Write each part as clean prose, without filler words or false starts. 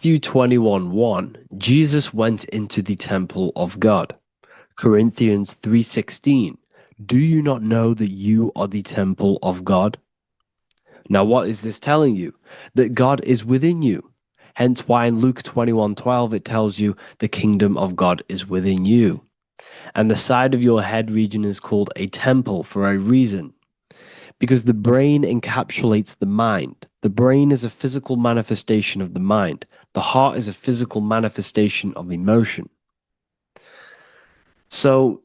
Matthew 21:1, Jesus went into the temple of God. Corinthians 3:16, do you not know that you are the temple of God? Now, what is this telling you? That God is within you. Hence why in Luke 21:12 it tells you the kingdom of God is within you. And the side of your head region is called a temple for a reason. Because the brain encapsulates the mind. The brain is a physical manifestation of the mind. The heart is a physical manifestation of emotion. So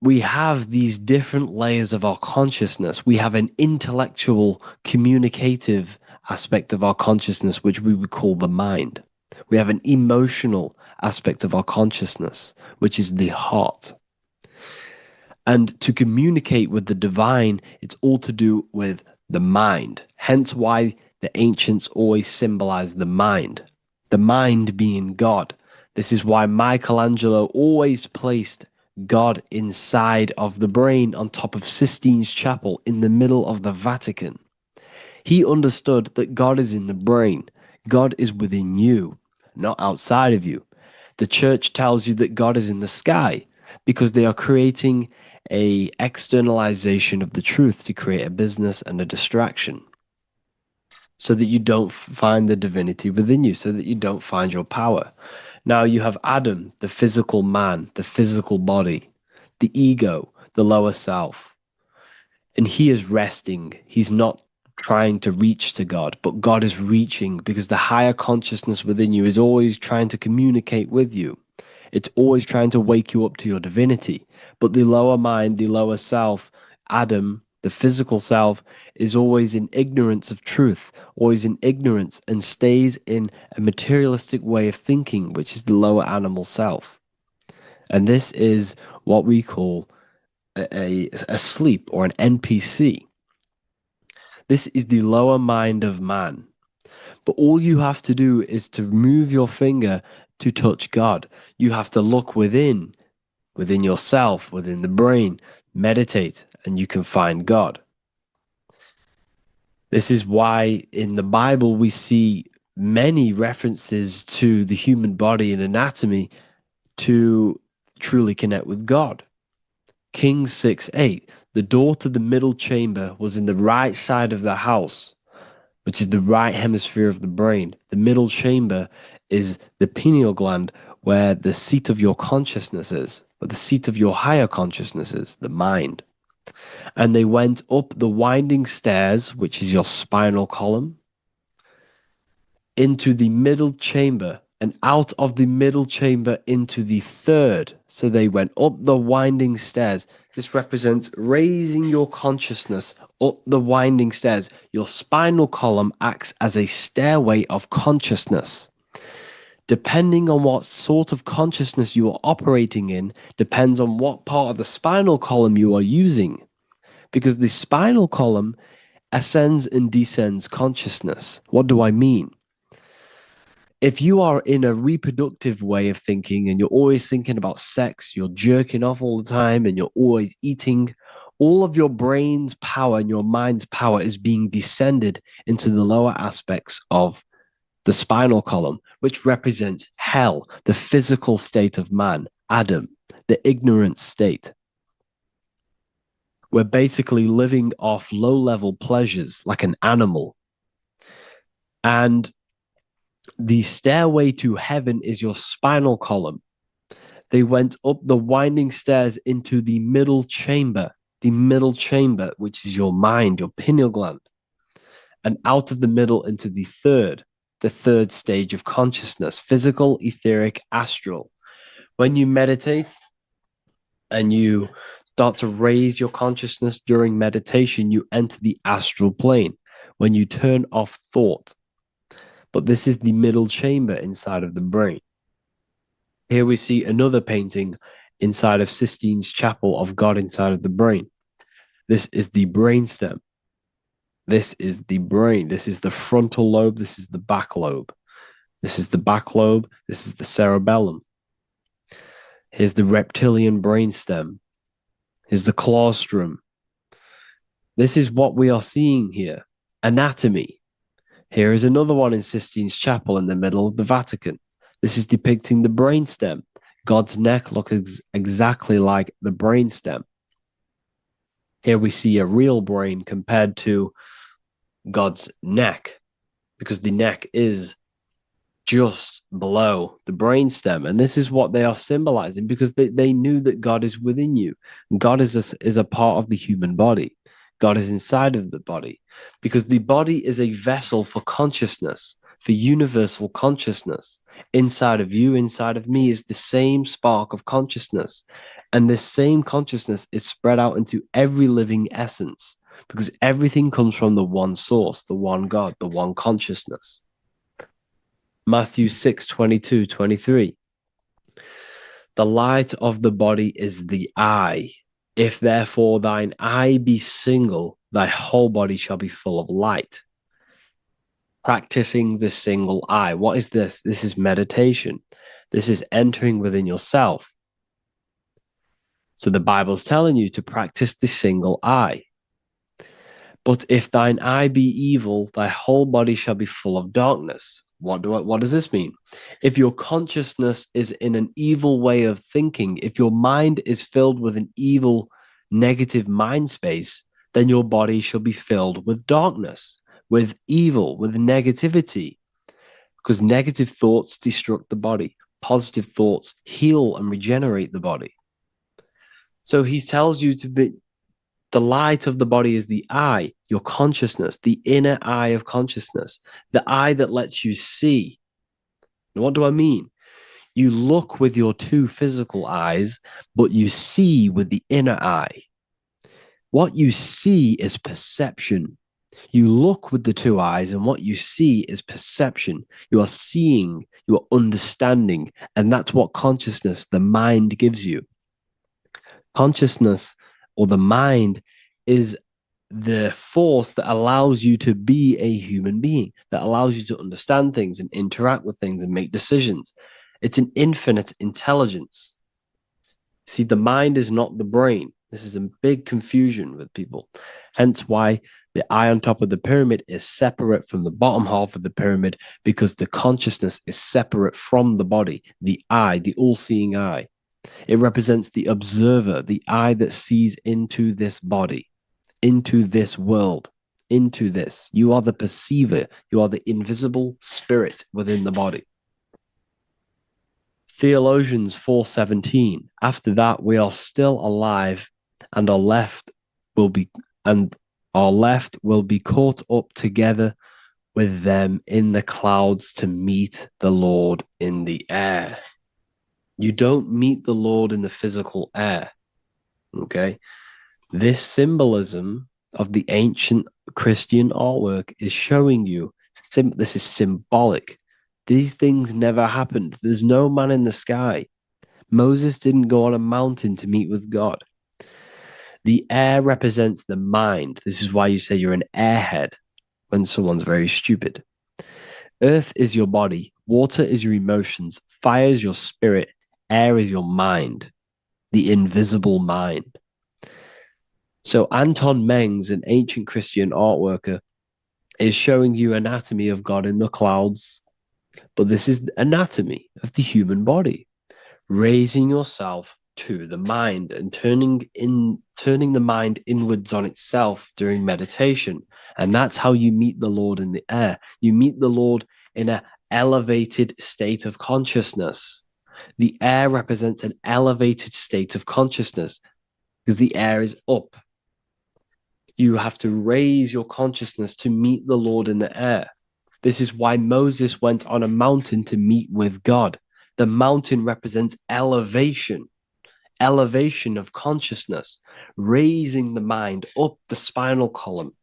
we have these different layers of our consciousness. We have an intellectual, communicative aspect of our consciousness, which we would call the mind. We have an emotional aspect of our consciousness, which is the heart. And to communicate with the divine, it's all to do with the mind. Hence why the ancients always symbolize the mind being God. This is why Michelangelo always placed God inside of the brain on top of Sistine Chapel in the middle of the Vatican. He understood that God is in the brain. God is within you, not outside of you. The church tells you that God is in the sky because they are creating a externalization of the truth to create a business and a distraction so that you don't find the divinity within you, so that you don't find your power. Now you have Adam, the physical man, the physical body, the ego, the lower self, and he is resting. He's not trying to reach to God, but God is reaching because the higher consciousness within you is always trying to communicate with you. It's always trying to wake you up to your divinity. But the lower mind, the lower self, Adam, the physical self, is always in ignorance of truth, always in ignorance, and stays in a materialistic way of thinking, which is the lower animal self. And this is what we call a sleep or an NPC. This is the lower mind of man. But all you have to do is to move your finger to touch God. You have to look within yourself, within the brain, meditate, and you can find God. This is why in the Bible we see many references to the human body and anatomy to truly connect with God. Kings 6:8, the door to the middle chamber was in the right side of the house, which is the right hemisphere of the brain. The middle chamber is the pineal gland, where the seat of your consciousness is, where the seat of your higher consciousness is, the mind. And they went up the winding stairs, which is your spinal column, into the middle chamber, and out of the middle chamber into the third. So they went up the winding stairs. This represents raising your consciousness up the winding stairs. Your spinal column acts as a stairway of consciousness. Depending on what sort of consciousness you are operating in, depends on what part of the spinal column you are using. Because the spinal column ascends and descends consciousness. What do I mean? If you are in a reproductive way of thinking and you're always thinking about sex, you're jerking off all the time and you're always eating, all of your brain's power and your mind's power is being descended into the lower aspects of the spinal column, which represents hell, the physical state of man, Adam, the ignorant state. We're basically living off low-level pleasures like an animal. And the stairway to heaven is your spinal column. They went up the winding stairs into the middle chamber, which is your mind, your pineal gland, and out of the middle into the third stage of consciousness, physical, etheric, astral. When you meditate and you start to raise your consciousness during meditation, you enter the astral plane when you turn off thought. But this is the middle chamber inside of the brain. Here we see another painting inside of Sistine's Chapel of God inside of the brain. This is the brainstem. This is the brain. This is the frontal lobe. This is the back lobe. This is the back lobe. This is the cerebellum. Here's the reptilian brainstem. Here's the claustrum. This is what we are seeing here. Anatomy. Here is another one in Sistine Chapel in the middle of the Vatican. This is depicting the brainstem. God's neck looks exactly like the brainstem. Here we see a real brain compared to God's neck, because the neck is just below the brainstem. And this is what they are symbolizing, because they knew that God is within you. God is a part of the human body. God is inside of the body, because the body is a vessel for consciousness, for universal consciousness. Inside of you, inside of me, is the same spark of consciousness. And this same consciousness is spread out into every living essence, because everything comes from the one source, the one God, the one consciousness. Matthew 6:22-23. The light of the body is the eye. If therefore thine eye be single, thy whole body shall be full of light. Practicing the single eye. What is this? This is meditation. This is entering within yourself. So the Bible's telling you to practice the single eye. But if thine eye be evil, thy whole body shall be full of darkness. What does this mean? If your consciousness is in an evil way of thinking, if your mind is filled with an evil, negative mind space, then your body shall be filled with darkness, with evil, with negativity. Because negative thoughts destruct the body. Positive thoughts heal and regenerate the body. So he tells you to be, the light of the body is the eye, your consciousness, the inner eye of consciousness, the eye that lets you see. And what do I mean? You look with your two physical eyes, but you see with the inner eye. What you see is perception. You look with the two eyes, and what you see is perception. You are seeing, you are understanding, and that's what consciousness, the mind, gives you. Consciousness, or the mind, is the force that allows you to be a human being, that allows you to understand things and interact with things and make decisions. It's an infinite intelligence. See, the mind is not the brain. This is a big confusion with people. Hence why the eye on top of the pyramid is separate from the bottom half of the pyramid, because the consciousness is separate from the body, the eye, the all-seeing eye. It represents the observer, the eye that sees into this body, into this world, into this. You are the perceiver. You are the invisible spirit within the body. Theologians 4:17. After that, we are still alive, and our left will be caught up together with them in the clouds to meet the Lord in the air. You don't meet the Lord in the physical air. Okay? This symbolism of the ancient Christian artwork is showing you this is symbolic. These things never happened. There's no man in the sky. Moses didn't go on a mountain to meet with God. The air represents the mind. This is why you say you're an airhead when someone's very stupid. Earth is your body. Water is your emotions. Fire is your spirit. Air is your mind, the invisible mind. So Anton Mengs, an ancient Christian art worker, is showing you anatomy of God in the clouds. But this is the anatomy of the human body, raising yourself to the mind and turning the mind inwards on itself during meditation. And that's how you meet the Lord in the air. You meet the Lord in an elevated state of consciousness. The air represents an elevated state of consciousness because the air is up. You have to raise your consciousness to meet the Lord in the air. This is why Moses went on a mountain to meet with God. The mountain represents elevation of consciousness, raising the mind up the spinal column,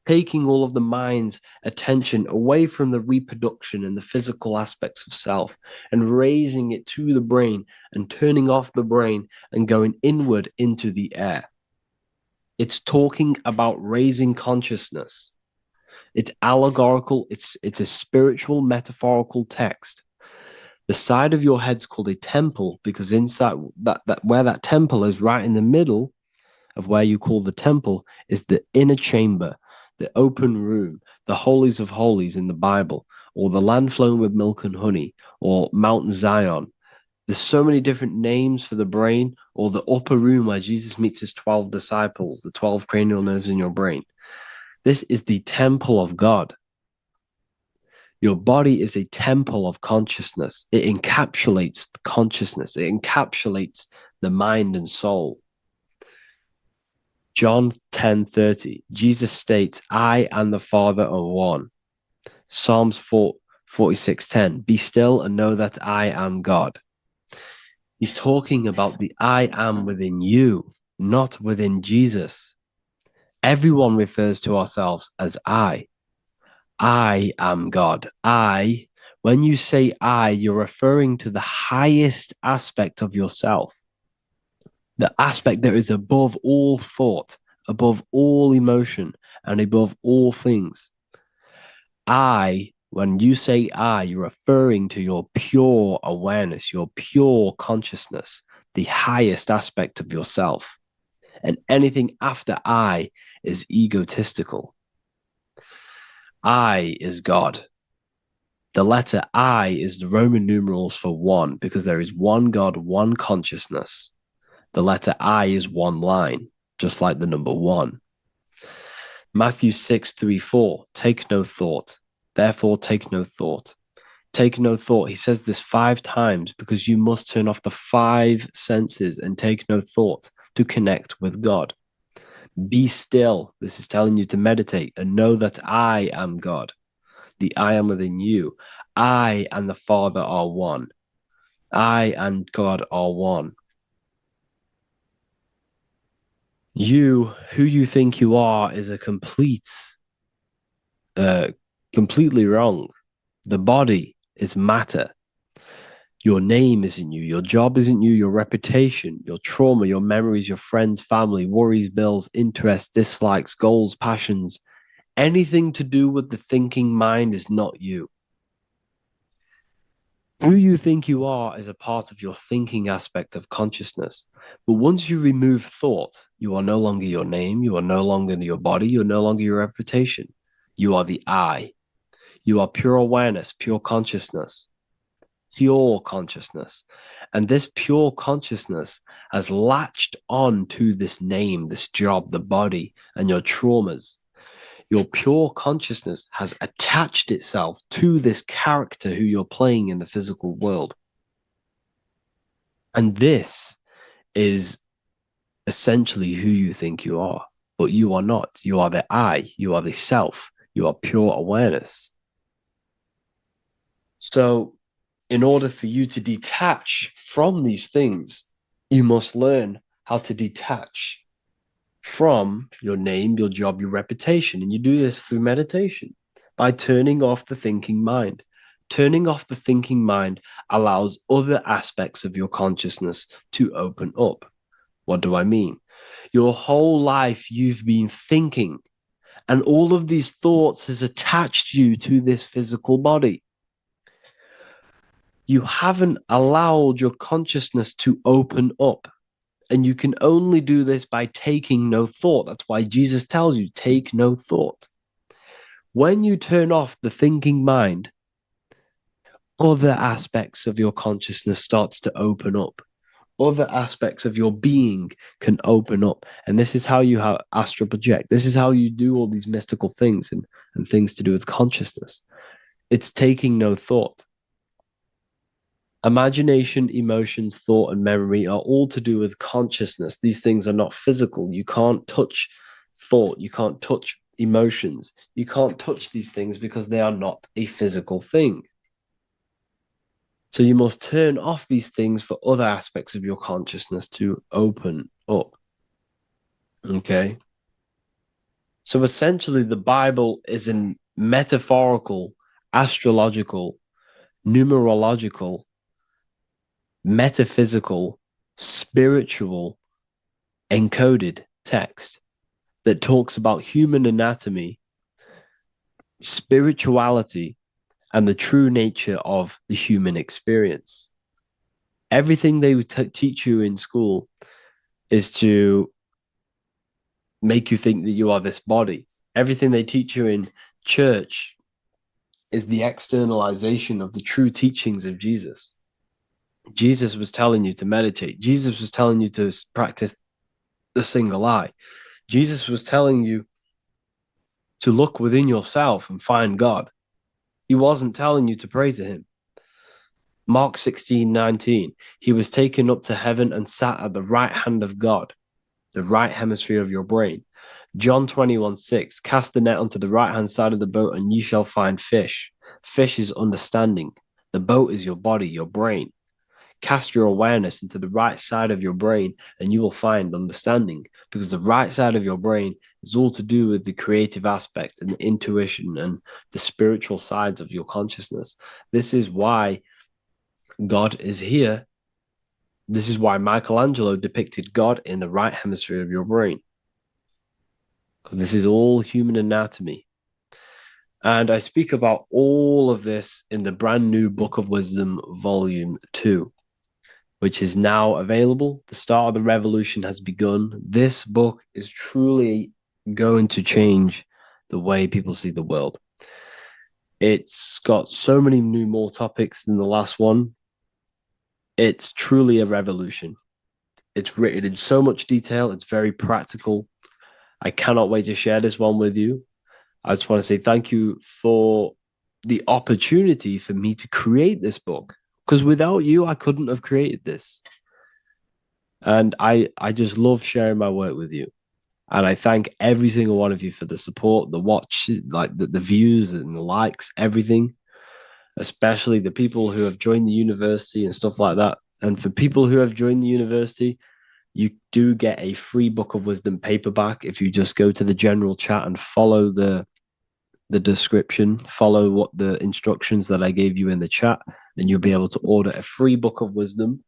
taking all of the mind's attention away from the reproduction and the physical aspects of self and raising it to the brain and turning off the brain and going inward into the air. It's talking about raising consciousness. It's allegorical. It's a spiritual, metaphorical text. The side of your head's called a temple because inside that where that temple is, right in the middle of where you call the temple, is the inner chamber, the open room, the holies of holies in the Bible, or the land flowing with milk and honey, or Mount Zion. There's so many different names for the brain, or the upper room where Jesus meets his 12 disciples, the 12 cranial nerves in your brain. This is the temple of God. Your body is a temple of consciousness. It encapsulates consciousness. It encapsulates the mind and soul. John 10:30, Jesus states, I and the Father are one. Psalms 46:10, be still and know that I am God. He's talking about the I am within you, not within Jesus. Everyone refers to ourselves as I. I am God. When you say I, you're referring to the highest aspect of yourself, the aspect that is above all thought, above all emotion, and above all things. When you say I, you're referring to your pure awareness, your pure consciousness, the highest aspect of yourself. And anything after I is egotistical. I is God. The letter I is the Roman numerals for one, because there is one God, one consciousness. The letter I is one line, just like the number one. Matthew 6:3-4, take no thought. Therefore, take no thought. Take no thought. He says this 5 times because you must turn off the 5 senses and take no thought to connect with God. Be still. This is telling you to meditate and know that I am God. The I am within you. I and the Father are one. I and God are one. You, who you think you are, is a completely wrong. The body is matter. Your name isn't you. Your job isn't you. Your reputation, your trauma, your memories, your friends, family, worries, bills, interests, dislikes, goals, passions, anything to do with the thinking mind is not you. Who you think you are is a part of your thinking aspect of consciousness. But once you remove thought, you are no longer your name. You are no longer your body. You're no longer your reputation. You are the I. You are pure awareness, pure consciousness, pure consciousness. And this pure consciousness has latched on to this name, this job, the body, and your traumas. Your pure consciousness has attached itself to this character who you're playing in the physical world. And this is essentially who you think you are, but you are not. You are the I, you are the self, you are pure awareness. So, in order for you to detach from these things, you must learn how to detach from your name, your job, your reputation. And you do this through meditation by turning off the thinking mind. Turning off the thinking mind allows other aspects of your consciousness to open up. What do I mean? Your whole life you've been thinking, and all of these thoughts has attached you to this physical body. You haven't allowed your consciousness to open up. And you can only do this by taking no thought. That's why Jesus tells you, take no thought. When you turn off the thinking mind, other aspects of your consciousness starts to open up. Other aspects of your being can open up. And this is how you astral project. This is how you do all these mystical things and things to do with consciousness. It's taking no thought. Imagination, emotions, thought, and memory are all to do with consciousness. These things are not physical. You can't touch thought. You can't touch emotions. You can't touch these things because they are not a physical thing. So you must turn off these things for other aspects of your consciousness to open up. Okay. So essentially, the Bible is a metaphorical, astrological, numerological, metaphysical, spiritual, encoded text that talks about human anatomy, spirituality, and the true nature of the human experience. Everything they would teach you in school is to make you think that you are this body. Everything they teach you in church is the externalization of the true teachings of Jesus. Jesus was telling you to meditate. Jesus was telling you to practice the single eye. Jesus was telling you to look within yourself and find God. He wasn't telling you to pray to him. Mark 16:19, he was taken up to heaven and sat at the right hand of God, the right hemisphere of your brain. John 21:6, cast the net onto the right hand side of the boat and you shall find fish. Fish is understanding. The boat is your body, your brain. Cast your awareness into the right side of your brain and you will find understanding, because the right side of your brain is all to do with the creative aspect and the intuition and the spiritual sides of your consciousness. This is why God is here. This is why Michelangelo depicted God in the right hemisphere of your brain, because this is all human anatomy. And I speak about all of this in the brand new Book of Wisdom, Volume 2, which is now available. The start of the revolution has begun. This book is truly going to change the way people see the world. It's got so many more topics than the last one. It's truly a revolution. It's written in so much detail. It's very practical. I cannot wait to share this one with you. I just want to say thank you for the opportunity for me to create this book, because without you, I couldn't have created this. And I just love sharing my work with you. And I thank every single one of you for the support, the watch, like the views and the likes, everything, especially the people who have joined the university and stuff like that. And for people who have joined the university, you do get a free Book of Wisdom paperback if you just go to the general chat and follow the description, follow what the instructions that I gave you in the chat, and you'll be able to order a free Book of Wisdom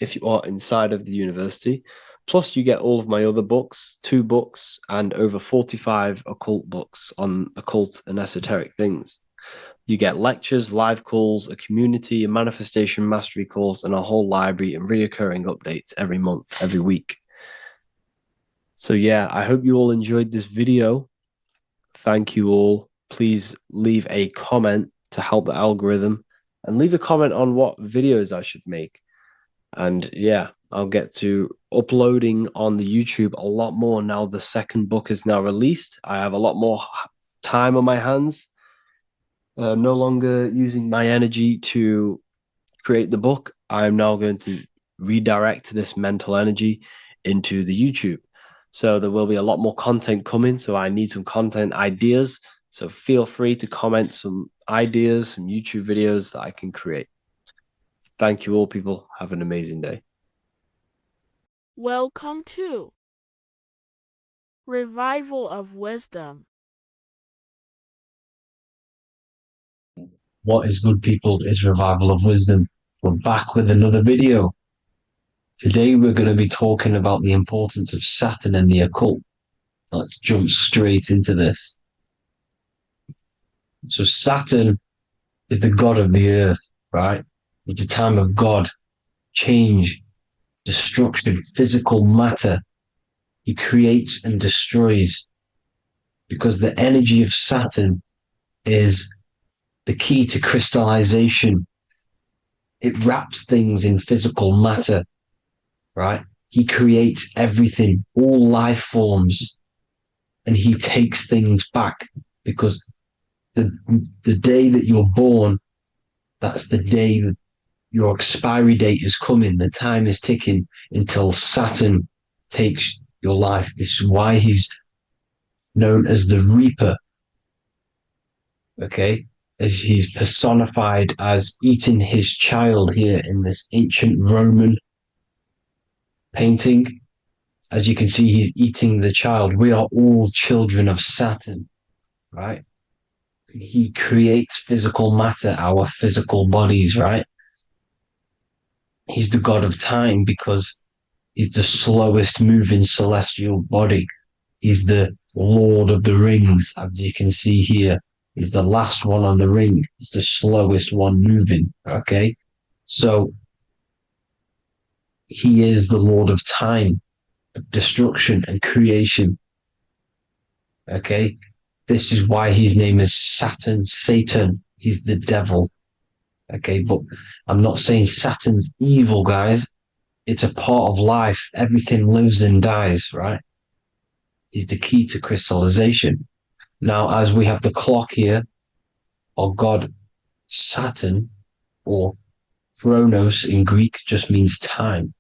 if you are inside of the university. Plus, you get all of my other books, 2 books, and over 45 occult books on occult and esoteric things. You get lectures, live calls, a community, a manifestation mastery course, and a whole library and reoccurring updates every month, every week. So yeah, I hope you all enjoyed this video. Thank you all. Please leave a comment to help the algorithm, and leave a comment on what videos I should make. And yeah, I'll get to uploading on the YouTube a lot more now the second book is now released. I have a lot more time on my hands. No longer using my energy to create the book. I'm now going to redirect this mental energy into the YouTube. So there will be a lot more content coming. So I need some content ideas. So feel free to comment some ideas, some YouTube videos that I can create. Thank you all, people. Have an amazing day. Welcome to Revival of Wisdom. What is good, people? Is Revival of Wisdom. We're back with another video. Today we're going to be talking about the importance of Saturn and the occult. Let's jump straight into this. So Saturn is the god of the earth, right? It's the time of God, change, destruction, physical matter. He creates and destroys, because the energy of Saturn is the key to crystallization. It wraps things in physical matter, right? He creates everything, all life forms, and he takes things back, because the day that you're born, that's the day that your expiry date is coming. The time is ticking until Saturn takes your life. This is why he's known as the Reaper. Okay, as he's personified as eating his child here in this ancient Roman painting. As you can see, he's eating the child. We are all children of Saturn, right? He creates physical matter, our physical bodies, right? He's the god of time because he's the slowest moving celestial body. He's the Lord of the Rings, as you can see here. He's the last one on the ring. He's the slowest one moving, okay? So he is the Lord of time, destruction and creation, okay? This is why his name is Satan. He's the devil. Okay, but I'm not saying Saturn's evil, guys. It's a part of life. Everything lives and dies, right? He's the key to crystallization. Now, as we have the clock here, our god Saturn, or Chronos in Greek, just means time.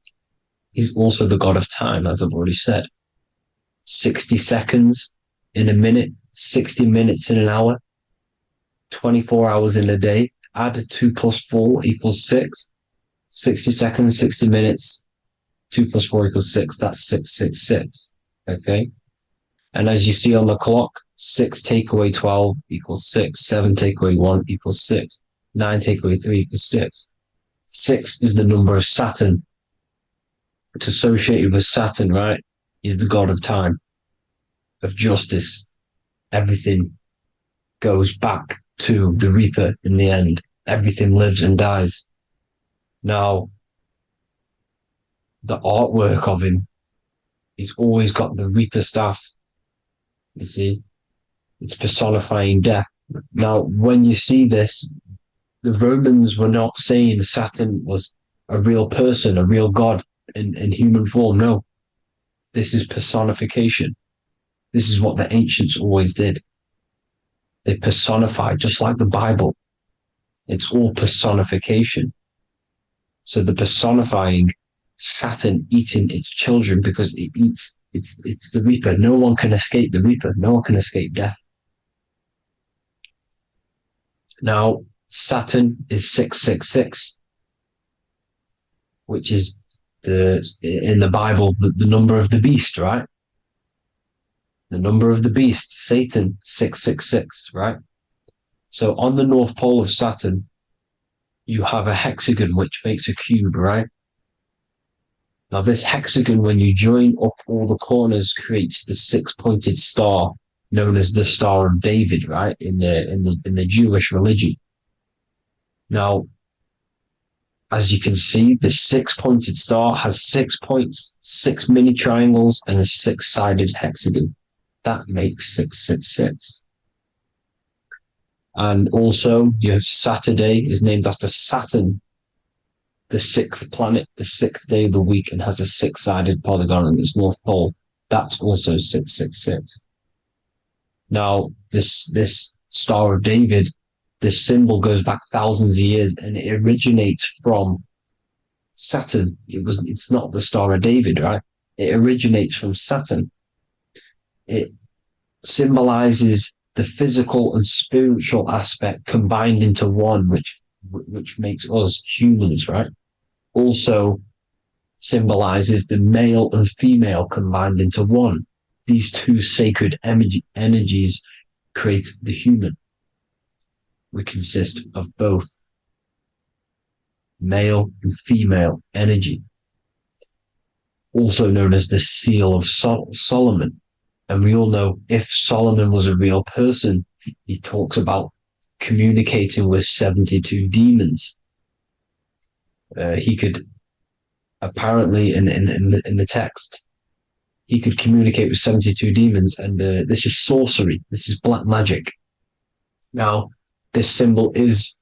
He's also the god of time, as I've already said. 60 seconds in a minute, 60 minutes in an hour, 24 hours in a day. Add 2 plus 4 equals 6. 60 seconds, 60 minutes, 2 plus 4 equals 6. That's 666. Okay. And as you see on the clock, 6 take away 12 equals 6. 7 take away 1 equals 6. 9 take away 3 equals 6. 6 is the number of Saturn. It's associated with Saturn, right? He's the god of time, of justice. Everything goes back to the Reaper in the end. Everything lives and dies. Now, the artwork of him, he's always got the Reaper staff. You see, it's personifying death. Now, when you see this, the Romans were not saying Saturn was a real person, a real god in human form. No, this is personification. This is what the ancients always did. They personified, just like the Bible. It's all personification. So the personifying Saturn eating its children because it eats, it's the Reaper. No one can escape the Reaper. No one can escape death. Now, Saturn is 666, which is in the Bible, the number of the beast, right? The number of the beast, Satan, 666, right? So on the North Pole of Saturn, you have a hexagon which makes a cube, right? Now this hexagon, when you join up all the corners, creates the 6-pointed star known as the Star of David, right? In the Jewish religion. Now, as you can see, the 6-pointed star has 6 points, 6 mini triangles, and a 6-sided hexagon. That makes 666. And also, you have Saturday is named after Saturn, the 6th planet, the 6th day of the week, and has a 6-sided polygon on its north pole. That's also 666. Now, this Star of David, this symbol goes back thousands of years, and it originates from Saturn. It's not the Star of David, right? It originates from Saturn. It symbolizes the physical and spiritual aspect combined into one, which makes us humans, right? Also symbolizes the male and female combined into one. These two sacred energies create the human. We consist of both male and female energy, also known as the Seal of Solomon. And we all know if Solomon was a real person, he talks about communicating with 72 demons. He could apparently in the text, he could communicate with 72 demons, and this is sorcery. This is black magic. Now, this symbol is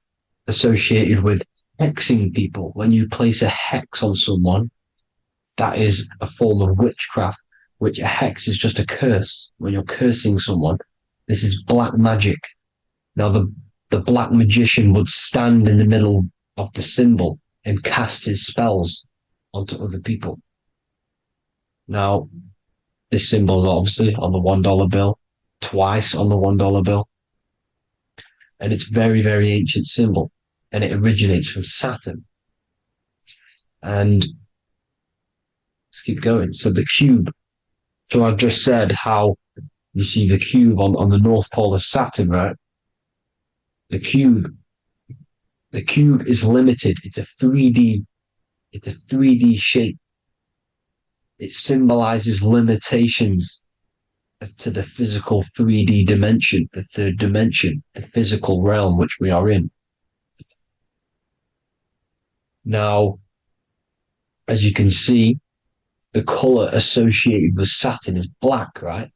associated with hexing people. When you place a hex on someone, that is a form of witchcraft, which a hex is just a curse. When you're cursing someone, this is black magic. Now, the black magician would stand in the middle of the symbol and cast his spells onto other people. Now, this symbol is obviously on the $1 bill, twice on the $1 bill. And it's very, very ancient symbol. And it originates from Saturn. And let's keep going. So the cube. So I've just said how you see the cube on the North Pole of Saturn, right? The cube is limited. It's a 3D shape. It symbolizes limitations to the physical 3D dimension, the third dimension, the physical realm which we are in. Now, as you can see, the color associated with Saturn is black, right?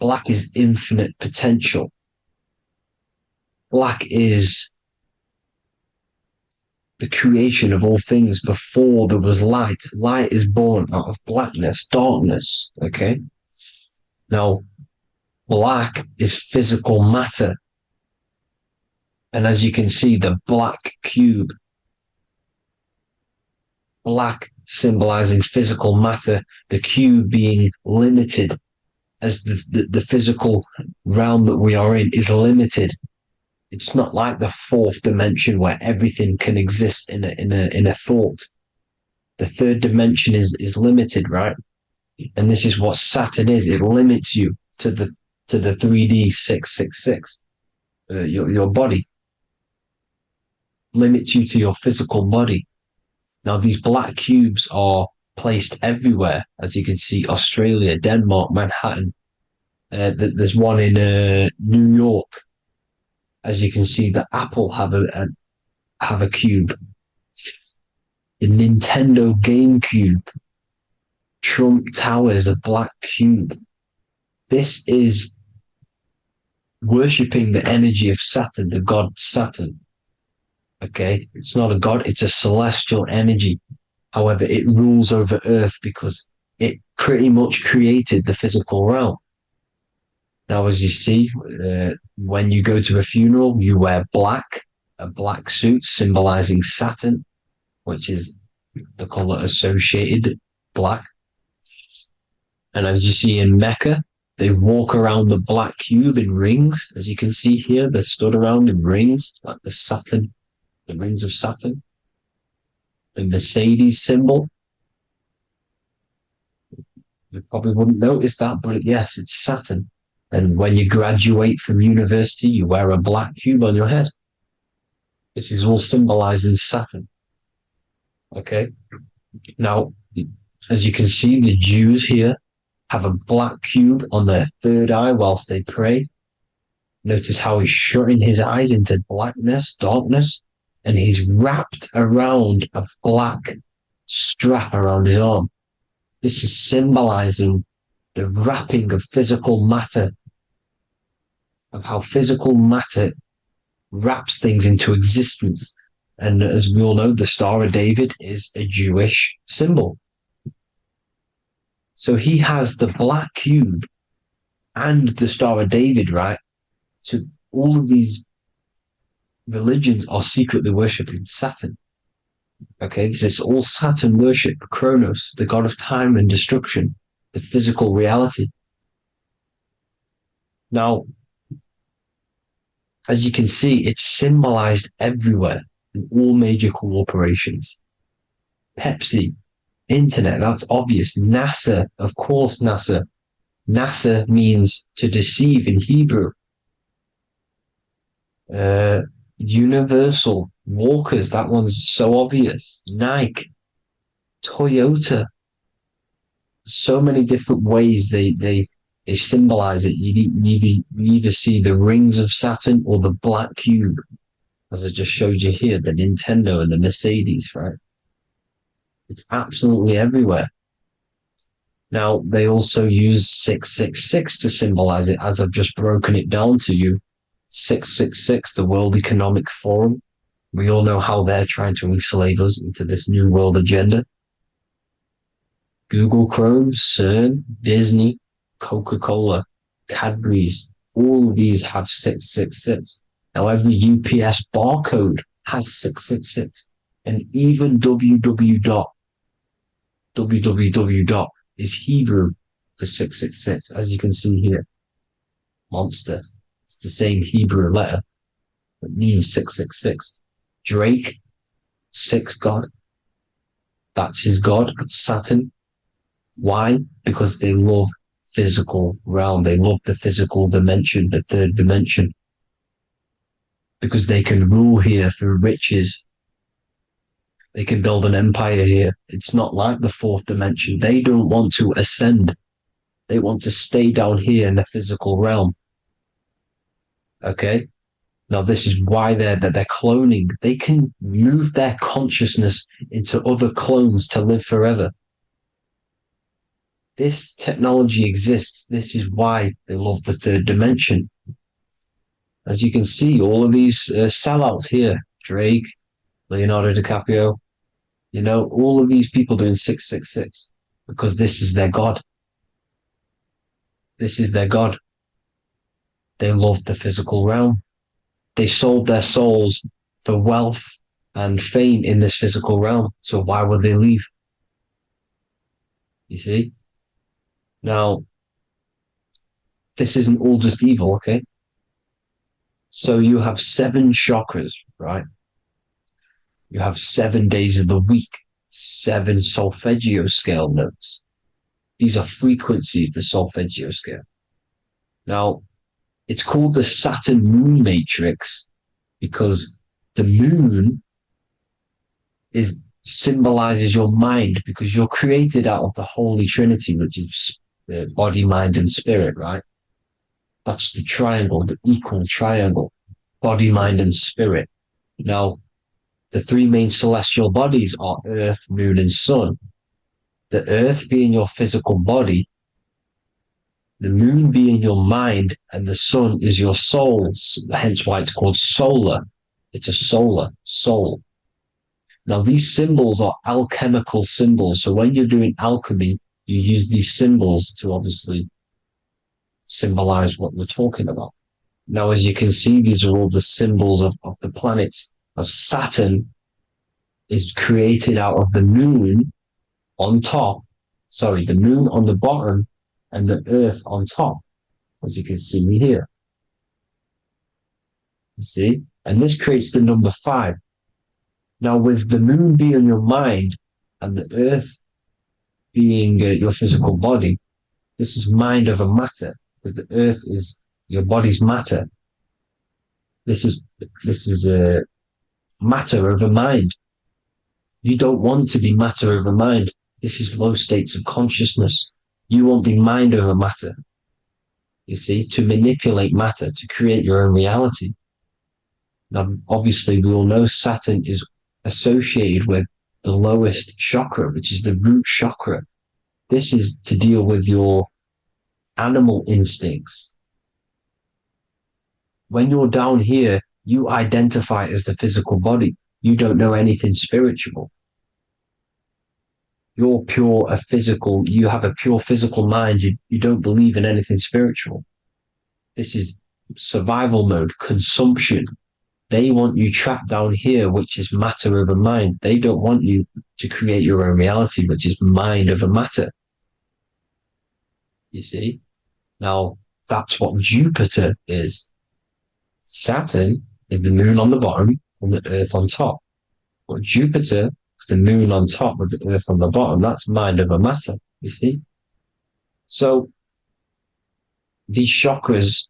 Black is infinite potential. Black is the creation of all things. Before there was light. Light is born out of blackness, darkness. Okay. Now, black is physical matter. And as you can see, the black cube, black symbolizing physical matter, the cube being limited, as the physical realm that we are in is limited. It's not like the fourth dimension where everything can exist in a thought. The third dimension is limited, right? And this is what Saturn is. It limits you to the 3D 666. Your body limits you to your physical body. Now, these black cubes are placed everywhere. As you can see, Australia, Denmark, Manhattan. There's one in New York. As you can see, the Apple have a cube. The Nintendo GameCube. Trump Tower is a black cube. This is worshipping the energy of Saturn, the god Saturn. Okay, it's not a god, it's a celestial energy. However, it rules over Earth because it pretty much created the physical realm. Now, as you see, when you go to a funeral, you wear black, a black suit symbolizing Saturn, which is the color associated, black. And as you see in Mecca, they walk around the black cube in rings. As you can see here, they're stood around in rings, like the Saturn, the rings of Saturn. The Mercedes symbol. You probably wouldn't notice that, but yes, it's Saturn. And when you graduate from university, you wear a black cube on your head. This is all symbolizing Saturn. Okay. Now, as you can see, the Jews here have a black cube on their third eye whilst they pray. Notice how he's shutting his eyes into blackness, darkness, and he's wrapped around a black strap around his arm. This is symbolizing the wrapping of physical matter, of how physical matter wraps things into existence. And as we all know, the Star of David is a Jewish symbol. So he has the black cube and the Star of David, right? So all of these religions are secretly worshipping Saturn. Okay, this is all Saturn worship, Kronos, the god of time and destruction, the physical reality. Now, as you can see, it's symbolized everywhere in all major corporations. Pepsi, internet, that's obvious. NASA, of course, NASA. NASA means to deceive in Hebrew. Universal, Walkers, that one's so obvious. Nike, Toyota. So many different ways they symbolize it. You either see the rings of Saturn or the black cube, as I just showed you here, the Nintendo and the Mercedes, right? It's absolutely everywhere. Now, they also use 666 to symbolize it, as I've just broken it down to you. 666, the World Economic Forum. We all know how they're trying to enslave us into this new world agenda. Google Chrome, CERN, Disney, Coca-Cola, Cadbury's, all of these have 666. Now, every UPS barcode has 666. And even www. Is Hebrew for 666, as you can see here. Monster. It's the same Hebrew letter that means 666. Drake, 6 God. That's his God, Saturn. Why? Because they love physical realm. They love the physical dimension, the third dimension. Because they can rule here through riches. They can build an empire here. It's not like the fourth dimension. They don't want to ascend. They want to stay down here in the physical realm. Okay? Now, this is why they're cloning. They can move their consciousness into other clones to live forever. This technology exists. This is why they love the third dimension. As you can see, all of these sellouts here, Drake, Leonardo DiCaprio, all of these people doing 666 because this is their God. This is their God. They love the physical realm. They sold their souls for wealth and fame in this physical realm. So why would they leave? You see? Now, this isn't all just evil, okay? So you have 7 chakras, right? You have 7 days of the week, 7 solfeggio scale notes. These are frequencies, the solfeggio scale. Now, it's called the Saturn moon matrix because the moon symbolizes your mind because you're created out of the Holy Trinity, which is body, mind, and spirit, right? That's the triangle, the equal triangle, body, mind, and spirit. Now, the 3 main celestial bodies are Earth, Moon, and Sun. The Earth being your physical body, the Moon being your mind, and the Sun is your soul, hence why it's called solar. It's a solar, soul. Now, these symbols are alchemical symbols. So when you're doing alchemy, you use these symbols to obviously symbolize what we're talking about. Now, as you can see, these are all the symbols of the planets. Of Saturn is created out of the moon on top, the moon on the bottom and the earth on top, as you can see here. You see? And this creates the number 5. Now, with the moon being your mind and the earth being your physical body, this is mind over matter, because the earth is your body's matter. This is matter over mind. You don't want to be matter over mind. This is low states of consciousness. You won't be mind over matter. You see, to manipulate matter, to create your own reality. Now, obviously, we all know Saturn is associated with the lowest chakra, which is the root chakra. This is to deal with your animal instincts. When you're down here, you identify as the physical body. You don't know anything spiritual. You're you have a pure physical mind. You don't believe in anything spiritual. This is survival mode, consumption. They want you trapped down here, which is matter over mind. They don't want you to create your own reality, which is mind over matter. You see? Now, that's what Jupiter is. Saturn is the moon on the bottom and the earth on top. But Jupiter is the moon on top with the earth on the bottom. That's mind over matter, you see? So, these chakras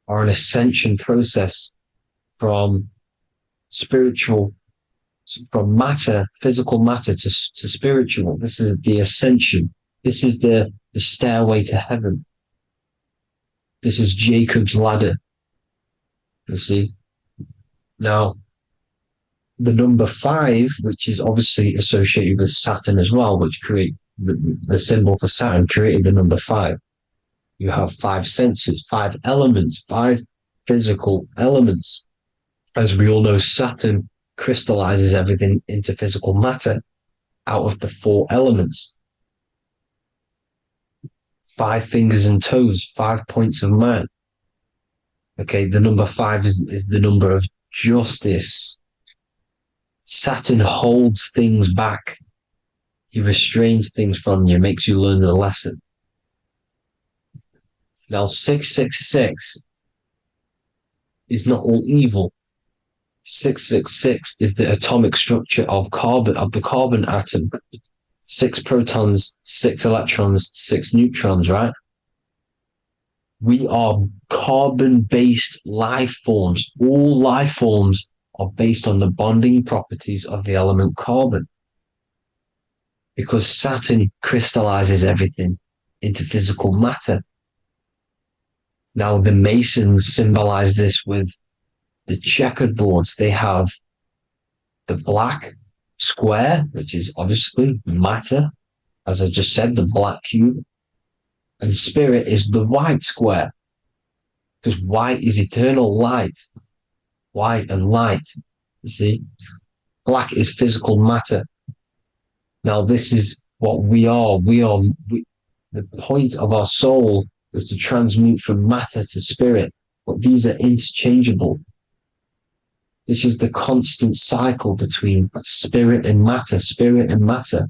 are an ascension process from matter, physical matter to spiritual. This is the ascension. This is the stairway to heaven. This is Jacob's ladder. You see? Now, the number 5, which is obviously associated with Saturn as well, which create the symbol for Saturn, created the number 5. You have 5 senses, 5 elements, 5 physical elements. As we all know, Saturn crystallizes everything into physical matter out of the 4 elements. 5 fingers and toes, 5 points of man. Okay, the number 5 is the number of justice. Saturn holds things back. He restrains things from you, makes you learn the lesson. Now, 666 is not all evil. 666 is the atomic structure of the carbon atom. 6 protons, 6 electrons, 6 neutrons, right? We are carbon-based life forms. All life forms are based on the bonding properties of the element carbon. Because Saturn crystallizes everything into physical matter. Now, the Masons symbolize this with the checkered boards. They have the black square, which is obviously matter. As I just said, the black cube. And spirit is the white square, because white is eternal light. White and light, you see. Black is physical matter. Now, this is what we are. The point of our soul is to transmute from matter to spirit, but these are interchangeable. This is the constant cycle between spirit and matter, spirit and matter.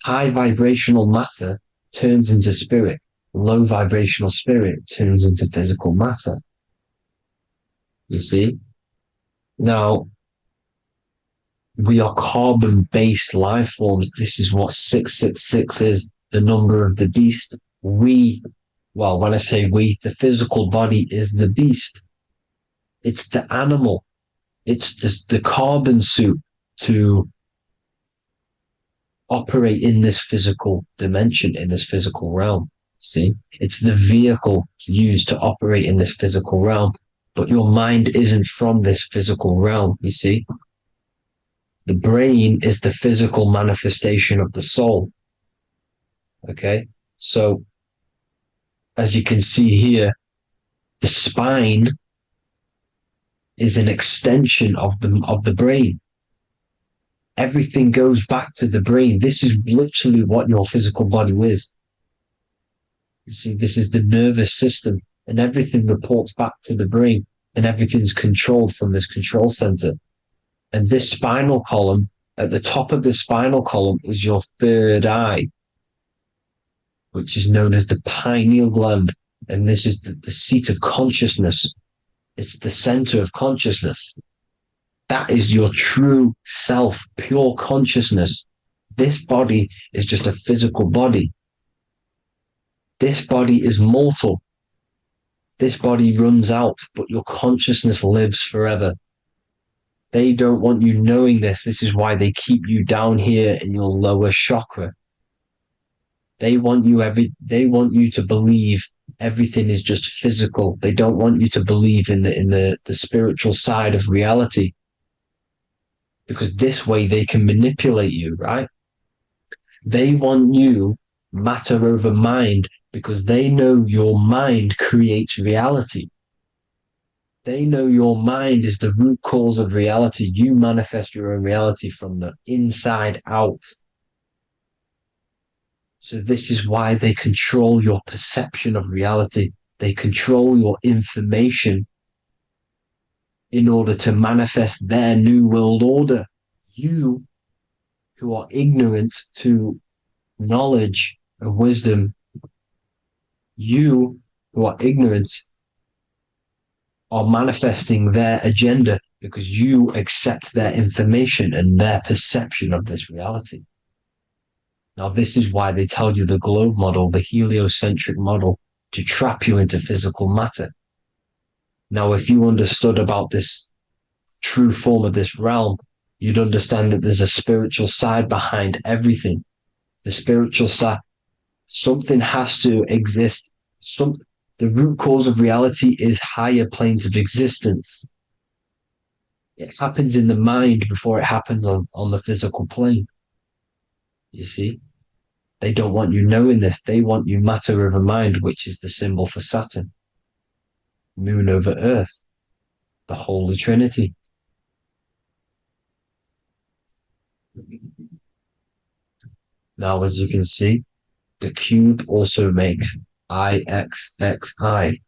High vibrational matter turns into spirit. Low vibrational spirit turns into physical matter. You see? Now, we are carbon-based life forms. This is what 666 is, the number of the beast. When I say we, the physical body is the beast. It's the animal. It's the carbon suit to operate in this physical dimension, in this physical realm. See, it's the vehicle used to operate in this physical realm, but your mind isn't from this physical realm. You see, the brain is the physical manifestation of the soul. Okay, so as you can see here, the spine is an extension of the brain. Everything goes back to the brain. This is literally what your physical body is. You see, this is the nervous system, and everything reports back to the brain, and everything's controlled from this control center. And this spinal column, at the top of the spinal column, is your third eye, which is known as the pineal gland. And this is the seat of consciousness. It's the center of consciousness. That is your true self, pure consciousness. This body is just a physical body. This body is mortal. This body runs out, but your consciousness lives forever. They don't want you knowing this. This is why they keep you down here in your lower chakra. They want you to believe everything is just physical. They don't want you to believe in the spiritual side of reality. Because this way they can manipulate you, right? They want you matter over mind because they know your mind creates reality. They know your mind is the root cause of reality. You manifest your own reality from the inside out. So this is why they control your perception of reality. They control your information in order to manifest their new world order. You, who are ignorant to knowledge and wisdom, you who are ignorant are manifesting their agenda because you accept their information and their perception of this reality. Now, this is why they tell you the globe model, the heliocentric model, to trap you into physical matter. Now, if you understood about this true form of this realm, you'd understand that there's a spiritual side behind everything. The spiritual side, something has to exist. The root cause of reality is higher planes of existence. It happens in the mind before it happens on the physical plane. You see? They don't want you knowing this. They want you matter over mind, which is the symbol for Saturn. Moon over Earth. The Holy Trinity. Now, as you can see, the cube also makes IXXI.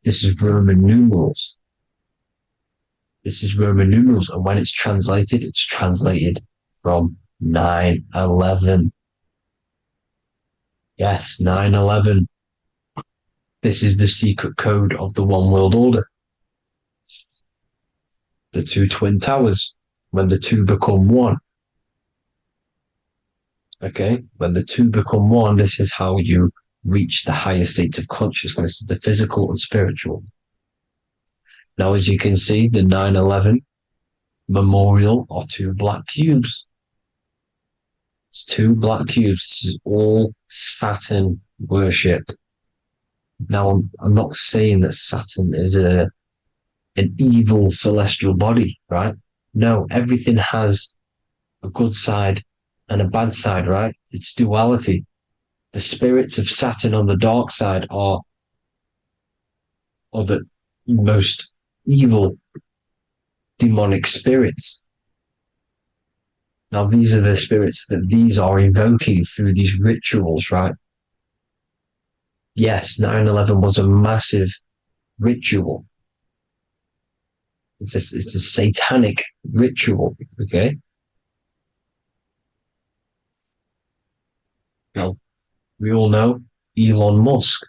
This is Roman numerals. This is Roman numerals, and when it's translated from 911. Yes, 911. This is the secret code of the one world order. The two twin towers, when the two become one. Okay, when the two become one, this is how you reach the higher states of consciousness, the physical and spiritual. Now, as you can see, the 911 memorial are two black cubes. It's two black cubes. This is all Saturn worship. Now, I'm not saying that Saturn is an evil celestial body, right? No, everything has a good side and a bad side, right? It's duality. The spirits of Saturn on the dark side are the most evil demonic spirits. Now, these are the spirits that these are invoking through these rituals, right? Yes, 9/11 was a massive ritual. It's a satanic ritual, okay? Now, we all know Elon Musk.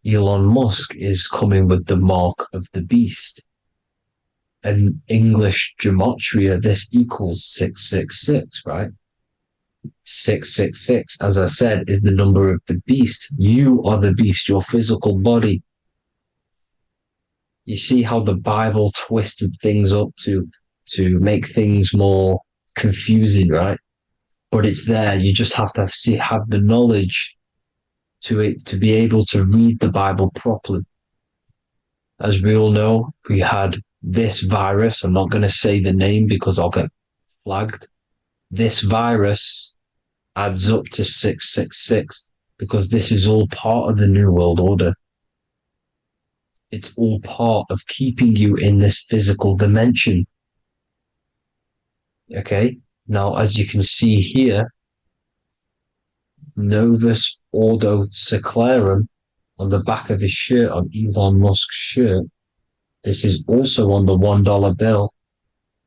Elon Musk is coming with the mark of the beast. In English gematria, this equals 666, right? 666, as I said, is the number of the beast. You are the beast, your physical body. You see how the Bible twisted things up to make things more confusing, right? But it's there. You just have to have the knowledge to be able to read the Bible properly. As we all know, we had this virus. I'm not going to say the name because I'll get flagged. This virus adds up to 666 because this is all part of the New World Order. It's all part of keeping you in this physical dimension. Okay, now as you can see here, Novus Ordo Seclorum on the back of his shirt, on Elon Musk's shirt, this is also on the $1 bill,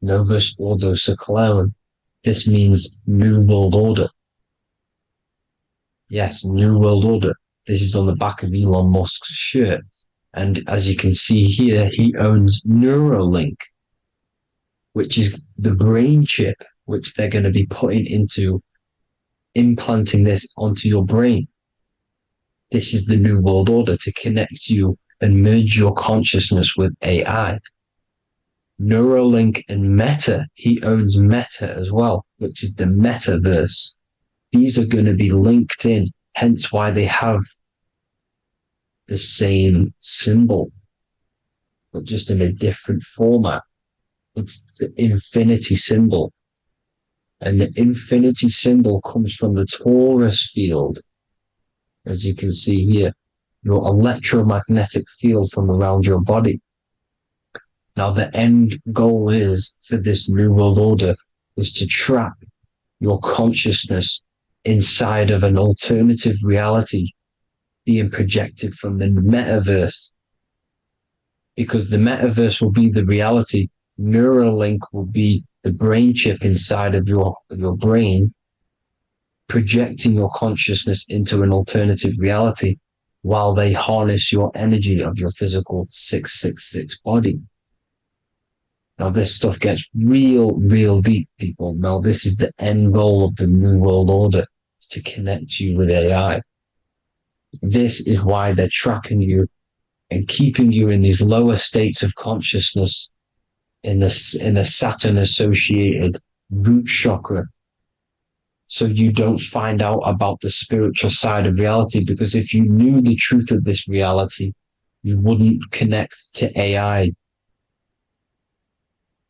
Novus Ordo Seclorum. This means New World Order. Yes, New World Order. This is on the back of Elon Musk's shirt. And as you can see here, he owns Neuralink, which is the brain chip, which they're going to be putting into implanting this onto your brain. This is the New World Order to connect you and merge your consciousness with AI. Neuralink and Meta, he owns Meta as well, which is the metaverse. These are going to be linked in, hence why they have the same symbol, but just in a different format. It's the infinity symbol. And the infinity symbol comes from the torus field, as you can see here, your electromagnetic field from around your body. Now, the end goal is for this New World Order is to trap your consciousness inside of an alternative reality being projected from the metaverse. Because the metaverse will be the reality, Neuralink will be the brain chip inside of your brain, projecting your consciousness into an alternative reality while they harness your energy of your physical 666 body. Now, this stuff gets real deep, people. Now, this is the end goal of the New World Order, is to connect you with AI. This is why they're trapping you and keeping you in these lower states of consciousness in the Saturn-associated root chakra, so you don't find out about the spiritual side of reality. Because if you knew the truth of this reality, you wouldn't connect to AI.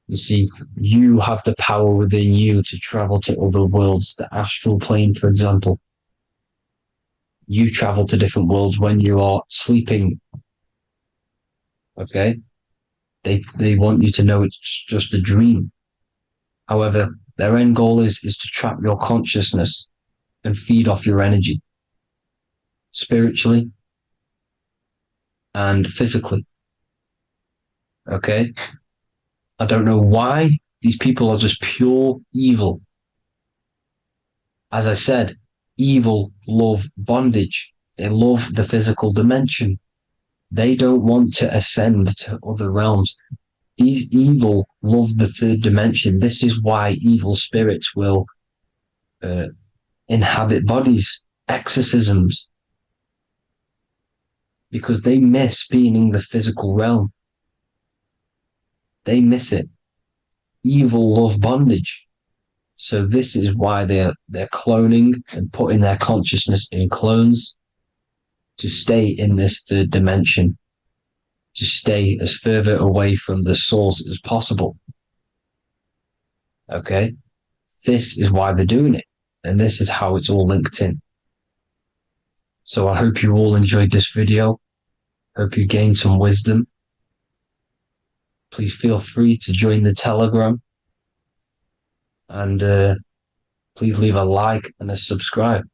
You see, you have the power within you to travel to other worlds, the astral plane, for example. You travel to different worlds when you are sleeping. Okay? They want you to know it's just a dream. However, their end goal is to trap your consciousness and feed off your energy, spiritually and physically. Okay? I don't know why these people are just pure evil. As I said, evil love bondage. They love the physical dimension. They don't want to ascend to other realms. These evil love the third dimension. This is why evil spirits will inhabit bodies, exorcisms, because they miss being in the physical realm. They miss it. Evil love bondage. So this is why they're cloning and putting their consciousness in clones to stay in this third dimension, to stay as further away from the source as possible. Okay? This is why they're doing it. And this is how it's all linked in. So I hope you all enjoyed this video. Hope you gained some wisdom. Please feel free to join the Telegram, and please leave a like and a subscribe.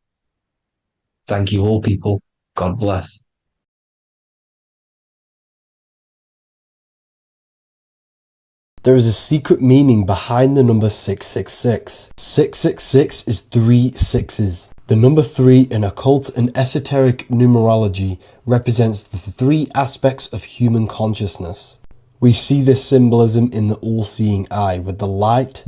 Thank you all, people. God bless. There is a secret meaning behind the number 666. 666 is 3 sixes. The number 3 in occult and esoteric numerology represents the 3 aspects of human consciousness. We see this symbolism in the all-seeing eye with the light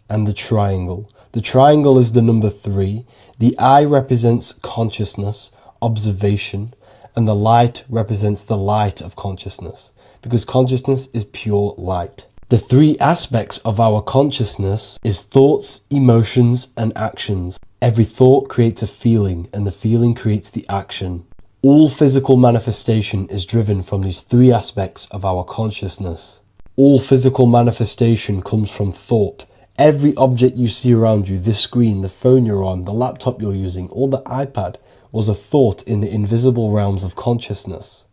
and the triangle. The triangle is the number 3. The eye represents consciousness, observation, and the light represents the light of consciousness, because consciousness is pure light. The 3 aspects of our consciousness is thoughts, emotions, and actions. Every thought creates a feeling, and the feeling creates the action. All physical manifestation is driven from these 3 aspects of our consciousness. All physical manifestation comes from thought. Every object you see around you, this screen, the phone you're on, the laptop you're using, or the iPad, was a thought in the invisible realms of consciousness.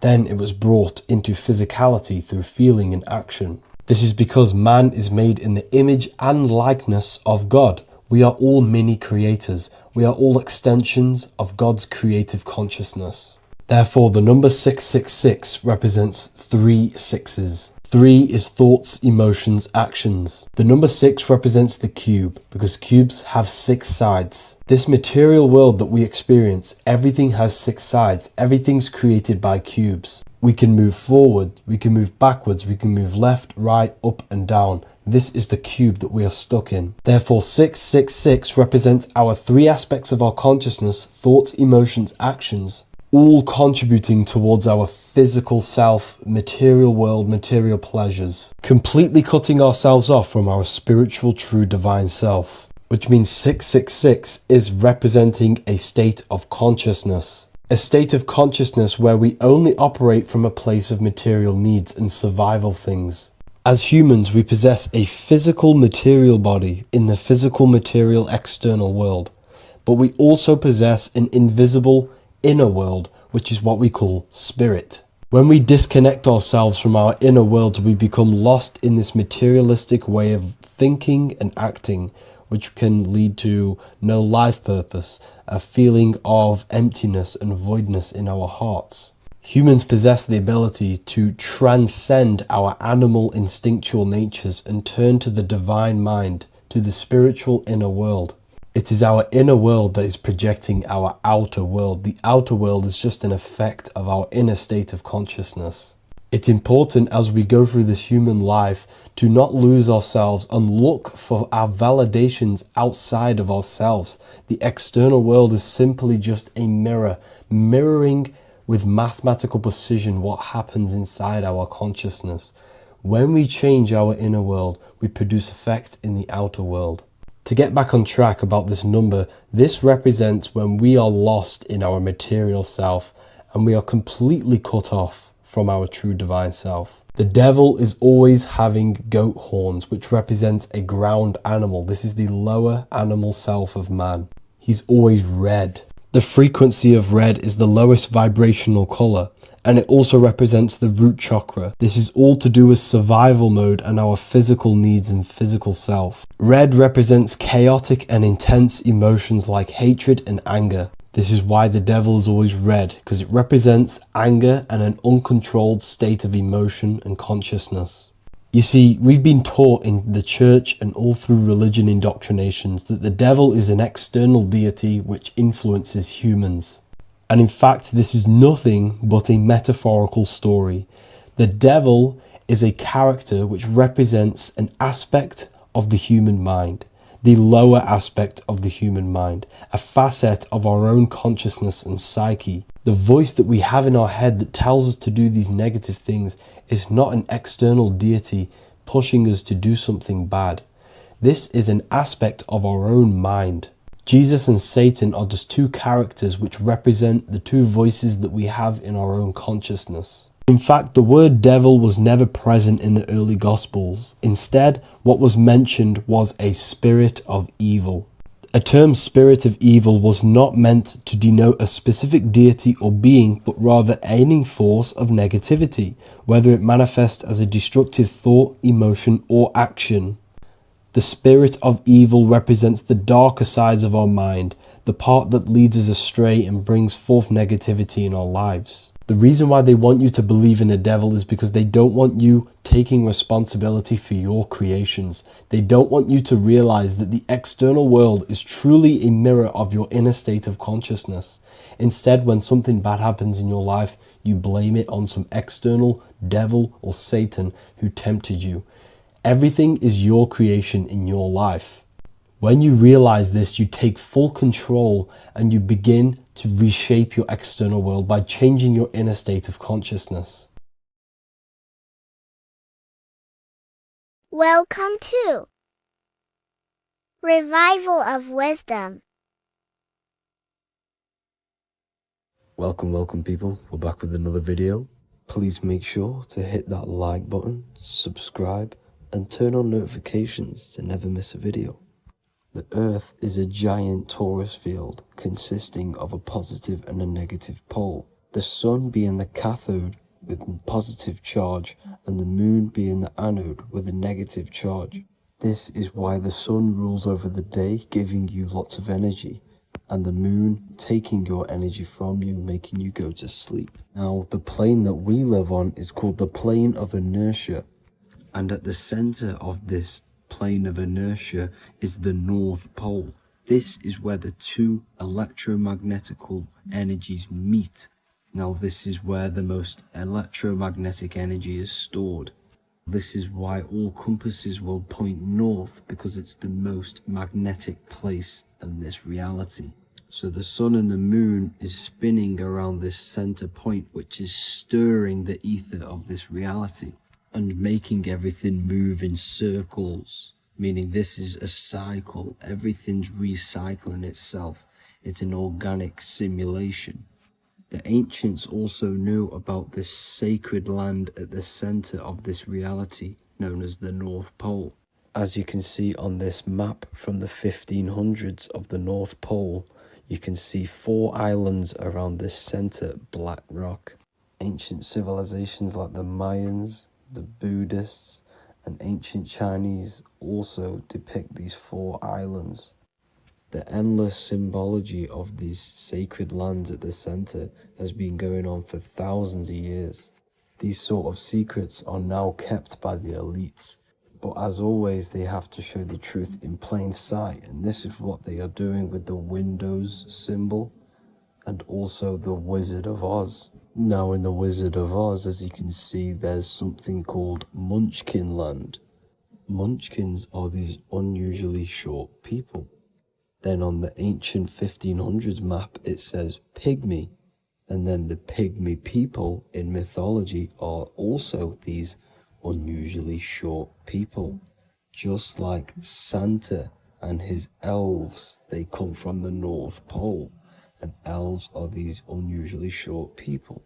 Then it was brought into physicality through feeling and action. This is because man is made in the image and likeness of God. We are all mini creators. We are all extensions of God's creative consciousness. Therefore, the number 666 represents 3 sixes. 3 is thoughts, emotions, actions. The number 6 represents the cube, because cubes have 6 sides. This material world that we experience, everything has 6 sides. Everything's created by cubes. We can move forward, we can move backwards, we can move left, right, up and down. This is the cube that we are stuck in. Therefore, 666 represents our 3 aspects of our consciousness, thoughts, emotions, actions, all contributing towards our physical self, material world, material pleasures, completely cutting ourselves off from our spiritual, true, divine self, which means 666 is representing a state of consciousness. A state of consciousness where we only operate from a place of material needs and survival things. As humans, we possess a physical material body in the physical material external world, but we also possess an invisible inner world, which is what we call spirit. When we disconnect ourselves from our inner world, we become lost in this materialistic way of thinking and acting, which can lead to no life purpose, a feeling of emptiness and voidness in our hearts. Humans possess the ability to transcend our animal instinctual natures and turn to the divine mind, to the spiritual inner world. It is our inner world that is projecting our outer world. The outer world is just an effect of our inner state of consciousness. It's important as we go through this human life to not lose ourselves and look for our validations outside of ourselves. The external world is simply just a mirror, mirroring with mathematical precision what happens inside our consciousness. When we change our inner world, we produce effect in the outer world. To get back on track about this number, this represents when we are lost in our material self and we are completely cut off from our true divine self. The devil is always having goat horns, which represents a ground animal. This is the lower animal self of man. He's always red. The frequency of red is the lowest vibrational color, and it also represents the root chakra. This is all to do with survival mode and our physical needs and physical self. Red represents chaotic and intense emotions like hatred and anger. This is why the devil is always red, because it represents anger and an uncontrolled state of emotion and consciousness. You see, we've been taught in the church and all through religion indoctrinations that the devil is an external deity which influences humans. And in fact, this is nothing but a metaphorical story. The devil is a character which represents an aspect of the human mind, the lower aspect of the human mind, a facet of our own consciousness and psyche. The voice that we have in our head that tells us to do these negative things is not an external deity pushing us to do something bad. This is an aspect of our own mind. Jesus and Satan are just 2 characters which represent the 2 voices that we have in our own consciousness. In fact, the word devil was never present in the early Gospels. Instead, what was mentioned was a spirit of evil. A term spirit of evil was not meant to denote a specific deity or being, but rather any force of negativity, whether it manifests as a destructive thought, emotion, or action. The spirit of evil represents the darker sides of our mind, the part that leads us astray and brings forth negativity in our lives. The reason why they want you to believe in a devil is because they don't want you taking responsibility for your creations. They don't want you to realize that the external world is truly a mirror of your inner state of consciousness. Instead, when something bad happens in your life, you blame it on some external devil or Satan who tempted you. Everything is your creation in your life. When you realize this, you take full control and you begin to reshape your external world by changing your inner state of consciousness. Welcome to Revival of Wisdom. Welcome people, we're back with another video. Please make sure to hit that like button, subscribe, and turn on notifications to never miss a video. The Earth is a giant torus field consisting of a positive and a negative pole. The Sun being the cathode with a positive charge and the Moon being the anode with a negative charge. This is why the Sun rules over the day, giving you lots of energy, and the Moon taking your energy from you, making you go to sleep. Now, the plane that we live on is called the plane of inertia, and at the center of this plane of inertia is the North Pole. This is where the two electromagnetical energies meet. Now, this is where the most electromagnetic energy is stored. This is why all compasses will point north, because it's the most magnetic place in this reality. So the Sun and the Moon is spinning around this center point, which is stirring the ether of this reality and making everything move in circles, meaning this is a cycle. Everything's recycling itself. It's an organic simulation. The ancients also knew about this sacred land at the center of this reality, known as the North Pole. As you can see on this map from the 1500s of the North Pole, you can see 4 islands around this center black rock. Ancient civilizations like the Mayans, the Buddhists, and ancient Chinese also depict these 4 islands. The endless symbology of these sacred lands at the center has been going on for thousands of years. These sort of secrets are now kept by the elites, but as always they have to show the truth in plain sight, and this is what they are doing with the Windows symbol and also the Wizard of Oz. Now in the Wizard of Oz, as you can see, there's something called Munchkin Land. Munchkins are these unusually short people. Then on the ancient 1500s map, it says pygmy. And then the pygmy people in mythology are also these unusually short people. Just like Santa and his elves, they come from the North Pole. And elves are these unusually short people.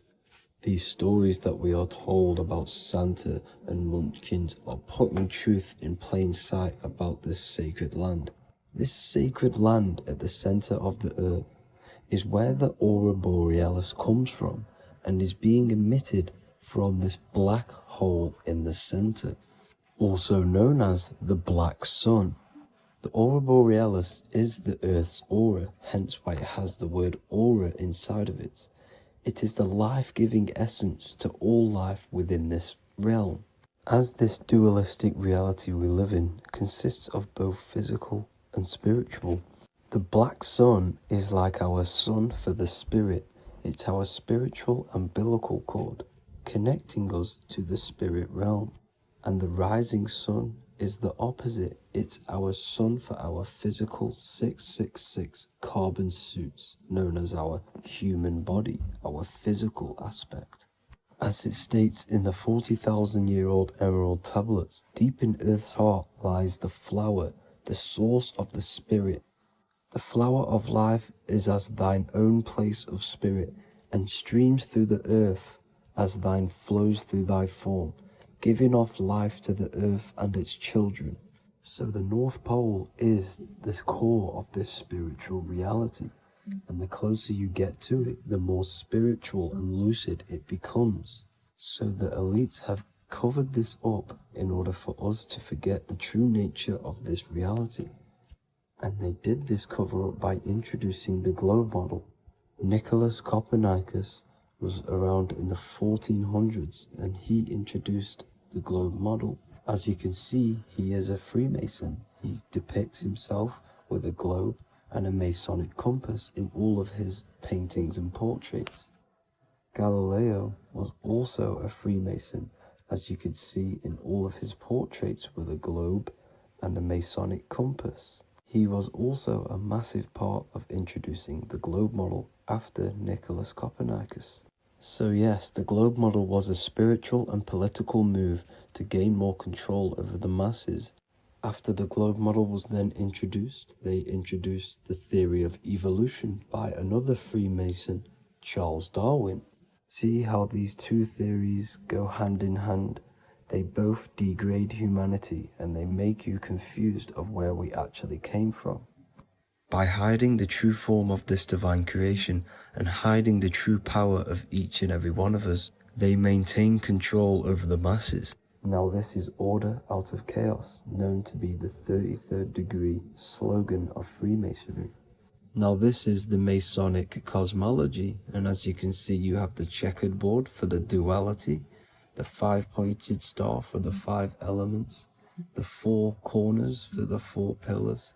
These stories that we are told about Santa and Munchkins are putting truth in plain sight about this sacred land. This sacred land at the center of the earth is where the aurora borealis comes from and is being emitted from this black hole in the center, also known as the black sun. The aurora borealis is the earth's aura, hence why it has the word aura inside of it. It is the life-giving essence to all life within this realm. As this dualistic reality we live in consists of both physical and spiritual, the black sun is like our sun for the spirit. It's our spiritual umbilical cord, connecting us to the spirit realm. And the rising sun is the opposite. It's our sun for our physical 666 carbon suits, known as our human body, our physical aspect. As it states in the 40,000-year-old emerald tablets, deep in Earth's heart lies the flower, the source of the spirit. The flower of life is as thine own place of spirit, and streams through the earth as thine flows through thy form, giving off life to the earth and its children. So the North Pole is the core of this spiritual reality. And the closer you get to it, the more spiritual and lucid it becomes. So the elites have covered this up in order for us to forget the true nature of this reality. And they did this cover up by introducing the globe model. Nicholas Copernicus was around in the 1400s and he introduced the globe model. As you can see, he is a Freemason. He depicts himself with a globe and a Masonic compass in all of his paintings and portraits. Galileo was also a Freemason, as you could see in all of his portraits with a globe and a Masonic compass. He was also a massive part of introducing the globe model after Nicholas Copernicus. So yes, the globe model was a spiritual and political move to gain more control over the masses. After the globe model was then introduced, they introduced the theory of evolution by another Freemason, Charles Darwin. See how these two theories go hand in hand? They both degrade humanity and they make you confused of where we actually came from. By hiding the true form of this divine creation and hiding the true power of each and every one of us, they maintain control over the masses. Now this is order out of chaos, known to be the 33rd degree slogan of Freemasonry. Now this is the Masonic cosmology, and as you can see you have the checkered board for the duality, the 5-pointed star for the 5 elements, the 4 corners for the 4 pillars,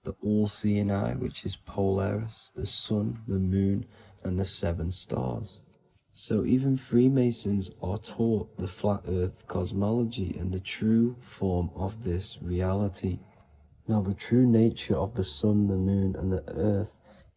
the all-seeing eye, which is Polaris, the sun, the moon, and the 7 stars. So even Freemasons are taught the flat earth cosmology and the true form of this reality. Now the true nature of the sun, the moon, and the earth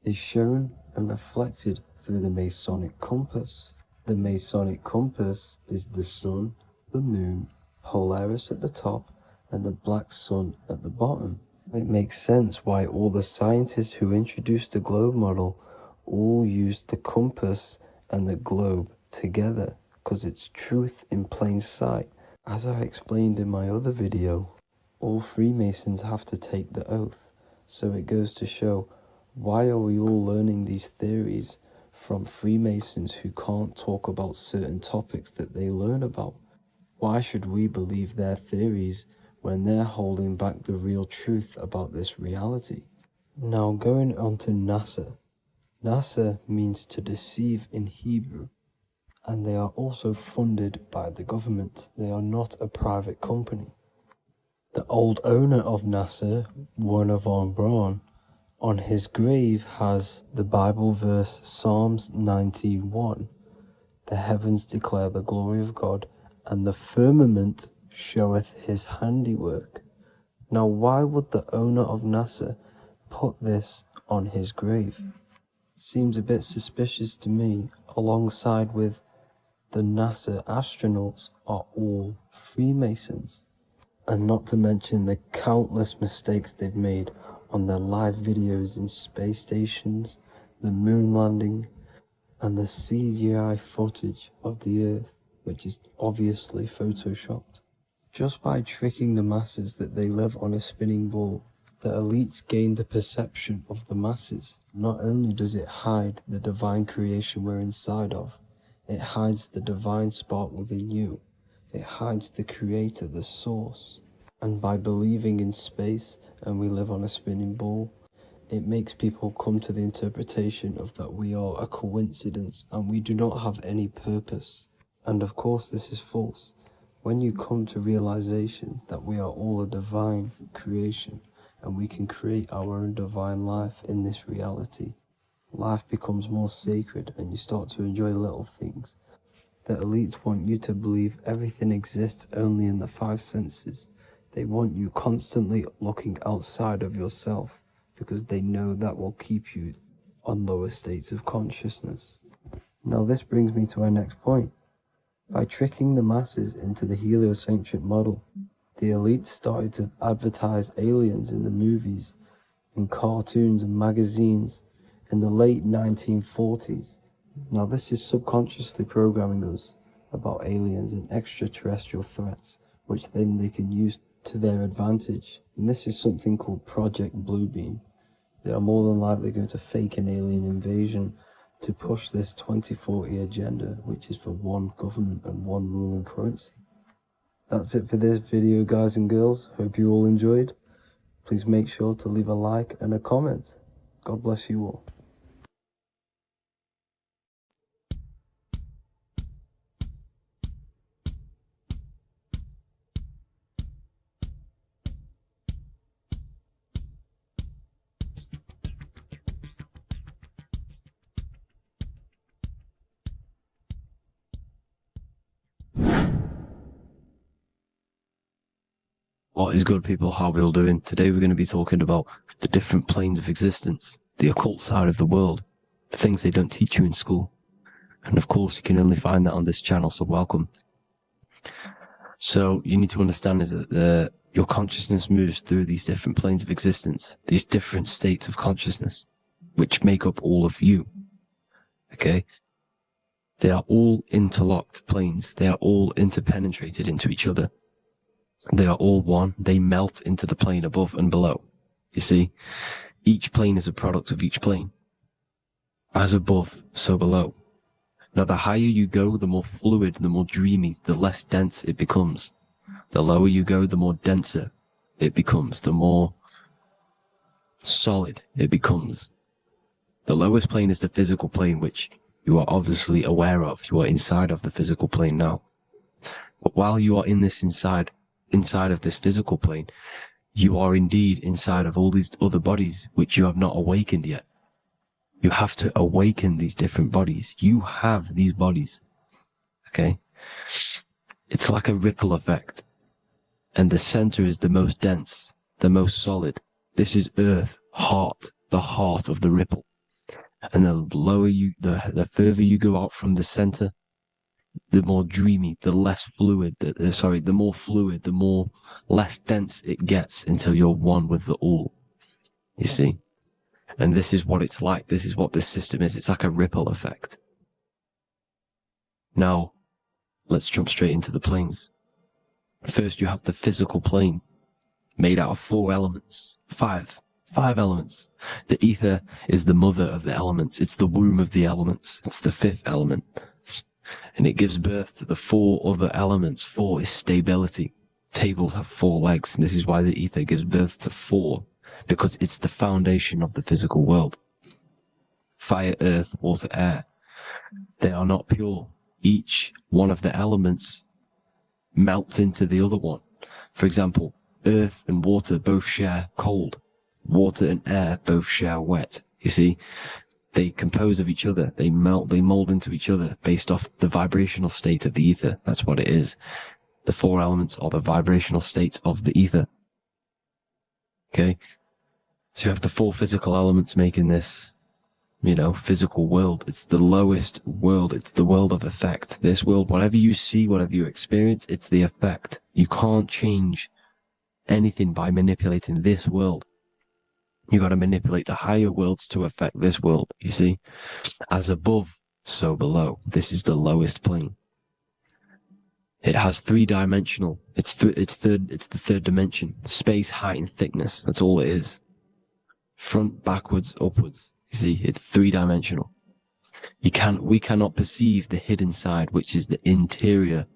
is shown and reflected through the Masonic compass. The Masonic compass is the sun, the moon, Polaris at the top, and the black sun at the bottom. It makes sense why all the scientists who introduced the globe model all used the compass and the globe together, because it's truth in plain sight. As I explained in my other video, all Freemasons have to take the oath, so it goes to show, why are we all learning these theories from Freemasons who can't talk about certain topics that they learn about? Why should we believe their theories when they're holding back the real truth about this reality? Now going on to NASA. NASA means to deceive in Hebrew, and they are also funded by the government. They are not a private company. The old owner of NASA, Werner von Braun, on his grave has the Bible verse Psalms 91. The heavens declare the glory of God, and the firmament showeth his handiwork. Now why would the owner of NASA put this on his grave? Seems a bit suspicious to me, alongside with the NASA astronauts are all Freemasons. And not to mention the countless mistakes they've made on their live videos in space stations, the moon landing, and the CGI footage of the Earth, which is obviously photoshopped. Just by tricking the masses that they live on a spinning ball, the elites gain the perception of the masses. Not only does it hide the divine creation we're inside of, it hides the divine spark within you. It hides the creator, the source. And by believing in space and we live on a spinning ball, it makes people come to the interpretation of that we are a coincidence and we do not have any purpose. And of course this is false. When you come to realization that we are all a divine creation and we can create our own divine life in this reality, life becomes more sacred and you start to enjoy little things. The elites want you to believe everything exists only in the 5 senses. They want you constantly looking outside of yourself because they know that will keep you on lower states of consciousness. Now this brings me to our next point. By tricking the masses into the heliocentric model, the elites started to advertise aliens in the movies, in cartoons and magazines in the late 1940s. Now this is subconsciously programming us about aliens and extraterrestrial threats, which then they can use to their advantage. And this is something called Project Bluebeam. They are more than likely going to fake an alien invasion to push this 2040 agenda, which is for one government and one ruling currency. That's it for this video, guys and girls. Hope you all enjoyed. Please make sure to leave a like and a comment. God bless you all. What is good, people? How are we all doing? Today we're going to be talking about the different planes of existence, the occult side of the world, the things they don't teach you in school. And of course, you can only find that on this channel, so welcome. So you need to understand is that your consciousness moves through these different planes of existence, these different states of consciousness, which make up all of you. Okay? They are all interlocked planes. They are all interpenetrated into each other. They are all one. They melt into the plane above and below. You see, each plane is a product of each plane. As above, so below. Now, the higher you go, the more fluid, the more dreamy, the less dense it becomes. The lower you go, the more denser it becomes, the more solid it becomes. The lowest plane is the physical plane, which you are obviously aware of. You are inside of the physical plane now. But while you are in this inside of this physical plane, you are indeed inside of all these other bodies which you have not awakened yet. You have to awaken these different bodies. You have these bodies. Okay? It's like a ripple effect. And the center is the most dense, the most solid. This is earth, heart, the heart of the ripple. And the lower you, the further you go out from the center, the more dreamy, the less fluid, the more fluid, the more less dense it gets until you're one with the all. You see? And this is what it's like. This is what this system is. It's like a ripple effect. Now, let's jump straight into the planes. First, you have the physical plane, made out of 4 elements. Five elements. The ether is the mother of the elements. It's the womb of the elements. It's the 5th element. And it gives birth to the 4 other elements. 4 is stability. Tables have 4 legs, and this is why the ether gives birth to 4, because it's the foundation of the physical world. Fire, earth, water, air. They are not pure. Each one of the elements melts into the other one. For example, earth and water both share cold. Water and air both share wet. You see? They compose of each other. They melt, they mold into each other based off the vibrational state of the ether. That's what it is. The 4 elements are the vibrational states of the ether. Okay? So you have the 4 physical elements making this, physical world. It's the lowest world. It's the world of effect. This world, whatever you see, whatever you experience, it's the effect. You can't change anything by manipulating this world. You got to manipulate the higher worlds to affect this world, you see? As above, so below. This is the lowest plane. It has 3-dimensional. It's the 3rd dimension. Space, height, and thickness. That's all it is. Front, backwards, upwards. You see, it's 3-dimensional. We cannot perceive the hidden side, which is the interior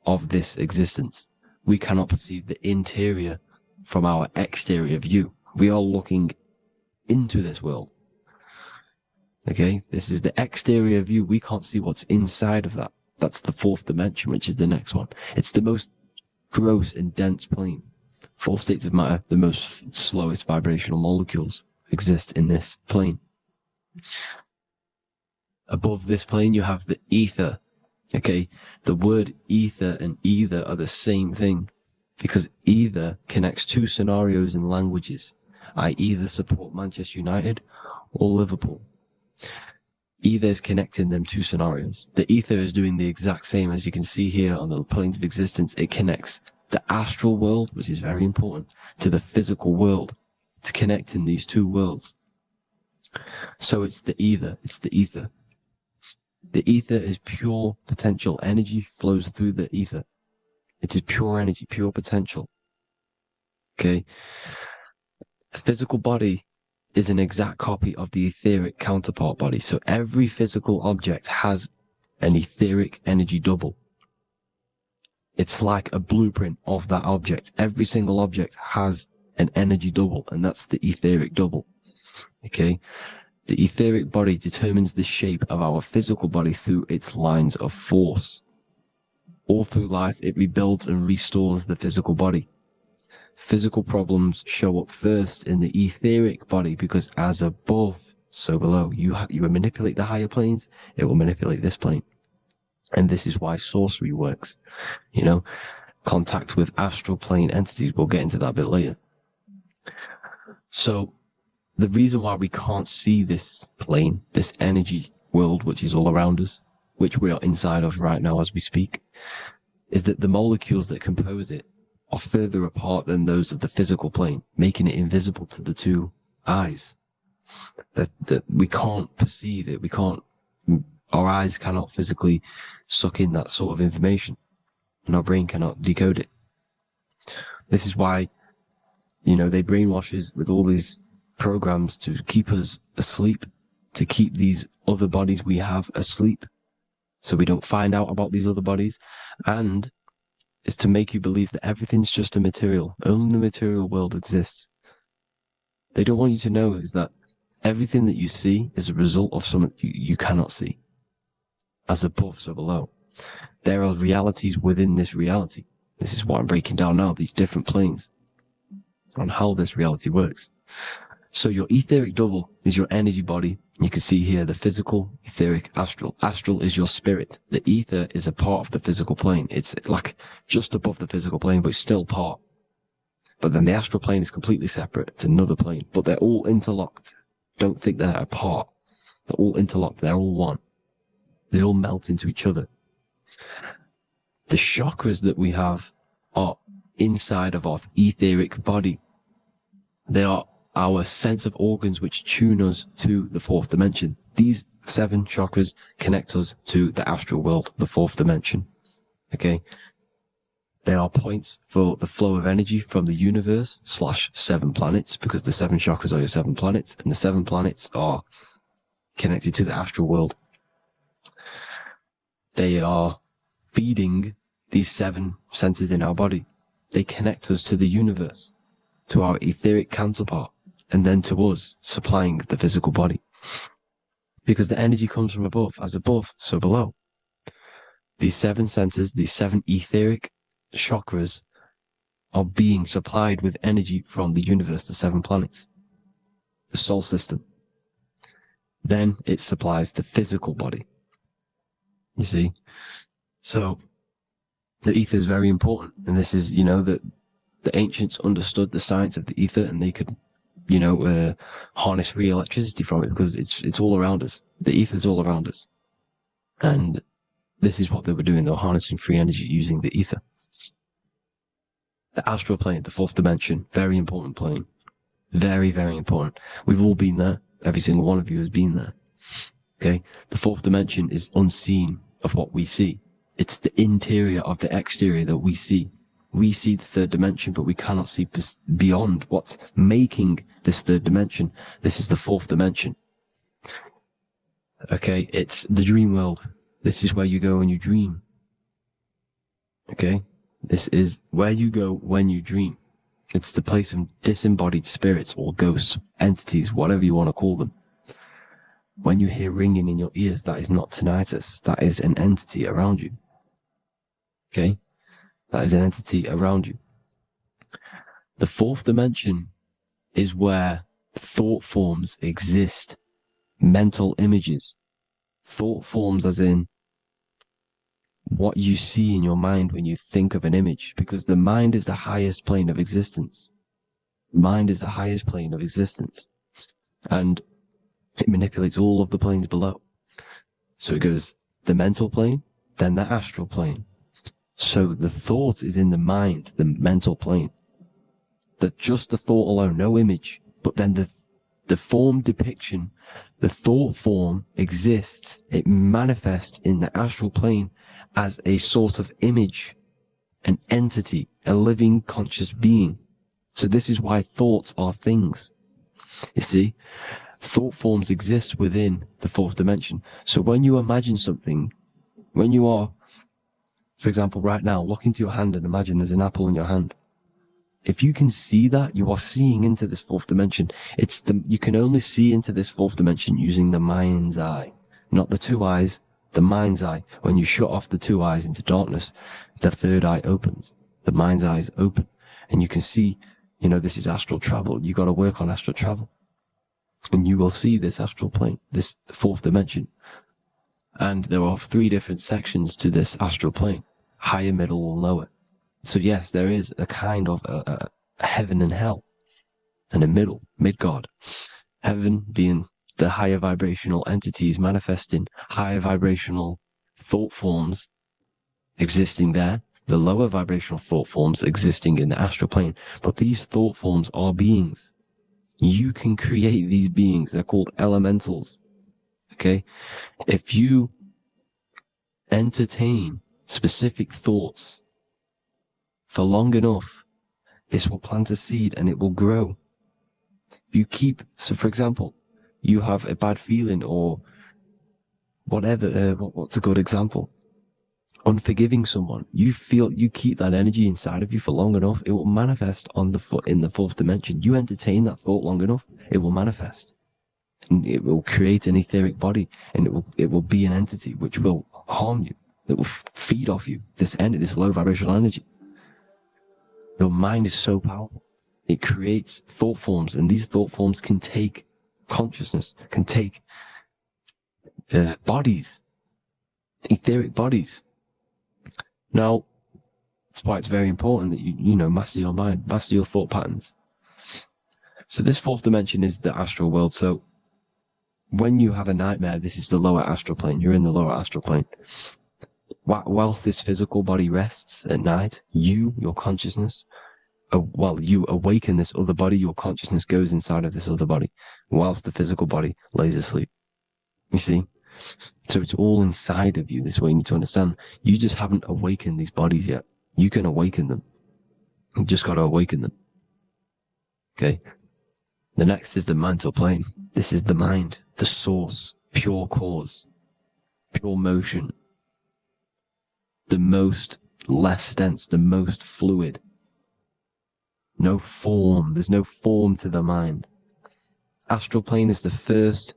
of this existence. We cannot perceive the interior from our exterior view. We are looking into this world. Okay? This is the exterior view. We can't see what's inside of that. That's the 4th dimension, which is the next one. It's the most gross and dense plane. 4 states of matter, the most slowest vibrational molecules exist in this plane. Above this plane, you have the ether. Okay? The word ether and either are the same thing, because either connects 2 scenarios in languages. I either support Manchester United or Liverpool. Either is connecting them 2 scenarios. The ether is doing the exact same, as you can see here on the planes of existence. It connects the astral world, which is very important, to the physical world. It's connecting these 2 worlds. So it's the ether. It's the ether. The ether is pure potential. Energy flows through the ether. It is pure energy, pure potential. Okay. The physical body is an exact copy of the etheric counterpart body. So every physical object has an etheric energy double. It's like a blueprint of that object. Every single object has an energy double, and that's the etheric double. Okay. The etheric body determines the shape of our physical body through its lines of force. All through life, it rebuilds and restores the physical body. Physical problems show up first in the etheric body because as above, so below. You manipulate the higher planes, it will manipulate this plane. And this is why sorcery works. You know, contact with astral plane entities. We'll get into that a bit later. So the reason why we can't see this plane, this energy world, which is all around us, which we are inside of right now as we speak, is that the molecules that compose it are further apart than those of the physical plane, making it invisible to the two eyes. That we can't perceive it. Our eyes cannot physically suck in that sort of information, and our brain cannot decode it. This is why, you know, they brainwash us with all these programs to keep us asleep, to keep these other bodies we have asleep, so we don't find out about these other bodies, and is to make you believe that everything's just a material. Only the material world exists. They don't want you to know is that everything that you see is a result of something you cannot see. As above, so below. There are realities within this reality. This is what I'm breaking down now, these different planes, on how this reality works. So your etheric double is your energy body. You can see here the physical, etheric, astral. Astral is your spirit. The ether is a part of the physical plane. It's like just above the physical plane, but it's still part. But then the astral plane is completely separate. It's another plane, but they're all interlocked. Don't think they're apart. They're all interlocked. They're all one. They all melt into each other. The chakras that we have are inside of our etheric body. They are our sense of organs which tune us to the fourth dimension. These 7 chakras connect us to the astral world, the fourth dimension. Okay? They are points for the flow of energy from the universe / 7 planets, because the 7 chakras are your 7 planets, and the 7 planets are connected to the astral world. They are feeding these 7 centers in our body. They connect us to the universe, to our etheric counterpart, and then to us, supplying the physical body. Because the energy comes from above. As above, so below. These 7 centers, these 7 etheric chakras, are being supplied with energy from the universe, the 7 planets, the solar system. Then it supplies the physical body. You see? So, the ether is very important. And this is, you know, that the ancients understood the science of the ether, and they could, you know, harness free electricity from it, because it's all around us. The ether is all around us. And this is what they were doing. They were harnessing free energy using the ether. The astral plane, the fourth dimension, very important plane. Very, very important. We've all been there. Every single one of you has been there. Okay? The fourth dimension is unseen of what we see. It's the interior of the exterior that we see. We see the third dimension, but we cannot see beyond what's making this third dimension. This is the fourth dimension. Okay, it's the dream world. This is where you go when you dream. Okay, this is where you go when you dream. It's the place of disembodied spirits or ghosts, entities, whatever you want to call them. When you hear ringing in your ears, that is not tinnitus. That is an entity around you. Okay? That is an entity around you. The fourth dimension is where thought forms exist. Mental images. Thought forms as in what you see in your mind when you think of an image, because the mind is the highest plane of existence. Mind is the highest plane of existence. And it manipulates all of the planes below. So it goes the mental plane, then the astral plane. So the thought is in the mind, the mental plane. That just the thought alone, no image, but then the form depiction, the thought form exists. It manifests in the astral plane as a sort of image, an entity, a living conscious being. So this is why thoughts are things. You see, thought forms exist within the fourth dimension. So when you imagine something, when you are, for example, right now, look into your hand and imagine there's an apple in your hand. If you can see that, you are seeing into this fourth dimension. You can only see into this fourth dimension using the mind's eye, not the two eyes, the mind's eye. When you shut off the two eyes into darkness, the third eye opens. The mind's eye is open, and you can see, this is astral travel. You got to work on astral travel, and you will see this astral plane, this fourth dimension. And there are 3 different sections to this astral plane: higher, middle, or lower. So yes, there is a kind of a heaven and hell, and a middle, mid-God. Heaven being the higher vibrational entities manifesting higher vibrational thought forms existing there, the lower vibrational thought forms existing in the astral plane. But these thought forms are beings. You can create these beings. They're called elementals. Okay? If you entertain specific thoughts for long enough, this will plant a seed and it will grow. So for example, you have a bad feeling or whatever, what's a good example? Unforgiving someone. You keep that energy inside of you for long enough, it will manifest in the fourth dimension. You entertain that thought long enough, it will manifest. And it will create an etheric body, and it will be an entity which will harm you. It will feed off you, this low vibrational energy. Your mind is so powerful. It creates thought forms, and these thought forms can take consciousness, can take bodies, etheric bodies. Now, that's why it's very important that you master your mind, master your thought patterns. So this fourth dimension is the astral world. So when you have a nightmare, this is the lower astral plane. You're in the lower astral plane. Whilst this physical body rests at night, your consciousness, you awaken this other body, your consciousness goes inside of this other body, whilst the physical body lays asleep. You see? So it's all inside of you. This way you need to understand. You just haven't awakened these bodies yet. You can awaken them. You just got to awaken them. Okay? The next is the mental plane. This is the mind, the source, pure cause, pure motion, the most less dense, the most fluid. No form. There's no form to the mind. Astral plane is the first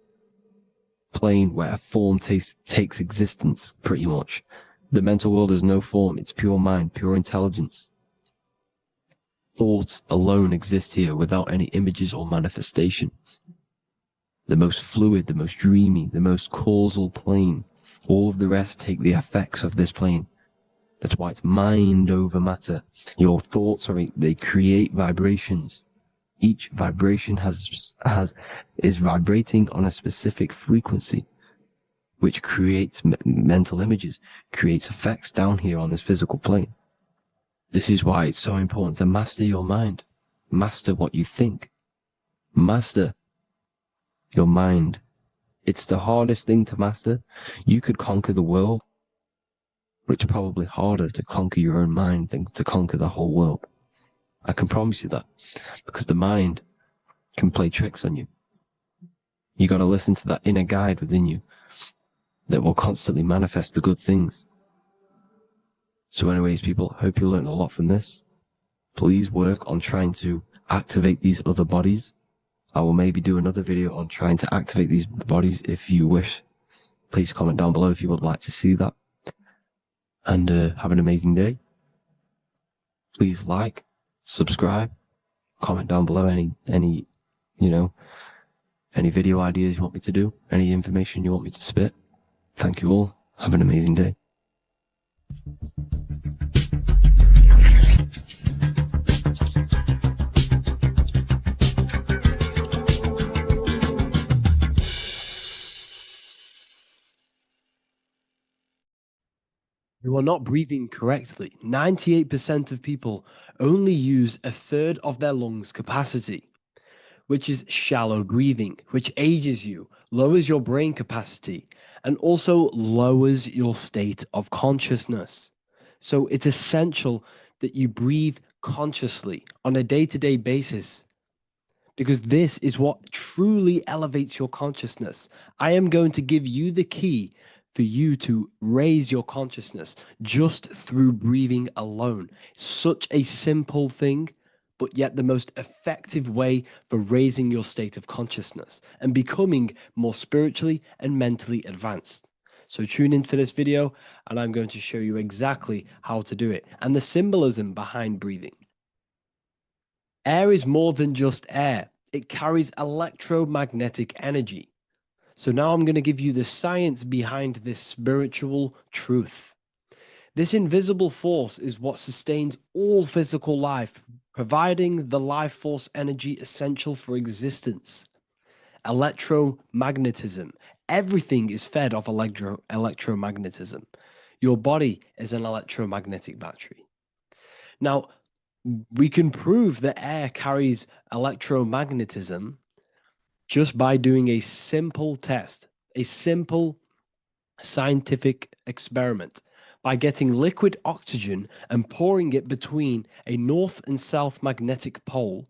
plane where a form takes existence, pretty much. The mental world has no form. It's pure mind, pure intelligence. Thoughts alone exist here without any images or manifestation. The most fluid, the most dreamy, the most causal plane. All of the rest take the effects of this plane. That's why it's mind over matter. Your thoughts they create vibrations. Each vibration is vibrating on a specific frequency, which creates mental images, creates effects down here on this physical plane. This is why it's so important to master your mind. Master what you think. Master your mind. It's the hardest thing to master. You could conquer the world, but it's probably harder to conquer your own mind than to conquer the whole world. I can promise you that, because the mind can play tricks on you. You got to listen to that inner guide within you that will constantly manifest the good things. So anyways, people, hope you learned a lot from this. Please work on trying to activate these other bodies. I will maybe do another video on trying to activate these bodies if you wish. Please comment down below if you would like to see that. And have an amazing day. Please like, subscribe, comment down below any video ideas you want me to do, any information you want me to spit. Thank you all. Have an amazing day. You are not breathing correctly. 98% of people only use a third of their lungs capacity, which is shallow breathing, which ages you, lowers your brain capacity, and also lowers your state of consciousness. So it's essential that you breathe consciously on a day-to-day basis, because this is what truly elevates your consciousness. I am going to give you the key for you to raise your consciousness just through breathing alone. Such a simple thing, but yet the most effective way for raising your state of consciousness and becoming more spiritually and mentally advanced. So tune in for this video, and I'm going to show you exactly how to do it and the symbolism behind breathing. Air is more than just air. It carries electromagnetic energy. So now I'm going to give you the science behind this spiritual truth. This invisible force is what sustains all physical life, providing the life force energy essential for existence. Electromagnetism. Everything is fed off electromagnetism. Your body is an electromagnetic battery. Now, we can prove that air carries electromagnetism just by doing a simple test, a simple scientific experiment, by getting liquid oxygen and pouring it between a north and south magnetic pole,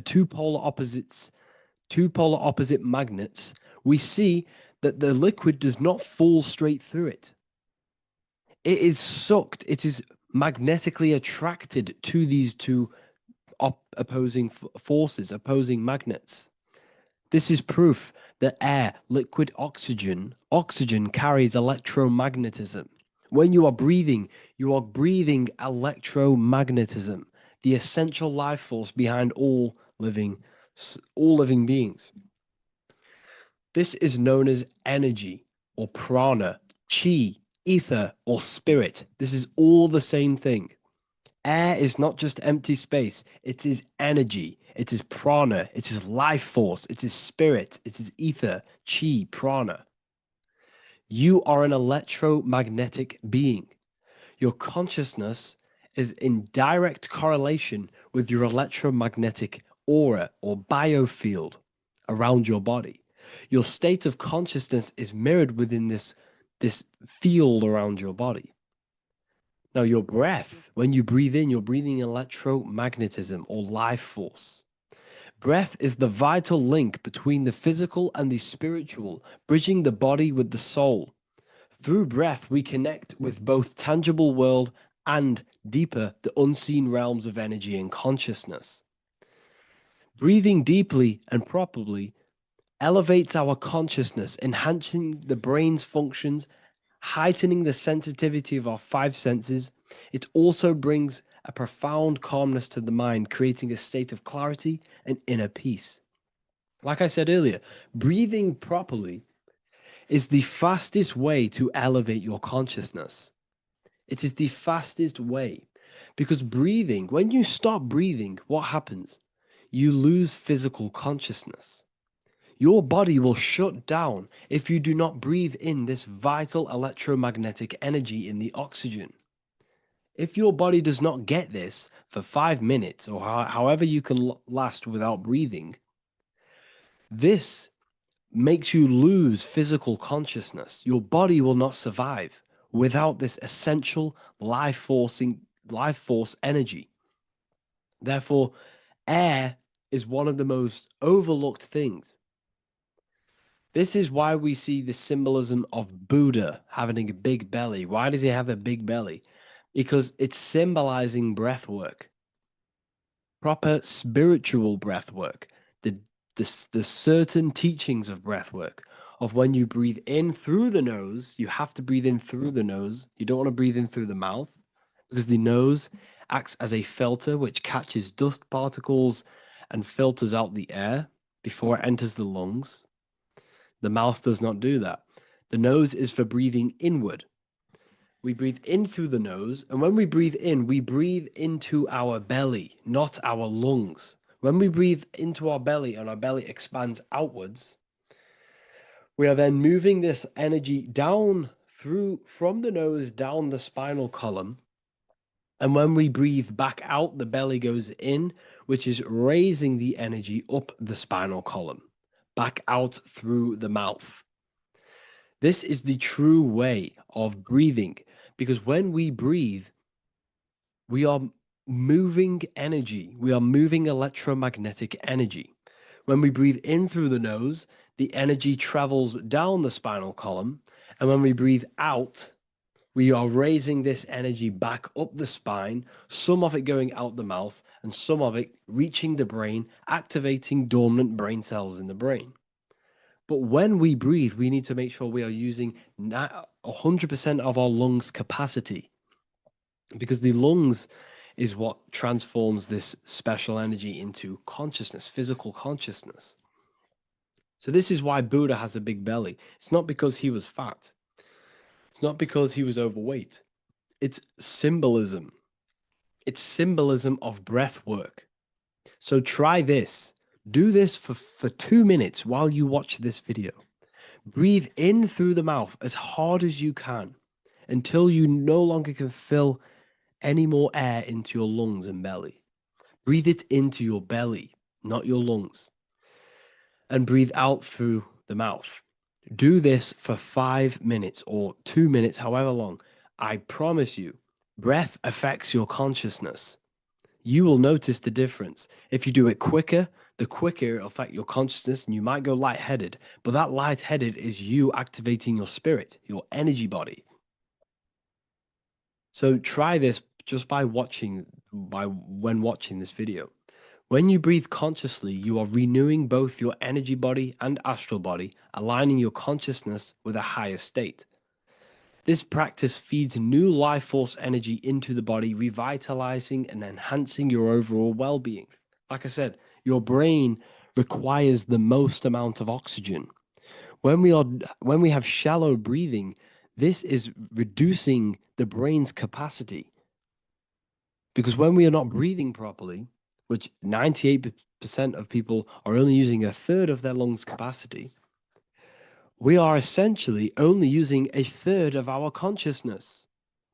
two polar opposite magnets. We see that the liquid does not fall straight through it. It is sucked, it is magnetically attracted to these two opposing forces, opposing magnets. This is proof that air, liquid oxygen carries electromagnetism. When you are breathing electromagnetism, the essential life force behind all living beings. This is known as energy or prana, chi, ether, or spirit. This is all the same thing. Air is not just empty space. It is energy. It is prana. It is life force. It is spirit. It is ether, chi, prana. You are an electromagnetic being. Your consciousness is in direct correlation with your electromagnetic aura or biofield around your body. Your state of consciousness is mirrored within this field around your body. Now, your breath, when you breathe in, you're breathing electromagnetism or life force. Breath is the vital link between the physical and the spiritual, bridging the body with the soul. Through breath, we connect with both tangible world and deeper, the unseen realms of energy and consciousness. Breathing deeply and properly elevates our consciousness, enhancing the brain's functions, heightening the sensitivity of our five senses. It also brings a profound calmness to the mind, creating a state of clarity and inner peace. Like I said earlier, breathing properly is the fastest way to elevate your consciousness. It is the fastest way because breathing, when you stop breathing, what happens? You lose physical consciousness. Your body will shut down if you do not breathe in this vital electromagnetic energy in the oxygen. If your body does not get this for 5 minutes or however you can last without breathing, this makes you lose physical consciousness. Your body will not survive without this essential life force energy. Therefore, air is one of the most overlooked things. This is why we see the symbolism of Buddha having a big belly. Why does he have a big belly? Because it's symbolizing breath work, proper spiritual breath work, the certain teachings of breath work, of when you breathe in through the nose, you have to breathe in through the nose. You don't want to breathe in through the mouth because the nose acts as a filter which catches dust particles and filters out the air before it enters the lungs. The mouth does not do that. The nose is for breathing inward. We breathe in through the nose, and when we breathe in, we breathe into our belly, not our lungs. When we breathe into our belly and our belly expands outwards, we are then moving this energy down from the nose down the spinal column. And when we breathe back out, the belly goes in, which is raising the energy up the spinal column, back out through the mouth. This is the true way of breathing, because when we breathe, we are moving energy. We are moving electromagnetic energy. When we breathe in through the nose, the energy travels down the spinal column. And when we breathe out, we are raising this energy back up the spine, some of it going out the mouth, and some of it reaching the brain, activating dormant brain cells in the brain. But when we breathe, we need to make sure we are using 100% of our lungs' capacity, because the lungs is what transforms this special energy into consciousness, physical consciousness. So this is why Buddha has a big belly. It's not because he was fat. It's not because he was overweight. It's symbolism. It's symbolism of breath work. So try this. Do this for 2 minutes while you watch this video. Breathe in through the mouth as hard as you can until you no longer can fill any more air into your lungs and belly. Breathe it into your belly, not your lungs. And breathe out through the mouth. Do this for 5 minutes or 2 minutes, however long. I promise you, breath affects your consciousness. You will notice the difference. If you do it quicker, the quicker it'll affect your consciousness and you might go lightheaded. But that lightheaded is you activating your spirit, your energy body. So try this just by when watching this video. When you breathe consciously, you are renewing both your energy body and astral body, aligning your consciousness with a higher state. This practice feeds new life force energy into the body, revitalizing and enhancing your overall well-being. Like I said, your brain requires the most amount of oxygen. When we have shallow breathing, this is reducing the brain's capacity. Because when we are not breathing properly, which 98% of people are only using a third of their lungs capacity, we are essentially only using a third of our consciousness,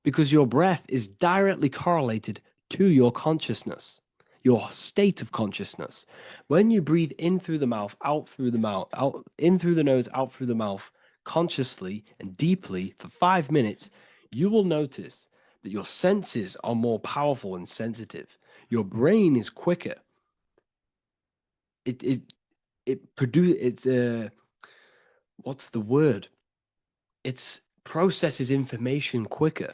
because your breath is directly correlated to your consciousness, your state of consciousness. When you breathe in through the mouth, out through the mouth, out in through the nose, out through the mouth, consciously and deeply for 5 minutes, you will notice that your senses are more powerful and sensitive. Your brain is quicker. What's the word? It processes information quicker.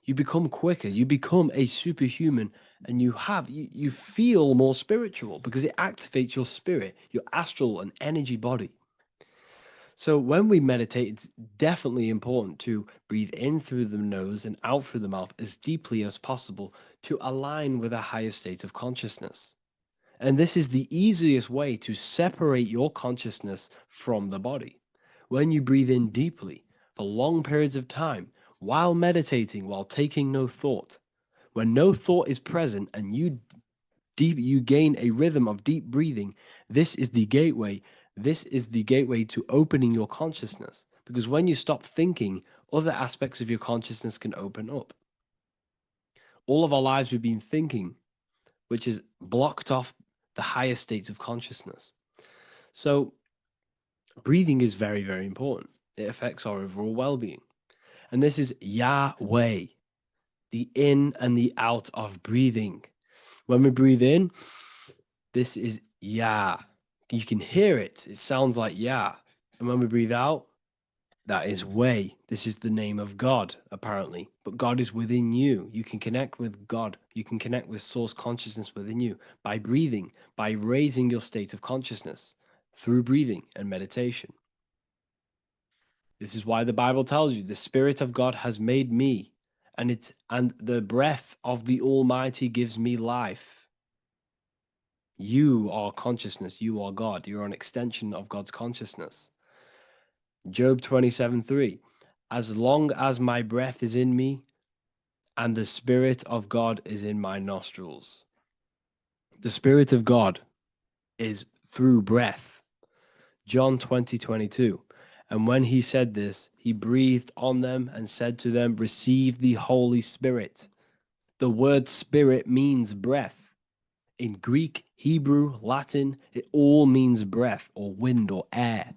You become quicker. You become a superhuman, and you feel more spiritual because it activates your spirit, your astral and energy body. So when we meditate, it's definitely important to breathe in through the nose and out through the mouth as deeply as possible to align with a higher state of consciousness. And this is the easiest way to separate your consciousness from the body. When you breathe in deeply for long periods of time, while meditating, while taking no thought, when no thought is present and you gain a rhythm of deep breathing, this is the gateway. This is the gateway to opening your consciousness. Because when you stop thinking, other aspects of your consciousness can open up. All of our lives we've been thinking, which is blocked off the higher states of consciousness. So breathing is very, very important. It affects our overall well-being. And this is Yahweh, the in and the out of breathing. When we breathe in, this is Yah. You can hear it. It sounds like Yah. And when we breathe out, that is Way. This is the name of God, apparently. But God is within you. You can connect with God. You can connect with source consciousness within you by breathing, by raising your state of consciousness through breathing and meditation. This is why the Bible tells you the Spirit of God has made me, and the breath of the Almighty gives me life. You are consciousness. You are God. You're an extension of God's consciousness. Job 27:3. As long as my breath is in me and the Spirit of God is in my nostrils. The Spirit of God is through breath. John 20:22. And when he said this, he breathed on them and said to them, receive the Holy Spirit. The word spirit means breath. In Greek, Hebrew, Latin, it all means breath or wind or air.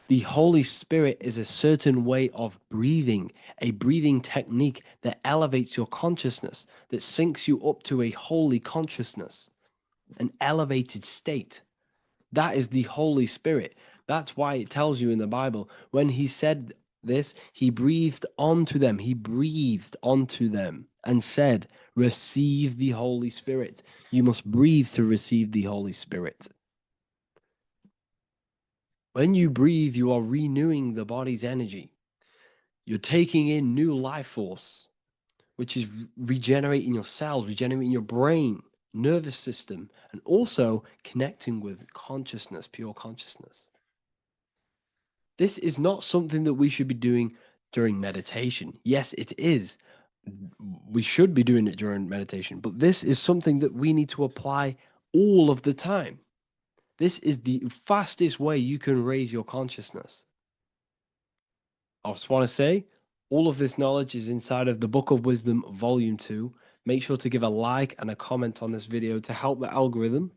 The Holy Spirit is a certain way of breathing, a breathing technique that elevates your consciousness, that syncs you up to a holy consciousness, an elevated state. That is the Holy Spirit. That's why it tells you in the Bible, when he said this, he breathed onto them. He breathed onto them and said, receive the Holy Spirit. You must breathe to receive the Holy Spirit. When you breathe, you are renewing the body's energy. You're taking in new life force, which is regenerating your cells, regenerating your brain, nervous system, and also connecting with consciousness, pure consciousness. This is not something that we should be doing during meditation. Yes, it is. We should be doing it during meditation, but this is something that we need to apply all of the time. This is the fastest way you can raise your consciousness. I just want to say, all of this knowledge is inside of the Book of Wisdom, Volume 2. Make sure to give a like and a comment on this video to help the algorithm.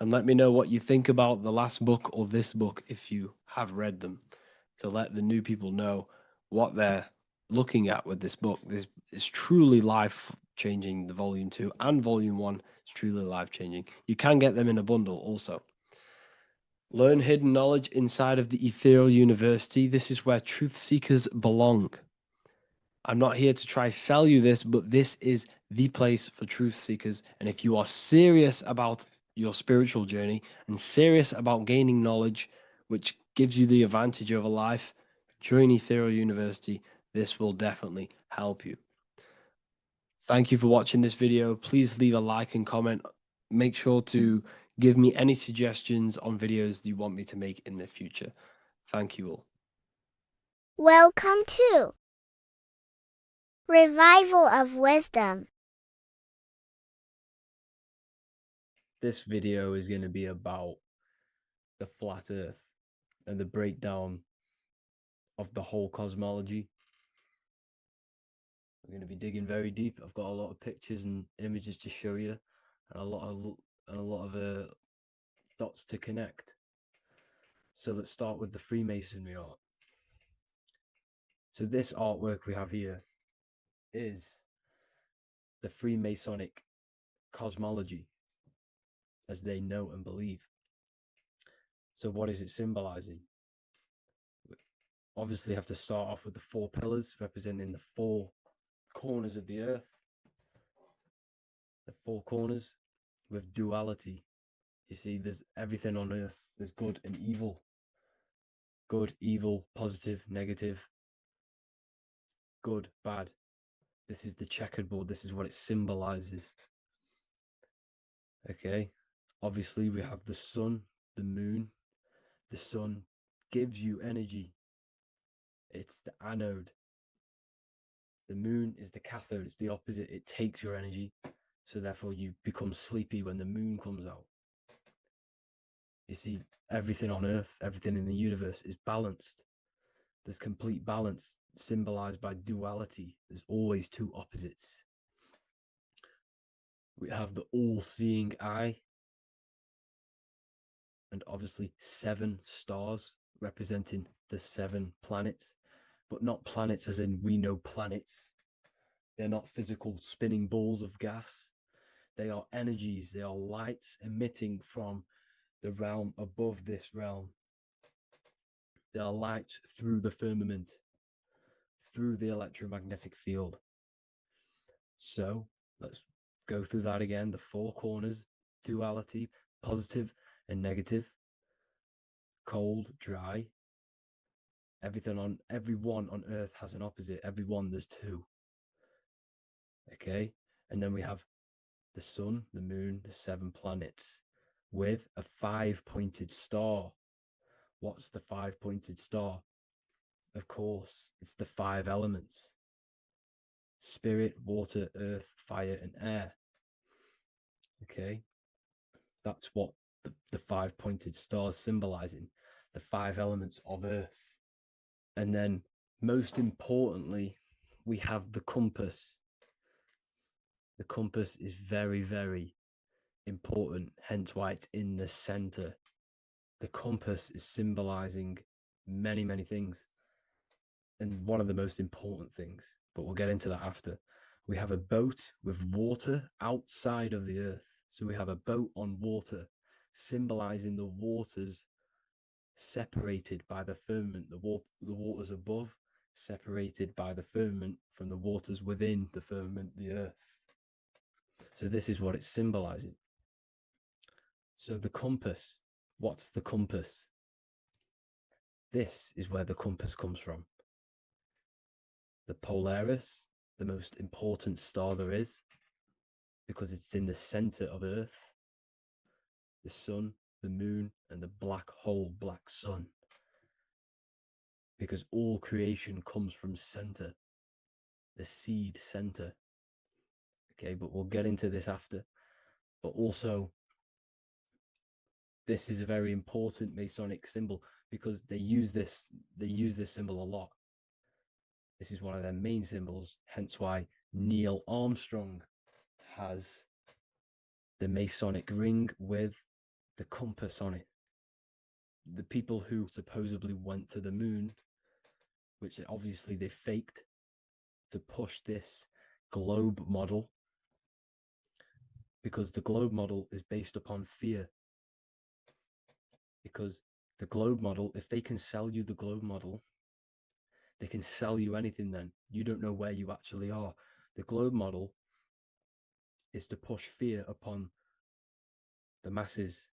And let me know what you think about the last book or this book if you have read them, to let the new people know what they're looking at with this book. This is truly life-changing, the Volume 2 and Volume 1 is truly life-changing. You can get them in a bundle also. Learn hidden knowledge inside of the Ethereal University. This is where truth seekers belong. I'm not here to try sell you this, but this is the place for truth seekers. And if you are serious about your spiritual journey and serious about gaining knowledge, which gives you the advantage over life, join Ethereal University. This will definitely help you. Thank you for watching this video. Please leave a like and comment. Make sure to give me any suggestions on videos you want me to make in the future. Thank you all. Welcome to Revival of Wisdom. This video is going to be about the flat earth and the breakdown of the whole cosmology. We're going to be digging very deep. I've got a lot of pictures and images to show you, and a lot of dots to connect. So let's start with the Freemasonry art. So this artwork we have here is the Freemasonic cosmology as they know and believe. So what is it symbolizing? We obviously have to start off with the 4 pillars representing the 4 corners of the earth. The 4 corners with duality. You see, there's everything on earth. There's good and evil. Good, evil, positive, negative. Good, bad. This is the checkerboard. This is what it symbolizes. Okay. Obviously, we have the sun, the moon. The sun gives you energy. It's the anode. The moon is the cathode. It's the opposite. It takes your energy. So therefore, you become sleepy when the moon comes out. You see, everything on Earth, everything in the universe is balanced. There's complete balance symbolized by duality. There's always 2 opposites. We have the all-seeing eye, and obviously 7 stars representing the 7 planets, but not planets as in we know planets. They're not physical spinning balls of gas. They are energies. They are lights emitting from the realm above this realm. They are lights through the firmament, through the electromagnetic field. So let's go through that again. The 4 corners, duality, positive and negative, cold, dry. Everyone on Earth has an opposite. Everyone, there's 2. Okay, and then we have the sun, the moon, the 7 planets with a 5-pointed star. What's the 5-pointed star? Of course, it's the 5 elements: spirit, water, earth, fire, and air. Okay, that's what the 5-pointed stars symbolizing, the 5 elements of earth. And then, most importantly, we have the compass. The compass is very, very important, hence why it's in the center. the compass is symbolizing many, many things. And one of the most important things, but we'll get into that after. We have a boat with water outside of the earth. So we have a boat on water, symbolizing the waters separated by the firmament, the waters above, separated by the firmament from the waters within the firmament, the earth. So this is what it's symbolizing. So the compass, what's the compass? This is where the compass comes from. The Polaris, the most important star there is, because it's in the center of Earth, the sun, the moon, and the black hole, black sun. Because all creation comes from center, the seed center. Okay, but we'll get into this after. But also, this is a very important Masonic symbol because they use this symbol a lot. This is one of their main symbols, hence why Neil Armstrong has the Masonic ring with the compass on it. The people who supposedly went to the moon, which obviously they faked to push this globe model, because the globe model is based upon fear. Because the globe model, if they can sell you the globe model, they can sell you anything then. You don't know where you actually are. The globe model is to push fear upon the masses,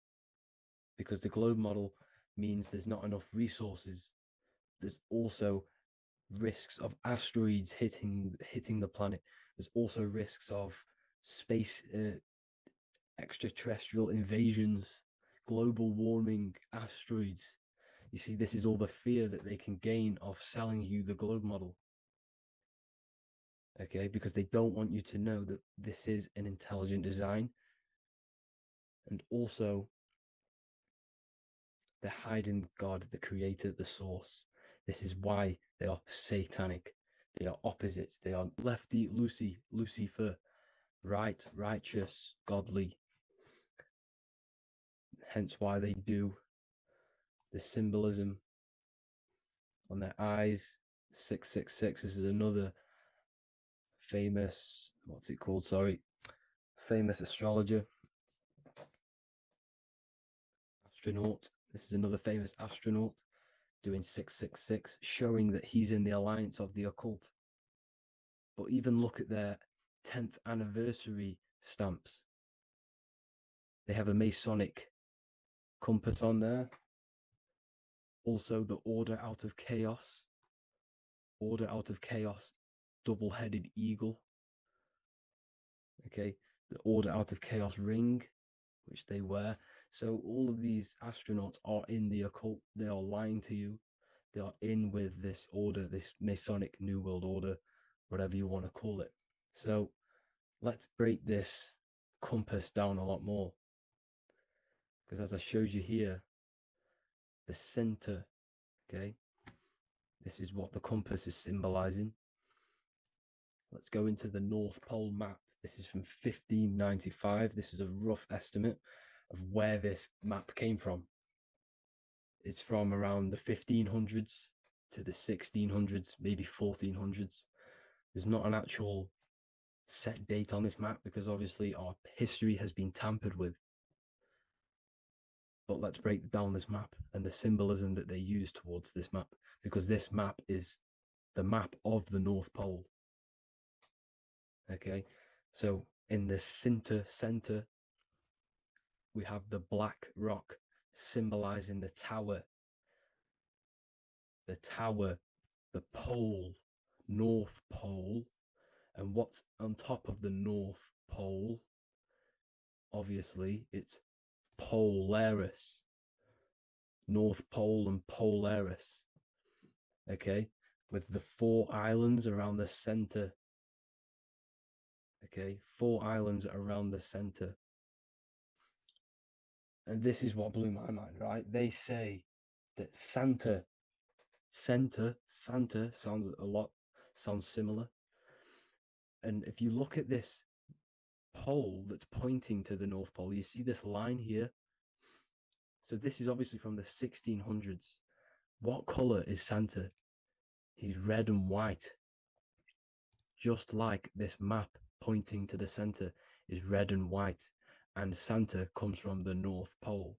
because the globe model means there's not enough resources. There's also risks of asteroids hitting the planet. There's also risks of space extraterrestrial invasions, global warming, asteroids. You see, this is all the fear that they can gain off selling you the globe model. Okay, because they don't want you to know that this is an intelligent design. And also, they're hiding God, the creator, the source. This is why they are satanic. They are opposites. They are lefty, Lucifer, right, righteous, godly. Hence why they do the symbolism on their eyes. 666. This is another famous, what's it called? Sorry. Famous astrologer. Astronaut. This is another famous astronaut doing 666, showing that he's in the alliance of the occult. But even look at their 10th anniversary stamps. They have a Masonic compass on there. Also, the Order Out of Chaos. Order Out of Chaos, double-headed eagle. Okay, the Order Out of Chaos ring, which they wear. So all of these astronauts are in the occult. They are lying to you. They are in with this order, this Masonic New World Order, whatever you want to call it. So let's break this compass down a lot more. Because as I showed you here, the center, okay, this is what the compass is symbolizing. Let's go into the North Pole map. This is from 1595. This is a rough estimate of where this map came from. It's from around the 1500s to the 1600s, maybe 1400s. There's not an actual set date on this map because obviously our history has been tampered with. But let's break down this map and the symbolism that they use towards this map, because this map is the map of the North Pole. Okay, so in the center, we have the black rock symbolizing the tower, the pole, North Pole. And what's on top of the North Pole? Obviously, it's Polaris. North Pole and Polaris. Okay, with the 4 islands around the center. Okay, 4 islands around the center. And this is what blew my mind, right? They say that Santa sounds similar. And if you look at this pole that's pointing to the North Pole, you see this line here. So this is obviously from the 1600s. What color is Santa? He's red and white. Just like this map pointing to the center is red and white, and Santa comes from the North Pole.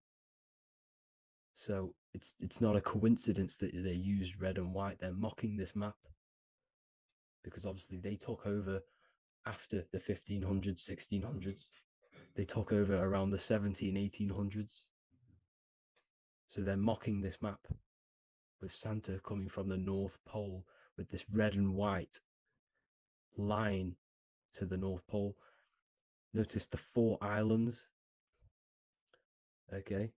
So it's not a coincidence that they use red and white. They're mocking this map because obviously they took over after the 1500s, 1600s. They took over around the 17, 1800s. So they're mocking this map with Santa coming from the North Pole with this red and white line to the North Pole. Notice the 4 islands, okay,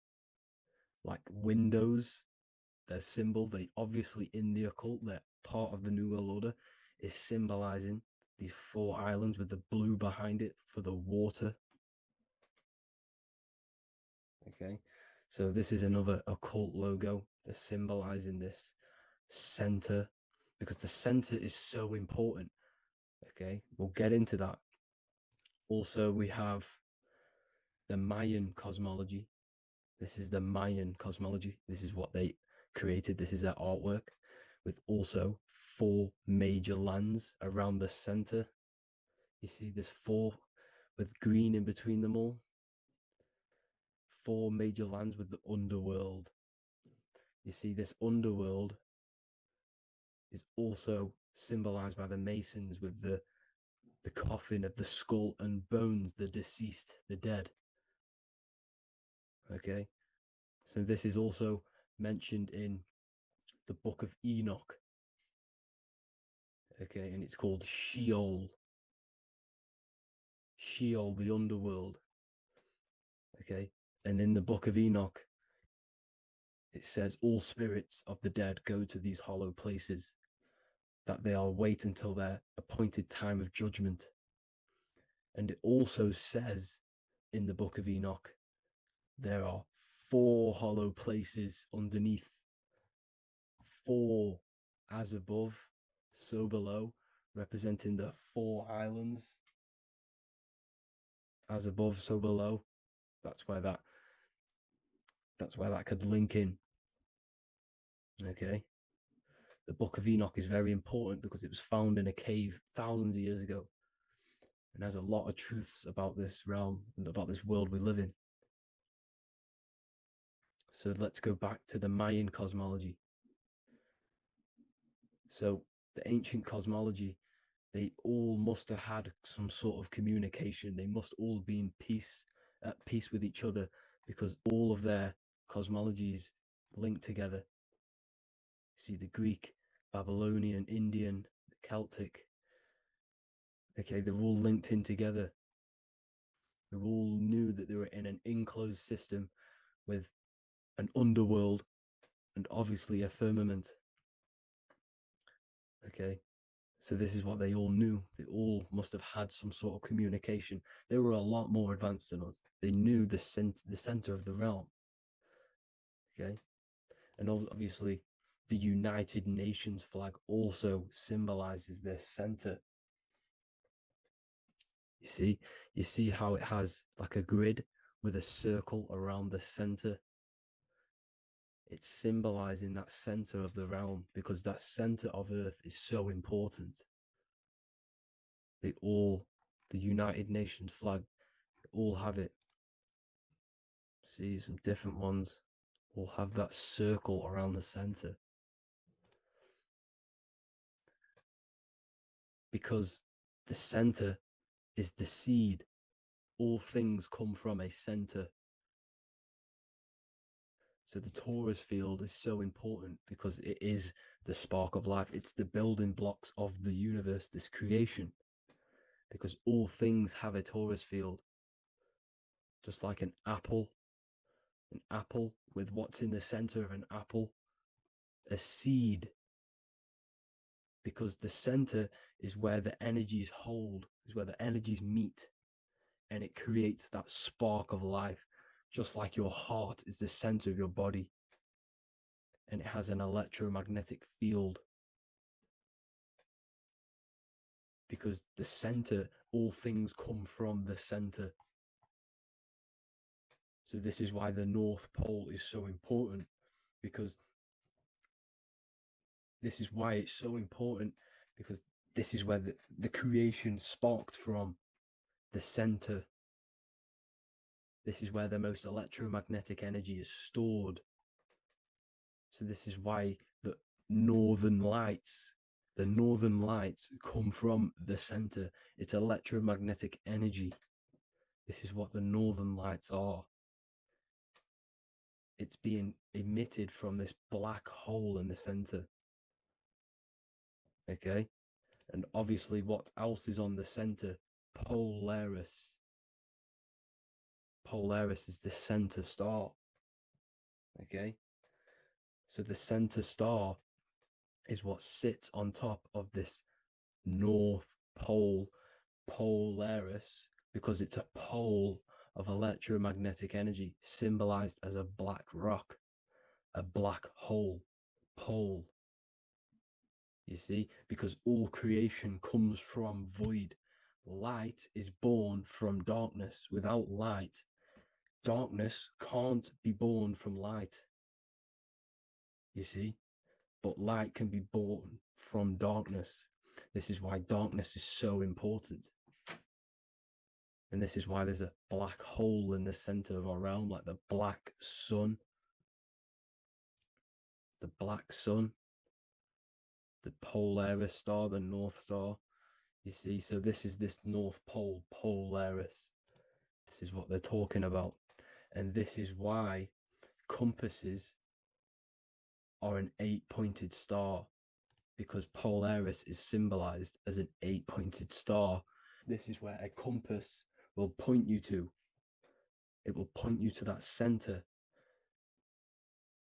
like windows, their symbol. They obviously, in the occult, they're part of the New World Order, is symbolizing these 4 islands with the blue behind it for the water. Okay, so this is another occult logo. They're symbolizing this center because the center is so important. Okay, we'll get into that. Also, we have the Mayan cosmology. This is the Mayan cosmology. This is what they created. This is their artwork, with also 4 major lands around the center. You see there's 4 with green in between them all. 4 major lands with the underworld. You see this underworld is also symbolized by the Masons with the coffin of the skull and bones, the deceased, the dead. Okay, so this is also mentioned in the Book of Enoch. Okay, and it's called Sheol. Sheol, the underworld. Okay, and in the Book of Enoch, it says all spirits of the dead go to these hollow places, that they all wait until their appointed time of judgment. And it also says in the Book of Enoch, there are 4 hollow places underneath. 4 as above, so below, representing the 4 islands. As above, so below. That's where that could link in. Okay. The Book of Enoch is very important because it was found in a cave thousands of years ago and has a lot of truths about this realm and about this world we live in. So let's go back to the Mayan cosmology. So the ancient cosmology, they all must have had some sort of communication. They must all be at peace with each other, because all of their cosmologies link together. See, the Greek, Babylonian, Indian, the Celtic. Okay, they're all linked in together. They all knew that they were in an enclosed system with an underworld and obviously a firmament. Okay, so this is what they all knew. They all must have had some sort of communication. They were a lot more advanced than us. They knew the center of the realm. Okay, and obviously the United Nations flag also symbolizes their center. You see how it has like a grid with a circle around the center. It's symbolizing that center of the realm, because that center of Earth is so important. The United Nations flag, all have it. See, some different ones all have that circle around the center. Because the center is the seed. All things come from a center. So the torus field is so important because it is the spark of life. It's the building blocks of the universe, this creation. Because all things have a torus field. Just like an apple with what's in the center of an apple, a seed. Because the center is where the energies hold, is where the energies meet, and it creates that spark of life. Just like your heart is the center of your body, and it has an electromagnetic field. Because the center, all things come from the center. So this is why the North Pole is so important, because this is why it's so important, because this is where the creation sparked from, the center. This is where the most electromagnetic energy is stored. So this is why the northern lights come from the center. It's electromagnetic energy. This is what the northern lights are. It's being emitted from this black hole in the center. Okay? And obviously, what else is on the center? Polaris. Polaris is the center star. Okay? So the center star is what sits on top of this North Pole, Polaris, because it's a pole of electromagnetic energy, symbolized as a black rock, a black hole, pole. You see, because all creation comes from void. Light is born from darkness. Without light, darkness can't be born from light. You see, but light can be born from darkness. This is why darkness is so important. And this is why there's a black hole in the center of our realm, like the black sun. The black sun, the Polaris star, the North Star. You see, so this is this North Pole, Polaris. This is what they're talking about. And this is why compasses are an 8-pointed star, because Polaris is symbolized as an 8-pointed star. This is where a compass will point you to. It will point you to that center.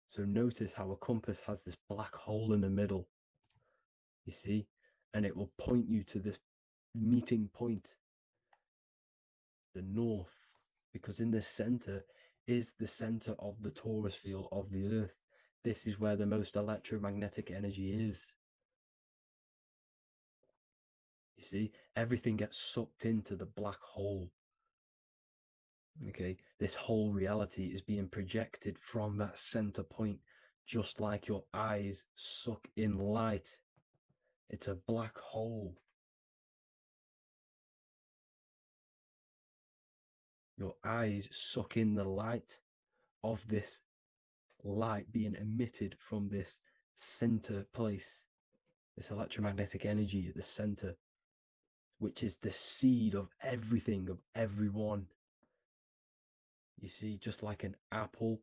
So notice how a compass has this black hole in the middle, you see, and it will point you to this meeting point, the north, because in the center is the center of the torus field of the earth. This is where the most electromagnetic energy is. You see, everything gets sucked into the black hole. Okay, this whole reality is being projected from that center point, just like your eyes suck in light. It's a black hole. Your eyes suck in the light of this light being emitted from this center place, this electromagnetic energy at the center, which is the seed of everything, of everyone. You see, just like an apple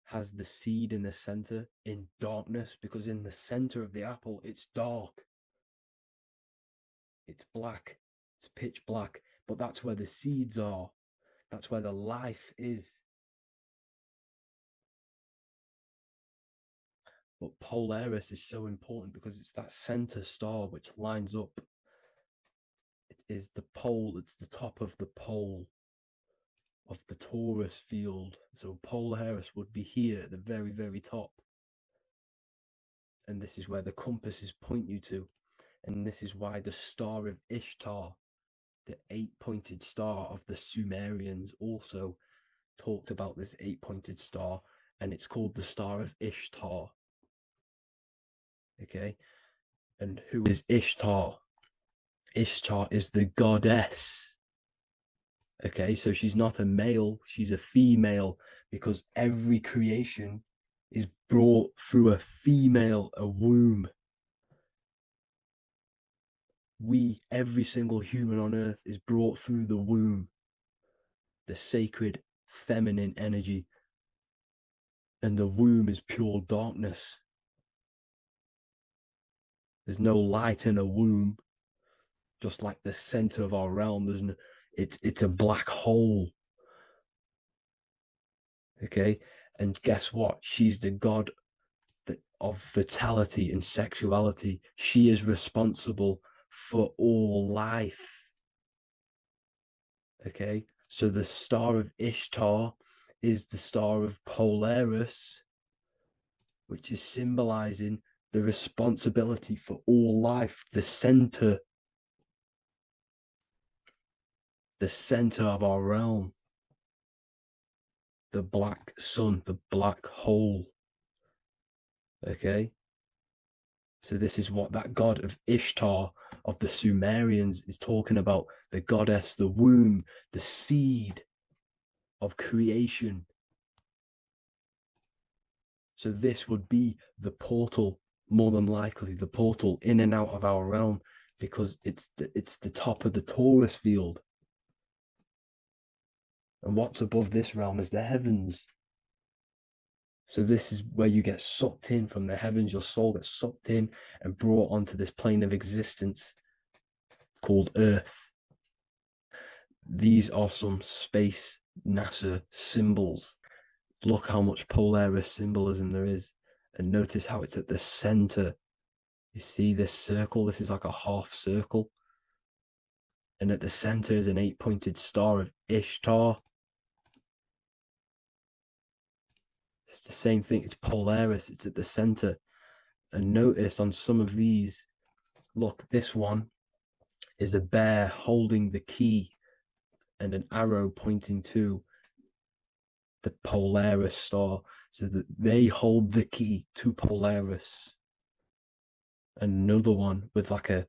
has the seed in the center in darkness, because in the center of the apple, it's dark. It's black. It's pitch black. But that's where the seeds are. That's where the life is. But Polaris is so important because it's that center star which lines up. It is the pole. It's the top of the pole of the torus field. So Polaris would be here at the very, very top. And this is where the compasses point you to. And this is why the star of Ishtar, the 8-pointed star of the Sumerians, also talked about this 8-pointed star, and it's called the star of Ishtar. Okay, and who is Ishtar? Ishtar is the goddess. Okay, so she's not a male, she's a female, because every creation is brought through a female, a womb. Every single human on earth is brought through the womb, the sacred feminine energy. And the womb is pure darkness. There's no light in a womb, just like the center of our realm. It's a black hole. Okay, and guess what? She's the god of fertility and sexuality. She is responsible for all life. Okay, so the star of Ishtar is the star of Polaris, which is symbolizing the responsibility for all life, the center of our realm. the black sun, the black hole. Okay. So this is what that god of Ishtar of the Sumerians is talking about. The goddess, the womb, the seed of creation. So this would be the portal, more than likely, the portal in and out of our realm, because it's the top of the Taurus field. And what's above this realm is the heavens. So this is where you get sucked in from the heavens. Your soul gets sucked in and brought onto this plane of existence called Earth. These are some space NASA symbols. Look how much Polaris symbolism there is. And notice how it's at the center. You see this circle? This is like a half circle. And at the center is an 8-pointed star of Ishtar. It's the same thing. It's Polaris. It's at the center. And notice on some of these, look, this one is a bear holding the key and an arrow pointing to the Polaris star, so that they hold the key to Polaris. Another one with like a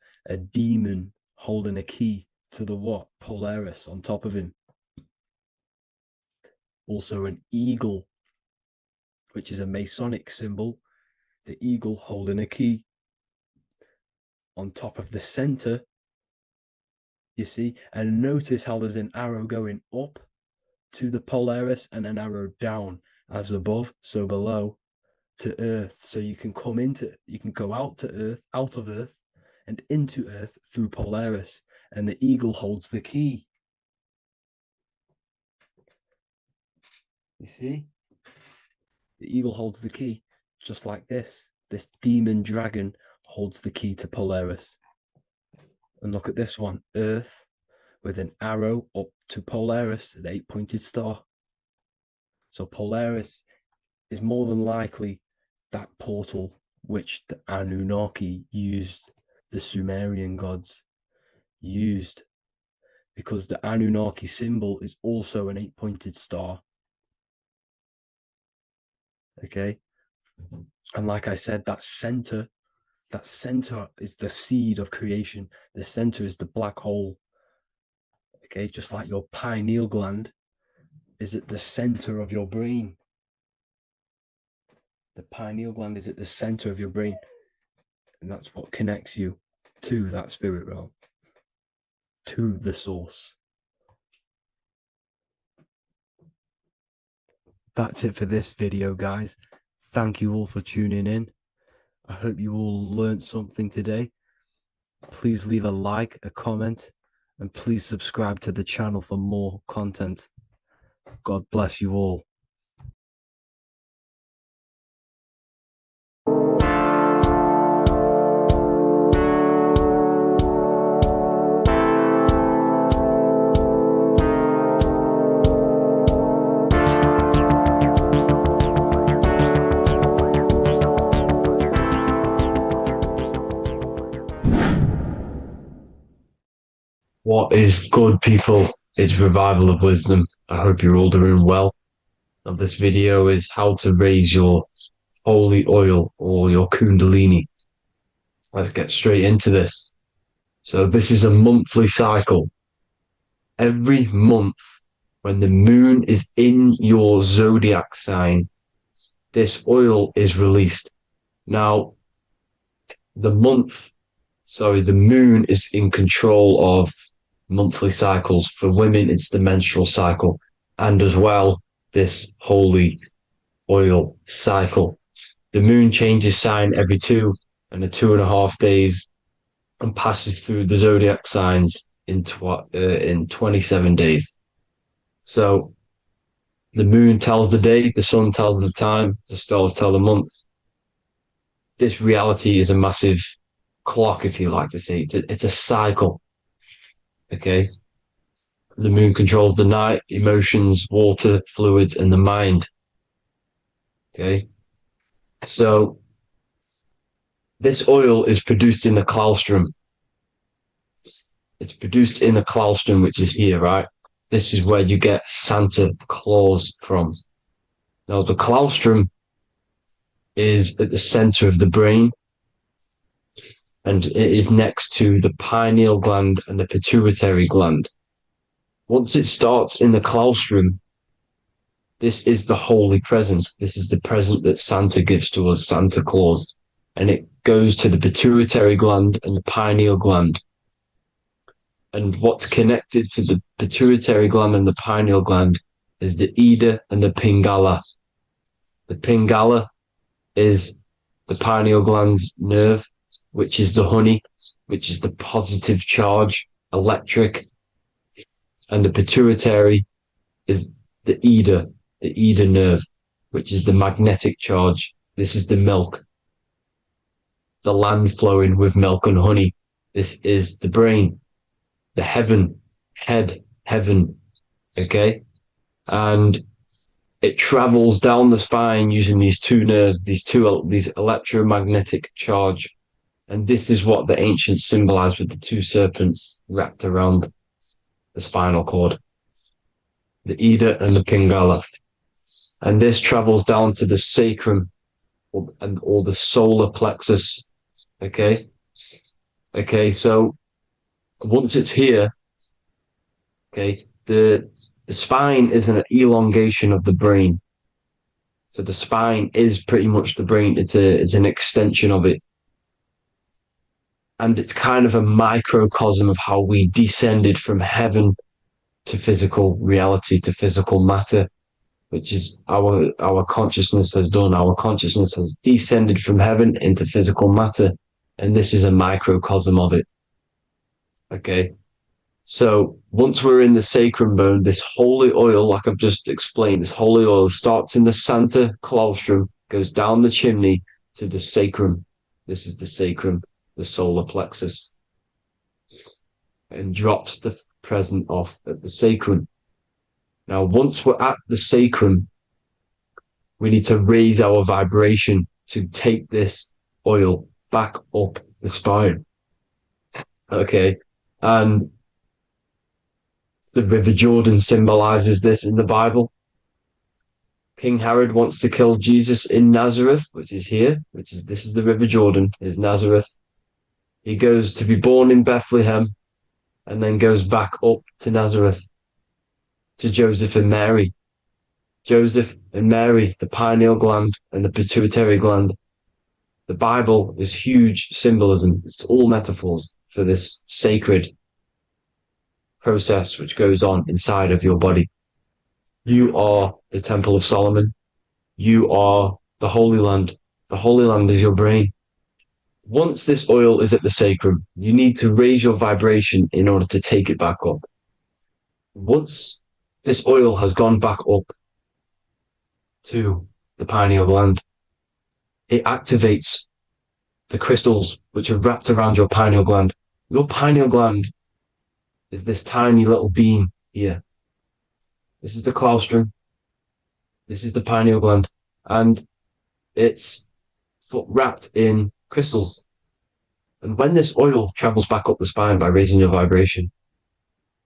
demon holding a key to the what? Polaris on top of him. Also an eagle, which is a Masonic symbol. The eagle holding a key on top of the center. You see, and notice how there's an arrow going up to the Polaris and an arrow down, as above, so below, to Earth. So you can go out to Earth, out of Earth, and into Earth through Polaris. And the eagle holds the key. You see? The eagle holds the key, just like this. This demon dragon holds the key to Polaris. And look at this one, Earth, with an arrow up to Polaris, an 8-pointed star. So Polaris is more than likely that portal which the Anunnaki used, the Sumerian gods used, because the Anunnaki symbol is also an 8-pointed star. Okay. And like I said, that center is the seed of creation. The center is the black hole. Okay, just like your pineal gland is at the center of your brain. The pineal gland is at the center of your brain. And that's what connects you to that spirit realm, to the source. That's it for this video, guys. Thank you all for tuning in. I hope you all learned something today. Please leave a like, a comment, and please subscribe to the channel for more content. God bless you all. What is good, people? It's Revival of Wisdom. I hope you're all doing well. Now, this video is how to raise your holy oil or your Kundalini. Let's get straight into this. So this is a monthly cycle. Every month, when the moon is in your zodiac sign, this oil is released. Now, the moon is in control of monthly cycles. For women, it's the menstrual cycle, and as well, this holy oil cycle. The moon changes sign every 2.5 days and passes through the zodiac signs in 27 days. So the moon tells the day, the sun tells the time, the stars tell the month. This reality is a massive clock, if you like to say. It's a cycle. Okay. The moon controls the night, emotions, water, fluids, and the mind. Okay. So this oil is produced in the claustrum. It's produced in the claustrum, which is here, right? This is where you get Santa Claus from. Now, the claustrum is at the center of the brain, and it is next to the pineal gland and the pituitary gland. Once it starts in the claustrum, this is the holy present. This is the present that Santa gives to us, Santa Claus. And it goes to the pituitary gland and the pineal gland. And what's connected to the pituitary gland and the pineal gland is the Ida and the Pingala. The Pingala is the pineal gland's nerve, which is the honey, which is the positive charge, electric. And the pituitary is the Ida nerve, which is the magnetic charge. This is the milk, the land flowing with milk and honey. This is the brain, the heaven, heaven, okay? And it travels down the spine using these two nerves, these electromagnetic charge. And this is what the ancients symbolized with the two serpents wrapped around the spinal cord, the Ida and the Pingala. And this travels down to the sacrum or the solar plexus. Okay. So once it's here, okay, the spine is an elongation of the brain. So the spine is pretty much the brain. It's an extension of it. And it's kind of a microcosm of how we descended from heaven to physical reality, to physical matter, which is our consciousness has done. Our consciousness has descended from heaven into physical matter. And this is a microcosm of it. Okay. So once we're in the sacrum bone, this holy oil, like I've just explained, this holy oil starts in the Santa claustrum, goes down the chimney to the sacrum. This is the sacrum, the solar plexus, and drops the present off at the sacrum. Now, once we're at the sacrum, we need to raise our vibration to take this oil back up the spine. Okay. And the River Jordan symbolizes this in the Bible. King Herod wants to kill Jesus in Nazareth, which is here, this is the River Jordan, is Nazareth. He goes to be born in Bethlehem and then goes back up to Nazareth to Joseph and Mary. Joseph and Mary, the pineal gland and the pituitary gland. The Bible is huge symbolism. It's all metaphors for this sacred process which goes on inside of your body. You are the Temple of Solomon. You are the Holy Land. The Holy Land is your brain. Once this oil is at the sacrum, you need to raise your vibration in order to take it back up. Once this oil has gone back up to the pineal gland, it activates the crystals which are wrapped around your pineal gland. Your pineal gland is this tiny little beam here. This is the claustrum. This is the pineal gland. And it's wrapped in crystals. And when this oil travels back up the spine by raising your vibration,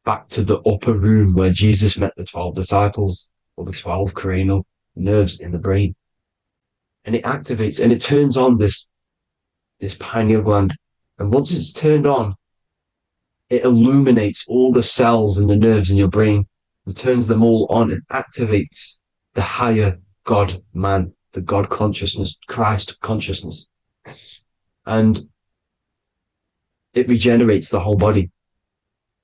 back to the upper room where Jesus met the 12 disciples, or the 12 cranial nerves in the brain, and it activates and it turns on this pineal gland. And once it's turned on, it illuminates all the cells and the nerves in your brain and turns them all on and activates the higher God man, the God consciousness, Christ consciousness. And it regenerates the whole body.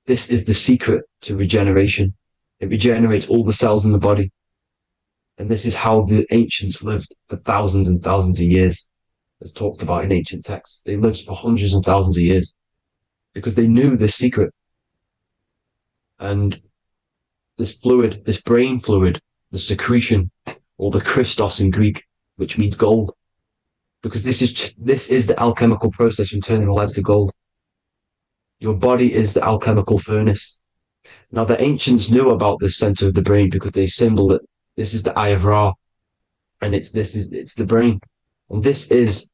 This is the secret to regeneration. It regenerates all the cells in the body. And this is how the ancients lived for thousands and thousands of years, as talked about in ancient texts. They lived for hundreds and thousands of years because they knew this secret. And this fluid, this brain fluid, the secretion, or the Christos in Greek, which means gold, because this is the alchemical process from turning lead to gold. Your body is the alchemical furnace. Now, the ancients knew about this center of the brain because they symboled it. This is the Eye of Ra, and it's the brain. And this is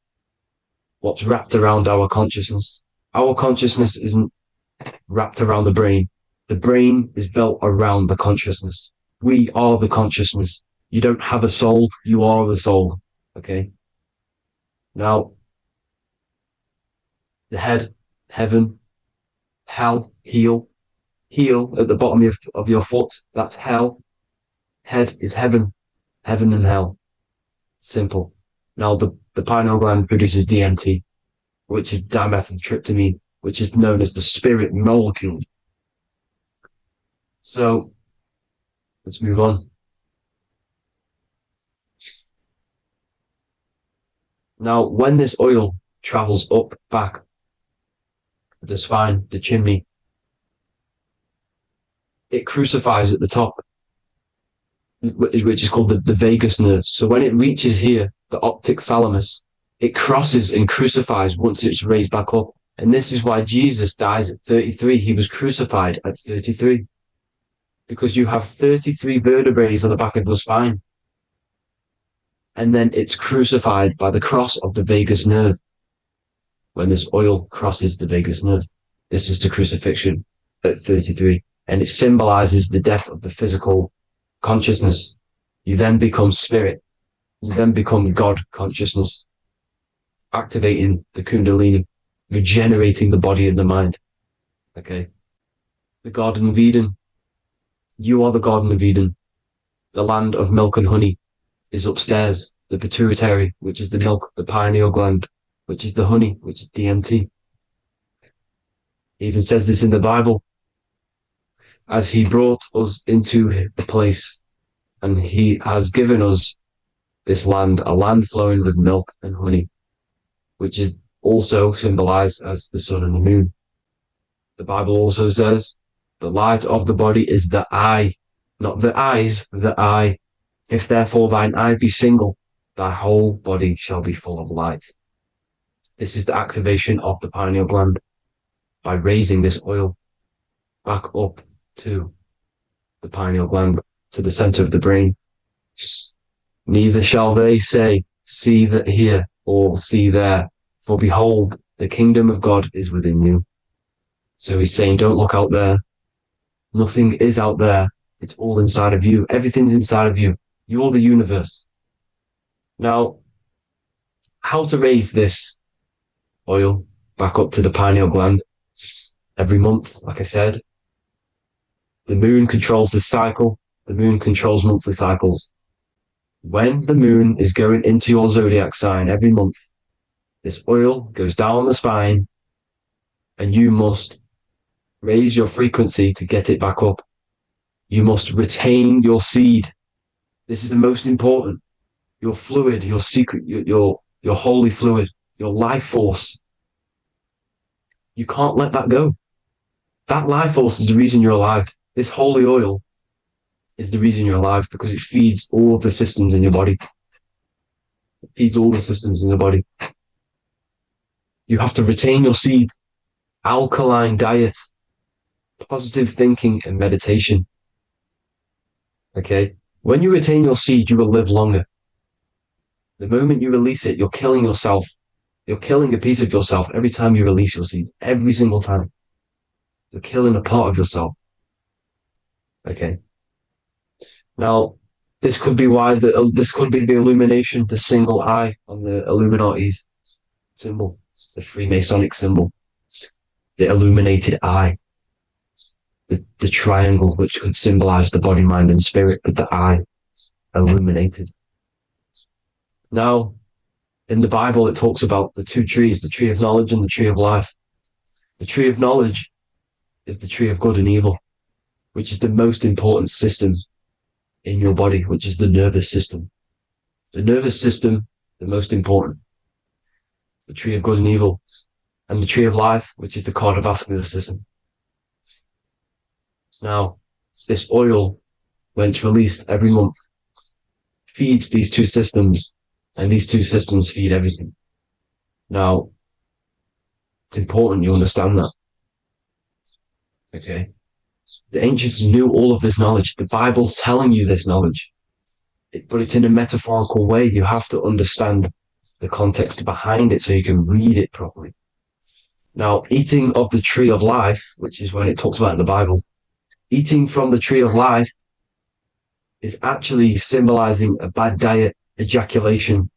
what's wrapped around our consciousness. Our consciousness isn't wrapped around the brain. The brain is built around the consciousness. We are the consciousness. You don't have a soul, you are the soul. Okay. Now, the head, heaven, hell, heel at the bottom of your foot, that's hell. Head is heaven and hell. Simple. Now, the pineal gland produces DMT, which is dimethyltryptamine, which is known as the spirit molecule. So, let's move on. Now, when this oil travels up, back, the spine, the chimney, it crucifies at the top, which is called the vagus nerve. So when it reaches here, the optic thalamus, it crosses and crucifies once it's raised back up. And this is why Jesus dies at 33. He was crucified at 33. Because you have 33 vertebrae on the back of the spine. And then it's crucified by the cross of the vagus nerve. When this oil crosses the vagus nerve, this is the crucifixion at 33. And it symbolizes the death of the physical consciousness. You then become spirit. You then become God consciousness, activating the Kundalini, regenerating the body and the mind. Okay. The Garden of Eden. You are the Garden of Eden. The land of milk and honey is upstairs. The pituitary, which is the milk, the pineal gland, which is the honey, which is DMT. It even says this in the Bible. As he brought us into the place, and he has given us this land, a land flowing with milk and honey, which is also symbolized as the sun and the moon. The Bible also says, the light of the body is the eye, not the eyes, the eye. If therefore thine eye be single, thy whole body shall be full of light. This is the activation of the pineal gland by raising this oil back up to the pineal gland, to the center of the brain. Neither shall they say, see that here, or see there, for behold, the kingdom of God is within you. So he's saying, don't look out there. Nothing is out there. It's all inside of you. Everything's inside of you. You're the universe. Now, how to raise this oil back up to the pineal gland? Every month, like I said, the moon controls the cycle. The moon controls monthly cycles. When the moon is going into your zodiac sign every month, this oil goes down the spine and you must raise your frequency to get it back up. You must retain your seed. This is the most important. Your fluid, your secret, your holy fluid, your life force. You can't let that go. That life force is the reason you're alive. This holy oil is the reason you're alive, because it feeds all of the systems in your body. It feeds all the systems in your body. You have to retain your seed, alkaline diet, positive thinking and meditation. Okay? When you retain your seed, you will live longer. The moment you release it, you're killing yourself. You're killing a piece of yourself every time you release your seed. Every single time. You're killing a part of yourself. Okay? Now, this could be why this could be the illumination, the single eye on the Illuminati's symbol, the Freemasonic symbol, the illuminated eye, the triangle, which could symbolize the body, mind, and spirit, but the eye illuminated. Now, in the Bible, it talks about the two trees, the tree of knowledge and the tree of life. The tree of knowledge is the tree of good and evil, which is the most important system in your body, which is the nervous system. The nervous system, the most important. The tree of good and evil. And the tree of life, which is the cardiovascular system. Now, this oil, when it's released every month, feeds these two systems, and these two systems feed everything. Now, it's important you understand that. Okay? The ancients knew all of this knowledge. The Bible's telling you this knowledge. But it's in a metaphorical way. You have to understand the context behind it so you can read it properly. Now, eating of the tree of life, which is when it talks about in the Bible, eating from the tree of life is actually symbolizing a bad diet, ejaculation,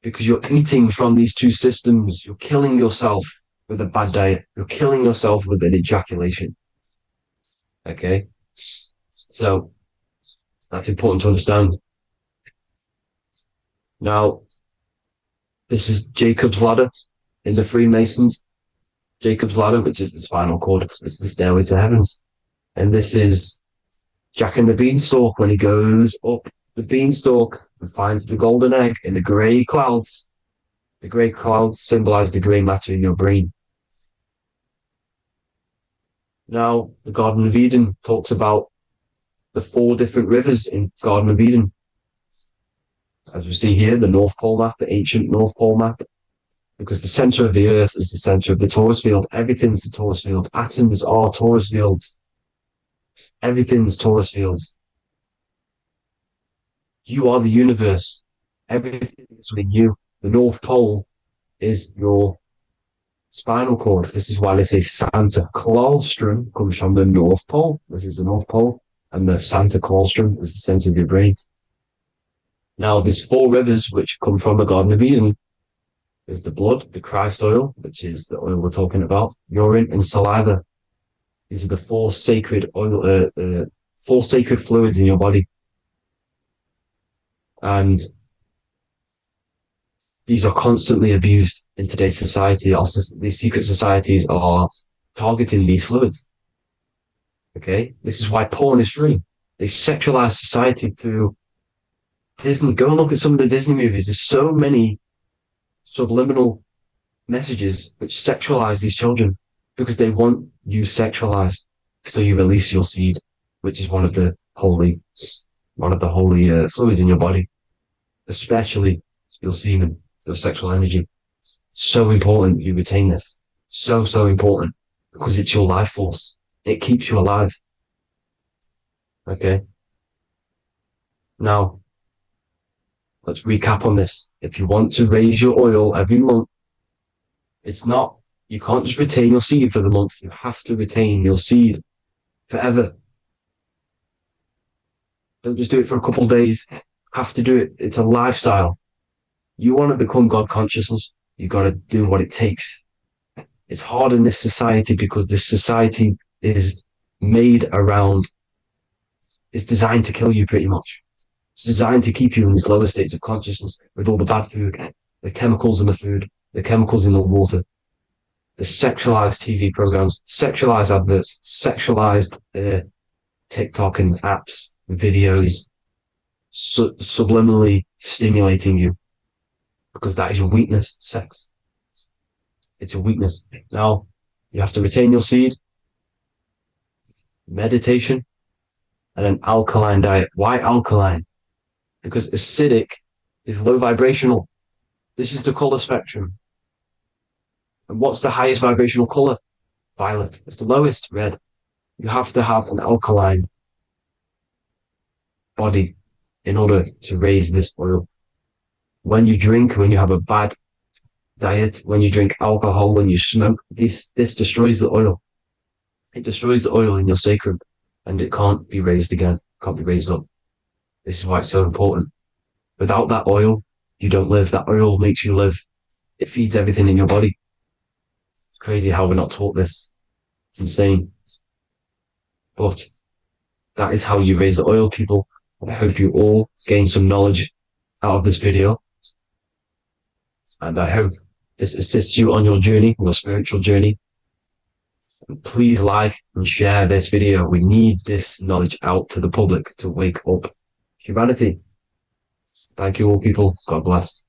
because you're eating from these two systems. You're killing yourself with a bad diet. You're killing yourself with an ejaculation. Okay? So that's important to understand. Now, this is Jacob's ladder in the Freemasons. Jacob's ladder, which is the spinal cord, it's the stairway to heaven. And this is Jack and the Beanstalk when he goes up the beanstalk and finds the golden egg in the grey clouds. The grey clouds symbolize the grey matter in your brain. Now, the Garden of Eden talks about the 4 different rivers in Garden of Eden. As we see here, the North Pole map, the ancient North Pole map, because the center of the earth is the center of the torus field. Everything's the torus field. Atoms are torus fields. Everything's torus fields. You are the universe. Everything is within you. The North Pole is your spinal cord. This is why they say Santa Claustrum comes from the North Pole. This is the North Pole. And the Santa Claustrum is the center of your brain. Now, there's 4 rivers which come from the Garden of Eden. There's the blood, the Christ oil, which is the oil we're talking about, urine, and saliva. These are the 4 sacred oil, 4 sacred fluids in your body. And these are constantly abused in today's society. Also, these secret societies are targeting these fluids. Okay? This is why porn is free. They sexualize society through Disney. Go and look at some of the Disney movies. There's so many subliminal messages which sexualize these children because they want you sexualized. So you release your seed, which is one of the holy fluids in your body, especially your semen, your sexual energy. So important you retain this. So important because it's your life force. It keeps you alive. Okay. Now, let's recap on this. If you want to raise your oil every month, you can't just retain your seed for the month. You have to retain your seed forever. Don't just do it for a couple of days. You have to do it. It's a lifestyle. You want to become God consciousness, you got to do what it takes. It's hard in this society because this society is made around, it's designed to kill you pretty much. It's designed to keep you in these lower states of consciousness with all the bad food, the chemicals in the food, the chemicals in the water, the sexualized TV programs, sexualized adverts, sexualized TikTok and apps, videos, subliminally stimulating you because that is your weakness, sex. It's your weakness. Now, you have to retain your seed, meditation, and an alkaline diet. Why alkaline? Because acidic is low vibrational. This is the color spectrum. And what's the highest vibrational color? Violet. It's the lowest, red. You have to have an alkaline body in order to raise this oil. When you drink, when you have a bad diet, when you drink alcohol, when you smoke, this destroys the oil. It destroys the oil in your sacrum and it can't be raised again, can't be raised up. This is why it's so important. Without that oil, you don't live. That oil makes you live. It feeds everything in your body. It's crazy how we're not taught this. It's insane. But that is how you raise the oil, people. I hope you all gain some knowledge out of this video. And I hope this assists you on your journey, your spiritual journey. And please like and share this video. We need this knowledge out to the public to wake up humanity. Thank you all, people. God bless.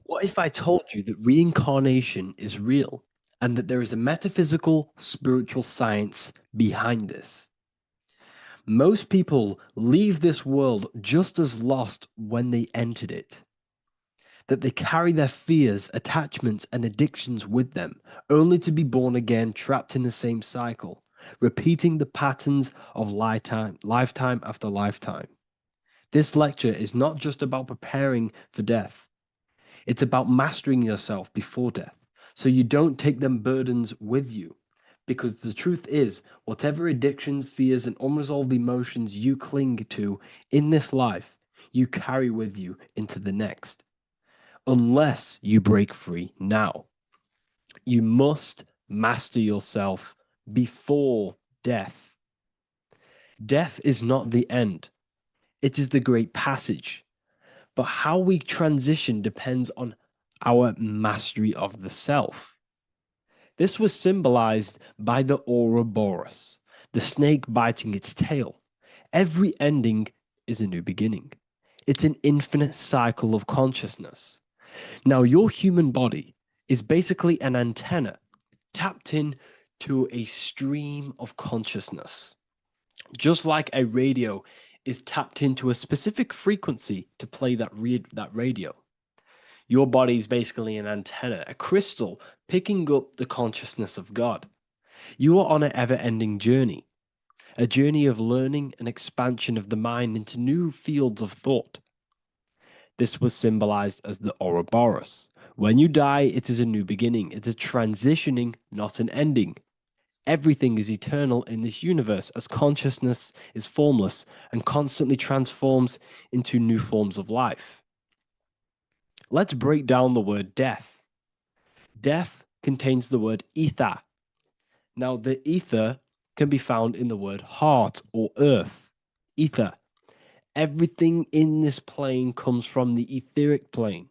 What if I told you that reincarnation is real and that there is a metaphysical, spiritual science behind this? Most people leave this world just as lost when they entered it. That they carry their fears, attachments, and addictions with them, only to be born again, trapped in the same cycle. repeating the patterns of lifetime after lifetime. This lecture is not just about preparing for death. It's about mastering yourself before death, so you don't take them burdens with you. Because the truth is, whatever addictions, fears, and unresolved emotions you cling to in this life, you carry with you into the next. Unless you break free now. You must master yourself before death. Death is not the end, it is the great passage. But how we transition depends on our mastery of the self. This was symbolized by the Ouroboros, the snake biting its tail. Every ending is a new beginning. It's an infinite cycle of consciousness. Now, your human body is basically an antenna tapped in to a stream of consciousness. Just like a radio is tapped into a specific frequency to play that radio. Your body is basically an antenna, a crystal picking up the consciousness of God. You are on an ever-ending journey, a journey of learning and expansion of the mind into new fields of thought. This was symbolized as the Ouroboros. When you die, it is a new beginning. It's a transitioning, not an ending. Everything is eternal in this universe as consciousness is formless and constantly transforms into new forms of life. Let's break down the word death. Death contains the word ether. Now, the ether can be found in the word heart or earth. Ether. Everything in this plane comes from the etheric plane.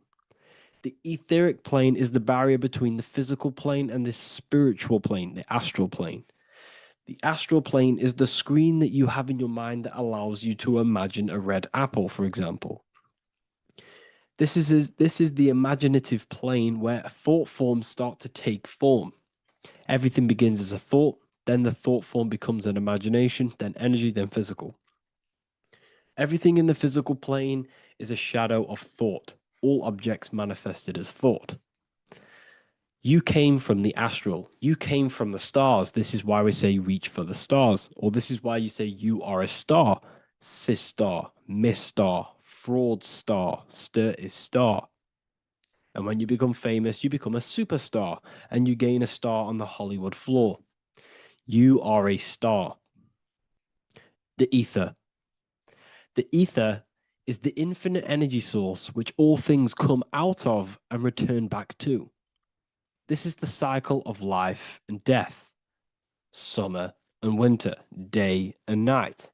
The etheric plane is the barrier between the physical plane and the spiritual plane, the astral plane. The astral plane is the screen that you have in your mind that allows you to imagine a red apple, for example. This is the imaginative plane where thought forms start to take form. Everything begins as a thought, then the thought form becomes an imagination, then energy, then physical. Everything in the physical plane is a shadow of thought, all objects manifested as thought. You came from the astral. You came from the stars. This is why we say reach for the stars. Or this is why you say you are a star. Cis star, miss star, fraud star, stir is star. And when you become famous, you become a superstar and you gain a star on the Hollywood floor. You are a star. The ether. The ether is the infinite energy source which all things come out of and return back to. This is the cycle of life and death, summer and winter, day and night,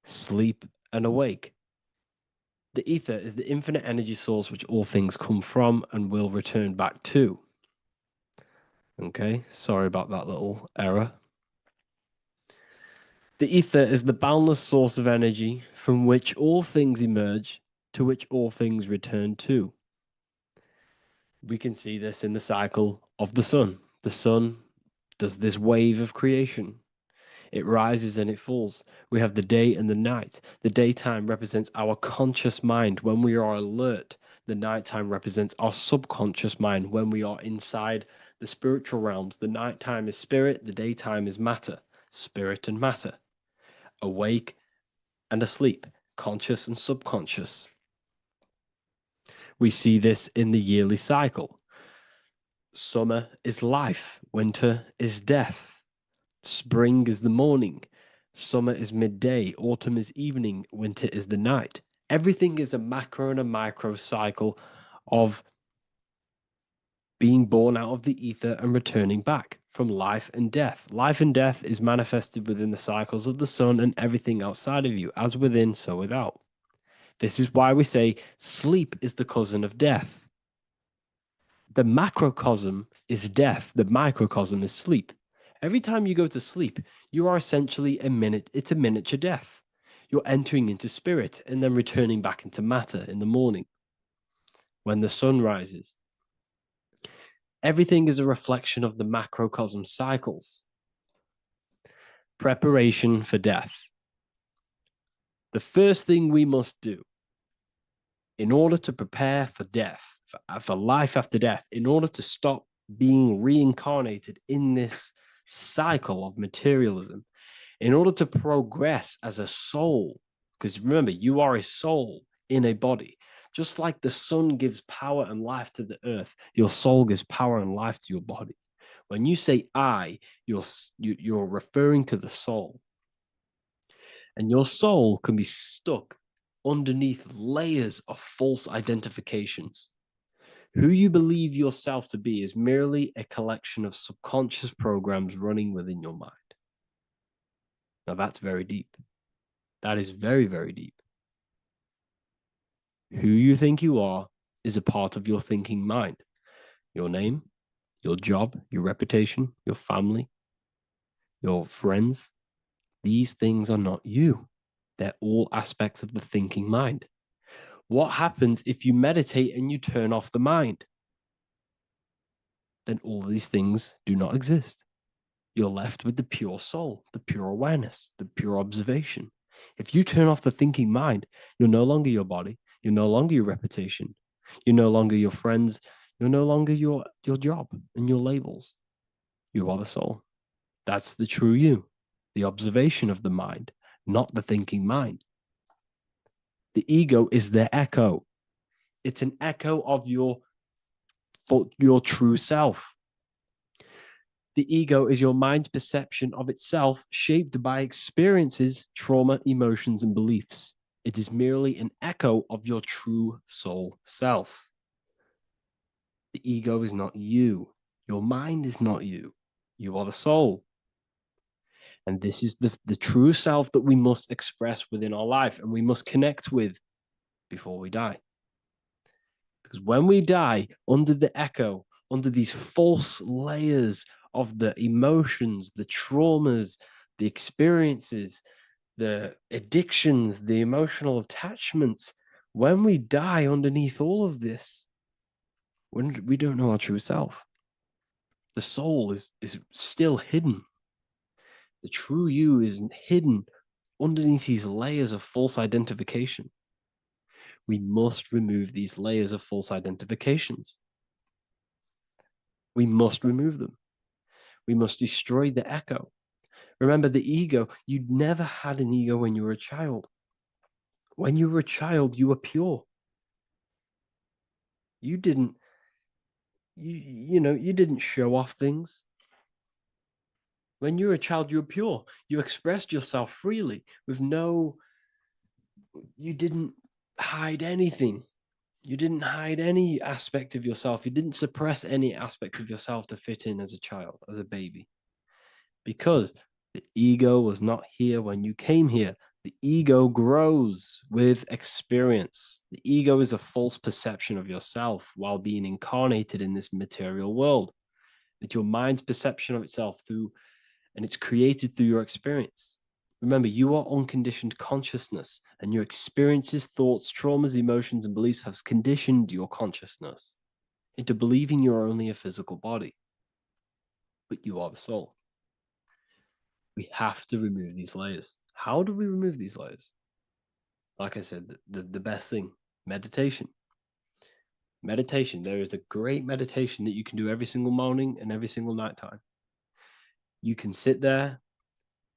sleep and awake. The ether is the infinite energy source which all things come from and will return back to. Okay, sorry about that little error. The ether is the boundless source of energy from which all things emerge, to which all things return to. We can see this in the cycle of the sun. The sun does this wave of creation. It rises and it falls. We have the day and the night. The daytime represents our conscious mind when we are alert. The nighttime represents our subconscious mind when we are inside the spiritual realms. The nighttime is spirit, the daytime is matter, spirit and matter, awake and asleep, conscious and subconscious. We see this in the yearly cycle. Summer is life, winter is death. Spring is the morning, summer is midday, autumn is evening, winter is the night. Everything is a macro and a micro cycle of being born out of the ether and returning back from life and death. Life and death is manifested within the cycles of the sun and everything outside of you, as within, so without. This is why we say sleep is the cousin of death. The macrocosm is death, the microcosm is sleep. Every time you go to sleep, you are essentially it's a miniature death. You're entering into spirit and then returning back into matter in the morning when the sun rises. Everything is a reflection of the macrocosm cycles. Preparation for death. The first thing we must do in order to prepare for death, for life after death, in order to stop being reincarnated in this cycle of materialism. In order to progress as a soul, because remember, you are a soul in a body. Just like the sun gives power and life to the earth, your soul gives power and life to your body. When you say I, you're referring to the soul. And your soul can be stuck underneath layers of false identifications. Who you believe yourself to be is merely a collection of subconscious programs running within your mind. Now that's very deep. That is very, very deep. Who you think you are is a part of your thinking mind. Your name, your job, your reputation, your family, your friends. These things are not you. They're all aspects of the thinking mind. What happens if you meditate and you turn off the mind? Then all these things do not exist. You're left with the pure soul, the pure awareness, the pure observation. If you turn off the thinking mind, you're no longer your body, you're no longer your reputation, you're no longer your friends, you're no longer your job and your labels. You are the soul. That's the true you, the observation of the mind, not the thinking mind. The ego is the echo. It's an echo of your true self. The ego is your mind's perception of itself, shaped by experiences, trauma, emotions, and beliefs. It is merely an echo of your true soul self. The ego is not you. Your mind is not you. You are the soul. And this is the true self that we must express within our life and we must connect with before we die. Because when we die under the echo, under these false layers of the emotions, the traumas, the experiences, the addictions, the emotional attachments, when we die underneath all of this, when we don't know our true self, the soul is still hidden. The true you is hidden underneath these layers of false identification. We must remove these layers of false identifications. We must remove them. We must destroy the echo. Remember, the ego, you never had an ego when you were a child. When you were a child, you were pure. You didn't, you didn't show off things. When you were a child, you were pure. You expressed yourself freely with you didn't hide anything. You didn't hide any aspect of yourself. You didn't suppress any aspect of yourself to fit in as a child, as a baby. Because the ego was not here when you came here. The ego grows with experience. The ego is a false perception of yourself while being incarnated in this material world. It's your mind's perception of itself and it's created through your experience. Remember, you are unconditioned consciousness, and your experiences, thoughts, traumas, emotions, and beliefs have conditioned your consciousness into believing you're only a physical body, but you are the soul. We have to remove these layers. How do we remove these layers? Like I said, the best thing, meditation. Meditation. There is a great meditation that you can do every single morning and every single night time. You can sit there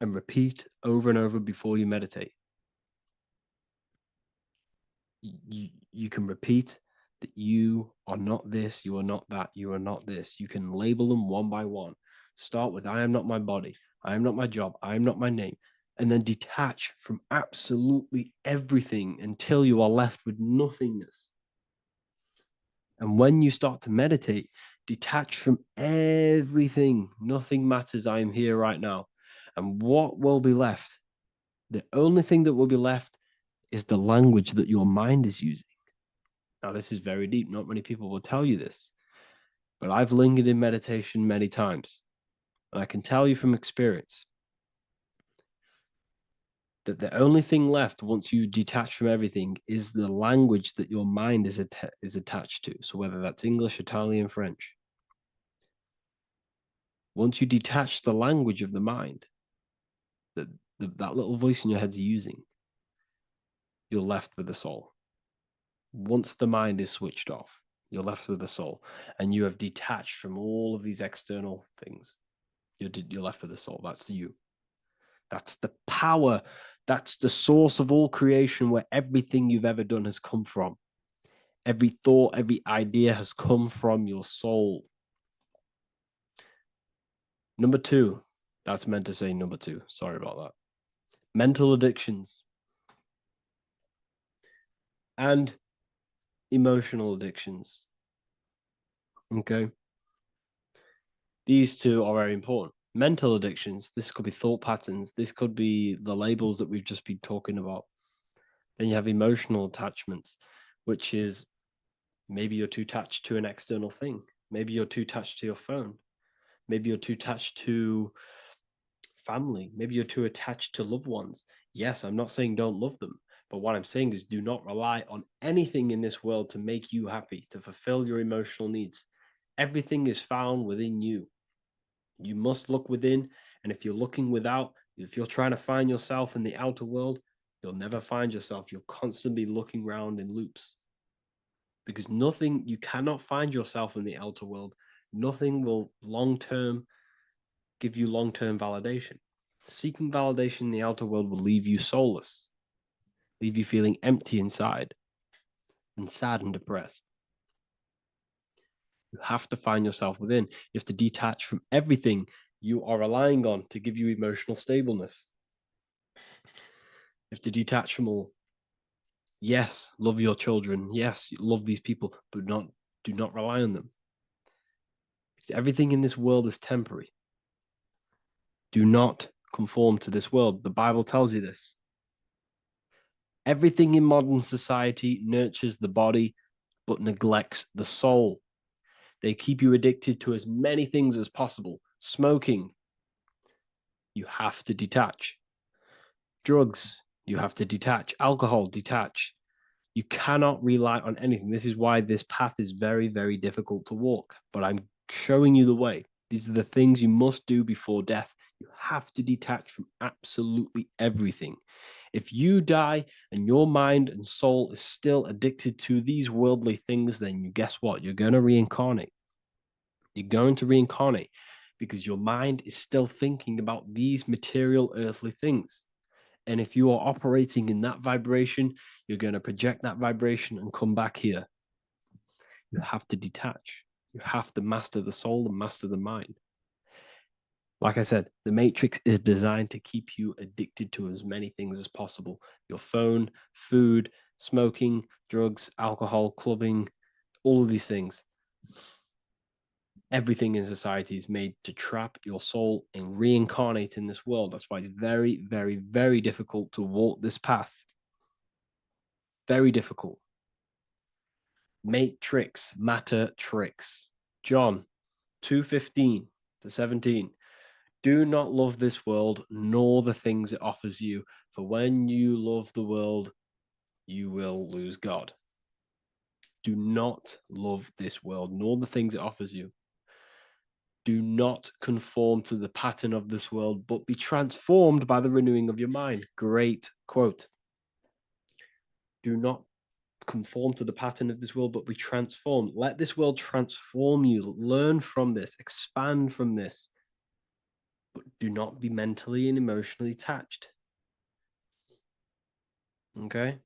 and repeat over and over before you meditate. You can repeat that you are not this, you are not that, you are not this. You can label them one by one. Start with I am not my body, I am not my job, I am not my name, and then detach from absolutely everything until you are left with nothingness. And when you start to meditate, detach from everything. Nothing matters. I am here right now. And what will be left? The only thing that will be left is the language that your mind is using. Now, this is very deep. Not many people will tell you this, but I've lingered in meditation many times. And I can tell you from experience that the only thing left once you detach from everything is the language that your mind is attached to. So whether that's English, Italian, French. Once you detach the language of the mind that that little voice in your head's using, you're left with the soul. Once the mind is switched off, you're left with the soul, and you have detached from all of these external things. You're left with the soul. That's you. That's the power. That's the source of all creation, where everything you've ever done has come from. Every thought, every idea has come from your soul. Number two. That's meant to say number two. Sorry about that. Mental addictions and emotional addictions. Okay. These two are very important. Mental addictions, this could be thought patterns, this could be the labels that we've just been talking about. Then you have emotional attachments, which is maybe you're too attached to an external thing. Maybe you're too attached to your phone. Maybe you're too attached to family. Maybe you're too attached to loved ones. Yes, I'm not saying don't love them, but what I'm saying is do not rely on anything in this world to make you happy, to fulfill your emotional needs. Everything is found within you. You must look within, and if you're looking without, if you're trying to find yourself in the outer world, you'll never find yourself. You'll constantly be looking around in loops, because you cannot find yourself in the outer world. Nothing will give you long-term validation. Seeking validation in the outer world will leave you soulless, leave you feeling empty inside and sad and depressed. You have to find yourself within. You have to detach from everything you are relying on to give you emotional stableness. You have to detach from all. Yes, love your children. Yes, love these people, but do not rely on them. Because everything in this world is temporary. Do not conform to this world. The Bible tells you this. Everything in modern society nurtures the body, but neglects the soul. They keep you addicted to as many things as possible. Smoking, you have to detach. Drugs, you have to detach. Alcohol, detach. You cannot rely on anything. This is why this path is very, very difficult to walk. But I'm showing you the way. These are the things you must do before death. You have to detach from absolutely everything. If you die and your mind and soul is still addicted to these worldly things, then you guess what? You're going to reincarnate. You're going to reincarnate because your mind is still thinking about these material earthly things. And if you are operating in that vibration, you're going to project that vibration and come back here. You have to detach. You have to master the soul and master the mind. Like I said, the matrix is designed to keep you addicted to as many things as possible. Your phone, food, smoking, drugs, alcohol, clubbing, all of these things. Everything in society is made to trap your soul and reincarnate in this world. That's why it's very, very, very difficult to walk this path. Very difficult. Matrix, matter tricks. John 2:15 to 17. Do not love this world, nor the things it offers you. For when you love the world, you will lose God. Do not love this world, nor the things it offers you. Do not conform to the pattern of this world, but be transformed by the renewing of your mind. Great quote. Do not conform to the pattern of this world, but be transformed. Let this world transform you. Learn from this, expand from this, but do not be mentally and emotionally attached. Okay?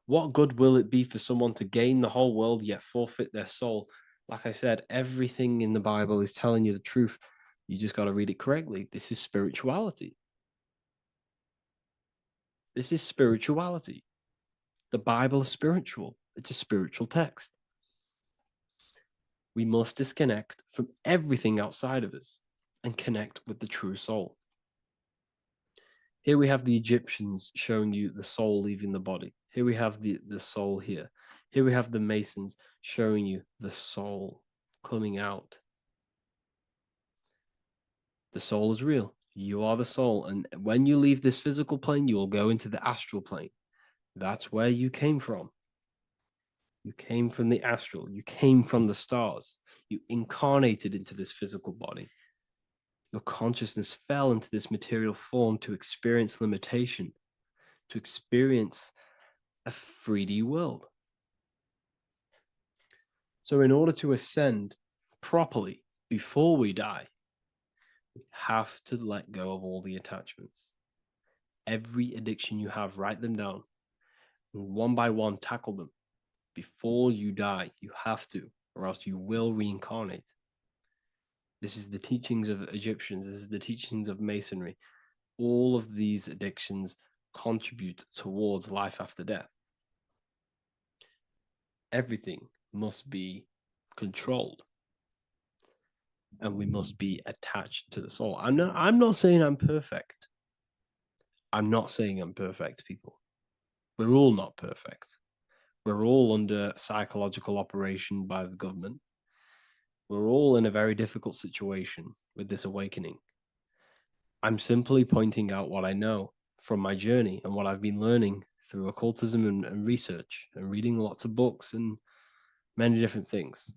What good will it be for someone to gain the whole world yet forfeit their soul? Like I said, everything in the Bible is telling you the truth. You just got to read it correctly. This is spirituality. This is spirituality. The Bible is spiritual. It's a spiritual text. We must disconnect from everything outside of us and connect with the true soul. Here we have the Egyptians showing you the soul leaving the body. Here we have the soul here. Here we have the Masons showing you the soul coming out. The soul is real. You are the soul. And when you leave this physical plane, you will go into the astral plane. That's where you came from. You came from the astral. You came from the stars. You incarnated into this physical body. Your consciousness fell into this material form to experience limitation, to experience a 3D world. So in order to ascend properly before we die, We have to let go of all the attachments. Every addiction you have, write them down. And one by one, tackle them. Before you die, you have to, or else you will reincarnate. This is the teachings of Egyptians. This is the teachings of Masonry. All of these addictions contribute towards life after death. Everything must be controlled, and we must be attached to the soul. I'm not saying I'm perfect. I'm not saying I'm perfect, people. We're all not perfect. We're all under psychological operation by the government. We're all in a very difficult situation with this awakening. I'm simply pointing out what I know from my journey and what I've been learning through occultism and research and reading lots of books and many different things.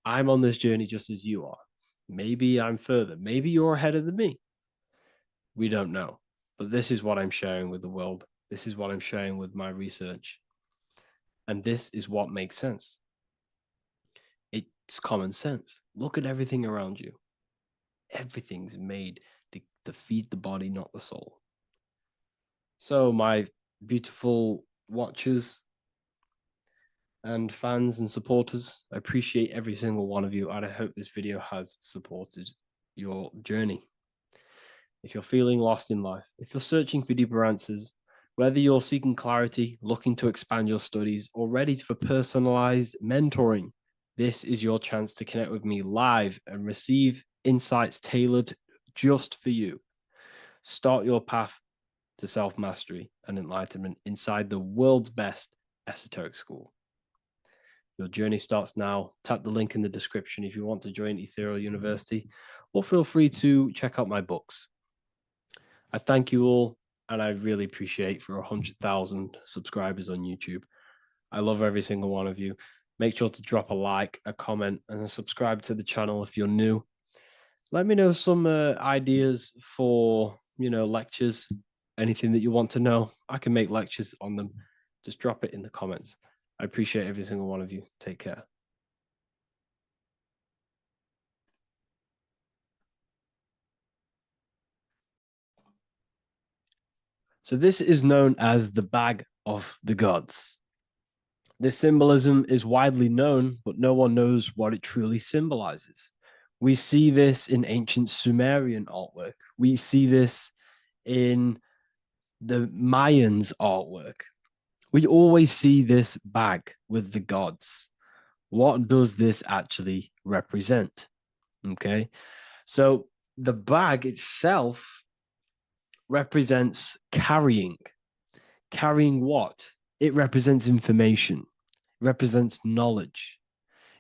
I'm on this journey just as you are. Maybe I'm further. Maybe you're ahead of me. We don't know. But this is what I'm sharing with the world. This is what I'm sharing with my research. And this is what makes sense. It's common sense. Look at everything around you. Everything's made to feed the body, not the soul. So, my beautiful watchers and fans and supporters, I appreciate every single one of you, and I hope this video has supported your journey. If you're feeling lost in life, if you're searching for deeper answers, whether you're seeking clarity, looking to expand your studies, or ready for personalized mentoring, this is your chance to connect with me live and receive insights tailored just for you. Start your path to self-mastery and enlightenment inside the world's best esoteric school. Your journey starts now. Tap the link in the description if you want to join Ethereal University, or feel free to check out my books. I thank you all, and I really appreciate for 100,000 subscribers on YouTube. I love every single one of you. Make sure to drop a like, a comment, and subscribe to the channel if you're new. Let me know some ideas for, lectures, anything that you want to know. I can make lectures on them. Just drop it in the comments. I appreciate every single one of you. Take care. So this is known as the bag of the gods. This symbolism is widely known, but no one knows what it truly symbolizes. We see this in ancient Sumerian artwork. We see this in the Mayans' artwork. We always see this bag with the gods. What does this actually represent? Okay, so the bag itself represents carrying. Carrying what? It represents information, it represents knowledge.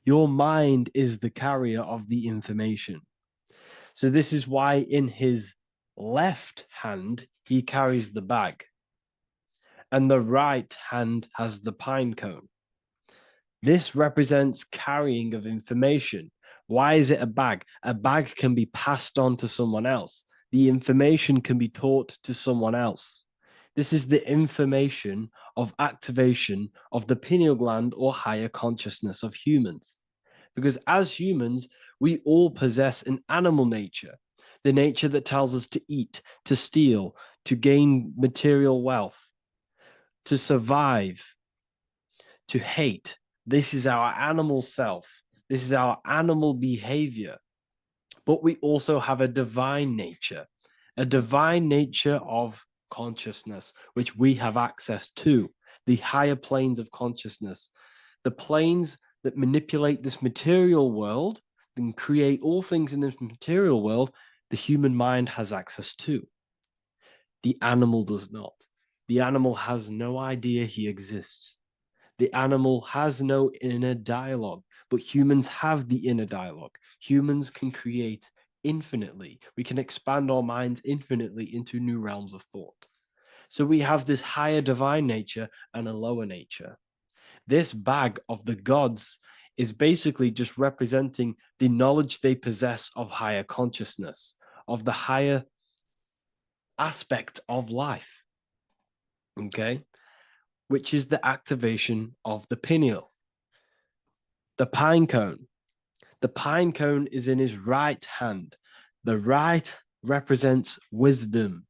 Your mind is the carrier of the information. So this is why in his left hand, he carries the bag, and the right hand has the pine cone. This represents carrying of information. Why is it a bag? A bag can be passed on to someone else. The information can be taught to someone else. This is the information of activation of the pineal gland or higher consciousness of humans. Because as humans, we all possess an animal nature, the nature that tells us to eat, to steal, to gain material wealth, to survive, to hate. This is our animal self. This is our animal behavior. But we also have a divine nature of consciousness, which we have access to, the higher planes of consciousness, the planes that manipulate this material world and create all things in this material world. The human mind has access to. The animal does not. The animal has no idea he exists. The animal has no inner dialogue, but humans have the inner dialogue. Humans can create infinitely. We can expand our minds infinitely into new realms of thought. So we have this higher divine nature and a lower nature. This bag of the gods is basically just representing the knowledge they possess of higher consciousness, of the higher aspect of life. Okay? Which is the activation of the pineal. The pine cone. The pine cone is in his right hand. The right represents wisdom.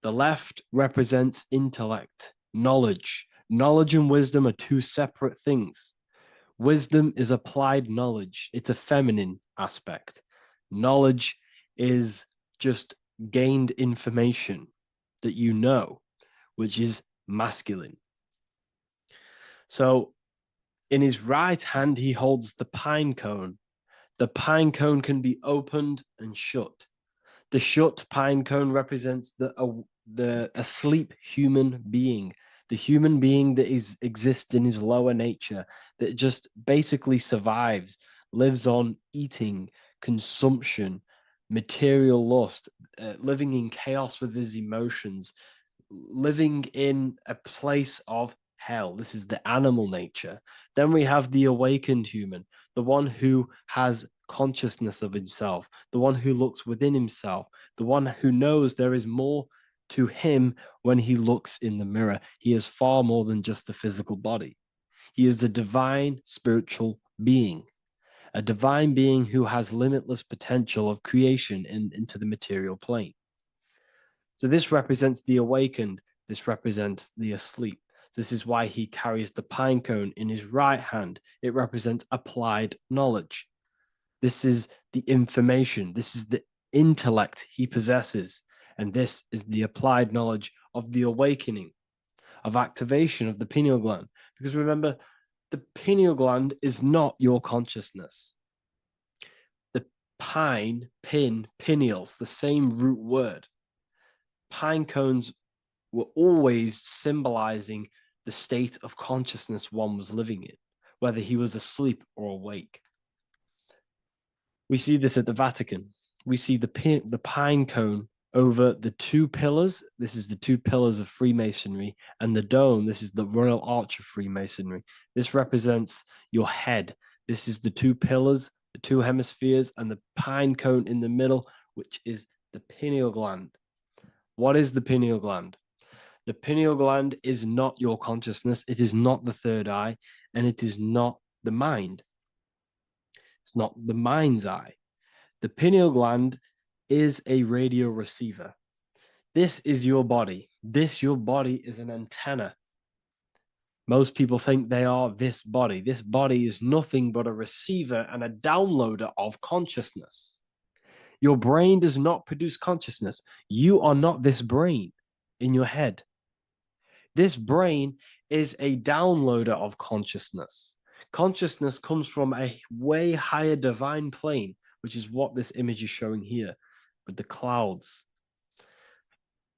The left represents intellect, knowledge. Knowledge and wisdom are two separate things. Wisdom is applied knowledge. It's a feminine aspect. Knowledge is just gained information that you know, which is masculine. So in his right hand, he holds the pine cone. The pine cone can be opened and shut. The shut pine cone represents the asleep human being, the human being that exists in his lower nature, that just basically survives, lives on eating, consumption, material lust, living in chaos with his emotions, living in a place of hell. This is the animal nature. Then we have the awakened human, the one who has consciousness of himself, the one who looks within himself, the one who knows there is more to him when he looks in the mirror. He is far more than just the physical body. He is a divine spiritual being, a divine being who has limitless potential of creation into the material plane. So this represents the awakened. This represents the asleep. This is why he carries the pine cone in his right hand. It represents applied knowledge. This is the information. This is the intellect he possesses. And this is the applied knowledge of the awakening, of activation of the pineal gland. Because remember, the pineal gland is not your consciousness. The pineals, the same root word. Pine cones were always symbolizing the state of consciousness one was living in, whether he was asleep or awake. We see this at the Vatican. We see the pine cone over the two pillars. This is the two pillars of Freemasonry, and the dome. This is the Royal Arch of Freemasonry. This represents your head. This is the two pillars, the two hemispheres, and the pine cone in the middle, which is the pineal gland. What is the pineal gland? The pineal gland is not your consciousness. It is not the third eye, and it is not the mind. It's not the mind's eye. The pineal gland is a radio receiver. This is your body. Your body is an antenna. Most people think they are this body. This body is nothing but a receiver and a downloader of consciousness. Your brain does not produce consciousness. You are not this brain in your head. This brain is a downloader of consciousness. Consciousness comes from a way higher divine plane, which is what this image is showing here with the clouds.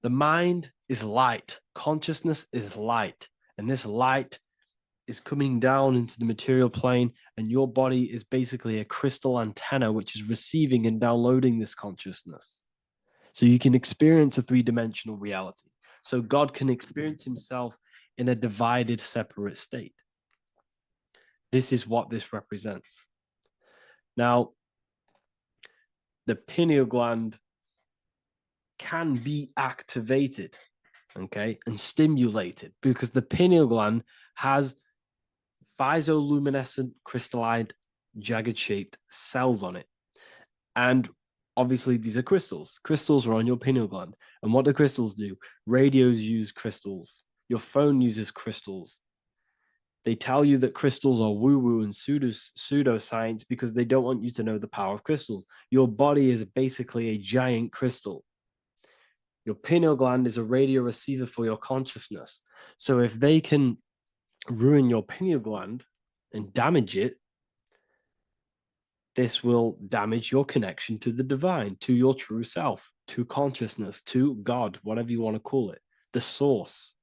The mind is light. Consciousness is light. And this light is coming down into the material plane, and your body is basically a crystal antenna which is receiving and downloading this consciousness. So you can experience a three-dimensional reality. So God can experience himself in a divided, separate state. This is what this represents. Now, the pineal gland can be activated, okay, and stimulated because the pineal gland has physoluminescent crystalline jagged-shaped cells on it. And obviously, these are crystals. Crystals are on your pineal gland. And what do crystals do? Radios use crystals. Your phone uses crystals. They tell you that crystals are woo-woo and pseudoscience because they don't want you to know the power of crystals. Your body is basically a giant crystal. Your pineal gland is a radio receiver for your consciousness. So if they can ruin your pineal gland and damage it, this will damage your connection to the divine, to your true self, to consciousness, to God, whatever you want to call it, the source.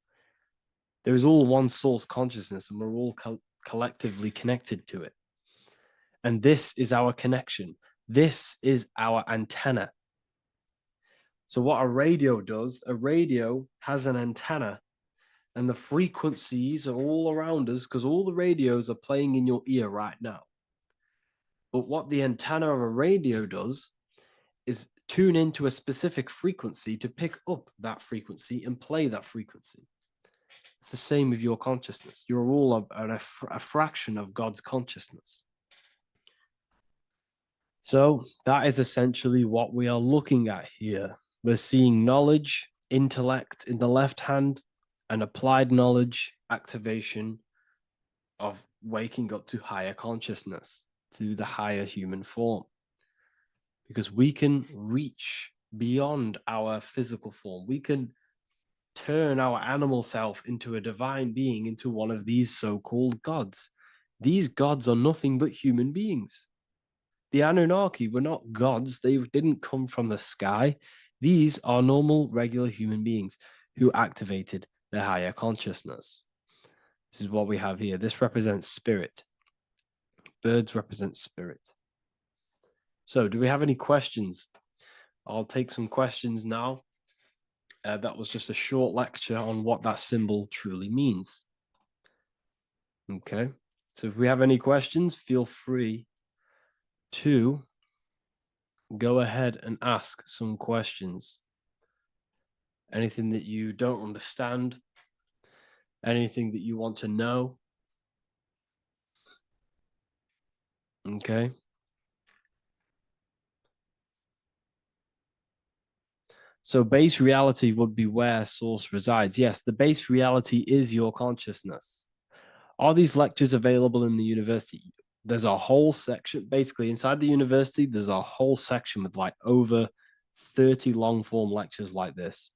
There is all one source consciousness, and we're all collectively connected to it. And this is our connection. This is our antenna. So what a radio does, a radio has an antenna, and the frequencies are all around us because all the radios are playing in your ear right now. But what the antenna of a radio does is tune into a specific frequency to pick up that frequency and play that frequency. It's the same with your consciousness. You're all a fraction of God's consciousness. So that is essentially what we are looking at here. We're seeing knowledge, intellect in the left hand, and applied knowledge, activation of waking up to higher consciousness, to the higher human form. Because we can reach beyond our physical form. We can turn our animal self into a divine being, into one of these so-called gods. These gods are nothing but human beings. The Anunnaki were not gods. They didn't come from the sky. These are normal, regular human beings who activated their higher consciousness. This is what we have here. This represents spirit. Birds represent spirit. So do we have any questions? I'll take some questions now. That was just a short lecture on what that symbol truly means. Okay. So if we have any questions, feel free to go ahead and ask some questions. Anything that you don't understand, anything that you want to know. Okay. So base reality would be where source resides. Yes, the base reality is your consciousness. Are these lectures available in the university? There's a whole section, basically inside the university, there's a whole section with like over 30 long form lectures like this.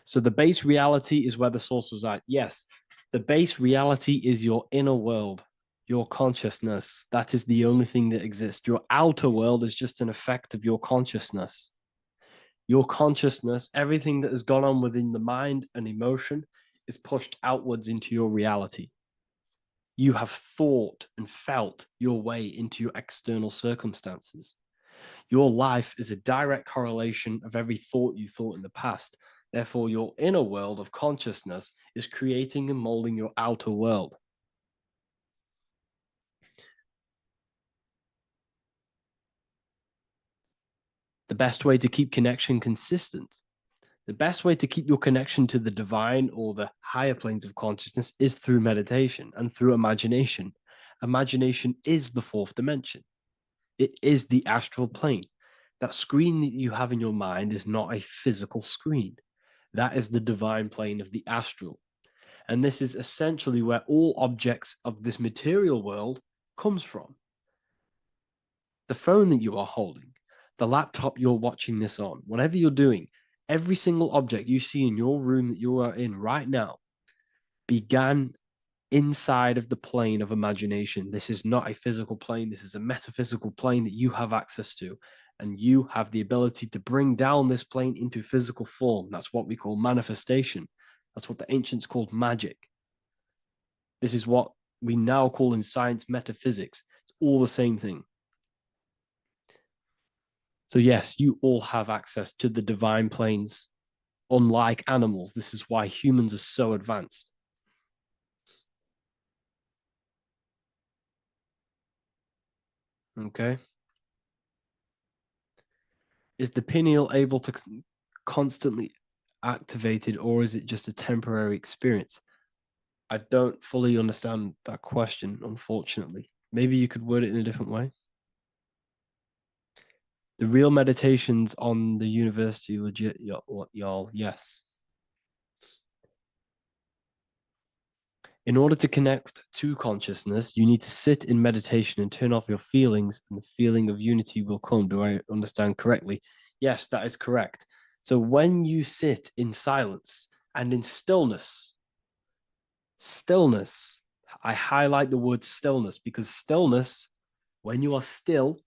So the base reality is where the source resides. Yes, the base reality is your inner world, your consciousness. That is the only thing that exists. Your outer world is just an effect of your consciousness. Your consciousness, everything that has gone on within the mind and emotion, is pushed outwards into your reality. You have thought and felt your way into your external circumstances. Your life is a direct correlation of every thought you thought in the past. Therefore, your inner world of consciousness is creating and molding your outer world. The best way to keep connection consistent, the best way to keep your connection to the divine or the higher planes of consciousness is through meditation and through imagination. Imagination is the fourth dimension. It is the astral plane. That screen that you have in your mind is not a physical screen. That is the divine plane of the astral. And this is essentially where all objects of this material world comes from. The phone that you are holding, the laptop you're watching this on, whatever you're doing, every single object you see in your room that you are in right now began inside of the plane of imagination. This is not a physical plane. This is a metaphysical plane that you have access to. And you have the ability to bring down this plane into physical form. That's what we call manifestation. That's what the ancients called magic. This is what we now call in science metaphysics. It's all the same thing. So yes, you all have access to the divine planes. Unlike animals, this is why humans are so advanced. Okay. Is the pineal able to constantly activated, or is it just a temporary experience? I don't fully understand that question, unfortunately. Maybe you could word it in a different way. The real meditations on the university legit, y'all, yes. In order to connect to consciousness, you need to sit in meditation and turn off your feelings, and the feeling of unity will come. Do I understand correctly? Yes, that is correct. So when you sit in silence and in stillness, I highlight the word stillness because stillness, when you are still,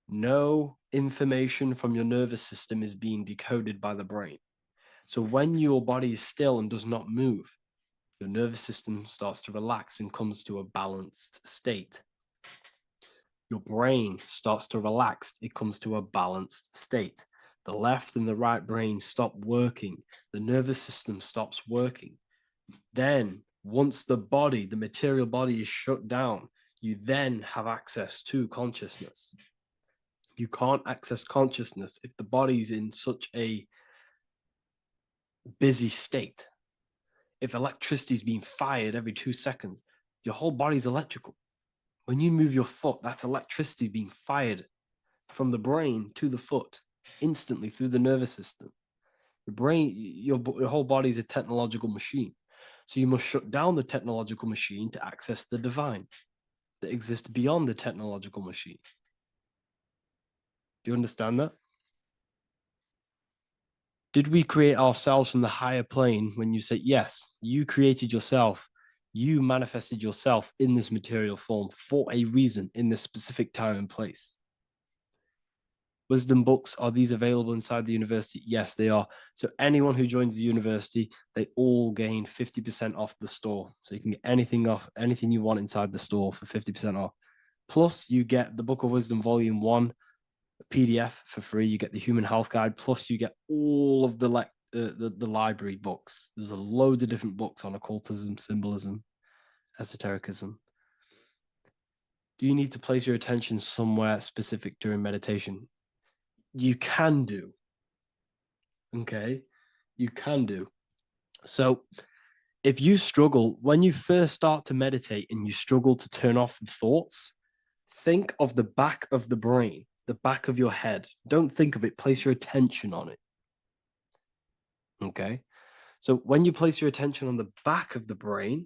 no information from your nervous system is being decoded by the brain. So when your body is still and does not move, your nervous system starts to relax and comes to a balanced state. Your brain starts to relax, it comes to a balanced state. The left and the right brain stop working, the nervous system stops working. Then, once the body, the material body is shut down, you then have access to consciousness. You can't access consciousness if the body's in such a busy state. If electricity is being fired every 2 seconds, Your whole body is electrical. When you move your foot, that's electricity being fired from the brain to the foot instantly through the nervous system. Your brain, your whole body is a technological machine. So you must shut down the technological machine to access the divine that exists beyond the technological machine. Do you understand that? Did we create ourselves from the higher plane? When you say yes, you created yourself, you manifested yourself in this material form for a reason in this specific time and place. Wisdom books, are these available inside the university? Yes, they are. So anyone who joins the university, they all gain 50% off the store. So you can get anything off, anything you want inside the store for 50% off. Plus, you get the Book of Wisdom Volume 1 PDF for free. You get the Human Health Guide. Plus, you get all of the library books. There's a loads of different books on occultism, symbolism, esotericism. Do you need to place your attention somewhere specific during meditation? You can do. Okay, you can do. So if you struggle, when you first start to meditate and you struggle to turn off the thoughts, think of the back of the brain, the back of your head. Don't think of it, place your attention on it. Okay, so when you place your attention on the back of the brain,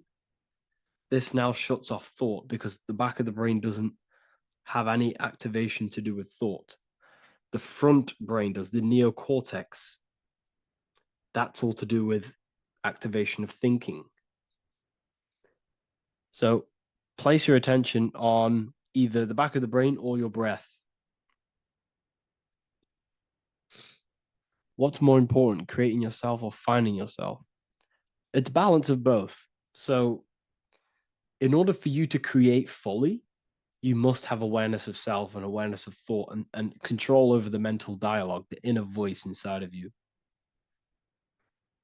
this now shuts off thought because the back of the brain doesn't have any activation to do with thought. The front brain does, the neocortex. That's all to do with activation of thinking. So place your attention on either the back of the brain or your breath. What's more important, creating yourself or finding yourself? It's a balance of both. So in order for you to create fully, you must have awareness of self and awareness of thought and control over the mental dialogue, the inner voice inside of you.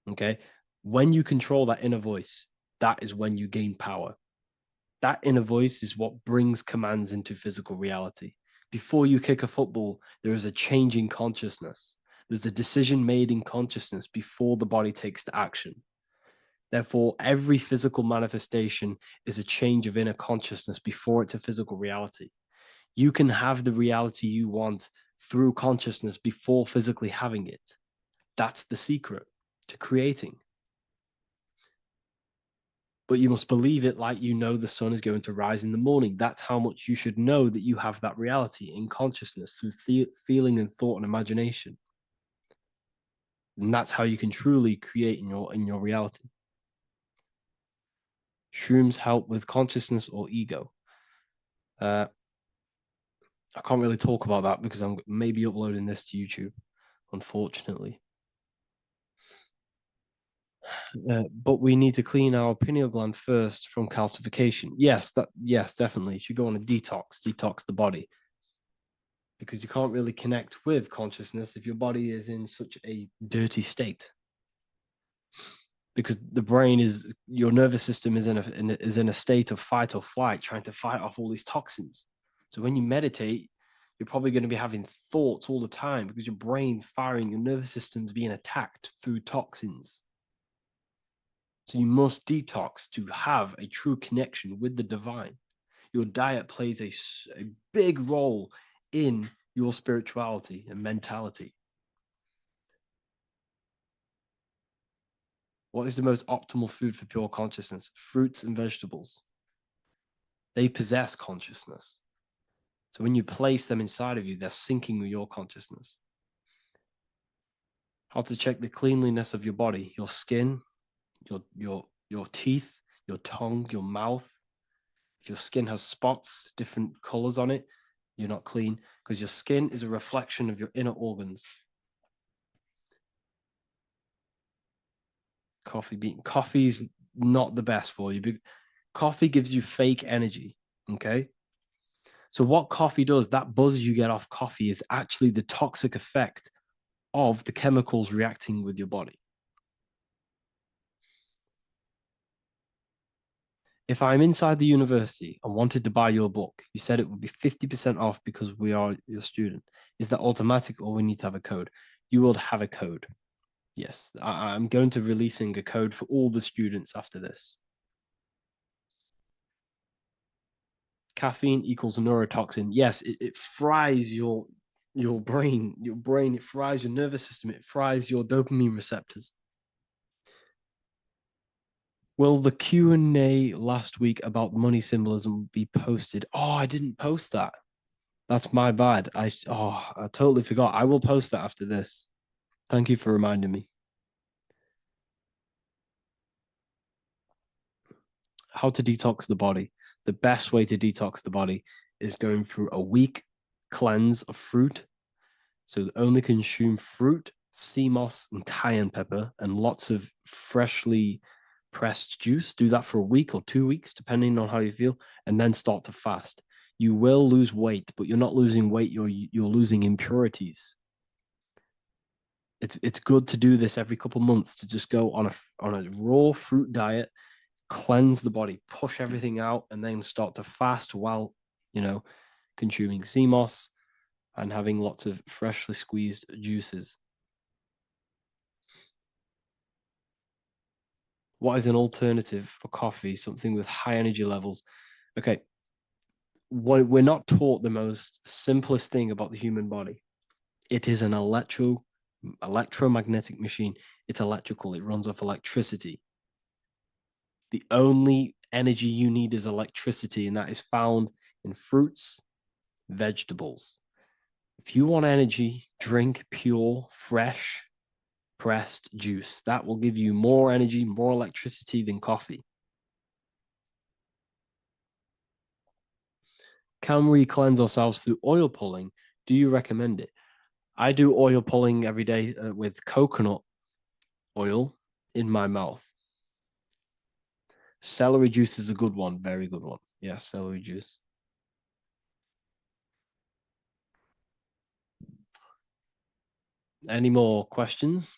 Okay. When you control that inner voice, that is when you gain power. That inner voice is what brings commands into physical reality. Before you kick a football, there is a change in consciousness. There's a decision made in consciousness before the body takes the action. Therefore, every physical manifestation is a change of inner consciousness before it's a physical reality. You can have the reality you want through consciousness before physically having it. That's the secret to creating. But you must believe it like you know the sun is going to rise in the morning. That's how much you should know that you have that reality in consciousness through feeling and thought and imagination. And that's how you can truly create in your reality. Shrooms help with consciousness or ego. I can't really talk about that because I'm maybe uploading this to YouTube, unfortunately. But we need to clean our pineal gland first from calcification. Yes, definitely. You should go on a detox the body. Because you can't really connect with consciousness if your body is in such a dirty state. Because the brain is, your nervous system is in a state of fight or flight, trying to fight off all these toxins. So when you meditate, you're probably going to be having thoughts all the time because your brain's firing, your nervous system's being attacked through toxins. So you must detox to have a true connection with the divine. Your diet plays a big role in your spirituality and mentality. What is the most optimal food for pure consciousness? Fruits and vegetables. They possess consciousness. So when you place them inside of you, they're syncing with your consciousness. How to check the cleanliness of your body, your skin, your teeth, your tongue, your mouth. If your skin has spots, different colors on it, you're not clean because your skin is a reflection of your inner organs. Coffee's not the best for you. Coffee gives you fake energy. Okay. So what coffee does, that buzz you get off coffee is actually the toxic effect of the chemicals reacting with your body. If I'm inside the university and wanted to buy your book, you said it would be 50% off because we are your student. Is that automatic or we need to have a code? You will have a code. Yes, I'm going to releasing a code for all the students after this. Caffeine equals neurotoxin. Yes, it fries your brain, it fries your nervous system, it fries your dopamine receptors. Will the Q&A last week about money symbolism be posted? Oh, I didn't post that. That's my bad. I totally forgot. I will post that after this. Thank you for reminding me. How to detox the body. The best way to detox the body is going through a week cleanse of fruit. So only consume fruit, sea moss, and cayenne pepper, and lots of freshly pressed juice. Do that for a week or 2 weeks, depending on how you feel, and then start to fast. You will lose weight, but you're not losing weight. You're losing impurities. It's good to do this every couple months, to just go on a raw fruit diet, cleanse the body, push everything out, and then start to fast while consuming sea moss and having lots of freshly squeezed juices. What is an alternative for coffee? Something with high energy levels. Okay, we're not taught the most simplest thing about the human body. It is an electromagnetic machine. It's electrical. It runs off electricity. The only energy you need is electricity, and that is found in fruits, vegetables. If you want energy, drink pure, fresh, pressed juice. That will give you more energy, more electricity than coffee. Can we cleanse ourselves through oil pulling? Do you recommend it? I do oil pulling every day with coconut oil in my mouth. Celery juice is a good one, very good one. Yes, celery juice. Any more questions?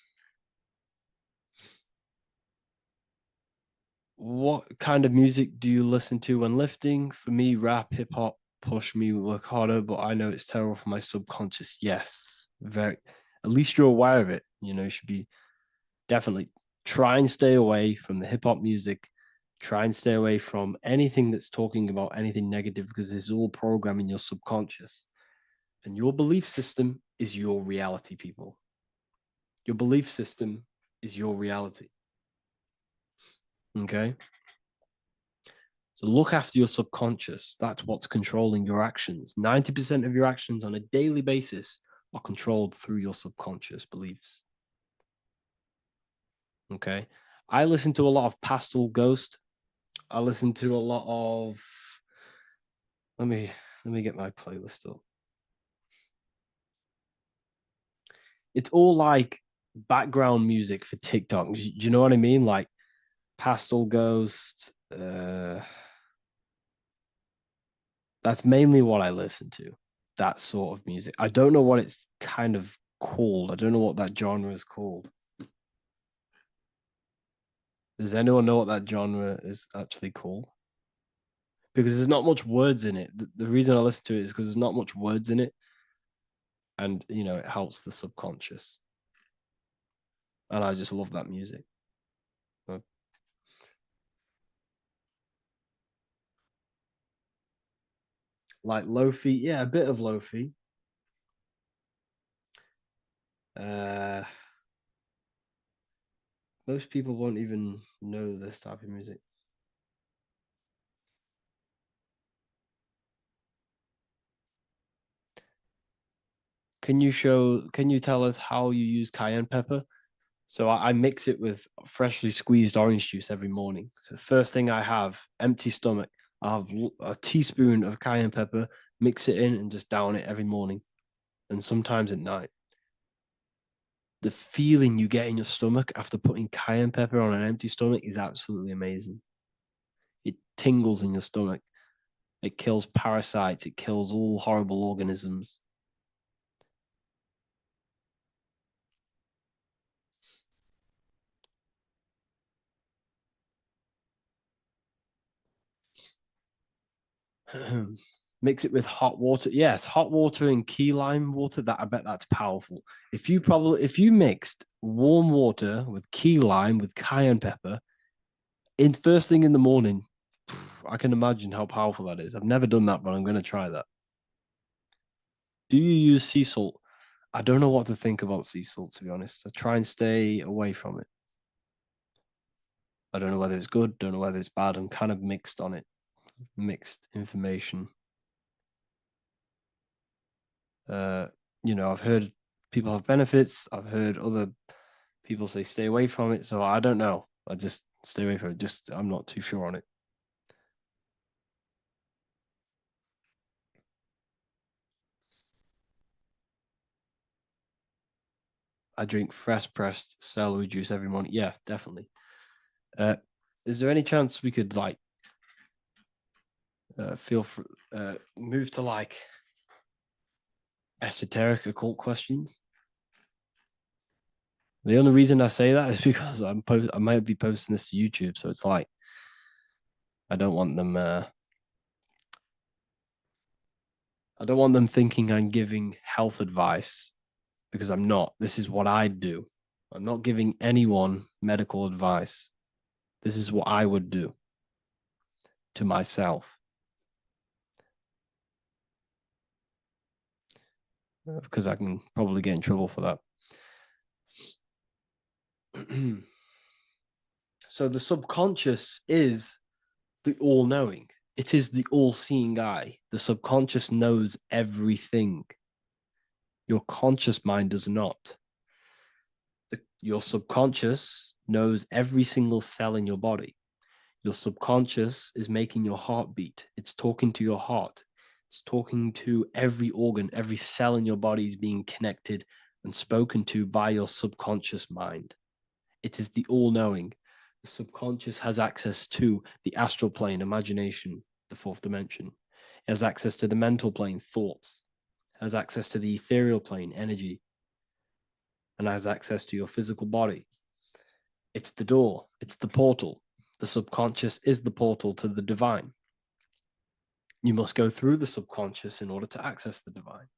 What kind of music do you listen to when lifting? For me, rap, hip hop push me work harder, but I know it's terrible for my subconscious. Yes, very. At least you're aware of it. You should be definitely try and stay away from the hip hop music. Try and stay away from anything that's talking about anything negative, because it's all programming your subconscious. And your belief system is your reality, people. Your belief system is your reality. Okay? So look after your subconscious. That's what's controlling your actions. 90% of your actions on a daily basis are controlled through your subconscious beliefs. Okay? I listen to a lot of Pastel Ghost. I listen to a lot of let me get my playlist up. It's all like background music for TikTok. Do you know what I mean? Like Pastel Ghost. That's mainly what I listen to. That sort of music. I don't know what it's kind of called. I don't know what that genre is called. Does anyone know what that genre is actually called? Because there's not much words in it. The reason I listen to it is because there's not much words in it. And, it helps the subconscious. And I just love that music. Like Lofi, yeah, a bit of Lofi. Most people won't even know this type of music. Can you tell us how you use cayenne pepper? So I mix it with freshly squeezed orange juice every morning. So the first thing I have, empty stomach, I have a teaspoon of cayenne pepper, mix it in and just down it every morning, and sometimes at night. The feeling you get in your stomach after putting cayenne pepper on an empty stomach is absolutely amazing. It tingles in your stomach. It kills parasites. It kills all horrible organisms. Mix it with hot water. Yes, hot water and key lime water. That I bet that's powerful. If you mixed warm water with key lime with cayenne pepper in first thing in the morning, I can imagine how powerful that is. I've never done that, but I'm going to try that. Do you use sea salt? I don't know what to think about sea salt, to be honest. I try and stay away from it. I don't know whether it's good, don't know whether it's bad. I'm kind of mixed on it, mixed information. I've heard people have benefits. I've heard other people say stay away from it. So I don't know. I just stay away from it. I'm not too sure on it. I drink fresh pressed celery juice every morning. Yeah, definitely. Is there any chance we could move to esoteric occult questions? The only reason I say that is because I might be posting this to YouTube, so it's like I don't want them. I don't want them thinking I'm giving health advice because I'm not. This is what I do. I'm not giving anyone medical advice. This is what I would do to myself. Because I can probably get in trouble for that. So the subconscious is the all-knowing. It is the all-seeing eye. The subconscious knows everything. Your conscious mind does not. Your subconscious knows every single cell in your body. Your subconscious is making your heart beat. It's talking to your heart. It's talking to every organ, every cell in your body is being connected and spoken to by your subconscious mind. It is the all-knowing. The subconscious has access to the astral plane, imagination, the fourth dimension. It has access to the mental plane, thoughts. It has access to the ethereal plane, energy. And has access to your physical body. It's the door. It's the portal. The subconscious is the portal to the divine. You must go through the subconscious in order to access the divine.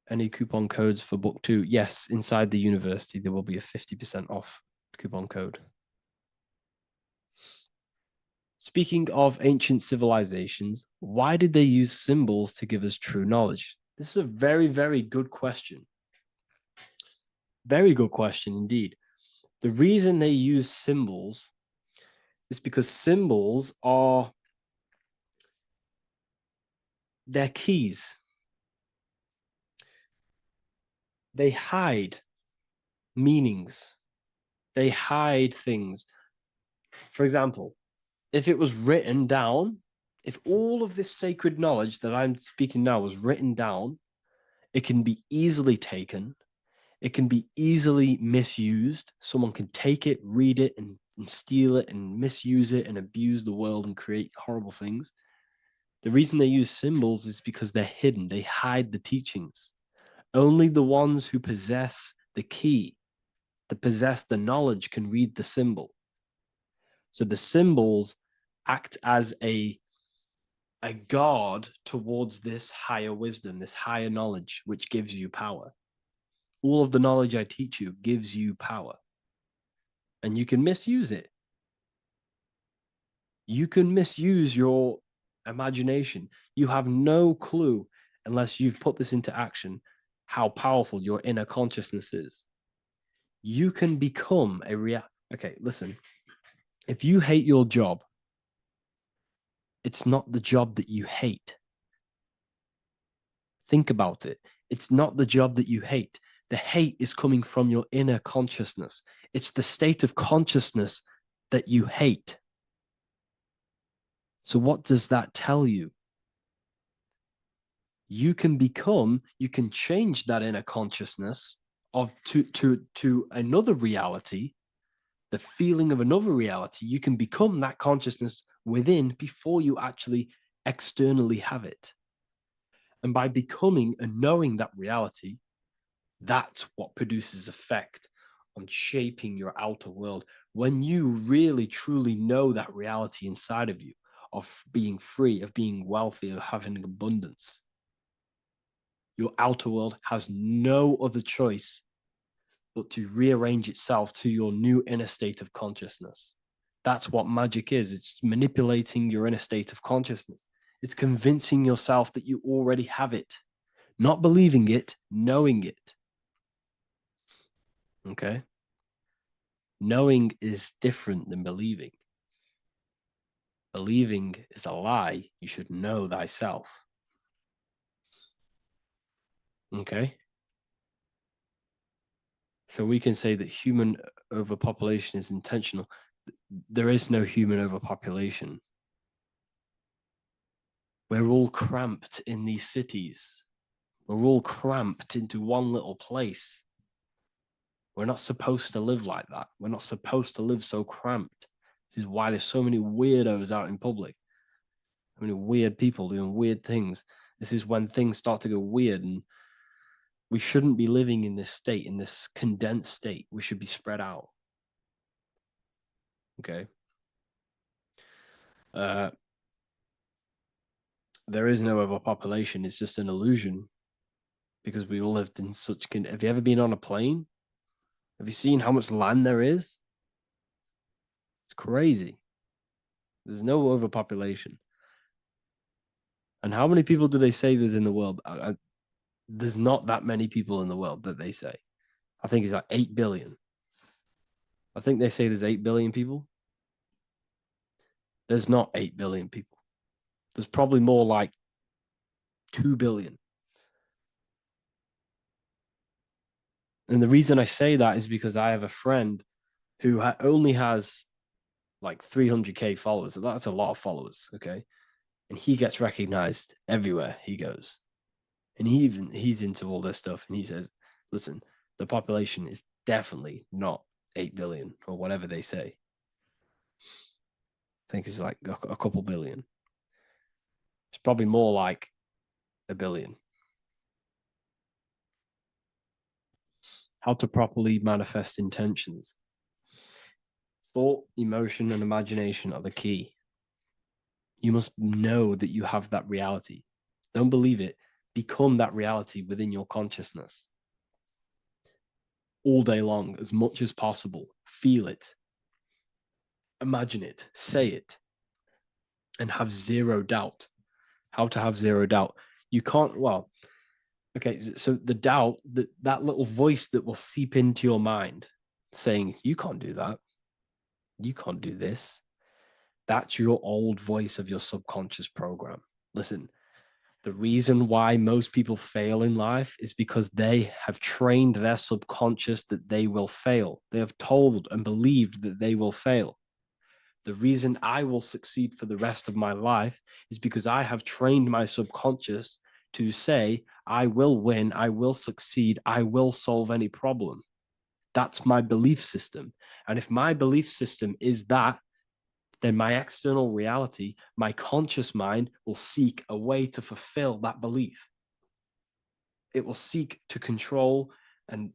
Any coupon codes for book 2? Yes, inside the university, there will be a 50% off coupon code. Speaking of ancient civilizations, why did they use symbols to give us true knowledge? This is a very, very good question. Very good question indeed. The reason they use symbols is because symbols are their keys. They hide meanings. They hide things. For example, if it was written down, if all of this sacred knowledge that I'm speaking now was written down, it can be easily taken. It can be easily misused. Someone can take it, read it, and steal it and misuse it and abuse the world and create horrible things. The reason they use symbols is because they're hidden. They hide the teachings. Only the ones who possess the key, that possess the knowledge, can read the symbol. So the symbols act as a guard towards this higher wisdom, this higher knowledge, which gives you power. All of the knowledge I teach you gives you power. And you can misuse it. You can misuse your imagination. You have no clue, unless you've put this into action, how powerful your inner consciousness is. You can become a Okay, listen. If you hate your job, it's not the job that you hate. Think about it. It's not the job that you hate. The hate is coming from your inner consciousness. It's the state of consciousness that you hate. So what does that tell you? You can change that inner consciousness to another reality, the feeling of another reality. You can become that consciousness within before you actually externally have it. And by becoming and knowing that reality, that's what produces effect on shaping your outer world. When you really, truly know that reality inside of you, of being free, of being wealthy, of having abundance, your outer world has no other choice but to rearrange itself to your new inner state of consciousness. That's what magic is. It's manipulating your inner state of consciousness. It's convincing yourself that you already have it, not believing it, knowing it. Okay? Knowing is different than believing. Believing is a lie. You should know thyself. Okay? So we can say that human overpopulation is intentional. There is no human overpopulation. We're all cramped in these cities. We're all cramped into one little place. We're not supposed to live like that. We're not supposed to live so cramped. This is why there's so many weirdos out in public. So many weird people doing weird things. This is when things start to go weird, and we shouldn't be living in this state, in this condensed state. We should be spread out. Okay. There is no overpopulation. It's just an illusion because we all lived in such. Have you ever been on a plane? Have you seen how much land there is? It's crazy. There's no overpopulation. And how many people do they say there's in the world? There's not that many people in the world that they say. I think it's like 8 billion. I think they say there's 8 billion people. There's not 8 billion people. There's probably more like 2 billion. And the reason I say that is because I have a friend who only has like 300K followers. So that's a lot of followers. Okay. And he gets recognized everywhere he goes. And he's into all this stuff. And he says, listen, the population is definitely not 8 billion or whatever they say. I think it's like a couple billion. It's probably more like a billion. How to properly manifest intentions. Thought, emotion, and imagination are the key. You must know that you have that reality. Don't believe it. Become that reality within your consciousness. All day long, as much as possible. Feel it. Imagine it. Say it. And have zero doubt. How to have zero doubt. You can't, well, okay, so the doubt, that little voice that will seep into your mind saying, you can't do that. You can't do this. That's your old voice of your subconscious program. Listen, the reason why most people fail in life is because they have trained their subconscious that they will fail. They have told and believed that they will fail. The reason I will succeed for the rest of my life is because I have trained my subconscious to say, I will win, I will succeed, I will solve any problem. That's my belief system. And if my belief system is that, then my external reality, my conscious mind will seek a way to fulfill that belief. It will seek to control and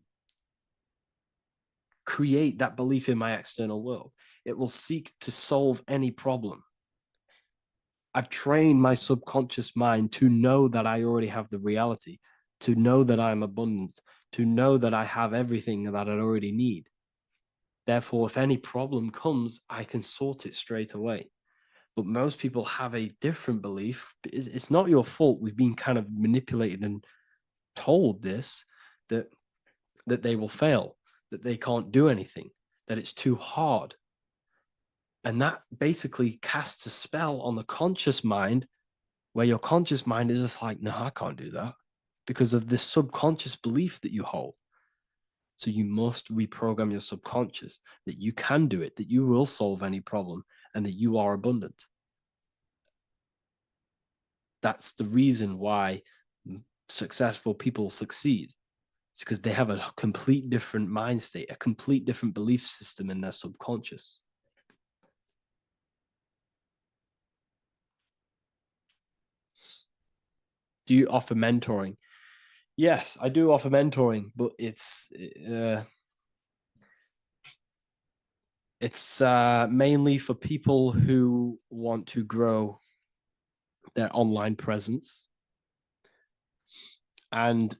create that belief in my external world. It will seek to solve any problem. I've trained my subconscious mind to know that I already have the reality, to know that I'm abundant, to know that I have everything that I already need. Therefore, if any problem comes, I can sort it straight away. But most people have a different belief. It's not your fault. We've been kind of manipulated and told this, that they will fail, that they can't do anything, that it's too hard. And that basically casts a spell on the conscious mind, where your conscious mind is just like, no, I can't do that, because of this subconscious belief that you hold. So you must reprogram your subconscious that you can do it, that you will solve any problem, and that you are abundant. That's the reason why successful people succeed. It's because they have a complete different mind state, a complete different belief system in their subconscious. Do you offer mentoring? Yes, I do offer mentoring, but it's mainly for people who want to grow their online presence, and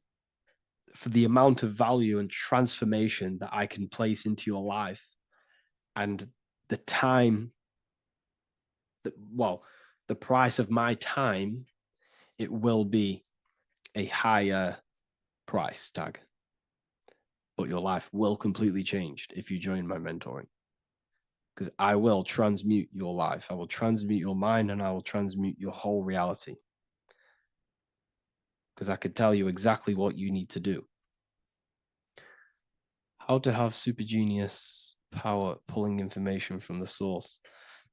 for the amount of value and transformation that I can place into your life, and the time, the price of my time, it will be a higher price tag. But your life will completely change if you join my mentoring. Because I will transmute your life. I will transmute your mind, and I will transmute your whole reality. Because I could tell you exactly what you need to do. How to have super genius power pulling information from the source.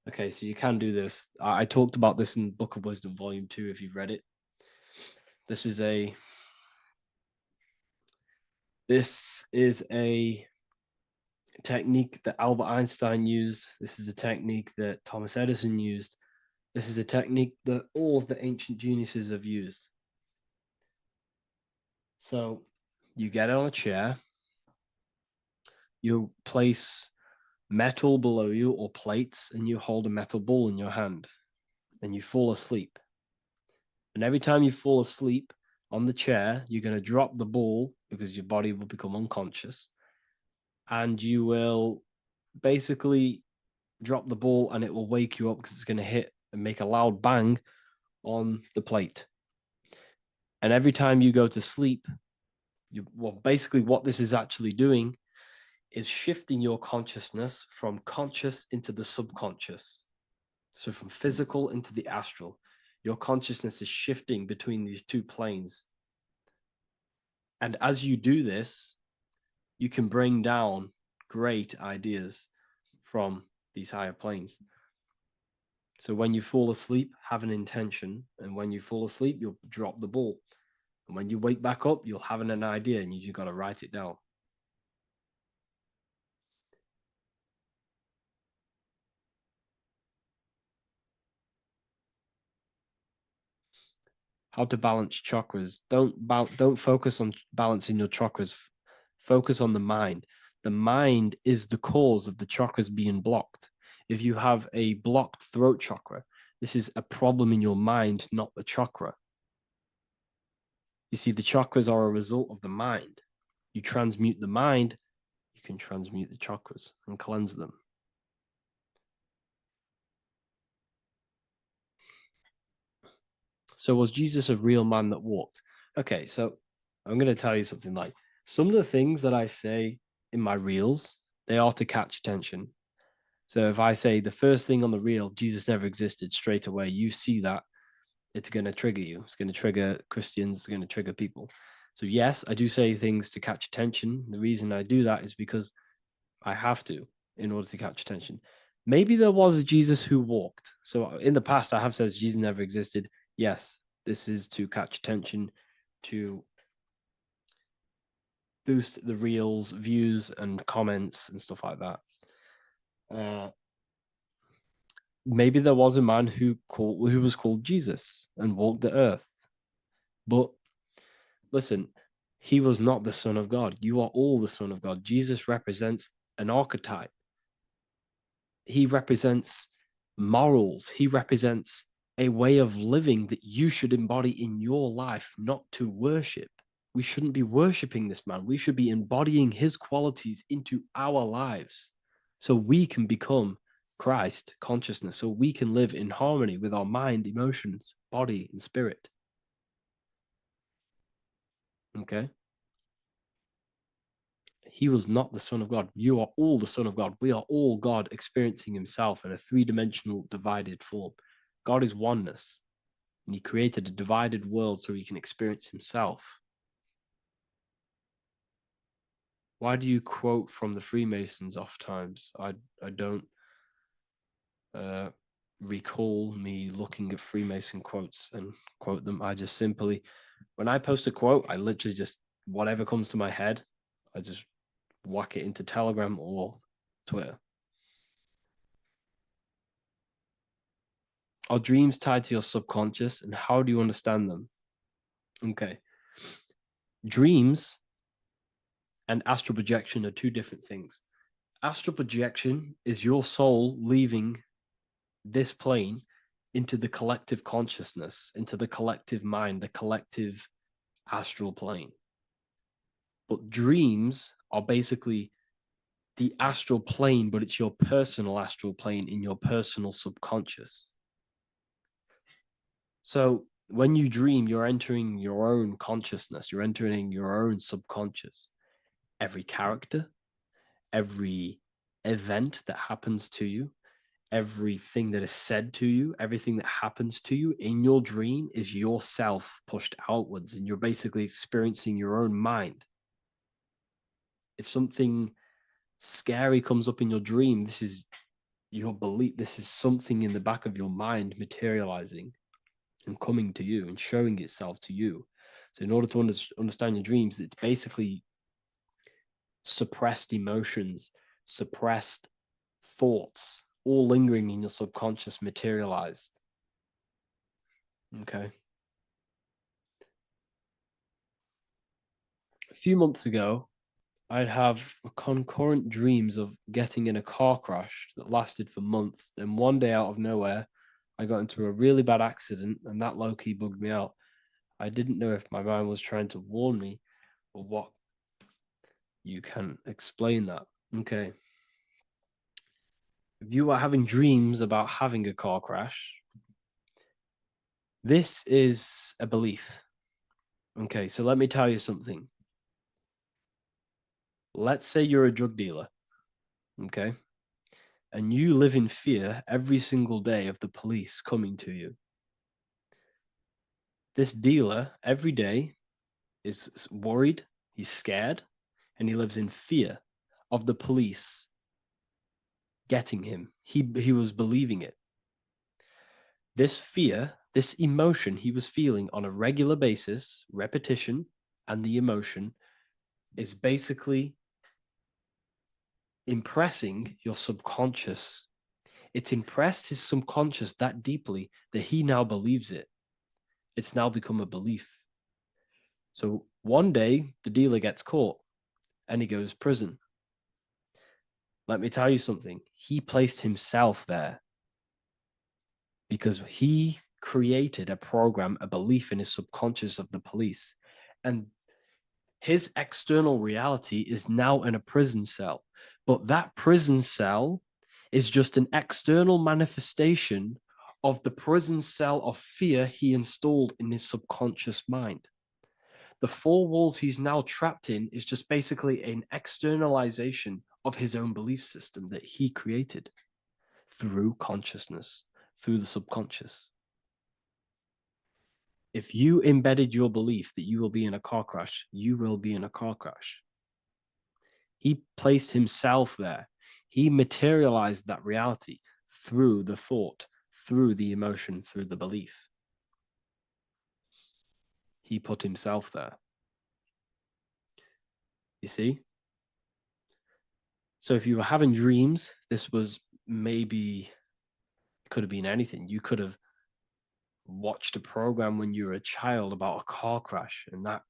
Okay, so you can do this. I talked about this in Book of Wisdom, Volume 2, if you've read it. This is a technique that Albert Einstein used. This is a technique that Thomas Edison used. This is a technique that all of the ancient geniuses have used. So you get on a chair, you place metal below you or plates, and you hold a metal ball in your hand, and you fall asleep. And every time you fall asleep on the chair, you're going to drop the ball because your body will become unconscious, and you will basically drop the ball and it will wake you up because it's going to hit and make a loud bang on the plate. And every time you go to sleep, basically what this is actually doing is shifting your consciousness from conscious into the subconscious. So from physical into the astral. Your consciousness is shifting between these two planes. And as you do this, you can bring down great ideas from these higher planes. So when you fall asleep, have an intention. And when you fall asleep, you'll drop the ball. And when you wake back up, you'll have an idea, and you just got to write it down. How to balance chakras. Don't focus on balancing your chakras. Focus on the mind. The mind is the cause of the chakras being blocked. If you have a blocked throat chakra, this is a problem in your mind, not the chakra. You see, the chakras are a result of the mind. You transmute the mind, you can transmute the chakras and cleanse them. So was Jesus a real man that walked? Okay, so I'm going to tell you something. Like, some of the things that I say in my reels, they are to catch attention. So if I say the first thing on the reel, Jesus never existed, straight away, you see that, it's going to trigger you. It's going to trigger Christians. It's going to trigger people. So yes, I do say things to catch attention. The reason I do that is because I have to in order to catch attention. Maybe there was a Jesus who walked. So in the past, I have said Jesus never existed. Yes, this is to catch attention, to boost the reels, views, and comments and stuff like that. Maybe there was a man who was called Jesus and walked the earth. But listen, he was not the Son of God. You are all the Son of God. Jesus represents an archetype. He represents morals. He represents a way of living that you should embody in your life, not to worship. We shouldn't be worshiping this man. We should be embodying his qualities into our lives so we can become Christ consciousness, so we can live in harmony with our mind, emotions, body, and spirit. Okay? He was not the Son of God. You are all the Son of God. We are all God experiencing himself in a three-dimensional divided form. God is oneness, and he created a divided world so he can experience himself. Why do you quote from the Freemasons oft times? I don't recall me looking at Freemason quotes and quote them. I just simply, when I post a quote, I literally just, whatever comes to my head, I just whack it into Telegram or Twitter. Are dreams tied to your subconscious, and how do you understand them? Okay. Dreams and astral projection are two different things. Astral projection is your soul leaving this plane into the collective consciousness, into the collective mind, the collective astral plane. But dreams are basically the astral plane, but it's your personal astral plane in your personal subconscious. So when you dream, you're entering your own consciousness, you're entering your own subconscious. Every character, every event that happens to you, everything that is said to you, everything that happens to you in your dream is yourself pushed outwards, and you're basically experiencing your own mind. If something scary comes up in your dream, this is your belief, this is something in the back of your mind materializing and coming to you and showing itself to you. So in order to understand your dreams, it's basically suppressed emotions, suppressed thoughts, all lingering in your subconscious materialized. Okay. A few months ago, I'd have concurrent dreams of getting in a car crash that lasted for months. Then one day out of nowhere, I got into a really bad accident, and that low-key bugged me out. I didn't know if my mind was trying to warn me or what. You can explain that. Okay. If you are having dreams about having a car crash, this is a belief. Okay, so let me tell you something. Let's say you're a drug dealer, okay? And you live in fear every single day of the police coming to you. This dealer every day is worried, he's scared, and he lives in fear of the police getting him. He was believing it. This fear, this emotion he was feeling on a regular basis, repetition, and the emotion is basically impressing your subconscious. It's impressed his subconscious that deeply that he now believes it. It's now become a belief. So one day the dealer gets caught and he goes to prison. Let me tell you something. He placed himself there because he created a program, a belief in his subconscious of the police. And his external reality is now in a prison cell. But that prison cell is just an external manifestation of the prison cell of fear he installed in his subconscious mind. The four walls he's now trapped in is just basically an externalization of his own belief system that he created through consciousness, through the subconscious. If you embedded your belief that you will be in a car crash, you will be in a car crash. He placed himself there. He materialized that reality through the thought, through the emotion, through the belief. He put himself there. You see? So if you were having dreams, this was maybe, could have been anything. You could have watched a program when you were a child about a car crash, and that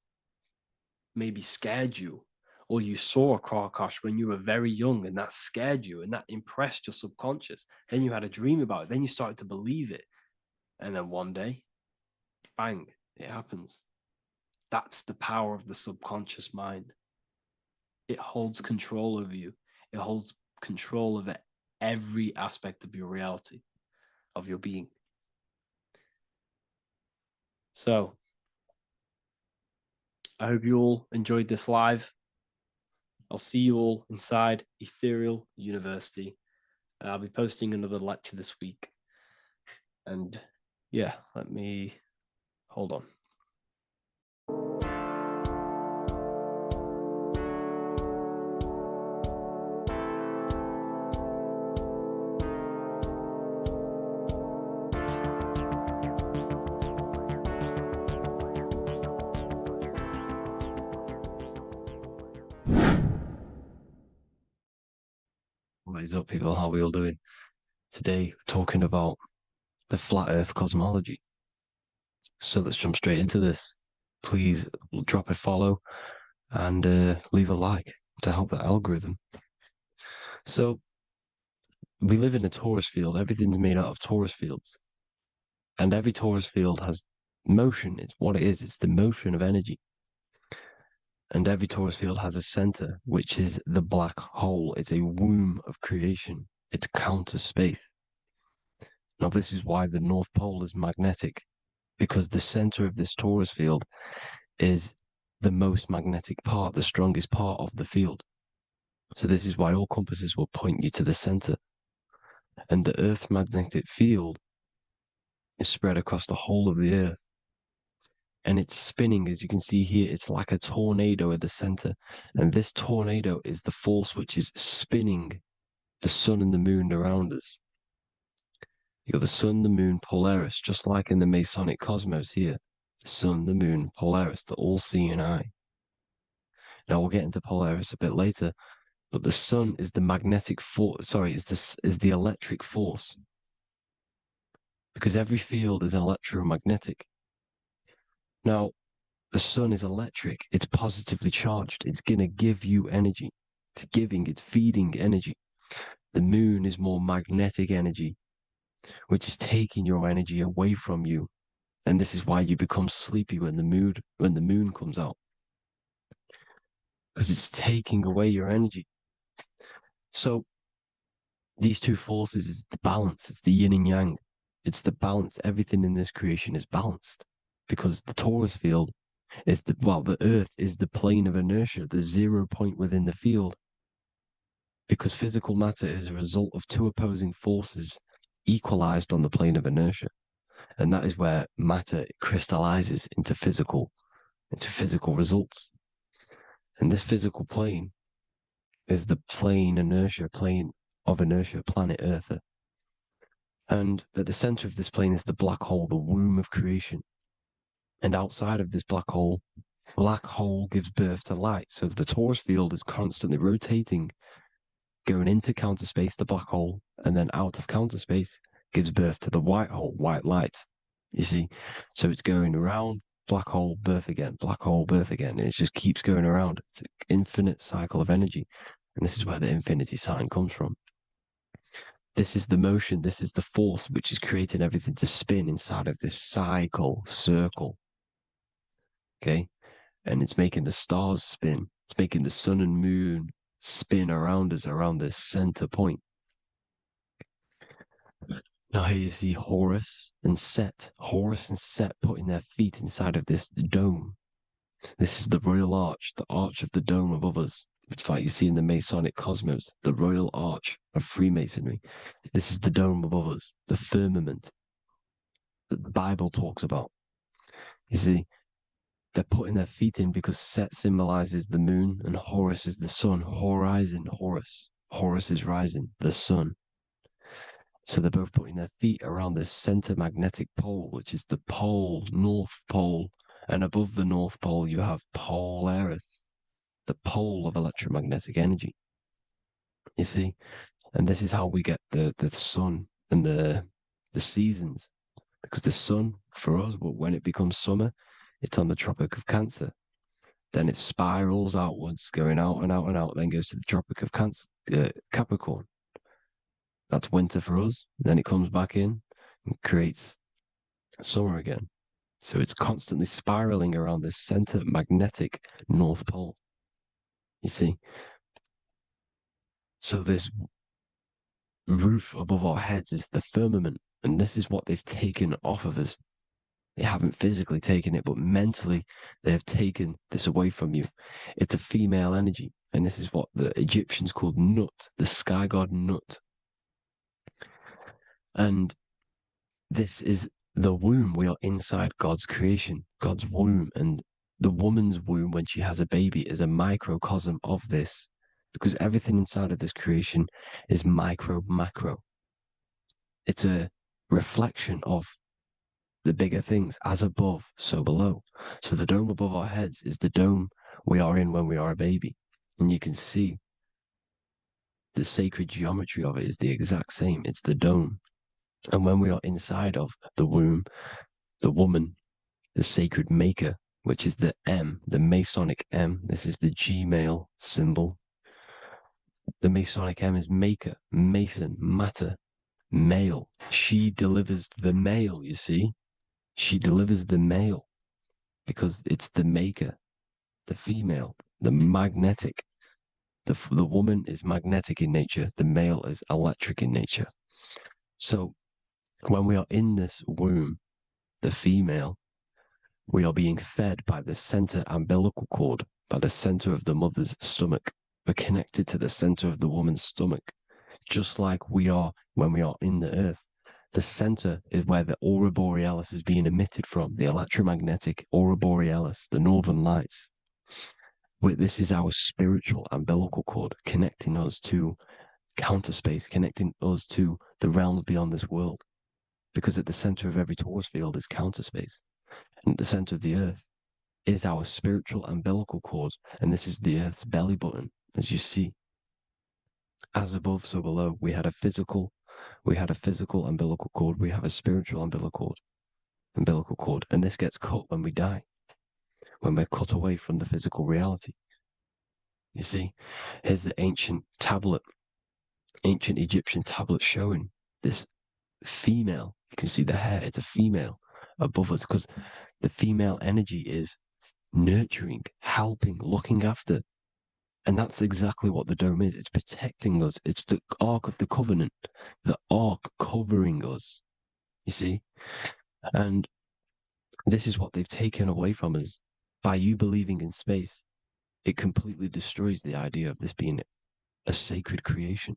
maybe scared you. Or you saw a car crash when you were very young, and that scared you, and that impressed your subconscious. Then you had a dream about it. Then you started to believe it. And then one day, bang, it happens. That's the power of the subconscious mind. It holds control over you. It holds control over every aspect of your reality, of your being. So, I hope you all enjoyed this live. I'll see you all inside Ethereal University. I'll be posting another lecture this week. And yeah, let me hold on. What is up, people? How are we all doing? Today, we're talking about the flat earth cosmology. So let's jump straight into this. Please drop a follow and leave a like to help the algorithm. So we live in a torus field. Everything's made out of torus fields. And every torus field has motion. It's what it is. It's the motion of energy. And every torus field has a center, which is the black hole. It's a womb of creation. It's counter space. Now, this is why the North Pole is magnetic, because the center of this torus field is the most magnetic part, the strongest part of the field. So this is why all compasses will point you to the center. And the Earth's magnetic field is spread across the whole of the Earth. And it's spinning, as you can see here, it's like a tornado at the center. And this tornado is the force which is spinning the sun and the moon around us. You got the sun, the moon, Polaris, just like in the Masonic cosmos here. The sun, the moon, Polaris, the all-seeing eye. Now we'll get into Polaris a bit later, but the sun is the magnetic force. Sorry, is the electric force, because every field is electromagnetic. Now, the sun is electric. It's positively charged. It's gonna give you energy. It's feeding energy. The moon is more magnetic energy, which is taking your energy away from you. And this is why you become sleepy when the moon comes out. Because it's taking away your energy. So these two forces is the balance. It's the yin and yang. It's the balance. Everything in this creation is balanced. Because the torus field is the Earth is the plane of inertia, the 0 point within the field. Because physical matter is a result of two opposing forces equalized on the plane of inertia. And that is where matter crystallizes into physical results. And this physical plane is the plane of inertia, planet Earth. And at the center of this plane is the black hole, the womb of creation. And outside of this black hole gives birth to light. So the torus field is constantly rotating, going into counter space, the black hole, and then out of counter space gives birth to the white hole, white light. You see? So it's going around, black hole, birth again, black hole, birth again. And it just keeps going around. It's an infinite cycle of energy. And this is where the infinity sign comes from. This is the motion, this is the force which is creating everything to spin inside of this circle. Okay? And it's making the stars spin. It's making the sun and moon spin around us, around this center point. Now here you see Horus and Set putting their feet inside of this dome. This is the royal arch, the arch of the dome above us, which like you see in the Masonic cosmos, the royal arch of Freemasonry. This is the dome above us, the firmament that the Bible talks about. You see, they're putting their feet in because Set symbolizes the moon and Horus is the sun. Horizon, Horus. Horus is rising, the sun. So they're both putting their feet around this center magnetic pole, which is the pole, North Pole. And above the North Pole, you have Polaris, the pole of electromagnetic energy. You see? And this is how we get the sun and the seasons. Because the sun, for us, when it becomes summer, it's on the Tropic of Cancer. Then it spirals outwards, going out and out and out, then goes to the Tropic of Capricorn. That's winter for us. Then it comes back in and creates summer again. So it's constantly spiraling around this center magnetic North Pole. You see? So this roof above our heads is the firmament, and this is what they've taken off of us. They haven't physically taken it, but mentally they have taken this away from you. It's a female energy, and this is what the Egyptians called Nut, the sky god Nut. And this is the womb. We are inside God's creation, God's womb. And the woman's womb, when she has a baby, is a microcosm of this, because everything inside of this creation is micro, macro. It's a reflection of the bigger things, as above, so below. So the dome above our heads is the dome we are in when we are a baby. And you can see the sacred geometry of it is the exact same. It's the dome. And when we are inside of the womb, the woman, the sacred maker, which is the M, the Masonic M, this is the G male symbol. The Masonic M is maker, mason, matter, male. She delivers the male, you see. She delivers the male because it's the maker, the female, the magnetic. The woman is magnetic in nature, the male is electric in nature. So when we are in this womb, the female, we are being fed by the center umbilical cord, by the center of the mother's stomach. We're connected to the center of the woman's stomach, just like we are when we are in the earth. The center is where the aurora borealis is being emitted from, the electromagnetic aurora borealis, the northern lights. This is our spiritual umbilical cord, connecting us to counter space, connecting us to the realms beyond this world. Because at the center of every torus field is counter space. And at the center of the earth is our spiritual umbilical cord. And this is the earth's belly button, as you see. As above, so below. We had a physical umbilical cord. We have a spiritual umbilical cord. And this gets cut when we die, when we're cut away from the physical reality. You see, here's the ancient Egyptian tablet showing this female. You can see the hair, it's a female above us, because the female energy is nurturing, helping, looking after. And that's exactly what the dome is. It's protecting us. It's the Ark of the Covenant, the Ark covering us. You see? And this is what they've taken away from us. By you believing in space, it completely destroys the idea of this being a sacred creation.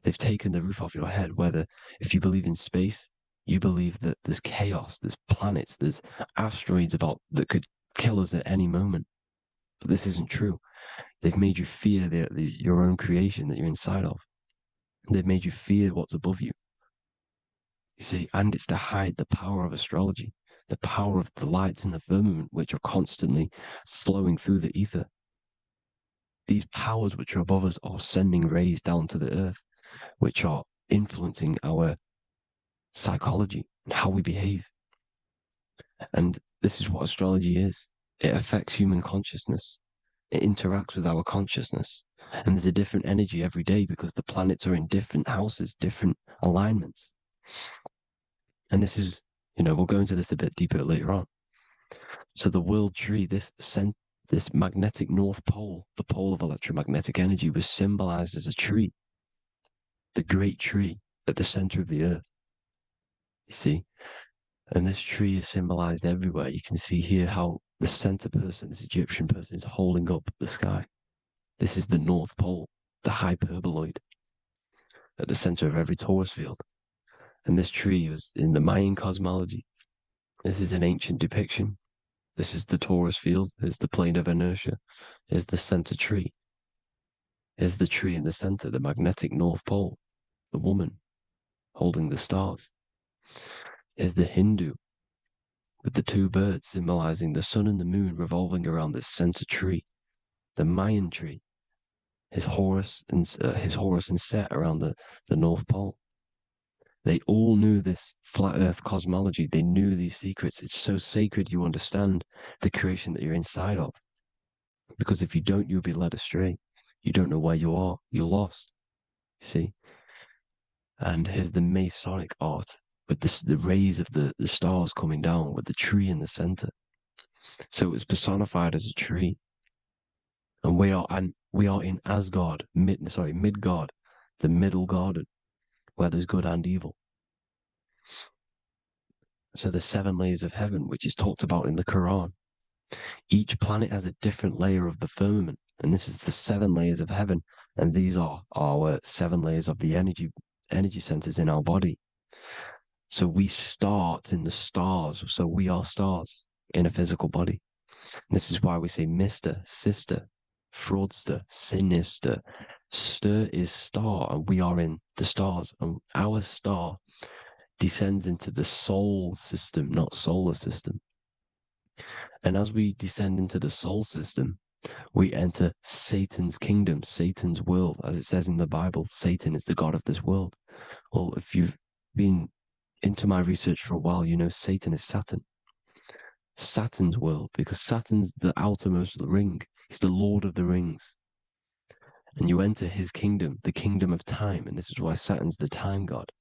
They've taken the roof off your head, whether if you believe in space, you believe that there's chaos, there's planets, there's asteroids that could kill us at any moment. But this isn't true. They've made you fear your own creation that you're inside of. They've made you fear what's above you. You see, and it's to hide the power of astrology, the power of the lights in the firmament, which are constantly flowing through the ether. These powers which are above us are sending rays down to the earth, which are influencing our psychology and how we behave. And this is what astrology is. It affects human consciousness. It interacts with our consciousness. And there's a different energy every day because the planets are in different houses, different alignments. And this is, we'll go into this a bit deeper later on. So the world tree, this magnetic north pole, the pole of electromagnetic energy, was symbolized as a tree, the great tree at the center of the earth. You see? And this tree is symbolized everywhere. You can see here how the center person, this Egyptian person, is holding up the sky. This is the North Pole, the hyperboloid, at the center of every torus field. And this tree was in the Mayan cosmology. This is an ancient depiction. This is the torus field. There's the plane of inertia. Here's the center tree. Here's the tree in the center, the magnetic North Pole, the woman holding the stars. Here's the Hindu with the two birds symbolizing the sun and the moon revolving around this center tree. The Mayan tree, his Horus and Set around the North Pole. They all knew this flat earth cosmology. They knew these secrets. It's so sacred you understand the creation that you're inside of. Because if you don't, you'll be led astray. You don't know where you are. You're lost. You see? And here's the Masonic art with the rays of the stars coming down with the tree in the center. So it was personified as a tree. And we are in Asgard, Midgard, the middle garden, where there's good and evil. So the 7 layers of heaven, which is talked about in the Quran. Each planet has a different layer of the firmament, and this is the 7 layers of heaven, and these are our 7 layers of the energy centers in our body. So we start in the stars, so we are stars in a physical body. And this is why we say Mr., sister, fraudster, sinister. Stir is star, and we are in the stars, and our star descends into the soul system, not solar system. And as we descend into the soul system, we enter Satan's kingdom, Satan's world. As it says in the Bible, Satan is the god of this world. Well, if you've been into my research for a while, you know Satan is Saturn. Saturn's world, because Saturn's the outermost ring. He's the Lord of the Rings. And you enter his kingdom, the kingdom of time. And this is why Saturn's the time god.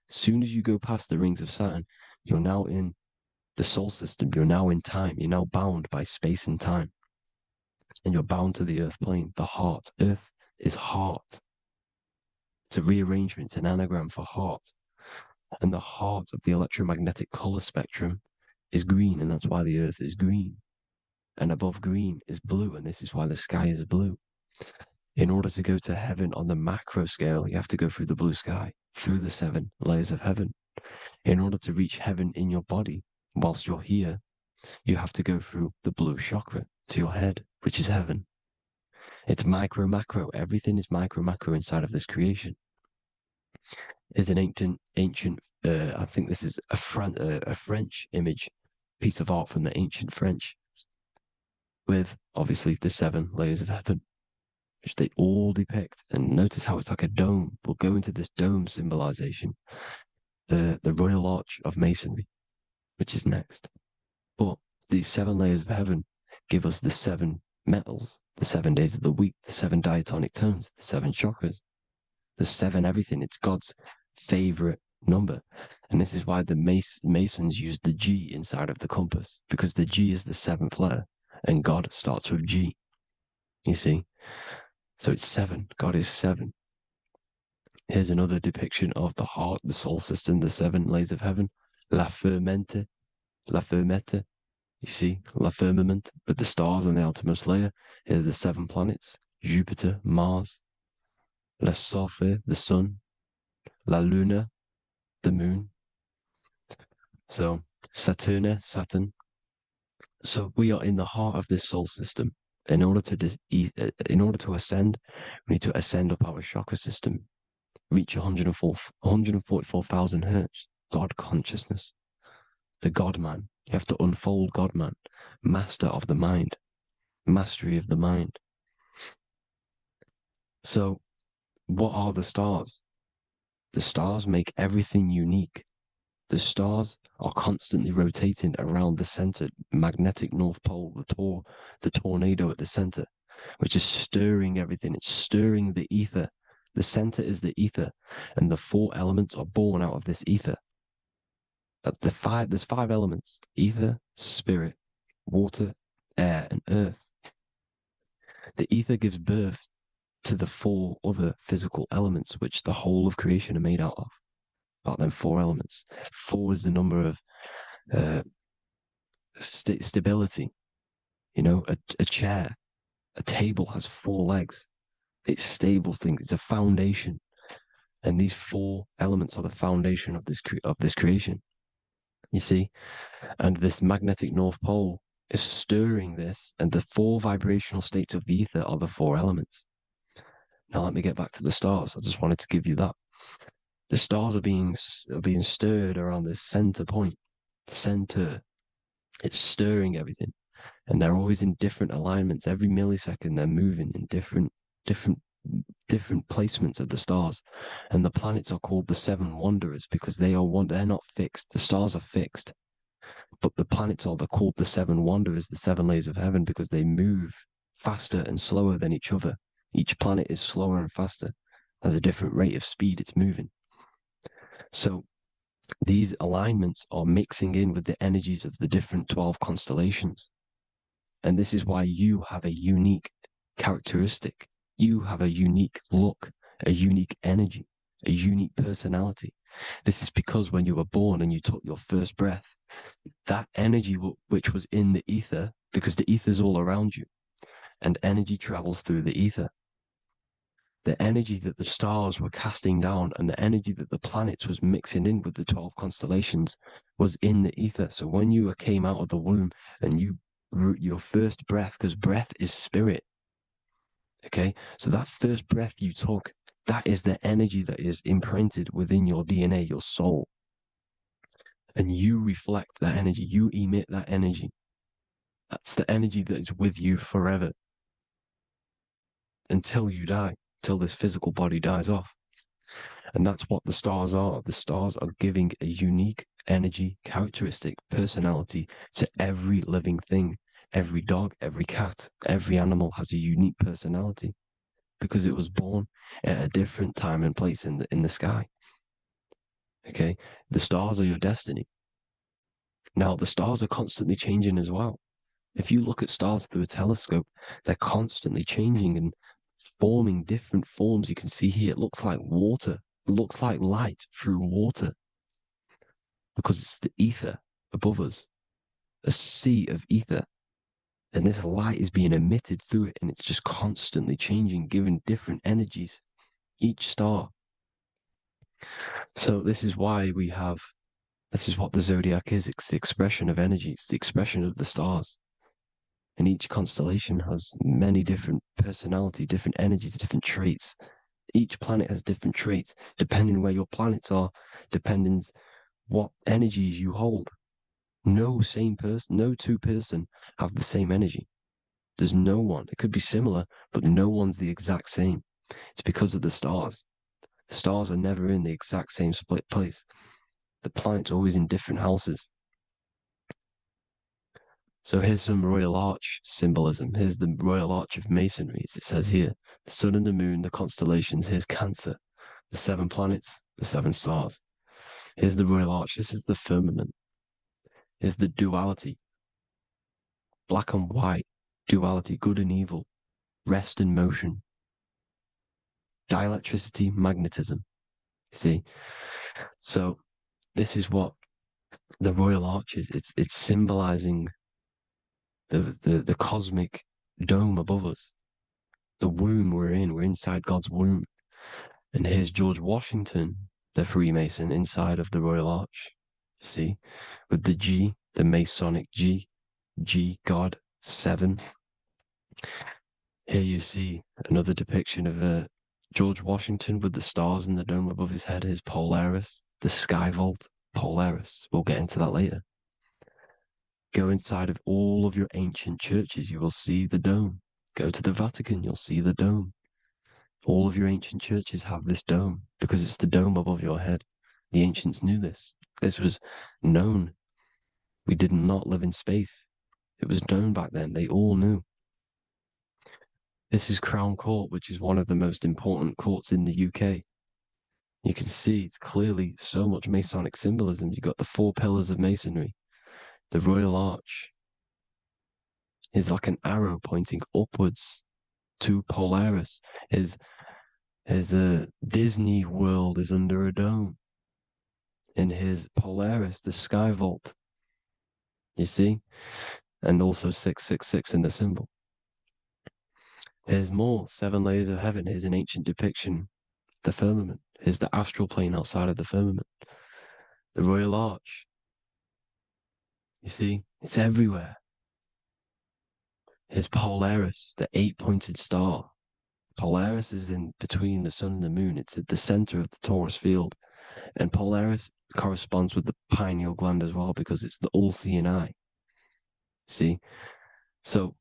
As soon as you go past the rings of Saturn, you're now in the soul system. You're now in time. You're now bound by space and time. and you're bound to the earth plane. The heart. Earth is heart. It's a rearrangement, it's an anagram for heart. And the heart of the electromagnetic color spectrum is green, and that's why the earth is green. And above green is blue, and this is why the sky is blue. In order to go to heaven on the macro scale, you have to go through the blue sky, through the 7 layers of heaven. In order to reach heaven in your body, whilst you're here, you have to go through the blue chakra to your head, which is heaven. It's micro, macro. Everything is micro, macro inside of this creation. It's an ancient. I think this is a French image, piece of art from the ancient French, with obviously the 7 layers of heaven, which they all depict. And notice how it's like a dome. We'll go into this dome symbolization, the Royal Arch of Masonry, which is next. But these 7 layers of heaven give us the 7 metals, the 7 days of the week, the 7 diatonic tones, the 7 chakras, the 7 everything. It's God's favorite number. And this is why the Masons use the G inside of the compass, because the G is the 7th letter and God starts with G. You see? So it's 7. God is 7. Here's another depiction of the heart, the soul system, the 7 layers of heaven. La fermente, la fermette. You see, la firmament, with the stars on the outermost layer. Here are the 7 planets: Jupiter, Mars, la Sophie, the sun, la luna, the moon. So Saturn. So we are in the heart of this soul system. In order to ascend, we need to ascend up our chakra system, reach 144,000 hertz, God consciousness, the God man. You have to unfold God man, master of the mind, mastery of the mind. So what are the stars? The stars make everything unique. The stars are constantly rotating around the center, magnetic North Pole, the tornado at the center, which is stirring everything. It's stirring the ether. The center is the ether, and the 4 elements are born out of this ether. There's 5 elements: ether, spirit, water, air, and earth. The ether gives birth to the 4 other physical elements, which the whole of creation are made out of. About them 4 elements. 4 is the number of stability. You know, a chair, a table has 4 legs. It stables things. It's a foundation, and these 4 elements are the foundation of this creation. You see, and this magnetic North Pole is stirring this, and the 4 vibrational states of the ether are the 4 elements. Now let me get back to the stars. I just wanted to give you that. The stars are being stirred around this center point, center. It's stirring everything, and they're always in different alignments. Every millisecond, they're moving in different placements of the stars. And the planets are called the 7 wanderers because they're not fixed. The stars are fixed, but the planets are called the 7 wanderers, the 7 layers of heaven, because they move faster and slower than each other. Each planet is slower and faster, has a different rate of speed it's moving. So these alignments are mixing in with the energies of the different 12 constellations. And this is why you have a unique characteristic. You have a unique look, a unique energy, a unique personality. This is because when you were born and you took your first breath, that energy which was in the ether, because the ether is all around you, and energy travels through the ether. The energy that the stars were casting down and the energy that the planets was mixing in with the 12 constellations was in the ether. So when you came out of the womb and you your first breath, because breath is spirit, okay? So that first breath you took, that is the energy that is imprinted within your DNA, your soul. And you reflect that energy, you emit that energy. That's the energy that is with you forever until you die, till this physical body dies off. And that's what the stars are. The stars are giving a unique energy, characteristic, personality to every living thing. Every dog, every cat, every animal has a unique personality because it was born at a different time and place in the sky. Okay? The stars are your destiny. Now, the stars are constantly changing as well. If you look at stars through a telescope, they're constantly changing and forming different forms. You can see here, it looks like water. It looks like light through water because it's the ether above us, a sea of ether. And this light is being emitted through it, and it's just constantly changing, giving different energies, each star. So this is why this is what the zodiac is. It's the expression of energy. It's the expression of the stars. And each constellation has many different personality, different energies, different traits. Each planet has different traits, depending where your planets are, depending what energies you hold. No same person, no two person have the same energy. There's no one. It could be similar, but no one's the exact same. It's because of the stars. The stars are never in the exact same split place. The planet's always in different houses. So here's some Royal Arch symbolism. Here's the Royal Arch of Masonry, as it says here. The sun and the moon, the constellations. Here's Cancer, the 7 planets, the 7 stars. Here's the Royal Arch. This is the firmament. Here's the duality. Black and white, duality, good and evil, rest and motion, dielectricity, magnetism. See? So this is what the Royal Arch is. It's symbolizing the cosmic dome above us. The womb we're in. We're inside God's womb. And here's George Washington, the Freemason, inside of the Royal Arch. You see? With the G, the Masonic G, God, 7. Here you see another depiction of George Washington with the stars in the dome above his head, his Polaris, the sky vault, Polaris. We'll get into that later. Go inside of all of your ancient churches, you will see the dome. Go to the Vatican, you'll see the dome. All of your ancient churches have this dome because it's the dome above your head. The ancients knew this. This was known. We did not live in space. It was known back then. They all knew. This is Crown Court, which is one of the most important courts in the UK. You can see it's clearly so much Masonic symbolism. You've got the 4 pillars of Masonry. The Royal Arch is like an arrow pointing upwards to Polaris. His Disney World is under a dome. In his Polaris, the sky vault. You see? And also 666 in the symbol. Here's more 7 layers of heaven. Here's an ancient depiction. The firmament. Here's the astral plane outside of the firmament. The Royal Arch. You see? It's everywhere. Here's Polaris, the 8-pointed star. Polaris is in between the sun and the moon. It's at the center of the Taurus field. And Polaris corresponds with the pineal gland as well because it's the all-seeing eye. See? So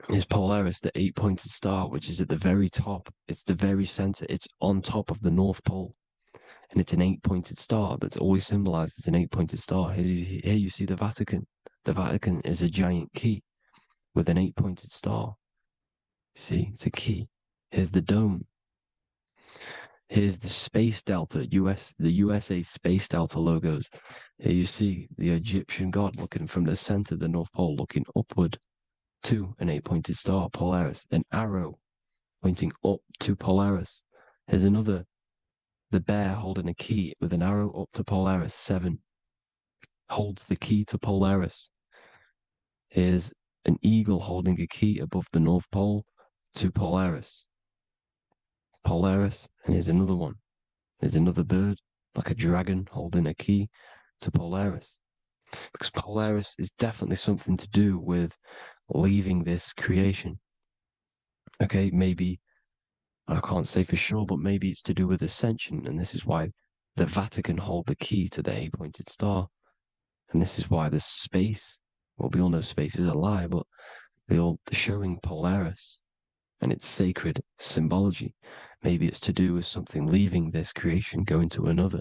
is Polaris, the 8-pointed star, which is at the very top. It's the very center. It's on top of the North Pole. And it's an 8-pointed star that's always symbolized as an 8-pointed star. Here you see the Vatican. The Vatican is a giant key with an 8-pointed star. See, it's a key. Here's the dome. Here's the Space Delta, the USA Space Delta logos. Here you see the Egyptian god looking from the center of the North Pole, looking upward to an 8-pointed star, Polaris. An arrow pointing up to Polaris. Here's another, the bear holding a key with an arrow up to Polaris, 7. Holds the key to Polaris. Here's an eagle holding a key above the North Pole to Polaris. Polaris, and here's another one. There's another bird, like a dragon, holding a key to Polaris. Because Polaris is definitely something to do with leaving this creation. Okay, maybe, I can't say for sure, but maybe it's to do with ascension, and this is why the Vatican hold the key to the 8-pointed star. And this is why the space, well, we all know space is a lie, but they're showing Polaris and its sacred symbology. Maybe it's to do with something leaving this creation, going to another.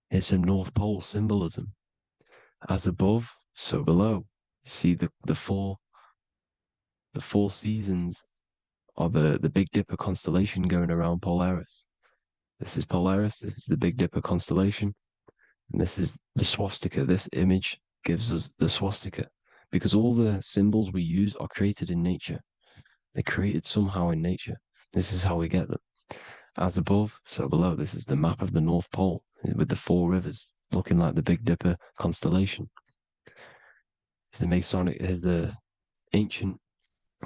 Here's some North Pole symbolism. As above, so below. See the four seasons of the Big Dipper constellation going around Polaris. This is Polaris, this is the Big Dipper constellation, and this is the swastika, this image gives us the swastika, because all the symbols we use are created in nature. They're created somehow in nature. This is how we get them. As above, so below. This is the map of the North Pole with the 4 rivers looking like the Big Dipper constellation. It's the Masonic, here's the ancient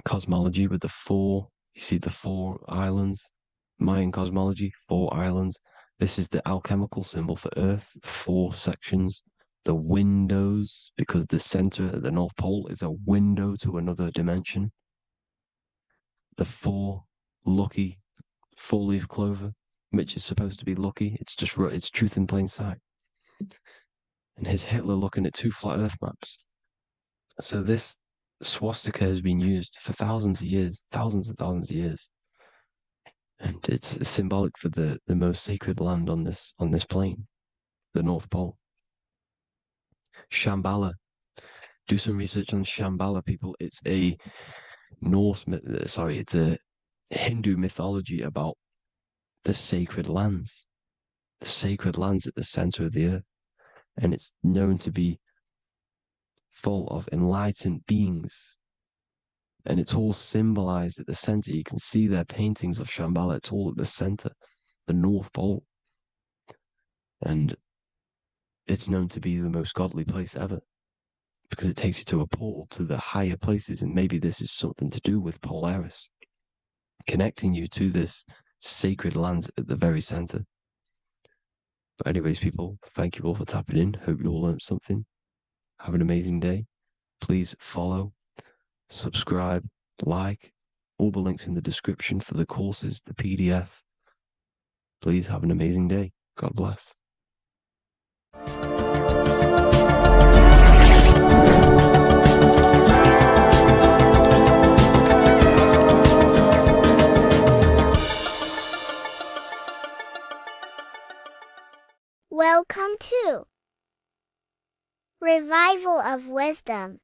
cosmology with the 4, you see the 4 islands, Mayan cosmology, 4 islands. This is the alchemical symbol for Earth, 4 sections. The windows, because the center at the North Pole is a window to another dimension. The 4 lucky 4-leaf clover, which is supposed to be lucky. It's just it's truth in plain sight. And here's Hitler looking at 2 flat Earth maps. So this swastika has been used for thousands of years, thousands and thousands of years, and it's symbolic for the most sacred land on this plane, the North Pole. Shambhala. Do some research on Shambhala, people. It's a it's a Hindu mythology about the sacred lands at the center of the earth, and it's known to be full of enlightened beings, and it's all symbolized at the center. You can see their paintings of Shambhala. It's all at the center, the North Pole, and it's known to be the most godly place ever because it takes you to a portal to the higher places, and maybe this is something to do with Polaris, connecting you to this sacred land at the very center. But anyways, people, thank you all for tapping in. Hope you all learned something. Have an amazing day. Please follow, subscribe, like, all the links in the description for the courses, the PDF. Please have an amazing day. God bless. Welcome to Revival of Wisdom.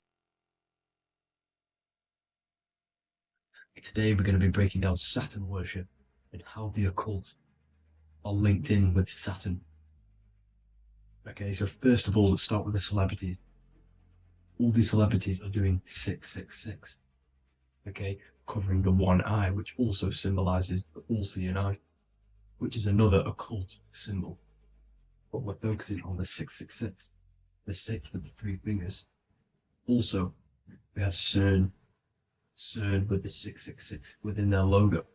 Today we're going to be breaking down Saturn worship and how the occult are linked in with Saturn. Okay, so first of all, let's start with the celebrities. All these celebrities are doing 666. Okay, covering the one eye, which also symbolizes the all-seeing eye, which is another occult symbol. But we're focusing on the 666, the 6 with the 3 fingers. Also, we have CERN with the 666 within their logo.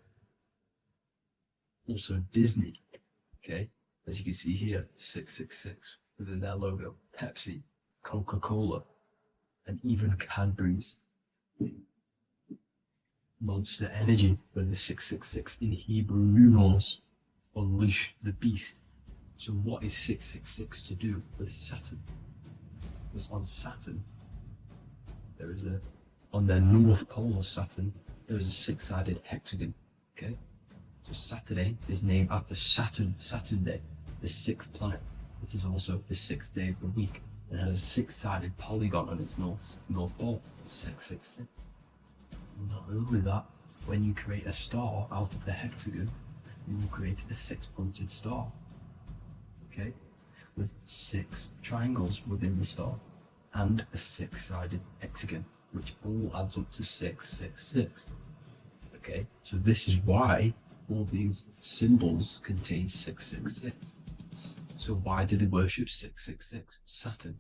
Also Disney, okay, as you can see here, 666 within their logo. Pepsi, Coca-Cola, and even Cadbury's. Monster Energy with the 666 in Hebrew numerals. Unleash the beast. So what is 666 to do with Saturn? Because on Saturn, on their north pole of Saturn, there is a 6-sided hexagon, okay? So Saturday is named after Saturn Day, the 6th planet. It is also the 6th day of the week, and has a 6-sided polygon on its north pole, 666. Not only that, when you create a star out of the hexagon, you will create a 6-pointed star, okay? With 6 triangles within the star, and a 6-sided hexagon, which all adds up to 666. Okay, so this is why all these symbols contain 666. So why do they worship 666? Saturn.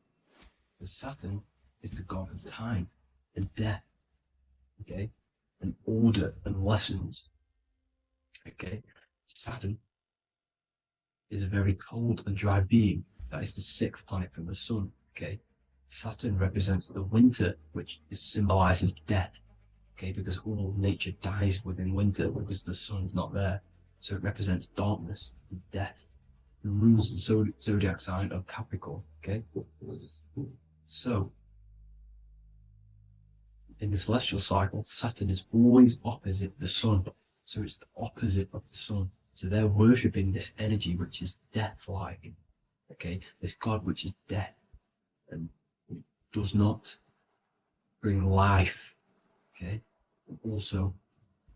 Because Saturn is the god of time and death, okay, and order and lessons. Okay, Saturn is a very cold and dry being. That is the 6th planet from the sun. Okay, Saturn represents the winter, which symbolizes death. Okay, because all nature dies within winter because the sun's not there. So it represents darkness and death. It rules the zodiac sign of Capricorn. Okay, so in the celestial cycle, Saturn is always opposite the sun. So it's the opposite of the sun. So they're worshipping this energy which is death-like. Okay, this god which is death and does not bring life. Okay, also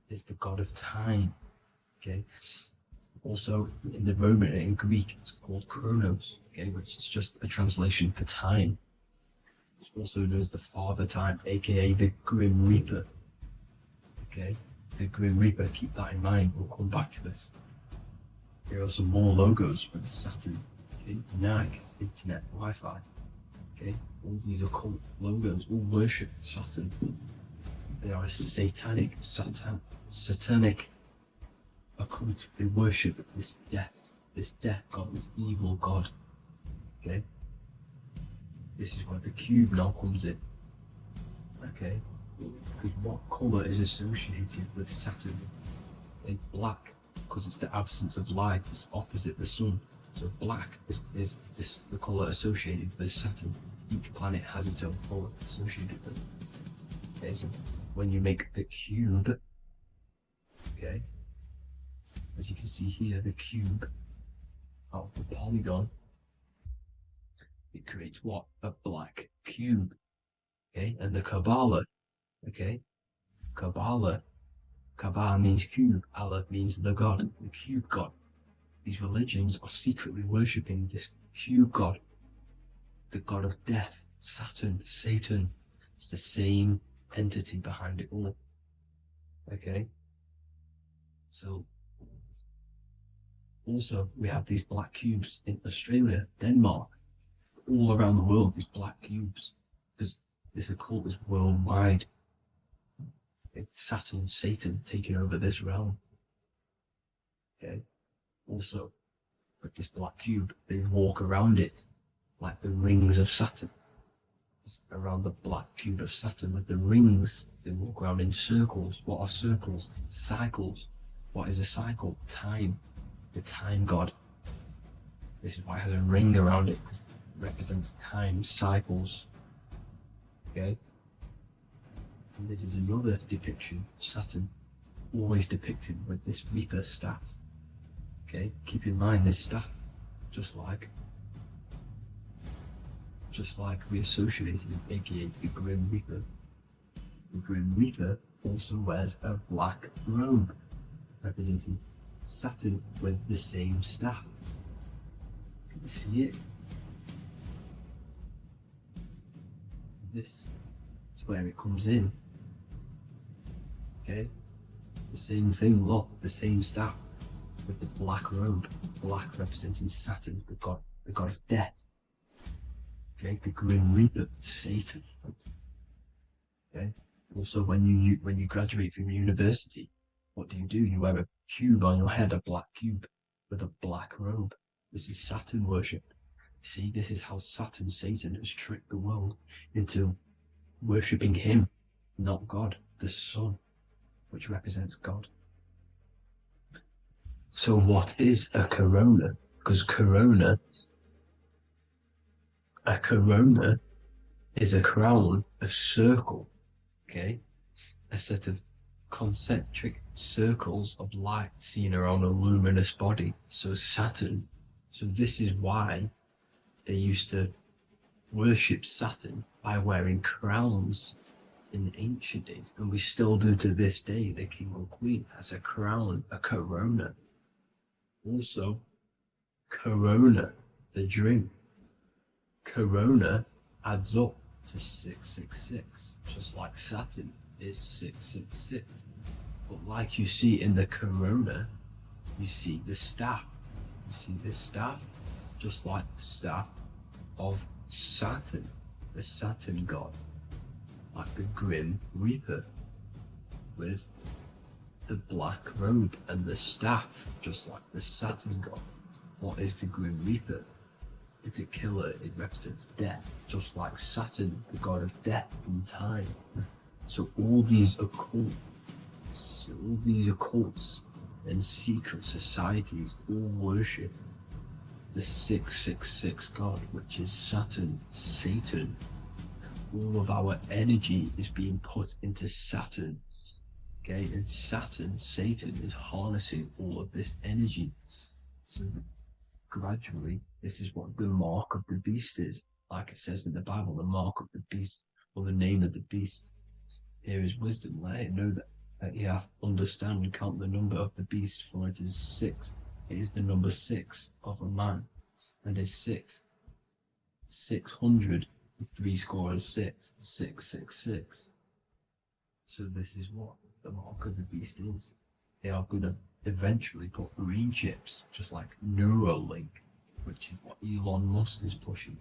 is the god of time. Okay, also in the Roman and in Greek it's called Chronos. Okay, which is just a translation for time. It's also known as the Father Time, aka the Grim Reaper. Okay, the Grim Reaper, keep that in mind, we'll come back to this. Here are some more logos with Saturn, okay, NAG, Internet, Wi-Fi, okay, all these occult logos all worship Saturn. They are a satanic occult. They worship this death god, this evil god, okay. This is where the cube now comes in, okay, because what colour is associated with Saturn? It's black, because it's the absence of light, it's opposite the sun. So black is the colour associated with Saturn. Each planet has its own colour associated with it. Okay, so when you make the cube, okay, as you can see here, the cube out of the polygon, it creates what? A black cube. Okay, and the Kabbalah, okay, Kabbalah means cube, Allah means the god, the cube god. These religions are secretly worshipping this cube god, the god of death, Saturn, Satan. It's the same entity behind it all. Okay, so also we have these black cubes in Australia, Denmark, all around the world, these black cubes, because this occult is worldwide. It's Saturn, Satan taking over this realm. Okay, also with this black cube, they walk around it like the rings of Saturn. It's around the black cube of Saturn with the rings, they walk around in circles. What are circles? Cycles. What is a cycle? Time. The time god. This is why it has a ring around it, because it represents time, cycles. Okay? And this is another depiction, Saturn, always depicted with this Reaper staff. Okay? Keep in mind this staff, just like we associated with aka the Grim Reaper. The Grim Reaper also wears a black robe, representing Saturn with the same staff. Can you see it? This is where it comes in. Okay? The same thing, look, the same staff with the black robe. Black representing Saturn, the god of death. Okay, the Grim Reaper, Satan. Okay. Also, when you graduate from university, what do? You wear a cube on your head, a black cube with a black robe. This is Saturn worship. See, this is how Saturn, Satan, has tricked the world into worshipping him, not God, the sun, which represents God. So what is a corona? Because a corona is a crown, a circle, okay? A set of concentric circles of light seen around a luminous body. So Saturn. So this is why they used to worship Saturn by wearing crowns in ancient days. And we still do to this day. The king or queen has a crown, a corona. Also, corona, the drink. Corona adds up to 666, just like Saturn is 666. But like you see in the corona, you see the staff. You see this staff, just like the staff of Saturn, the Saturn god, like the Grim Reaper, with the black robe and the staff, just like the Saturn god. What is the Grim Reaper? It's a killer, it represents death, just like Saturn, the god of death and time. So all these occults and secret societies all worship the 666 god, which is Saturn, Satan. All of our energy is being put into Saturn. Okay, and Saturn, Satan, is harnessing all of this energy. So gradually, this is what the mark of the beast is. Like it says in the Bible, the mark of the beast, or the name of the beast. Here is wisdom, let it know that you have to understand and count the number of the beast, for it is 6. It is the number 6 of a man, and is 600 Three score and six, 666. So this is what the mark of the beast is. They are going to eventually put green chips, just like Neuralink, which is what Elon Musk is pushing.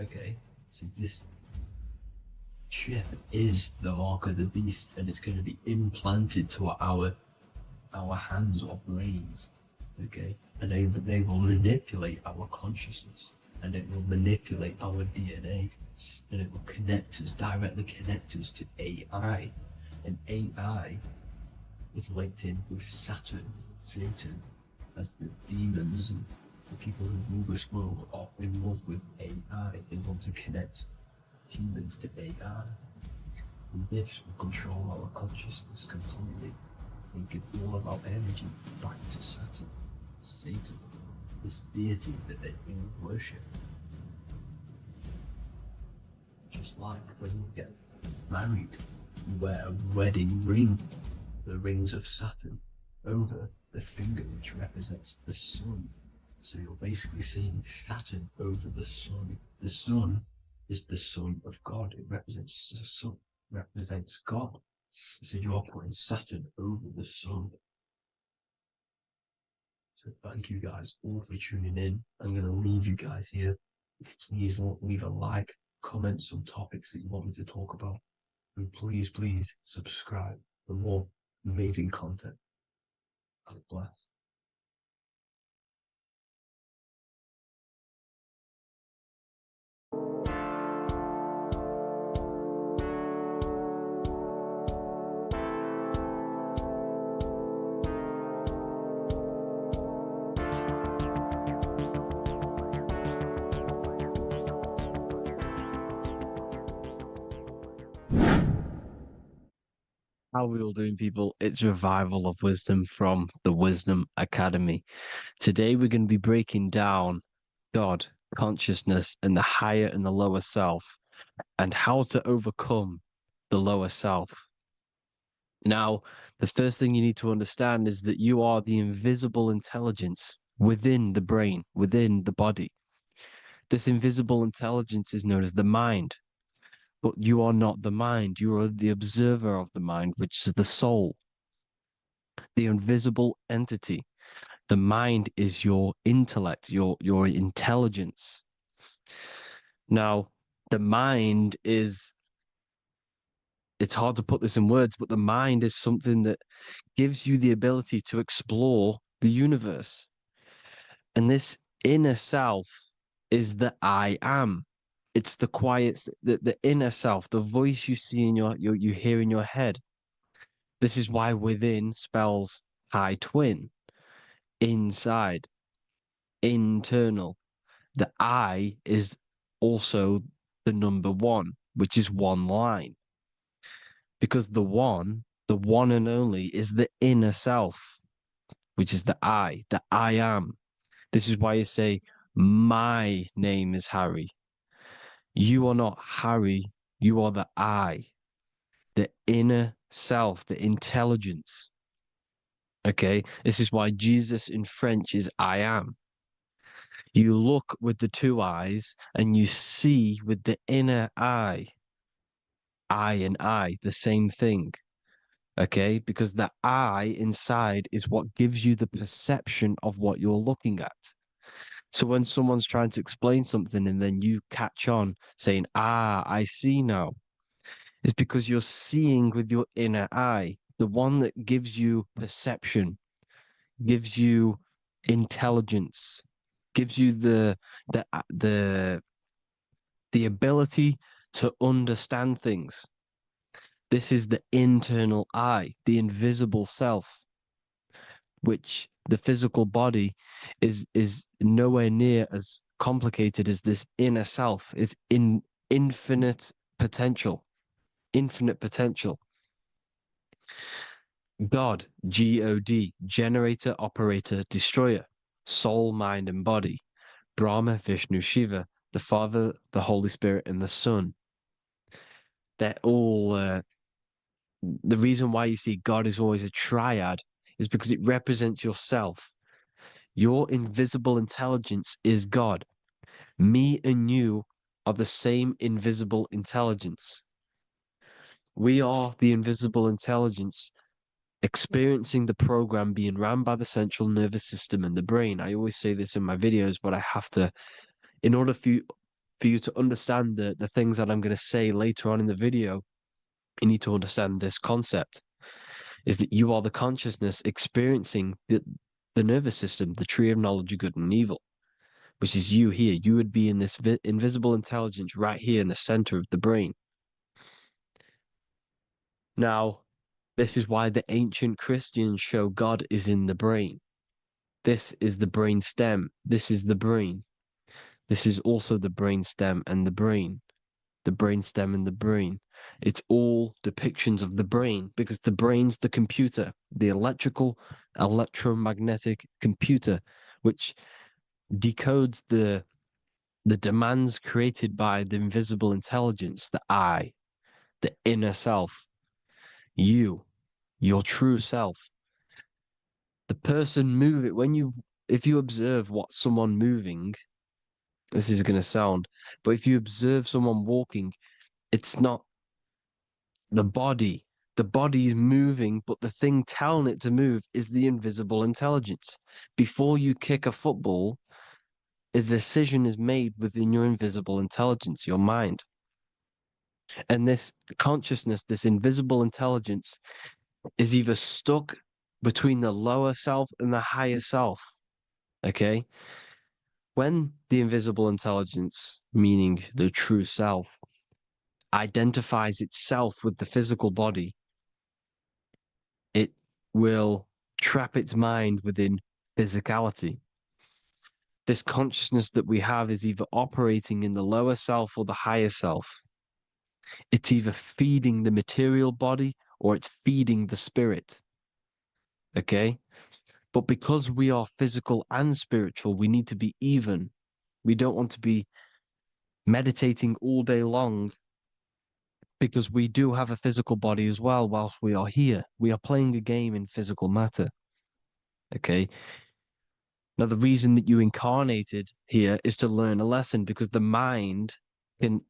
Okay, so this chip is the mark of the beast, and it's going to be implanted to our hands or brains. Okay, and they will manipulate our consciousness, and it will manipulate our DNA, and it will directly connect us to AI, and AI is linked in with Satan, as the demons and the people who rule this world are in love with AI. They want to connect humans to AI. And this will control our consciousness completely and give all of our energy back to Satan, this deity that they all worship. Just like when you get married, you wear a wedding ring, the rings of Saturn, over the finger, which represents the sun. So you're basically seeing Saturn over the sun. The sun is the son of God. It represents the sun, represents God. So you're putting Saturn over the sun. So thank you guys all for tuning in. I'm going to leave you guys here. Please leave a like, comment some topics that you want me to talk about. And please subscribe for more amazing content. God bless. How are we all doing, people? It's Revival of Wisdom from the Wisdom Academy. Today, we're going to be breaking down God, consciousness, and the higher and the lower self, and how to overcome the lower self. Now, the first thing you need to understand is that you are the invisible intelligence within the brain, within the body. This invisible intelligence is known as the mind. But you are not the mind. You are the observer of the mind, which is the soul, the invisible entity. The mind is your intellect, your intelligence. Now, the mind is, it's hard to put this in words, but the mind is something that gives you the ability to explore the universe. And this inner self is the I am. It's the quiet, the inner self, the voice you see in you hear in your head. This is why within spells high twin, inside, internal. The I is also the number one, which is one line. Because the one and only, is the inner self, which is the I am. This is why you say, my name is Harry. You are not Harry, you are the I, the inner self, the intelligence. Okay, this is why Jesus in French is I am. You look with the two eyes and you see with the inner eye, I and I, the same thing. Okay, because the I inside is what gives you the perception of what you're looking at. So when someone's trying to explain something and then you catch on saying, I see now, it's because you're seeing with your inner eye, the one that gives you perception, gives you intelligence, gives you the ability to understand things. This is the internal eye, the invisible self, which the physical body is nowhere near as complicated as this inner self. Is in infinite potential, infinite potential. God, God, generator, operator, destroyer, soul, mind, and body. Brahma, Vishnu, Shiva, the Father, the Holy Spirit, and the Son. They're all the reason why you see God is always a triad is because it represents yourself. Your invisible intelligence is God. Me and you are the same invisible intelligence. We are the invisible intelligence experiencing the program being ran by the central nervous system and the brain. I always say this in my videos, but I have to, in order for you to understand the things that I'm going to say later on in the video, you need to understand this concept, is that you are the consciousness experiencing the nervous system, the tree of knowledge of good and evil, which is you here. You would be in this invisible intelligence right here in the center of the brain. Now, this is why the ancient Christians show God is in the brain. This is the brain stem. This is the brain. This is also the brain stem and the brain. The brain stem and the brain. It's all depictions of the brain because the brain's the computer, the electromagnetic computer, which decodes the demands created by the invisible intelligence, the I, the inner self, you, your true self. The person moving, if you observe what someone moving, this is going to sound, but if you observe someone walking, it's not the body. The body is moving, but the thing telling it to move is the invisible intelligence. Before you kick a football, a decision is made within your invisible intelligence, your mind. And this consciousness, this invisible intelligence, is either stuck between the lower self and the higher self. Okay? When the invisible intelligence, meaning the true self, identifies itself with the physical body, it will trap its mind within physicality. This consciousness that we have is either operating in the lower self or the higher self. It's either feeding the material body or it's feeding the spirit. Okay? But because we are physical and spiritual, we need to be even. We don't want to be meditating all day long because we do have a physical body as well whilst we are here. We are playing a game in physical matter. Okay? Now, the reason that you incarnated here is to learn a lesson because the mind can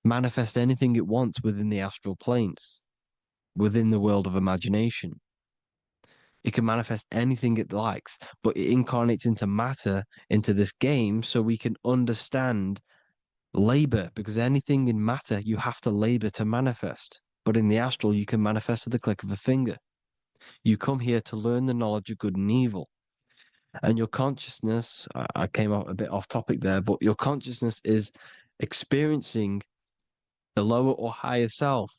manifest anything it wants within the astral planes, within the world of imagination. It can manifest anything it likes, but it incarnates into matter, into this game, so we can understand labor, because anything in matter, you have to labor to manifest. But in the astral, you can manifest at the click of a finger. You come here to learn the knowledge of good and evil. And your consciousness, I came out a bit off topic there, but your consciousness is experiencing the lower or higher self.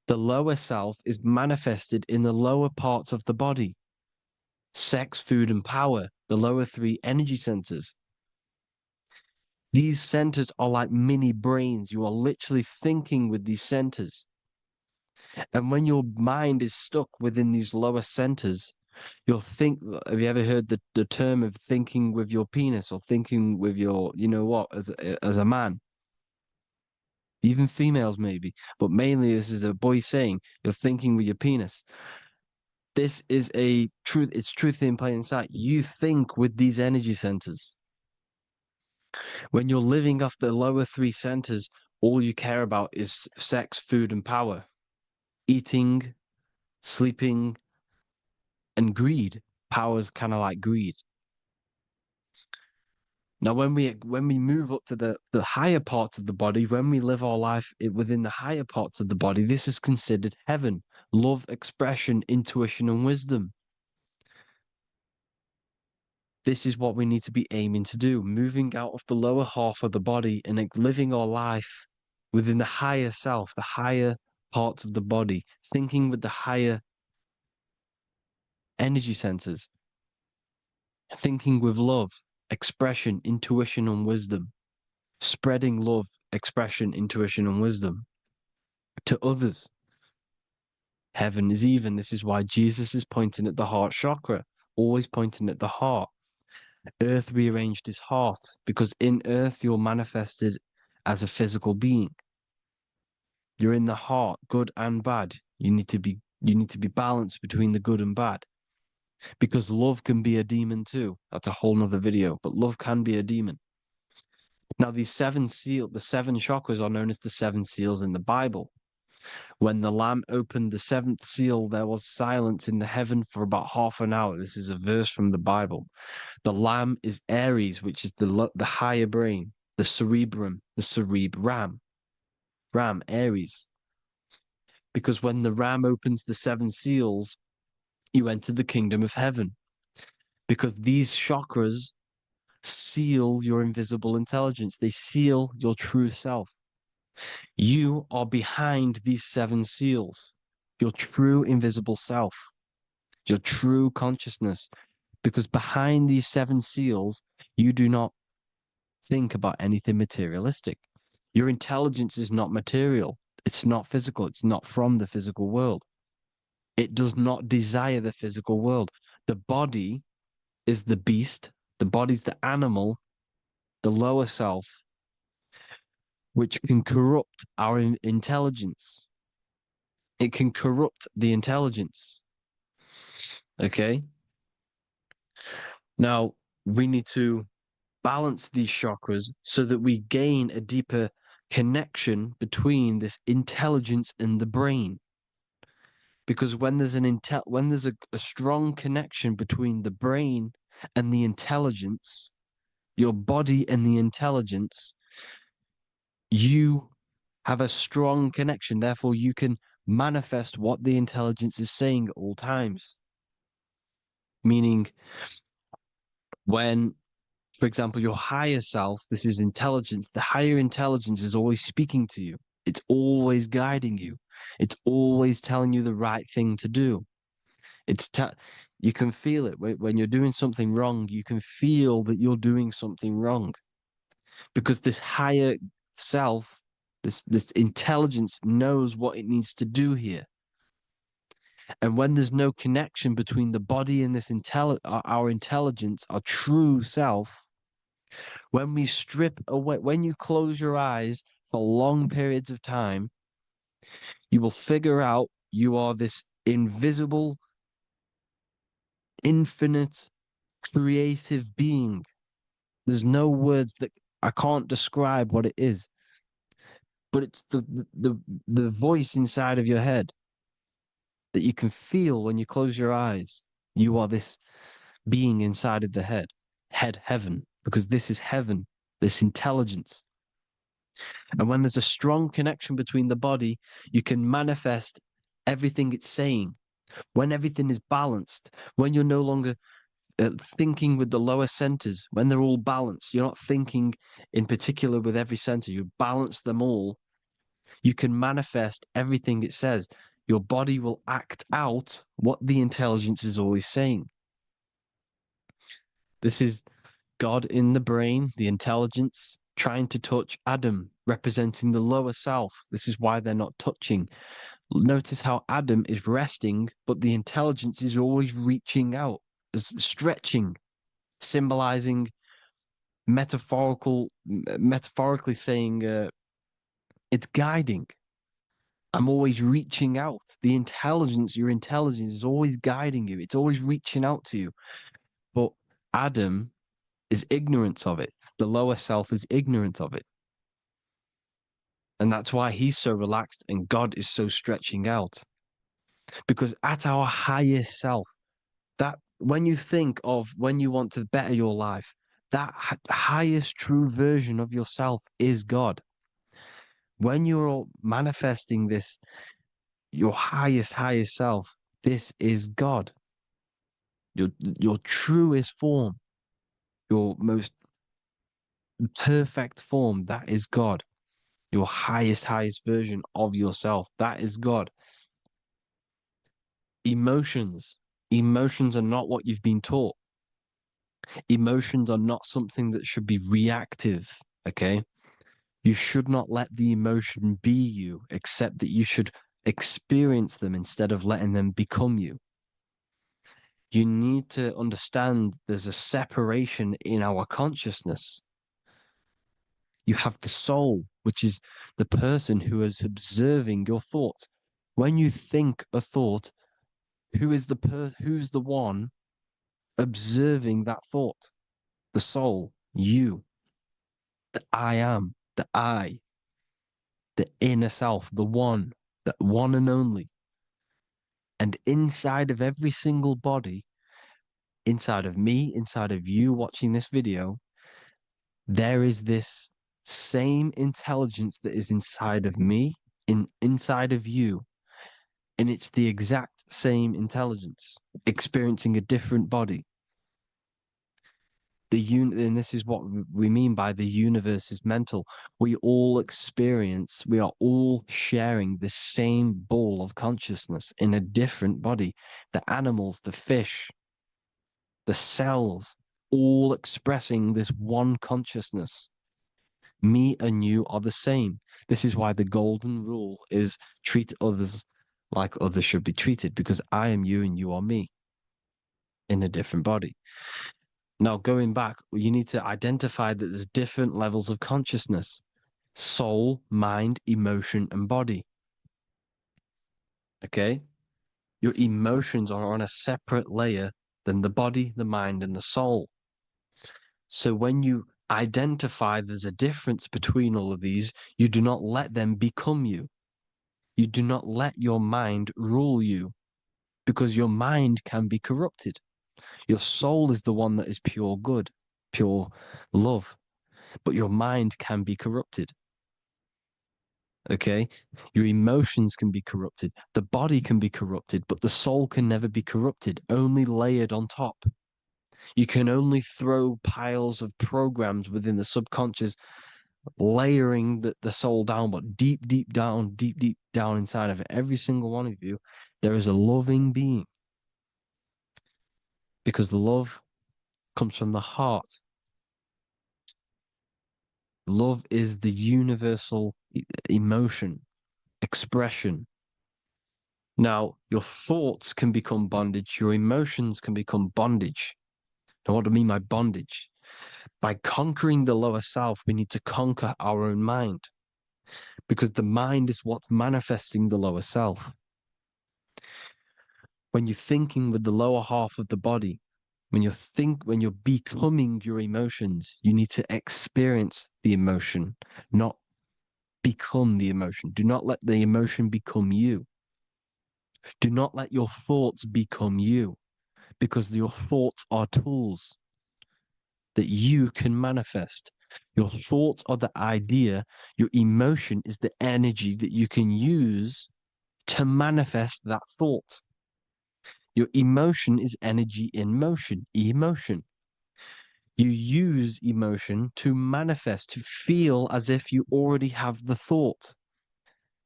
The lower self is manifested in the lower parts of the body. Sex, food, and power, the lower three energy centers. These centers are like mini brains. You are literally thinking with these centers. And when your mind is stuck within these lower centers, you'll think, have you ever heard the term of thinking with your penis or thinking with your, you know what, as a man? Even females maybe, but mainly this is a boy saying, you're thinking with your penis. This is a truth, it's truth in plain sight. You think with these energy centers. When you're living off the lower three centers, all you care about is sex, food, and power. Eating, sleeping, and greed. Power's kind of like greed. Now, when we move up to the higher parts of the body, when we live our life within the higher parts of the body, this is considered heaven. Love, expression, intuition, and wisdom. This is what we need to be aiming to do, moving out of the lower half of the body and living our life within the higher self, the higher parts of the body, thinking with the higher energy centers, thinking with love, expression, intuition, and wisdom, spreading love, expression, intuition, and wisdom to others. Heaven is even. This is why Jesus is pointing at the heart chakra, always pointing at the heart. Earth rearranged his heart because in earth you're manifested as a physical being. You're in the heart, good and bad. You need to be balanced between the good and bad. Because love can be a demon too. That's a whole nother video, but love can be a demon. Now, the seven chakras are known as the seven seals in the Bible. When the Lamb opened the seventh seal, there was silence in the heaven for about half an hour. This is a verse from the Bible. The Lamb is Aries, which is the higher brain, the cerebrum, Ram, Aries. Because when the Ram opens the seven seals, you enter the kingdom of heaven. Because these chakras seal your invisible intelligence. They seal your true self. You are behind these seven seals, your true invisible self, your true consciousness. Because behind these seven seals, you do not think about anything materialistic. Your intelligence is not material. It's not physical. It's not from the physical world. It does not desire the physical world. The body is the beast. The body's the animal, the lower self, which can corrupt our intelligence. It can corrupt the intelligence. Okay? Now, we need to balance these chakras so that we gain a deeper connection between this intelligence and the brain. Because when there's a strong connection between the brain and the intelligence, your body and the intelligence, you have a strong connection. Therefore, you can manifest what the intelligence is saying at all times. Meaning, when, for example, your higher self, this is intelligence, the higher intelligence is always speaking to you. It's always guiding you. It's always telling you the right thing to do. You can feel it when you're doing something wrong. You can feel that you're doing something wrong because this higher self, this intelligence knows what it needs to do here. And when there's no connection between the body and our intelligence, our true self, when we strip away, when you close your eyes for long periods of time, you will figure out you are this invisible, infinite, creative being. There's no words that I can't describe what it is, but it's the voice inside of your head that you can feel when you close your eyes. You are this being inside of the heaven, because this is heaven, this intelligence. And when there's a strong connection between the body, you can manifest everything it's saying. When everything is balanced, when you're no longer thinking with the lower centers, when they're all balanced, you're not thinking in particular with every center, you balance them all, you can manifest everything it says. Your body will act out what the intelligence is always saying. This is God in the brain, the intelligence, trying to touch Adam, representing the lower self. This is why they're not touching. Notice how Adam is resting, but the intelligence is always reaching out, stretching, symbolizing metaphorically saying it's guiding. I'm always reaching out. The intelligence, your intelligence is always guiding you. It's always reaching out to you. But Adam is ignorant of it. The lower self is ignorant of it. And that's why he's so relaxed and God is so stretching out. Because at our highest self, that when you think of when you want to better your life, that highest true version of yourself is God. When you're manifesting this, your highest self, this is God. Your truest form, your most perfect form, that is God. Your highest version of yourself, that is God. Emotions. Emotions are not what you've been taught. Emotions are not something that should be reactive, okay? You should not let the emotion be you, except that you should experience them instead of letting them become you. You need to understand there's a separation in our consciousness. You have the soul, which is the person who is observing your thoughts. When you think a thought, who's the one observing that thought? The soul, you. The I am, the I, the inner self, the one and only. And inside of every single body, inside of me, inside of you watching this video, there is this same intelligence that is inside of me, inside of you. And it's the exact same intelligence, experiencing a different body. And this is what we mean by the universe is mental. We all are all sharing the same ball of consciousness in a different body. The animals, the fish, the cells, all expressing this one consciousness. Me and you are the same. This is why the golden rule is treat others like others should be treated, because I am you and you are me in a different body. Now, going back, you need to identify that there's different levels of consciousness: soul, mind, emotion, and body. Okay? Your emotions are on a separate layer than the body, the mind, and the soul. So when you identify there's a difference between all of these, you do not let them become you. You do not let your mind rule you, because your mind can be corrupted. Your soul is the one that is pure good, pure love, but your mind can be corrupted. Okay? Your emotions can be corrupted. The body can be corrupted, but the soul can never be corrupted, only layered on top. You can only throw piles of programs within the subconscious, layering the soul down, but deep, deep down inside of every single one of you, there is a loving being. Because love comes from the heart. Love is the universal emotion, expression. Now, your thoughts can become bondage, your emotions can become bondage. Now, what do I mean by bondage? By conquering the lower self, we need to conquer our own mind, because the mind is what's manifesting the lower self. When you're thinking with the lower half of the body, when you're becoming your emotions, you need to experience the emotion, not become the emotion. Do not let the emotion become you. Do not let your thoughts become you, because your thoughts are tools that you can manifest. Your thoughts are the idea. Your emotion is the energy that you can use to manifest that thought. Your emotion is energy in motion, emotion. You use emotion to manifest, to feel as if you already have the thought.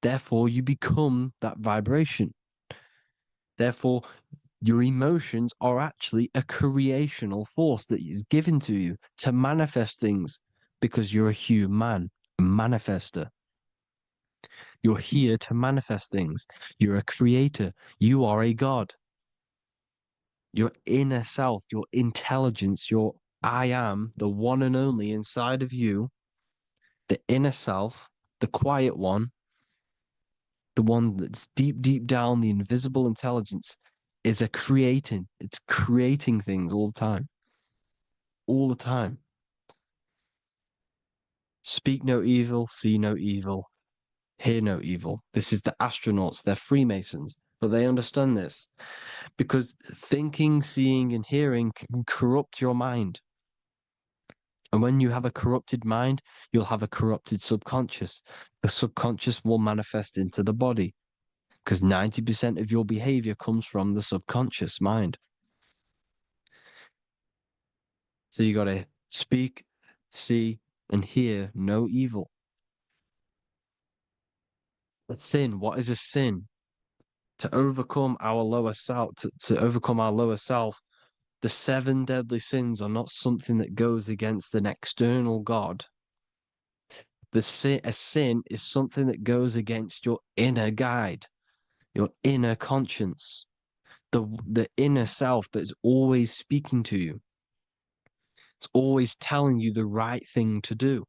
Therefore, you become that vibration. Therefore, your emotions are actually a creational force that is given to you to manifest things, because you're a human, a manifester. You're here to manifest things. You're a creator. You are a god. Your inner self, your intelligence, your I am, the one and only inside of you, the inner self, the quiet one, the one that's deep down, the invisible intelligence, is it's creating things all the time. All the time. Speak no evil, see no evil, hear no evil. This is the astronauts, they're Freemasons, but they understand this, because thinking, seeing, and hearing can corrupt your mind. And when you have a corrupted mind, you'll have a corrupted subconscious. The subconscious will manifest into the body, because 90% of your behavior comes from the subconscious mind. So you got to speak, see, and hear no evil. But sin, what is a sin? To overcome our lower self, to overcome our lower self, the 7 deadly sins are not something that goes against an external God. A sin is something that goes against your inner guide, your inner conscience, the inner self that is always speaking to you. It's always telling you the right thing to do.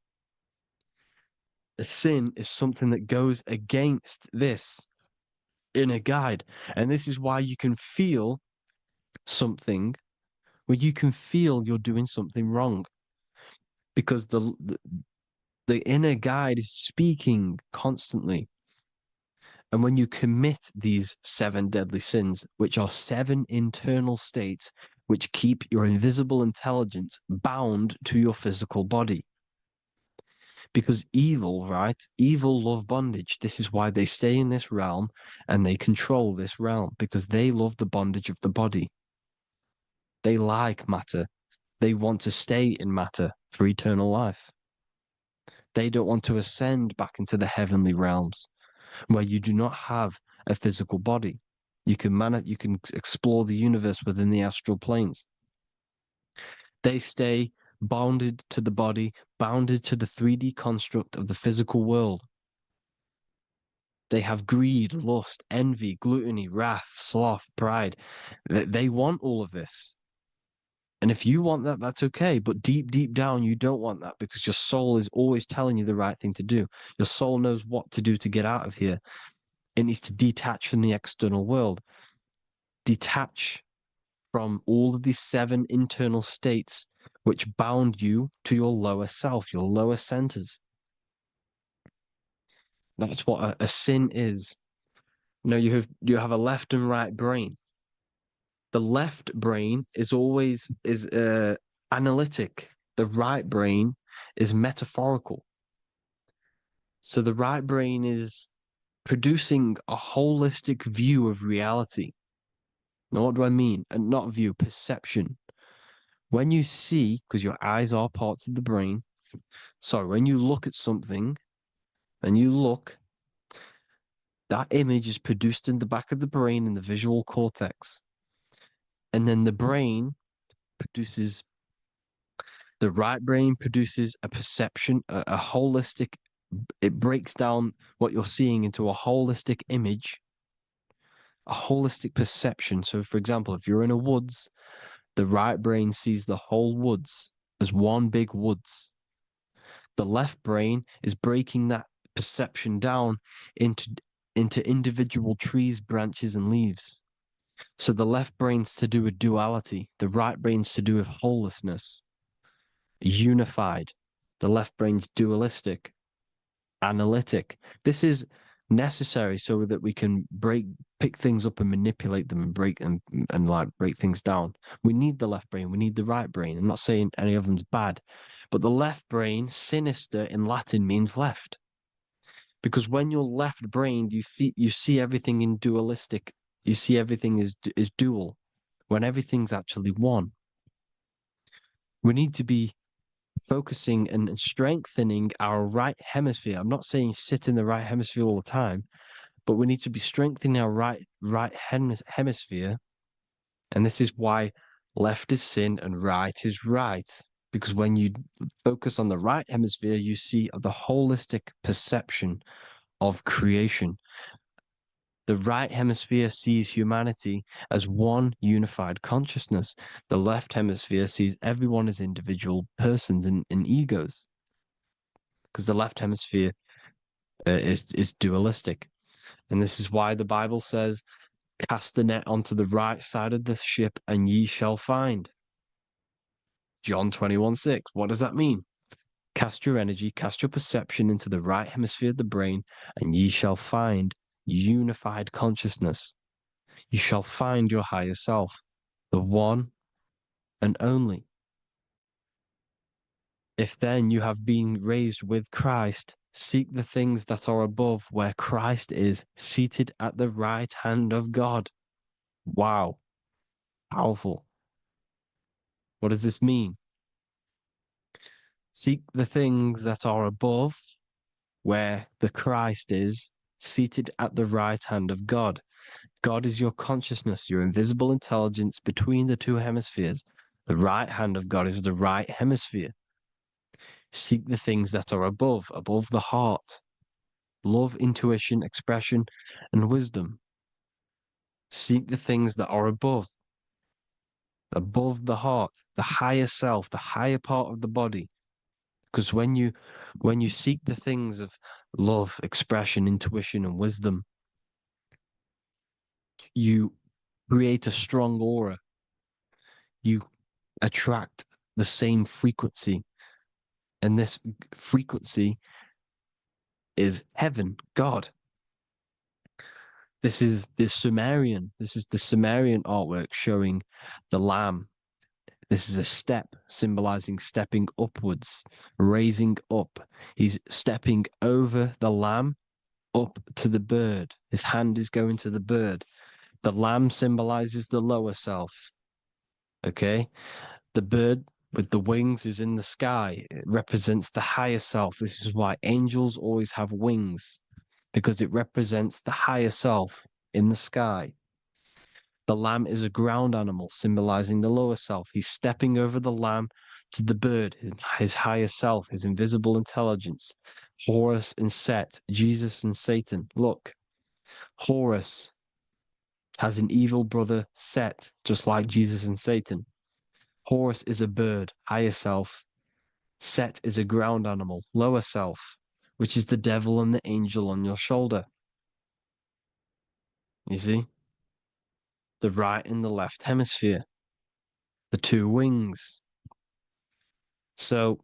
A sin is something that goes against this inner guide. And this is why you can feel something where you can feel you're doing something wrong. Because The inner guide is speaking constantly. And when you commit these 7 deadly sins, which are 7 internal states which keep your invisible intelligence bound to your physical body. Because evil, right? Evil love bondage. This is why they stay in this realm and they control this realm, because they love the bondage of the body. They like matter. They want to stay in matter for eternal life. They don't want to ascend back into the heavenly realms where you do not have a physical body. You can explore the universe within the astral planes. They stay bounded to the body, bounded to the 3D construct of the physical world. They have greed, lust, envy, gluttony, wrath, sloth, pride. They want all of this. And if you want that, that's okay. But deep, deep down, you don't want that because your soul is always telling you the right thing to do. Your soul knows what to do to get out of here. It needs to detach from the external world, detach from all of these 7 internal states which bound you to your lower self, your lower centers. That's what a sin is. You know, you have a left and right brain. The left brain is always analytic. The right brain is metaphorical. So the right brain is producing a holistic view of reality. Now, what do I mean? And not view, perception. When you see, because your eyes are parts of the brain, so when you look at something and you look, that image is produced in the back of the brain in the visual cortex. And then the right brain produces a perception, a holistic, it breaks down what you're seeing into a holistic image, a holistic perception. So, for example, if you're in a woods, the right brain sees the whole woods as one big woods. The left brain is breaking that perception down into individual trees, branches, and leaves. So the left brain's to do with duality, the right brain's to do with wholeness, unified. The left brain's dualistic, analytic. This is necessary so that we can pick things up and manipulate them and break things down. We need the left brain, we need the right brain. I'm not saying any of them's bad, but the left brain, sinister in Latin, means left. Because when you're left brained, you see everything in dualistic. You see everything is dual, when everything's actually one. We need to be focusing and strengthening our right hemisphere. I'm not saying sit in the right hemisphere all the time, but we need to be strengthening our right hemisphere. And this is why left is sin and right is right. Because when you focus on the right hemisphere, you see the holistic perception of creation. The right hemisphere sees humanity as one unified consciousness. The left hemisphere sees everyone as individual persons and egos. Because the left hemisphere is dualistic. And this is why the Bible says, cast the net onto the right side of the ship and ye shall find. John 21:6. What does that mean? Cast your energy, cast your perception into the right hemisphere of the brain, and ye shall find unified consciousness. You shall find your higher self, the one and only. If then you have been raised with Christ, seek the things that are above where Christ is seated at the right hand of God. Wow. Powerful. What does this mean? Seek the things that are above where the Christ is seated at the right hand of God. God is your consciousness, your invisible intelligence between the 2 hemispheres. The right hand of God is the right hemisphere. Seek the things that are above the heart. Love, intuition, expression, and wisdom. Seek the things that are above the heart, the higher self, the higher part of the body. Because when you seek the things of love, expression, intuition, and wisdom, you create a strong aura. You attract the same frequency. And this frequency is heaven, God. This is the Sumerian. This is the Sumerian artwork showing the lamb. This is a step symbolizing stepping upwards, raising up. He's stepping over the lamb up to the bird. His hand is going to the bird. The lamb symbolizes the lower self. Okay. The bird with the wings is in the sky. It represents the higher self. This is why angels always have wings, because it represents the higher self in the sky. The lamb is a ground animal, symbolizing the lower self. He's stepping over the lamb to the bird, his higher self, his invisible intelligence. Horus and Set, Jesus and Satan. Look, Horus has an evil brother, Set, just like Jesus and Satan. Horus is a bird, higher self. Set is a ground animal, lower self, which is the devil and the angel on your shoulder. You see? The right and the left hemisphere, the two wings. So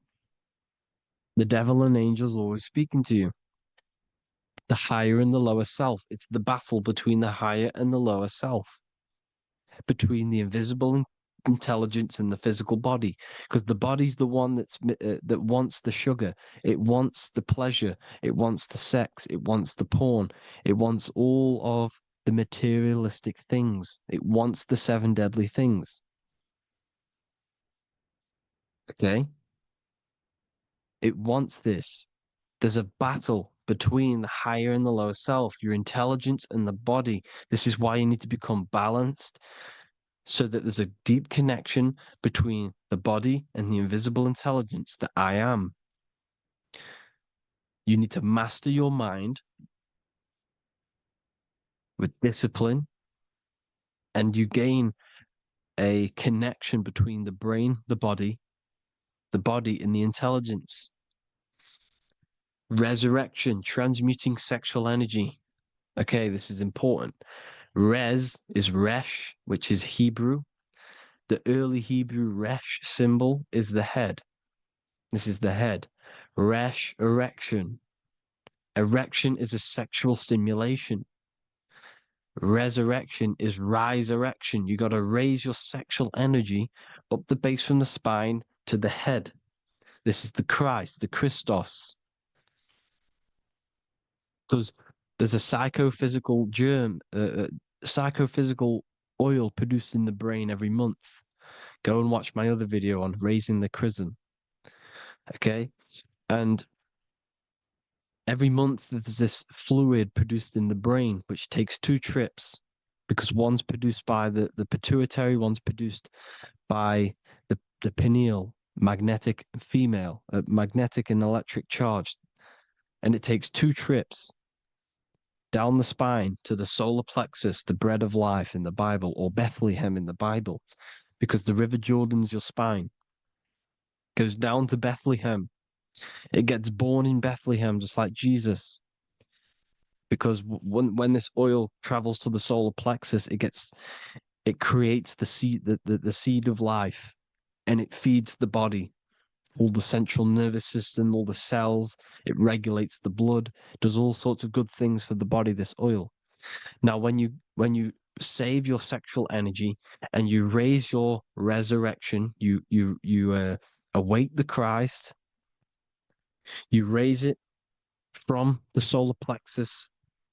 the devil and angels always speaking to you. The higher and the lower self. It's the battle between the higher and the lower self, between the invisible intelligence and the physical body, because the body's the one that wants the sugar, it wants the pleasure, it wants the sex, it wants the porn, it wants all of the materialistic things, it wants the seven deadly things. Okay, it wants this. There's a battle between the higher and the lower self, your intelligence and the body. This is why you need to become balanced, so that there's a deep connection between the body and the invisible intelligence, the I am. You need to master your mind with discipline, and you gain a connection between the brain, the body and the intelligence. Resurrection, transmuting sexual energy. Okay, this is important. Res is Resh, which is Hebrew. The early Hebrew Resh symbol is the head. This is the head. Resh, erection. Erection is a sexual stimulation. Resurrection is rise erection. You got to raise your sexual energy up the base from the spine to the head. This is the Christ, the Christos. Because there's a psychophysical psychophysical oil produced in the brain every month. Go and watch my other video on raising the chrism. Okay. And every month there's this fluid produced in the brain, which takes two trips, because one's produced by the pituitary, one's produced by the pineal, magnetic female, magnetic and electric charge. And it takes two trips down the spine to the solar plexus, the bread of life in the Bible, or Bethlehem in the Bible, because the River Jordan's your spine. Goes down to Bethlehem. It gets born in Bethlehem, just like Jesus. Because when this oil travels to the solar plexus, it creates the seed, the seed of life, and it feeds the body, all the central nervous system, all the cells. It regulates the blood, does all sorts of good things for the body. This oil. Now, when you save your sexual energy and you raise your resurrection, you awake the Christ. You raise it from the solar plexus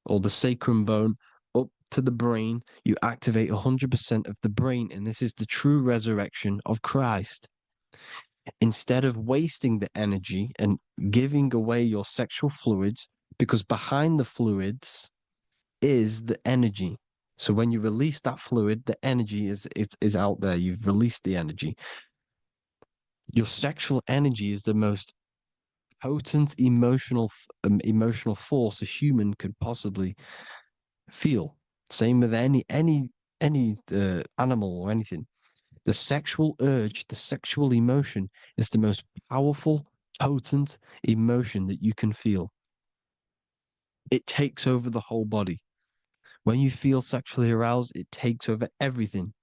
or the sacrum bone up to the brain. You activate 100% of the brain, and this is the true resurrection of Christ. Instead of wasting the energy and giving away your sexual fluids, because behind the fluids is the energy. So when you release that fluid, the energy is out there. You've released the energy. Your sexual energy is the most potent emotional force a human could possibly feel. Same with any animal or anything. The sexual urge, the sexual emotion is the most powerful, potent emotion that you can feel. It takes over the whole body. When you feel sexually aroused, it takes over everything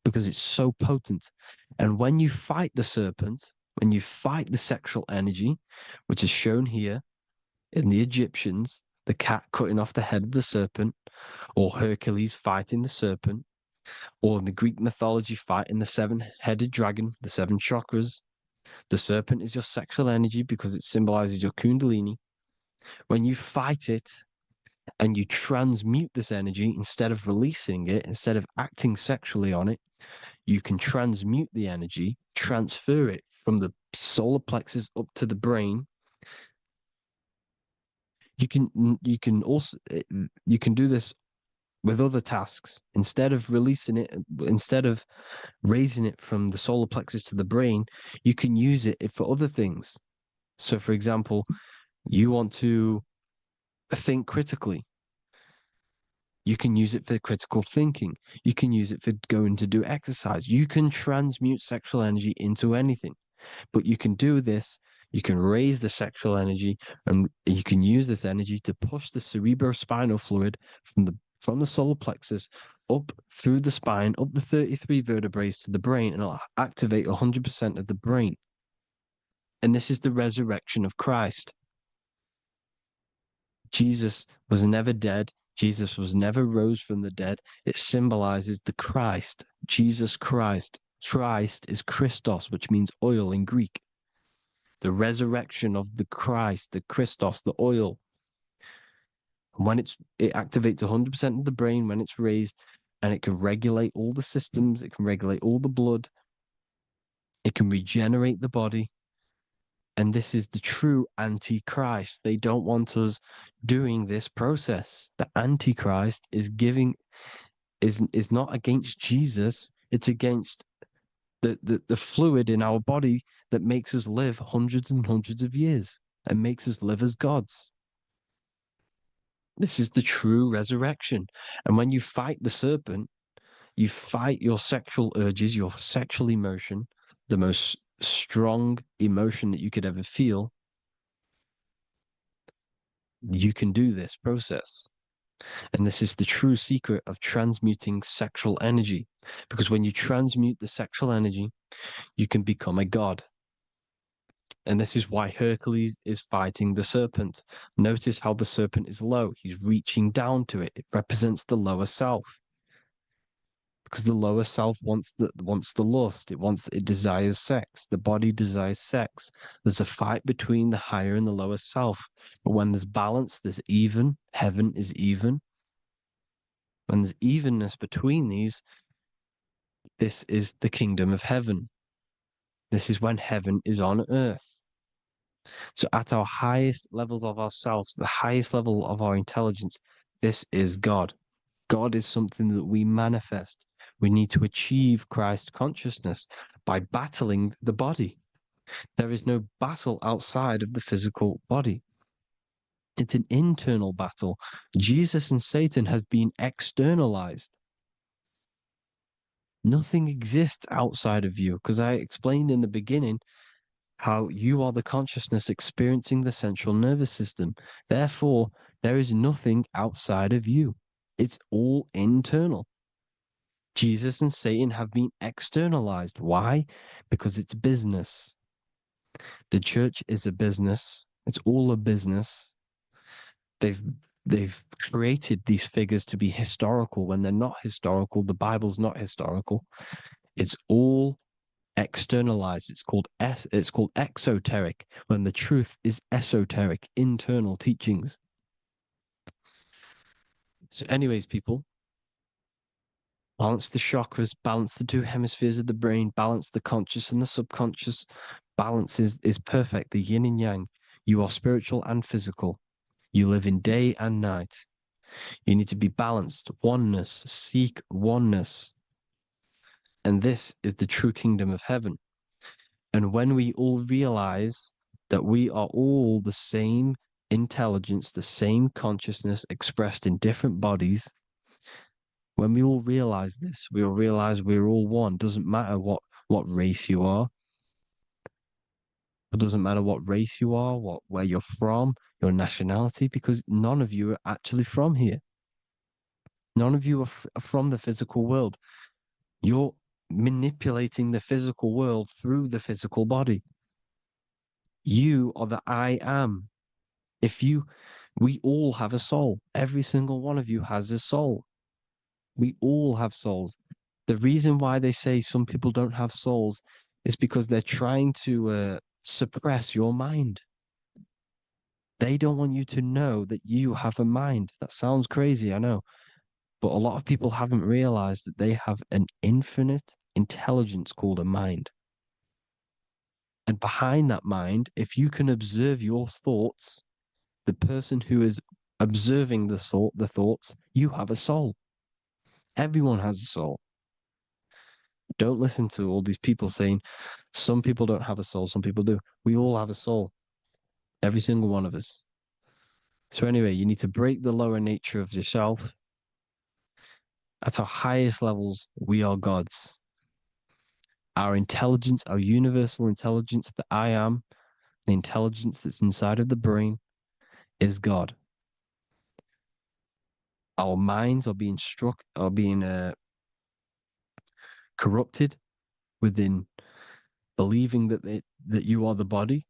because it's so potent. And when you fight the serpent, When you fight the sexual energy, which is shown here in the Egyptians, the cat cutting off the head of the serpent, or Hercules fighting the serpent, or in the Greek mythology fighting the seven-headed dragon, the seven chakras. The serpent is your sexual energy because it symbolizes your kundalini. When you fight it and you transmute this energy instead of releasing it, instead of acting sexually on it, you can transmute the energy, transfer it from the solar plexus up to the brain. You can do this with other tasks. Instead of releasing it, instead of raising it from the solar plexus to the brain, you can use it for other things. So, for example, you want to think critically. You can use it for critical thinking. You can use it for going to do exercise. You can transmute sexual energy into anything, but you can do this. You can raise the sexual energy, and you can use this energy to push the cerebrospinal fluid from the solar plexus up through the spine, up the 33 vertebrae to the brain, and it'll activate 100% of the brain. And this is the resurrection of Christ. Jesus was never dead. Jesus was never rose from the dead. It symbolizes the Christ, Jesus Christ. Christ is Christos, which means oil in Greek. The resurrection of the Christ, the Christos, the oil. When it activates 100% of the brain when it's raised, and it can regulate all the systems, it can regulate all the blood, it can regenerate the body. And this is the true antichrist. They don't want us doing this process. The antichrist is not against Jesus, it's against the fluid in our body that makes us live hundreds and hundreds of years and makes us live as gods. This is the true resurrection. And when you fight the serpent, you fight your sexual urges, your sexual emotion, the most strong emotion that you could ever feel. You can do this process. And this is the true secret of transmuting sexual energy. Because when you transmute the sexual energy, you can become a god. And this is why Hercules is fighting the serpent. Notice how the serpent is low. He's reaching down to it. It represents the lower self. Because the lower self wants the lust. It desires sex. The body desires sex. There's a fight between the higher and the lower self. But when there's balance, there's even. Heaven is even. When there's evenness between these, this is the kingdom of heaven. This is when heaven is on earth. So at our highest levels of ourselves, the highest level of our intelligence, this is God. God is something that we manifest. We need to achieve Christ consciousness by battling the body. There is no battle outside of the physical body. It's an internal battle. Jesus and Satan have been externalized. Nothing exists outside of you, because I explained in the beginning how you are the consciousness experiencing the central nervous system. Therefore, there is nothing outside of you. It's all internal. Jesus and Satan have been externalized. Why? Because it's business. The church is a business. It's all a business. They've created these figures to be historical when they're not historical. The Bible's not historical. It's all externalized. It's called exoteric when the truth is esoteric, internal teachings. So, anyways, people, balance the chakras, balance the two hemispheres of the brain, balance the conscious and the subconscious. Balance is perfect, the yin and yang. You are spiritual and physical. You live in day and night. You need to be balanced. Oneness. Seek oneness. And this is the true kingdom of heaven. And when we all realize that we are all the same intelligence, the same consciousness expressed in different bodies, when we all realize this, we all realize we're all one. Doesn't matter what race you are. It doesn't matter what race you are, where you're from, your nationality, because none of you are actually from here. None of you are from the physical world. You're manipulating the physical world through the physical body. You are the I am. We all have a soul. Every single one of you has a soul. We all have souls. The reason why they say some people don't have souls is because they're trying to suppress your mind. They don't want you to know that you have a mind. That sounds crazy, I know. But a lot of people haven't realized that they have an infinite intelligence called a mind. And behind that mind, if you can observe your thoughts, the person who is observing the thoughts, you have a soul. Everyone has a soul. Don't listen to all these people saying some people don't have a soul, some people do. We all have a soul. Every single one of us. So anyway, you need to break the lower nature of yourself. At our highest levels, we are gods. Our intelligence, our universal intelligence, the I am, the intelligence that's inside of the brain, is God. Our minds are being corrupted within believing that you are the body,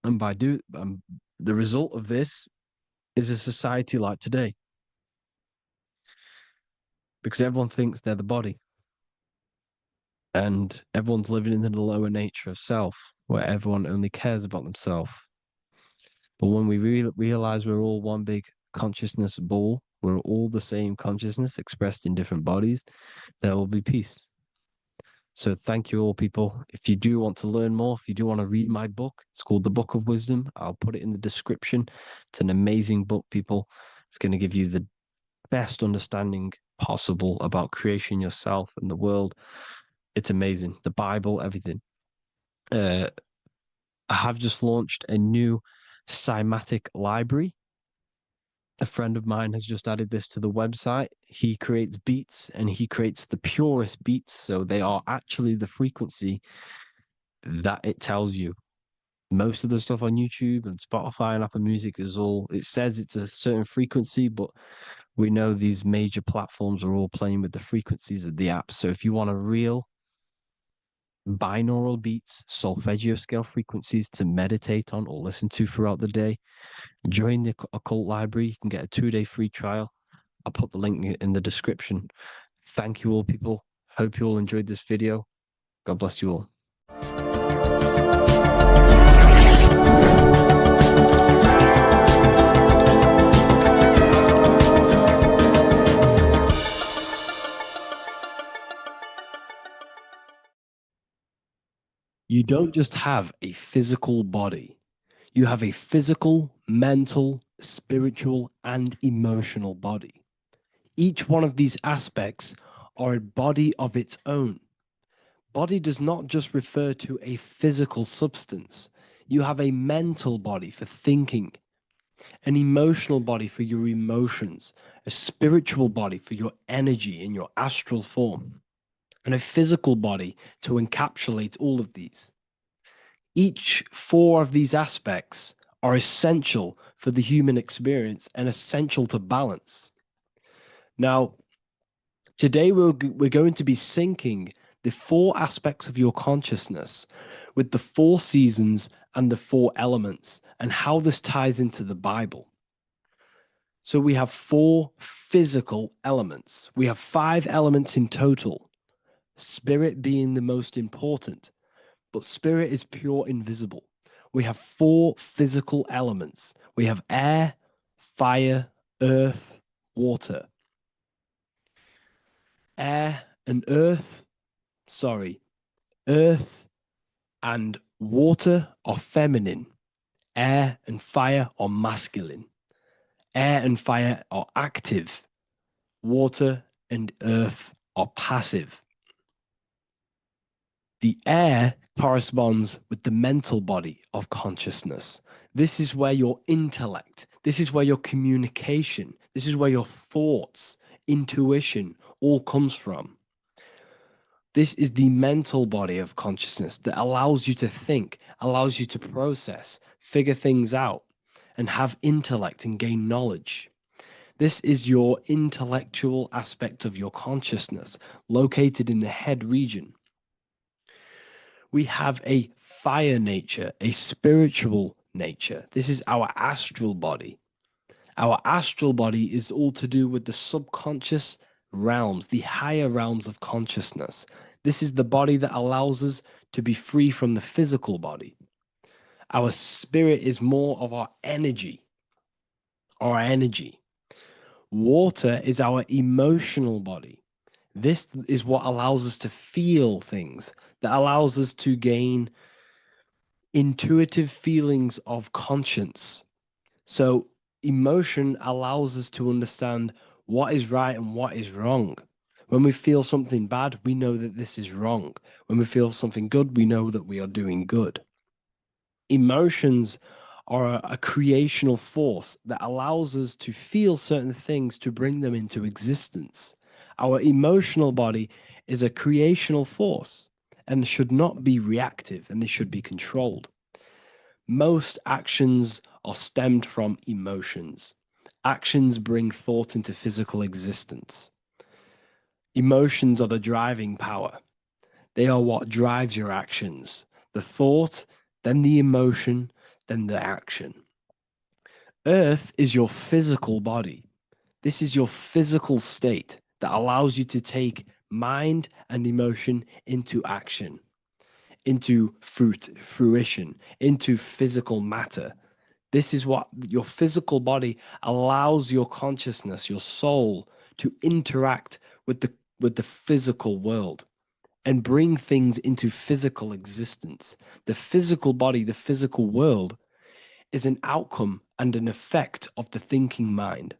and the result of this is a society like today, because everyone thinks they're the body, and everyone's living in the lower nature of self, where everyone only cares about themselves. But when we realize we're all one big consciousness ball, we're all the same consciousness expressed in different bodies, there will be peace. So thank you all, people. If you do want to learn more, if you do want to read my book, it's called The Book of Wisdom. I'll put it in the description. It's an amazing book, people. It's going to give you the best understanding possible about creation, yourself, and the world. It's amazing. The Bible, everything. I have just launched a new cymatic library. A friend of mine has just added this to the website. He creates beats and he creates the purest beats. So they are actually the frequency that it tells you. Most of the stuff on YouTube and Spotify and Apple Music it says it's a certain frequency, but we know these major platforms are all playing with the frequencies of the app. So if you want a real binaural beats, solfeggio scale frequencies to meditate on or listen to throughout the day, join the Occult Library. You can get a 2-day free trial. I'll put the link in the description. Thank you all, people. Hope you all enjoyed this video. God bless you all. You don't just have a physical body. You have a physical, mental, spiritual, and emotional body. Each one of these aspects are a body of its own. Body does not just refer to a physical substance. You have a mental body for thinking, an emotional body for your emotions, a spiritual body for your energy in your astral form, and a physical body to encapsulate all of these. Each 4 of these aspects are essential for the human experience and essential to balance. Now, today we're going to be syncing the 4 aspects of your consciousness with the 4 seasons and the 4 elements and how this ties into the Bible. So we have 4 physical elements. We have 5 elements in total, spirit being the most important, but spirit is pure invisible. We have 4 physical elements. We have air, fire, earth, water. Earth and water are feminine. Air and fire are masculine. Air and fire are active. Water and earth are passive. The air corresponds with the mental body of consciousness. This is where your intellect, this is where your communication, this is where your thoughts, intuition all comes from. This is the mental body of consciousness that allows you to think, allows you to process, figure things out, and have intellect and gain knowledge. This is your intellectual aspect of your consciousness, located in the head region. We have a fire nature, a spiritual nature. This is our astral body. Our astral body is all to do with the subconscious realms, the higher realms of consciousness. This is the body that allows us to be free from the physical body. Our spirit is more of our energy. Water is our emotional body. This is what allows us to feel things, that allows us to gain intuitive feelings of conscience. So emotion allows us to understand what is right and what is wrong. When we feel something bad, we know that this is wrong. When we feel something good, we know that we are doing good. Emotions are a creational force that allows us to feel certain things to bring them into existence. Our emotional body is a creational force and should not be reactive, and they should be controlled. Most actions are stemmed from emotions. Actions bring thought into physical existence. Emotions are the driving power. They are what drives your actions. The thought, then the emotion, then the action. Earth is your physical body. This is your physical state that allows you to take mind and emotion into action, into fruition, into physical matter. This is what your physical body allows your consciousness, your soul, to interact with the physical world and bring things into physical existence. The physical body, the physical world, is an outcome and an effect of the thinking mind.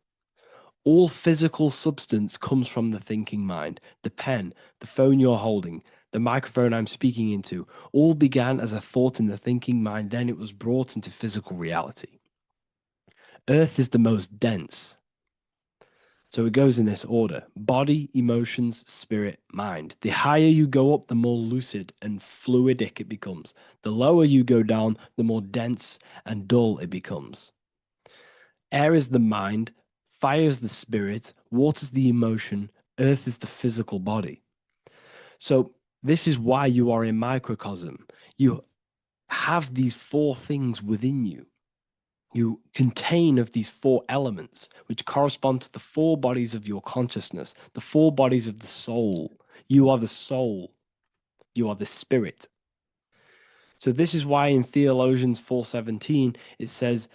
All physical substance comes from the thinking mind. The pen, the phone you're holding, the microphone I'm speaking into, all began as a thought in the thinking mind, then it was brought into physical reality. Earth is the most dense. So it goes in this order: body, emotions, spirit, mind. The higher you go up, the more lucid and fluidic it becomes. The lower you go down, the more dense and dull it becomes. Air is the mind, fire is the spirit, water is the emotion, earth is the physical body. So this is why you are a microcosm. You have these four things within you. You contain of these four elements, which correspond to the four bodies of your consciousness, the four bodies of the soul. You are the soul. You are the spirit. So this is why in Theologians 4:17 it says,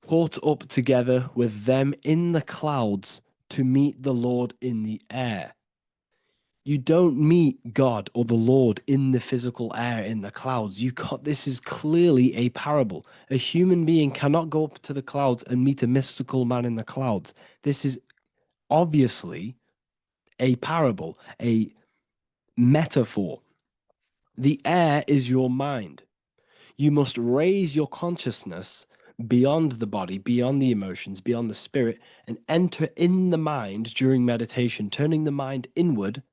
"Caught up together with them in the clouds to meet the Lord in the air." You don't meet God or the Lord in the physical air, in the clouds. This is clearly a parable. A human being cannot go up to the clouds and meet a mystical man in the clouds. This is obviously a parable, a metaphor. The air is your mind. You must raise your consciousness beyond the body, beyond the emotions, beyond the spirit, and enter in the mind during meditation, turning the mind inward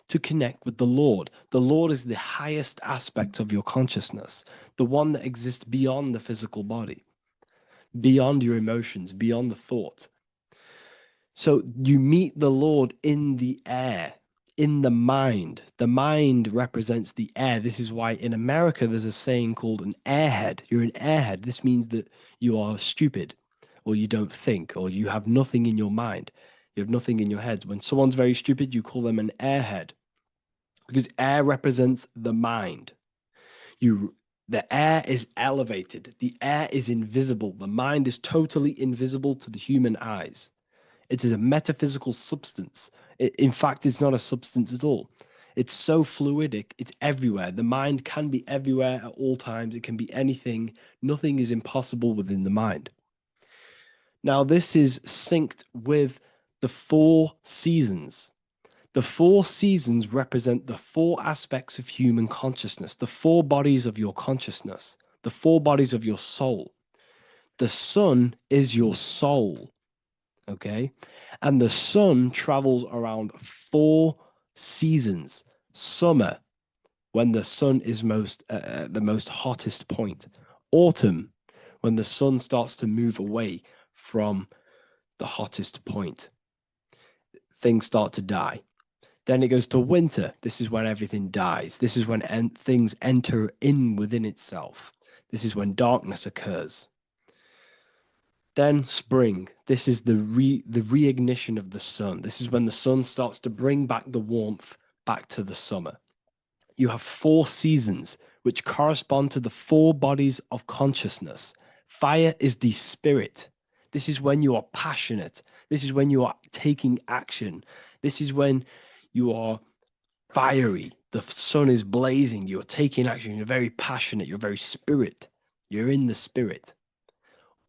to connect with the Lord. The Lord is the highest aspect of your consciousness, the one that exists beyond the physical body, beyond your emotions, beyond the thought. So you meet the Lord in the air, in the mind. The mind represents the air. This is why in America there's a saying called an airhead. You're an airhead. This means that you are stupid, or you don't think, or you have nothing in your mind. You have nothing in your head. When someone's very stupid, you call them an airhead, because air represents the mind. The air is elevated. The air is invisible. The mind is totally invisible to the human eyes. It is a metaphysical substance. In fact, it's not a substance at all. It's so fluidic. It's everywhere. The mind can be everywhere at all times. It can be anything. Nothing is impossible within the mind. Now, this is synced with the four seasons. The four seasons represent the four aspects of human consciousness, the four bodies of your consciousness, the four bodies of your soul. The sun is your soul, okay? And the sun travels around four seasons. Summer, when the sun is the most hottest point. Autumn, when the sun starts to move away from the hottest point. Things start to die. Then it goes to winter. This is when everything dies. This is when things enter in within itself. This is when darkness occurs. Then spring. This is the reignition of the sun. This is when the sun starts to bring back the warmth back to the summer. You have 4 seasons which correspond to the 4 bodies of consciousness. Fire is the spirit. This is when you are passionate. This is when you are taking action. This is when you are fiery. The sun is blazing. You're taking action. You're very passionate. You're very spirit. You're in the spirit.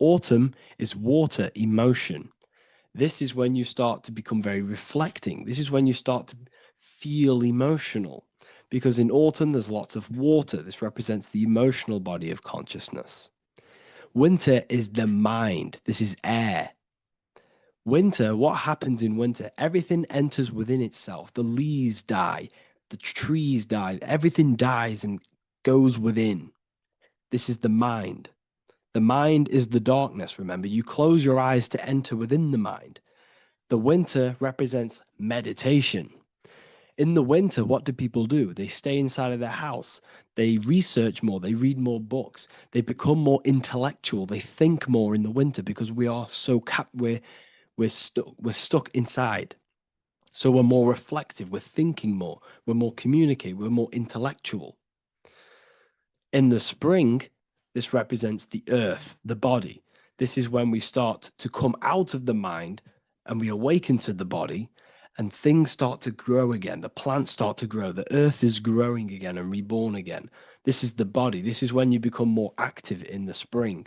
Autumn is water, emotion. This is when you start to become very reflecting. This is when you start to feel emotional. Because in autumn, there's lots of water. This represents the emotional body of consciousness. Winter is the mind. This is air. Winter, what happens in winter? Everything enters within itself. The leaves die. The trees die. Everything dies and goes within. This is the mind. The mind is the darkness, remember. You close your eyes to enter within the mind. The winter represents meditation. In the winter, what do people do? They stay inside of their house. They research more. They read more books. They become more intellectual. They think more in the winter because we are so we're stuck inside. So we're more reflective. We're thinking more. We're more communicative. We're more intellectual. In the spring, this represents the earth, the body. This is when we start to come out of the mind and we awaken to the body and things start to grow again. The plants start to grow. The earth is growing again and reborn again. This is the body. This is when you become more active in the spring.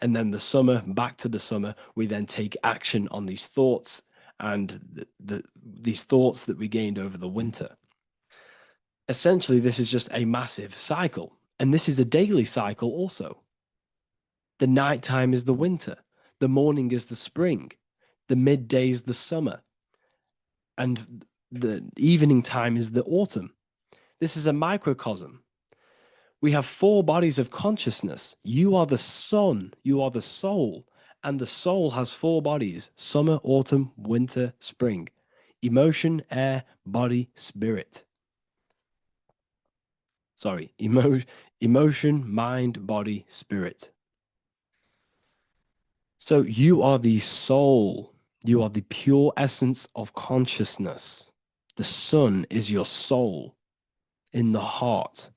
And then the summer, back to the summer, we then take action on these thoughts and these thoughts that we gained over the winter. Essentially, this is just a massive cycle. And this is a daily cycle also. The nighttime is the winter. The morning is the spring. The midday is the summer. And the evening time is the autumn. This is a microcosm. We have 4 bodies of consciousness. You are the sun. You are the soul. And the soul has 4 bodies: summer, autumn, winter, spring. Emotion, air, body, spirit. Sorry, emotion, mind, body, spirit. So you are the soul. You are the pure essence of consciousness. The sun is your soul in the heart.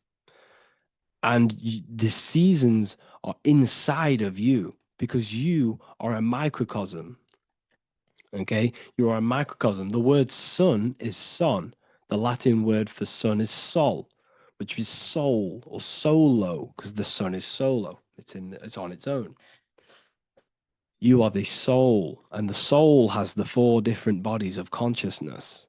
And the seasons are inside of you because you are a microcosm. Okay? You are a microcosm. The word sun is son. The Latin word for sun is sol, which is soul or solo, because the sun is solo. It's on its own. You are the soul, and the soul has the 4 different bodies of consciousness.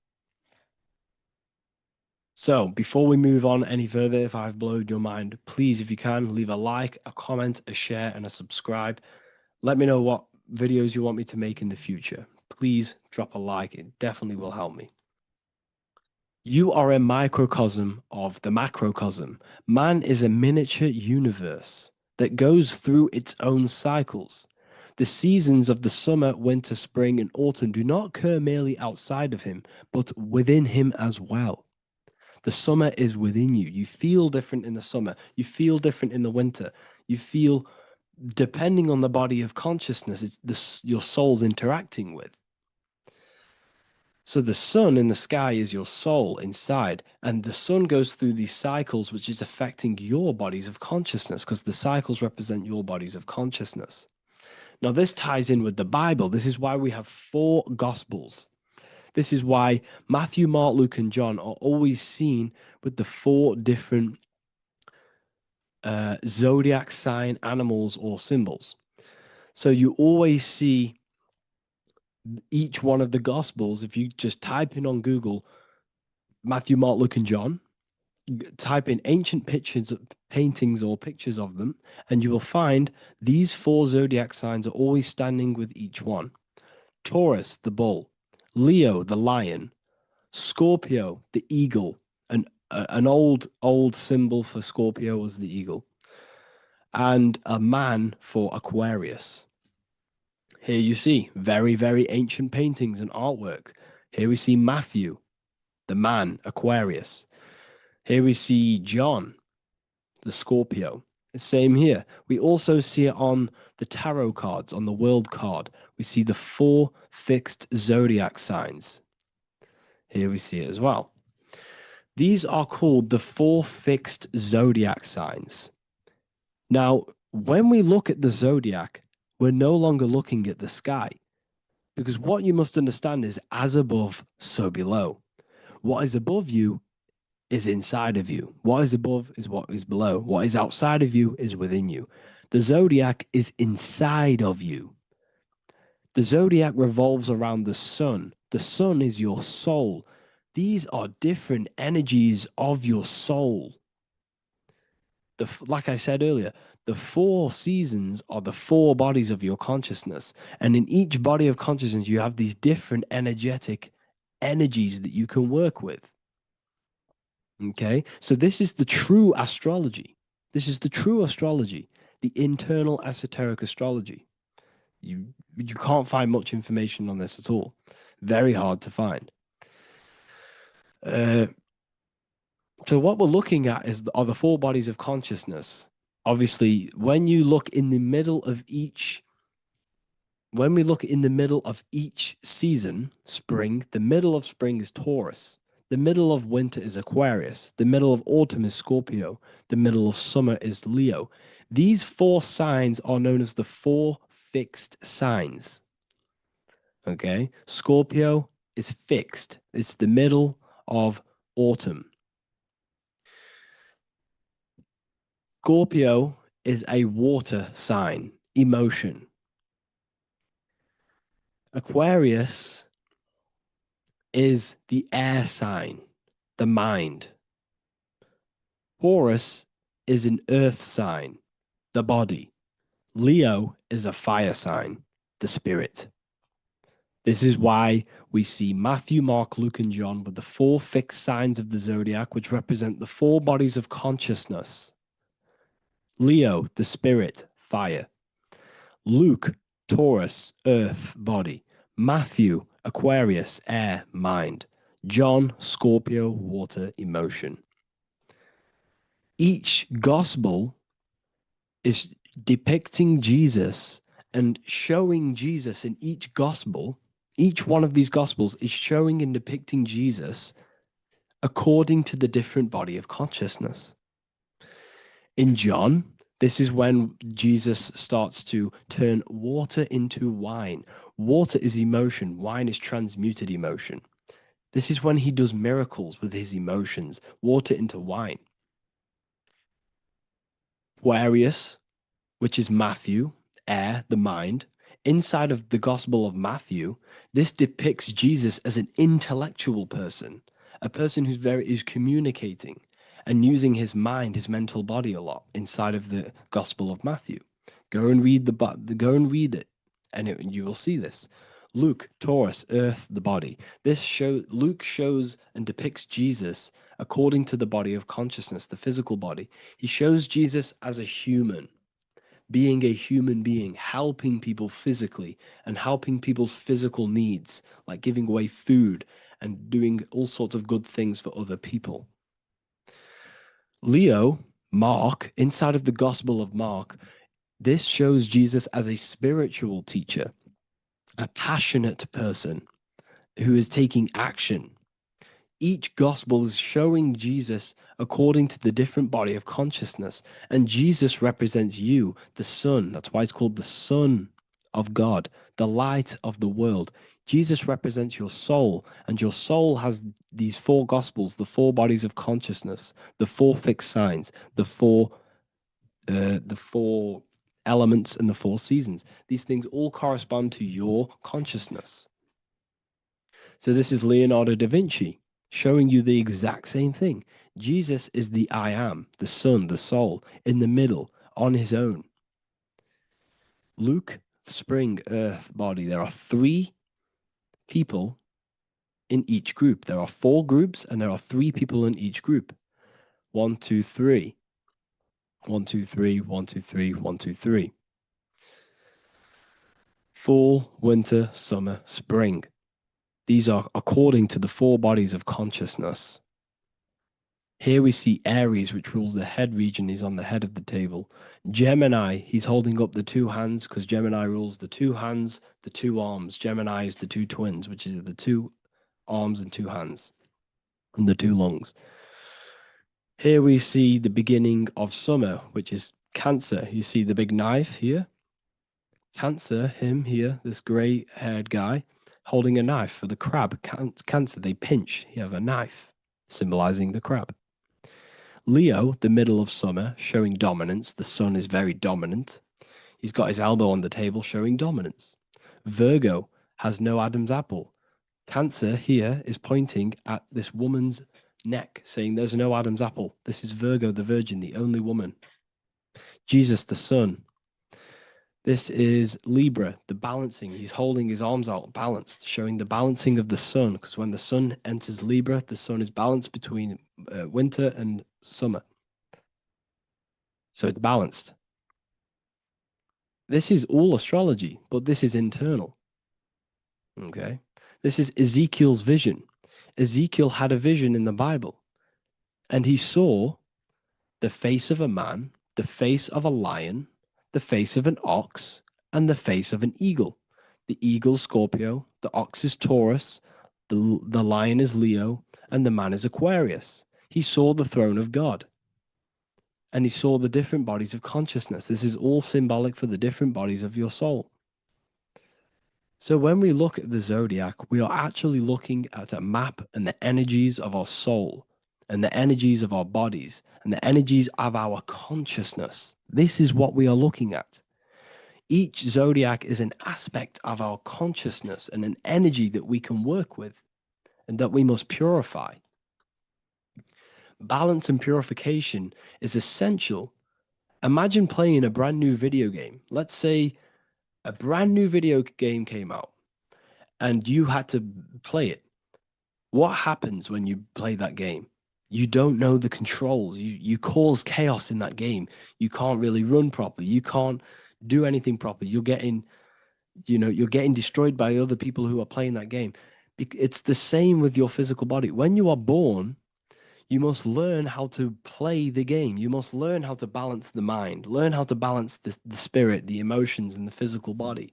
So before we move on any further, if I've blown your mind, please, if you can, leave a like, a comment, a share, and a subscribe. Let me know what videos you want me to make in the future. Please drop a like. It definitely will help me. You are a microcosm of the macrocosm. Man is a miniature universe that goes through its own cycles. The seasons of the summer, winter, spring, and autumn do not occur merely outside of him, but within him as well. The summer is within you. You feel different in the summer. You feel different in the winter. You feel, depending on the body of consciousness, it's your soul's interacting with. So the sun in the sky is your soul inside, and the sun goes through these cycles, which is affecting your bodies of consciousness, because the cycles represent your bodies of consciousness. Now, this ties in with the Bible. This is why we have 4 Gospels. This is why Matthew, Mark, Luke, and John are always seen with the 4 different zodiac sign animals or symbols. So you always see each one of the Gospels. If you just type in on Google Matthew, Mark, Luke, and John, type in ancient pictures, paintings, or pictures of them, and you will find these 4 zodiac signs are always standing with each one. Taurus, the bull; Leo, the lion; Scorpio, the eagle. An old symbol for Scorpio was the eagle, and a man for Aquarius. Here you see very, very ancient paintings and artwork. Here we see Matthew, the man, Aquarius. Here we see John, the Scorpio. The same here. We also see it on the tarot cards, on the world card. We see the 4 fixed zodiac signs. Here we see it as well. These are called the 4 fixed zodiac signs. Now, when we look at the zodiac, we're no longer looking at the sky. Because what you must understand is as above, so below. What is above you is inside of you. What is above is what is below. What is outside of you is within you. The zodiac is inside of you. The zodiac revolves around the sun. The sun is your soul. These are different energies of your soul. Like I said earlier, the 4 seasons are the 4 bodies of your consciousness. And in each body of consciousness, you have these different energetic energies that you can work with. Okay, so this is the true astrology. This is the true astrology, the internal esoteric astrology. You can't find much information on this at all. Very hard to find. So what we're looking at are the 4 bodies of consciousness. Obviously, when you look in the middle of each, when we look in the middle of each season, spring, the middle of spring is Taurus. The middle of winter is Aquarius. The middle of autumn is Scorpio. The middle of summer is Leo. These 4 signs are known as the 4 fixed signs. Okay, Scorpio is fixed. It's the middle of autumn. Scorpio is a water sign, emotion. Aquarius is the air sign, the mind. Taurus is an earth sign, the body. Leo is a fire sign, the spirit. This is why we see Matthew, Mark, Luke, and John with the 4 fixed signs of the zodiac, which represent the 4 bodies of consciousness. Leo, the spirit, fire. Luke, Taurus, earth, body. Matthew, Aquarius, air, mind. John, Scorpio, water, emotion. Each gospel is depicting Jesus and showing Jesus in each gospel. Each one of these gospels is showing and depicting Jesus according to the different body of consciousness. In John, this is when Jesus starts to turn water into wine. Water is emotion. Wine is transmuted emotion. This is when he does miracles with his emotions, water into wine. Aquarius, which is Matthew, air, the mind. Inside of the Gospel of Matthew, this depicts Jesus as an intellectual person, a person is communicating and using his mind, his mental body a lot inside of the Gospel of Matthew. Go and read it, and you will see this. Luke, Taurus, earth, the body. Luke shows and depicts Jesus according to the body of consciousness, the physical body. He shows Jesus as a human, being a human being, helping people physically and helping people's physical needs, like giving away food and doing all sorts of good things for other people. Leo, Mark, inside of the Gospel of Mark, this shows Jesus as a spiritual teacher, a passionate person who is taking action. Each gospel is showing Jesus according to the different body of consciousness. And Jesus represents you, the Son. That's why it's called the Son of God, the light of the world. Jesus represents your soul, and your soul has these 4 gospels, the 4 bodies of consciousness, the 4 fixed signs, the 4 elements, and the 4 seasons. These things all correspond to your consciousness. So this is Leonardo da Vinci showing you the exact same thing. Jesus is the I am, the sun, the soul, in the middle, on his own. Luke, spring, earth, body. There are 3 people in each group. There are 4 groups, and there are 3 people in each group. 1, 2, 3. 1, 2, 3, 1, 2, 3, 1, 2, 3. Fall, winter, summer, spring. These are according to the four bodies of consciousness. Here we see Aries, which rules the head region. He's on the head of the table. Gemini, he's holding up the two hands because Gemini rules the two hands, the two arms. Gemini is the two twins, which is the two arms and two hands, and the two lungs. Here we see the beginning of summer, which is Cancer. You see the big knife here? Cancer, him here, this gray-haired guy, holding a knife for the crab. Cancer, they pinch. You have a knife, symbolizing the crab. Leo, the middle of summer, showing dominance. The sun is very dominant. He's got his elbow on the table, showing dominance. Virgo has no Adam's apple. Cancer here is pointing at this woman's neck, saying there's no Adam's apple. This is Virgo, the virgin, the only woman. Jesus, the sun. This is Libra, the balancing. He's holding his arms out balanced, showing the balancing of the sun, because when the sun enters Libra, the sun is balanced between winter and summer. So it's balanced. This is all astrology, but this is internal. Okay. This is Ezekiel's vision. Ezekiel had a vision in the Bible, and he saw the face of a man, the face of a lion, the face of an ox, and the face of an eagle. The eagle, Scorpio, the ox is Taurus, the lion is Leo, and the man is Aquarius. He saw the throne of God, and he saw the different bodies of consciousness. This is all symbolic for the different bodies of your soul. So when we look at the zodiac, we are actually looking at a map and the energies of our soul, and the energies of our bodies, and the energies of our consciousness. This is what we are looking at. Each zodiac is an aspect of our consciousness and an energy that we can work with and that we must purify. Balance and purification is essential. Imagine playing a brand new video game. Let's say a brand new video game came out and you had to play it. What happens when you play that game? You don't know the controls. You cause chaos in that game. You can't really run properly. You can't do anything properly. You're getting destroyed by other people who are playing that game. It's the same with your physical body. When you are born, you must learn how to play the game. You must learn how to balance the mind, learn how to balance the spirit, the emotions, and the physical body.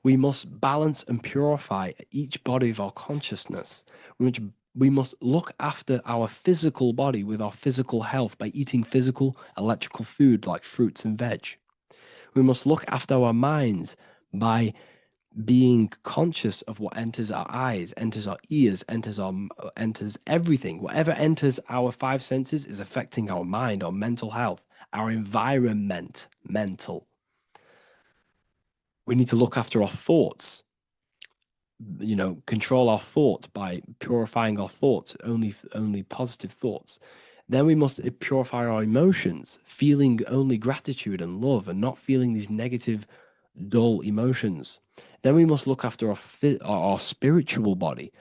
We must balance and purify each body of our consciousness, which we must look after our physical body with our physical health by eating physical, electrical food like fruits and veg. We must look after our minds by being conscious of what enters our eyes, enters our ears, enters everything. Whatever enters our five senses is affecting our mind, our mental health, our environment, mental. We need to look after our thoughts. Control our thoughts by purifying our thoughts, only positive thoughts. Then we must purify our emotions, feeling only gratitude and love and not feeling these negative, dull emotions. Then we must look after our spiritual body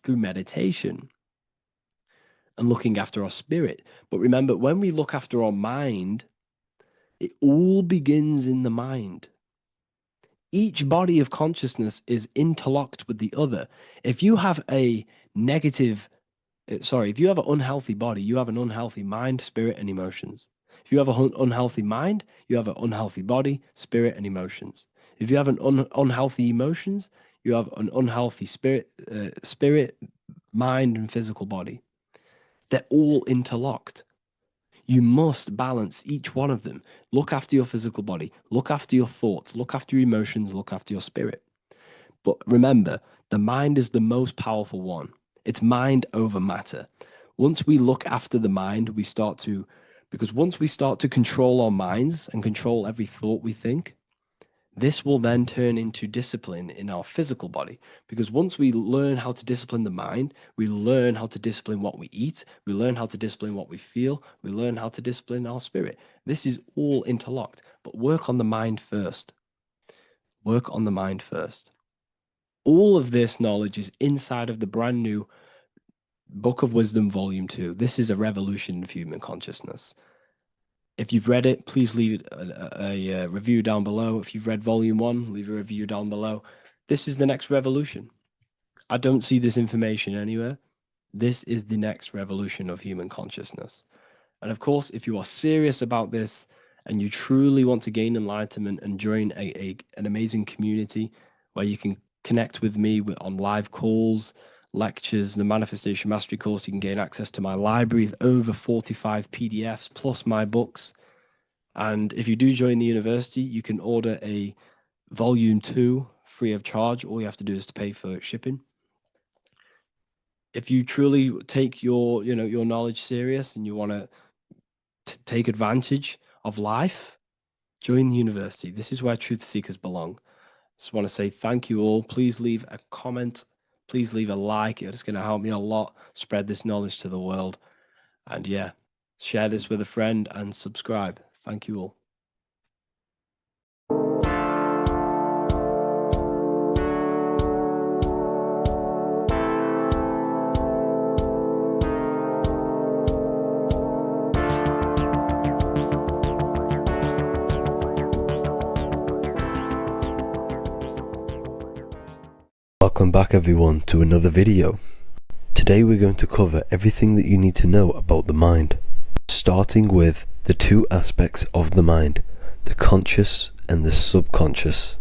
through meditation and looking after our spirit. But remember, when we look after our mind, it all begins in the mind. Each body of consciousness is interlocked with the other. If you have an unhealthy body, you have an unhealthy mind, spirit, and emotions. If you have an unhealthy mind, you have an unhealthy body, spirit, and emotions. If you have an unhealthy emotions, you have an unhealthy spirit, mind, and physical body. They're all interlocked. You must balance each one of them. Look after your physical body, look after your thoughts, look after your emotions, look after your spirit. But remember, the mind is the most powerful one. It's mind over matter. Once we look after the mind, because once we start to control our minds and control every thought we think, this will then turn into discipline in our physical body. Because once we learn how to discipline the mind, we learn how to discipline what we eat, we learn how to discipline what we feel, we learn how to discipline our spirit. This is all interlocked, but work on the mind first. Work on the mind first. All of this knowledge is inside of the brand new Book of Wisdom, Volume 2. This is a revolution of human consciousness. If you've read it, please leave a review down below. If you've read Volume 1, leave a review down below. This is the next revolution. I don't see this information anywhere. This is the next revolution of human consciousness. And of course, if you are serious about this and you truly want to gain enlightenment and join an amazing community where you can connect with me on live calls, lectures, the Manifestation Mastery course, you can gain access to my library with over 45 PDFs plus my books. And if you do join the university, you can order a volume 2 free of charge. All you have to do is to pay for shipping. If you truly take your knowledge serious and you want to take advantage of life, join the university. This is where truth seekers belong. Just want to say thank you all. Please leave a comment. Please leave a like. It's going to help me a lot spread this knowledge to the world. And yeah, share this with a friend and subscribe. Thank you all. Welcome back everyone to another video. Today we're going to cover everything that you need to know about the mind, starting with the two aspects of the mind, the conscious and the subconscious.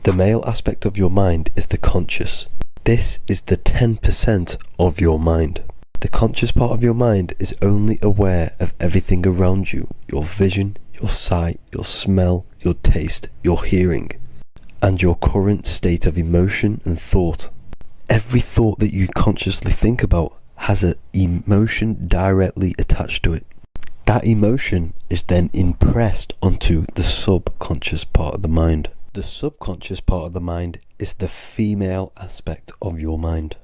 The male aspect of your mind is the conscious. This is the 10% of your mind. The conscious part of your mind is only aware of everything around you, your vision, your sight, your smell, your taste, your hearing, and your current state of emotion and thought. Every thought that you consciously think about has an emotion directly attached to it. That emotion is then impressed onto the subconscious part of the mind. The subconscious part of the mind is the female aspect of your mind.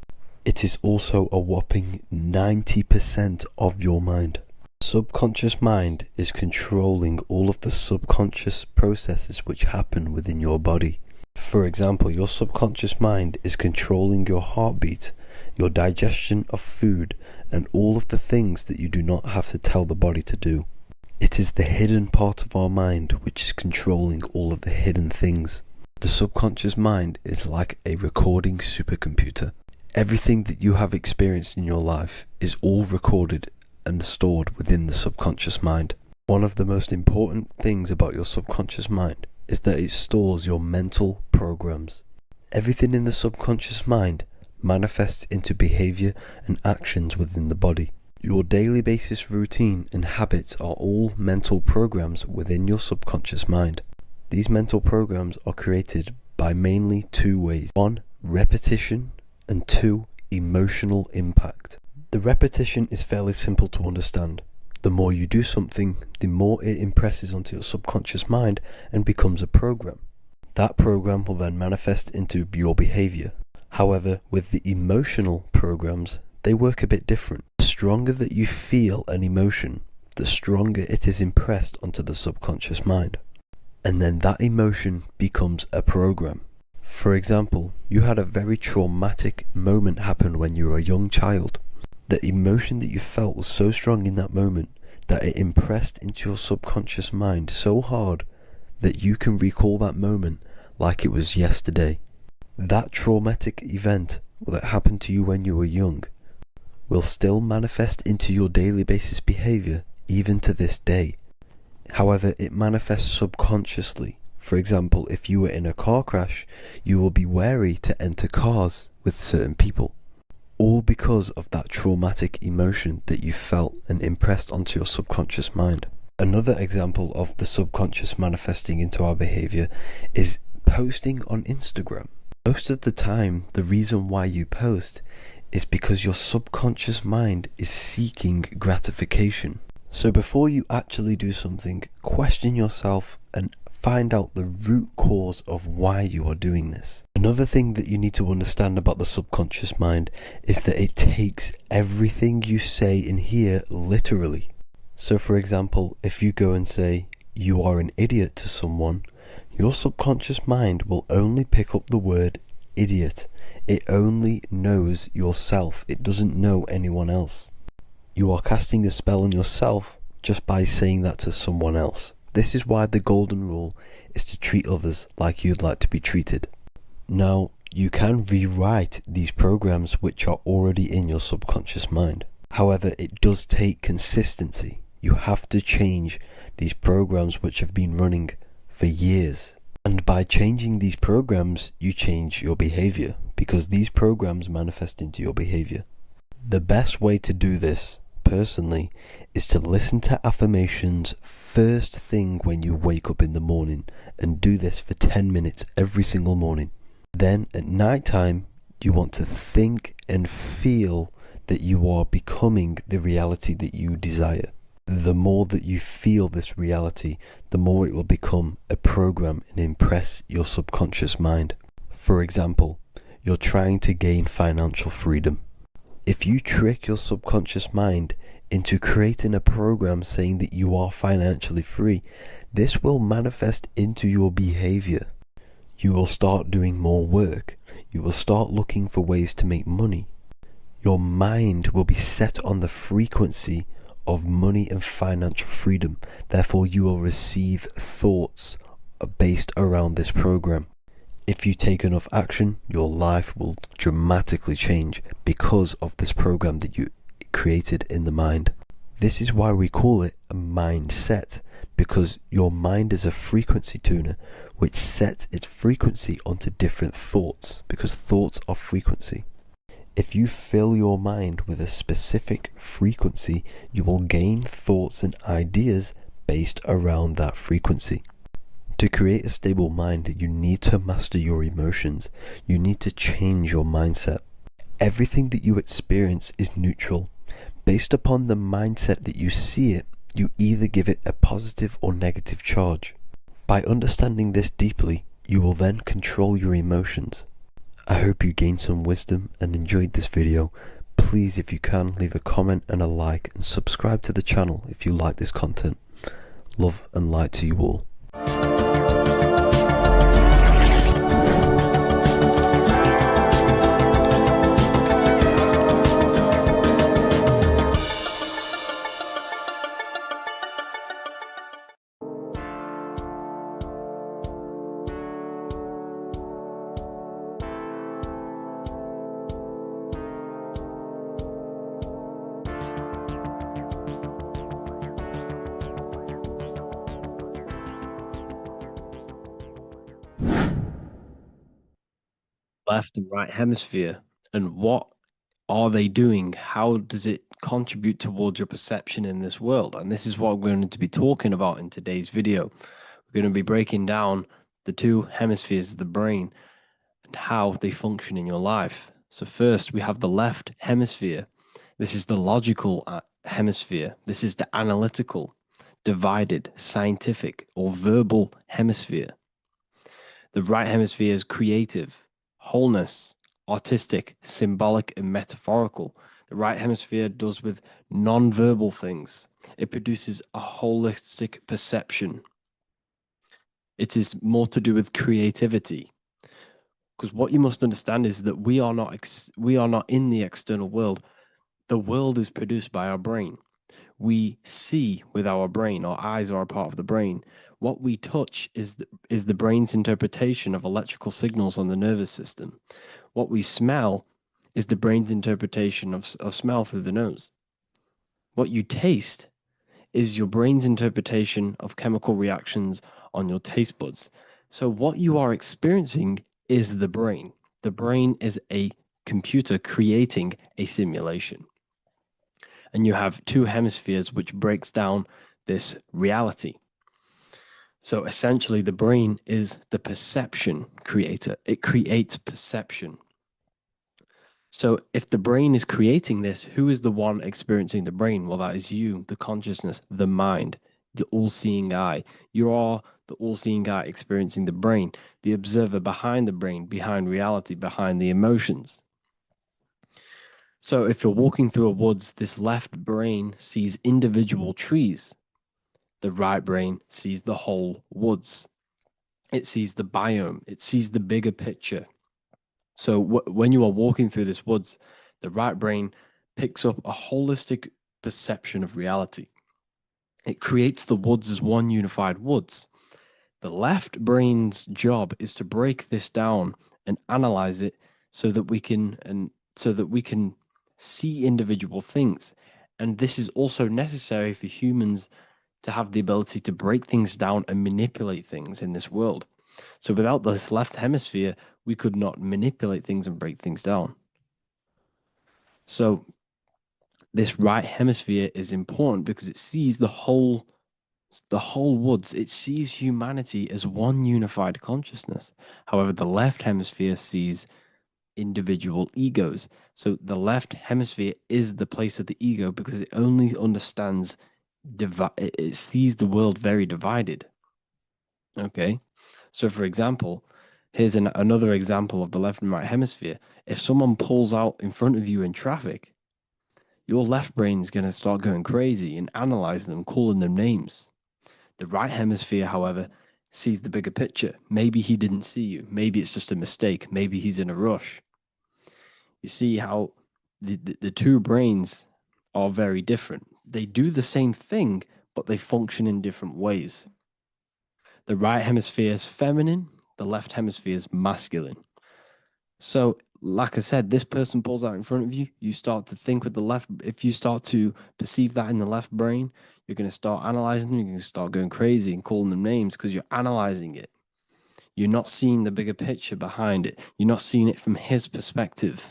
It is also a whopping 90% of your mind. Subconscious mind is controlling all of the subconscious processes which happen within your body. For example, your subconscious mind is controlling your heartbeat, your digestion of food, and all of the things that you do not have to tell the body to do. It is the hidden part of our mind which is controlling all of the hidden things. The subconscious mind is like a recording supercomputer. Everything that you have experienced in your life is all recorded and stored within the subconscious mind. One of the most important things about your subconscious mind is that it stores your mental programs. Everything in the subconscious mind manifests into behavior and actions within the body. Your daily basis routine and habits are all mental programs within your subconscious mind. These mental programs are created by mainly two ways. 1, repetition, and 2, emotional impact. The repetition is fairly simple to understand. The more you do something, the more it impresses onto your subconscious mind and becomes a program. That program will then manifest into your behavior. However, with the emotional programs, they work a bit different. The stronger that you feel an emotion, the stronger it is impressed onto the subconscious mind. And then that emotion becomes a program. For example, you had a very traumatic moment happen when you were a young child. The emotion that you felt was so strong in that moment that it impressed into your subconscious mind so hard that you can recall that moment like it was yesterday. That traumatic event that happened to you when you were young will still manifest into your daily basis behavior even to this day. However, it manifests subconsciously. For example, if you were in a car crash, you will be wary to enter cars with certain people. All because of that traumatic emotion that you felt and impressed onto your subconscious mind. Another example of the subconscious manifesting into our behavior is posting on Instagram. Most of the time, the reason why you post is because your subconscious mind is seeking gratification. So before you actually do something, question yourself and find out the root cause of why you are doing this. Another thing that you need to understand about the subconscious mind is that it takes everything you say and hear literally. So for example, if you go and say, "You are an idiot" to someone, your subconscious mind will only pick up the word idiot. It only knows yourself. It doesn't know anyone else. You are casting a spell on yourself just by saying that to someone else. This is why the golden rule is to treat others like you'd like to be treated. Now, You can rewrite these programs which are already in your subconscious mind. However, it does take consistency. You have to change these programs which have been running for years. And by changing these programs, you change your behavior, because these programs manifest into your behavior. The best way to do this, personally, is to listen to affirmations first thing when you wake up in the morning, and do this for 10 minutes every single morning. Then at night time, you want to think and feel that you are becoming the reality that you desire. The more that you feel this reality, the more it will become a program and impress your subconscious mind. For example, you're trying to gain financial freedom. If you trick your subconscious mind into creating a program saying that you are financially free, this will manifest into your behavior. You will start doing more work. You will start looking for ways to make money. Your mind will be set on the frequency of money and financial freedom. Therefore, you will receive thoughts based around this program. If you take enough action, your life will dramatically change because of this program that you created in the mind. This is why we call it a mindset, because your mind is a frequency tuner which sets its frequency onto different thoughts, because thoughts are frequency. If you fill your mind with a specific frequency, you will gain thoughts and ideas based around that frequency. To create a stable mind, you need to master your emotions. You need to change your mindset. Everything that you experience is neutral. Based upon the mindset that you see it, you either give it a positive or negative charge. By understanding this deeply, you will then control your emotions. I hope you gained some wisdom and enjoyed this video. Please, if you can, leave a comment and a like, and subscribe to the channel if you like this content. Love and light to you all. Left and right hemisphere, and what are they doing? How does it contribute towards your perception in this world? And this is what we're going to be talking about in today's video. We're going to be breaking down the two hemispheres of the brain and how they function in your life. So first, we have the left hemisphere. This is the logical hemisphere. This is the analytical, divided, scientific, or verbal hemisphere. The right hemisphere is creative, wholeness, artistic, symbolic, and metaphorical. The right hemisphere does with non-verbal things. It produces a holistic perception. It is more to do with creativity. Because what you must understand is that we are not in the external world. The world is produced by our brain. We see with our brain. Our eyes are a part of the brain. What we touch is the brain's interpretation of electrical signals on the nervous system. What we smell is the brain's interpretation of smell through the nose. What you taste is your brain's interpretation of chemical reactions on your taste buds. So what you are experiencing is the brain. The brain is a computer creating a simulation. And you have two hemispheres which breaks down this reality. So essentially, the brain is the perception creator. It creates perception. So if the brain is creating this, who is the one experiencing the brain? Well, that is you, the consciousness, the mind, the all-seeing eye. You are the all-seeing eye experiencing the brain, the observer behind the brain, behind reality, behind the emotions. So if you're walking through a woods, this left brain sees individual trees. The right brain sees the whole woods. It sees the biome. It sees the bigger picture. So when you are walking through this woods, the right brain picks up a holistic perception of reality. It creates the woods as one unified woods. The left brain's job is to break this down and analyze it so that we can see individual things. And this is also necessary for humans to have the ability to break things down and manipulate things in this world. So without this left hemisphere, we could not manipulate things and break things down. So this right hemisphere is important because it sees the whole woods. It sees humanity as one unified consciousness. However, the left hemisphere sees individual egos. So the left hemisphere is the place of the ego because it only understands it sees the world very divided. Okay. So for example, here's another example of the left and right hemisphere. If someone pulls out in front of you in traffic, your left brain's going to start going crazy and analyzing them, calling them names. The right hemisphere, however, sees the bigger picture. Maybe he didn't see you. Maybe it's just a mistake. Maybe he's in a rush. You see how the two brains are very different. They do the same thing, but they function in different ways. The right hemisphere is feminine, the left hemisphere is masculine. So, like I said, this person pulls out in front of you, you start to think with the left. If you start to perceive that in the left brain, you're going to start analyzing them, you're going to start going crazy and calling them names because you're analyzing it. You're not seeing the bigger picture behind it, you're not seeing it from his perspective.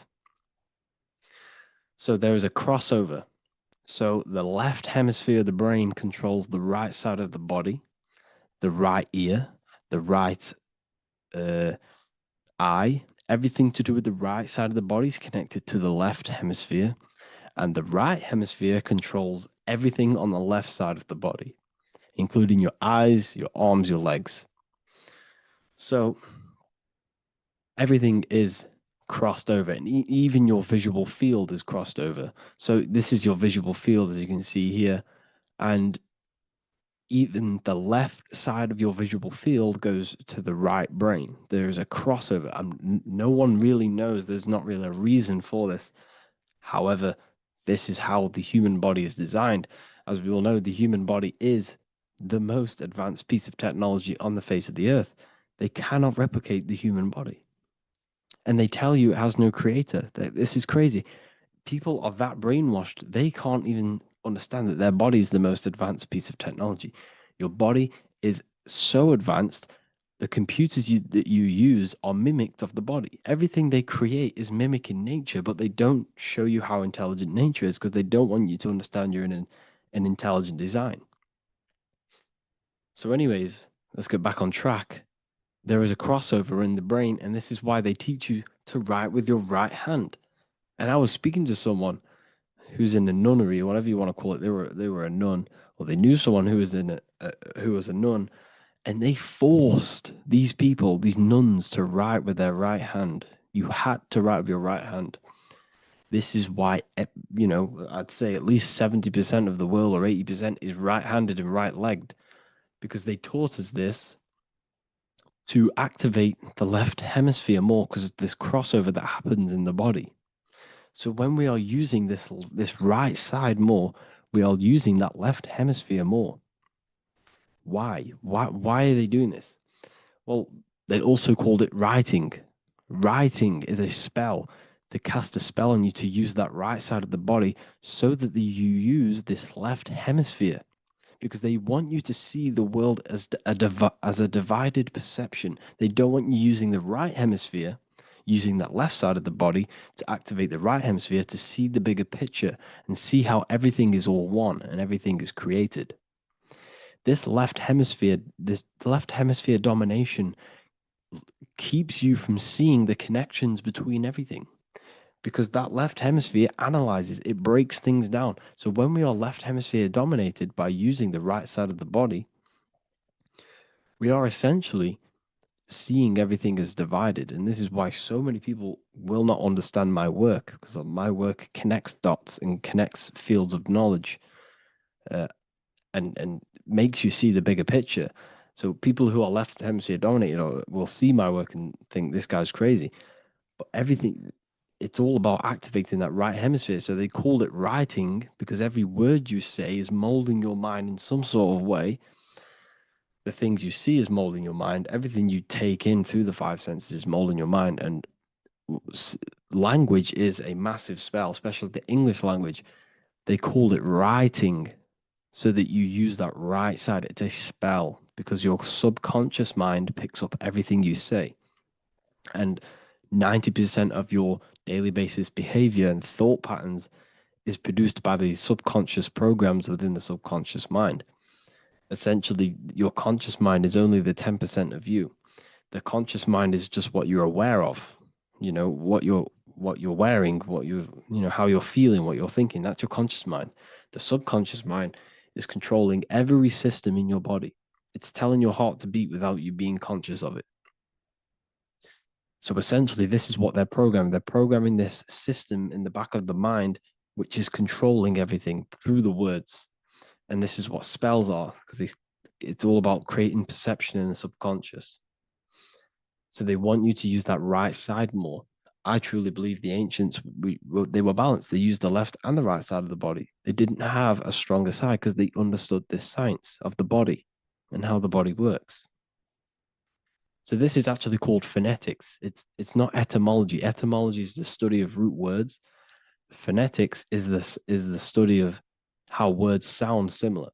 So, there is a crossover. So, the left hemisphere of the brain controls the right side of the body, the right ear, the right eye. Everything to do with the right side of the body is connected to the left hemisphere, and the right hemisphere controls everything on the left side of the body, including your eyes, your arms, your legs. So everything is crossed over, and even your visual field is crossed over. So this is your visual field, as you can see here, and even the left side of your visual field goes to the right brain. There's a crossover. No one really knows. There's not really a reason for this. However, this is how the human body is designed. As we all know, the human body is the most advanced piece of technology on the face of the earth. They cannot replicate the human body. And they tell you it has no creator. This is crazy. People are that brainwashed, they can't even understand that their body is the most advanced piece of technology. Your body is so advanced, the computers that you use are mimicked of the body. Everything they create is mimicking nature, but they don't show you how intelligent nature is because they don't want you to understand you're in an intelligent design. So, anyways, let's get back on track. There is a crossover in the brain, and this is why they teach you to write with your right hand. And I was speaking to someone who's in a nunnery, or whatever you want to call it. They were a nun, or they knew someone who was who was a nun, and they forced these people, these nuns, to write with their right hand. You had to write with your right hand. This is why, I'd say at least 70% of the world or 80% is right-handed and right-legged, because they taught us this to activate the left hemisphere more because of this crossover that happens in the body. So when we are using this right side more, we are using that left hemisphere more. Why? Why are they doing this? Well, they also called it writing. Writing is a spell, to cast a spell on you, to use that right side of the body so that you use this left hemisphere, because they want you to see the world as a divided perception. They don't want you using the right hemisphere, using that left side of the body to activate the right hemisphere to see the bigger picture and see how everything is all one and everything is created. This left hemisphere domination keeps you from seeing the connections between everything, because that left hemisphere analyzes, it breaks things down. So when we are left hemisphere dominated by using the right side of the body, we are essentially seeing everything as divided. And this is why so many people will not understand my work, because my work connects dots and connects fields of knowledge, and makes you see the bigger picture. So people who are left hemisphere dominated will see my work and think this guy's crazy. But everything, it's all about activating that right hemisphere. So they called it writing because every word you say is molding your mind in some sort of way the things you see is molding your mind. Everything you take in through the five senses is molding your mind. And language is a massive spell, especially the English language. They called it writing so that you use that right side. It's a spell because your subconscious mind picks up everything you say. And 90% of your daily basis behavior and thought patterns is produced by these subconscious programs within the subconscious mind. Essentially, your conscious mind is only the 10% of you. The conscious mind is just what you're aware of, what you're wearing, how you're feeling, what you're thinking. That's your conscious mind. The subconscious mind is controlling every system in your body. It's telling your heart to beat without you being conscious of it. So essentially, this is what they're programming. They're programming this system in the back of the mind, which is controlling everything through the words. And this is what spells are, because it's all about creating perception in the subconscious. So they want you to use that right side more. I truly believe the ancients, they were balanced. They used the left and the right side of the body. They didn't have a stronger side because they understood this science of the body and how the body works. So this is actually called phonetics. It's not etymology. Etymology is the study of root words. Phonetics is the study of how words sound similar.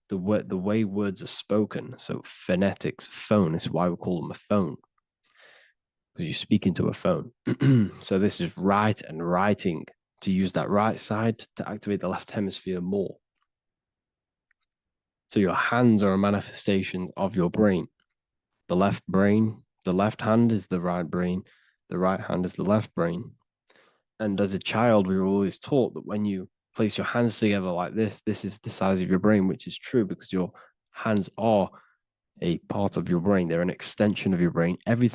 The way words are spoken. So phonetics, phone is why we call them a phone, because you speak into a phone. So this is write and writing, to use that right side to activate the left hemisphere more. So your hands are a manifestation of your brain. The left hand is the right brain, the right hand is the left brain. And as a child, we were always taught that when you place your hands together like this is the size of your brain, which is true because your hands are a part of your brain. They're an extension of your brain. Every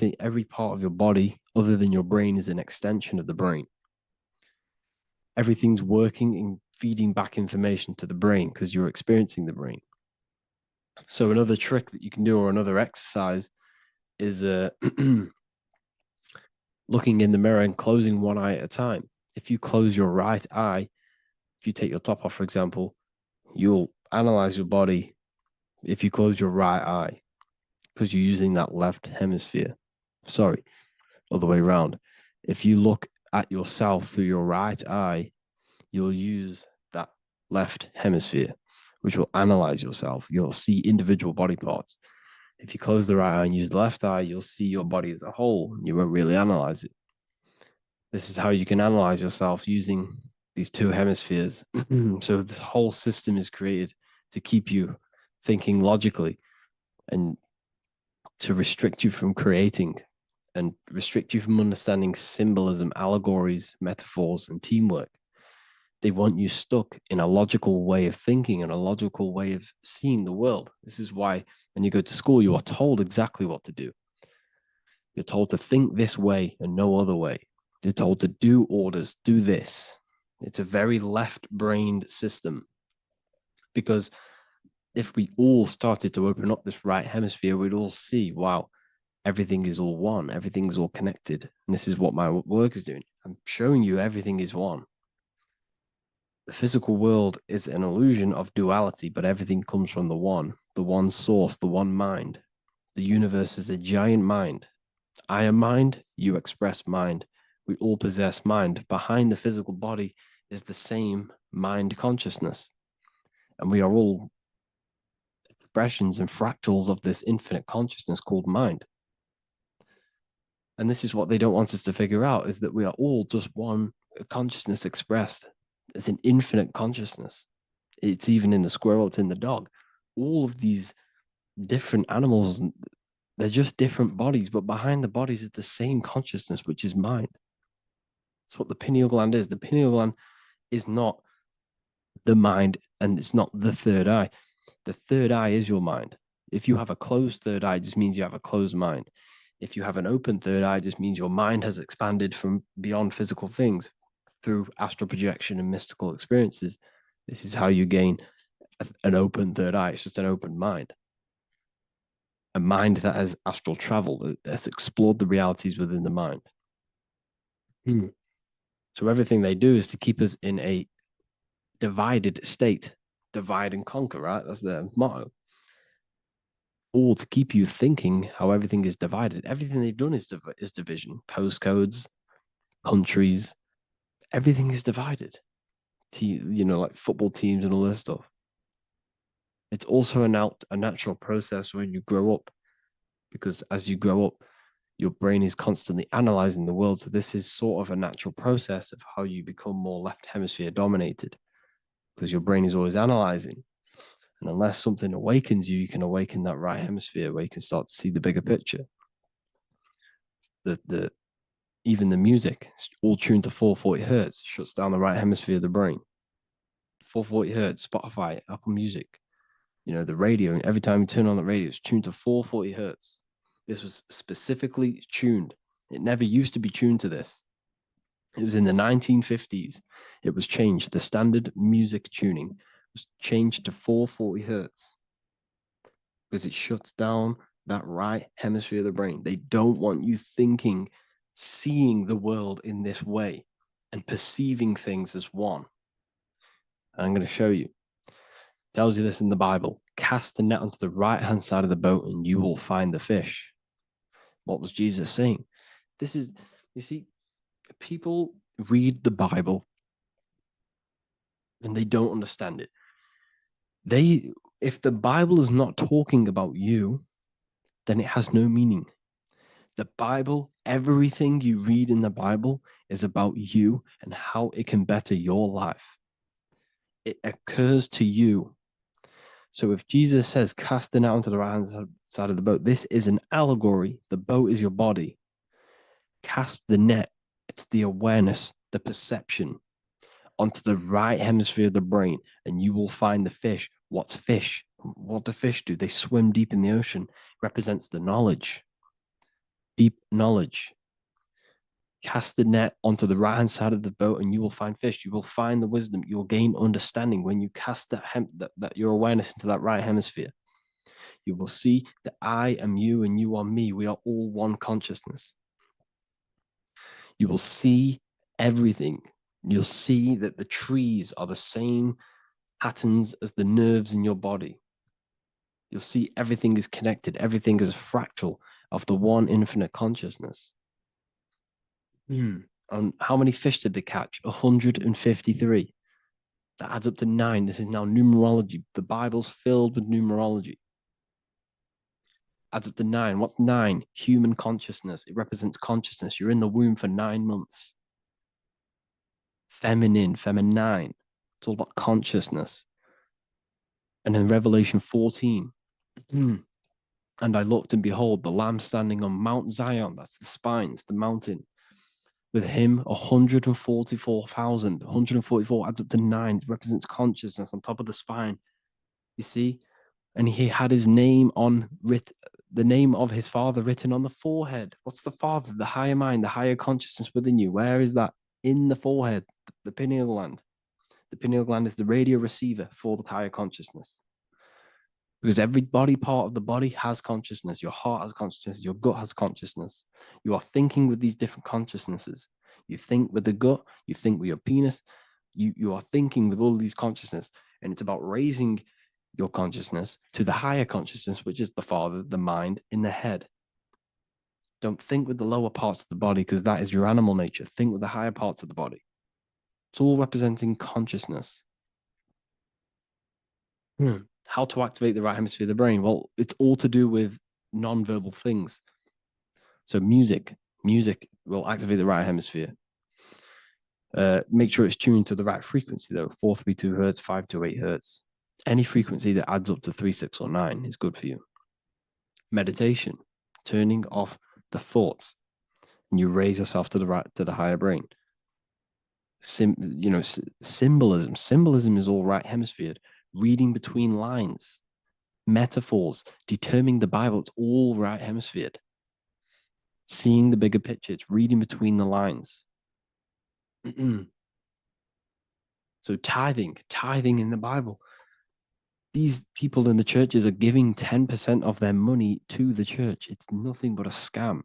part of your body other than your brain is an extension of the brain. Everything's working and feeding back information to the brain because you're experiencing the brain. So another trick that you can do, or another exercise, is looking in the mirror and closing one eye at a time. If you close your right eye, if you take your top off, for example, you'll analyze your body if you close your right eye because you're using that left hemisphere. Sorry, other way around. If you look at yourself through your right eye, you'll use that left hemisphere, which will analyze yourself. You'll see individual body parts. If you close the right eye and use the left eye, you'll see your body as a whole. You won't really analyze it. This is how you can analyze yourself using these two hemispheres. So this whole system is created to keep you thinking logically and to restrict you from creating and restrict you from understanding symbolism, allegories, metaphors, and teamwork. They want you stuck in a logical way of thinking and a logical way of seeing the world. This is why when you go to school, you are told exactly what to do. You're told to think this way and no other way. You're told to do orders, do this. It's a very left-brained system, because if we all started to open up this right hemisphere, we'd all see, wow, everything is all one, everything's all connected. And this is what my work is doing. I'm showing you everything is one. The physical world is an illusion of duality, but everything comes from the one source, the one mind. The universe is a giant mind. I am mind, you express mind. We all possess mind. Behind the physical body is the same mind consciousness. And we are all expressions and fractals of this infinite consciousness called mind. And this is what they don't want us to figure out, is that we are all just one consciousness expressed. It's an infinite consciousness. It's even in the squirrel, it's in the dog. All of these different animals, they're just different bodies, but behind the bodies is the same consciousness, which is mind. That's what the pineal gland is. The pineal gland is not the mind, and it's not the third eye. The third eye is your mind. If you have a closed third eye, it just means you have a closed mind. If you have an open third eye, it just means your mind has expanded from beyond physical things through astral projection and mystical experiences. This is how you gain an open third eye. It's just an open mind. A mind that has astral travel, that's explored the realities within the mind. So everything they do is to keep us in a divided state. Divide and conquer, right? That's their motto. all to keep you thinking how everything is divided. Everything they've done is division. Postcodes, countries, everything is divided. Like football teams and all this stuff. It's also a natural process when you grow up, because as you grow up, your brain is constantly analyzing the world. So this is sort of a natural process of how you become more left hemisphere dominated, because your brain is always analyzing. And unless something awakens you, you can awaken that right hemisphere where you can start to see the bigger picture. The even the music, all tuned to 440 hertz, shuts down the right hemisphere of the brain. 440 hertz, Spotify, Apple Music, the radio. Every time you turn on the radio, it's tuned to 440 hertz. This was specifically tuned. It never used to be tuned to this. It was in the 1950s. It was changed. The standard music tuning was changed to 440 hertz because it shuts down that right hemisphere of the brain. They don't want you thinking, seeing the world in this way and perceiving things as one. And I'm going to show you. It tells you this in the Bible. Cast the net onto the right-hand side of the boat and you will find the fish. What was Jesus saying? You see, people read the Bible and they don't understand it. If the Bible is not talking about you, then it has no meaning. The Bible, everything you read in the Bible is about you and how it can better your life. It occurs to you. So if Jesus says, cast the net onto the right-hand side of the boat, this is an allegory. The boat is your body. Cast the net. It's the awareness, the perception onto the right hemisphere of the brain, and you will find the fish. What's fish? What do fish do? They swim deep in the ocean. It represents the knowledge, deep knowledge. Cast the net onto the right-hand side of the boat and you will find fish. You will find the wisdom. You'll gain understanding when you cast that your awareness into that right hemisphere. You will see that I am you and you are me. We are all one consciousness. You will see everything. You'll see that the trees are the same patterns as the nerves in your body. You'll see everything is connected. Everything is a fractal of the one infinite consciousness. And how many fish did they catch? 153. That adds up to 9. This is now numerology. The Bible's filled with numerology. Adds up to 9. What's 9? Human consciousness. It represents consciousness. You're in the womb for 9 months. Feminine. It's all about consciousness. And in Revelation 14, and I looked and behold, the Lamb standing on Mount Zion. That's the spines, the mountain. With him, 144,000. 144 adds up to 9. It represents consciousness on top of the spine. You see? And he had his name the name of his father written on the forehead. What's the father? The higher mind, the higher consciousness within you. Where is that? In the forehead, the pineal gland. The pineal gland is the radio receiver for the higher consciousness. Because every body part of the body has consciousness. Your heart has consciousness. Your gut has consciousness. You are thinking with these different consciousnesses. You think with the gut. You think with your penis. You are thinking with all these consciousness. And it's about raising your consciousness to the higher consciousness, which is the father, the mind in the head. Don't think with the lower parts of the body because that is your animal nature. Think with the higher parts of the body. It's all representing consciousness. How to activate the right hemisphere of the brain? Well, it's all to do with non-verbal things. So music will activate the right hemisphere. Make sure it's tuned to the right frequency though, 432 hertz, 528 hertz. Any frequency that adds up to 3, 6, or 9 is good for you. Meditation, turning off the thoughts, and you raise yourself to the higher brain. Symbolism. Symbolism is all right hemisphere. Reading between lines, metaphors, determining the Bible, it's all right hemisphered. Seeing the bigger picture, it's reading between the lines. So tithing in the Bible. These people in the churches are giving 10% of their money to the church. It's nothing but a scam.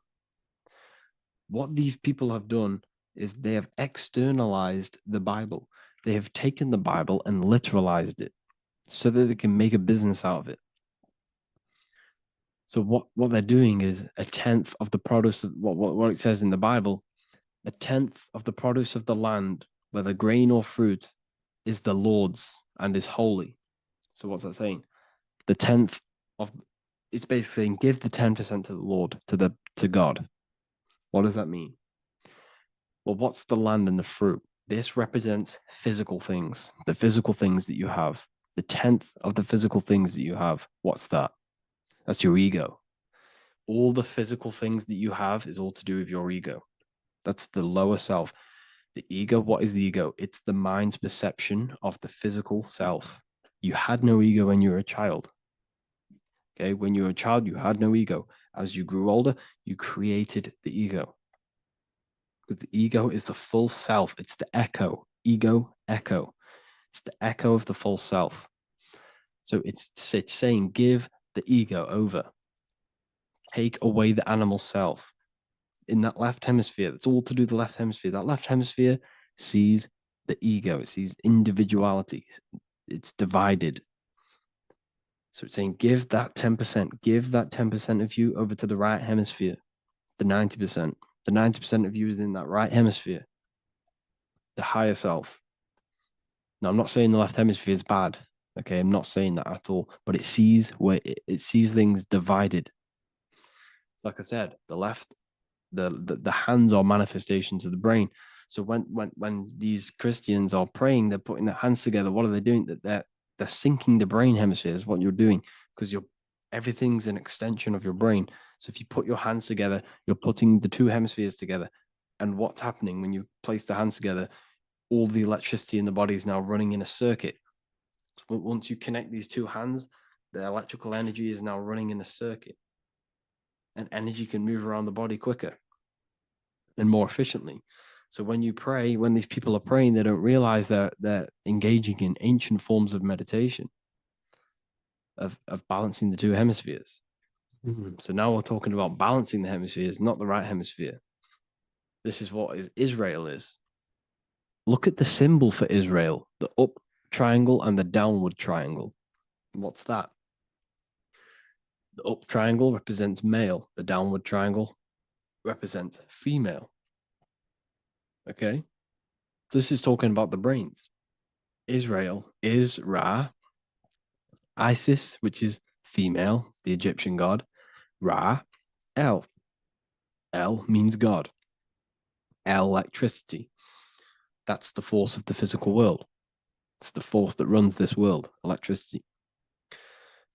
What these people have done is they have externalized the Bible. They have taken the Bible and literalized it so that they can make a business out of it. So what they're doing is a tenth of the produce of what it says in the Bible, a tenth of the produce of the land, whether grain or fruit, is the Lord's and is holy. So what's that saying? The tenth of it's basically saying give the 10% to the Lord, to God. What does that mean? Well, what's the land and the fruit? This represents physical things, the physical things that you have. The tenth of the physical things that you have. What's that? That's your ego. All the physical things that you have is all to do with your ego. That's the lower self. The ego, what is the ego? It's the mind's perception of the physical self. You had no ego when you were a child. Okay, when you were a child, you had no ego. As you grew older, you created the ego. But the ego is the full self. It's the echo. Ego, echo. It's the echo of the full self. So it's saying give the ego over. Take away the animal self. In that left hemisphere, that's all to do with the left hemisphere. That left hemisphere sees the ego. It sees individuality. It's divided. So it's saying give that 10%, give that 10% of you over to the right hemisphere, the 90%. The 90% of you is in that right hemisphere, the higher self. Now, I'm not saying the left hemisphere is bad. Okay, I'm not saying that at all, but it sees it sees things divided. It's like I said, the left, the hands are manifestations of the brain. So when these Christians are praying, they're putting their hands together. What are they doing? That they're syncing the brain hemispheres. What you're doing, because everything's an extension of your brain. So if you put your hands together, you're putting the two hemispheres together. And what's happening when you place the hands together? All the electricity in the body is now running in a circuit. So once you connect these two hands, the electrical energy is now running in a circuit, and energy can move around the body quicker and more efficiently. So when you pray, when these people are praying, they don't realize that they're engaging in ancient forms of meditation, of balancing the two hemispheres. So now we're talking about balancing the hemispheres, not the right hemisphere. This is what Israel is. Look at the symbol for Israel, the up triangle and the downward triangle. What's that? The up triangle represents male. The downward triangle represents female. Okay? This is talking about the brains. Israel is Ra. Isis, which is female, the Egyptian god. Ra, El. El means God. Electricity. That's the force of the physical world. It's the force that runs this world, electricity.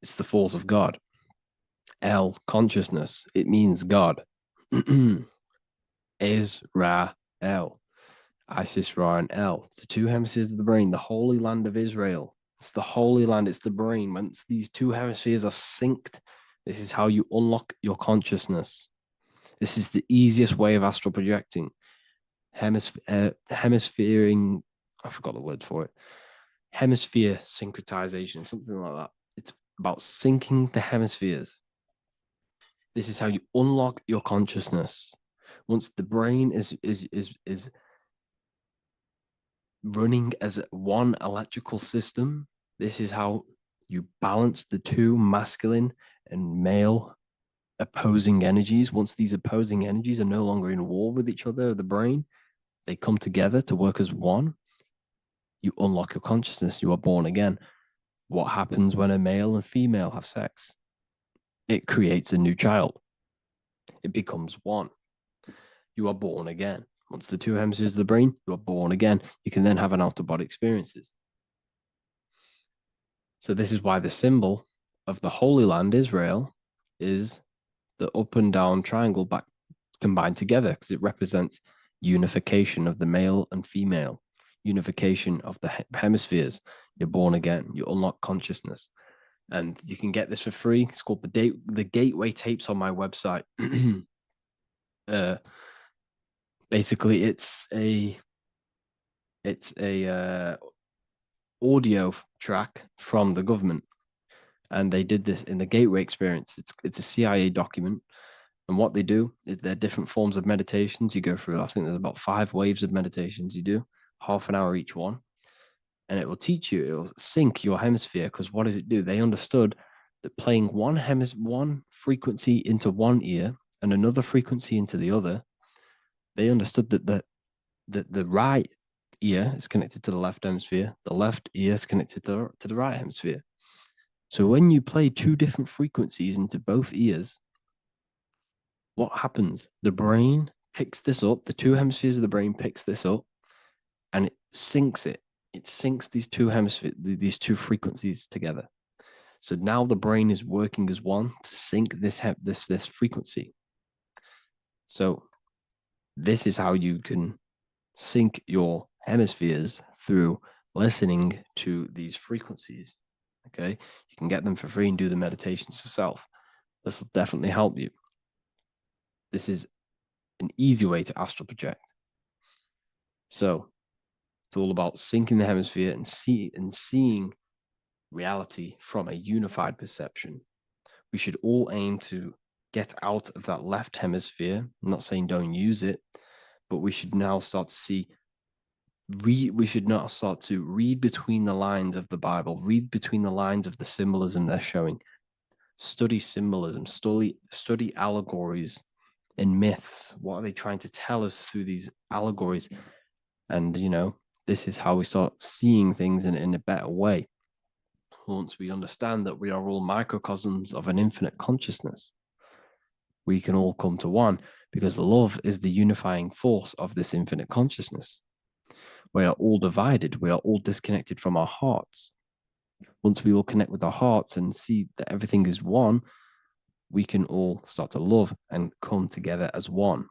It's the force of God. El, consciousness. It means God. Is Ra, El. Isis, Ra, and El. It's the two hemispheres of the brain, the holy land of Israel. It's the holy land, it's the brain. Once these two hemispheres are synced, this is how you unlock your consciousness. This is the easiest way of astral projecting. Hemisphering, I forgot the word for it. Hemisphere syncretization, something like that. It's about syncing the hemispheres. This is how you unlock your consciousness. Once the brain is running as one electrical system, this is how you balance the two masculine and male opposing energies. Once these opposing energies are no longer in war with each other, the brain, they come together to work as one. You unlock your consciousness. You are born again. What happens when a male and female have sex? It creates a new child. It becomes one. You are born again. Once the two hemispheres of the brain, you are born again. You can then have an out-of-body experiences. So this is why the symbol of the Holy Land, Israel, is the up and down triangle back combined together, because it represents unification of the male and female, unification of the hemispheres. You're born again. You unlock consciousness. And you can get this for free. It's called the Gateway Tapes on my website. Basically, it's a audio track from the government, and they did this in the Gateway Experience. It's a CIA document, and what they do is there are different forms of meditations you go through. I think there's about 5 waves of meditations you do, half an hour each one, and it will teach you. It will sync your hemisphere, because what does it do? They understood that playing one frequency into one ear and another frequency into the other, they understood that the right ear is connected to the left hemisphere, the left ear is connected to the right hemisphere. So when you play two different frequencies into both ears, what happens? The brain picks this up, the two hemispheres of the brain picks this up, and it syncs it. It syncs these two hemispheres, these two frequencies together. So now the brain is working as one to sync this frequency. So this is how you can sync your hemispheres through listening to these frequencies. Okay, you can get them for free and do the meditations yourself. This will definitely help you. This is an easy way to astral project. So it's all about syncing the hemisphere and seeing reality from a unified perception. We should all aim to get out of that left hemisphere. I'm not saying don't use it, but we should now start to we should not start to read between the lines of the Bible, read between the lines of the symbolism they're showing, study symbolism, study allegories and myths. What are they trying to tell us through these allegories? And, this is how we start seeing things in a better way. Once we understand that we are all microcosms of an infinite consciousness, we can all come to one, because love is the unifying force of this infinite consciousness. We are all divided. We are all disconnected from our hearts. Once we all connect with our hearts and see that everything is one, we can all start to love and come together as one,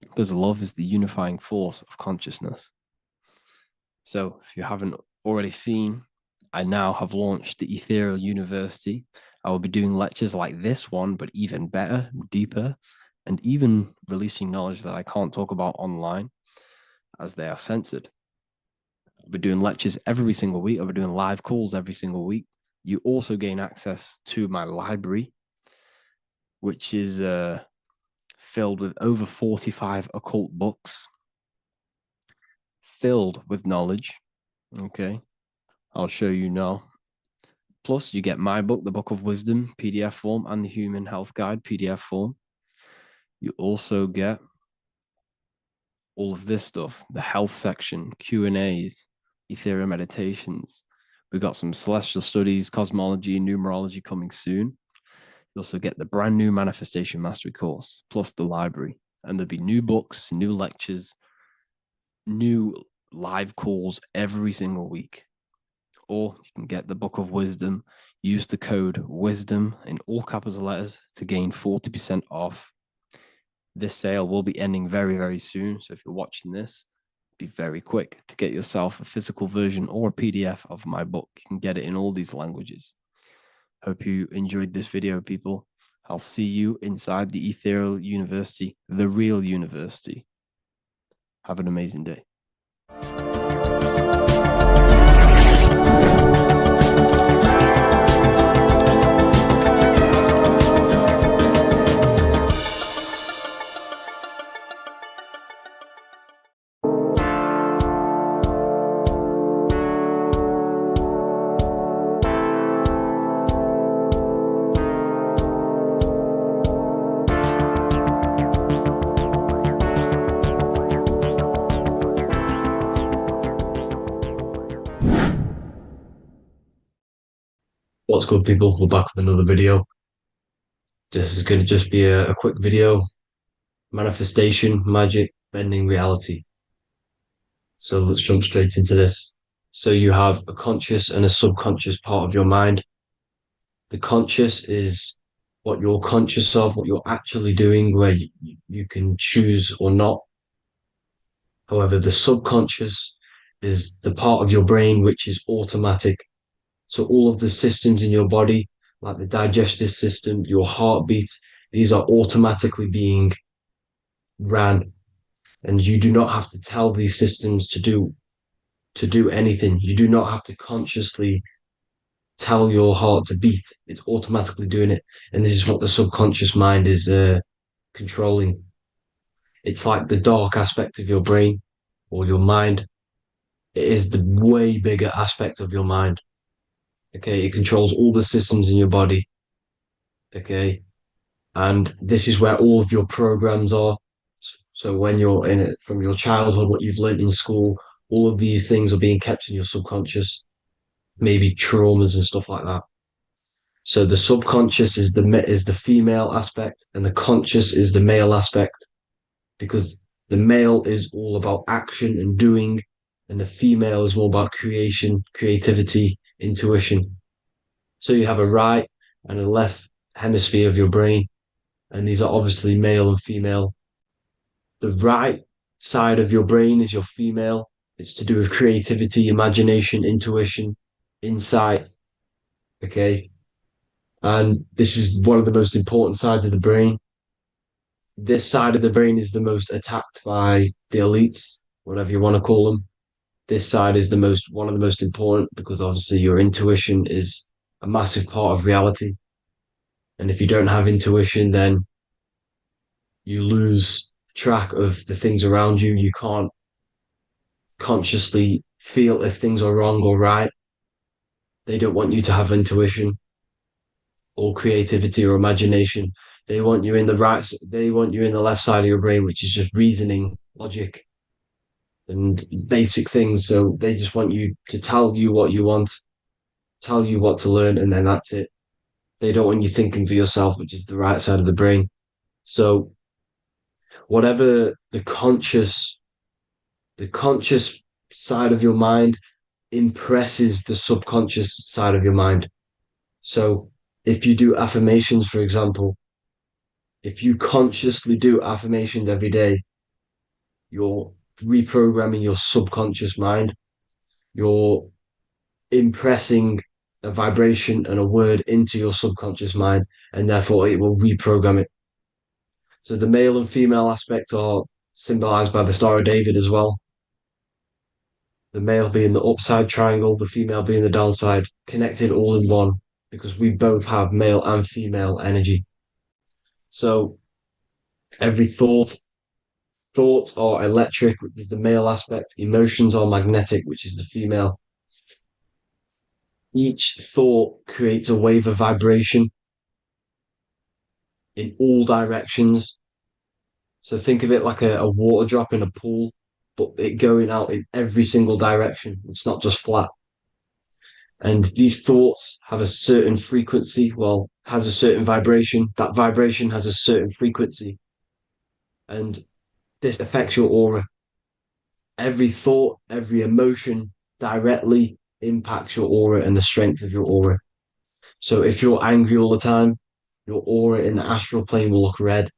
because love is the unifying force of consciousness. So if you haven't already seen, I now have launched the Ethereal University. I will be doing lectures like this one, but even better, deeper, and even releasing knowledge that I can't talk about online as they are censored. I'll be doing lectures every single week. I'll be doing live calls every single week. You also gain access to my library, which is filled with over 45 occult books, filled with knowledge. Okay, I'll show you now. Plus, you get my book, The Book of Wisdom, PDF form, and the Human Health Guide, PDF form. You also get all of this stuff, the health section, Q&As, ethereal meditations. We've got some celestial studies, cosmology, and numerology coming soon. You also get the brand new Manifestation Mastery course, plus the library. And there'll be new books, new lectures, new live calls every single week. Or you can get the Book of Wisdom, use the code WISDOM in all capital letters to gain 40% off. This sale will be ending very, very soon. So if you're watching this, be very quick to get yourself a physical version or a PDF of my book. You can get it in all these languages. Hope you enjoyed this video, people. I'll see you inside the Ethereal University, the real university. Have an amazing day. What's good, people? We're back with another video. This is going to just be a quick video. Manifestation, magic, bending reality. So let's jump straight into this. So you have a conscious and a subconscious part of your mind. The conscious is what you're conscious of, what you're actually doing, where you can choose or not. However, the subconscious is the part of your brain which is automatic. So all of the systems in your body, like the digestive system, your heartbeat, these are automatically being ran. And you do not have to tell these systems to do anything. You do not have to consciously tell your heart to beat. It's automatically doing it. And this is what the subconscious mind is controlling. It's like the dark aspect of your brain or your mind. It is the way bigger aspect of your mind. Okay, it controls all the systems in your body. Okay, and this is where all of your programs are. So when you're in it from your childhood, what you've learned in school, all of these things are being kept in your subconscious, maybe traumas and stuff like that. So the subconscious is the female aspect, and the conscious is the male aspect, because the male is all about action and doing, and the female is more about creation, creativity, intuition. So you have a right and a left hemisphere of your brain, and these are obviously male and female. The right side of your brain is your female. It's to do with creativity, imagination, intuition, insight. Okay. And this is one of the most important sides of the brain. This side of the brain is the most attacked by the elites, whatever you want to call them. This side is the most one of the most important because obviously your intuition is a massive part of reality. And if you don't have intuition, then you lose track of the things around you. You can't consciously feel if things are wrong or right. They don't want you to have intuition or creativity or imagination. They want you in the right, they want you in the left side of your brain, which is just reasoning, logic, and basic things. So they just want you to tell you what you want, tell you what to learn, and then that's it. They don't want you thinking for yourself, which is the right side of the brain. So whatever the conscious side of your mind impresses the subconscious side of your mind. So if you do affirmations, for example, if you consciously do affirmations every day, you're reprogramming your subconscious mind. You're impressing a vibration and a word into your subconscious mind, and therefore it will reprogram it. So the male and female aspect are symbolized by the Star of David as well. The male being the upside triangle, the female being the downside, connected all in one, because we both have male and female energy. So every thoughts are electric, which is the male aspect. Emotions are magnetic, which is the female. Each thought creates a wave of vibration in all directions. So think of it like a water drop in a pool, but it going out in every single direction. It's not just flat. And these thoughts have a certain frequency, well, has a certain vibration. That vibration has a certain frequency. And this affects your aura. Every thought, every emotion directly impacts your aura and the strength of your aura. So if you're angry all the time, your aura in the astral plane will look red.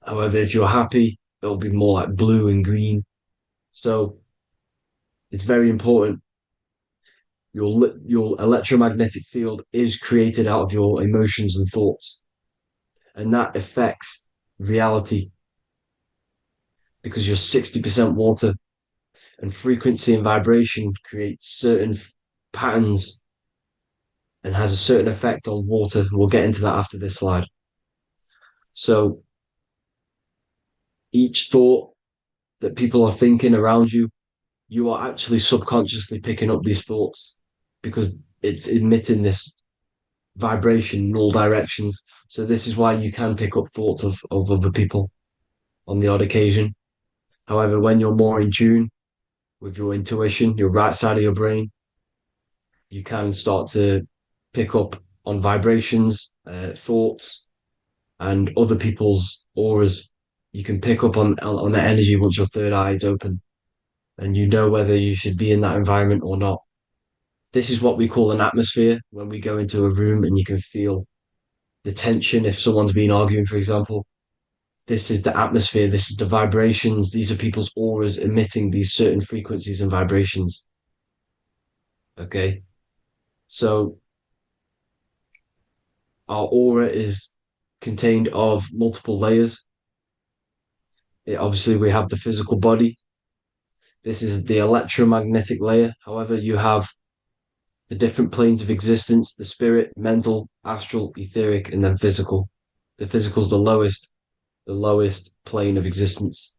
However, if you're happy, it'll be more like blue and green. So it's very important. Your electromagnetic field is created out of your emotions and thoughts, and that affects reality because you're 60% water, and frequency and vibration create certain patterns and has a certain effect on water. We'll get into that after this slide. So each thought that people are thinking around you, you are actually subconsciously picking up these thoughts because it's emitting this vibration in all directions. So this is why you can pick up thoughts of other people on the odd occasion. However, when you're more in tune with your intuition, your right side of your brain, you can start to pick up on vibrations, thoughts, and other people's auras. You can pick up on the energy once your third eye is open, and you know whether you should be in that environment or not. This is what we call an atmosphere when we go into a room and you can feel the tension if someone's been arguing, for example. This is the atmosphere, this is the vibrations, these are people's auras emitting these certain frequencies and vibrations. Okay. So our aura is contained of multiple layers. Obviously, we have the physical body. This is the electromagnetic layer. However, you have the different planes of existence, the spirit, mental, astral, etheric, and then physical. The physical is the lowest plane of existence.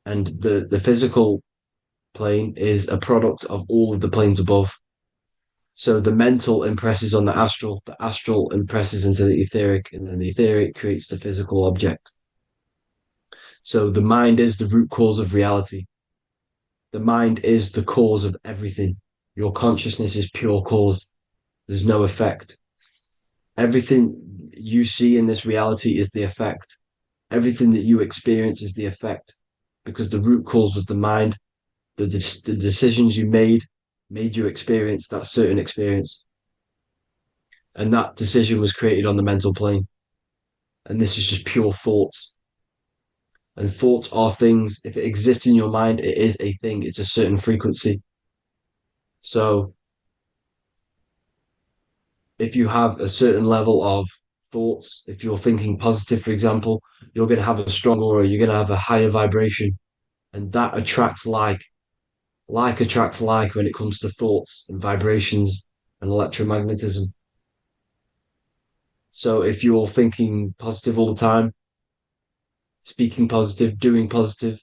And the physical plane is a product of all of the planes above. So the mental impresses on the astral impresses into the etheric, and then the etheric creates the physical object. So the mind is the root cause of reality. The mind is the cause of everything. Your consciousness is pure cause. There's no effect. Everything you see in this reality is the effect. Everything that you experience is the effect, because the root cause was the mind. The decisions you made you experience that certain experience. And that decision was created on the mental plane. And this is just pure thoughts. And thoughts are things. If it exists in your mind, it is a thing. It's a certain frequency. So if you have a certain level of thoughts, if you're thinking positive, for example, you're going to have a strong aura, you're going to have a higher vibration. And that attracts like. Like attracts like when it comes to thoughts and vibrations and electromagnetism. So if you're thinking positive all the time, speaking positive, doing positive,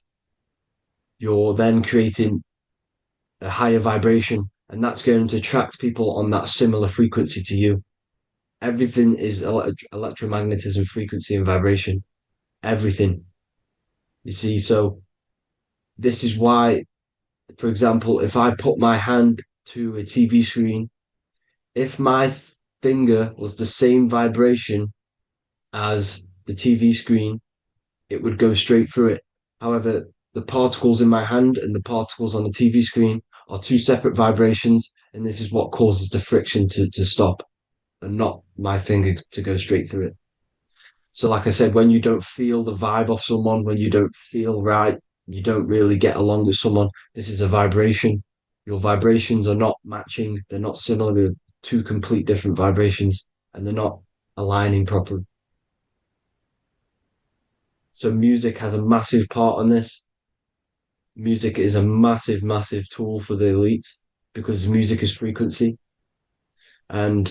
you're then creating a higher vibration, and that's going to attract people on that similar frequency to you. Everything is electromagnetism, frequency, and vibration. Everything. You see, so this is why, for example, if I put my hand to a TV screen, if my finger was the same vibration as the TV screen, it would go straight through it. However, the particles in my hand and the particles on the TV screen are two separate vibrations, and this is what causes the friction to stop and not my finger to go straight through it. So, like I said, when you don't feel the vibe of someone, when you don't feel right, you don't really get along with someone, this is a vibration. Your vibrations are not matching, they're not similar, they're two complete different vibrations, and they're not aligning properly. So music has a massive part on this. Music is a massive, massive tool for the elites because music is frequency. And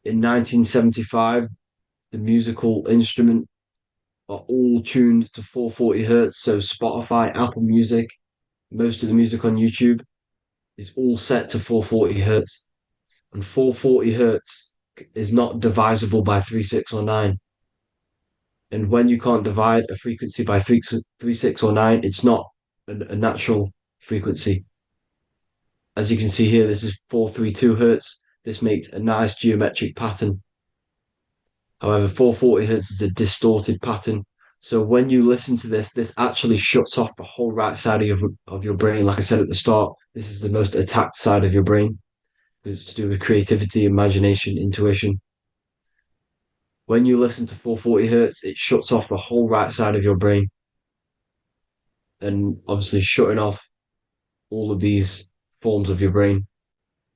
in 1975, the musical instrument are all tuned to 440 hertz. So Spotify, Apple Music, most of the music on YouTube is all set to 440 hertz. And 440 hertz is not divisible by 3, 6, or 9. And when you can't divide a frequency by 3, 6, or 9, it's not a natural frequency. As you can see here, this is 432 hertz. This makes a nice geometric pattern. However, 440 hertz is a distorted pattern. So when you listen to this, this actually shuts off the whole right side of your brain. Like I said at the start, this is the most attacked side of your brain. It's to do with creativity, imagination, intuition. When you listen to 440 hertz, it shuts off the whole right side of your brain. And obviously shutting off all of these forms of your brain.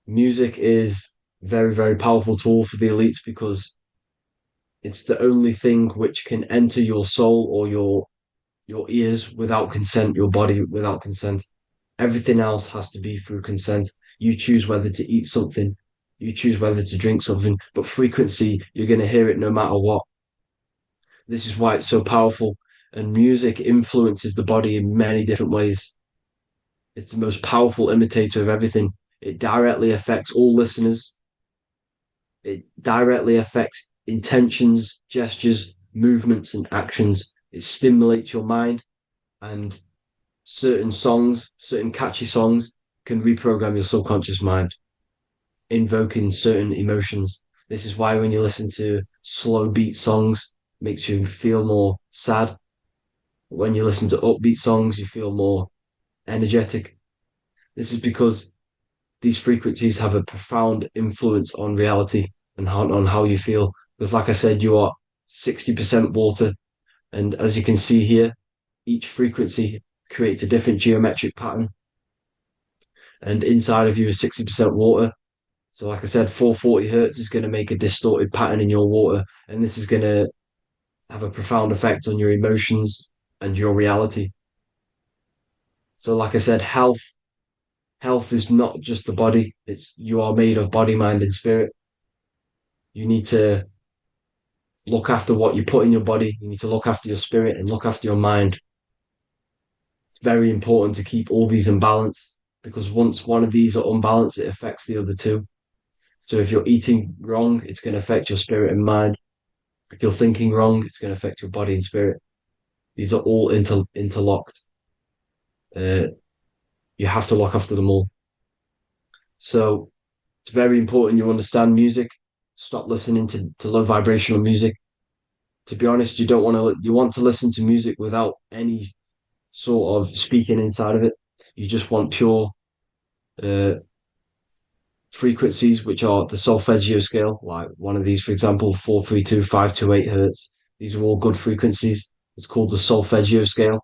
Music is a very, very powerful tool for the elites because it's the only thing which can enter your soul or your ears without consent, your body without consent. Everything else has to be through consent. You choose whether to eat something, you choose whether to drink something, but frequency, you're going to hear it no matter what. This is why it's so powerful. And music influences the body in many different ways. It's the most powerful imitator of everything. It directly affects all listeners. It directly affects intentions, gestures, movements, and actions. It stimulates your mind, and certain songs, certain catchy songs, can reprogram your subconscious mind, invoking certain emotions. This is why when you listen to slow beat songs, it makes you feel more sad. When you listen to upbeat songs, you feel more energetic. This is because these frequencies have a profound influence on reality and on how you feel. Because, like I said, you are 60% water. And as you can see here, each frequency creates a different geometric pattern. And inside of you is 60% water. So, like I said, 440 hertz is going to make a distorted pattern in your water. And this is going to have a profound effect on your emotions and your reality. So, like I said, health is not just the body. It's you are made of body, mind, and spirit. You need to look after what you put in your body. You need to look after your spirit and look after your mind. It's very important to keep all these in balance because once one of these are unbalanced, it affects the other two. So if you're eating wrong, it's going to affect your spirit and mind. If you're thinking wrong, it's going to affect your body and spirit. These are all interlocked. Uh, you have to look after them all. So it's very important you understand music. Stop listening to low vibrational music. To be honest, you want to listen to music without any sort of speaking inside of it. You just want pure uh, frequencies, which are the solfeggio scale, like one of these, for example, 432, 528 hertz. These are all good frequencies. It's called the solfeggio scale.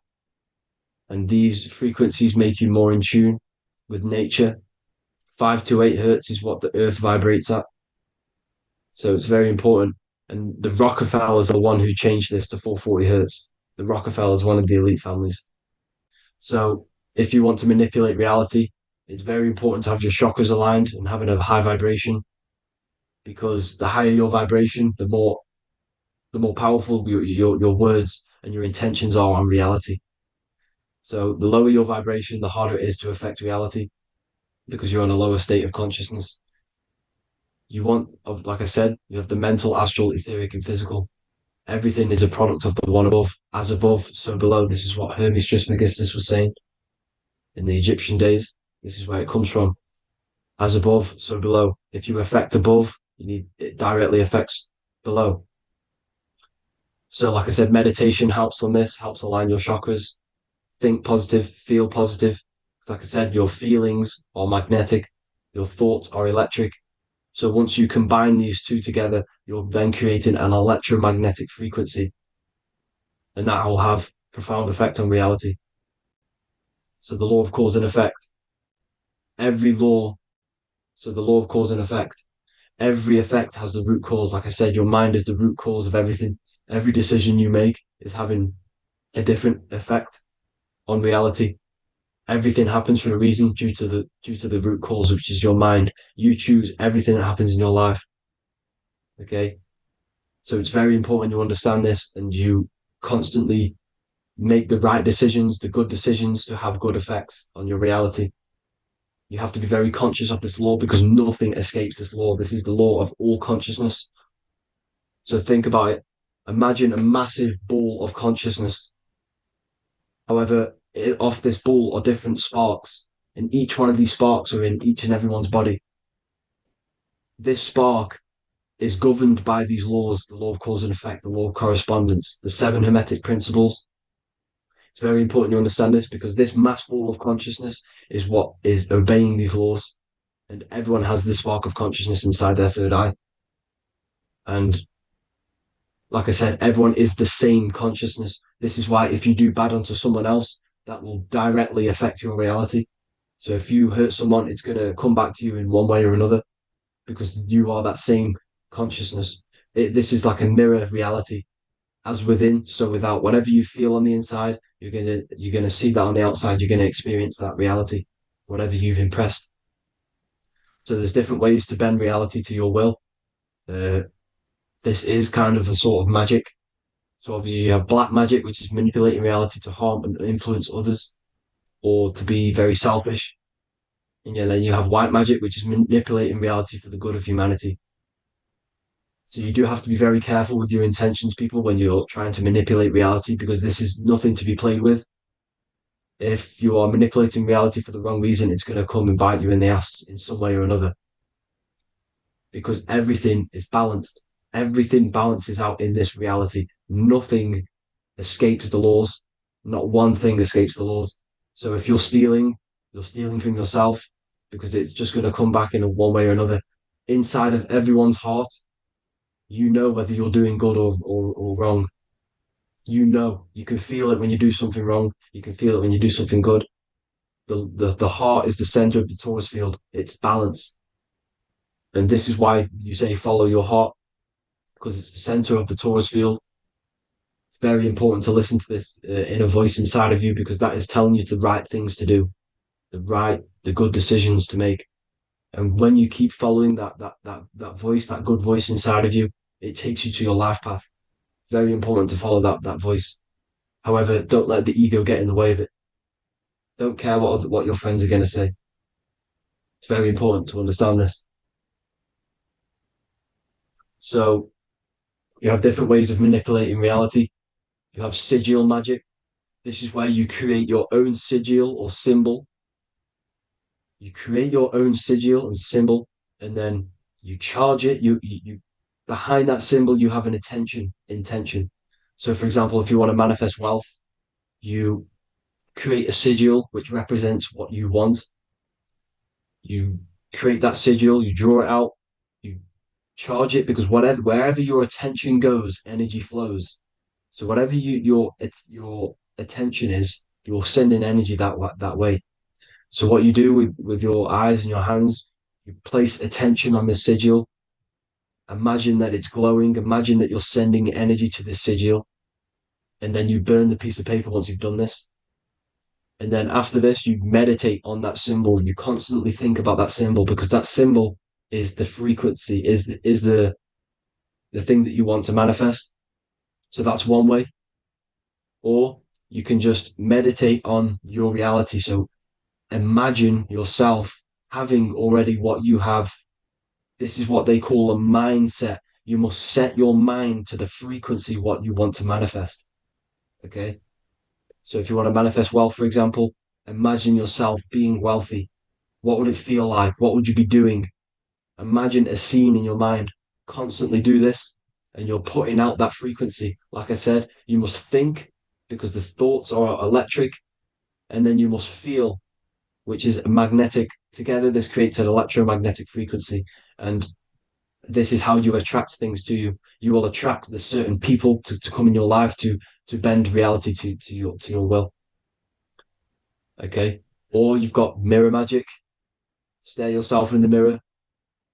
And these frequencies make you more in tune with nature. 528 hertz is what the earth vibrates at. So it's very important. And the Rockefellers are the one who changed this to 440 hertz. The Rockefellers, one of the elite families. So if you want to manipulate reality, it's very important to have your chakras aligned and having a high vibration, because the higher your vibration, the more powerful your words and your intentions are on reality. So the lower your vibration, the harder it is to affect reality, because you're on a lower state of consciousness. Like I said, you have the mental, astral, etheric, and physical. Everything is a product of the one above. As above, so below. This is what Hermes Trismegistus was saying in the Egyptian days. This is where it comes from. As above, so below. If you affect above, it directly affects below. So, like I said, meditation helps on this, helps align your chakras. Think positive, feel positive. Like I said, your feelings are magnetic, your thoughts are electric. So once you combine these two together, you're then creating an electromagnetic frequency, and that will have profound effect on reality. So the law of cause and effect, every law, so the law of cause and effect, every effect has the root cause. Like I said, your mind is the root cause of everything. Every decision you make is having a different effect on reality. Everything happens for a reason due to the root cause, which is your mind. You choose everything that happens in your life. Okay. So it's very important you understand this and you constantly make the right decisions, the good decisions to have good effects on your reality. You have to be very conscious of this law because nothing escapes this law. This is the law of all consciousness. So think about it. Imagine a massive ball of consciousness. However, off this ball are different sparks, and each one of these sparks are in each and everyone's body. This spark is governed by these laws, the law of cause and effect, the law of correspondence, the seven hermetic principles. It's very important you understand this because this mass ball of consciousness is what is obeying these laws. And everyone has this spark of consciousness inside their third eye. And like I said, everyone is the same consciousness. This is why if you do bad onto someone else, that will directly affect your reality. So if you hurt someone, it's going to come back to you in one way or another because you are that same consciousness. This is like a mirror reality. As within, so without. Whatever you feel on the inside, you're gonna see that on the outside. You're gonna experience that reality, whatever you've impressed. So there's different ways to bend reality to your will. Uh, this is kind of a sort of magic. So obviously you have black magic, which is manipulating reality to harm and influence others, or to be very selfish. And yeah, then you have white magic, which is manipulating reality for the good of humanity. So you do have to be very careful with your intentions, people, when you're trying to manipulate reality, because this is nothing to be played with. If you are manipulating reality for the wrong reason, it's going to come and bite you in the ass in some way or another. Because everything is balanced. Everything balances out in this reality. Nothing escapes the laws. Not one thing escapes the laws. So if you're stealing from yourself because it's just going to come back in one way or another. Inside of everyone's heart, you know whether you're doing good or wrong. You can feel it when you do something wrong. You can feel it when you do something good. The heart is the center of the torus field. It's balance. And this is why you say follow your heart, because it's the center of the torus field. It's very important to listen to this inner voice inside of you because that is telling you the right things to do, the good decisions to make. And when you keep following that voice, that good voice inside of you, it takes you to your life path. Very important to follow that voice. However, don't let the ego get in the way of it. Don't care what your friends are going to say. It's very important to understand this. So you have different ways of manipulating reality. You have sigil magic. This is where you create your own sigil or symbol. You create your own sigil and symbol, and then you charge it. You behind that symbol you have an intention. So, for example, if you want to manifest wealth, you create a sigil which represents what you want. You create that sigil, you draw it out, you charge it, because wherever your attention goes, energy flows. So whatever your attention is, you're sending energy that way. So what you do with your eyes and your hands, you place attention on the sigil. Imagine that it's glowing. Imagine that you're sending energy to the sigil, and then you burn the piece of paper once you've done this. And then after this, you meditate on that symbol. You constantly think about that symbol, because that symbol is the frequency, is the thing that you want to manifest. So that's one way. Or you can just meditate on your reality. So imagine yourself having already what you have. This is what they call a mindset. You must set your mind to the frequency what you want to manifest. Okay. So if you want to manifest wealth, for example, imagine yourself being wealthy. What would it feel like? What would you be doing? Imagine a scene in your mind. Constantly do this, and you're putting out that frequency. Like I said, you must think, because the thoughts are electric, and then you must feel, which is magnetic. Together, this creates an electromagnetic frequency, and this is how you attract things to you. You will attract the certain people to come in your life to bend reality to your will. Okay. Or you've got mirror magic. Stare yourself in the mirror,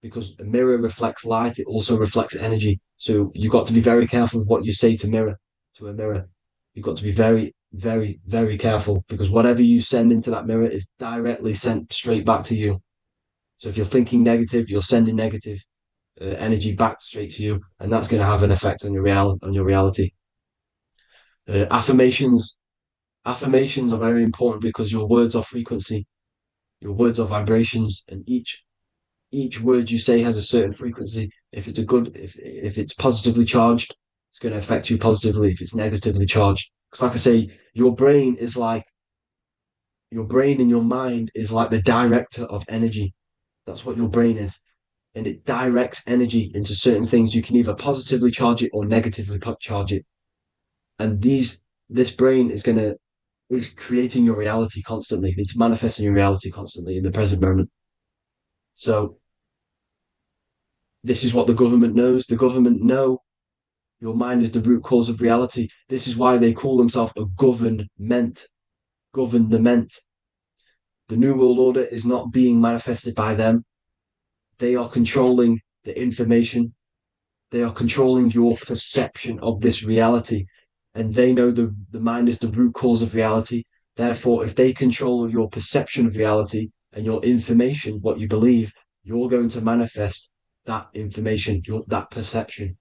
because a mirror reflects light. It also reflects energy. So you've got to be very careful with what you say to a mirror. You've got to be very, very, very careful, because whatever you send into that mirror is directly sent straight back to you. So if you're thinking negative, you're sending negative energy back straight to you, and that's going to have an effect on your reality. Affirmations are very important, because your words are frequency, your words are vibrations, and each word you say has a certain frequency. If it's positively charged, it's going to affect you positively. If it's negatively charged, because like I say, your brain and your mind is like the director of energy. That's what your brain is. And it directs energy into certain things. You can either positively charge it or negatively charge it. And this brain is creating your reality constantly. It's manifesting your reality constantly in the present moment. So this is what the government knows. The government know your mind is the root cause of reality. This is why they call themselves a government. Government. The New World Order is not being manifested by them. They are controlling the information. They are controlling your perception of this reality. And they know the mind is the root cause of reality. Therefore, if they control your perception of reality and your information, what you believe, you're going to manifest that information, that perception.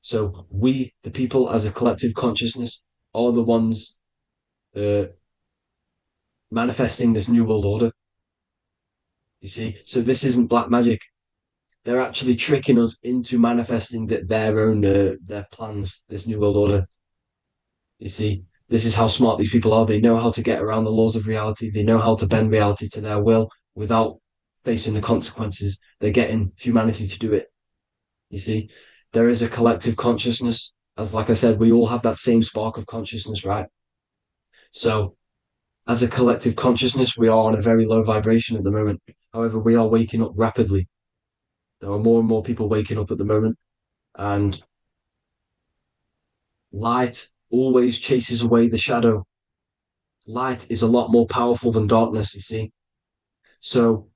So we, the people as a collective consciousness, are the ones manifesting this New World Order. You see, so this isn't black magic. They're actually tricking us into manifesting their own their plans, this New World Order. You see, this is how smart these people are. They know how to get around the laws of reality. They know how to bend reality to their will without facing the consequences. They're getting humanity to do it. You see, there is a collective consciousness. As like I said, we all have that same spark of consciousness, right? So as a collective consciousness, we are on a very low vibration at the moment. However, we are waking up rapidly. There are more and more people waking up at the moment, and light always chases away the shadow. Light is a lot more powerful than darkness, you see. So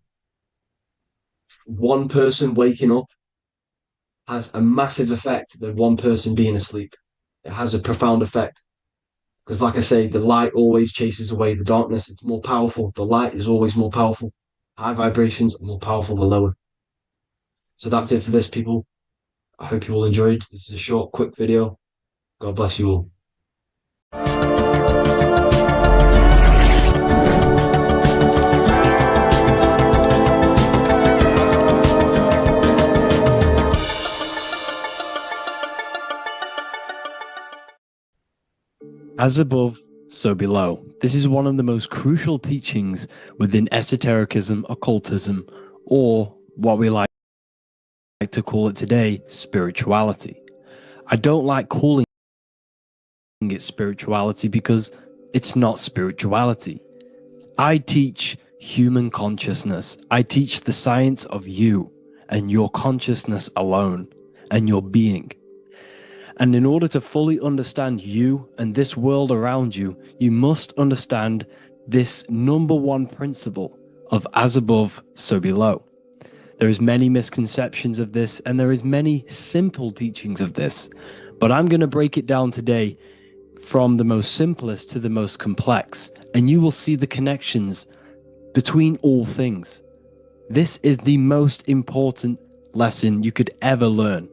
one person waking up has a massive effect than one person being asleep. It has a profound effect. Because like I say, the light always chases away the darkness. It's more powerful. The light is always more powerful. High vibrations are more powerful than lower. So that's it for this, people. I hope you all enjoyed. This is a short, quick video. God bless you all. As above, so below. This is one of the most crucial teachings within esotericism, occultism, or what we like to call it today, spirituality. I don't like calling it spirituality because it's not spirituality. I teach human consciousness. I teach the science of you and your consciousness alone and your being. And in order to fully understand you and this world around you, you must understand this number one principle of as above, so below. There is many misconceptions of this, and there is many simple teachings of this, but I'm going to break it down today from the most simplest to the most complex, and you will see the connections between all things. This is the most important lesson you could ever learn,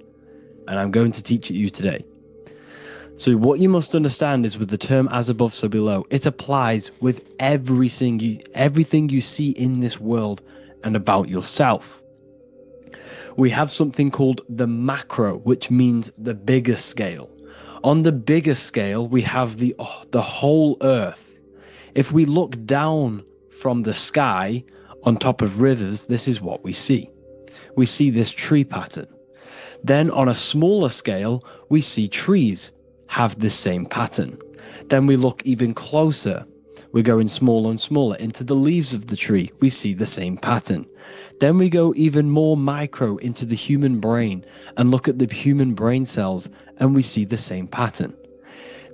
and I'm going to teach it you today. So what you must understand is with the term as above, so below, it applies with everything you see in this world and about yourself. We have something called the macro, which means the bigger scale. On the bigger scale, we have the whole earth. If we look down from the sky on top of rivers, this is what we see. We see this tree pattern. Then on a smaller scale, we see trees have the same pattern. Then we look even closer. We're going smaller and smaller into the leaves of the tree. We see the same pattern. Then we go even more micro into the human brain and look at the human brain cells, and we see the same pattern.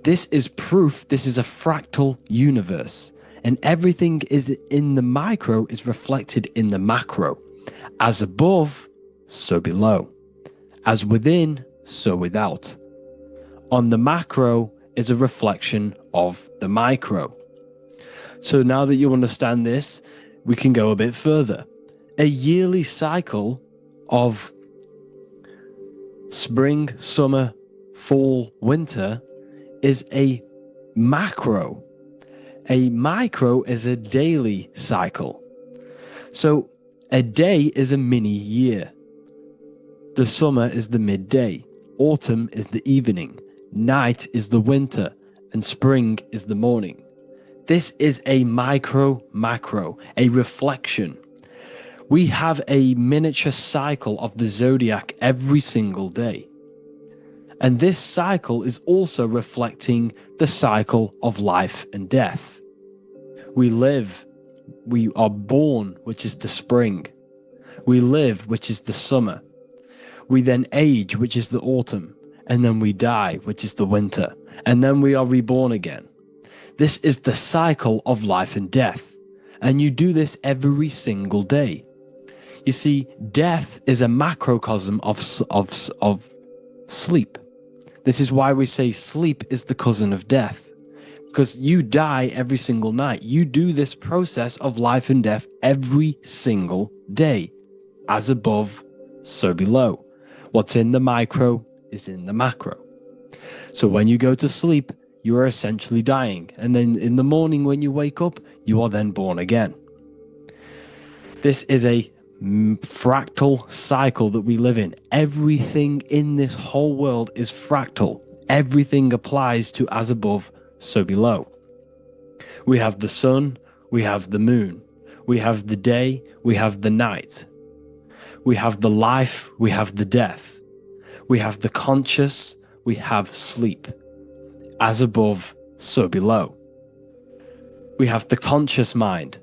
This is proof this is a fractal universe, and everything is in the micro is reflected in the macro. As above, so below. As within, so without. On the macro is a reflection of the micro. So now that you understand this, we can go a bit further. A yearly cycle of spring, summer, fall, winter is a macro. A micro is a daily cycle. So a day is a mini year. The summer is the midday. Autumn is the evening. Night is the winter. And spring is the morning. This is a macro, a reflection. We have a miniature cycle of the zodiac every single day. And this cycle is also reflecting the cycle of life and death. We live, we are born, which is the spring. We live, which is the summer. We then age, which is the autumn. And then we die, which is the winter. And then we are reborn again. This is the cycle of life and death. And you do this every single day. You see, death is a macrocosm of sleep. This is why we say sleep is the cousin of death. Because you die every single night. You do this process of life and death every single day. As above, so below. What's in the micro is in the macro. So when you go to sleep, you are essentially dying. And then in the morning when you wake up, you are then born again. This is a fractal cycle that we live in. Everything in this whole world is fractal. Everything applies to as above, so below. We have the sun, we have the moon, we have the day, we have the night. We have the life, we have the death. We have the conscious, we have sleep. As above, so below. We have the conscious mind,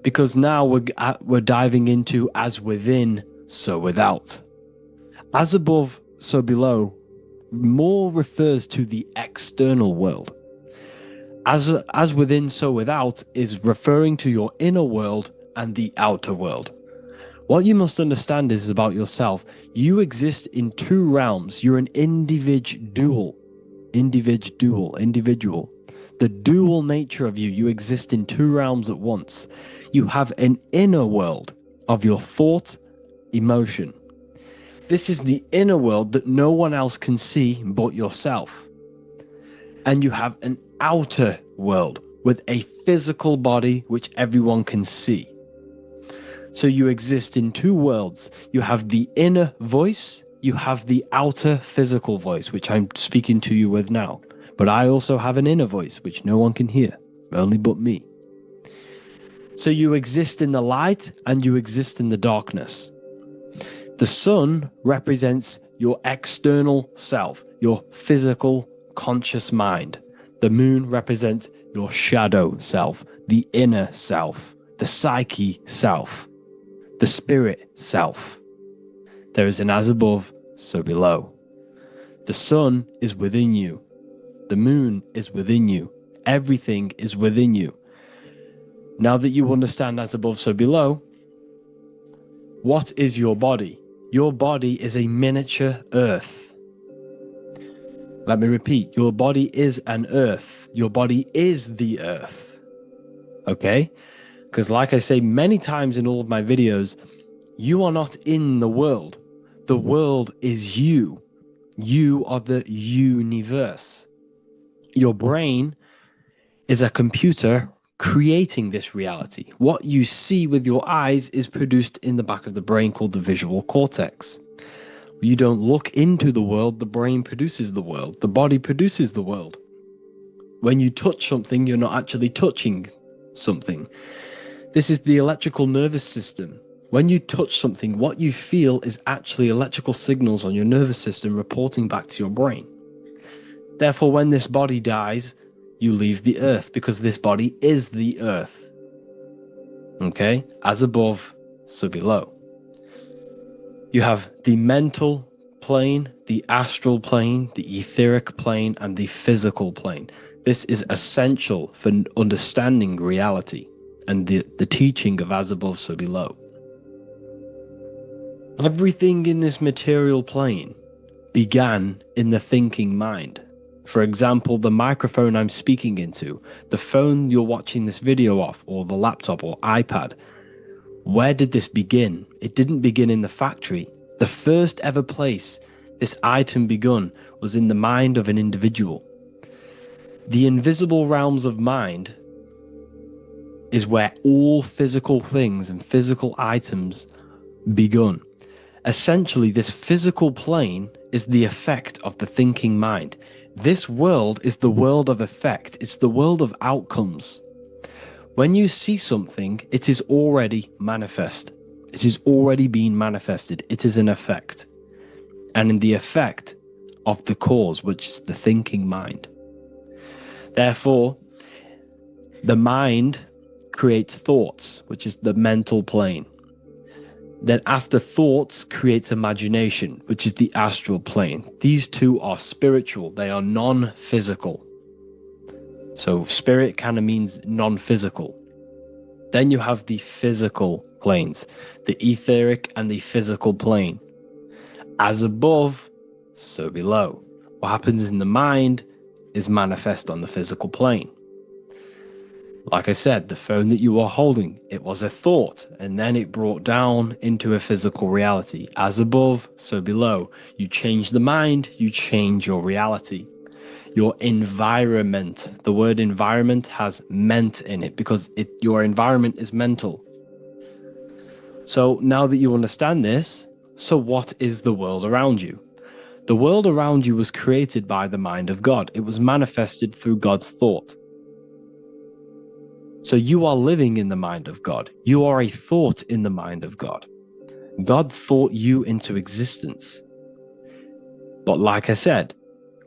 because now we're diving into as within, so without. As above, so below more refers to the external world. As within, so without is referring to your inner world and the outer world. What you must understand is about yourself. You exist in two realms. You're an individual. The dual nature of you. You exist in two realms at once. You have an inner world of your thought, emotion. This is the inner world that no one else can see but yourself. And you have an outer world with a physical body which everyone can see. So you exist in two worlds. You have the inner voice, you have the outer physical voice, which I'm speaking to you with now. But I also have an inner voice, which no one can hear, only but me. So you exist in the light and you exist in the darkness. The sun represents your external self, your physical, conscious mind. The moon represents your shadow self, the inner self, the psyche self, the spirit self. There is an as above, so below. The sun is within you. The moon is within you. Everything is within you. Now that you understand as above, so below, what is your body? Your body is a miniature earth. Let me repeat, your body is an earth. Your body is the earth. Okay? Because like I say many times in all of my videos, you are not in the world. The world is you. You are the universe. Your brain is a computer creating this reality. What you see with your eyes is produced in the back of the brain called the visual cortex. You don't look into the world, the brain produces the world. The body produces the world. When you touch something, you're not actually touching something. This is the electrical nervous system. When you touch something, what you feel is actually electrical signals on your nervous system reporting back to your brain. Therefore, when this body dies, you leave the earth because this body is the earth. Okay? As above, so below. You have the mental plane, the astral plane, the etheric plane, and the physical plane. This is essential for understanding reality and the teaching of as above, so below. Everything in this material plane began in the thinking mind. For example, the microphone I'm speaking into, the phone you're watching this video off, or the laptop or iPad. Where did this begin? It didn't begin in the factory. The first ever place this item begun was in the mind of an individual. The invisible realms of mind is where all physical things and physical items begun. Essentially, this physical plane is the effect of the thinking mind. This world is the world of effect. It's the world of outcomes. When you see something, it is already manifest. It is already being manifested. It is an effect. And in the effect of the cause, which is the thinking mind. Therefore, the mind creates thoughts, which is the mental plane. Then after thoughts creates imagination, which is the astral plane. These two are spiritual. They are non-physical. So spirit kind of means non-physical. Then you have the physical planes, the etheric and the physical plane. As above, so below. What happens in the mind is manifest on the physical plane. Like I said, the phone that you are holding, it was a thought, and then it brought down into a physical reality. As above, so below. You change the mind, you change your reality. Your environment, the word environment has ment in it because your environment is mental. So now that you understand this, so what is the world around you? The world around you was created by the mind of God. It was manifested through God's thought. So you are living in the mind of God. You are a thought in the mind of God. God thought you into existence. But like I said,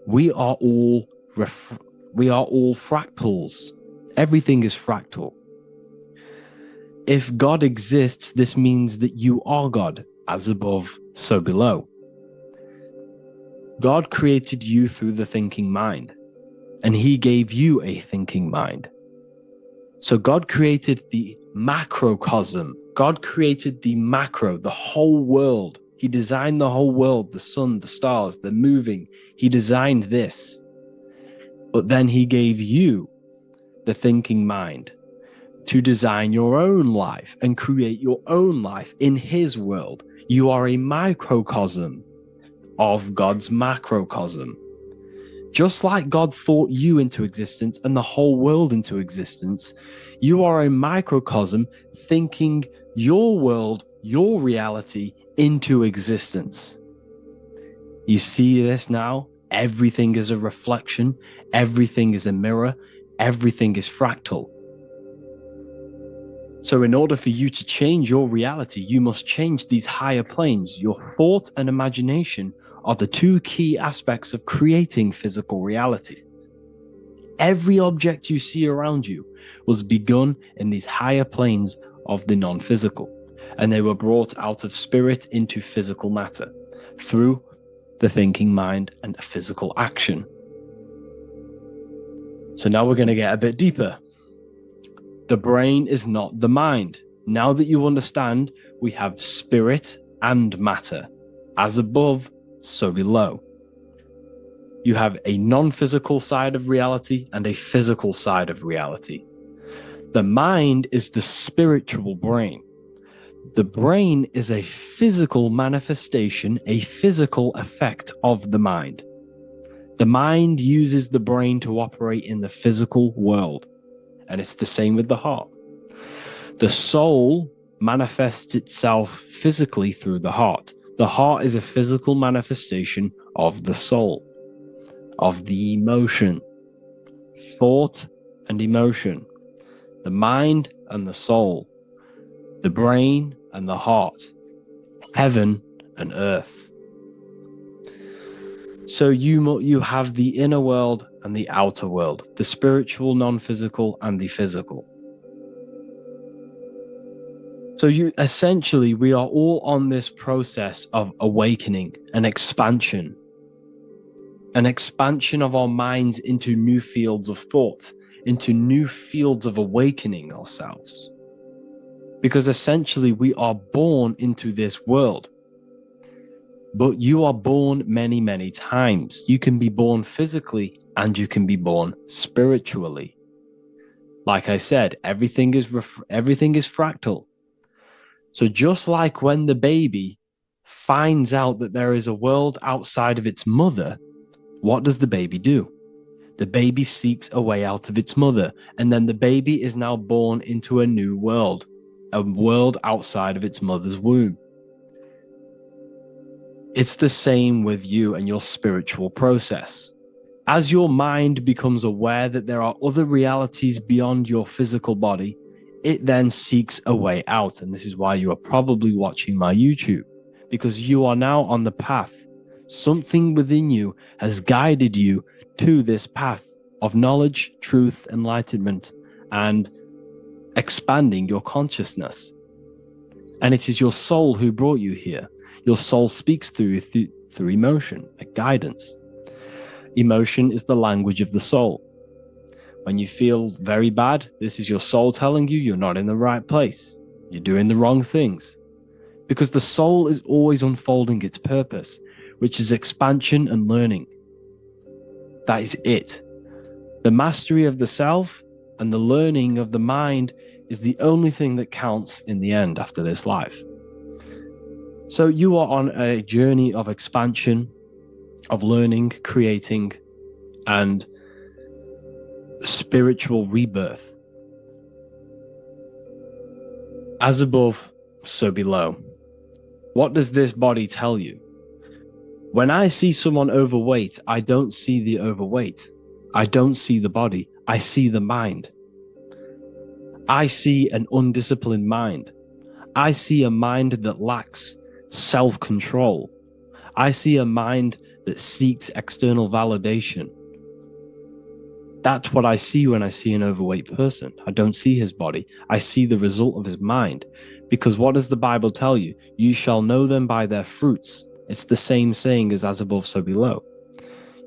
we are all fractals. Everything is fractal. If God exists, this means that you are God, as above, so below. God created you through the thinking mind, and he gave you a thinking mind. So God created the macrocosm. God created the macro, the whole world. He designed the whole world, the sun, the stars, the moving. He designed this. But then he gave you the thinking mind to design your own life and create your own life in his world. You are a microcosm of God's macrocosm. Just like God thought you into existence and the whole world into existence, you are a microcosm thinking your world, your reality into existence. You see this now? Everything is a reflection. Everything is a mirror. Everything is fractal. So in order for you to change your reality, you must change these higher planes. Your thought and imagination are the two key aspects of creating physical reality. Every object you see around you was begun in these higher planes of the non-physical, and they were brought out of spirit into physical matter through the thinking mind and physical action. So now we're going to get a bit deeper. The brain is not the mind. Now that you understand, we have spirit and matter. As above, so below. You have a non-physical side of reality and a physical side of reality. The mind is the spiritual brain. The brain is a physical manifestation, a physical effect of the mind. The mind uses the brain to operate in the physical world. And it's the same with the heart. The soul manifests itself physically through the heart. The heart is a physical manifestation of the soul, of the emotion, thought and emotion, the mind and the soul, the brain and the heart, heaven and earth. So you have the inner world and the outer world, the spiritual, non-physical, and the physical. So we are all on this process of awakening, an expansion of our minds into new fields of thought, into new fields of awakening ourselves. Because essentially we are born into this world. But you are born many, many times. You can be born physically and you can be born spiritually. Like I said, everything is fractal. So just like when the baby finds out that there is a world outside of its mother, what does the baby do? The baby seeks a way out of its mother, and then the baby is now born into a new world, a world outside of its mother's womb. It's the same with you and your spiritual process. As your mind becomes aware that there are other realities beyond your physical body, it then seeks a way out. And this is why you are probably watching my YouTube, because you are now on the path. Something within you has guided you to this path of knowledge, truth, enlightenment, and expanding your consciousness. And it is your soul who brought you here. Your soul speaks through emotion, like guidance. Emotion is the language of the soul. When you feel very bad, this is your soul telling you you're not in the right place. You're doing the wrong things. Because the soul is always unfolding its purpose, which is expansion and learning. That is it. The mastery of the self and the learning of the mind is the only thing that counts in the end after this life. So you are on a journey of expansion, of learning, creating, and spiritual rebirth. As above, so below. What does this body tell you? When I see someone overweight, I don't see the overweight. I don't see the body. I see the mind. I see an undisciplined mind. I see a mind that lacks self-control. I see a mind that seeks external validation. That's what I see when I see an overweight person. I don't see his body. I see the result of his mind. Because what does the Bible tell you? You shall know them by their fruits. It's the same saying as above, so below.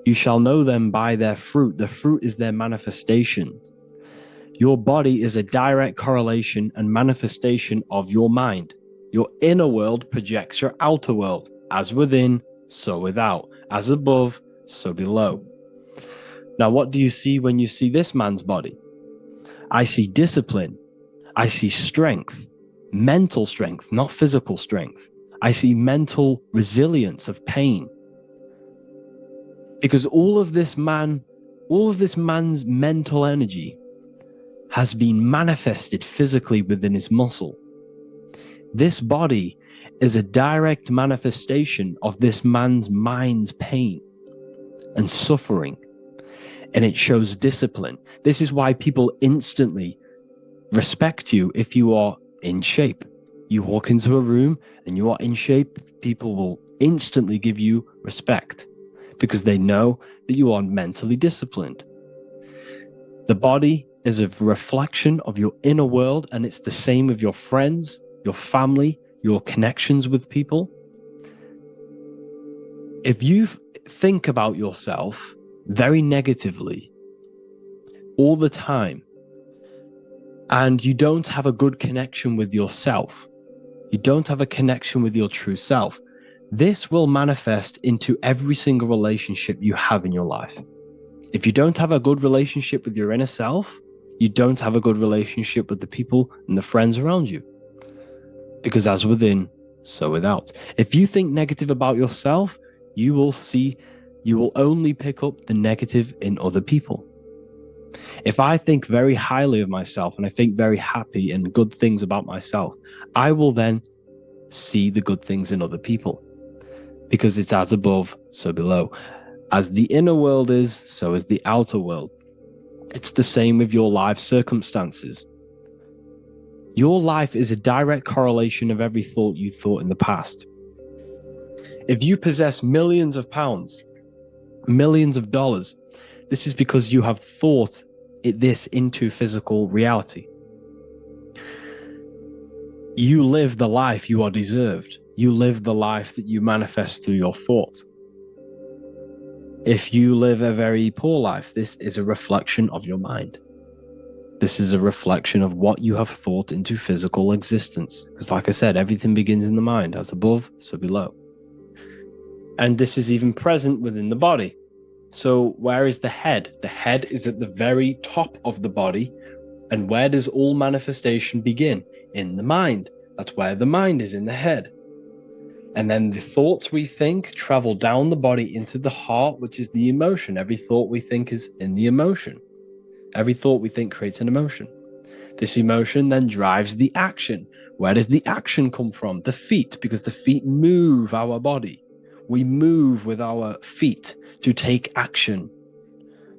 You shall know them by their fruit. The fruit is their manifestation. Your body is a direct correlation and manifestation of your mind. Your inner world projects your outer world. As within, so without. As above, so below. Now, what do you see when you see this man's body? I see discipline. I see strength. Mental strength, not physical strength. I see mental resilience of pain. Because all of this man's mental energy has been manifested physically within his muscle. This body is a direct manifestation of this man's mind's pain. and suffering, and it shows discipline. This is why people instantly respect you if you are in shape. You walk into a room and you are in shape, people will instantly give you respect because they know that you are mentally disciplined. The body is a reflection of your inner world, and it's the same with your friends, your family, your connections with people. If you think about yourself very negatively all the time, and you don't have a good connection with yourself, you don't have a connection with your true self, this will manifest into every single relationship you have in your life. If you don't have a good relationship with your inner self, you don't have a good relationship with the people and the friends around you. Because as within, so without. If you think negative about yourself, you will only pick up the negative in other people. If I think very highly of myself and I think very happy and good things about myself, I will then see the good things in other people. Because it's as above, so below. As the inner world is, so is the outer world. It's the same with your life circumstances. Your life is a direct correlation of every thought you thought in the past. If you possess millions of pounds, millions of dollars, this is because you have thought this into physical reality. You live the life you are deserved. You live the life that you manifest through your thought. If you live a very poor life, this is a reflection of your mind. This is a reflection of what you have thought into physical existence. Because like I said, everything begins in the mind, as above, so below. And this is even present within the body. So where is the head? The head is at the very top of the body. And where does all manifestation begin? In the mind. That's where the mind is, in the head. And then the thoughts we think travel down the body into the heart, which is the emotion. Every thought we think is in the emotion. Every thought we think creates an emotion. This emotion then drives the action. Where does the action come from? The feet, because the feet move our body. We move with our feet to take action.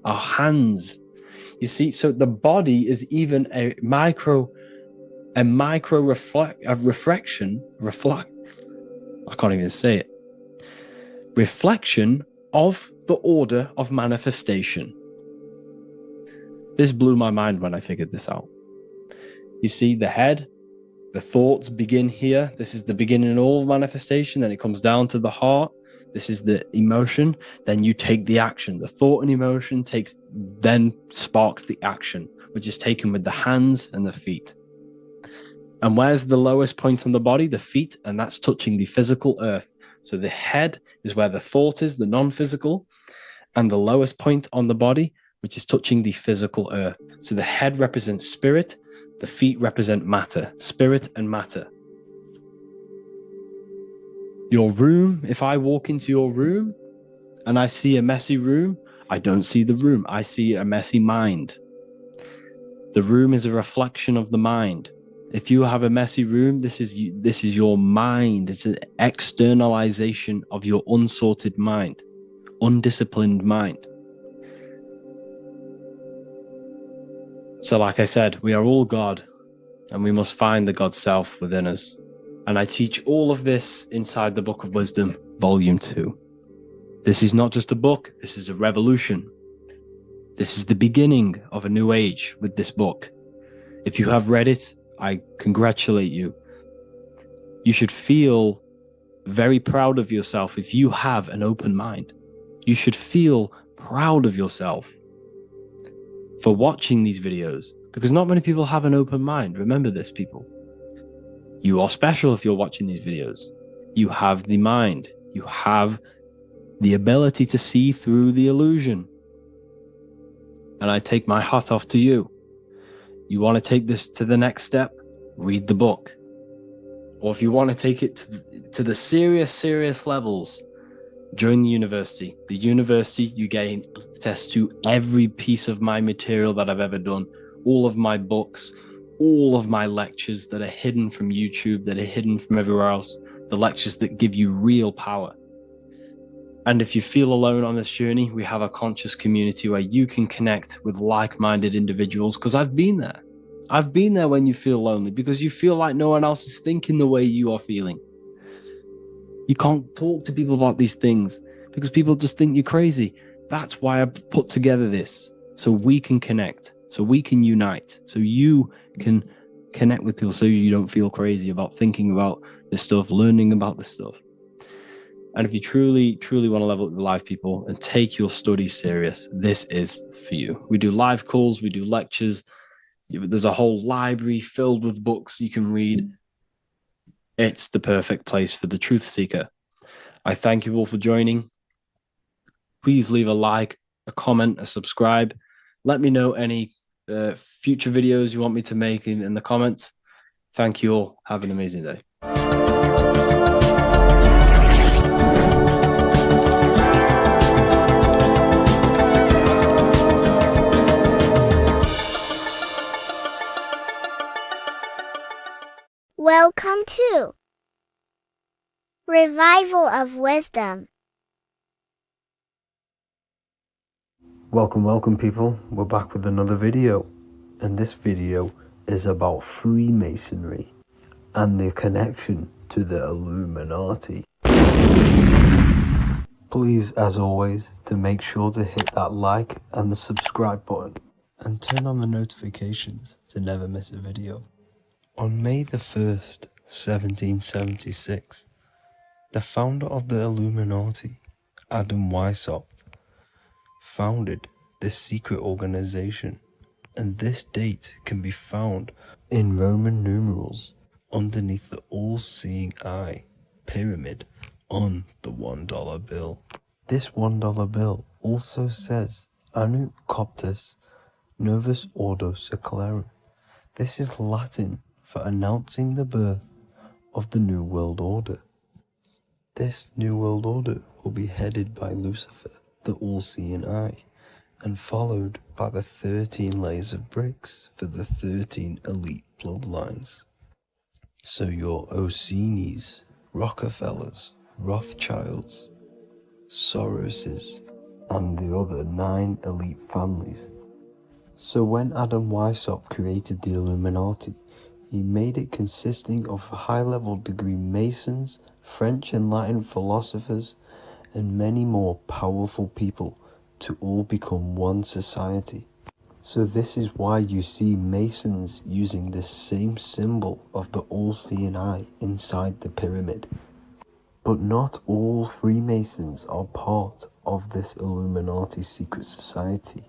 Our hands. You see, so the body is even a micro reflection. I can't even say it. Reflection of the order of manifestation. This blew my mind when I figured this out. You see, the head, the thoughts begin here. This is the beginning of all manifestation. Then it comes down to the heart. This is the emotion. Then you take the action. The thought and emotion then sparks the action, which is taken with the hands and the feet. And where's the lowest point on the body? The feet, and that's touching the physical earth. So the head is where the thought is, the non-physical, and the lowest point on the body, which is touching the physical earth. So the head represents spirit, the feet represent matter, spirit and matter. Your room, if I walk into your room and I see a messy room, I don't see the room, I see a messy mind. The room is a reflection of the mind. If you have a messy room, this is your mind. It's an externalization of your unsorted mind, undisciplined mind. So like I said, we are all God, and we must find the God self within us. And I teach all of this inside the Book of Wisdom, Volume 2. This is not just a book, this is a revolution. This is the beginning of a new age with this book. If you have read it, I congratulate you. You should feel very proud of yourself if you have an open mind. You should feel proud of yourself for watching these videos, because not many people have an open mind. Remember this, people. You are special if you're watching these videos. You have the mind. You have the ability to see through the illusion. And I take my hat off to you. You want to take this to the next step? Read the book. Or if you want to take it to the serious levels, join the university. The university, you gain access to every piece of my material that I've ever done, all of my books, all of my lectures that are hidden from YouTube, that are hidden from everywhere else, the lectures that give you real power. And if you feel alone on this journey, we have a conscious community where you can connect with like-minded individuals, because I've been there. I've been there when you feel lonely because you feel like no one else is thinking the way you are feeling. You can't talk to people about these things because people just think you're crazy. That's why I put together this, so we can connect, so we can unite, so you can connect with people, so you don't feel crazy about thinking about this stuff, learning about this stuff. And if you truly, truly want to level up your life, people, and take your studies serious, this is for you. We do live calls, we do lectures. There's a whole library filled with books you can read. It's the perfect place for the truth seeker. I thank you all for joining. Please leave a like, a comment, a subscribe. Let me know any future videos you want me to make in the comments. Thank you all. Have an amazing day. Welcome to Revival of Wisdom. Welcome people, we're back with another video, and this video is about Freemasonry and their connection to the Illuminati. Please, as always, to make sure to hit that like and the subscribe button and turn on the notifications to never miss a video. On May the 1st, 1776, the founder of the Illuminati, Adam Weishaupt, founded this secret organization, and this date can be found in Roman numerals underneath the all-seeing eye pyramid on the $1 bill. This $1 bill also says Anno Coptus Novus Ordo Secularum. This is Latin for announcing the birth of the New World Order. This New World Order will be headed by Lucifer, the all-seeing eye, and followed by the 13 layers of bricks for the 13 elite bloodlines. So your Orsini's, Rockefellers, Rothschilds, Soroses, and the other 9 elite families. So when Adam Weishaupt created the Illuminati, he made it consisting of high-level degree Masons, French and Latin philosophers, and many more powerful people to all become one society. So this is why you see Masons using the same symbol of the all-seeing eye inside the pyramid. But not all Freemasons are part of this Illuminati secret society.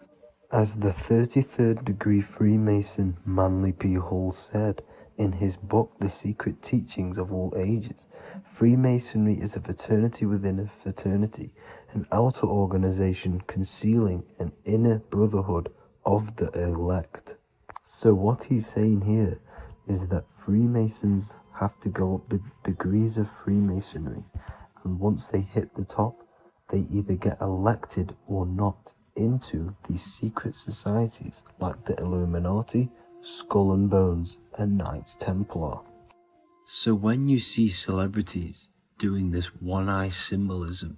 As the 33rd degree Freemason Manly P. Hall said in his book The Secret Teachings of All Ages, Freemasonry is a fraternity within a fraternity, an outer organization concealing an inner brotherhood of the elect. So what he's saying here is that Freemasons have to go up the degrees of Freemasonry, and once they hit the top, they either get elected or not into these secret societies like the Illuminati, Skull and Bones, and Knights Templar. So when you see celebrities doing this one-eye symbolism,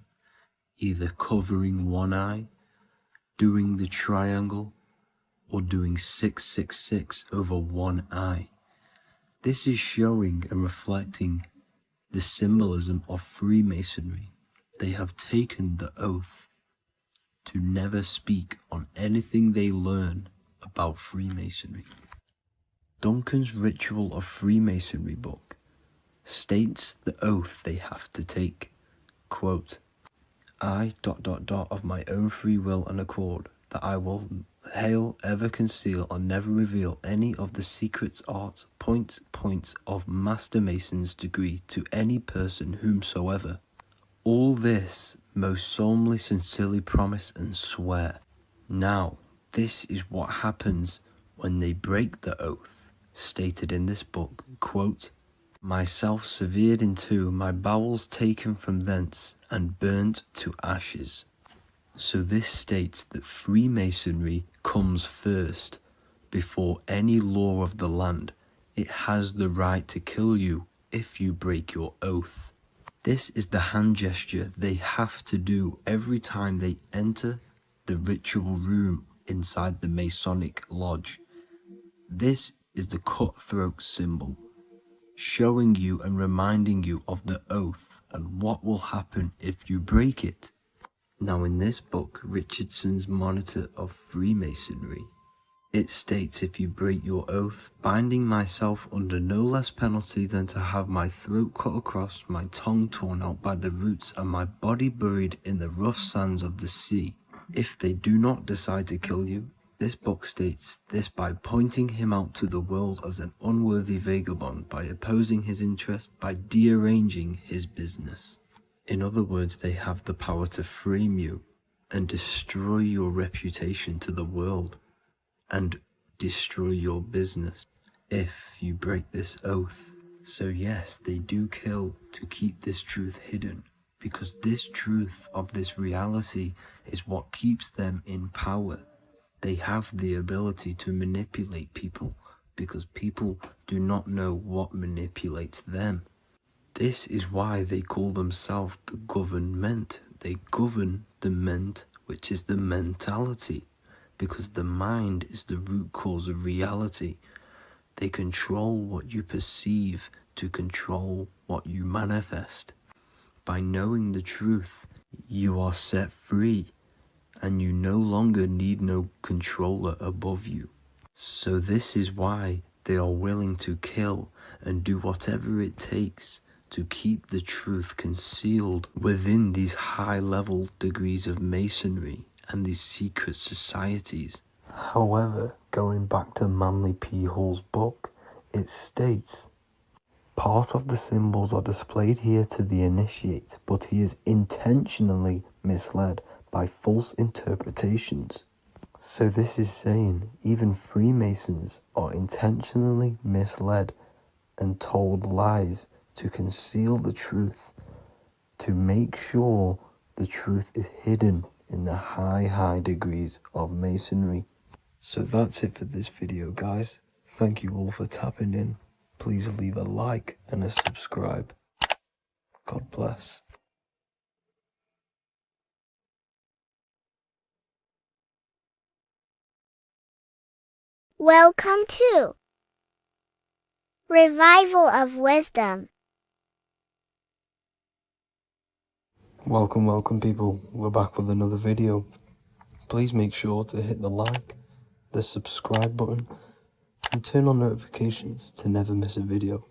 either covering one eye, doing the triangle, or doing 666 over one eye, this is showing and reflecting the symbolism of Freemasonry. They have taken the oath to never speak on anything they learn about Freemasonry. Duncan's Ritual of Freemasonry book states the oath they have to take. Quote, I ... of my own free will and accord, that I will hail, ever conceal, or never reveal any of the secrets, arts, points of Master Mason's degree to any person whomsoever. All this most solemnly, sincerely promise and swear. Now, this is what happens when they break the oath, stated in this book, quote, myself severed in two, my bowels taken from thence, and burnt to ashes. So this states that Freemasonry comes first, before any law of the land. It has the right to kill you if you break your oath. This is the hand gesture they have to do every time they enter the ritual room inside the Masonic lodge. This is the cutthroat symbol, showing you and reminding you of the oath and what will happen if you break it. Now in this book, Richardson's Monitor of Freemasonry, it states, if you break your oath, binding myself under no less penalty than to have my throat cut across, my tongue torn out by the roots, and my body buried in the rough sands of the sea. If they do not decide to kill you, this book states this by pointing him out to the world as an unworthy vagabond, by opposing his interest, by dearranging his business. In other words, they have the power to frame you and destroy your reputation to the world and destroy your business if you break this oath. So yes, they do kill to keep this truth hidden, because this truth of this reality is what keeps them in power. They have the ability to manipulate people because people do not know what manipulates them. This is why they call themselves the government. They govern the ment, which is the mentality, because the mind is the root cause of reality. They control what you perceive to control what you manifest. By knowing the truth, you are set free, and you no longer need no controller above you. So this is why they are willing to kill and do whatever it takes to keep the truth concealed within these high-level degrees of masonry and these secret societies. However, going back to Manly P. Hall's book, it states, part of the symbols are displayed here to the initiate, but he is intentionally misled by false interpretations. So this is saying even Freemasons are intentionally misled and told lies to conceal the truth, to make sure the truth is hidden in the high degrees of Masonry. So that's it for this video, guys. Thank you all for tapping in. Please leave a like and a subscribe. God bless. Welcome to Revival of Wisdom. Welcome people. We're back with another video. Please make sure to hit the like, the subscribe button, and turn on notifications to never miss a video.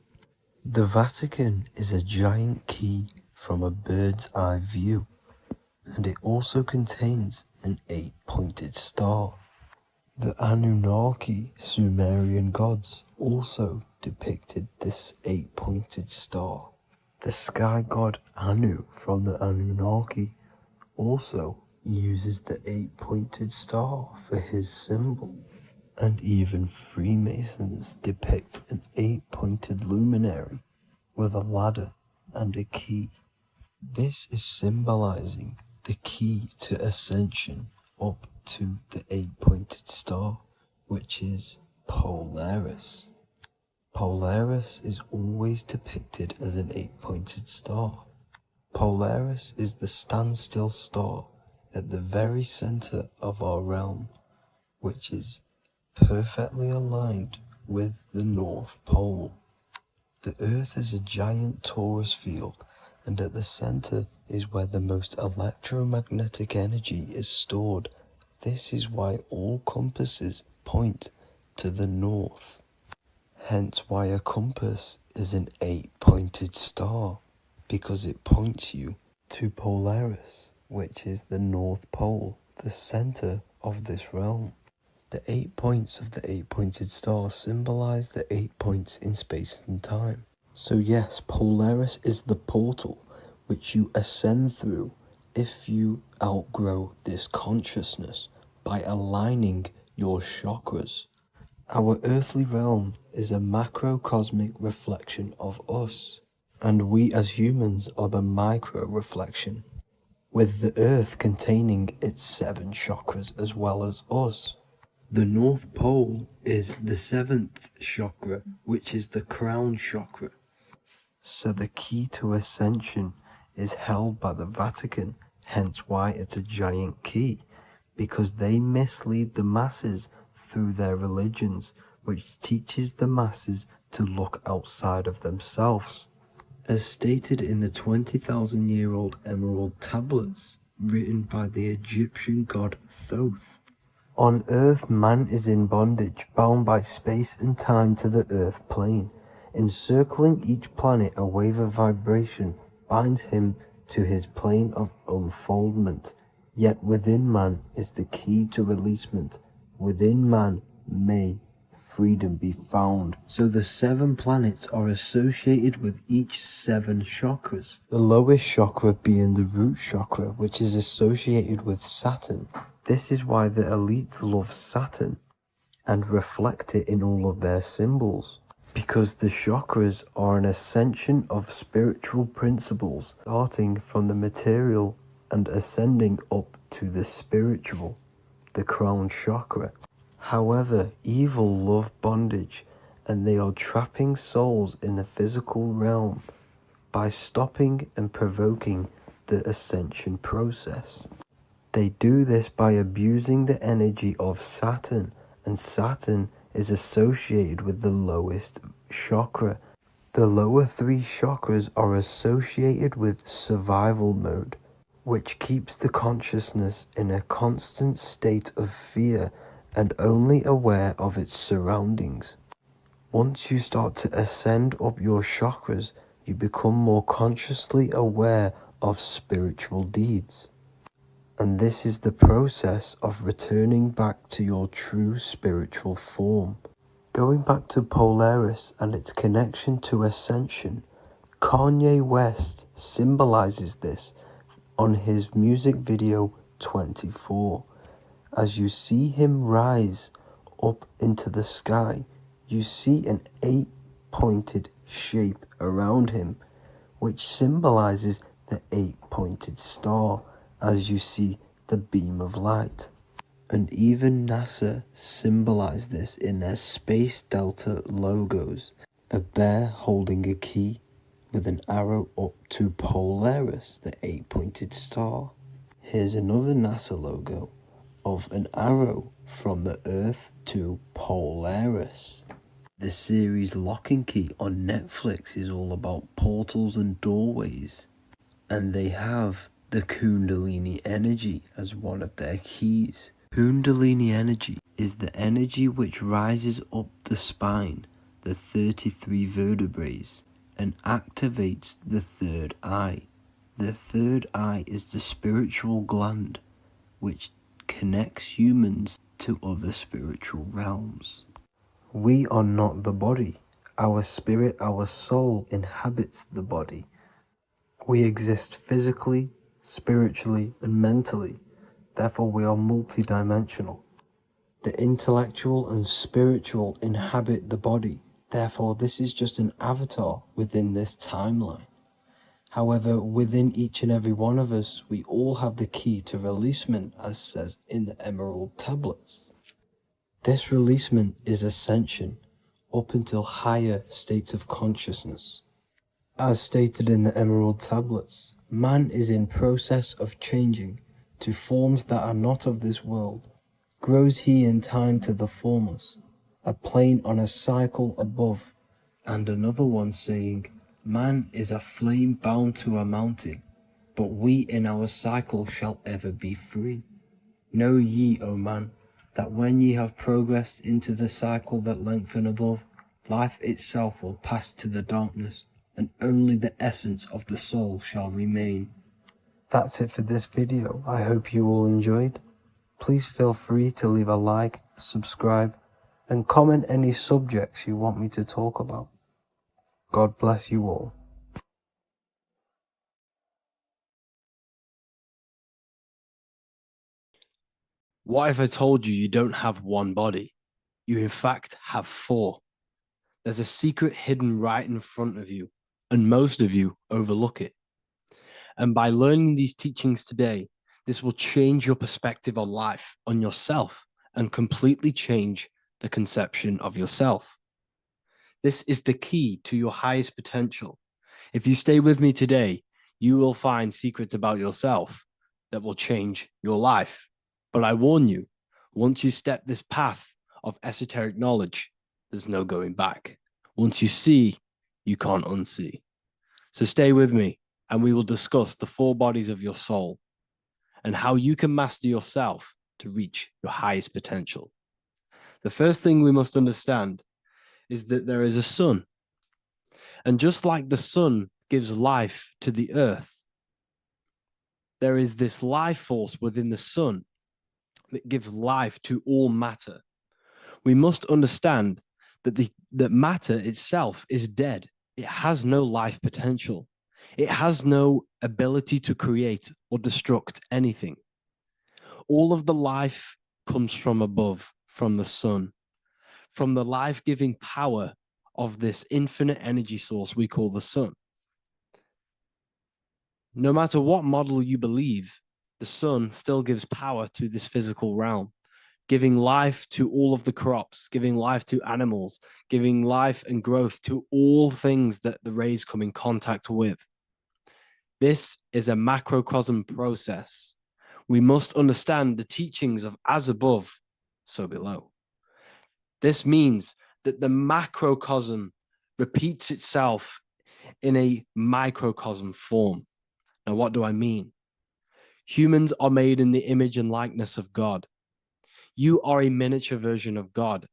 The Vatican is a giant key from a bird's eye view, and it also contains an 8-pointed star. The Anunnaki Sumerian gods also depicted this 8-pointed star. The sky god Anu from the Anunnaki also uses the 8-pointed star for his symbol. And even Freemasons depict an 8-pointed luminary with a ladder and a key. This is symbolizing the key to ascension up to the 8-pointed star, which is Polaris. Polaris is always depicted as an 8-pointed star. Polaris is the standstill star at the very center of our realm, which is perfectly aligned with the North Pole. The Earth is a giant torus field, and at the center is where the most electromagnetic energy is stored. This is why all compasses point to the north. Hence why a compass is an 8-pointed star, because it points you to Polaris, which is the North Pole, the center of this realm. The 8 points of the 8-pointed star symbolize the 8 points in space and time. So yes, Polaris is the portal which you ascend through if you outgrow this consciousness by aligning your chakras. Our earthly realm is a macrocosmic reflection of us, and we as humans are the micro reflection, with the earth containing its 7 chakras as well as us. The North Pole is the 7th chakra, which is the crown chakra. So the key to ascension is held by the Vatican, hence why it's a giant key, because they mislead the masses through their religions, which teaches the masses to look outside of themselves. As stated in the 20,000-year-old emerald tablets, written by the Egyptian god Thoth. On Earth, man is in bondage, bound by space and time to the Earth plane. Encircling each planet, a wave of vibration binds him to his plane of unfoldment. Yet within man is the key to releasement. Within man may freedom be found. So the 7 planets are associated with each 7 chakras. The lowest chakra being the root chakra, which is associated with Saturn. This is why the elites love Saturn and reflect it in all of their symbols. Because the chakras are an ascension of spiritual principles, starting from the material and ascending up to the spiritual, the crown chakra. However, evil love bondage, and they are trapping souls in the physical realm by stopping and provoking the ascension process. They do this by abusing the energy of Saturn, and Saturn is associated with the lowest chakra. The lower 3 chakras are associated with survival mode, which keeps the consciousness in a constant state of fear and only aware of its surroundings. Once you start to ascend up your chakras, you become more consciously aware of spiritual deeds. And this is the process of returning back to your true spiritual form. Going back to Polaris and its connection to ascension, Kanye West symbolizes this on his music video 24. As you see him rise up into the sky, you see an 8-pointed shape around him, which symbolizes the 8-pointed star, as you see the beam of light. And even NASA symbolized this in their Space Delta logos, a bear holding a key with an arrow up to Polaris, the 8-pointed star. Here's another NASA logo of an arrow from the Earth to Polaris. The series Lock and Key on Netflix is all about portals and doorways, and they have the Kundalini energy as one of their keys. Kundalini energy is the energy which rises up the spine, the 33 vertebrae, and activates the third eye. The third eye is the spiritual gland which connects humans to other spiritual realms. We are not the body. Our spirit, our soul inhabits the body. We exist physically, spiritually, and mentally. Therefore, we are multidimensional. The intellectual and spiritual inhabit the body. Therefore, this is just an avatar within this timeline. However, within each and every one of us, we all have the key to releasement, as says in the Emerald Tablets. This releasement is ascension, up until higher states of consciousness. As stated in the Emerald Tablets, man is in process of changing to forms that are not of this world. Grows he in time to the formless, a plane on a cycle above. And another one saying, man is a flame bound to a mountain, but we in our cycle shall ever be free. Know ye, O man, that when ye have progressed into the cycle that lengthen above, life itself will pass to the darkness, and only the essence of the soul shall remain. That's it for this video. I hope you all enjoyed. Please feel free to leave a like, subscribe, and comment any subjects you want me to talk about. God bless you all. What if I told you you don't have one body? You in fact have 4. There's a secret hidden right in front of you, and most of you overlook it. And by learning these teachings today, this will change your perspective on life, on yourself, and completely change the conception of yourself. This is the key to your highest potential. If you stay with me today, You will find secrets about yourself that will change your life. But I warn you, once you step this path of esoteric knowledge, there's no going back. Once you see, you can't unsee. So stay with me, and we will discuss the four bodies of your soul and how you can master yourself to reach your highest potential. The first thing we must understand is that there is a sun. And just like the sun gives life to the earth, there is this life force within the sun that gives life to all matter. We must understand that matter itself is dead. It has no life potential. It has no ability to create or destruct anything. All of the life comes from above, from the sun, from the life-giving power of this infinite energy source we call the sun. No matter what model you believe, the sun still gives power to this physical realm, giving life to all of the crops, giving life to animals, giving life and growth to all things that the rays come in contact with. This is a macrocosm process. We must understand the teachings of as above, so below. This means that the macrocosm repeats itself in a microcosm form. Now, what do I mean? Humans are made in the image and likeness of God. You are a miniature version of God,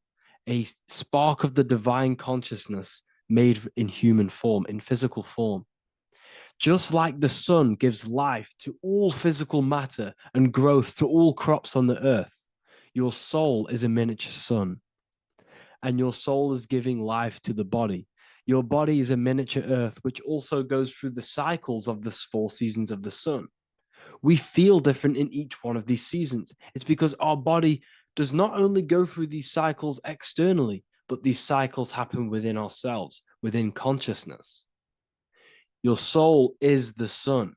a spark of the divine consciousness made in human form, in physical form. Just like the sun gives life to all physical matter and growth to all crops on the earth, your soul is a miniature sun. And your soul is giving life to the body. Your body is a miniature earth, which also goes through the cycles of the four seasons of the sun. We feel different in each one of these seasons. It's because our body does not only go through these cycles externally, but these cycles happen within ourselves, within consciousness. Your soul is the sun.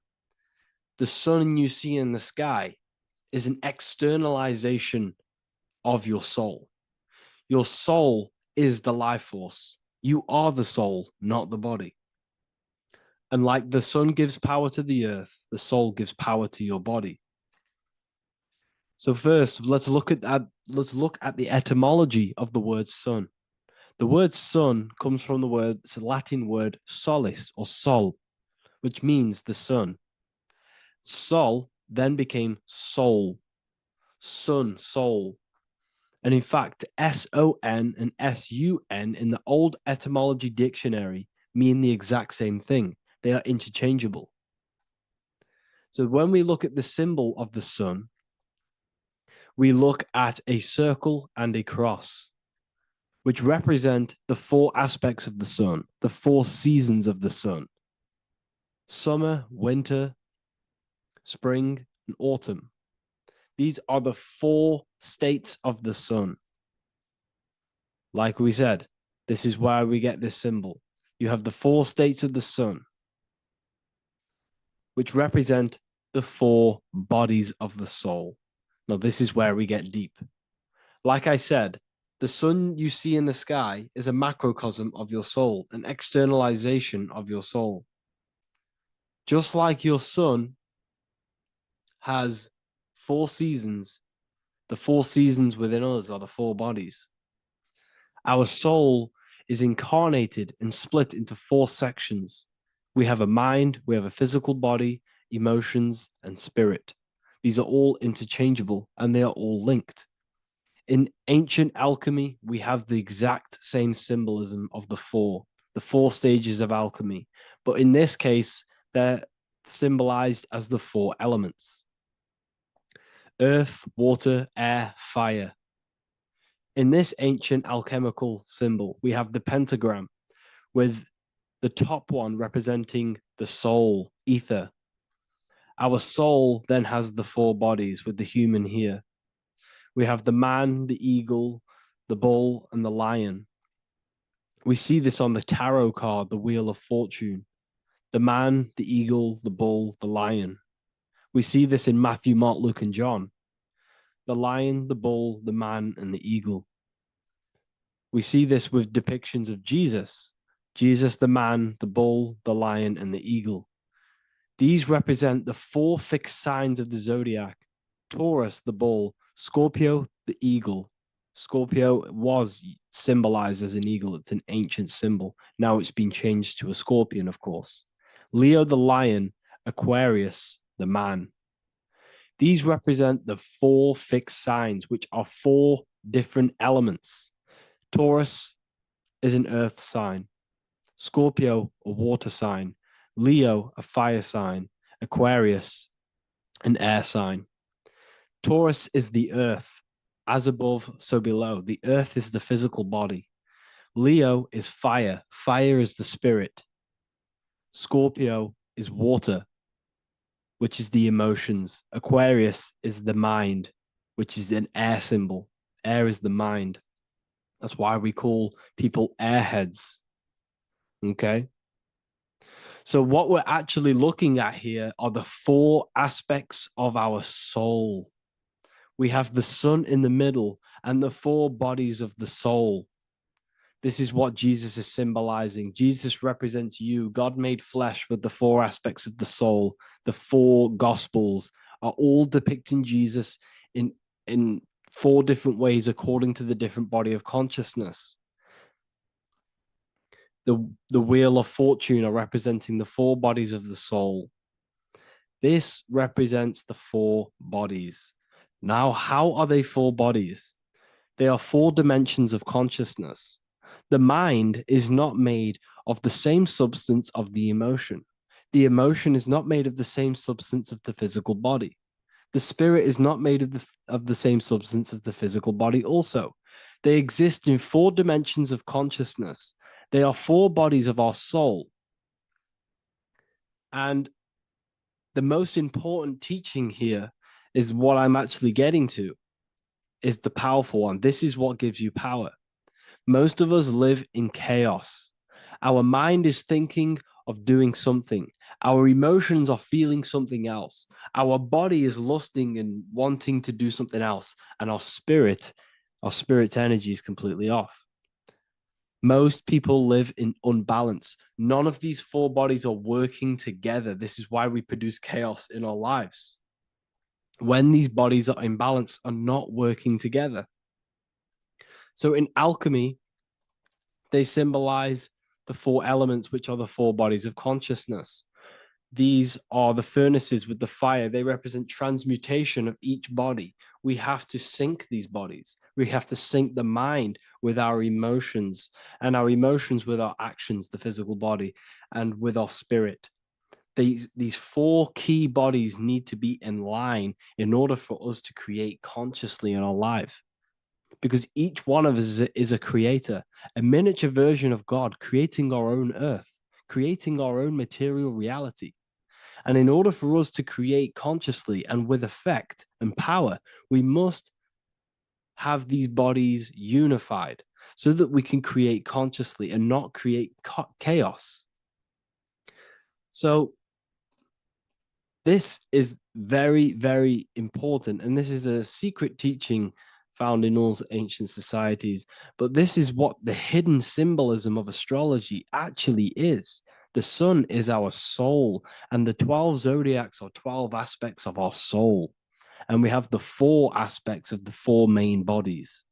The sun you see in the sky is an externalization of your soul. Your soul is the life force. You are the soul, not the body. And like the sun gives power to the earth, the soul gives power to your body. So first, let's look at the etymology of the word sun. The word sun comes from it's a Latin word solis or sol, which means the sun. Sol then became soul, sun, soul. And in fact, S-O-N and S-U-N in the old etymology dictionary mean the exact same thing. They are interchangeable. So when we look at the symbol of the sun, we look at a circle and a cross, which represent the four aspects of the sun, the four seasons of the sun: summer, winter, spring, and autumn. These are the four states of the sun. Like we said, this is why we get this symbol. You have the four states of the sun, which represent the four bodies of the soul. Now, this is where we get deep. Like I said, the sun you see in the sky is a macrocosm of your soul, an externalization of your soul. Just like your sun has four seasons, the four seasons within us are the four bodies. Our soul is incarnated and split into four sections. We have a mind, we have a physical body, emotions, and spirit. These are all interchangeable and they are all linked. In ancient alchemy, we have the exact same symbolism of the four stages of alchemy. But in this case, they're symbolized as the four elements: earth, water, air, fire. In this ancient alchemical symbol, we have the pentagram with the top one representing the soul, ether. Our soul then has the four bodies with the human here. We have the man, the eagle, the bull, and the lion. We see this on the tarot card, the Wheel of Fortune. The man, the eagle, the bull, the lion. We see this in Matthew, Mark, Luke, and John. The lion, the bull, the man, and the eagle. We see this with depictions of Jesus. Jesus, the man, the bull, the lion, and the eagle. These represent the four fixed signs of the zodiac: Taurus, the bull; Scorpio, the eagle. Scorpio was symbolized as an eagle. It's an ancient symbol. Now it's been changed to a scorpion, of course. Leo, the lion; Aquarius, the man. These represent the four fixed signs, which are four different elements. Taurus is an earth sign, Scorpio, a water sign; Leo, a fire sign; Aquarius, an air sign. Taurus is the earth. As above, so below. The earth is the physical body. Leo is fire. Fire is the spirit. Scorpio is water, which is the emotions. Aquarius is the mind, which is an air symbol. Air is the mind. That's why we call people airheads. Okay. So, what we're actually looking at here are the four aspects of our soul. We have the sun in the middle and the four bodies of the soul. This is what Jesus is symbolizing. Jesus represents you. God made flesh with the four aspects of the soul. The four gospels are all depicting Jesus in four different ways according to the different body of consciousness. The wheel of fortune are representing the four bodies of the soul. This represents the four bodies. Now, how are they four bodies? They are four dimensions of consciousness. The mind is not made of the same substance of the emotion. The emotion is not made of the same substance of the physical body. The spirit is not made of the same substance as the physical body also. They exist in four dimensions of consciousness. They are four bodies of our soul. And the most important teaching here is what I'm actually getting to, is the powerful one. This is what gives you power. Most of us live in chaos. Our mind is thinking of doing something. Our emotions are feeling something else. Our body is lusting and wanting to do something else. And our spirit's energy is completely off. Most people live in unbalance. None of these four bodies are working together. This is why we produce chaos in our lives. When these bodies are in balance, are not working together. So in alchemy, they symbolize the four elements, which are the four bodies of consciousness. These are the furnaces with the fire. They represent transmutation of each body. We have to sync these bodies. We have to sync the mind with our emotions, and our emotions with our actions, the physical body, and with our spirit. These four key bodies need to be in line in order for us to create consciously in our life. Because each one of us is a creator, a miniature version of God, creating our own earth, creating our own material reality. And in order for us to create consciously and with effect and power, we must have these bodies unified so that we can create consciously and not create chaos. So this is very, very important. And this is a secret teaching found in all ancient societies. But this is what the hidden symbolism of astrology actually is. The sun is our soul, and the 12 zodiacs are 12 aspects of our soul. And we have the four aspects of the four main bodies.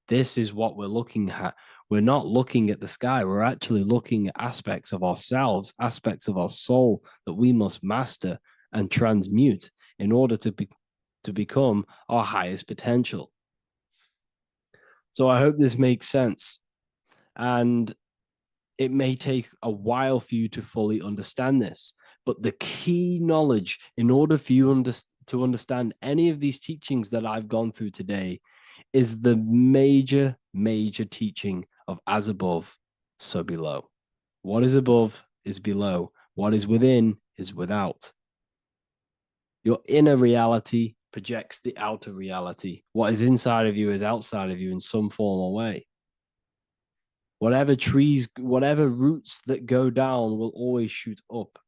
This is what we're looking at. We're not looking at the sky. We're actually looking at aspects of ourselves, aspects of our soul that we must master and transmute in order to become our highest potential. So I hope this makes sense. And it may take a while for you to fully understand this, but the key knowledge in order for you to understand any of these teachings that I've gone through today is the major, major teaching of as above, so below. What is above is below. What is within is without. Your inner reality projects the outer reality. What is inside of you is outside of you in some form or way. Whatever trees, whatever roots that go down will always shoot up.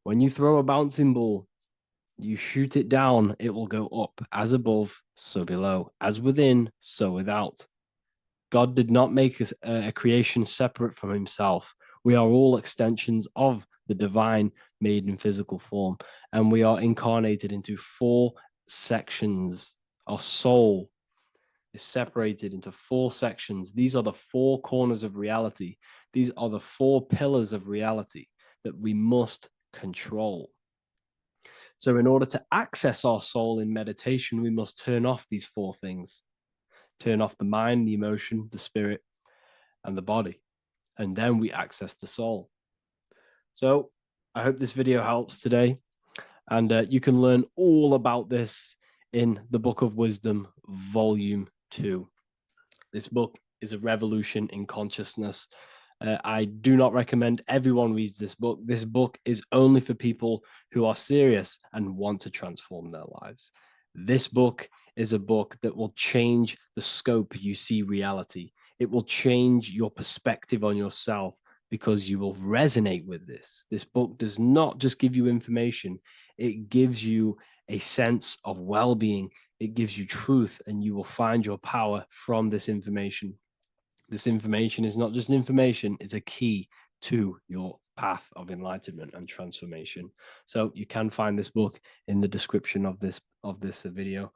When you throw a bouncing ball, you shoot it down, it will go up. As above, so below. As within, so without. God did not make a creation separate from himself. We are all extensions of the divine made in physical form, and we are incarnated into 4 sections. Our soul is separated into 4 sections. These are the 4 corners of reality. These are the 4 pillars of reality that we must control. So in order to access our soul in meditation, we must turn off these 4 things. Turn off the mind, the emotion, the spirit, and the body. And then we access the soul. So I hope this video helps today. And you can learn all about this in the Book of Wisdom, Volume 2. This book is a revolution in consciousness. I do not recommend everyone reads this book. This book is only for people who are serious and want to transform their lives. This book is a book that will change the scope you see reality. It will change your perspective on yourself because you will resonate with this. This book does not just give you information, it gives you a sense of well-being. It gives you truth, and you will find your power from this information. This information is not just information, it's a key to your path of enlightenment and transformation. So you can find this book in the description of this video.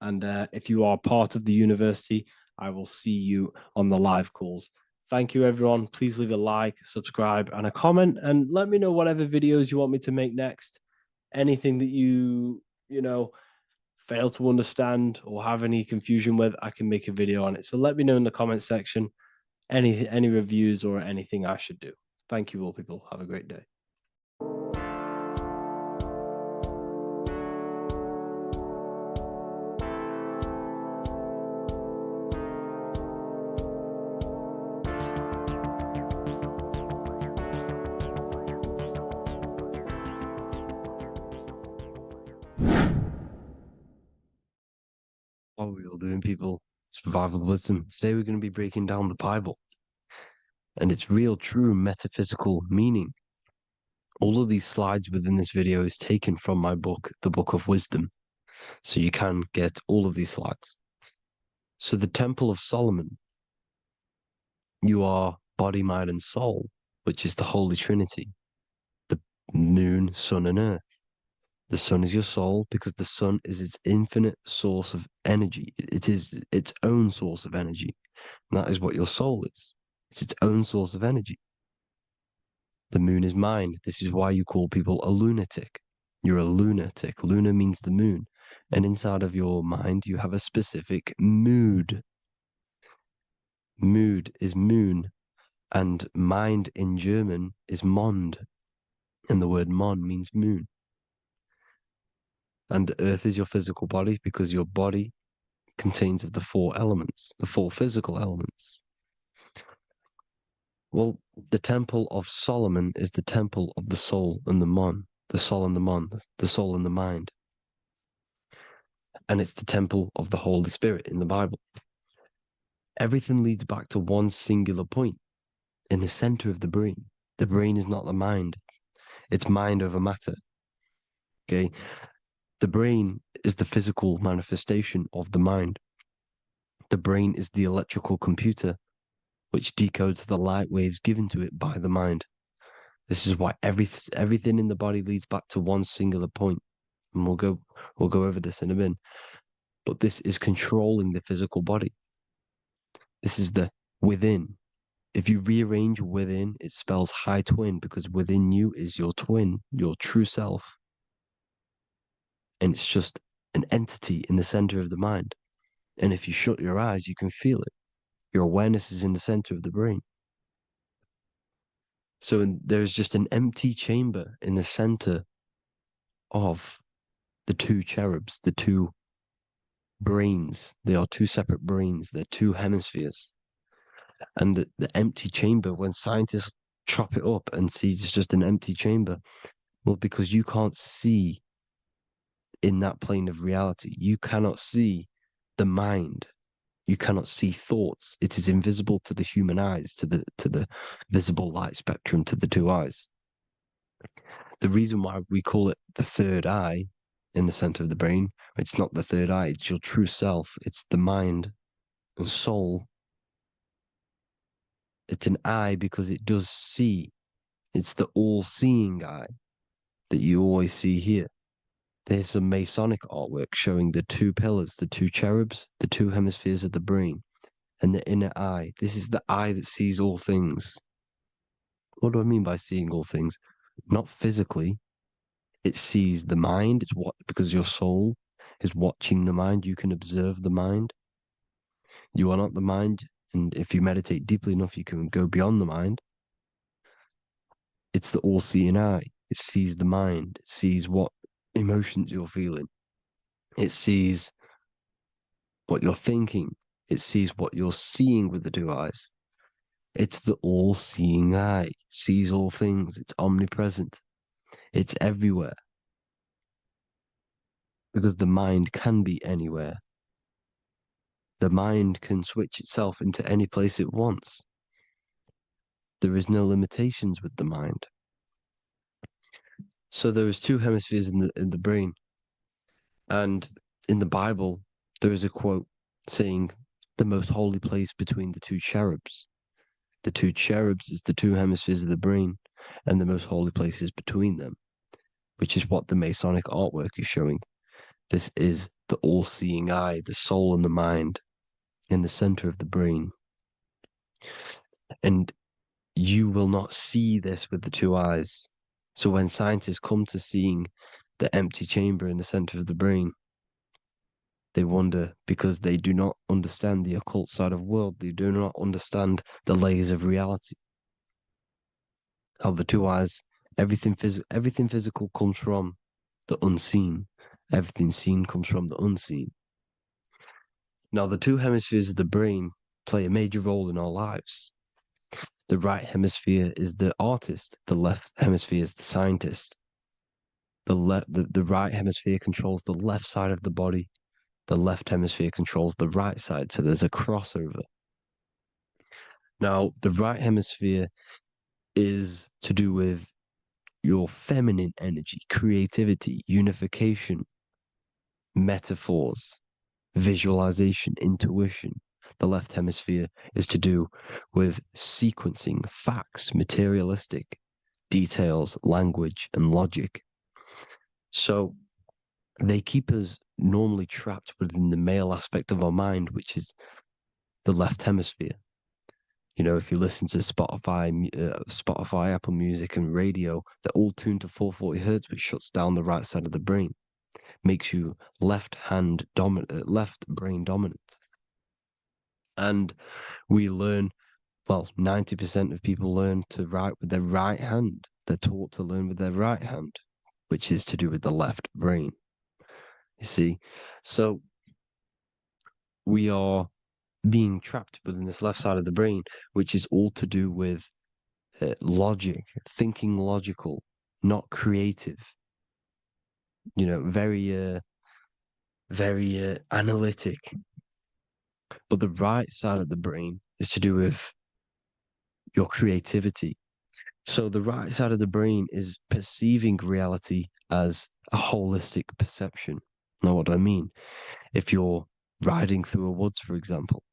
And if you are part of the university, I will see you on the live calls. Thank you, everyone. Please leave a like, subscribe, and a comment, and let me know whatever videos you want me to make next. Anything that you fail to understand or have any confusion with, I can make a video on it. So let me know in the comment section any reviews or anything I should do. Thank you all, people. Have a great day. What are we all doing, people? Survival wisdom. Today we're going to be breaking down the Bible and its real, true metaphysical meaning. All of these slides within this video is taken from my book, The Book of Wisdom. So you can get all of these slides. So the Temple of Solomon, you are body, mind, and soul, which is the Holy Trinity. The moon, sun, and earth. The sun is your soul because the sun is its infinite source of energy. It is its own source of energy. And that is what your soul is. It's its own source of energy. The moon is mind. This is why you call people a lunatic. You're a lunatic. Luna means the moon. And inside of your mind, you have a specific mood. Mood is moon. And mind in German is Mond. And the word Mond means moon. And earth is your physical body because your body contains of the 4 elements, the 4 physical elements. Well, the Temple of Solomon is the temple of the soul and the mon, the soul and the mon, the soul and the mind. And it's the temple of the Holy Spirit in the Bible. Everything leads back to one singular point in the center of the brain. The brain is not the mind. It's mind over matter. Okay? The brain is the physical manifestation of the mind. The brain is the electrical computer which decodes the light waves given to it by the mind. This is why everything in the body leads back to one singular point. And we'll go over this in a minute. But this is controlling the physical body. This is the within. If you rearrange within, it spells high twin because within you is your twin, your true self. And it's just an entity in the center of the mind. And if you shut your eyes, you can feel it. Your awareness is in the center of the brain. So there's just an empty chamber in the center of the 2 cherubs, the 2 brains. They are 2 separate brains. They're 2 hemispheres. And the empty chamber, when scientists chop it up and see it's just an empty chamber, well, because you can't see in that plane of reality, you cannot see the mind. You cannot see thoughts. It is invisible to the human eyes, to the visible light spectrum, to the 2 eyes. The reason why we call it the 3rd eye in the center of the brain, it's not the 3rd eye, it's your true self. It's the mind and soul It's an eye because it does see. It's the all-seeing eye that you always see here. There's some Masonic artwork showing the two pillars, the two cherubs, the two hemispheres of the brain, and the inner eye. This is the eye that sees all things. What do I mean by seeing all things? Not physically. It sees the mind. It's what, because your soul is watching the mind. You can observe the mind. You are not the mind. And if you meditate deeply enough, you can go beyond the mind. It's the all-seeing eye. It sees the mind. It sees what emotions you're feeling. It sees what you're thinking. It sees what you're seeing with the two eyes. It's the all-seeing eye. It sees all things. It's omnipresent. It's everywhere. Because the mind can be anywhere. The mind can switch itself into any place it wants. There is no limitations with the mind. So there is two hemispheres in the brain. And in the Bible, there is a quote saying the most holy place between the two cherubs. The two cherubs is the two hemispheres of the brain, and the most holy place is between them, which is what the Masonic artwork is showing. This is the all-seeing eye, the soul and the mind in the center of the brain. And you will not see this with the two eyes. So when scientists come to seeing the empty chamber in the center of the brain, they wonder because they do not understand the occult side of the world. They do not understand the layers of reality. How the two eyes, everything physical comes from the unseen. Everything seen comes from the unseen. Now, the two hemispheres of the brain play a major role in our lives. The right hemisphere is the artist. The left hemisphere is the scientist. The right hemisphere controls the left side of the body. The left hemisphere controls the right side. So there's a crossover. Now, the right hemisphere is to do with your feminine energy, creativity, unification, metaphors, visualization, intuition. The left hemisphere is to do with sequencing, facts, materialistic details, language, and logic. So they keep us normally trapped within the male aspect of our mind, which is the left hemisphere. You know, if you listen to Spotify, Apple Music, and radio, they're all tuned to 440 hertz, which shuts down the right side of the brain, makes you left brain dominant. And we learn, well, 90% of people learn to write with their right hand. They're taught to learn with their right hand, which is to do with the left brain. You see, so we are being trapped within this left side of the brain, which is all to do with logic, thinking logical, not creative. You know, very analytic. But the right side of the brain is to do with your creativity. So the right side of the brain is perceiving reality as a holistic perception. Now, what do I mean? If you're riding through a woods, for example,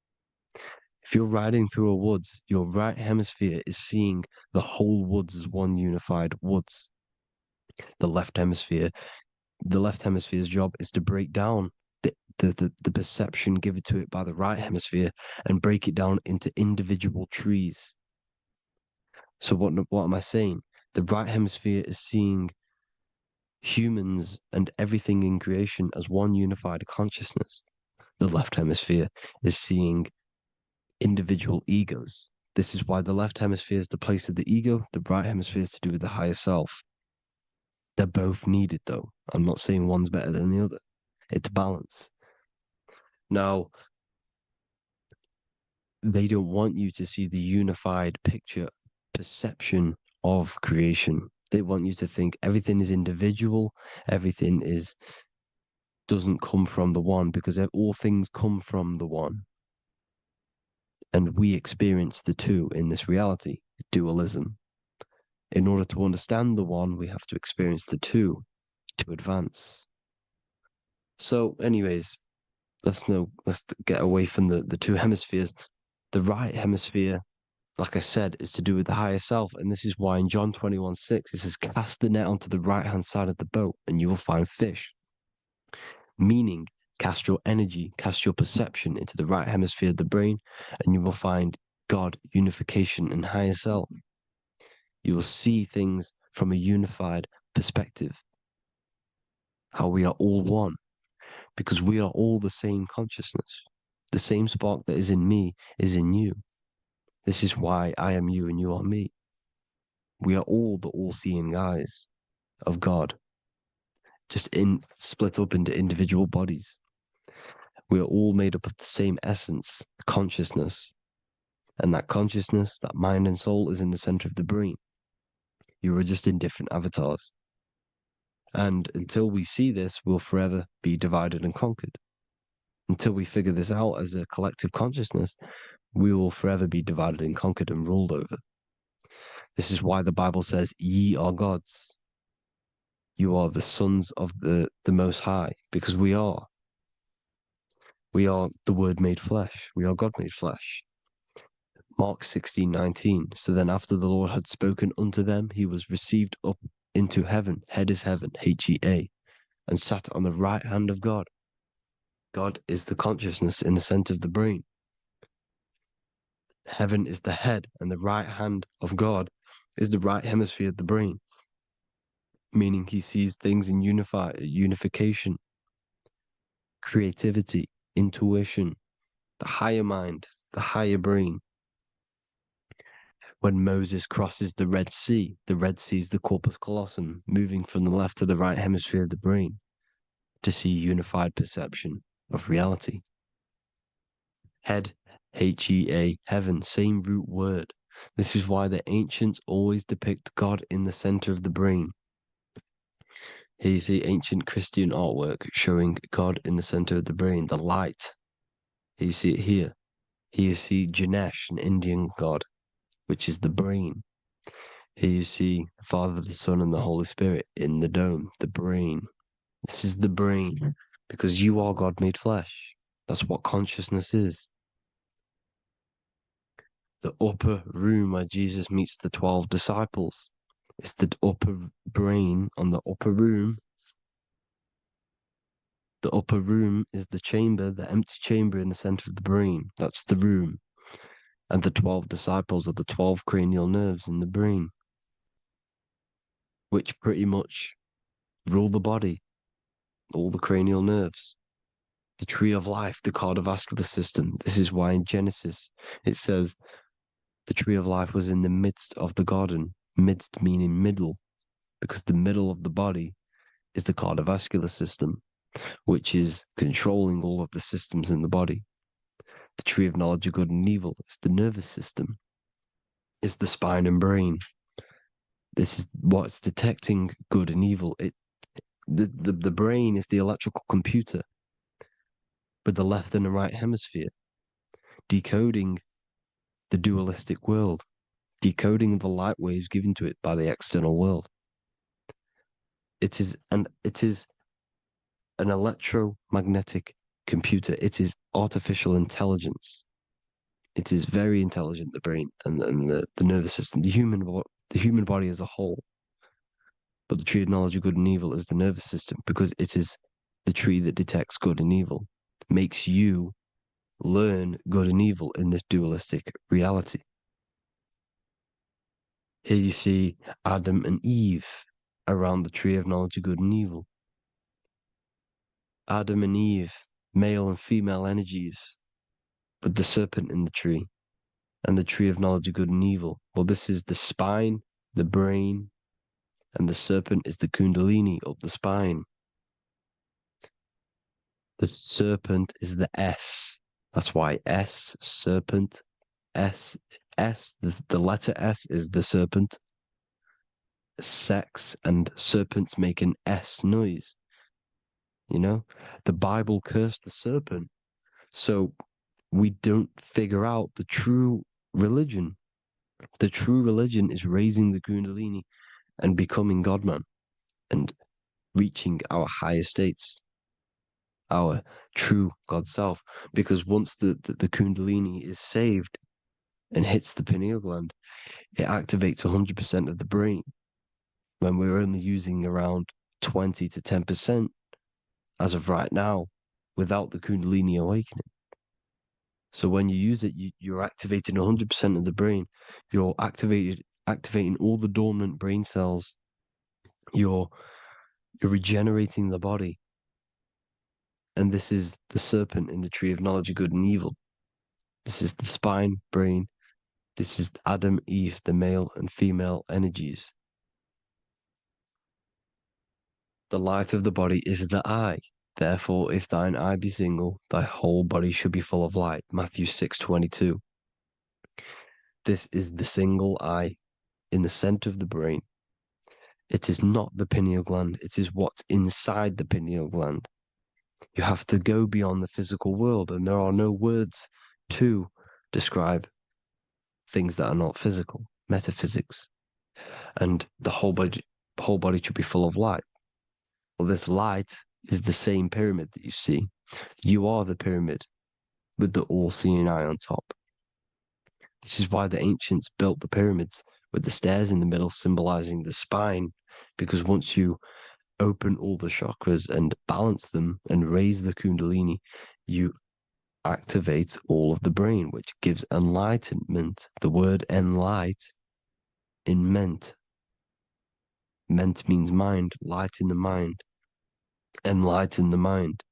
if you're riding through a woods, your right hemisphere is seeing the whole woods as one unified woods. The left hemisphere's job is to break down the perception given to it by the right hemisphere and break it down into individual trees. So what am I saying? The right hemisphere is seeing humans and everything in creation as one unified consciousness. The left hemisphere is seeing individual egos. This is why the left hemisphere is the place of the ego, the right hemisphere is to do with the higher self. They're both needed, though. I'm not saying one's better than the other. It's balance. Now, they don't want you to see the unified picture, perception of creation. They want you to think everything is individual, everything doesn't come from the one, because all things come from the one. And we experience the two in this reality, dualism. In order to understand the one, we have to experience the two to advance. So, anyways, let's get away from the two hemispheres. The right hemisphere like I said, is to do with the higher self. And this is why in John 21:6, it says, cast the net onto the right-hand side of the boat and you will find fish. Meaning, cast your energy, cast your perception into the right hemisphere of the brain, and you will find God, unification, and higher self. You will see things from a unified perspective. How we are all one, because we are all the same consciousness. The same spark that is in me is in you. This is why I am you and you are me. We are all the all-seeing eyes of God, just split up into individual bodies. We are all made up of the same essence, consciousness. And that consciousness, that mind and soul, is in the center of the brain. You are just in different avatars. And until we see this, we'll forever be divided and conquered. Until we figure this out as a collective consciousness, we will forever be divided and conquered and ruled over. This is why the Bible says, ye are gods. You are the sons of the Most High, because we are. We are the Word made flesh. We are God made flesh. Mark 16:19. So then after the Lord had spoken unto them, he was received up into heaven. Head is heaven, H-E-A, and sat on the right hand of God. God is the consciousness in the center of the brain. Heaven is the head, and the right hand of God is the right hemisphere of the brain, meaning he sees things in unification, creativity, intuition, the higher mind, the higher brain. When Moses crosses the Red Sea is the corpus callosum, moving from the left to the right hemisphere of the brain to see unified perception of reality. Head, H-E-A, heaven, same root word. This is why the ancients always depict God in the center of the brain. Here you see ancient Christian artwork showing God in the center of the brain, the light. Here you see it here. Here you see Ganesh, an Indian god, which is the brain. Here you see the Father, the Son, and the Holy Spirit in the dome, the brain. This is the brain, because you are God made flesh. That's what consciousness is. The upper room where Jesus meets the 12 disciples. It's the upper brain on the upper room. The upper room is the chamber, the empty chamber in the center of the brain. That's the room. And the 12 disciples are the 12 cranial nerves in the brain, which pretty much rule the body, all the cranial nerves. The tree of life, the cardiovascular system. This is why in Genesis it says the tree of life was in the midst of the garden. Midst meaning middle, because the middle of the body is the cardiovascular system, which is controlling all of the systems in the body. The tree of knowledge of good and evil is the nervous system. It's the spine and brain. This is what's detecting good and evil. The brain is the electrical computer with the left and the right hemisphere, decoding the dualistic world, decoding the light waves given to it by the external world. It is an electromagnetic computer. It is artificial intelligence. It is very intelligent, the brain and the nervous system, the human body as a whole. But the tree of knowledge of good and evil is the nervous system, because it is the tree that detects good and evil, makes you learn good and evil in this dualistic reality. Here you see Adam and Eve around the tree of knowledge of good and evil. Adam and Eve, male and female energies, but the serpent in the tree, and the tree of knowledge of good and evil. Well, this is the spine, the brain, and the serpent is the kundalini of the spine. The serpent is the S. That's why S, serpent, S, the letter S is the serpent. Sex and serpents make an S noise. You know, the Bible cursed the serpent. So we don't figure out the true religion. The true religion is raising the kundalini and becoming God-man and reaching our higher states, our true God self. Because once the kundalini is saved and hits the pineal gland, it activates 100% of the brain when we're only using around 20 to 10% as of right now without the Kundalini awakening. So when you use it, you're activating 100% of the brain. You're activating all the dormant brain cells. You're regenerating the body. And this is the serpent in the tree of knowledge of good and evil. This is the spine, brain. This is Adam, Eve, the male and female energies. The light of the body is the eye. Therefore, if thine eye be single, thy whole body should be full of light. Matthew 6:22. This is the single eye in the center of the brain. It is not the pineal gland. It is what's inside the pineal gland. You have to go beyond the physical world, and there are no words to describe things that are not physical, metaphysics. And the whole body should be full of light. Well, this light is the same pyramid that you see. You are the pyramid with the all-seeing eye on top. This is why the ancients built the pyramids with the stairs in the middle symbolizing the spine, because once you open all the chakras and balance them and raise the Kundalini, you activate all of the brain, which gives enlightenment. The word enlight in ment. Ment means mind, light in the mind. Enlighten the mind.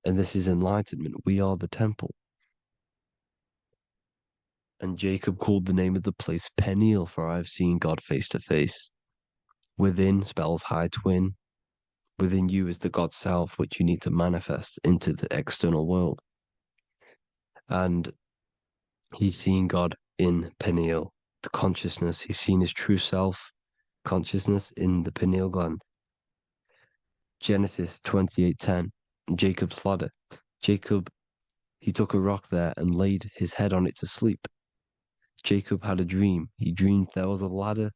And this is enlightenment. We are the temple. And Jacob called the name of the place Peniel, for I have seen God face to face. Within spells high twin. Within you is the God self, which you need to manifest into the external world. And he's seen God in Peniel, the consciousness. He's seen his true self, consciousness, in the pineal gland. Genesis 28:10, Jacob's ladder. Jacob, he took a rock there and laid his head on it to sleep. Jacob had a dream. He dreamed there was a ladder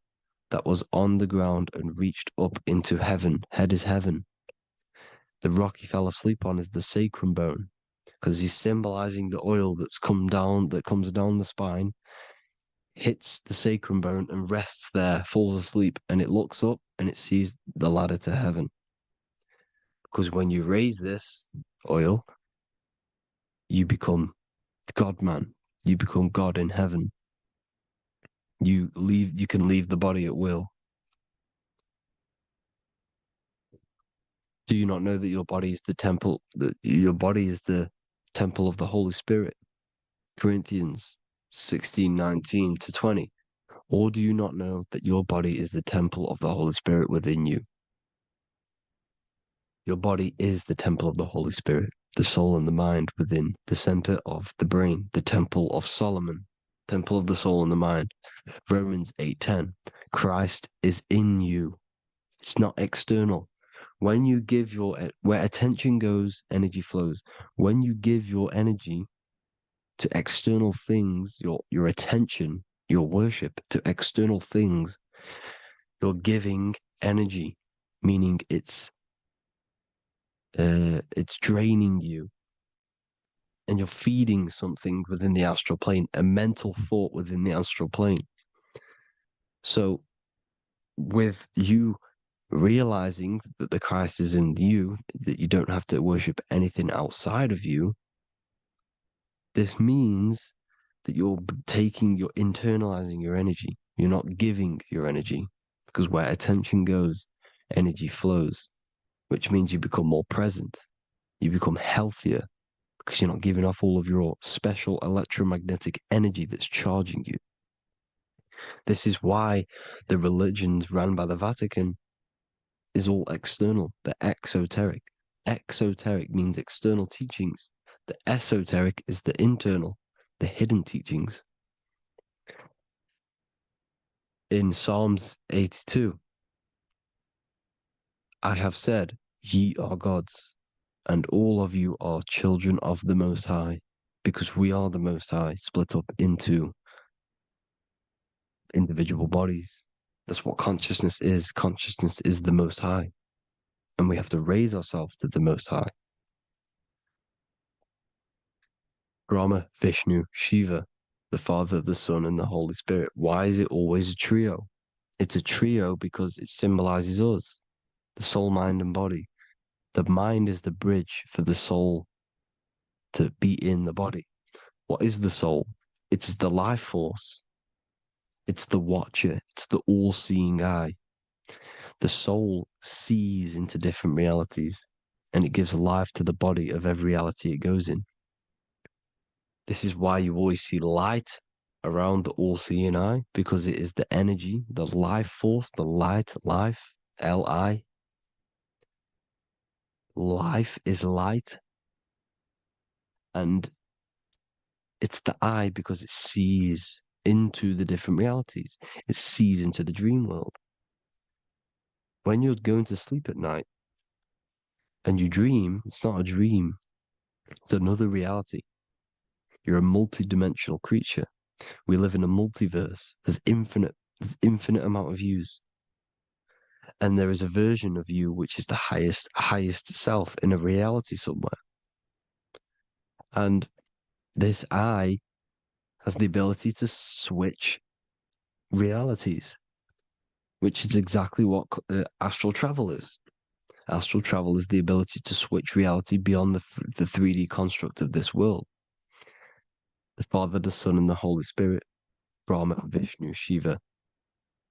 that was on the ground and reached up into heaven. Head is heaven. The rock he fell asleep on is the sacrum bone, because he's symbolizing the oil that comes down the spine, hits the sacrum bone and rests there, falls asleep, and it looks up and it sees the ladder to heaven. Because when you raise this oil, you become God man. You become God in heaven. You can leave the body at will. Do you not know that your body is the temple, that your body is the temple of the Holy Spirit? Corinthians 16:19-20. Or do you not know that your body is the temple of the Holy Spirit within you? Your body is the temple of the Holy Spirit, the soul and the mind within the center of the brain, the temple of Solomon, temple of the soul and the mind. Romans 8:10. Christ is in you. It's not external. When you give where attention goes, energy flows. When you give your energy to external things, your attention, your worship to external things, you're giving energy, meaning it's draining you, and you're feeding something within the astral plane, a mental thought within the astral plane. So with you realizing that the Christ is in you, that you don't have to worship anything outside of you, this means that you're internalizing your energy. You're not giving your energy, because where attention goes, energy flows, which means you become more present. You become healthier because you're not giving off all of your special electromagnetic energy that's charging you. This is why the religions run by the Vatican is all external. They're exoteric. Exoteric means external teachings. The esoteric is the internal, the hidden teachings. In Psalms 82, I have said, ye are gods, and all of you are children of the Most High, because we are the Most High, split up into individual bodies. That's what consciousness is. Consciousness is the Most High, and we have to raise ourselves to the Most High. Brahma, Vishnu, Shiva, the Father, the Son, and the Holy Spirit. Why is it always a trio? It's a trio because it symbolizes us, the soul, mind, and body. The mind is the bridge for the soul to be in the body. What is the soul? It's the life force. It's the watcher. It's the all-seeing eye. The soul sees into different realities, and it gives life to the body of every reality it goes in. This is why you always see light around the all-seeing eye, because it is the energy, the life force, the light, life, L-I. Life is light. And it's the eye because it sees into the different realities. It sees into the dream world. When you're going to sleep at night and you dream, it's not a dream. It's another reality. You're a multi-dimensional creature. We live in a multiverse. There's infinite amount of yous. And there is a version of you which is the highest self in a reality somewhere. And this I has the ability to switch realities, which is exactly what astral travel is. Astral travel is the ability to switch reality beyond the 3D construct of this world. The Father, the Son, and the Holy Spirit, Brahma, Vishnu, Shiva.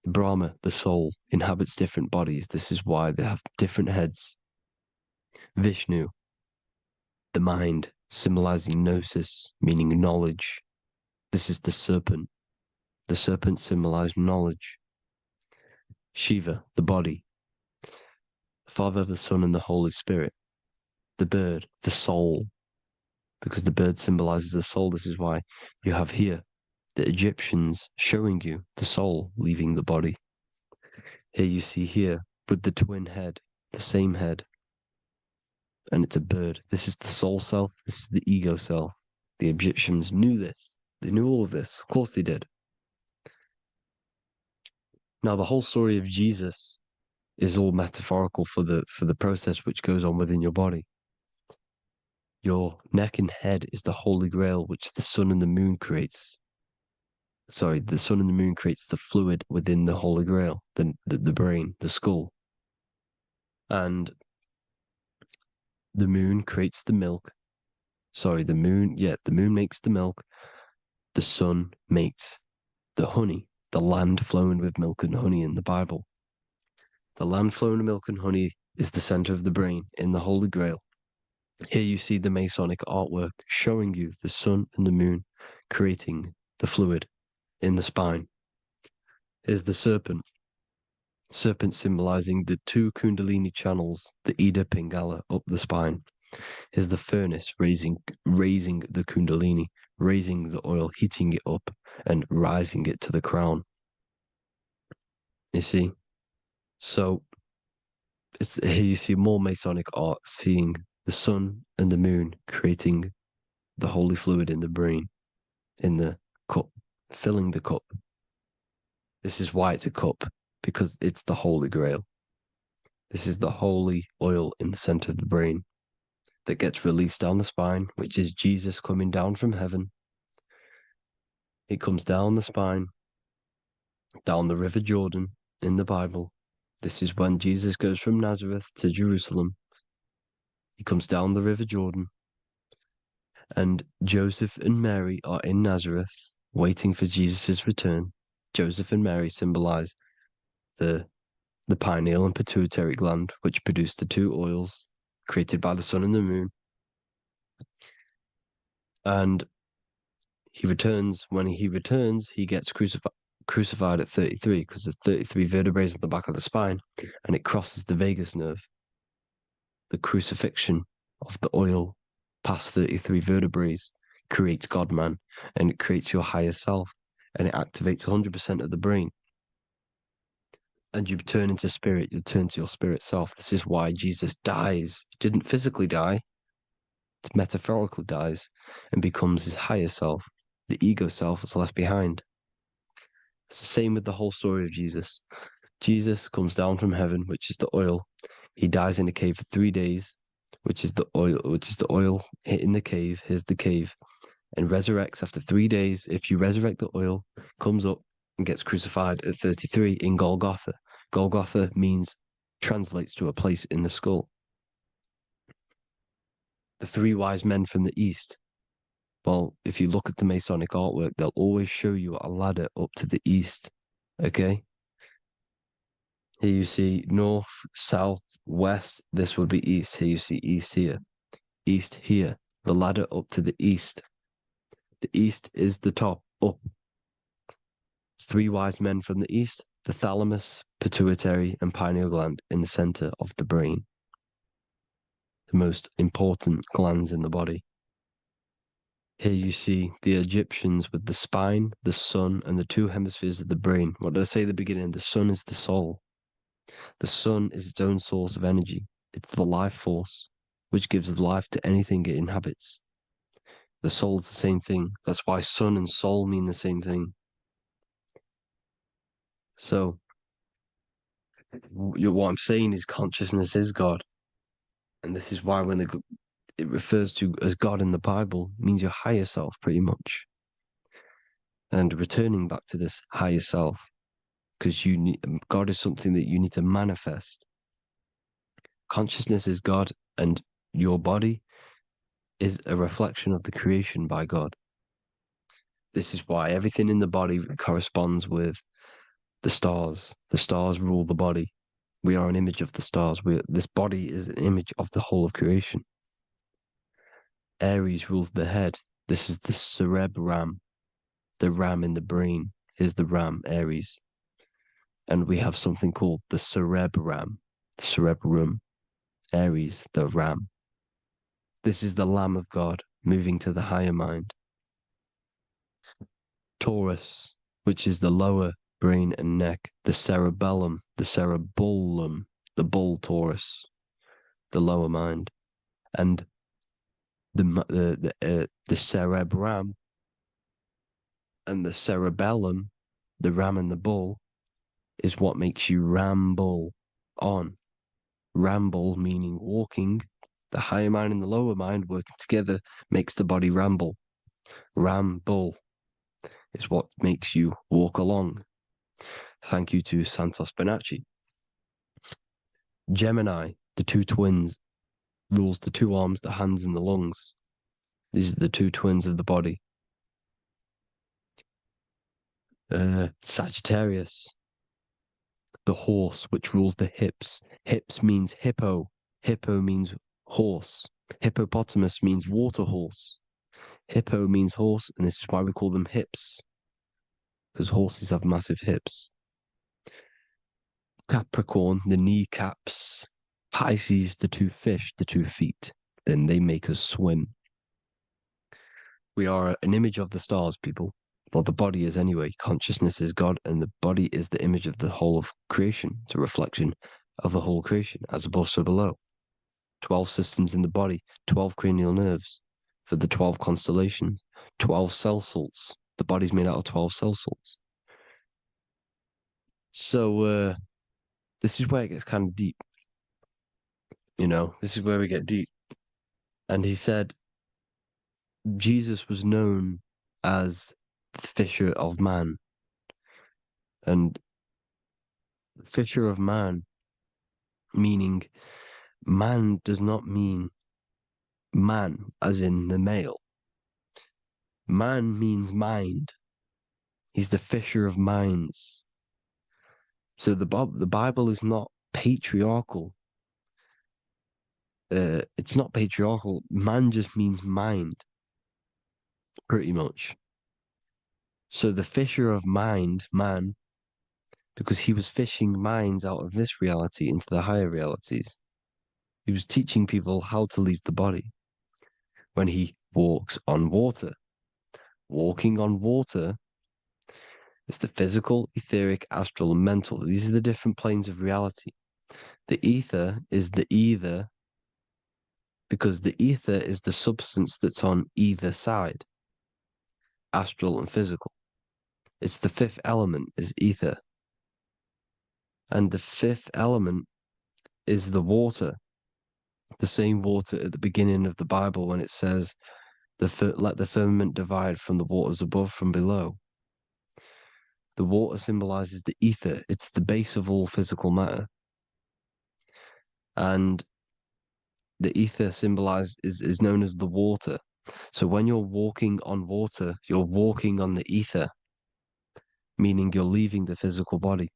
Brahma, the soul, inhabits different bodies. This is why they have different heads. Vishnu, the mind, symbolizing gnosis, meaning knowledge. This is the serpent. The serpent symbolized knowledge. Shiva, the body. The Father, the Son, and the Holy Spirit. The bird, the soul, because the bird symbolizes the soul. This is why you have here the Egyptians showing you the soul leaving the body. Here you see here with the twin head, the same head, and it's a bird. This is the soul self. This is the ego self. The Egyptians knew this. They knew all of this. Of course they did. Now the whole story of Jesus is all metaphorical for the process which goes on within your body. Your neck and head is the holy grail which the sun and the moon creates. Sorry, the sun and the moon creates the fluid within the holy grail, the brain, the skull. And the moon creates the milk. Sorry, the moon makes the milk. The sun makes the honey, the land flowing with milk and honey in the Bible. The land flowing with milk and honey is the center of the brain in the Holy Grail. Here you see the Masonic artwork showing you the sun and the moon creating the fluid in the spine. Here's the serpent. Serpent symbolizing the two Kundalini channels, the Ida Pingala up the spine. Here's the furnace raising the Kundalini, raising the oil, heating it up and rising it to the crown. You see? So here you see more Masonic art, seeing the sun and the moon creating the holy fluid in the brain, in the cup, filling the cup. This is why it's a cup, because it's the Holy Grail. This is the holy oil in the center of the brain that gets released down the spine, which is Jesus coming down from heaven. It comes down the spine, down the River Jordan in the Bible. This is when Jesus goes from Nazareth to Jerusalem. He comes down the River Jordan, and Joseph and Mary are in Nazareth waiting for Jesus' return. Joseph and Mary symbolize the pineal and pituitary gland, which produce the two oils created by the sun and the moon. And he returns. When he returns, he gets crucified at 33, because there's 33 vertebrae at the back of the spine, and it crosses the vagus nerve. The crucifixion of the oil past 33 vertebrae creates God-man, and it creates your higher self, and it activates 100% of the brain. And you turn into spirit, you turn to your spirit self. This is why Jesus dies. He didn't physically die, it metaphorically dies and becomes his higher self. The ego self is left behind. It's the same with the whole story of Jesus. Jesus comes down from heaven, which is the oil. He dies in a cave for 3 days, which is the oil hitting the cave. Here's the cave. and resurrects after 3 days. If you resurrect the oil, comes up and gets crucified at 33 in Golgotha. Golgotha translates to a place in the skull. The 3 wise men from the east. Well, if you look at the Masonic artwork, they'll always show you a ladder up to the east. Okay? Here you see north, south, west. This would be east. Here you see east here. East here. The ladder up to the east. The east is the top, up. 3 wise men from the east. The thalamus, pituitary, and pineal gland in the center of the brain. The most important glands in the body. Here you see the Egyptians with the spine, the sun, and the 2 hemispheres of the brain. What did I say at the beginning? The sun is the soul. The sun is its own source of energy. It's the life force, which gives life to anything it inhabits. The soul is the same thing. That's why sun and soul mean the same thing. So, what I'm saying is consciousness is God. And this is why when it refers to as God in the Bible, it means your higher self, pretty much. And returning back to this higher self, because God is something that you need to manifest. Consciousness is God, and your body is a reflection of the creation by God. This is why everything in the body corresponds with the stars. The stars rule the body. We are an image of the stars. This body is an image of the whole of creation. Aries rules the head. This is the cerebrum, the ram in the brain. Here's the ram, Aries. And we have something called the cerebrum, Aries, the ram. This is the Lamb of God moving to the higher mind. Taurus, which is the lower brain and neck, the cerebellum, the bull Taurus, the lower mind, and the cerebrum and the cerebellum, the ram and the bull, is what makes you ramble on. Ramble meaning walking. The higher mind and the lower mind working together makes the body ramble. Ramble is what makes you walk along. Thank you to Santos Bonacci. Gemini, the 2 twins, rules the 2 arms, the hands, and the lungs. These are the 2 twins of the body. Sagittarius, the horse, which rules the hips. Hips means hippo. Hippo means horse. Hippopotamus means water horse. Hippo means horse, and this is why we call them hips, because horses have massive hips. Capricorn, the kneecaps. Pisces, the 2 fish, the 2 feet. Then they make us swim. We are an image of the stars, people. Well, the body is anyway. Consciousness is God, and the body is the image of the whole of creation. It's a reflection of the whole creation, as above, so below. 12 systems in the body, 12 cranial nerves for the 12 constellations, 12 cell salts. The body's made out of 12 cell salts. So, this is where it gets kind of deep. This is where we get deep. And he said Jesus was known as the fisher of man. And fisher of man, meaning man does not mean man as in the male. Man means mind. He's the fisher of minds. So the Bible is not patriarchal. It's not patriarchal. Man just means mind, pretty much. So the fisher of mind, man, because he was fishing minds out of this reality into the higher realities. He was teaching people how to leave the body when he walks on water. Walking on water is the physical, etheric, astral, and mental. These are the different planes of reality. The ether is the either, because the ether is the substance that's on either side, astral and physical. It's the 5th element is ether. And the 5th element is the water. The same water at the beginning of the Bible when it says let the firmament divide from the waters above from below. The water symbolizes the ether. It's the base of all physical matter. And the ether is known as the water. So when you're walking on water, you're walking on the ether, meaning you're leaving the physical body.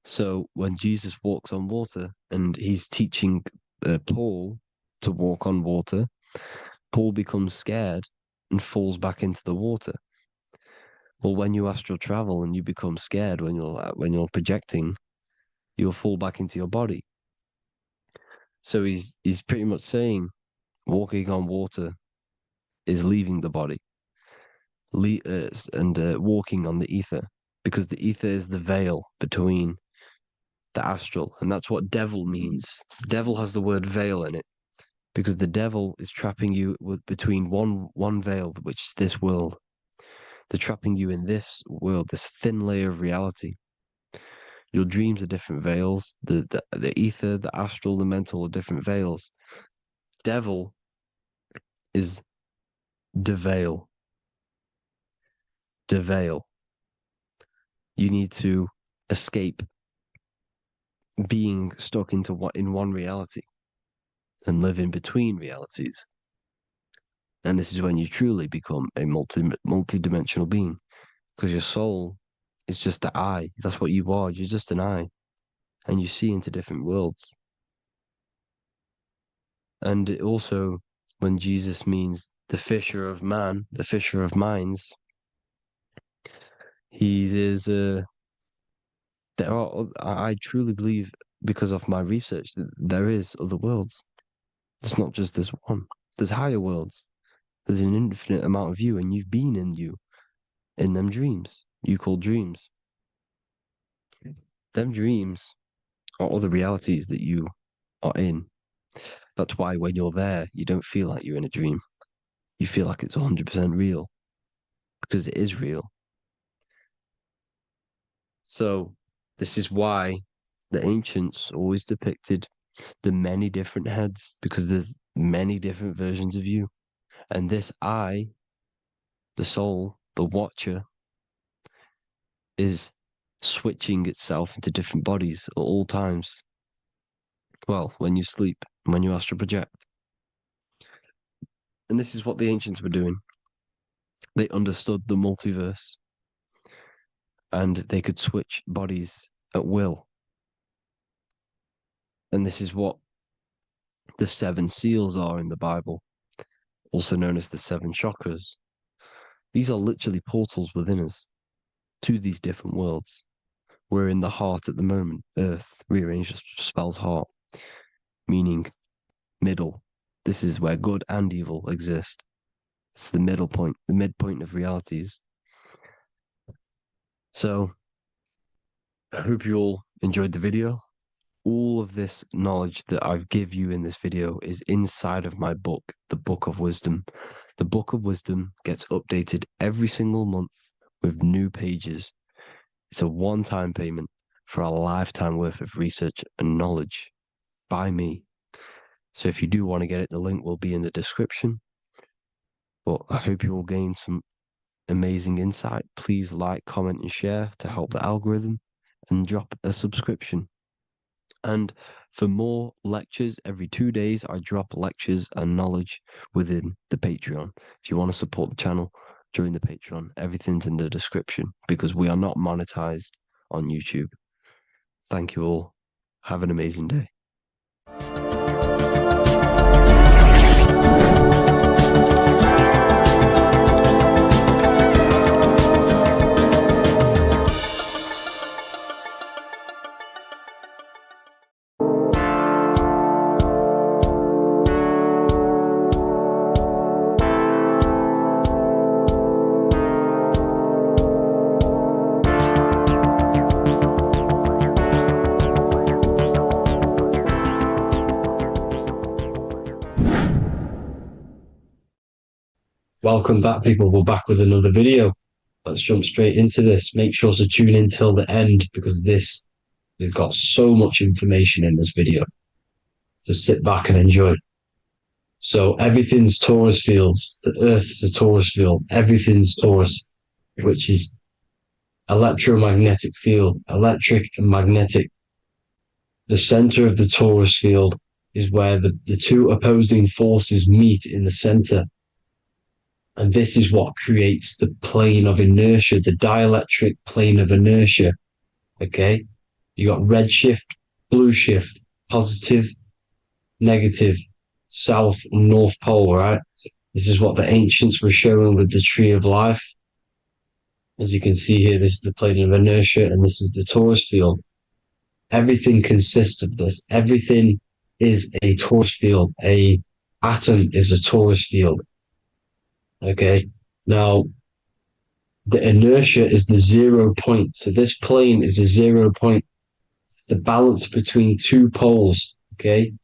So when Jesus walks on water and he's teaching Paul to walk on water, Paul becomes scared and falls back into the water. Well, when you astral travel and you become scared when you're projecting, you'll fall back into your body. So he's pretty much saying walking on water is leaving the body, and walking on the ether, because the ether is the veil between the astral, and that's what devil means. Devil has the word veil in it, because the devil is trapping you between one veil, which is this world. They're trapping you in this world, this thin layer of reality. Your dreams are different veils. The ether, the astral, the mental are different veils. Devil is the veil. The veil. You need to escape being stuck in one reality and live in between realities. And this is when you truly become a multi-dimensional being, because your soul is just the eye. That's what you are. You're just an eye, and you see into different worlds. And it also, when Jesus means the fisher of man, the fisher of minds, he is. I truly believe, because of my research, that there is other worlds. It's not just this one. There's higher worlds. There's an infinite amount of you, and you've been in them dreams you call dreams. Them dreams are other realities that you are in. That's why when you're there, you don't feel like you're in a dream. You feel like it's 100% real, because it is real. So this is why the ancients always depicted the many different heads, because there's many different versions of you. And this I, the soul, the watcher, is switching itself into different bodies at all times. Well, when you sleep, when you astral project. And this is what the ancients were doing. They understood the multiverse, and they could switch bodies at will. And this is what the 7 seals are in the Bible, also known as the 7 chakras. These are literally portals within us to these different worlds. We're in the heart at the moment. Earth, rearranged, spells heart, meaning middle. This is where good and evil exist. It's the middle point, the midpoint of realities. So I hope you all enjoyed the video. All of this knowledge that I've give you in this video is inside of my book, the Book of Wisdom. The Book of Wisdom gets updated every single month with new pages. It's a one-time payment for a lifetime worth of research and knowledge by me. So if you do want to get it, the link will be in the description. But I hope you will gain some amazing insight. Please like, comment, and share to help the algorithm, and drop a subscription. And for more lectures, every 2 days, I drop lectures and knowledge within the Patreon. If you want to support the channel, join the Patreon. Everything's in the description, because we are not monetized on YouTube. Thank you all. Have an amazing day. Welcome back, people. We're back with another video. Let's jump straight into this. Make sure to tune in till the end, because this has got so much information in this video. So sit back and enjoy. So everything's torus fields. The Earth's a torus field. Everything's torus, which is electromagnetic field, electric and magnetic. The center of the torus field is where the two opposing forces meet in the center. And this is what creates the plane of inertia, the dielectric plane of inertia. Okay? You got red shift, blue shift, positive, negative, south and north pole, right? This is what the ancients were showing with the tree of life. As you can see here, this is the plane of inertia and this is the torus field. Everything consists of this. Everything is a torus field. A atom is a torus field. Okay. Now, the inertia is the 0 point. So this plane is a 0 point. It's the balance between two poles. Okay.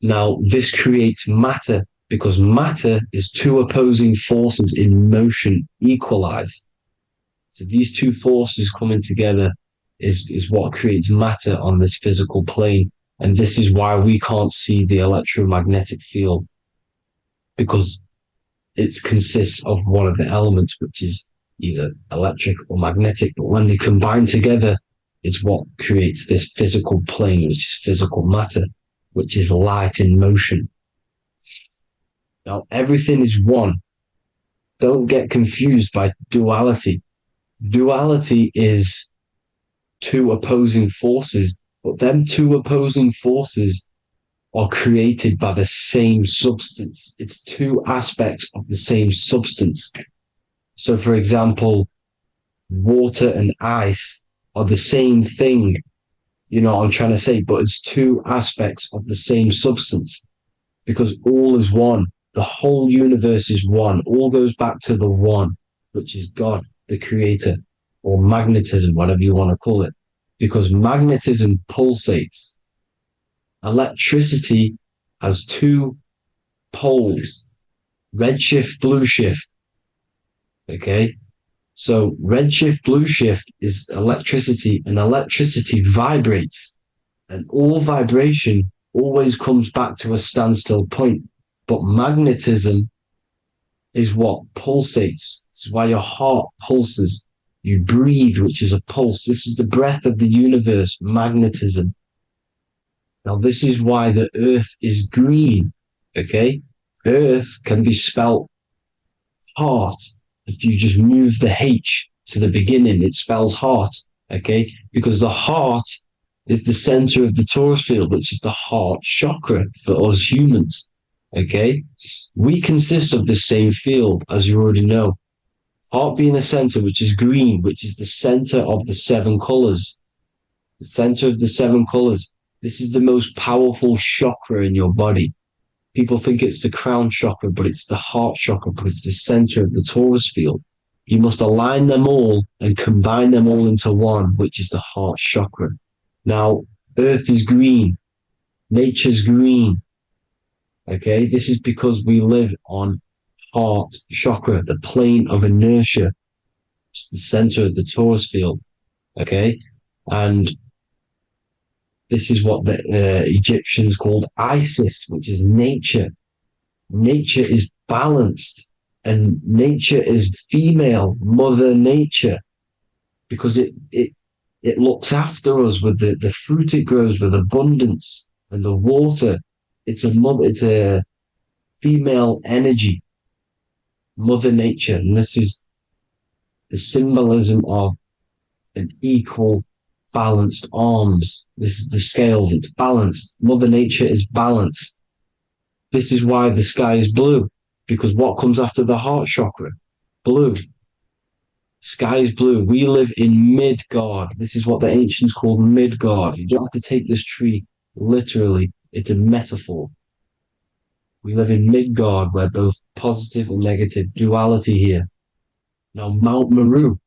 Now, this creates matter because matter is two opposing forces in motion equalized. So these two forces coming together is what creates matter on this physical plane. And this is why we can't see the electromagnetic field, because it consists of one of the elements, which is either electric or magnetic. But when they combine together, it's what creates this physical plane, which is physical matter, which is light in motion. Now, everything is one. Don't get confused by duality. Duality is two opposing forces, but them two opposing forces are created by the same substance. It's two aspects of the same substance. So, for example, water and ice are the same thing, you know what I'm trying to say, but it's two aspects of the same substance because all is one. The whole universe is one. All goes back to the one, which is God, the creator, or magnetism, whatever you want to call it, because magnetism pulsates. Electricity has two poles, red shift, blue shift. Okay. So red shift, blue shift is electricity, and electricity vibrates, and all vibration always comes back to a standstill point. But magnetism is what pulsates. This is why your heart pulses. You breathe, which is a pulse. This is the breath of the universe, magnetism. Now, this is why the earth is green, okay? Earth can be spelt heart. If you just move the H to the beginning, it spells heart, okay? Because the heart is the center of the torus field, which is the heart chakra for us humans, okay? We consist of the same field, as you already know. Heart being the center, which is green, which is the center of the seven colors. The center of the seven colors. This is the most powerful chakra in your body. People think it's the crown chakra, but it's the heart chakra because it's the center of the torus field. You must align them all and combine them all into one, which is the heart chakra. Now, earth is green. Nature's green. Okay, this is because we live on heart chakra, the plane of inertia. It's the center of the torus field. Okay, and this is what the Egyptians called Isis, which is nature. Nature is balanced, and nature is female, Mother Nature, because it looks after us with the fruit it grows with abundance, and the water. It's a female energy, Mother Nature, and this is the symbolism of an equal, balanced arms. This is the scales, it's balanced. Mother Nature is balanced. This is why the sky is blue, because what comes after the heart chakra? Blue. Sky is blue. We live in Midgard. This is what the ancients called Midgard. You don't have to take this tree literally. It's a metaphor. We live in Midgard, where both positive and negative duality here. Now, Mount Meru.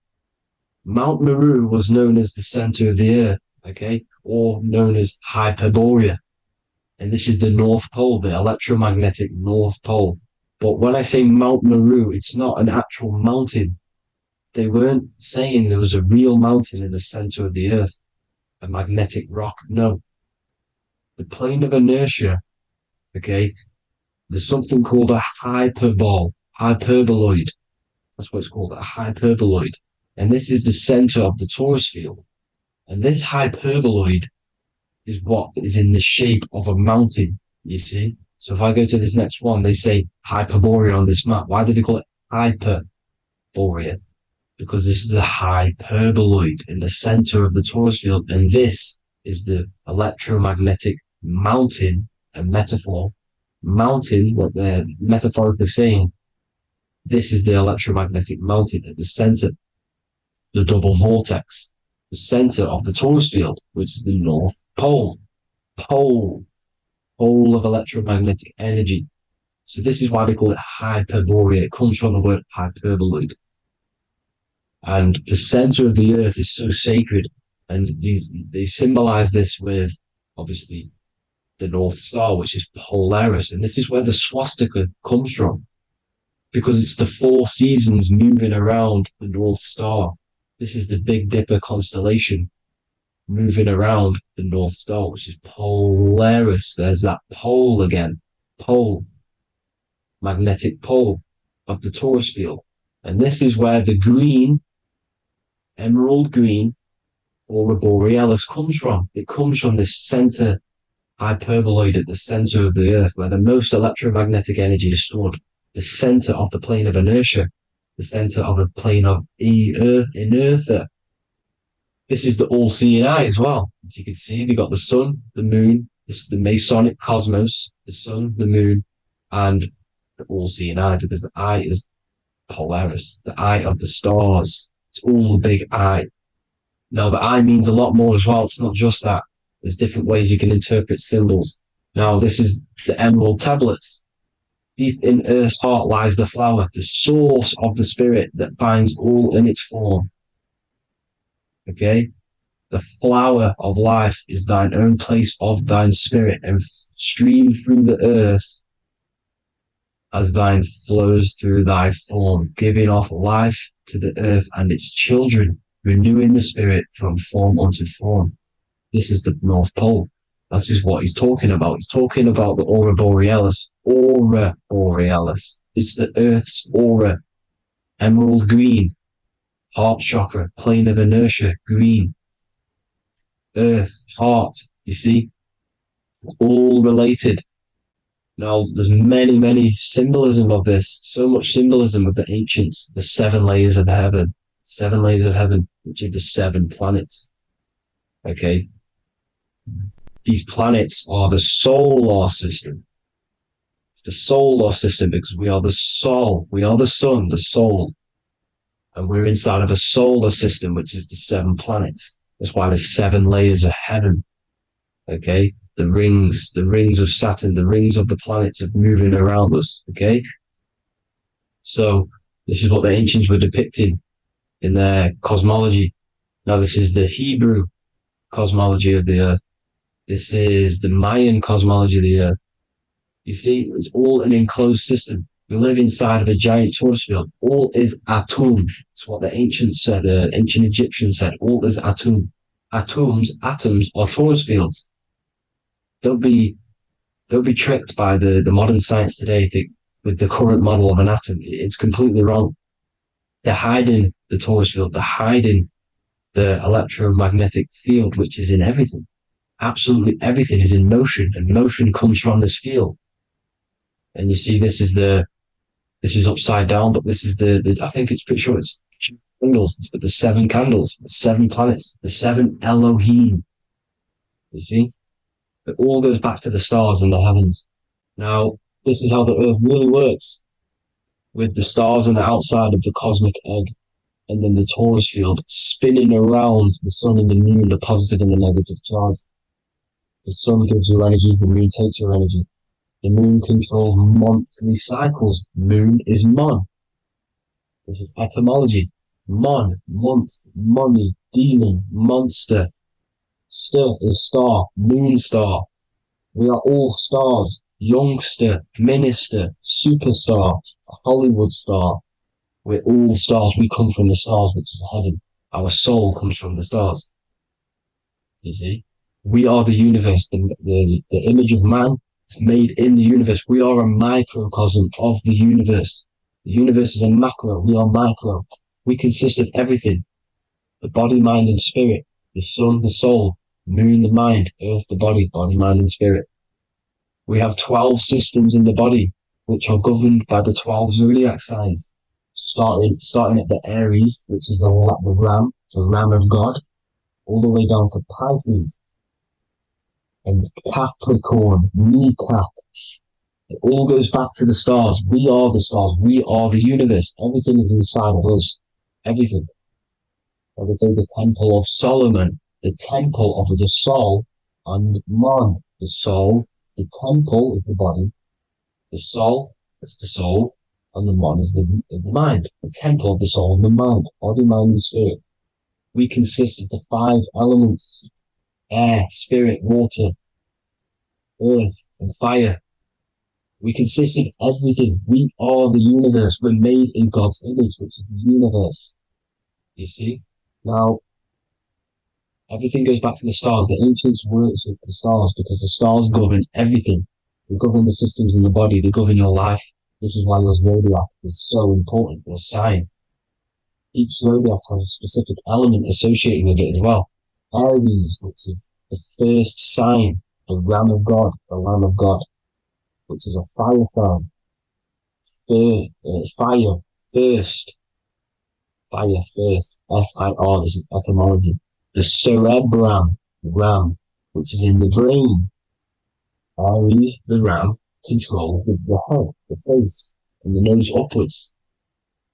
Mount Meru was known as the center of the earth, okay, or known as Hyperborea. And this is the North Pole, the electromagnetic North Pole. But when I say Mount Meru, it's not an actual mountain. They weren't saying there was a real mountain in the center of the earth, a magnetic rock. No. The plane of inertia Okay, there's something called a hyperboloid. That's what it's called, a hyperboloid. And this is the center of the torus field. And this hyperboloid is what is in the shape of a mountain, you see? So if I go to this next one, they say Hyperborea on this map. Why do they call it Hyperborea? Because this is the hyperboloid in the center of the torus field. And this is the electromagnetic mountain, a metaphor. Mountain, what they're metaphorically saying, this is the electromagnetic mountain at the center, the double vortex, the center of the torus field, which is the North Pole. Pole of electromagnetic energy. So this is why they call it Hyperborea. It comes from the word hyperboloid. And the center of the earth is so sacred. And they symbolize this with, obviously, the North Star, which is Polaris. And this is where the swastika comes from, because it's the 4 seasons moving around the North Star. This is the Big Dipper constellation moving around the North Star, which is Polaris. There's that pole again. Pole. Magnetic pole of the torus field. And this is where the green, emerald green, aurora borealis comes from. It comes from this center hyperboloid at the center of the earth, where the most electromagnetic energy is stored. The center of the plane of inertia. The center of the plane of inertia. This is the all-seeing eye as well. As you can see, they got the sun, the moon, this is the Masonic cosmos, the sun, the moon, and the all-seeing eye, because the eye is Polaris, the eye of the stars. It's all a big eye. Now, the eye means a lot more as well. It's not just that. There's different ways you can interpret symbols. Now, this is the emerald tablets. Deep in Earth's heart lies the flower, the source of the spirit that binds all in its form. Okay? The flower of life is thine own place of thine spirit, and stream through the earth as thine flows through thy form, giving off life to the earth and its children, renewing the spirit from form unto form. This is the North Pole. This is what he's talking about. He's talking about the aurora borealis. Aurora borealis. It's the earth's aura. Emerald green. Heart chakra. Plane of inertia. Green. Earth. Heart. You see? All related. Now, there's many symbolism of this. So much symbolism of the ancients. The 7 layers of heaven. 7 layers of heaven, which are the 7 planets. Okay? These planets are the solar system. It's the solar system because we are the soul. We are the sun, the soul. And we're inside of a solar system, which is the 7 planets. That's why there's 7 layers of heaven. Okay? The rings of Saturn, the rings of the planets are moving around us. Okay? So this is what the ancients were depicting in their cosmology. Now this is the Hebrew cosmology of the earth. This is the Mayan cosmology of the earth. You see, it's all an enclosed system. We live inside of a giant torus field. All is atum. It's what the ancients said, ancient Egyptians said. All is atum. Atoms are torus fields. Don't be tricked by the modern science today with the current model of an atom. It's completely wrong. They're hiding the torus field. They're hiding the electromagnetic field, which is in everything. Absolutely everything is in motion, and motion comes from this field. And you see, this is upside down, but this is the I think it's pretty sure it's candles, but the 7 candles, the 7 planets, the 7 Elohim. You see, it all goes back to the stars and the heavens. Now, this is how the earth really works, with the stars on the outside of the cosmic egg, and then the torus field spinning around the sun and the moon, the positive and the negative charge. The sun gives you energy, the moon takes your energy. The moon controls monthly cycles. Moon is mon. This is etymology. Mon, month, money, demon, monster. Stir is star, moon star. We are all stars. Youngster, minister, superstar, Hollywood star. We're all stars. We come from the stars, which is heaven. Our soul comes from the stars. You see? We are the universe, the image of man, It's made in the universe. We are a microcosm of the universe. The universe is a macro. We are micro. We consist of everything. The body, mind, and spirit. The sun, the soul. Moon, the mind. Earth, the body. Body, mind, and spirit. We have 12 systems in the body, which are governed by the 12 zodiac signs. Starting at the Aries, which is the ram, the ram of God, all the way down to Pisces and Capricorn, kneecap. It all goes back to the stars. We are the stars. We are the universe. Everything is inside of us. Everything. I would say the Temple of Solomon, the temple of the soul and mind. The soul, the temple is the body. The soul is the soul, and the mind is the mind. The temple of the soul and the mind. Body, mind, and spirit. We consist of the 5 elements: air, spirit, water, earth, and fire. We consist of everything. We are the universe. We're made in God's image, which is the universe. You see? Now, everything goes back to the stars. The ancients worship the stars because the stars govern everything. They govern the systems in the body. They govern your life. This is why your zodiac is so important, your sign. Each zodiac has a specific element associated with it as well. Aries, which is the first sign, the Ram of God, the Lamb of God, which is a fire sign. Fire, first. Fire, first. F-I-R, this is etymology. The cerebrum, ram, which is in the brain. Aries, the ram, controls the head, the face, and the nose upwards.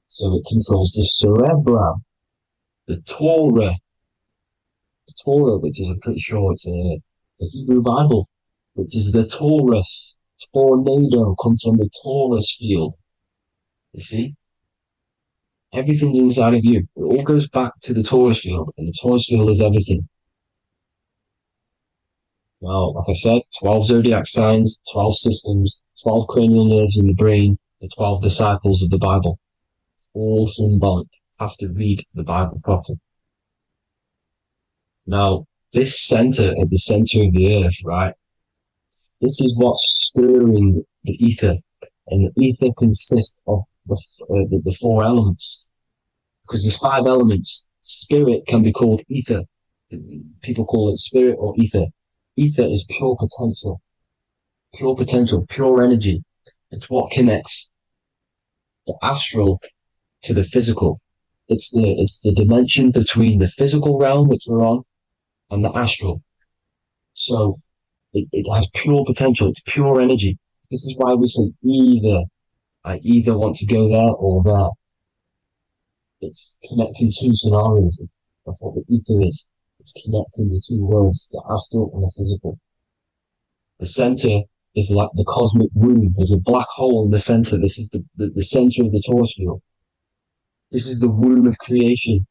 So it controls the cerebrum. The Torah, which is, I'm pretty sure it's a Hebrew Bible, which is the Taurus. Tornado comes from the Taurus field. You see? Everything's inside of you. It all goes back to the Taurus field, and the Taurus field is everything. Now, like I said, 12 zodiac signs, 12 systems, 12 cranial nerves in the brain, the 12 disciples of the Bible. All symbolic. Have to read the Bible properly. Now, this center, at the center of the earth, right? This is what's stirring the ether. And the ether consists of the 4 elements. Because there's 5 elements. Spirit can be called ether. People call it spirit or ether. Ether is pure potential, pure energy. It's what connects the astral to the physical. It's the dimension between the physical realm, which we're on, and the astral. So it has pure potential. It's pure energy. This is why we say either. I either want to go there or there. It's connecting 2 scenarios. That's what the ether is. It's connecting the 2 worlds, the astral and the physical. The center is like the cosmic womb. There's a black hole in the center. This is the center of the Taurus field. This is the womb of creation.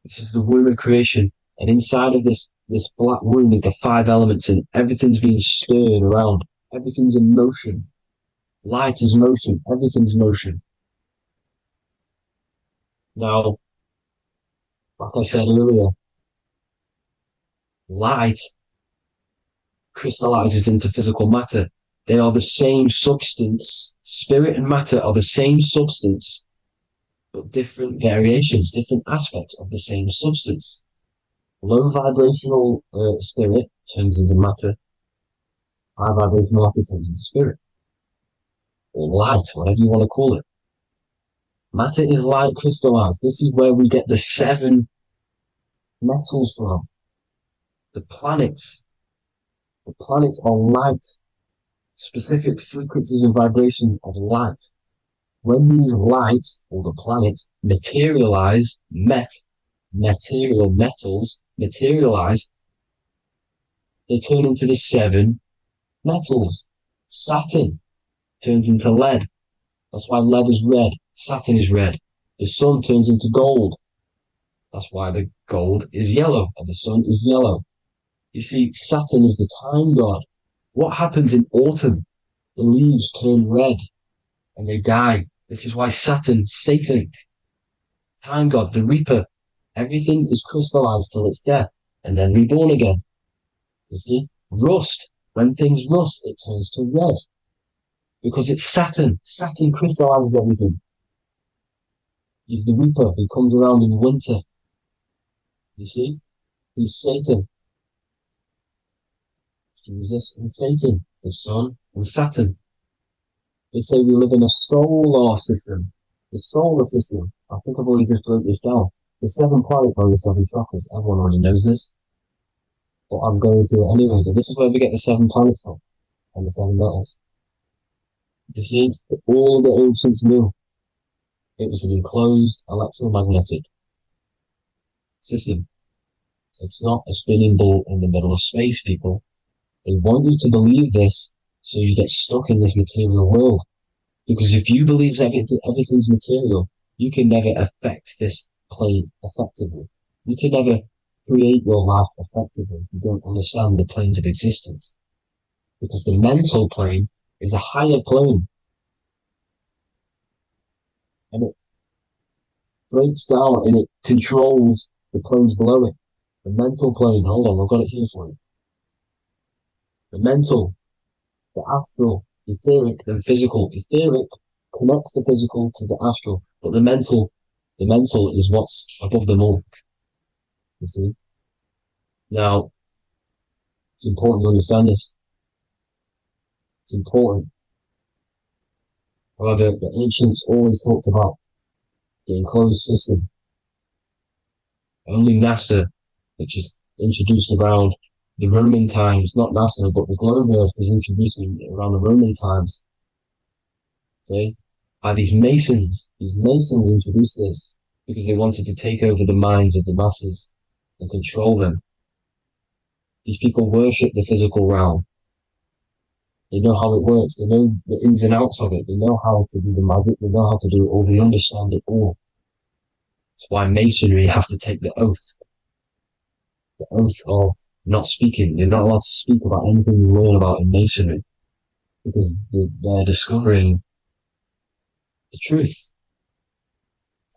This is the womb of creation. And inside of this black womb are the 5 elements, and everything's being stirred around. Everything's in motion. Light is motion. Everything's motion. Now, like I said earlier, light crystallizes into physical matter. They are the same substance. Spirit and matter are the same substance, but different variations, different aspects of the same substance. Low vibrational spirit turns into matter. High vibrational matter turns into spirit. Or light, whatever you want to call it. Matter is light crystallized. This is where we get the 7 metals from. The planets. The planets are light. Specific frequencies and vibrations of light. When these lights, or the planets, materialize, material metals materialize, they turn into the 7 metals. Saturn turns into lead. That's why lead is red. Saturn is red. The sun turns into gold. That's why the gold is yellow and the sun is yellow. You see, Saturn is the time god. What happens in autumn? The leaves turn red and they die. This is why Saturn, Satan, time god, the reaper, everything is crystallized till it's death and then reborn again. You see, rust. When things rust, it turns to red. Because it's Saturn. Saturn crystallizes everything. He's the Reaper who comes around in winter. You see? He's Satan. Jesus and Satan, the Sun and Saturn. They say we live in a solar system. The solar system. I think I've already just broke this down. The 7 planets are the 7 chakras. Everyone already knows this. But I'm going through it anyway. But this is where we get the 7 planets from. And the 7 metals. You see, all the ancients knew it was an enclosed electromagnetic system. It's not a spinning ball in the middle of space, people. They want you to believe this so you get stuck in this material world. Because if you believe everything's material, you can never affect this plane effectively. You can never create your life effectively if you don't understand the planes of existence. Because the mental plane is a higher plane. And it breaks down and it controls the planes below it. The mental plane, hold on, I've got it here for you. The mental, the astral, etheric, and physical. Etheric connects the physical to the astral, but the mental is what's above them all. You see? Now, it's important to understand this. It's important. However, the ancients always talked about the enclosed system. Only NASA, which is introduced around the Roman times, not NASA, but the globe Earth was introduced around the Roman times. Okay? By these Masons. These Masons introduced this because they wanted to take over the minds of the masses and control them. These people worship the physical realm. They know how it works. They know the ins and outs of it. They know how to do the magic. They know how to do it all. They understand it all. That's why Masonry have to take the oath. The oath of not speaking. You're not allowed to speak about anything you learn about in Masonry. Because they're discovering the truth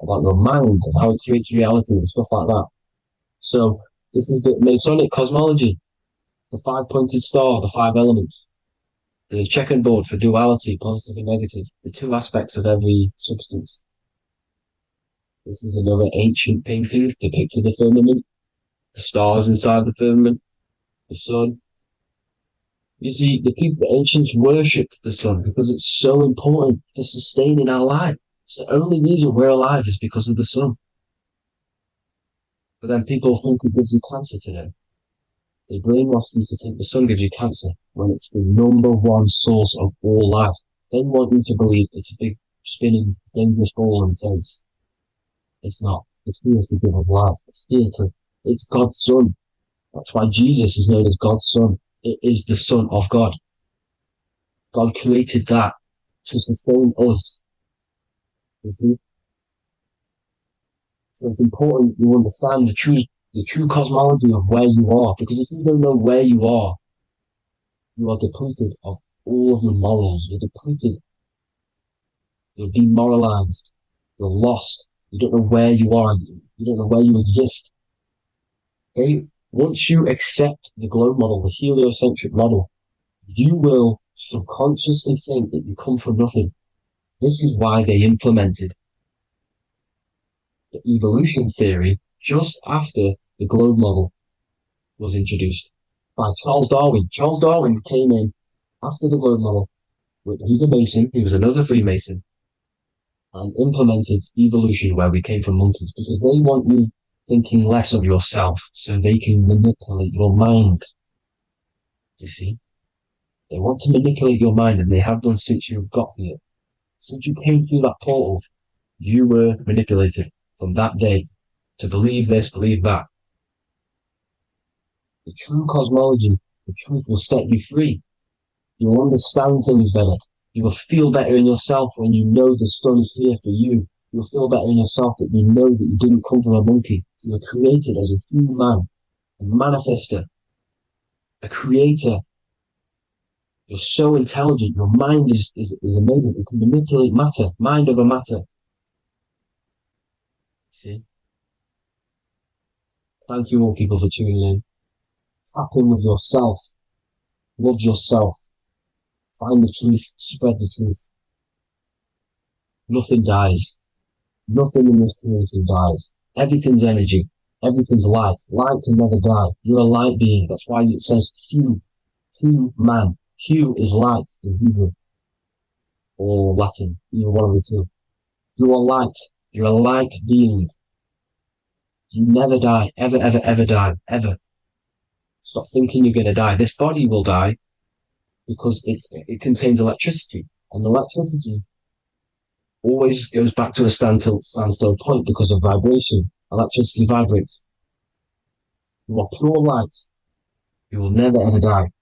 about your mind and how it creates reality and stuff like that. So this is the Masonic cosmology. The 5-pointed star, the 5 elements. The checkerboard for duality, positive and negative. The 2 aspects of every substance. This is another ancient painting depicting the firmament. The stars inside the firmament. The sun. You see, the ancients worshipped the sun because it's so important for sustaining our life. It's the only reason we're alive is because of the sun. But then people think it gives you cancer today. They brainwash you to think the sun gives you cancer when it's the #1 source of all life. They want you to believe it's a big, spinning, dangerous ball in space. It's not. It's here to give us life. It's God's Son. That's why Jesus is known as God's Son. It is the Son of God. God created that to sustain us. You see? So it's important you understand the true cosmology of where you are, because if you don't know where you are depleted of all of your morals. You're depleted. You're demoralized. You're lost. You don't know where you are. You don't know where you exist. Okay? Once you accept the globe model, the heliocentric model, you will subconsciously think that you come from nothing. This is why they implemented the evolution theory just after the globe model was introduced by Charles Darwin. Charles Darwin came in after the globe model. He's a Mason. He was another Freemason. And implemented evolution where we came from monkeys because they want you thinking less of yourself so they can manipulate your mind. You see? They want to manipulate your mind, and they have done since you got here. Since you came through that portal, you were manipulated from that day to believe this, believe that. The true cosmology, the truth will set you free. You will understand things better. You will feel better in yourself when you know the sun is here for you. You'll feel better in yourself that you know that you didn't come from a monkey. You were created as a human, a manifester, a creator. You're so intelligent. Your mind is amazing. It can manipulate matter, mind over matter. See? Thank you all people for tuning in. Tap in with yourself. Love yourself. Find the truth. Spread the truth. Nothing dies. Nothing in this creation dies. Everything's energy. Everything's light. Light can never die. You're a light being. That's why it says Hugh. Hugh, man. Hugh is light in Hebrew or Latin. Either one of the two. You are light. You're a light being. You never die. Ever, ever, ever die. Ever. Stop thinking you're going to die. This body will die because it contains electricity. And electricity always goes back to a standstill point because of vibration. Electricity vibrates. You are pure light. You will never ever die.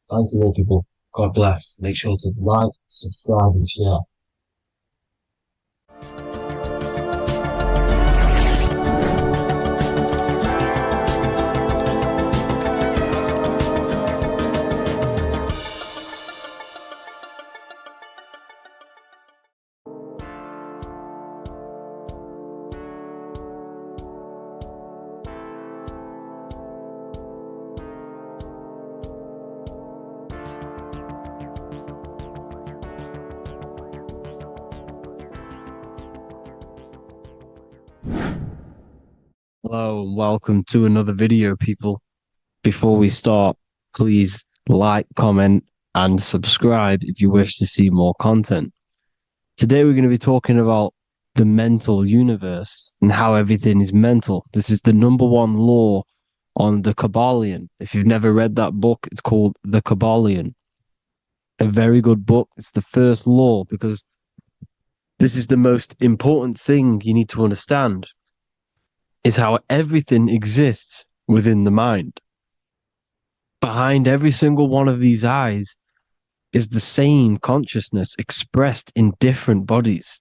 Thank you all people. God bless. Make sure to like, subscribe and share. Hello and welcome to another video, people. Before we start, please like, comment, and subscribe if you wish to see more content. Today we're going to be talking about the mental universe and how everything is mental. This is the number one law on the Kabbalion. If you've never read that book, it's called The Kabbalion. A very good book. It's the first law because this is the most important thing you need to understand. Is how everything exists within the mind. Behind every single one of these eyes is the same consciousness expressed in different bodies.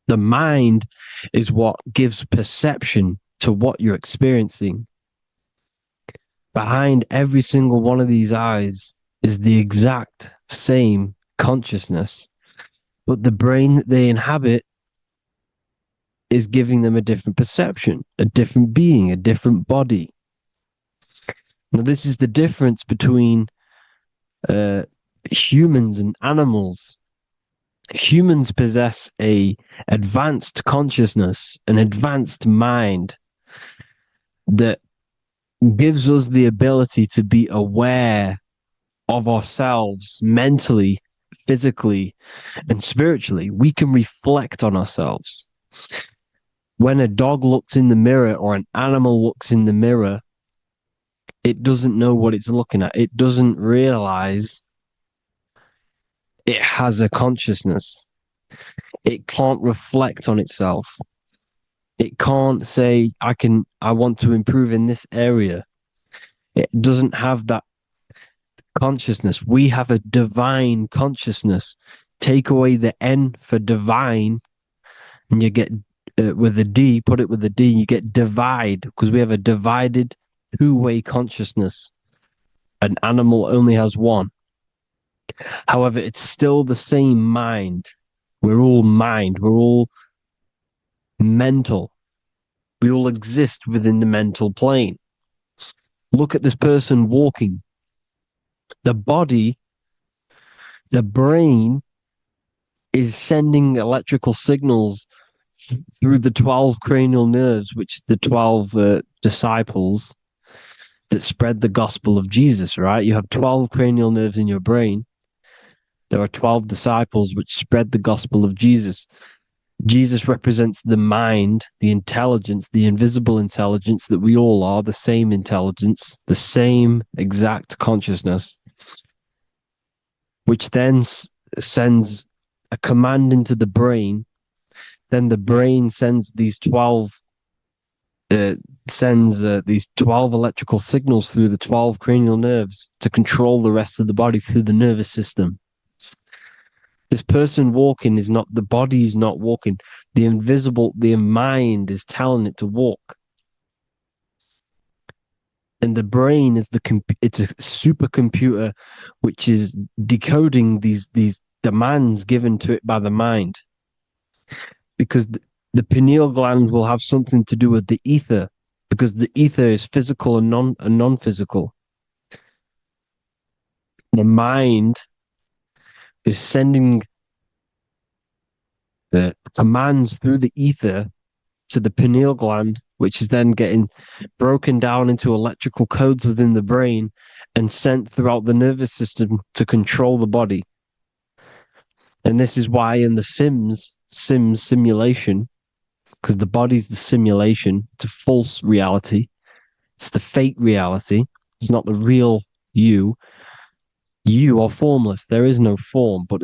The mind is what gives perception to what you're experiencing. Behind every single one of these eyes is the exact same consciousness, but the brain that they inhabit is giving them a different perception, a different being, a different body. Now, this is the difference between humans and animals. Humans possess a advanced consciousness, an advanced mind that gives us the ability to be aware of ourselves mentally, physically, and spiritually. We can reflect on ourselves. When a dog looks in the mirror or an animal looks in the mirror, it doesn't know what it's looking at. It doesn't realize it has a consciousness. It can't reflect on itself. It can't say, I want to improve in this area. It doesn't have that consciousness. We have a divine consciousness. Take away the N for divine, and you get with a D, put it with a D, you get divide, because we have a divided two-way consciousness. An animal only has one. However, it's still the same mind. We're all mind. We're all mental. We all exist within the mental plane. Look at this person walking. The body, the brain is sending electrical signals through the 12 cranial nerves, which the 12 disciples that spread the gospel of Jesus, right? You have 12 cranial nerves in your brain. There are 12 disciples which spread the gospel of Jesus. Jesus represents the mind, the intelligence, the invisible intelligence that we all are, the same intelligence, the same exact consciousness, which then sends a command into the brain. Then the brain sends these 12 electrical signals through the 12 cranial nerves to control the rest of the body through the nervous system. This person walking is not, the body is not walking. The mind is telling it to walk. And the brain is it's a supercomputer which is decoding these demands given to it by the mind. Because the pineal gland will have something to do with the ether, because the ether is physical and non-physical. The mind is sending the commands through the ether to the pineal gland, which is then getting broken down into electrical codes within the brain and sent throughout the nervous system to control the body. And this is why in the Sims simulation, because the body's the simulation, it's a false reality. It's the fake reality. It's not the real you. You are formless. There is no form. But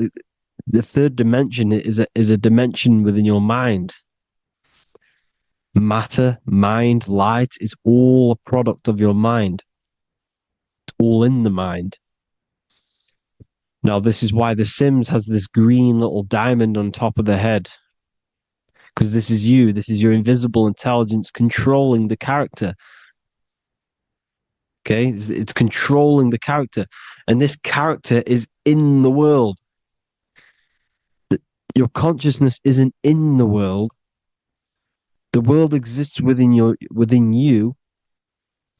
the third dimension is a dimension within your mind. Matter, mind, light is all a product of your mind. It's all in the mind. Now, this is why The Sims has this green little diamond on top of the head. Because this is you. This is your invisible intelligence controlling the character. Okay? It's controlling the character. And this character is in the world. Your consciousness isn't in the world. The world exists within you,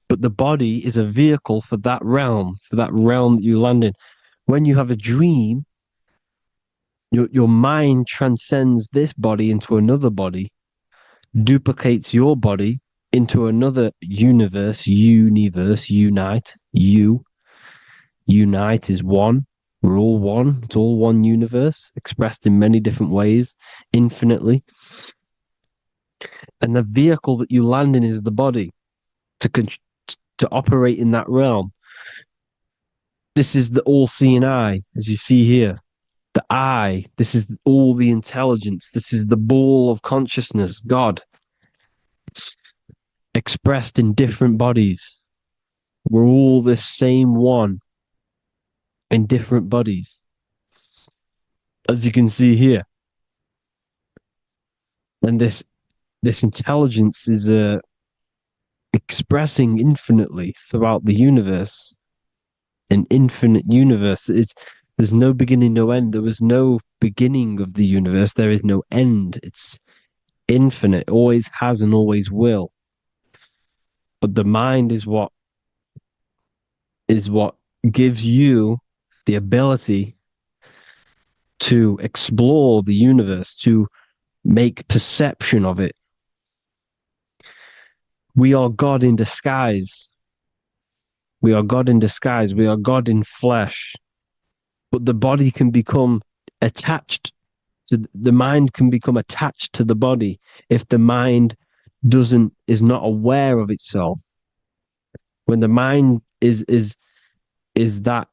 but the body is a vehicle for that realm that you land in. When you have a dream, your mind transcends this body into another body, duplicates your body into another universe, unite. Unite is one. We're all one. It's all one universe, expressed in many different ways, infinitely. And the vehicle that you land in is the body to operate in that realm. This is the all-seeing eye, as you see here. The I, this is all the intelligence. This is the ball of consciousness, God, expressed in different bodies. We're all this same one in different bodies, as you can see here. And this intelligence is expressing infinitely throughout the universe. An infinite universe. There's no beginning, no end. There was no beginning of the universe. There is no end. It's infinite, always has and always will. But the mind is what gives you the ability to explore the universe, to make perception of it. We are God in disguise. We are God in disguise. We are God in flesh. But the body can become attached to the mind can become attached to the body if the mind is not aware of itself. When the mind is that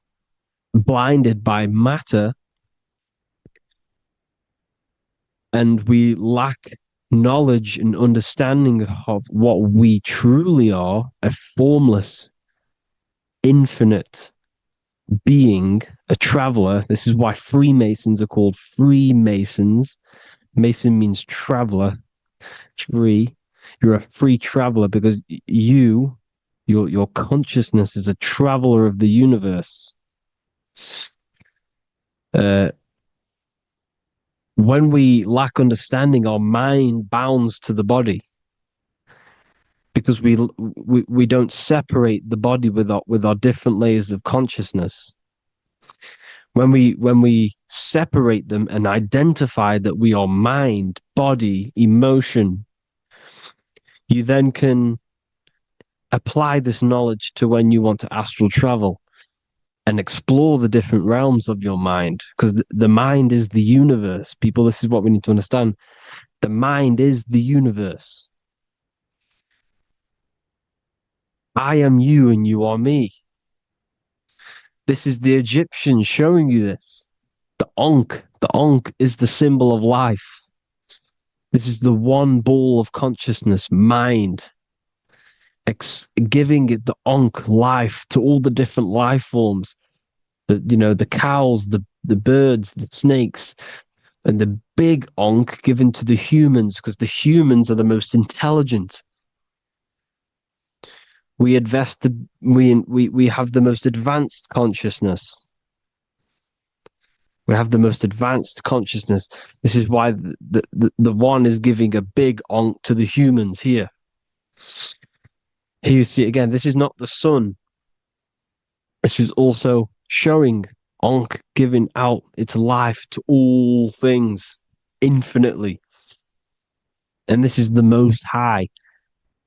blinded by matter, and we lack knowledge and understanding of what we truly are, a formless, infinite being, a traveler. This is why Freemasons are called Freemasons. Mason means traveler. Free. You're a free traveler because your consciousness is a traveler of the universe. When we lack understanding, our mind bounds to the body because we don't separate the body with our different layers of consciousness. When we separate them and identify that we are mind, body, emotion, you then can apply this knowledge to when you want to astral travel and explore the different realms of your mind, because the mind is the universe. People, this is what we need to understand. The mind is the universe. I am you and you are me. This is the Egyptians showing you this. The Ankh is the symbol of life. This is the one ball of consciousness, mind, giving it the Ankh life to all the different life forms. The cows, the birds, the snakes, and the big Ankh given to the humans, because the humans are the most intelligent. We have the most advanced consciousness. We have the most advanced consciousness. This is why the one is giving a big Ankh to the humans here. Here you see it again. This is not the sun. This is also showing, Ankh giving out its life to all things infinitely. And this is the Most High.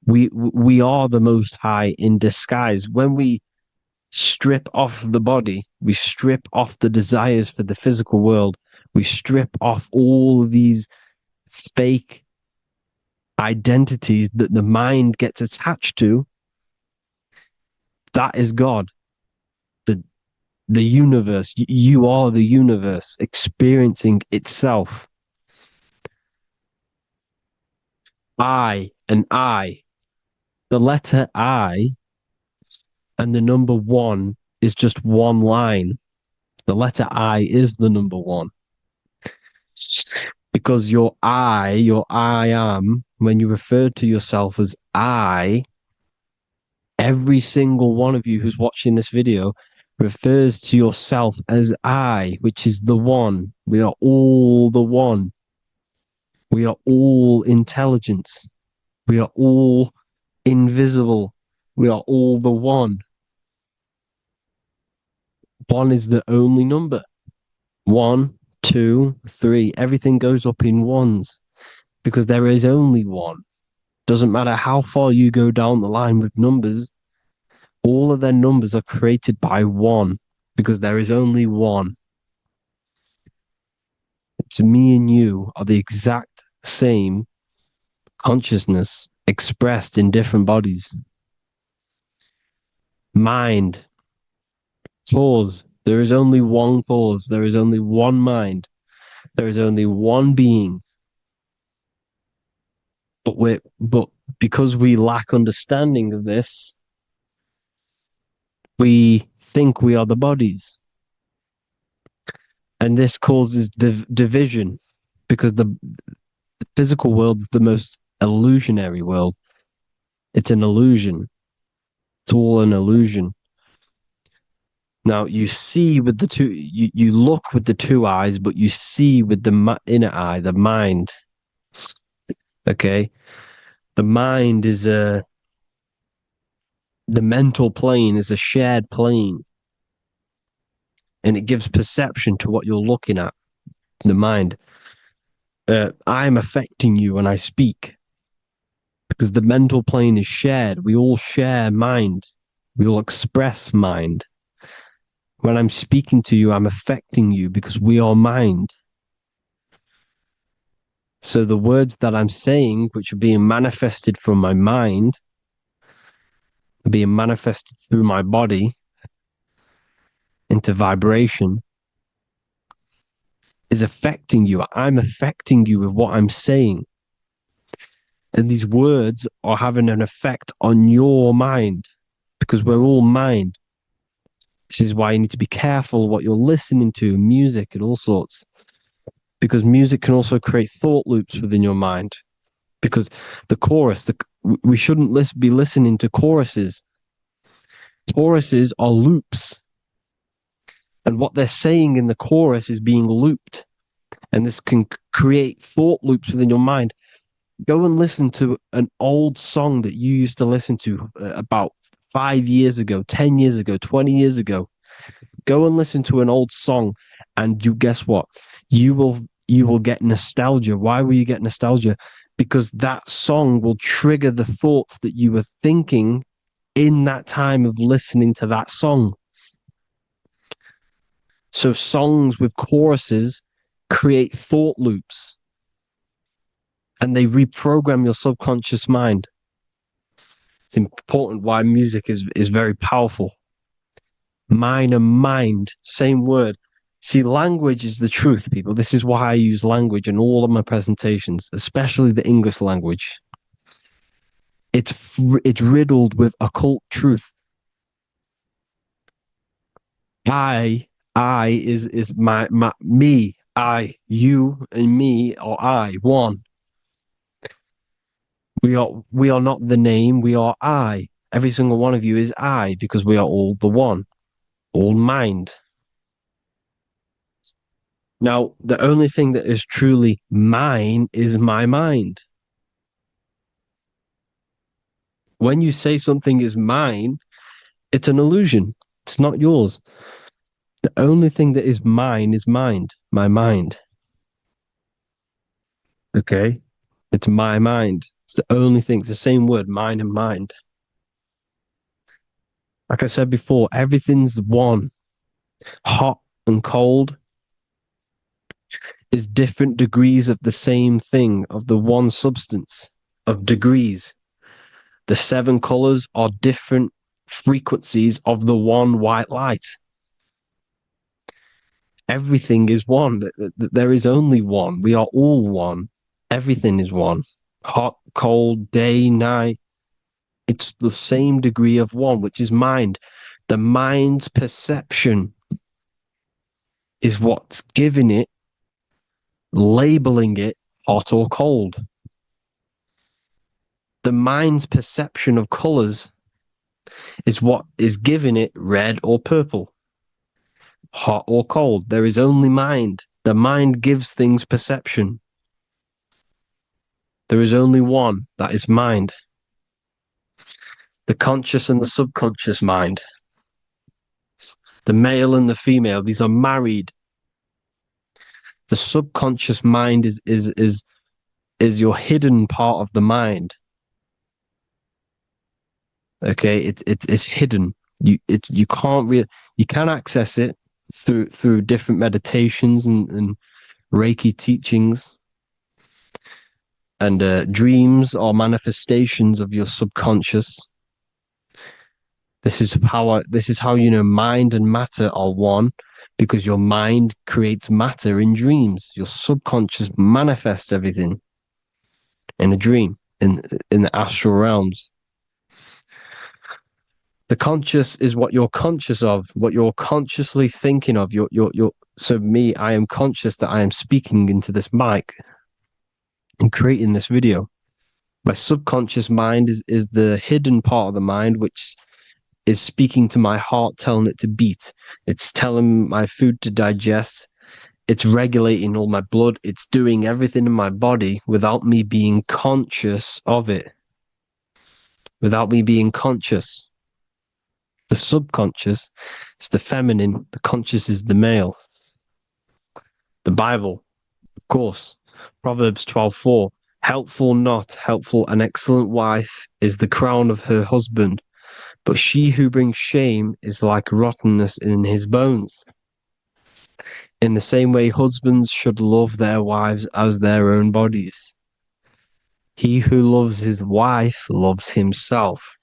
We are the Most High in disguise. When we strip off the body, we strip off the desires for the physical world, we strip off all of these fake identities that the mind gets attached to. That is God, the universe. You are the universe experiencing itself. I and I. The letter I and the number one is just one line. The letter I is the number one. Because your I am, when you refer to yourself as I, every single one of you who's watching this video refers to yourself as I, which is the one. We are all the one. We are all intelligence. We are all invisible. We are all the one. One is the only number. 1, 2, 3. Everything goes up in ones because there is only one. Doesn't matter how far you go down the line with numbers, all of their numbers are created by one because there is only one. It's me and you are the exact same consciousness expressed in different bodies. Mind, cause. There is only one cause. There is only one mind. There is only one being. But because we lack understanding of this, we think we are the bodies. And this causes division because the physical world is the most illusionary world. It's an illusion. It's all an illusion. Now you see with the two, you look with the two eyes, but you see with the inner eye, the mind. Okay, the mind is the mental plane is a shared plane, and it gives perception to what you're looking at. The mind. I'm affecting you when I speak because the mental plane is shared. We all share mind. We all express mind. When I'm speaking to you, I'm affecting you because we are mind. So the words that I'm saying, which are being manifested from my mind, are being manifested through my body into vibration, is affecting you. I'm affecting you with what I'm saying. And these words are having an effect on your mind because we're all mind. This is why you need to be careful what you're listening to, music and all sorts. Because music can also create thought loops within your mind. Because the chorus, we shouldn't be listening to choruses. Choruses are loops. And what they're saying in the chorus is being looped. And this can create thought loops within your mind. Go and listen to an old song that you used to listen to about 5 years ago, 10 years ago, 20 years ago. Go and listen to an old song, and you guess what? You will get nostalgia. Why will you get nostalgia? Because that song will trigger the thoughts that you were thinking in that time of listening to that song. So songs with choruses create thought loops, and they reprogram your subconscious mind. It's important why music is very powerful. Mine and mind, same word. See, language is the truth, people. This is why I use language in all of my presentations, especially the English language. It's riddled with occult truth. I is my me. I, you, and me are I, one. We are not the name. We are I. Every single one of you is I because we are all the one, all mind. Now, the only thing that is truly mine is my mind. When you say something is mine, it's an illusion. It's not yours. The only thing that is mine is mind, my mind. Okay? It's my mind. It's the only thing. It's the same word, mind and mind. Like I said before, everything's one. Hot and cold is different degrees of the same thing, of the one substance, of degrees. The 7 colors are different frequencies of the one white light. Everything is one. There is only one. We are all one. Everything is one. Hot, cold, day, night. It's the same degree of one, which is mind. The mind's perception is what's giving it, labeling it hot or cold. The mind's perception of colors is what is giving it red or purple, hot or cold. There is only mind. The mind gives things perception. There is only one, that is mind. The conscious and the subconscious mind. The male and the female, these are married. The subconscious mind is your hidden part of the mind. Okay, it's hidden. You can't really, you can access it through different meditations and Reiki teachings, and dreams are manifestations of your subconscious. This is how you know mind and matter are one, because your mind creates matter in dreams. Your subconscious manifests everything in a dream, in the astral realms. The conscious is what you're conscious of, what you're consciously thinking of. So me, I am conscious that I am speaking into this mic and creating this video. My subconscious mind is the hidden part of the mind, which is speaking to my heart, telling it to beat. It's telling my food to digest. It's regulating all my blood. It's doing everything in my body without me being conscious of it. Without me being conscious. The subconscious is the feminine. The conscious is the male. The Bible, of course. Proverbs 12:4. Helpful, not helpful, an excellent wife is the crown of her husband, but she who brings shame is like rottenness in his bones. In the same way, husbands should love their wives as their own bodies. He who loves his wife loves himself.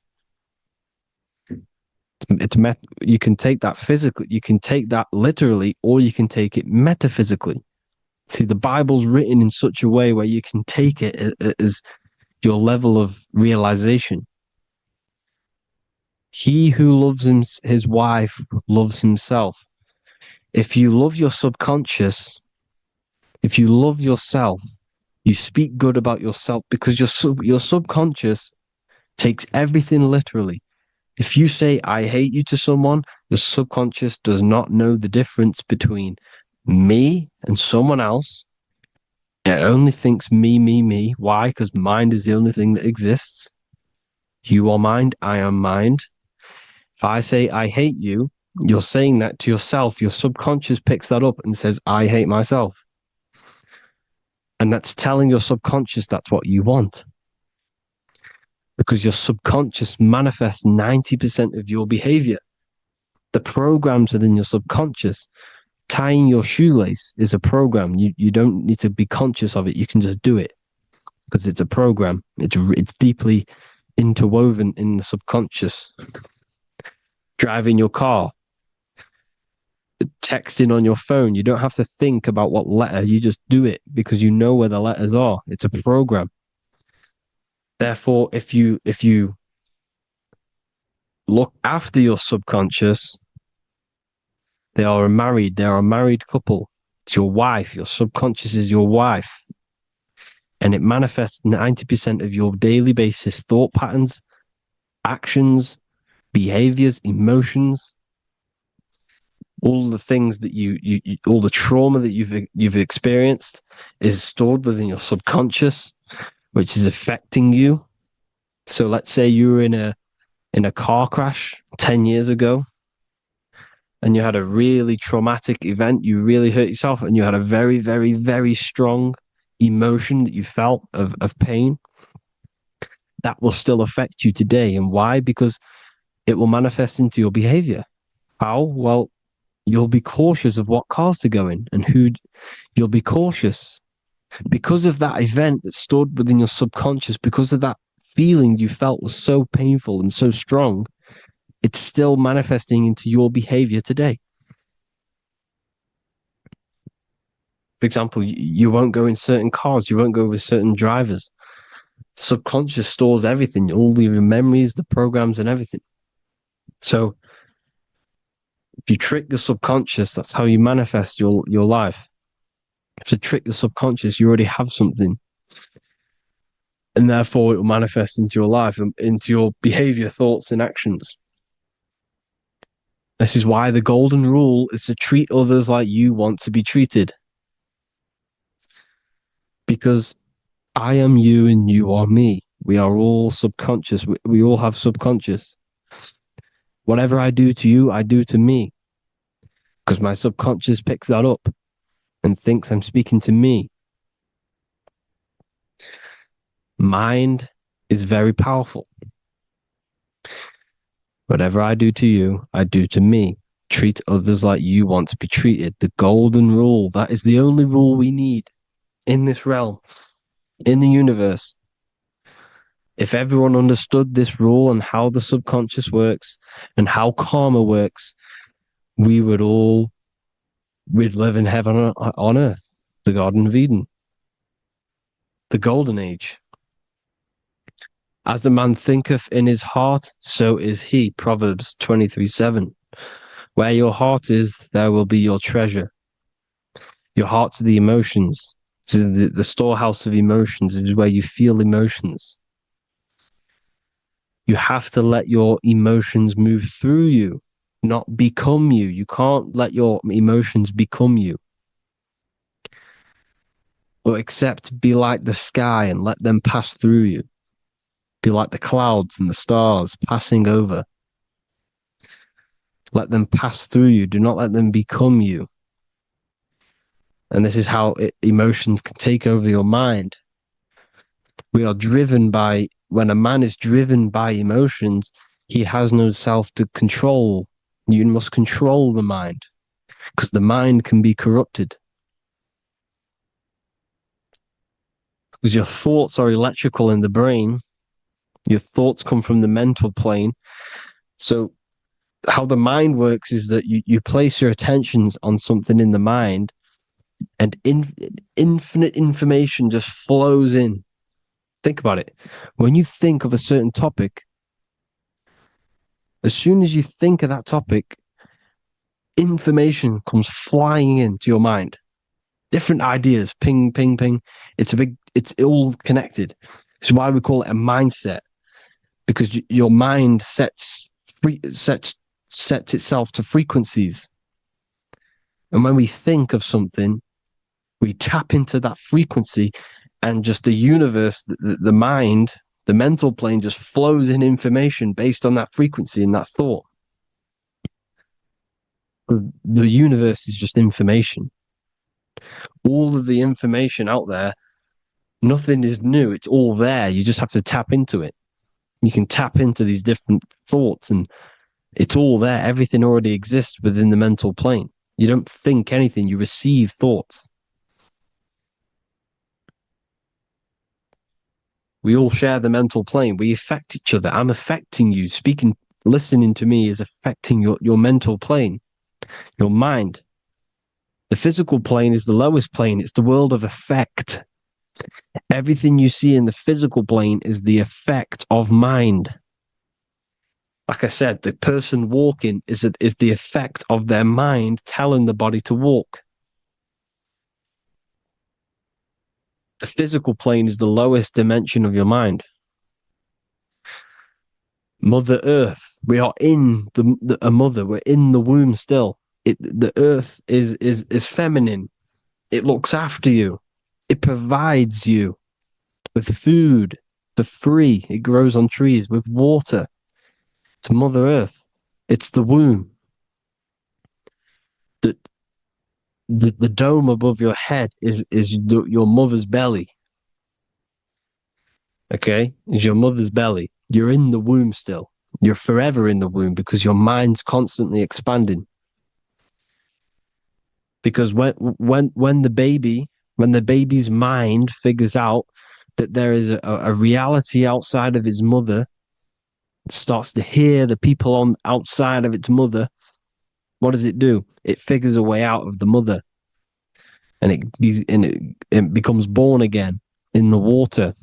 You can take that physically, you can take that literally, or you can take it metaphysically. See, the Bible's written in such a way where you can take it as your level of realization. He who loves his wife loves himself. If you love your subconscious, if you love yourself, you speak good about yourself, because your subconscious takes everything literally. If you say, I hate you to someone, your subconscious does not know the difference between me and someone else. It only thinks me, me, me. Why? Because mind is the only thing that exists. You are mind, I am mind. If I say, I hate you, you're saying that to yourself. Your subconscious picks that up and says, I hate myself. And that's telling your subconscious that's what you want. Because your subconscious manifests 90% of your behavior. The programs within your subconscious. Tying your shoelace is a program. You don't need to be conscious of it. You can just do it because it's a program. It's deeply interwoven in the subconscious. Driving your car, texting on your phone. You don't have to think about what letter. You just do it because you know where the letters are. It's a program. Therefore, if you look after your subconscious, they are a married couple. It's your wife. Your subconscious is your wife. And it manifests 90% of your daily basis thought patterns, actions, behaviors, emotions, all the things that you all the trauma that you've experienced is stored within your subconscious, which is affecting you. So let's say you were in a car crash 10 years ago and you had a really traumatic event, you really hurt yourself, and you had a very, very, very strong emotion that you felt of pain, that will still affect you today. And why? Because it will manifest into your behavior. How? Well, you'll be cautious of what cars to go in and who. You'll be cautious because of that event that stood within your subconscious, because of that feeling you felt was so painful and so strong. It's still manifesting into your behavior today. For example, you won't go in certain cars, you won't go with certain drivers. Subconscious stores everything, all your memories, the programs, and everything. So if you trick your subconscious, that's how you manifest your life. If you trick the subconscious, you already have something. And therefore it will manifest into your life and into your behavior, thoughts, and actions. This is why the golden rule is to treat others like you want to be treated. Because I am you and you are me. We are all subconscious. We all have subconscious. Whatever I do to you, I do to me. Because my subconscious picks that up and thinks I'm speaking to me. Mind is very powerful. Whatever I do to you, I do to me. Treat others like you want to be treated. The golden rule. That is the only rule we need in this realm, in the universe. If everyone understood this rule and how the subconscious works and how karma works, we'd live in heaven on earth, the Garden of Eden, the golden age. As a man thinketh in his heart, so is he. Proverbs 23:7. Where your heart is, there will be your treasure. Your heart's the emotions. The storehouse of emotions is where you feel emotions. You have to let your emotions move through you, not become you. You can't let your emotions become you. Or except be like the sky and let them pass through you. Be like the clouds and the stars passing over. Let them pass through you. Do not let them become you. And this is how emotions can take over your mind. We are driven by, when a man is driven by emotions, he has no self to control. You must control the mind, because the mind can be corrupted. Because your thoughts are electrical in the brain. Your thoughts come from the mental plane. So how the mind works is that you place your attentions on something in the mind, and infinite information just flows in. Think about it. When you think of a certain topic, as soon as you think of that topic, information comes flying into your mind. Different ideas, ping, ping, ping. It's all connected. It's why we call it a mindset, because your mind sets itself to frequencies. And when we think of something, we tap into that frequency, and just the universe, the mind, the mental plane just flows in information based on that frequency and that thought. The universe is just information. All of the information out there, nothing is new. It's all there. You just have to tap into it. You can tap into these different thoughts, and it's all there. Everything already exists within the mental plane. You don't think anything. You receive thoughts. We all share the mental plane. We affect each other. I'm affecting you. Listening to me is affecting your mental plane, your mind. The physical plane is the lowest plane. It's the world of effect. Everything you see in the physical plane is the effect of mind. Like I said, the person walking is the effect of their mind telling the body to walk. The physical plane is the lowest dimension of your mind. Mother Earth, we are in a mother. We're in the womb still. The Earth is feminine. It looks after you. It provides you with food for free. It grows on trees with water. It's Mother Earth. It's the womb. the dome above your head is your mother's belly. Okay, is your mother's belly. You're in the womb still. You're forever in the womb because your mind's constantly expanding. Because when the baby's mind figures out that there is a reality outside of its mother, starts to hear the people on outside of its mother, what does it do? It figures a way out of the mother, and it becomes born again in the water,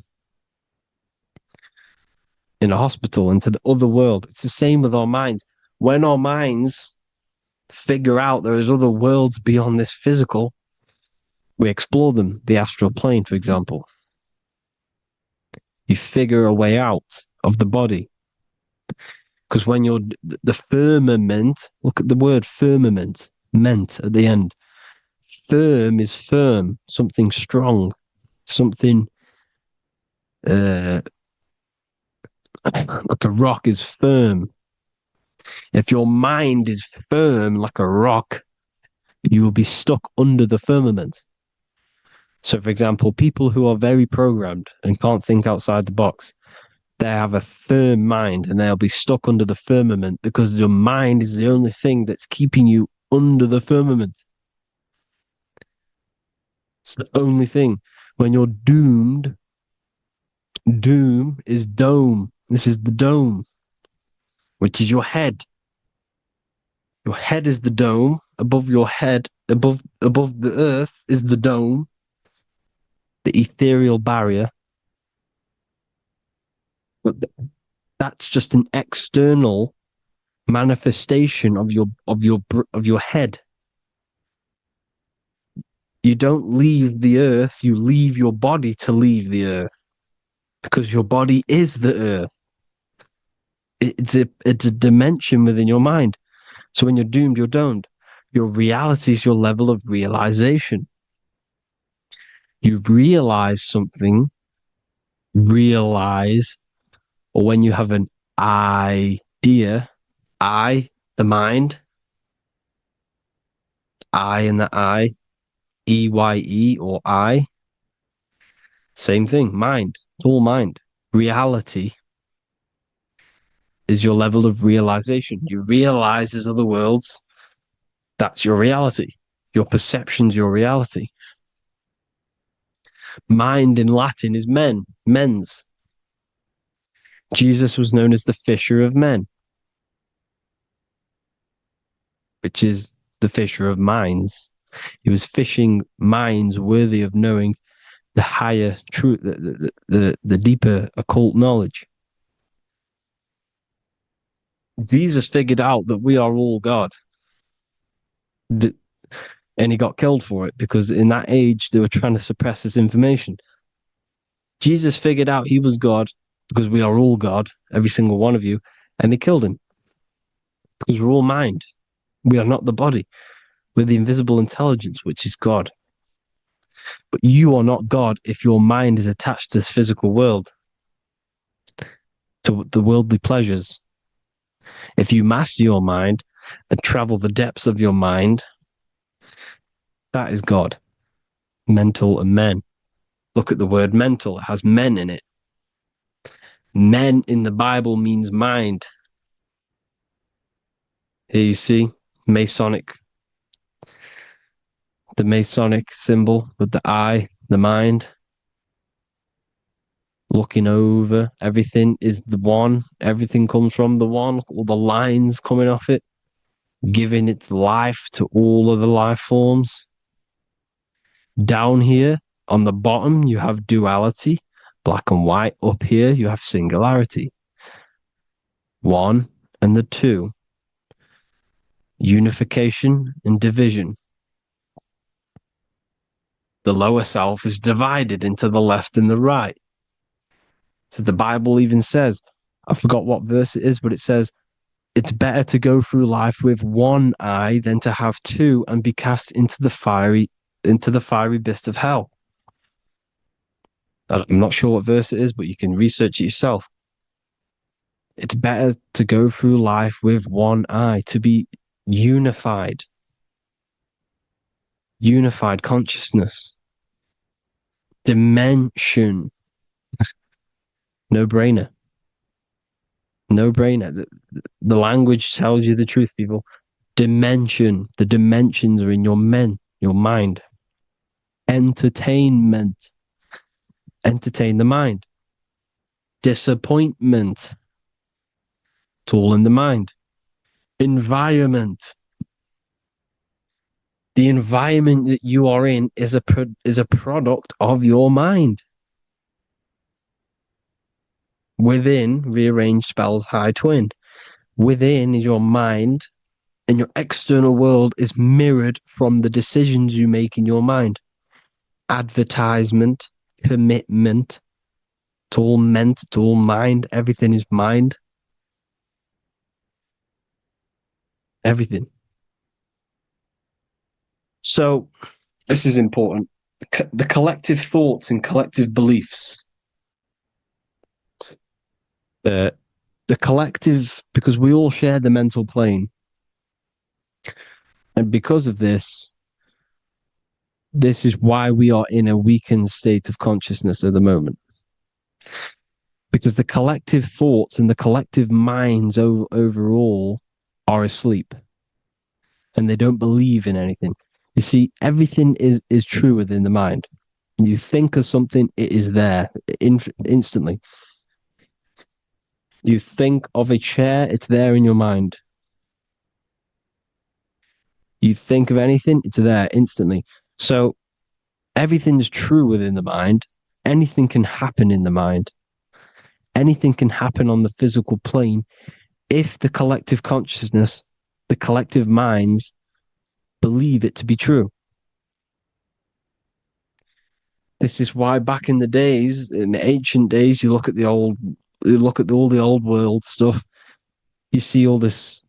in a hospital, into the other world. It's the same with our minds. When our minds figure out there is other worlds beyond this physical, we explore them. The astral plane, for example. You figure a way out of the body. Because when you're the firmament, look at the word firmament, meant at the end. Firm is firm, something strong, something like a rock is firm. If your mind is firm like a rock, you will be stuck under the firmament. So, for example, people who are very programmed and can't think outside the box, they have a firm mind and they'll be stuck under the firmament because your mind is the only thing that's keeping you under the firmament. It's the only thing. When you're doomed, doom is dome. This is the dome, which is your head. Your head is the dome. Above your head, above the earth is the dome, the ethereal barrier. But that's just an external manifestation of your head. You don't leave the earth, you leave your body to leave the earth, because your body is the earth. It's a dimension within your mind. So when you're doomed, you're domed. Your reality is your level of realization. You realize something, or when you have an idea, the mind, in the EYE or I. Same thing, mind. It's all mind. Reality is your level of realization. You realize there's other worlds. That's your reality. Your perception's your reality. Mind in Latin is mens. Jesus was known as the fisher of men, which is the fisher of minds. He was fishing minds worthy of knowing the higher truth, the deeper occult knowledge. Jesus figured out that we are all God. And he got killed for it because in that age they were trying to suppress this information. Jesus figured out he was God because we are all God, every single one of you, and they killed him because we're all mind. We are not the body. We're the invisible intelligence, which is God. But you are not God if your mind is attached to this physical world, to the worldly pleasures. If you master your mind and travel the depths of your mind, that is God. Mental and men. Look at the word mental. It has men in it. Men in the Bible means mind. Here you see the Masonic symbol with the eye, the mind. Looking over, everything is the one. Everything comes from the one. All the lines coming off it, giving its life to all of the life forms. Down here on the bottom, you have duality, black and white. Up here, you have singularity. One and the two. Unification and division. The lower self is divided into the left and the right. So the Bible even says, I forgot what verse it is, but it says, it's better to go through life with one eye than to have two and be cast into the fiery abyss of hell. I'm not sure what verse it is, but you can research it yourself. It's better to go through life with one eye, to be unified. unified consciousness, dimension. No brainer. No brainer. The language tells you the truth, people. Dimension. The dimensions are in your mind. Entertainment. Entertain the mind. Disappointment. It's all in the mind. Environment. The environment that you are in is a product of your mind. Within, rearranged spells high twin. Within is your mind, and your external world is mirrored from the decisions you make in your mind. Advertisement, commitment, it's all meant, it's all mind. Everything is mind. Everything. So, this is important. The collective thoughts and collective beliefs. The collective, because we all share the mental plane. And because of this is why we are in a weakened state of consciousness at the moment. Because the collective thoughts and the collective minds overall are asleep. And they don't believe in anything. You see, everything is true within the mind. You think of something, it is there instantly. You think of a chair, it's there in your mind. You think of anything, it's there instantly. So everything's true within the mind. Anything can happen in the mind. Anything can happen on the physical plane if the collective consciousness, the collective minds, believe it to be true. This is why back in the days, in the ancient days, you look at all the old world stuff, you see all this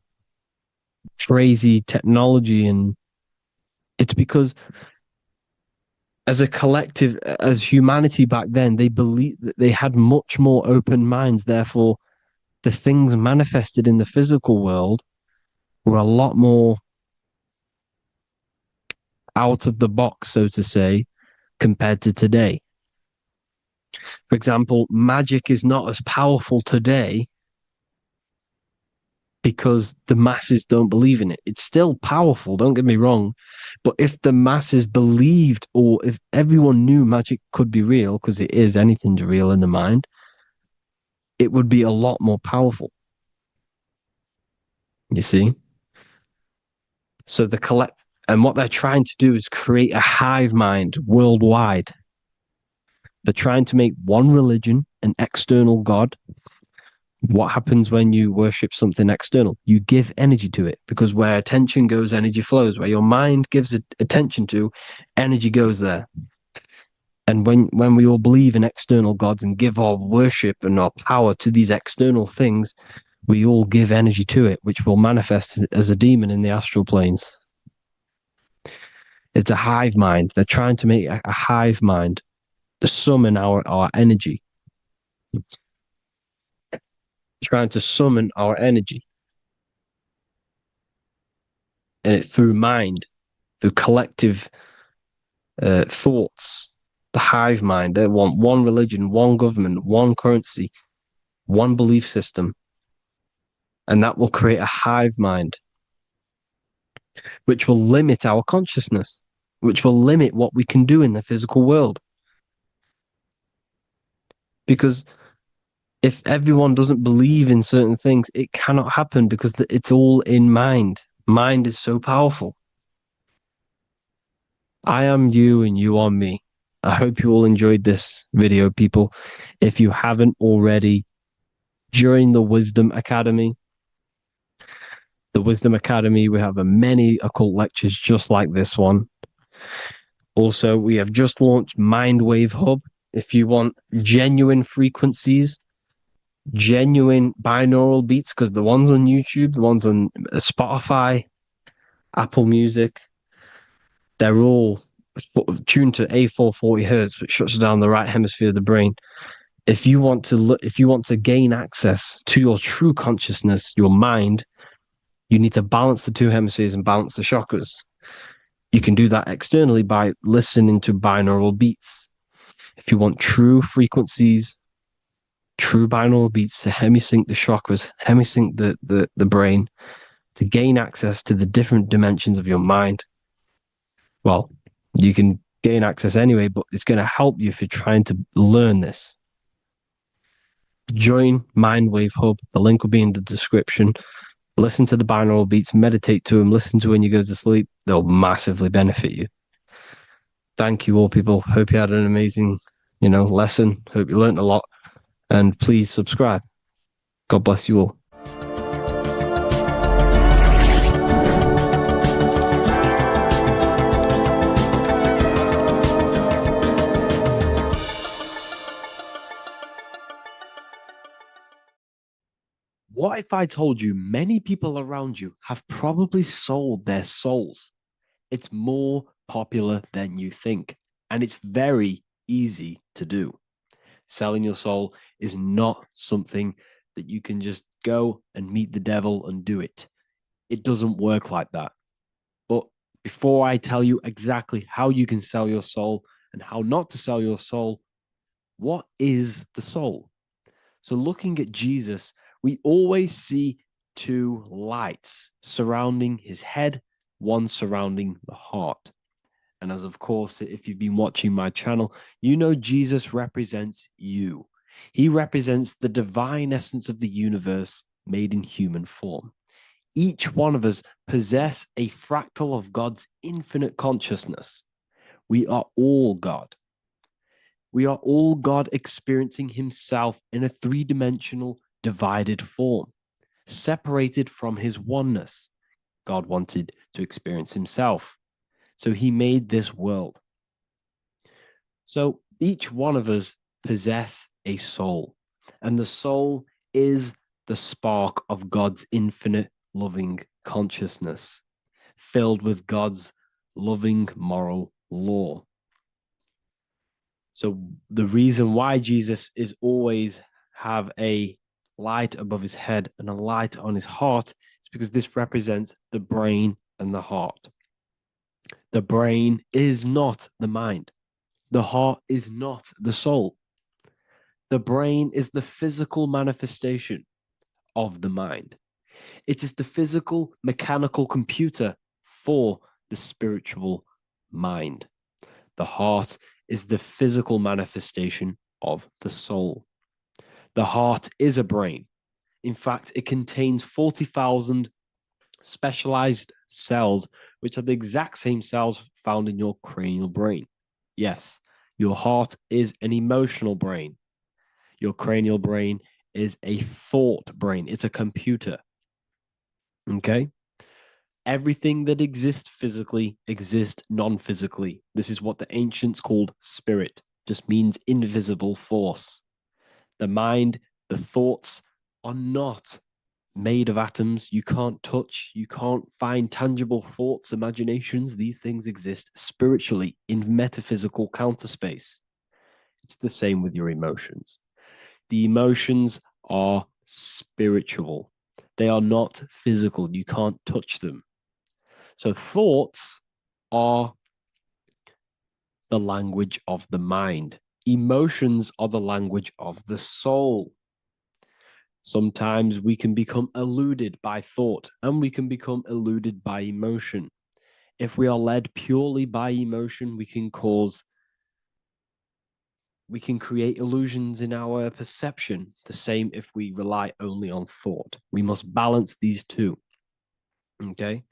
crazy technology, and it's because as a collective, as humanity back then, they believed that they had much more open minds. Therefore, the things manifested in the physical world were a lot more out of the box, so to say, compared to today. For example, magic is not as powerful today because the masses don't believe in it. It's still powerful, don't get me wrong, but if the masses believed, or if everyone knew magic could be real, because it is, anything's real in the mind, it would be a lot more powerful. You see? So and what they're trying to do is create a hive mind worldwide. They're trying to make one religion, an external God. What happens when you worship something external? You give energy to it, because where attention goes, energy flows. Where your mind gives attention to, energy goes there. And when we all believe in external gods and give our worship and our power to these external things, we all give energy to it, which will manifest as a demon in the astral planes. It's a hive mind. They're trying to make a hive mind to summon our energy. Trying to summon our energy. And it through mind, through collective thoughts, the hive mind. They want one religion, one government, one currency, one belief system. And that will create a hive mind, which will limit our consciousness, which will limit what we can do in the physical world. Because if everyone doesn't believe in certain things, it cannot happen, because it's all in mind. Mind is so powerful. I am you and you are me. I hope you all enjoyed this video, people. If you haven't already, join the Wisdom Academy. The Wisdom Academy, we have many occult lectures just like this one. Also, we have just launched Mindwave Hub. If you want genuine frequencies, genuine binaural beats, because the ones on YouTube, the ones on Spotify, Apple Music, they're all tuned to A440 hertz, which shuts down the right hemisphere of the brain. If you want to gain access to your true consciousness, your mind, you need to balance the two hemispheres and balance the chakras. You can do that externally by listening to binaural beats. If you want true frequencies, true binaural beats to hemisync the chakras, hemisync the brain, to gain access to the different dimensions of your mind, well, you can gain access anyway, but it's going to help you if you're trying to learn this. Join Mindwave Hub. The link will be in the description. Listen to the binaural beats, meditate to them, listen to when you go to sleep. They'll massively benefit you. Thank you all, people. Hope you had an amazing, lesson. Hope you learned a lot. And please subscribe. God bless you all. What if I told you many people around you have probably sold their souls? It's more popular than you think, and it's very easy to do. Selling your soul is not something that you can just go and meet the devil and do it. It doesn't work like that. But before I tell you exactly how you can sell your soul and how not to sell your soul, what is the soul? So looking at Jesus, we always see two lights surrounding his head, one surrounding the heart. And as of course, if you've been watching my channel, you know Jesus represents you. He represents the divine essence of the universe made in human form. Each one of us possess a fractal of God's infinite consciousness. We are all God. We are all God experiencing himself in a three-dimensional divided form, separated from his oneness. God wanted to experience himself, so he made this world. So each one of us possess a soul, and the soul is the spark of God's infinite loving consciousness, filled with God's loving moral law. So the reason why Jesus is always have a light above his head and a light on his heart is because this represents the brain and the heart. The brain is not the mind. The heart is not the soul. The brain is the physical manifestation of the mind. It is the physical mechanical computer for the spiritual mind. The heart is the physical manifestation of the soul. The heart is a brain. In fact, it contains 40,000 specialized cells, which are the exact same cells found in your cranial brain. Yes, your heart is an emotional brain. Your cranial brain is a thought brain. It's a computer. Okay? Everything that exists physically exists non-physically. This is what the ancients called spirit, just means invisible force. The mind, the thoughts are not made of atoms. You can't touch, you can't find tangible thoughts, imaginations. These things exist spiritually in metaphysical counterspace. It's the same with your emotions. The emotions are spiritual. They are not physical. You can't touch them. So thoughts are the language of the mind. Emotions are the language of the soul. Sometimes we can become eluded by thought and we can become eluded by emotion. If we are led purely by emotion, we can create illusions in our perception. The same if we rely only on thought. We must balance these two. Okay?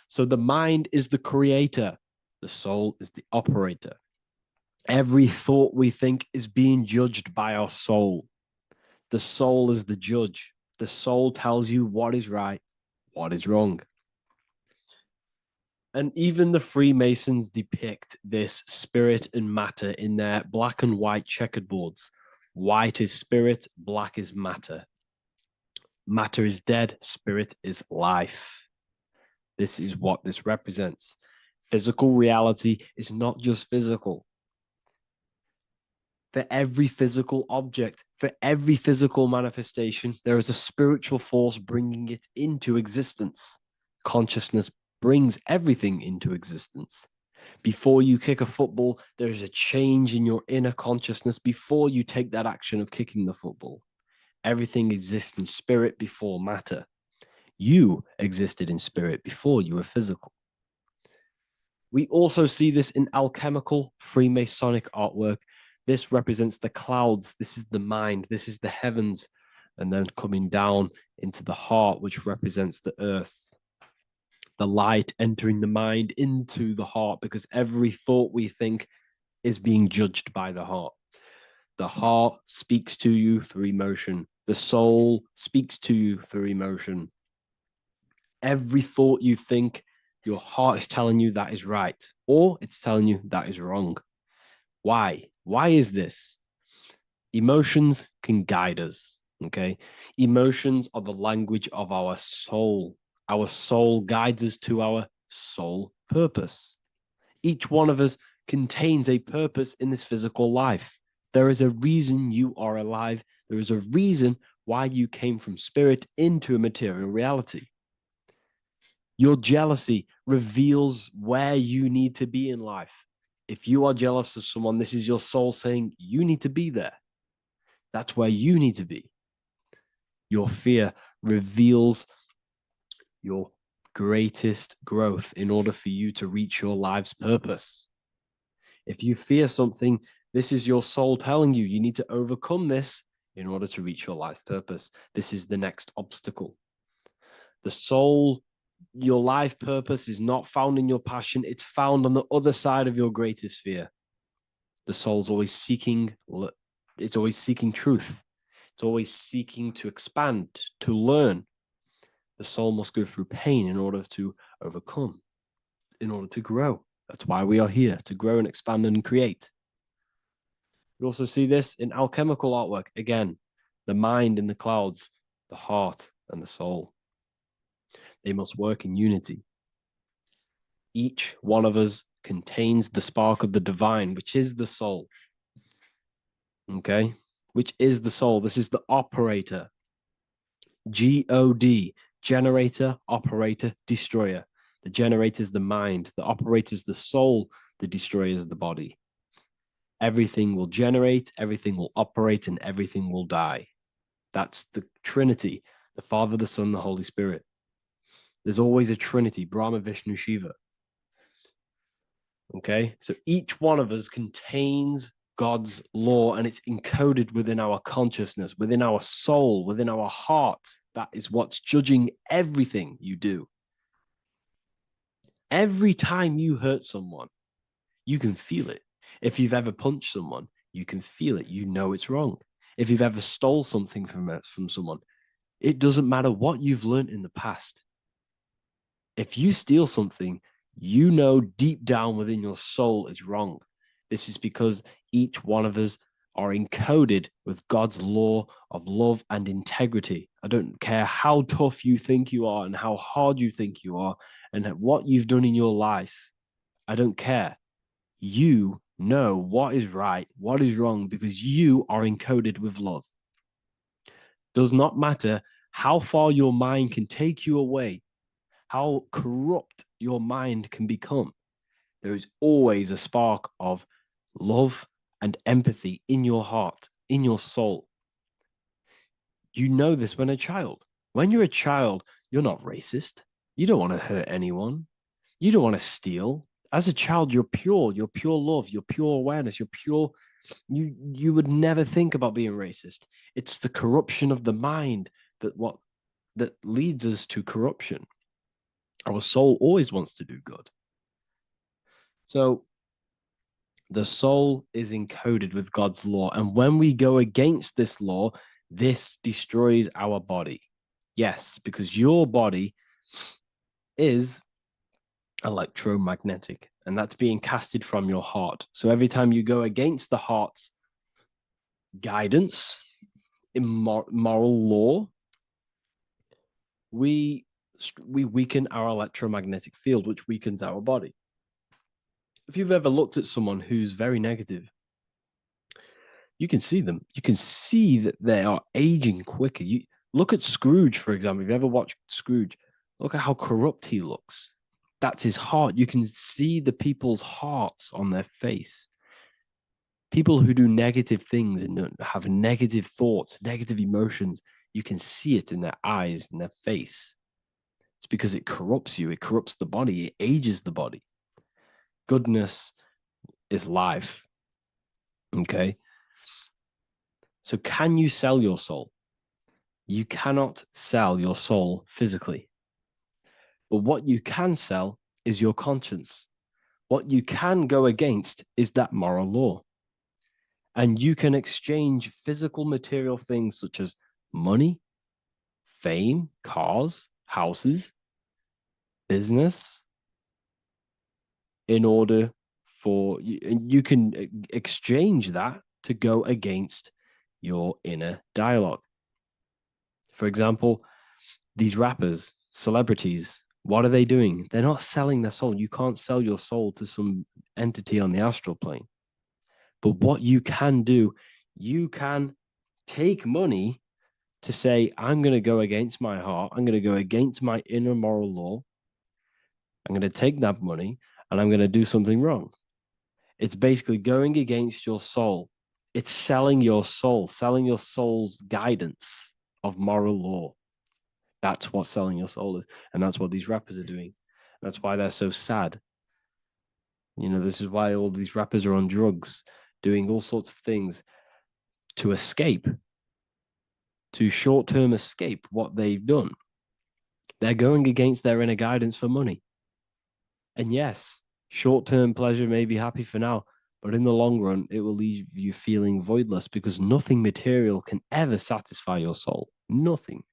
So the mind is the creator. The soul is the operator. Every thought we think is being judged by our soul. The soul is the judge. The soul tells you what is right, what is wrong. And even the Freemasons depict this spirit and matter in their black and white checkered boards. White is spirit, black is matter. Matter is dead, spirit is life. This is what this represents. Physical reality is not just physical. For every physical object, for every physical manifestation, there is a spiritual force bringing it into existence. Consciousness brings everything into existence. Before you kick a football, there's a change in your inner consciousness before you take that action of kicking the football. Everything exists in spirit before matter. You existed in spirit before you were physical. We also see this in alchemical Freemasonic artwork. This represents the clouds. This is the mind. This is the heavens. And then coming down into the heart, which represents the earth. The light entering the mind into the heart, because every thought we think is being judged by the heart. The heart speaks to you through emotion. The soul speaks to you through emotion. Every thought you think, your heart is telling you that is right, or it's telling you that is wrong. Why? Why is this? Emotions can guide us, okay? Emotions are the language of our soul. Our soul guides us to our soul purpose. Each one of us contains a purpose in this physical life. There is a reason you are alive. There is a reason why you came from spirit into a material reality. Your jealousy reveals where you need to be in life. If you are jealous of someone, this is your soul saying you need to be there. That's where you need to be. Your fear reveals your greatest growth in order for you to reach your life's purpose. If you fear something, this is your soul telling you you need to overcome this in order to reach your life purpose. This is the next obstacle. The soul, your life purpose is not found in your passion. It's found on the other side of your greatest fear. The soul's always seeking, it's always seeking truth. It's always seeking to expand, to learn. The soul must go through pain in order to overcome, in order to grow. That's why we are here, to grow and expand and create. We also see this in alchemical artwork. Again, the mind in the clouds, the heart and the soul. They must work in unity. Each one of us contains the spark of the divine, which is the soul. Okay? Which is the soul. This is the operator. God, generator, operator, destroyer. The generator is the mind. The operator is the soul. The destroyer is the body. Everything will generate, everything will operate, and everything will die. That's the Trinity, the Father, the Son, the Holy Spirit. There's always a Trinity, Brahma, Vishnu, Shiva. Okay, so each one of us contains God's law, and it's encoded within our consciousness, within our soul, within our heart. That is what's judging everything you do. Every time you hurt someone, you can feel it. If you've ever punched someone, you can feel it. You know it's wrong. If you've ever stole something from someone, it doesn't matter what you've learned in the past. If you steal something, you know deep down within your soul it's wrong. This is because each one of us are encoded with God's law of love and integrity. I don't care how tough you think you are and how hard you think you are and what you've done in your life. I don't care. You know what is right, what is wrong, because you are encoded with love. Does not matter how far your mind can take you away, how corrupt your mind can become. There is always a spark of love and empathy in your heart, in your soul. You know this when a child. When you're a child, you're not racist. You don't want to hurt anyone. You don't want to steal. As a child, you're pure love, you're pure awareness, you're pure. You would never think about being racist. It's the corruption of the mind that leads us to corruption. Our soul always wants to do good. So the soul is encoded with God's law. And when we go against this law, this destroys our body. Yes, because your body is electromagnetic, and that's being casted from your heart. So every time you go against the heart's guidance, moral law, we weaken our electromagnetic field, which weakens our body. If you've ever looked at someone who's very negative, you can see them. You can see that they are aging quicker. You look at Scrooge, for example. If you ever watched Scrooge, look at how corrupt he looks. That's his heart. You can see the people's hearts on their face. People who do negative things and have negative thoughts, negative emotions, you can see it in their eyes and their face. It's because it corrupts you. It corrupts the body. It ages the body. Goodness is life. Okay. So can you sell your soul? You cannot sell your soul physically. But what you can sell is your conscience. What you can go against is that moral law. And you can exchange physical material things such as money, fame, cars, houses, business, in order for you can exchange that to go against your inner dialogue. For example, these rappers, celebrities, what are they doing? They're not selling their soul. You can't sell your soul to some entity on the astral plane. But what you can do, you can take money to say, I'm going to go against my heart. I'm going to go against my inner moral law. I'm going to take that money and I'm going to do something wrong. It's basically going against your soul. It's selling your soul's guidance of moral law. That's what selling your soul is. And that's what these rappers are doing. That's why they're so sad. You know, this is why all these rappers are on drugs, doing all sorts of things to escape, to short-term escape what they've done. They're going against their inner guidance for money. And yes, short-term pleasure may be happy for now, but in the long run, it will leave you feeling voidless because nothing material can ever satisfy your soul. Nothing.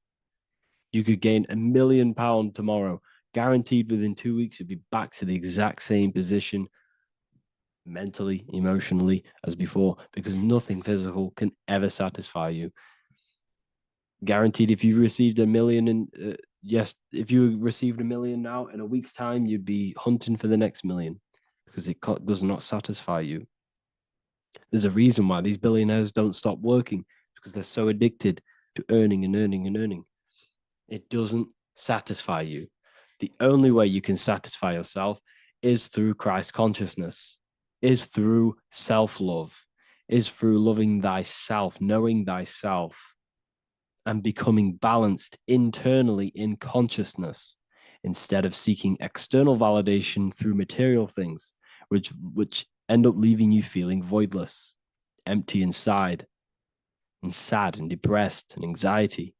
You could gain £1 million tomorrow, guaranteed within 2 weeks, you'd be back to the exact same position mentally, emotionally as before, because nothing physical can ever satisfy you. Guaranteed, if you received $1 million in, yes, if you received $1 million now, in a week's time, you'd be hunting for the next million because it does not satisfy you. There's a reason why these billionaires don't stop working, because they're so addicted to earning and earning and earning. It doesn't satisfy you. The only way you can satisfy yourself is through Christ consciousness, is through self-love, is through loving thyself, knowing thyself, and becoming balanced internally in consciousness instead of seeking external validation through material things, which end up leaving you feeling voidless, empty inside, and sad and depressed and anxiety.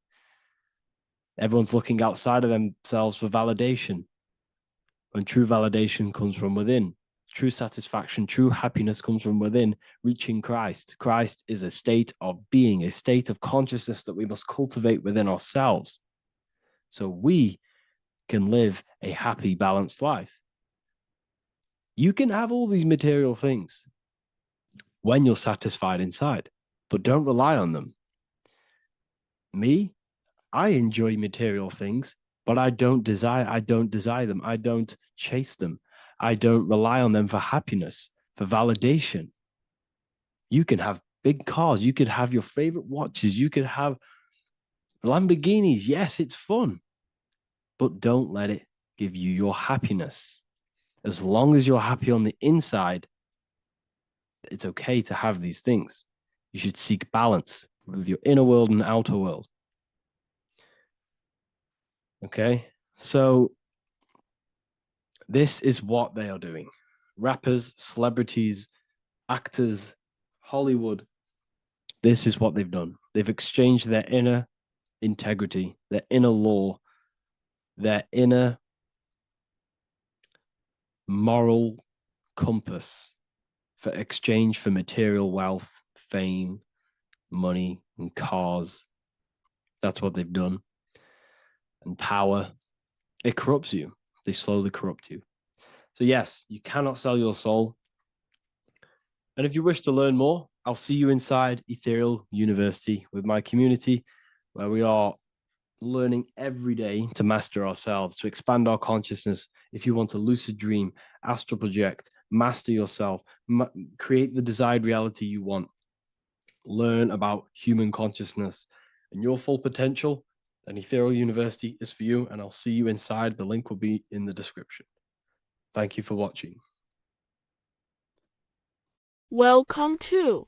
Everyone's looking outside of themselves for validation, when true validation comes from within. True satisfaction, true happiness comes from within, reaching Christ. Christ is a state of being, a state of consciousness that we must cultivate within ourselves so we can live a happy, balanced life. You can have all these material things when you're satisfied inside, but don't rely on them. Me, I enjoy material things, but I don't desire them. I don't chase them. I don't rely on them for happiness, for validation. You can have big cars. You could have your favorite watches. You could have Lamborghinis. Yes, it's fun, but don't let it give you your happiness. As long as you're happy on the inside, it's okay to have these things. You should seek balance with your inner world and outer world. Okay, so this is what they are doing. Rappers, celebrities, actors, Hollywood. This is what they've done. They've exchanged their inner integrity, their inner law, their inner moral compass for exchange for material wealth, fame, money, and cars. That's what they've done. And power. It corrupts you. They slowly corrupt you. So yes, you cannot sell your soul. And if you wish to learn more, I'll see you inside Ethereal University with my community, where we are learning every day to master ourselves, to expand our consciousness. If you want to lucid dream, astral project, master yourself, create the desired reality you want, learn about human consciousness and your full potential, then Ethereal University is for you. And I'll see you inside. The link will be in the description. Thank you for watching. Welcome to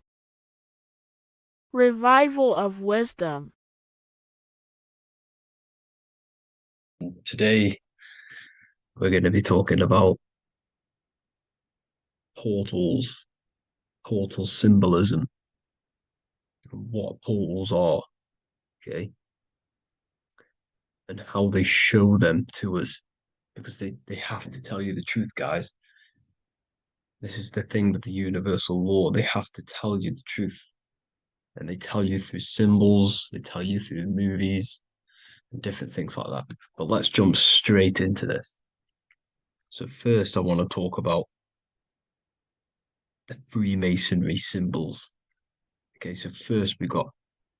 Revival of Wisdom. Today, we're going to be talking about portals, portal symbolism, and what portals are, okay, and how they show them to us, because they have to tell you the truth, guys. This is the thing with the universal law. They have to tell you the truth. And they tell you through symbols, they tell you through movies, and different things like that. But let's jump straight into this. So first, I want to talk about the Freemasonry symbols. Okay, so first we got,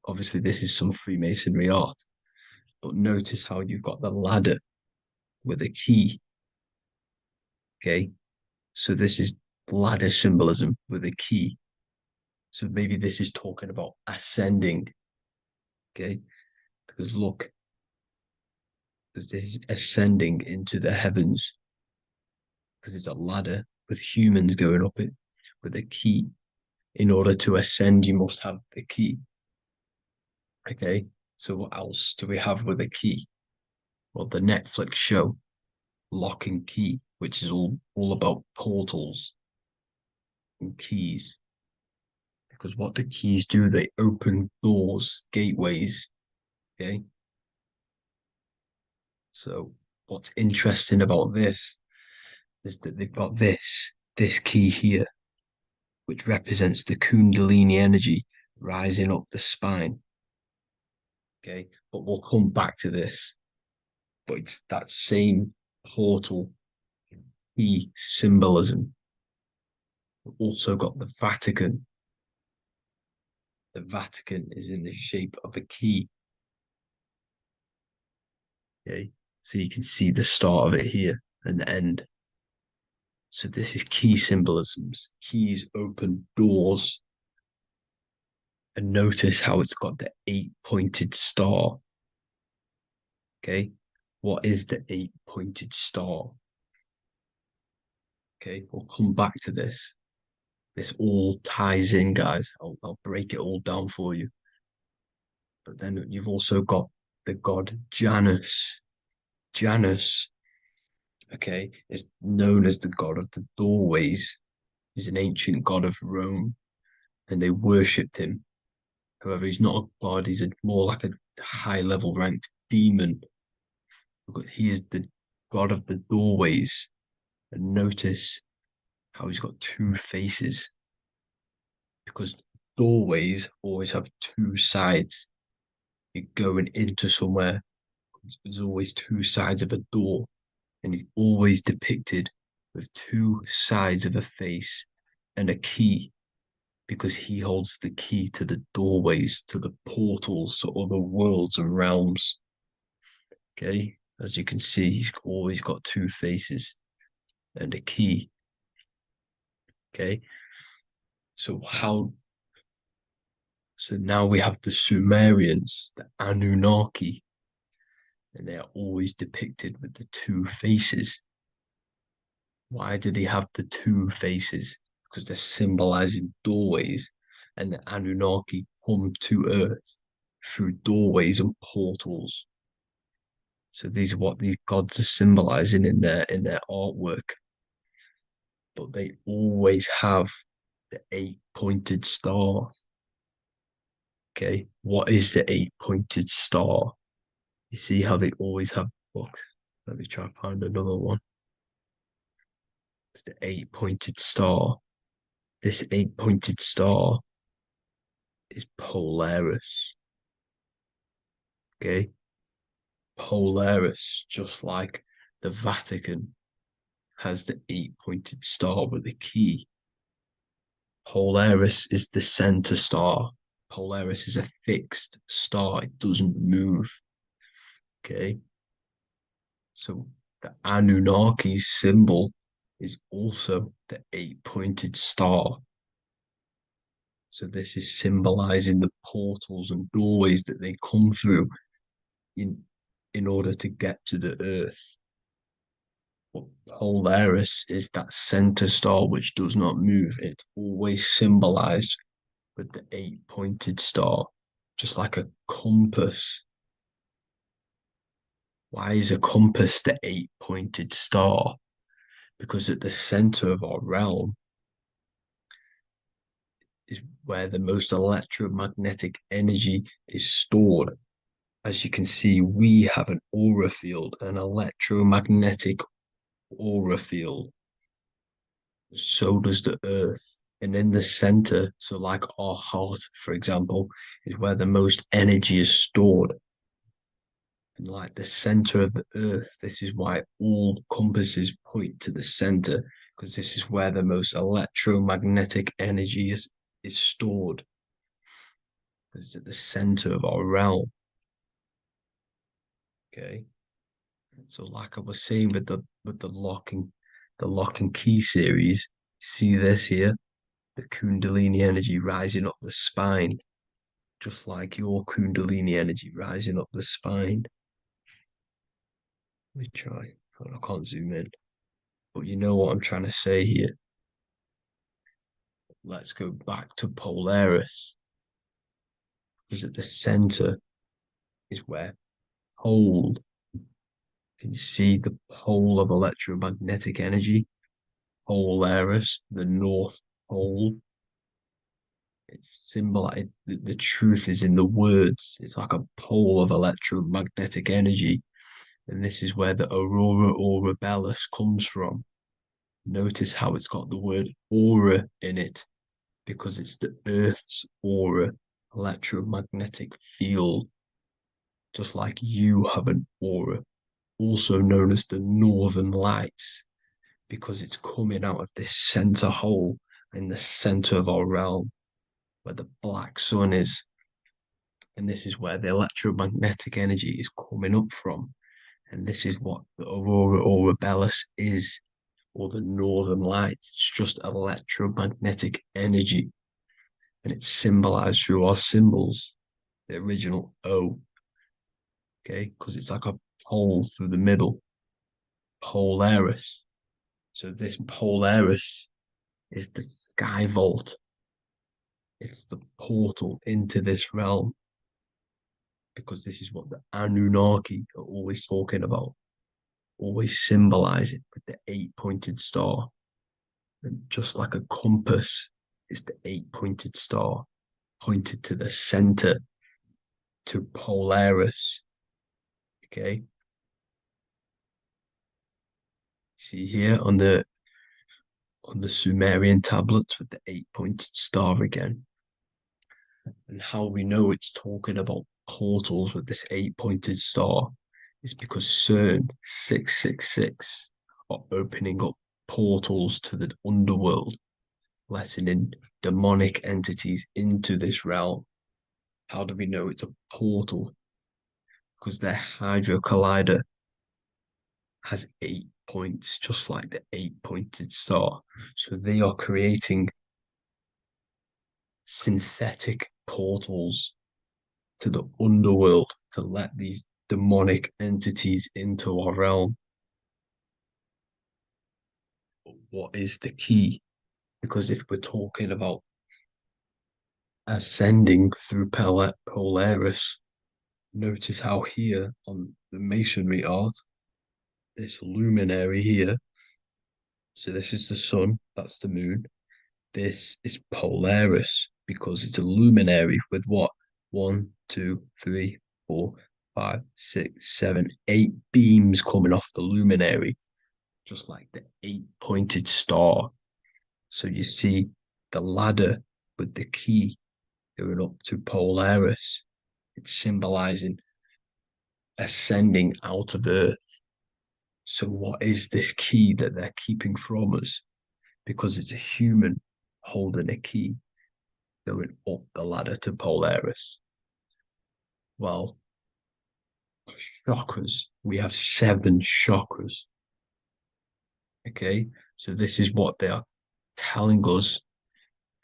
obviously this is some Freemasonry art, but notice how you've got the ladder with a key. Okay, so this is ladder symbolism with a key. So maybe this is talking about ascending. Okay, because look, because this is ascending into the heavens, because it's a ladder with humans going up it with a key. In order to ascend, you must have the key. Okay, so what else do we have with a key? Well, the Netflix show Lock and Key, which is all about portals and keys. Because what the keys do, they open doors, gateways. Okay. So what's interesting about this is that they've got this key here, which represents the Kundalini energy rising up the spine. Okay, but we'll come back to this. But it's that same portal key symbolism. We've also got the Vatican. The Vatican is in the shape of a key. Okay, so you can see the start of it here and the end. So this is key symbolisms. Keys open doors. And notice how it's got the 8-pointed star. Okay, what is the 8-pointed star? Okay, we'll come back to this. This all ties in, guys. I'll break it all down for you. But then you've also got the god Janus. Janus, okay, is known as the god of the doorways. He's an ancient god of Rome, and they worshipped him. However, he's not a god, he's more like a high-level ranked demon. Because he is the god of the doorways. And notice how he's got two faces. Because doorways always have two sides. You're going into somewhere, there's always two sides of a door. And he's always depicted with two sides of a face and a key, because he holds the key to the doorways, to the portals, to other worlds and realms. Okay, as you can see, he's always got two faces and a key. Okay, so now we have the Sumerians, the Anunnaki, and they are always depicted with the two faces. Why do they have the two faces? Because they're symbolizing doorways, and the Anunnaki come to Earth through doorways and portals. So these are what these gods are symbolizing in their artwork. But they always have the 8-pointed star. Okay, what is the 8-pointed star? You see how they always have. Look, let me try and find another one. It's the 8-pointed star. This 8-pointed star is Polaris. Okay, Polaris, just like the Vatican has the 8-pointed star with a key. Polaris is the center star. Polaris is a fixed star, it doesn't move. Okay, so the Anunnaki symbol is also the 8-pointed star. So this is symbolizing the portals and doorways that they come through in order to get to the earth. Polaris is that center star which does not move. It's always symbolized with the 8-pointed star, just like a compass. Why is a compass the 8-pointed star? Because at the center of our realm is where the most electromagnetic energy is stored. As you can see, we have an aura field, an electromagnetic aura field. So does the Earth. And in the center, so like our heart, for example, is where the most energy is stored. And like the center of the Earth, this is why all compasses point to the center, because this is where the most electromagnetic energy is stored. It's at the center of our realm. Okay. So like I was saying with the lock and key series, see this here? The Kundalini energy rising up the spine, just like your Kundalini energy rising up the spine. Let me try. I can't zoom in. But you know what I'm trying to say here. Let's go back to Polaris. Because at the center is where pole. Can you see the pole of electromagnetic energy? Polaris, the North Pole. It's symbolized. The truth is in the words. It's like a pole of electromagnetic energy. And this is where the aurora borealis comes from. Notice how it's got the word aura in it, because it's the Earth's aura, electromagnetic field, just like you have an aura, also known as the northern lights, because it's coming out of this center hole in the center of our realm, where the black sun is. And this is where the electromagnetic energy is coming up from. And this is what the aurora borealis is, or the northern lights. It's just electromagnetic energy. And it's symbolized through our symbols, the original O, okay? Because it's like a pole through the middle, Polaris. So this Polaris is the sky vault. It's the portal into this realm, because this is what the Anunnaki are always talking about, always symbolize it with the 8-pointed star. And just like a compass is the 8-pointed star pointed to the center, to Polaris. Okay. See here on the Sumerian tablets with the 8-pointed star again. And how we know it's talking about portals with this 8-pointed star is because CERN 666 are opening up portals to the underworld, letting in demonic entities into this realm. How do we know it's a portal? Because their Hydro Collider has 8 points, just like the 8-pointed star. So they are creating synthetic portals to the underworld to let these demonic entities into our realm. What is the key? Because if we're talking about ascending through Polaris, notice how here on the masonry art, this luminary here, so this is the sun, that's the moon. This is Polaris because it's a luminary with what? 1, 2, 3, 4, 5, 6, 7, 8 beams coming off the luminary, just like the 8-pointed star. So you see the ladder with the key going up to Polaris. It's symbolizing ascending out of Earth. So what is this key that they're keeping from us? Because it's a human holding a key going up the ladder to Polaris. Well, chakras. We have 7 chakras. Okay, so this is what they are telling us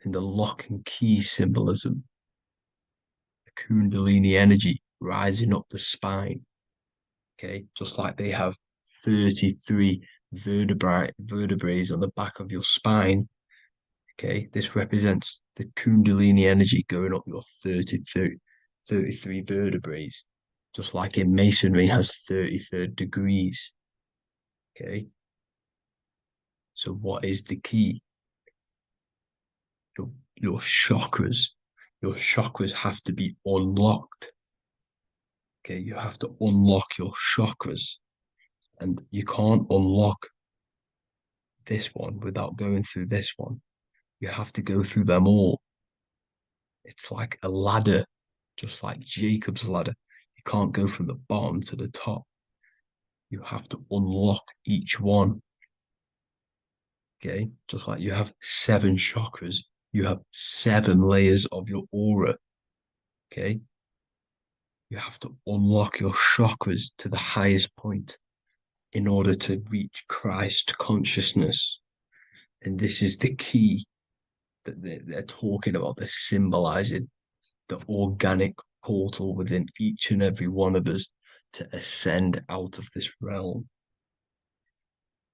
in the lock and key symbolism. The Kundalini energy rising up the spine. Okay, just like they have 33 vertebrae on the back of your spine. Okay, this represents the Kundalini energy going up your 33 vertebrae, just like in Masonry has 33rd degrees. Okay, so what is the key? Your chakras. Your chakras have to be unlocked. Okay, you have to unlock your chakras, and you can't unlock this one without going through this one. You have to go through them all. It's like a ladder, just like Jacob's ladder. You can't go from the bottom to the top. You have to unlock each one. Okay, just like you have 7 chakras, you have 7 layers of your aura. Okay, you have to unlock your chakras to the highest point in order to reach Christ consciousness. And this is the key that they're talking about. They're symbolizing the organic portal within each and every one of us to ascend out of this realm.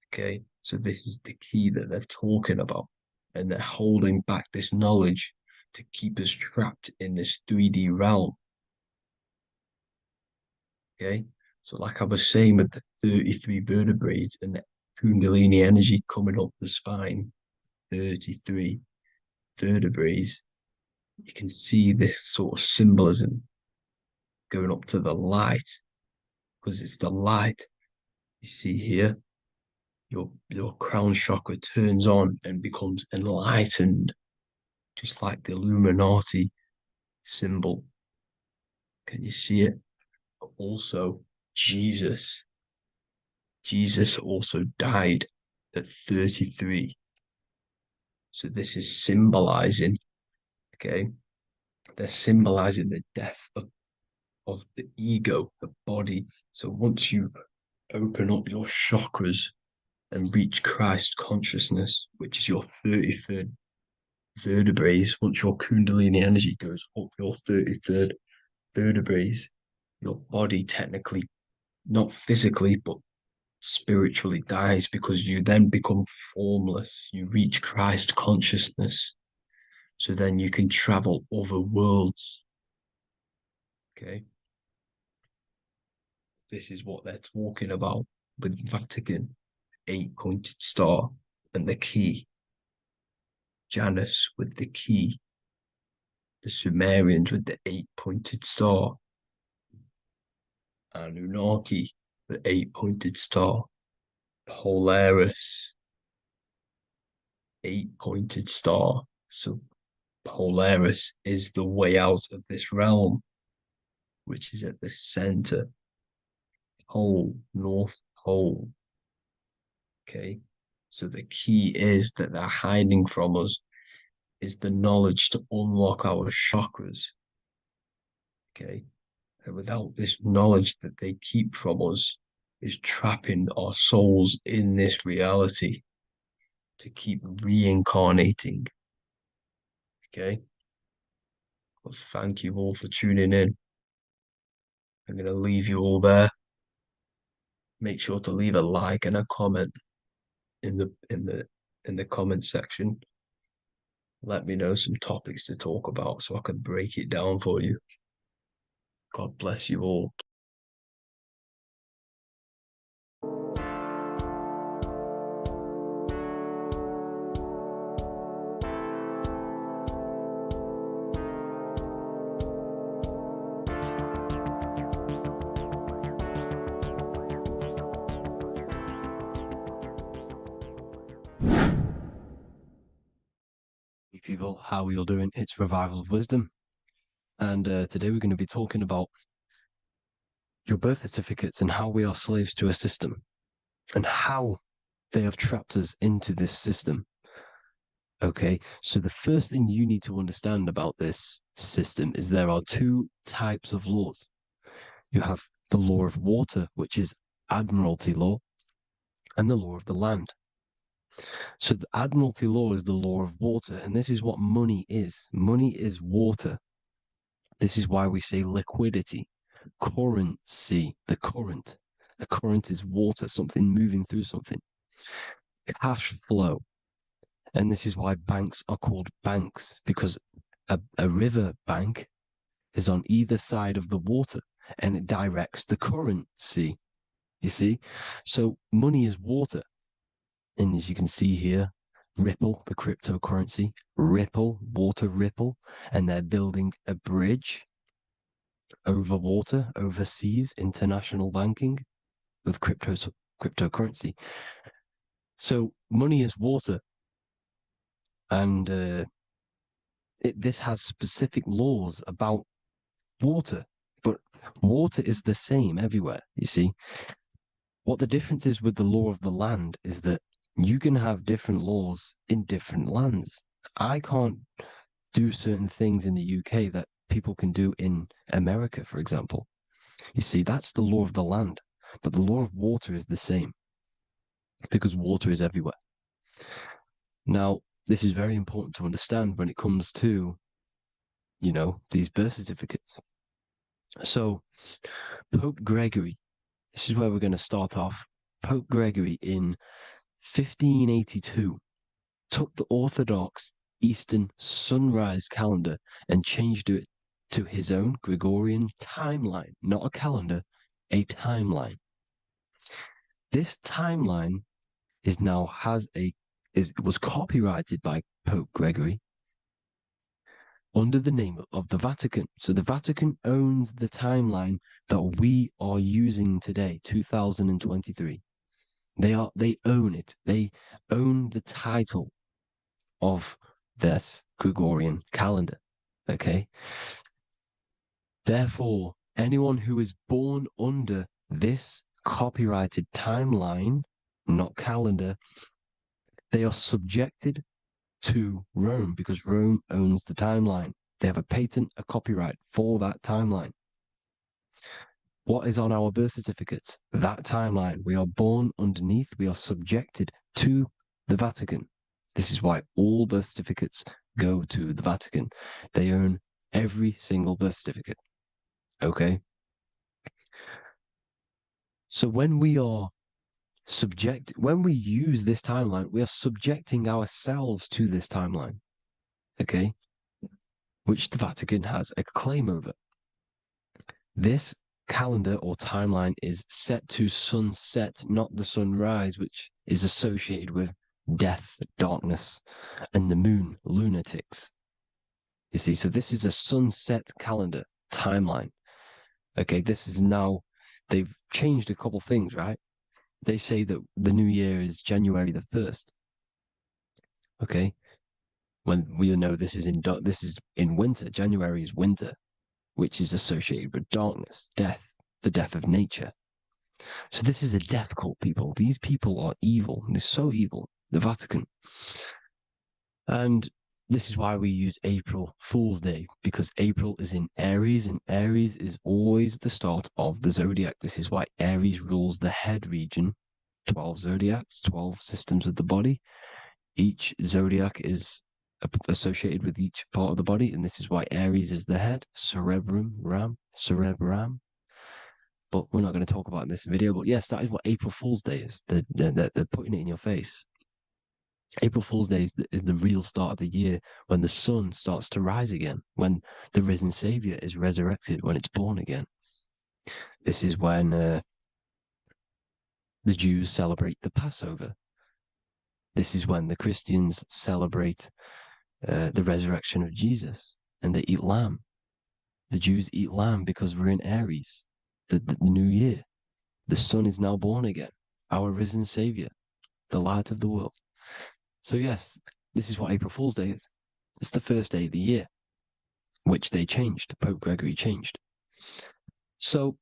Okay, so this is the key that they're talking about, and they're holding back this knowledge to keep us trapped in this 3D realm. Okay, so like I was saying with the 33 vertebrae and the Kundalini energy coming up the spine, 33 vertebrae, you can see this sort of symbolism going up to the light, because it's the light you see here. Your crown chakra turns on and becomes enlightened, just like the Illuminati symbol. Can you see it? But also, Jesus also died at 33. So this is symbolizing, okay? They're symbolizing the death of the ego, the body. So once you open up your chakras and reach Christ consciousness, which is your 33rd vertebrae, once your Kundalini energy goes up your 33rd vertebrae, your body technically, not physically, but spiritually dies, because you then become formless. You reach Christ consciousness. So then you can travel other worlds. Okay. This is what they're talking about with Vatican, 8-pointed star, and the key. Janus with the key. The Sumerians with the 8-pointed star. Anunnaki, the 8-pointed star. Polaris, 8-pointed star. So Polaris is the way out of this realm, which is at the center. Pole, North Pole. Okay. So the key is that they're hiding from us is the knowledge to unlock our chakras. Okay. And without this knowledge that they keep from us, is trapping our souls in this reality to keep reincarnating. Okay. Well, thank you all for tuning in. I'm going to leave you all there. Make sure to leave a like and a comment in the comment section. Let me know some topics to talk about so I can break it down for you. God bless you all. Hey people, how are you all doing? It's Revival of Wisdom, and today we're going to be talking about your birth certificates and how we are slaves to a system and how they have trapped us into this system. Okay, so the first thing you need to understand about this system is there are 2 types of laws. You have the law of water, which is admiralty law, and the law of the land. So the admiralty law is the law of water, and this is what money is. Money is water. This is why we say liquidity, currency, the current. A current is water, something moving through something. Cash flow. And this is why banks are called banks, because a river bank is on either side of the water and it directs the currency. You see? So money is water. And as you can see here, Ripple, the cryptocurrency, Ripple, water Ripple, and they're building a bridge over water, overseas, international banking with cryptocurrency. So money is water, and this has specific laws about water, but water is the same everywhere. You see, what the difference is with the law of the land is that you can have different laws in different lands. I can't do certain things in the UK that people can do in America, for example. You see, that's the law of the land, but the law of water is the same because water is everywhere. Now, this is very important to understand when it comes to, these birth certificates. So, Pope Gregory, this is where we're going to start off. Pope Gregory in 1582 took the Orthodox Eastern sunrise calendar and changed it to his own Gregorian timeline, not a calendar, a timeline. This timeline was copyrighted by Pope Gregory under the name of the Vatican. So the Vatican owns the timeline that we are using today, 2023. They own it. They own the title of this Gregorian calendar. Okay. Therefore, anyone who is born under this copyrighted timeline, not calendar, they are subjected to Rome because Rome owns the timeline. They have a patent, a copyright for that timeline. What is on our birth certificates? That timeline. We are born underneath, we are subjected to the Vatican. This is why all birth certificates go to the Vatican. They own every single birth certificate. Okay? So when we use this timeline, we are subjecting ourselves to this timeline. Okay? Which the Vatican has a claim over. This calendar or timeline is set to sunset, not the sunrise, which is associated with death, darkness, and the moon, lunatics. You see, so this is a sunset calendar timeline. Okay, they've changed a couple things, right? They say that the new year is January the 1st. Okay, when we know this is in winter. January is winter, which is associated with darkness, death, the death of nature. So this is a death cult, people. These people are evil. They're so evil. The Vatican. And this is why we use April Fool's Day, because April is in Aries, and Aries is always the start of the zodiac. This is why Aries rules the head region. 12 zodiacs, 12 systems of the body. Each zodiac is associated with each part of the body, and this is why Aries is the head, cerebrum. But we're not going to talk about it in this video. But yes, that is what April Fool's Day is. They're putting it in your face. April Fool's Day is the real start of the year, when the sun starts to rise again, when the risen Savior is resurrected, when it's born again. This is when the Jews celebrate the Passover. This is when the Christians celebrate the resurrection of Jesus, and they eat lamb. The Jews eat lamb because we're in Aries, the new year. The sun is now born again, our risen Savior, the light of the world. So yes, this is what April Fool's Day is. It's the first day of the year, which they changed. Pope Gregory changed. So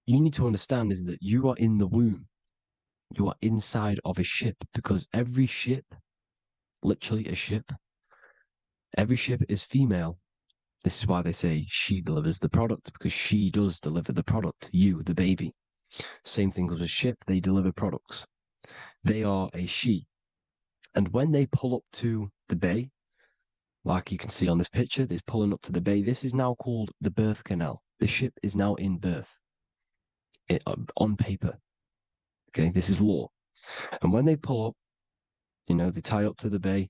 you need to understand is that you are in the womb. You are inside of a ship, because every ship, literally a ship, every ship is female. This is why they say she delivers the product, because she does deliver the product, you, the baby. Same thing with a ship, they deliver products. They are a she. And when they pull up to the bay, like you can see on this picture, they're pulling up to the bay. This is now called the birth canal. The ship is now in birth on paper. Okay, this is law. And when they pull up, they tie up to the bay,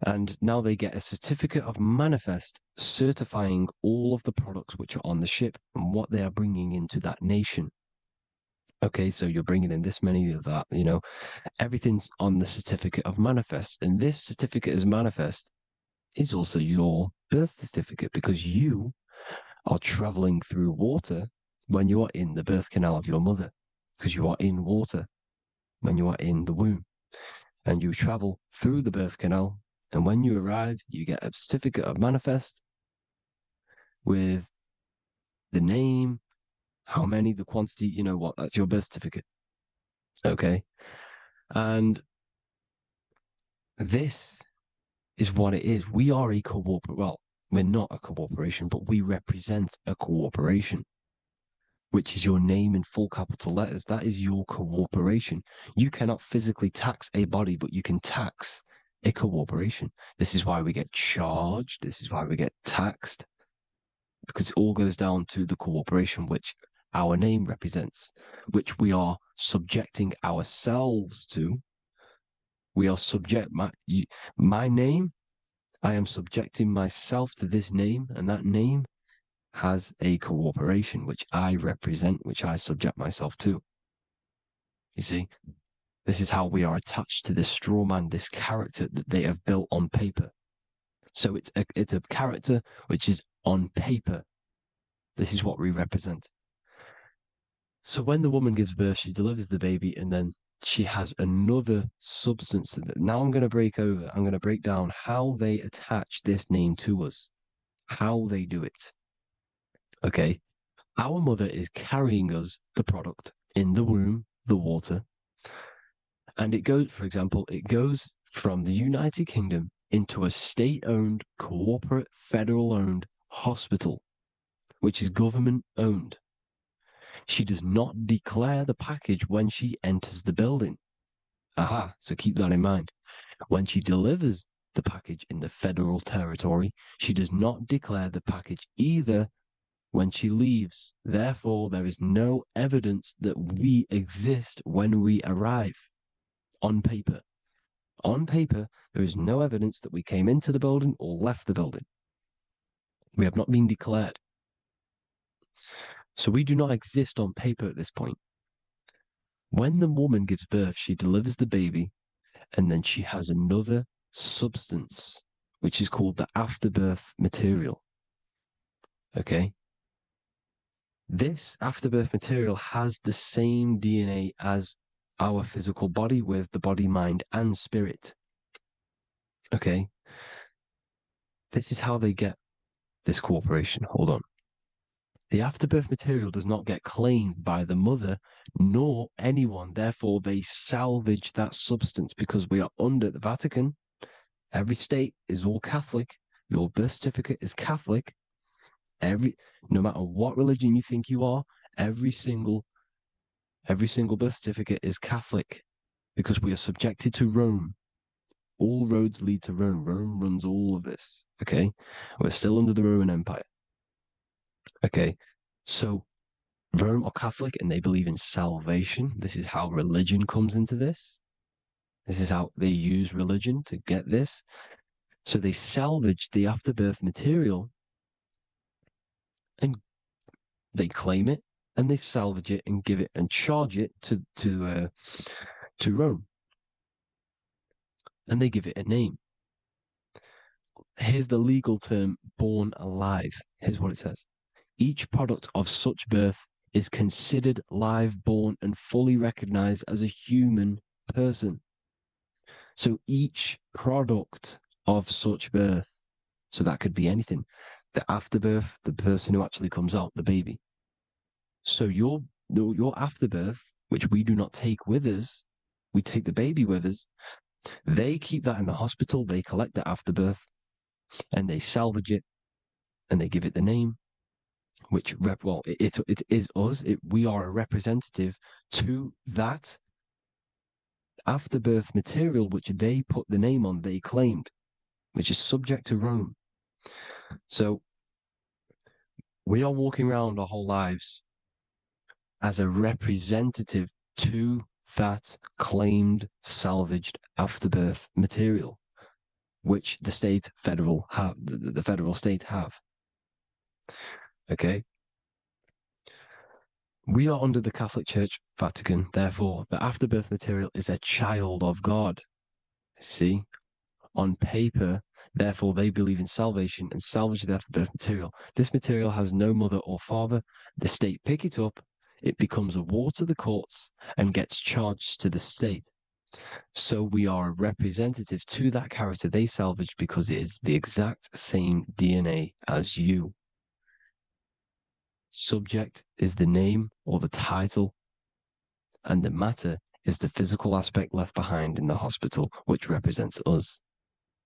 and now they get a certificate of manifest certifying all of the products which are on the ship and what they are bringing into that nation. Okay, so you're bringing in this many of that, everything's on the certificate of manifest. And this certificate of manifest is also your birth certificate, because you are traveling through water when you are in the birth canal of your mother, because you are in water when you are in the womb, and you travel through the birth canal. And when you arrive, you get a certificate of manifest with the name, how many, the quantity, that's your birth certificate. Okay. And this is what it is. We are a we're not a corporation, but we represent a corporation, which is your name in full capital letters. That is your corporation. You cannot physically tax a body, but you can tax a corporation. This is why we get charged. This is why we get taxed, because it all goes down to the corporation which our name represents, which we are subjecting ourselves to. We are my name. I am subjecting myself to this name, and that name has a corporation which I represent, which I subject myself to. You see, this is how we are attached to this straw man, this character that they have built on paper. So it's a character which is on paper. This is what we represent. So when the woman gives birth, she delivers the baby, and then she has another substance. Now I'm going to break down how they attach this name to us, how they do it. Okay. Our mother is carrying us the product in the womb, the water. And it goes from the United Kingdom into a state-owned, corporate, federal-owned hospital, which is government-owned. She does not declare the package when she enters the building. Aha, so keep that in mind. When she delivers the package in the federal territory, she does not declare the package either when she leaves. Therefore, there is no evidence that we exist when we arrive. On paper. On paper, there is no evidence that we came into the building or left the building. We have not been declared. So we do not exist on paper at this point. When the woman gives birth, she delivers the baby, and then she has another substance, which is called the afterbirth material. Okay? This afterbirth material has the same DNA as our physical body, with the body, mind, and spirit. Okay? This is how they get this corporation. Hold on. The afterbirth material does not get claimed by the mother nor anyone. Therefore, they salvage that substance, because we are under the Vatican. Every state is all Catholic. Your birth certificate is Catholic. No matter what religion you think you are, every single birth certificate is Catholic, because we are subjected to Rome. All roads lead to Rome. Rome runs all of this. Okay? We're still under the Roman Empire. Okay, so Rome are Catholic and they believe in salvation. This is how religion comes into this. This is how they use religion to get this. So they salvage the afterbirth material and they claim it, and they salvage it and give it and charge it to Rome. And they give it a name. Here's the legal term, born alive. Here's what it says. Each product of such birth is considered live, born, and fully recognized as a human person. So each product of such birth, so that could be anything, the afterbirth, the person who actually comes out, the baby. So your afterbirth, which we do not take with us, we take the baby with us. They keep that in the hospital. They collect the afterbirth and they salvage it and they give it the name. Which it is us. We are a representative to that afterbirth material, which they put the name on, they claimed, which is subject to Rome. So we are walking around our whole lives as a representative to that claimed salvaged afterbirth material, which the federal state have. Okay. We are under the Catholic Church, Vatican. Therefore, the afterbirth material is a child of God. See, on paper, therefore, they believe in salvation and salvage the afterbirth material. This material has no mother or father. The state pick it up. It becomes a war to the courts and gets charged to the state. So we are a representative to that character they salvaged because it is the exact same DNA as you. Subject is the name or the title, and the matter is the physical aspect left behind in the hospital, which represents us.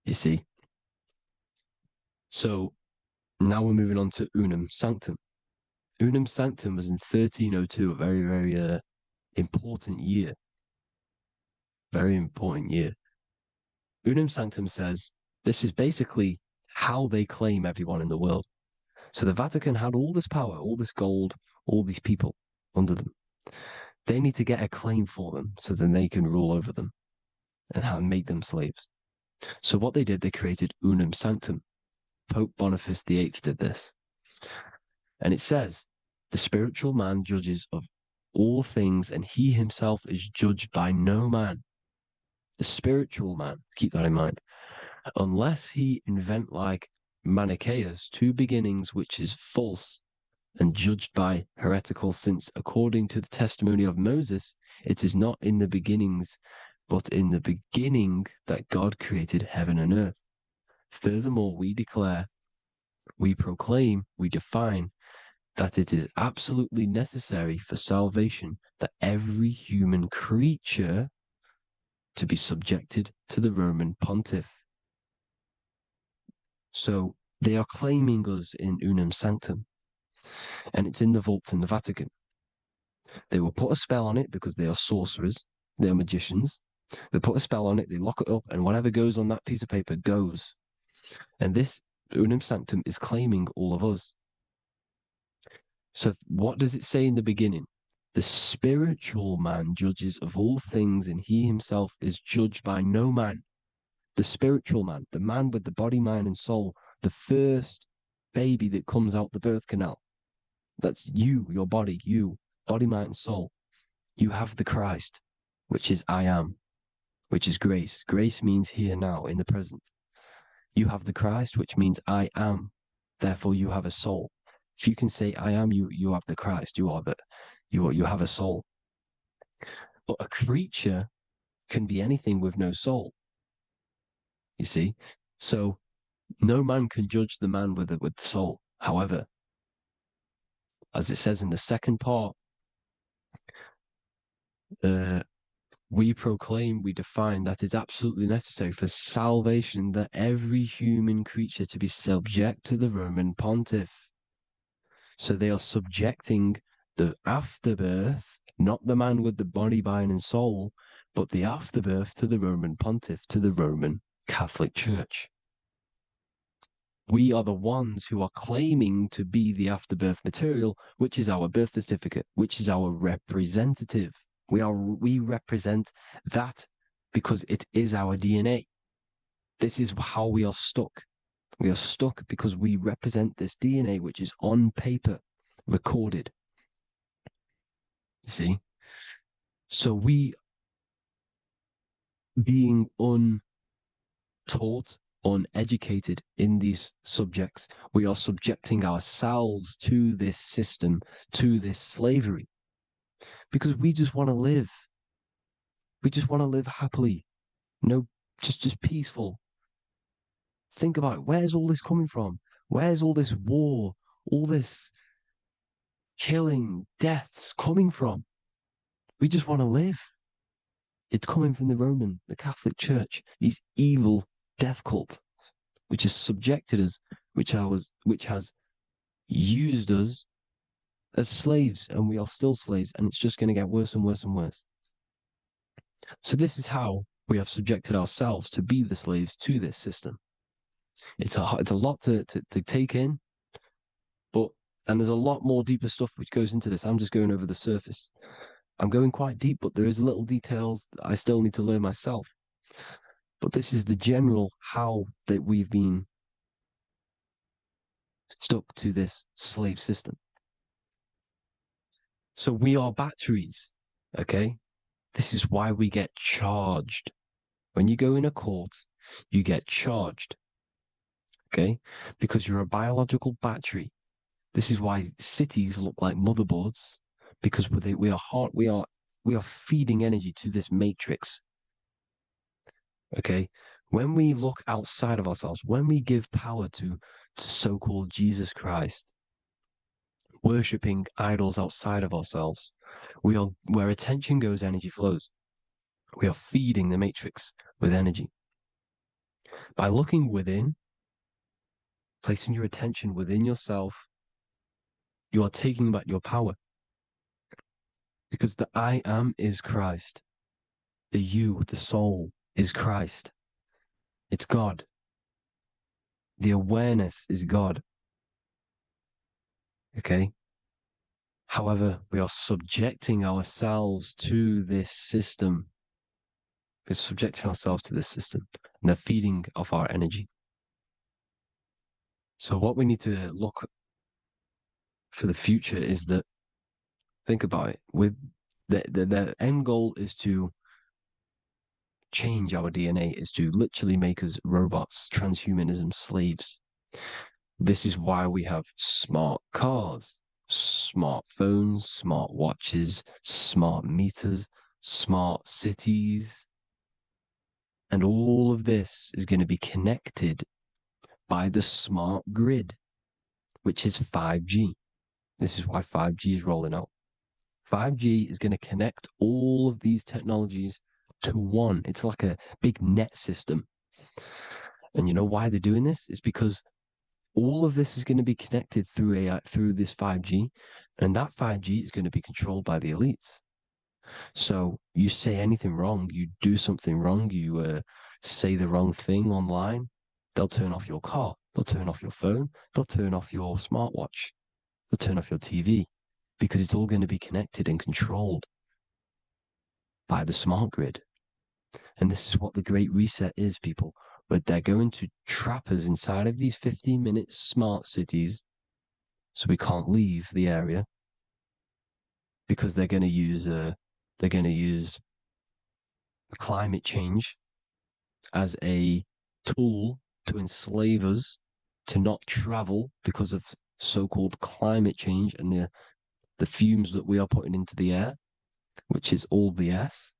You see? So now we're moving on to Unum Sanctum. Unum Sanctum was in 1302, a very, very important year. Very important year. Unum Sanctum says this is basically how they claim everyone in the world. So the Vatican had all this power, all this gold, all these people under them. They need to get a claim for them so then they can rule over them and make them slaves. So what they did, they created Unum Sanctum. Pope Boniface VIII did this. And it says, the spiritual man judges of all things, and he himself is judged by no man. The spiritual man, keep that in mind, unless he invent like Manichaeus, two beginnings, which is false and judged by heretical, since according to the testimony of Moses, it is not in the beginnings, but in the beginning that God created heaven and earth. Furthermore, we declare, we proclaim, we define that it is absolutely necessary for salvation that every human creature to be subjected to the Roman pontiff. So they are claiming us in Unum Sanctum, and it's in the vaults in the Vatican. They will put a spell on it because they are sorcerers, they are magicians. They put a spell on it, they lock it up, and whatever goes on that piece of paper goes. And this Unum Sanctum is claiming all of us. So what does it say in the beginning? The spiritual man judges of all things, and he himself is judged by no man. The spiritual man, the man with the body, mind, and soul, the first baby that comes out the birth canal. That's you, your body, you, body, mind, and soul. You have the Christ, which is I am, which is grace. Grace means here, now, in the present. You have the Christ, which means I am. Therefore, you have a soul. If you can say I am, you have the Christ. You have a soul. But a creature can be anything with no soul. You see, so no man can judge the man with the soul. However, as it says in the second part, we proclaim, we define that it's absolutely necessary for salvation that every human creature to be subject to the Roman pontiff. So they are subjecting the afterbirth, not the man with the body, mind, and soul, but the afterbirth to the Roman pontiff, to the Roman Catholic Church. We are the ones who are claiming to be the afterbirth material, which is our birth certificate, which is our representative. We represent that because it is our DNA. This is how we are stuck. We are stuck because we represent this DNA, which is on paper, recorded. You see? So we, being untaught, uneducated in these subjects, we are subjecting ourselves to this system, to this slavery, because we just want to live. We just want to live happily, just peaceful. Think about it. Where's all this coming from? Where's all this war, all this killing, deaths coming from? We just want to live. It's coming from the Catholic Church, these evil death cult, which has subjected us, which has used us as slaves, and we are still slaves, and it's just going to get worse and worse and worse. So this is how we have subjected ourselves to be the slaves to this system. It's a lot to take in, and there's a lot more deeper stuff which goes into this. I'm just going over the surface. I'm going quite deep, but there is little details that I still need to learn myself. But this is the general how that we've been stuck to this slave system. So we are batteries, okay? This is why we get charged. When you go in a court, you get charged, okay? Because you're a biological battery. This is why cities look like motherboards, because we are feeding energy to this matrix. Okay, when we look outside of ourselves, when we give power to so-called Jesus Christ, worshipping idols outside of ourselves, where attention goes, energy flows. We are feeding the matrix with energy. By looking within, placing your attention within yourself, you are taking back your power. Because the I am is Christ. The you, the soul, is Christ. It's God. The awareness is God. Okay? However, we are subjecting ourselves to this system. We're subjecting ourselves to this system and the feeding of our energy. So what we need to look for the future is that, think about it, with the end goal is to change our DNA, is to literally make us robots, transhumanism, slaves. This is why we have smart cars, smartphones, smart watches, smart meters, smart cities. And all of this is going to be connected by the smart grid, which is 5G. This is why 5G is rolling out. 5G is going to connect all of these technologies to one. It's like a big net system. And you know why they're doing this? It's because all of this is going to be connected through AI, through this 5G, and that 5G is going to be controlled by the elites. So you say anything wrong, you do something wrong, you say the wrong thing online, they'll turn off your car, they'll turn off your phone, they'll turn off your smartwatch, they'll turn off your TV, because it's all going to be connected and controlled by the smart grid. And this is what the Great Reset is, people. But they're going to trap us inside of these 15-minute smart cities so we can't leave the area, because they're going to use climate change as a tool to enslave us to not travel because of so-called climate change and the fumes that we are putting into the air, which is all BS.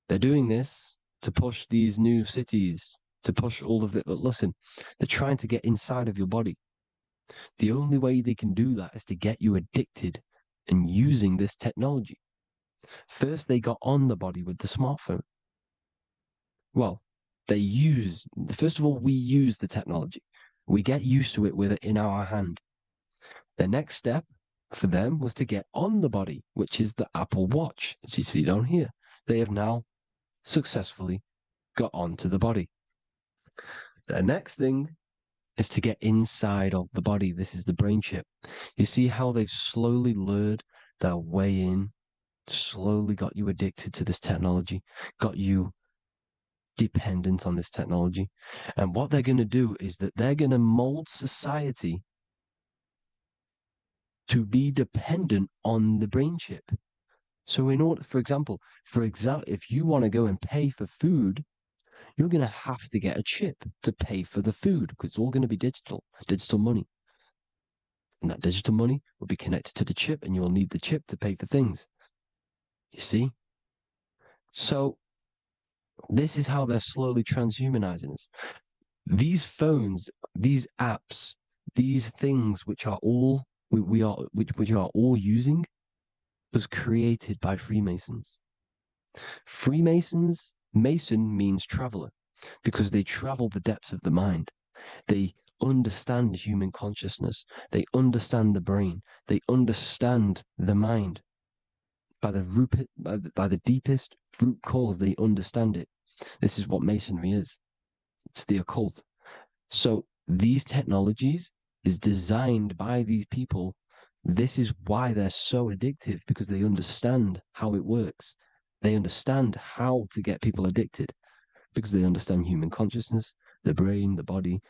They're doing this to push these new cities, to push all of it. But listen, they're trying to get inside of your body. The only way they can do that is to get you addicted and using this technology. First, they got on the body with the smartphone. Well, first of all, we use the technology. We get used to it with it in our hand. The next step for them was to get on the body, which is the Apple Watch, as you see down here. They have now successfully got onto the body. The next thing is to get inside of the body. This is the brain chip. You see how they've slowly lured their way in, slowly got you addicted to this technology, got you dependent on this technology. And what they're going to do is that they're going to mold society to be dependent on the brain chip. So in order, for example, if you want to go and pay for food, you're going to have to get a chip to pay for the food, because it's all going to be digital money. And that digital money will be connected to the chip, and you'll need the chip to pay for things. You see? So this is how they're slowly transhumanizing us. These phones, these apps, these things which are all we are all using was created by Freemasons. Mason means traveler, because they travel the depths of the mind. They understand human consciousness. They understand the brain. They understand the mind. By the deepest root cause, they understand it. This is what Masonry is. It's the occult. So these technologies is designed by these people This is why they're so addictive, because they understand how it works. They understand how to get people addicted because they understand human consciousness, the brain, the body,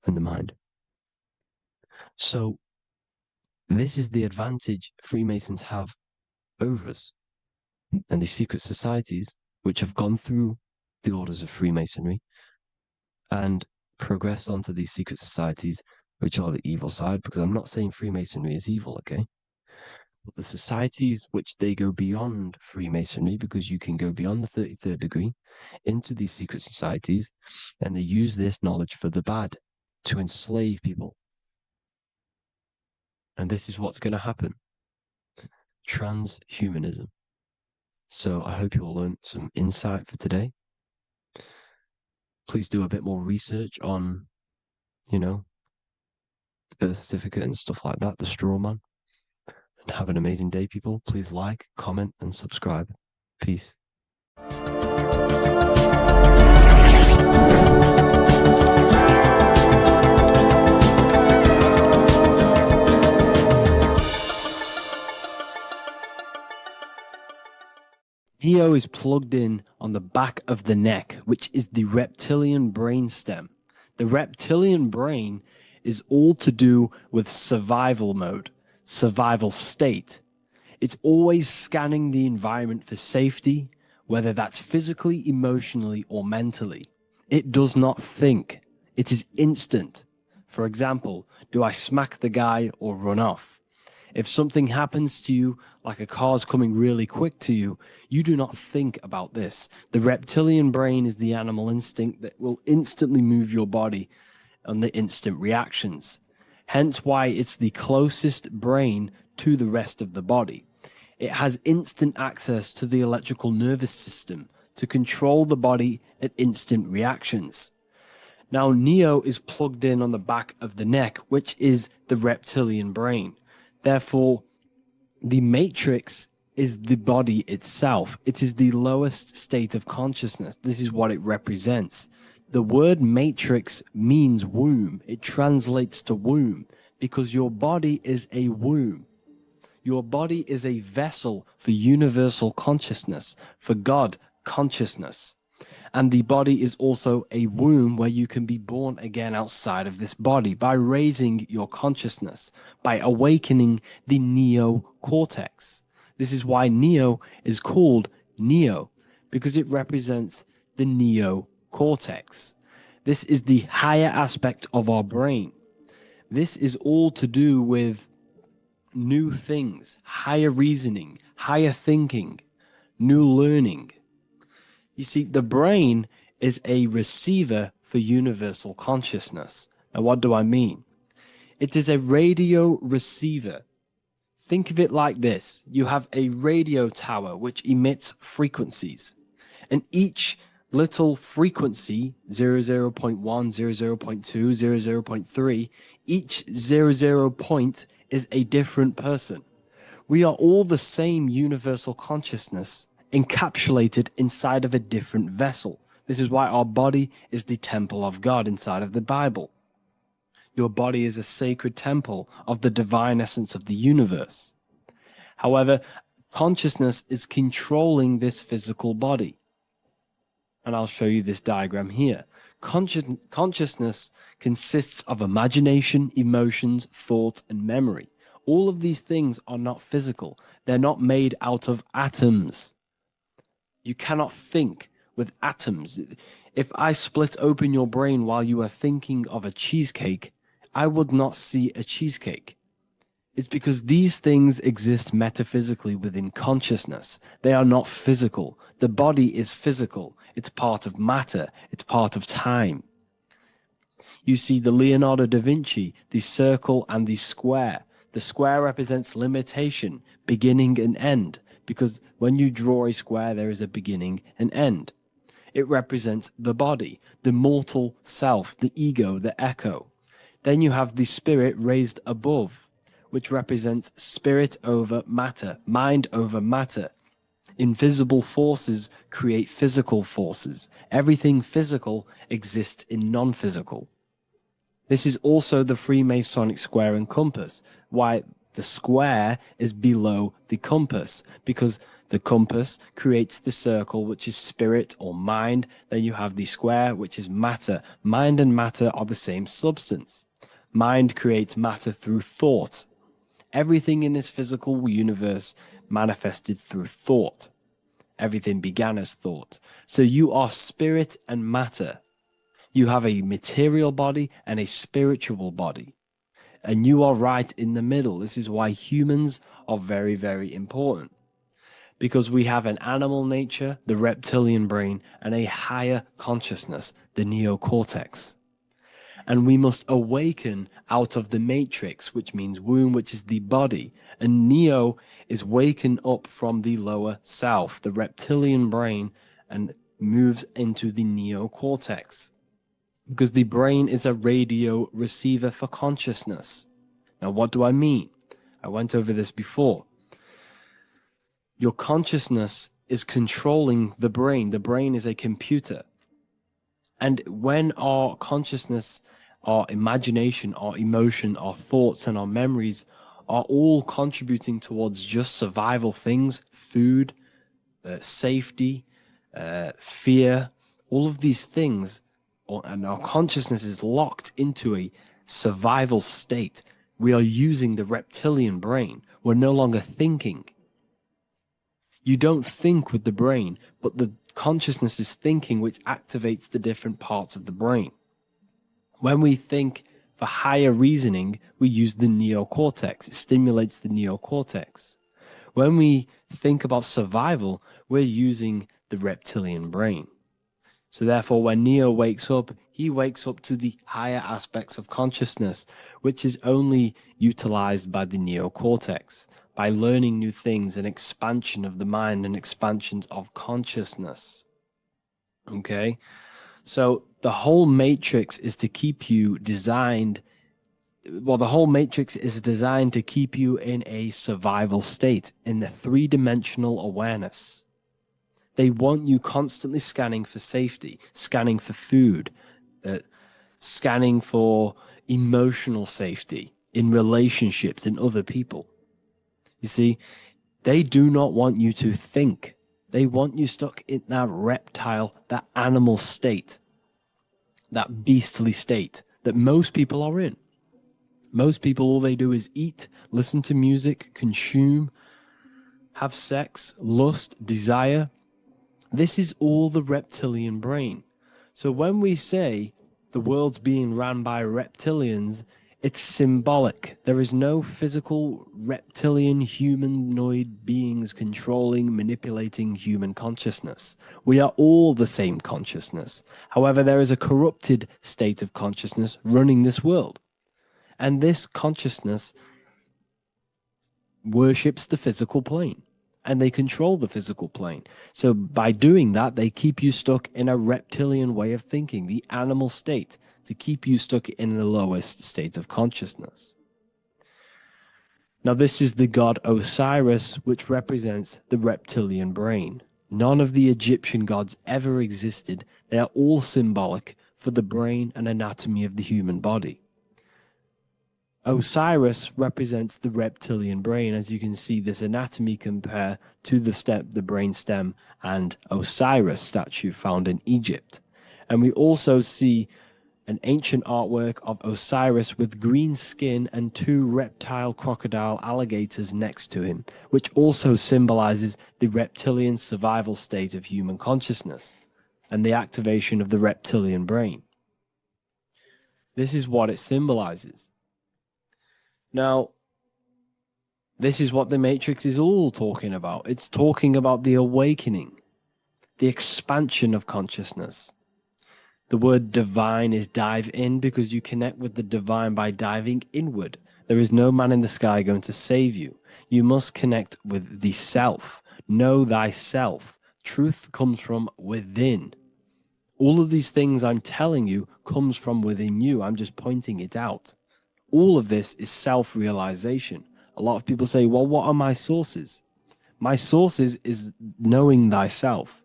and the mind. So this is the advantage Freemasons have over us. And these secret societies, which have gone through the orders of Freemasonry and progressed onto these secret societies, which are the evil side, because I'm not saying Freemasonry is evil, okay? But the societies which they go beyond Freemasonry, because you can go beyond the 33rd degree into these secret societies, and they use this knowledge for the bad, to enslave people. And this is what's going to happen. Transhumanism. So I hope you all learned some insight for today. Please do a bit more research on, the birth certificate and stuff like that, the straw man. And have an amazing day, people. Please like, comment, and subscribe. Peace. Neo is plugged in on the back of the neck, which is the reptilian brain stem. The reptilian brain is all to do with survival mode, survival state. It's always scanning the environment for safety, whether that's physically, emotionally, or mentally. It does not think. It is instant. For example, do I smack the guy or run off? If something happens to you, like a car's coming really quick to you, you do not think about this. The reptilian brain is the animal instinct that will instantly move your body on the instant reactions. Hence why it's the closest brain to the rest of the body. It has instant access to the electrical nervous system to control the body at instant reactions. Now, Neo is plugged in on the back of the neck, which is the reptilian brain. Therefore, the matrix is the body itself. It is the lowest state of consciousness. This is what it represents. The word matrix means womb. It translates to womb because your body is a womb. Your body is a vessel for universal consciousness, for God consciousness. And the body is also a womb where you can be born again outside of this body by raising your consciousness, by awakening the neocortex. This is why Neo is called Neo, because it represents the neocortex. This is the higher aspect of our brain. This is all to do with new things, higher reasoning, higher thinking, new learning. You see, the brain is a receiver for universal consciousness. Now, what do I mean? It is a radio receiver. Think of it like this. You have a radio tower which emits frequencies, and each little frequency, 00.1, 00.2, 00.3, each 00 point is a different person. We are all the same universal consciousness, encapsulated inside of a different vessel. This is why our body is the temple of God inside of the Bible. Your body is a sacred temple of the divine essence of the universe. However, consciousness is controlling this physical body. And I'll show you this diagram here. Consciousness consists of imagination, emotions, thought, and memory. All of these things are not physical. They're not made out of atoms. You cannot think with atoms. If I split open your brain while you are thinking of a cheesecake, I would not see a cheesecake. It's because these things exist metaphysically within consciousness. They are not physical. The body is physical. It's part of matter. It's part of time. You see the Leonardo da Vinci, the circle and the square. The square represents limitation, beginning and end, because when you draw a square, there is a beginning and end. It represents the body, the mortal self, the ego, the echo. Then you have the spirit raised above, which represents spirit over matter, mind over matter. Invisible forces create physical forces. Everything physical exists in non-physical. This is also the Freemasonic square and compass, why The square is below the compass because the compass creates the circle, which is spirit or mind. Then you have the square, which is matter. Mind and matter are the same substance. Mind creates matter through thought. Everything in this physical universe manifested through thought. Everything began as thought. So you are spirit and matter. You have a material body and a spiritual body. And you are right in the middle. This is why humans are very, very important. Because we have an animal nature, the reptilian brain, and a higher consciousness, the neocortex. And we must awaken out of the matrix, which means womb, which is the body. And neo is waken up from the lower self, the reptilian brain, and moves into the neocortex. Because the brain is a radio receiver for consciousness. Now, what do I mean? I went over this before. Your consciousness is controlling the brain. The brain is a computer. And when our consciousness, our imagination, our emotion, our thoughts, and our memories are all contributing towards just survival things, food, safety, fear, all of these things, and our consciousness is locked into a survival state, we are using the reptilian brain. We're no longer thinking. You don't think with the brain, but the consciousness is thinking, which activates the different parts of the brain. When we think for higher reasoning, we use the neocortex. It stimulates the neocortex. When we think about survival, we're using the reptilian brain. So therefore, when Neo wakes up, he wakes up to the higher aspects of consciousness, which is only utilized by the neocortex, by learning new things and expansion of the mind and expansions of consciousness. Okay? So the whole matrix is to keep you designed, well, the whole matrix is designed to keep you in a survival state, in the three-dimensional awareness. They want you constantly scanning for safety, scanning for food, scanning for emotional safety in relationships and other people. You see, they do not want you to think. They want you stuck in that reptile, that animal state, that beastly state that most people are in. Most people, all they do is eat, listen to music, consume, have sex, lust, desire. This is all the reptilian brain. So when we say the world's being ran by reptilians, it's symbolic. There is no physical reptilian humanoid beings controlling, manipulating human consciousness. We are all the same consciousness. However, there is a corrupted state of consciousness running this world. And this consciousness worships the physical plane. And they control the physical plane. So by doing that, they keep you stuck in a reptilian way of thinking, the animal state, to keep you stuck in the lowest state of consciousness. Now, this is the god Osiris, which represents the reptilian brain. None of the Egyptian gods ever existed. They are all symbolic for the brain and anatomy of the human body. Osiris represents the reptilian brain. As you can see, this anatomy compare to the brain stem and Osiris statue found in Egypt. And we also see an ancient artwork of Osiris with green skin and two reptile crocodile alligators next to him, which also symbolizes the reptilian survival state of human consciousness and the activation of the reptilian brain. This is what it symbolizes. Now, this is what the Matrix is all talking about. It's talking about the awakening, the expansion of consciousness. The word divine is dive in because you connect with the divine by diving inward. There is no man in the sky going to save you. You must connect with the self. Know thyself. Truth comes from within. All of these things I'm telling you comes from within you. I'm just pointing it out. All of this is self-realization. A lot of people say, well, what are my sources? My sources is knowing thyself,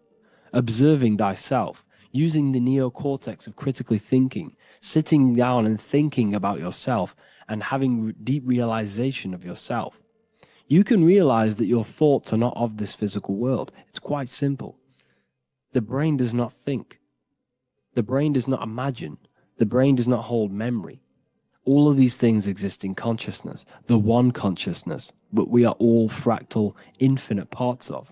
observing thyself, using the neocortex of critically thinking, sitting down and thinking about yourself and having deep realization of yourself. You can realize that your thoughts are not of this physical world. It's quite simple. The brain does not think. The brain does not imagine. The brain does not hold memory. All of these things exist in consciousness, the one consciousness, but we are all fractal, infinite parts of.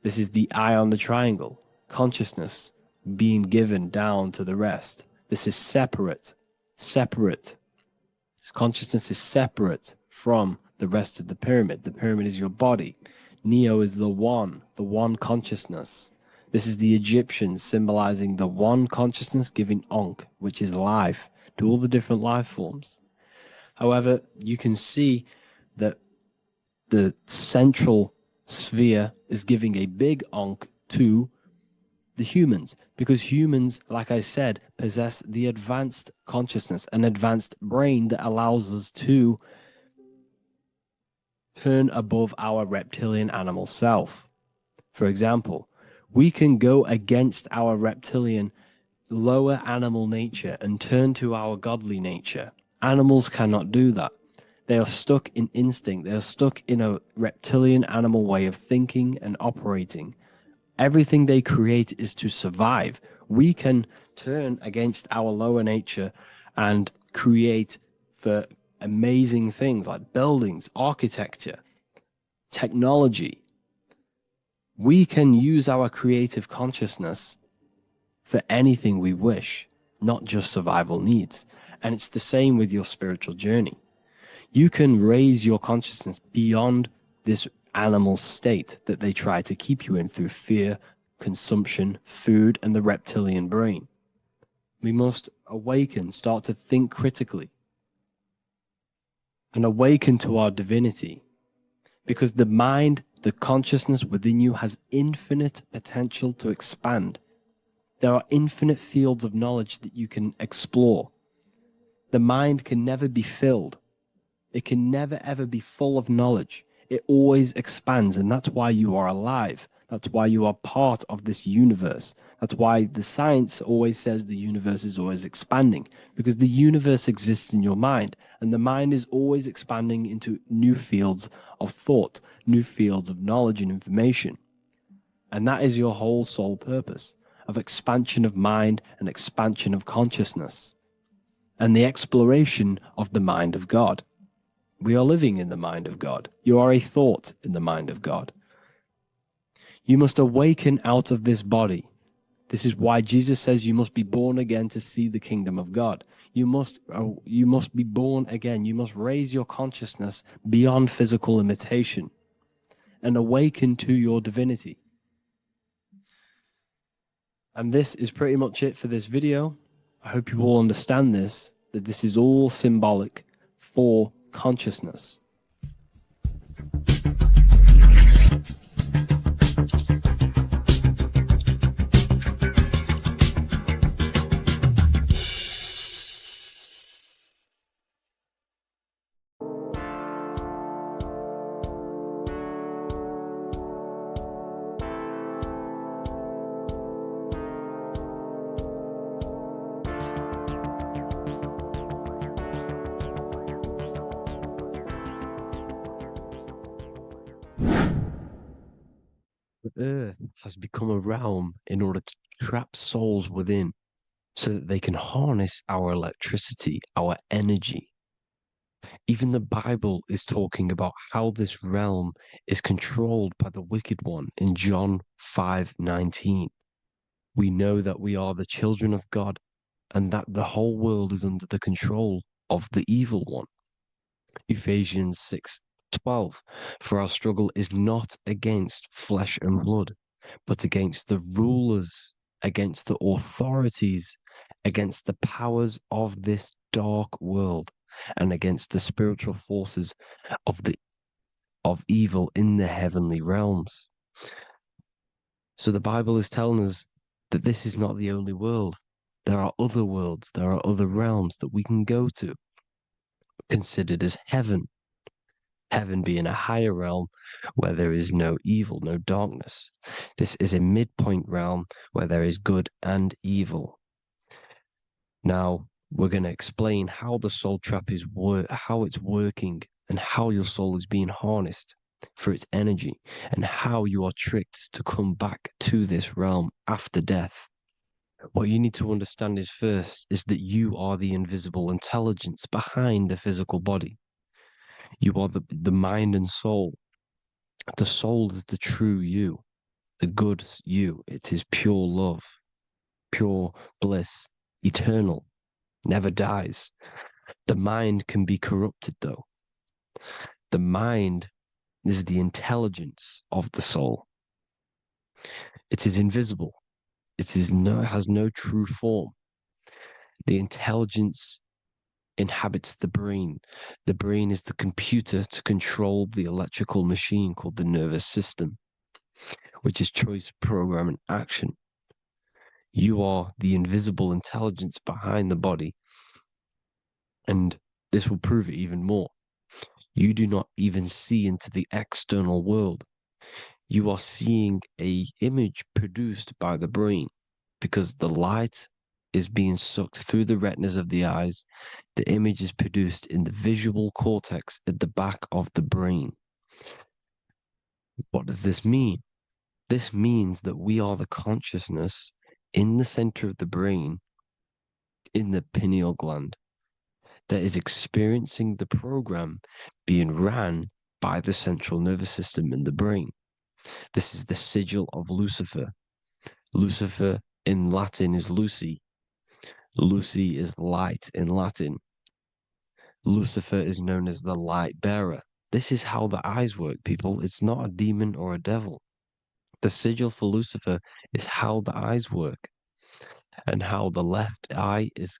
This is the eye on the triangle, consciousness being given down to the rest. This is separate. Consciousness is separate from the rest of the pyramid. The pyramid is your body. Neo is the one consciousness. This is the Egyptians symbolizing the one consciousness giving Ankh, which is life, to all the different life forms. However, you can see that the central sphere is giving a big Ankh to the humans, because humans, like I said, possess the advanced consciousness, an advanced brain that allows us to turn above our reptilian animal self. For example, we can go against our reptilian lower animal nature and turn to our godly nature. Animals cannot do that. They are stuck in instinct. They are stuck in a reptilian animal way of thinking and operating. Everything they create is to survive. We can turn against our lower nature and create for amazing things like buildings, architecture, technology. We can use our creative consciousness for anything we wish, not just survival needs. And it's the same with your spiritual journey. You can raise your consciousness beyond this animal state that they try to keep you in through fear, consumption, food, and the reptilian brain. We must awaken, start to think critically, and awaken to our divinity. Because the mind, the consciousness within you has infinite potential to expand. There are infinite fields of knowledge that you can explore. The mind can never be filled. It can never ever be full of knowledge. It always expands, and that's why you are alive. That's why you are part of this universe. That's why the science always says the universe is always expanding, because the universe exists in your mind, and the mind is always expanding into new fields of thought, new fields of knowledge and information. And that is your whole sole purpose, of expansion of mind and expansion of consciousness, and the exploration of the mind of God. We are living in the mind of God. You are a thought in the mind of God. You must awaken out of this body. This is why Jesus says you must be born again to see the kingdom of God. You must be born again. You must raise your consciousness beyond physical limitation and awaken to your divinity. And this is pretty much it for this video. I hope you all understand this, that this is all symbolic for consciousness. The earth has become a realm in order to trap souls within so that they can harness our electricity, our energy. Even the Bible is talking about how this realm is controlled by the wicked one in John 5:19. We know that we are the children of God and that the whole world is under the control of the evil one. Ephesians 6:12. For our struggle is not against flesh and blood, but against the rulers, against the authorities, against the powers of this dark world, and against the spiritual forces of evil in the heavenly realms. So the Bible is telling us that this is not the only world. There are other worlds, there are other realms that we can go to, considered as heaven. Heaven being a higher realm where there is no evil, no darkness. This is a midpoint realm where there is good and evil. Now, We're going to explain how the soul trap is how it's working, and how your soul is being harnessed for its energy, and how you are tricked to come back to this realm after death. What you need to understand is first is that you are the invisible intelligence behind the physical body. You are the mind and soul. The soul is the true you, the good you. It is pure love, pure bliss, eternal, never dies. The mind can be corrupted though. The mind is the intelligence of the soul. It is invisible. Has no true form. The intelligence inhabits the brain. The brain is the computer to control the electrical machine called the nervous system, which is choice, program, and action. You are the invisible intelligence behind the body, and this will prove it even more. You do not even see into the external world. You are seeing an image produced by the brain, because the light is being sucked through the retinas of the eyes. The image is produced in the visual cortex at the back of the brain. What does this mean? This means that we are the consciousness in the center of the brain, in the pineal gland, that is experiencing the program being ran by the central nervous system in the brain. This is the sigil of Lucifer. Lucifer in Latin is Lucy. Lucy is light in Latin. Lucifer is known as the light bearer. This is how the eyes work, people. It's not a demon or a devil. The sigil for Lucifer is how the eyes work, and how the left eye is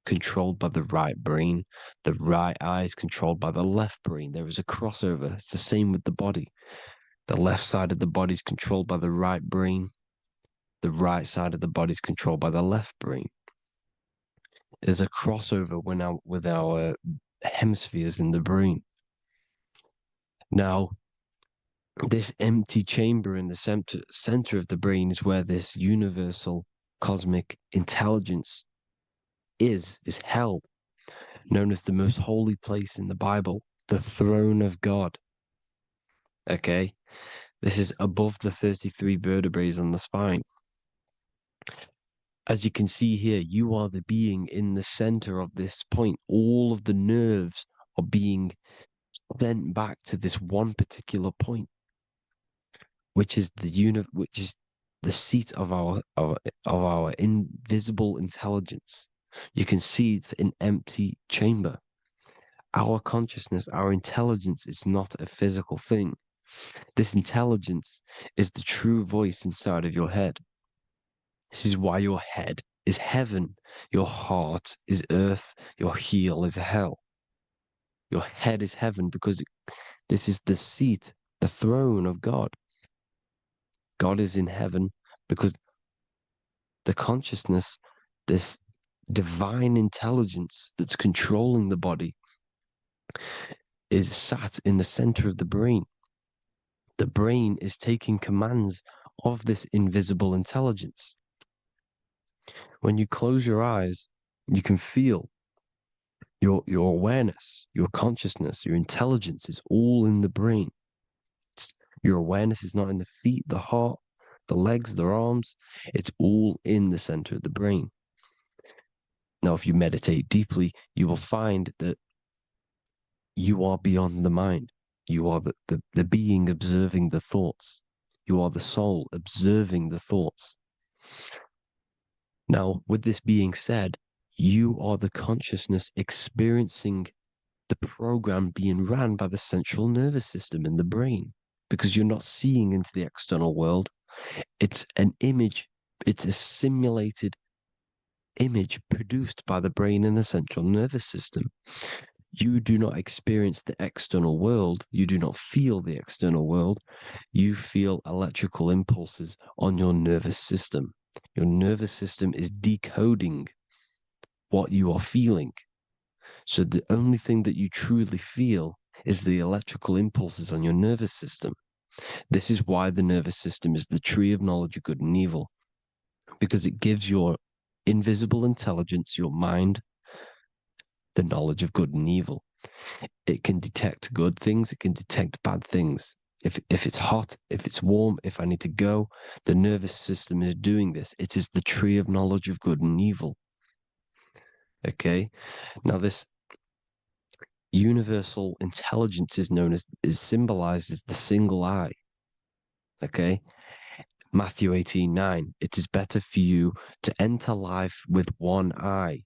controlled by the right brain. The right eye is controlled by the left brain. There is a crossover. It's the same with the body. The left side of the body is controlled by the right brain. The right side of the body is controlled by the left brain. There's a crossover with our hemispheres in the brain. Now, this empty chamber in the center of the brain is where this universal cosmic intelligence is held, known as the most holy place in the Bible, the throne of God. Okay? This is above the 33 vertebrae on the spine. As you can see here, you are the being in the center of this point. All of the nerves are being sent back to this one particular point, which is the seat of our invisible intelligence. You can see it's an empty chamber. Our consciousness, our intelligence is not a physical thing. This intelligence is the true voice inside of your head. This is why your head is heaven, your heart is earth, your heel is hell. Your head is heaven because this is the seat, the throne of God. God is in heaven because the consciousness, this divine intelligence that's controlling the body, is sat in the center of the brain. The brain is taking commands of this invisible intelligence. When you close your eyes, you can feel your awareness, your consciousness, your intelligence is all in the brain. Your awareness is not in the feet, the heart, the legs, the arms. It's all in the center of the brain. Now, if you meditate deeply, you will find that you are beyond the mind. You are the being observing the thoughts. You are the soul observing the thoughts. Now, with this being said, you are the consciousness experiencing the program being ran by the central nervous system in the brain, because you're not seeing into the external world. It's an image, it's a simulated image produced by the brain and the central nervous system. You do not experience the external world. You do not feel the external world. You feel electrical impulses on your nervous system. Your nervous system is decoding what you are feeling. So the only thing that you truly feel is the electrical impulses on your nervous system. This is why the nervous system is the tree of knowledge of good and evil, because it gives your invisible intelligence, your mind, the knowledge of good and evil. It can detect good things, it can detect bad things. If it's hot, if it's warm, if I need to go, the nervous system is doing this. It is the tree of knowledge of good and evil. Okay? Now this universal intelligence is symbolized as the single eye. Okay? Matthew 18:9. It is better for you to enter life with one eye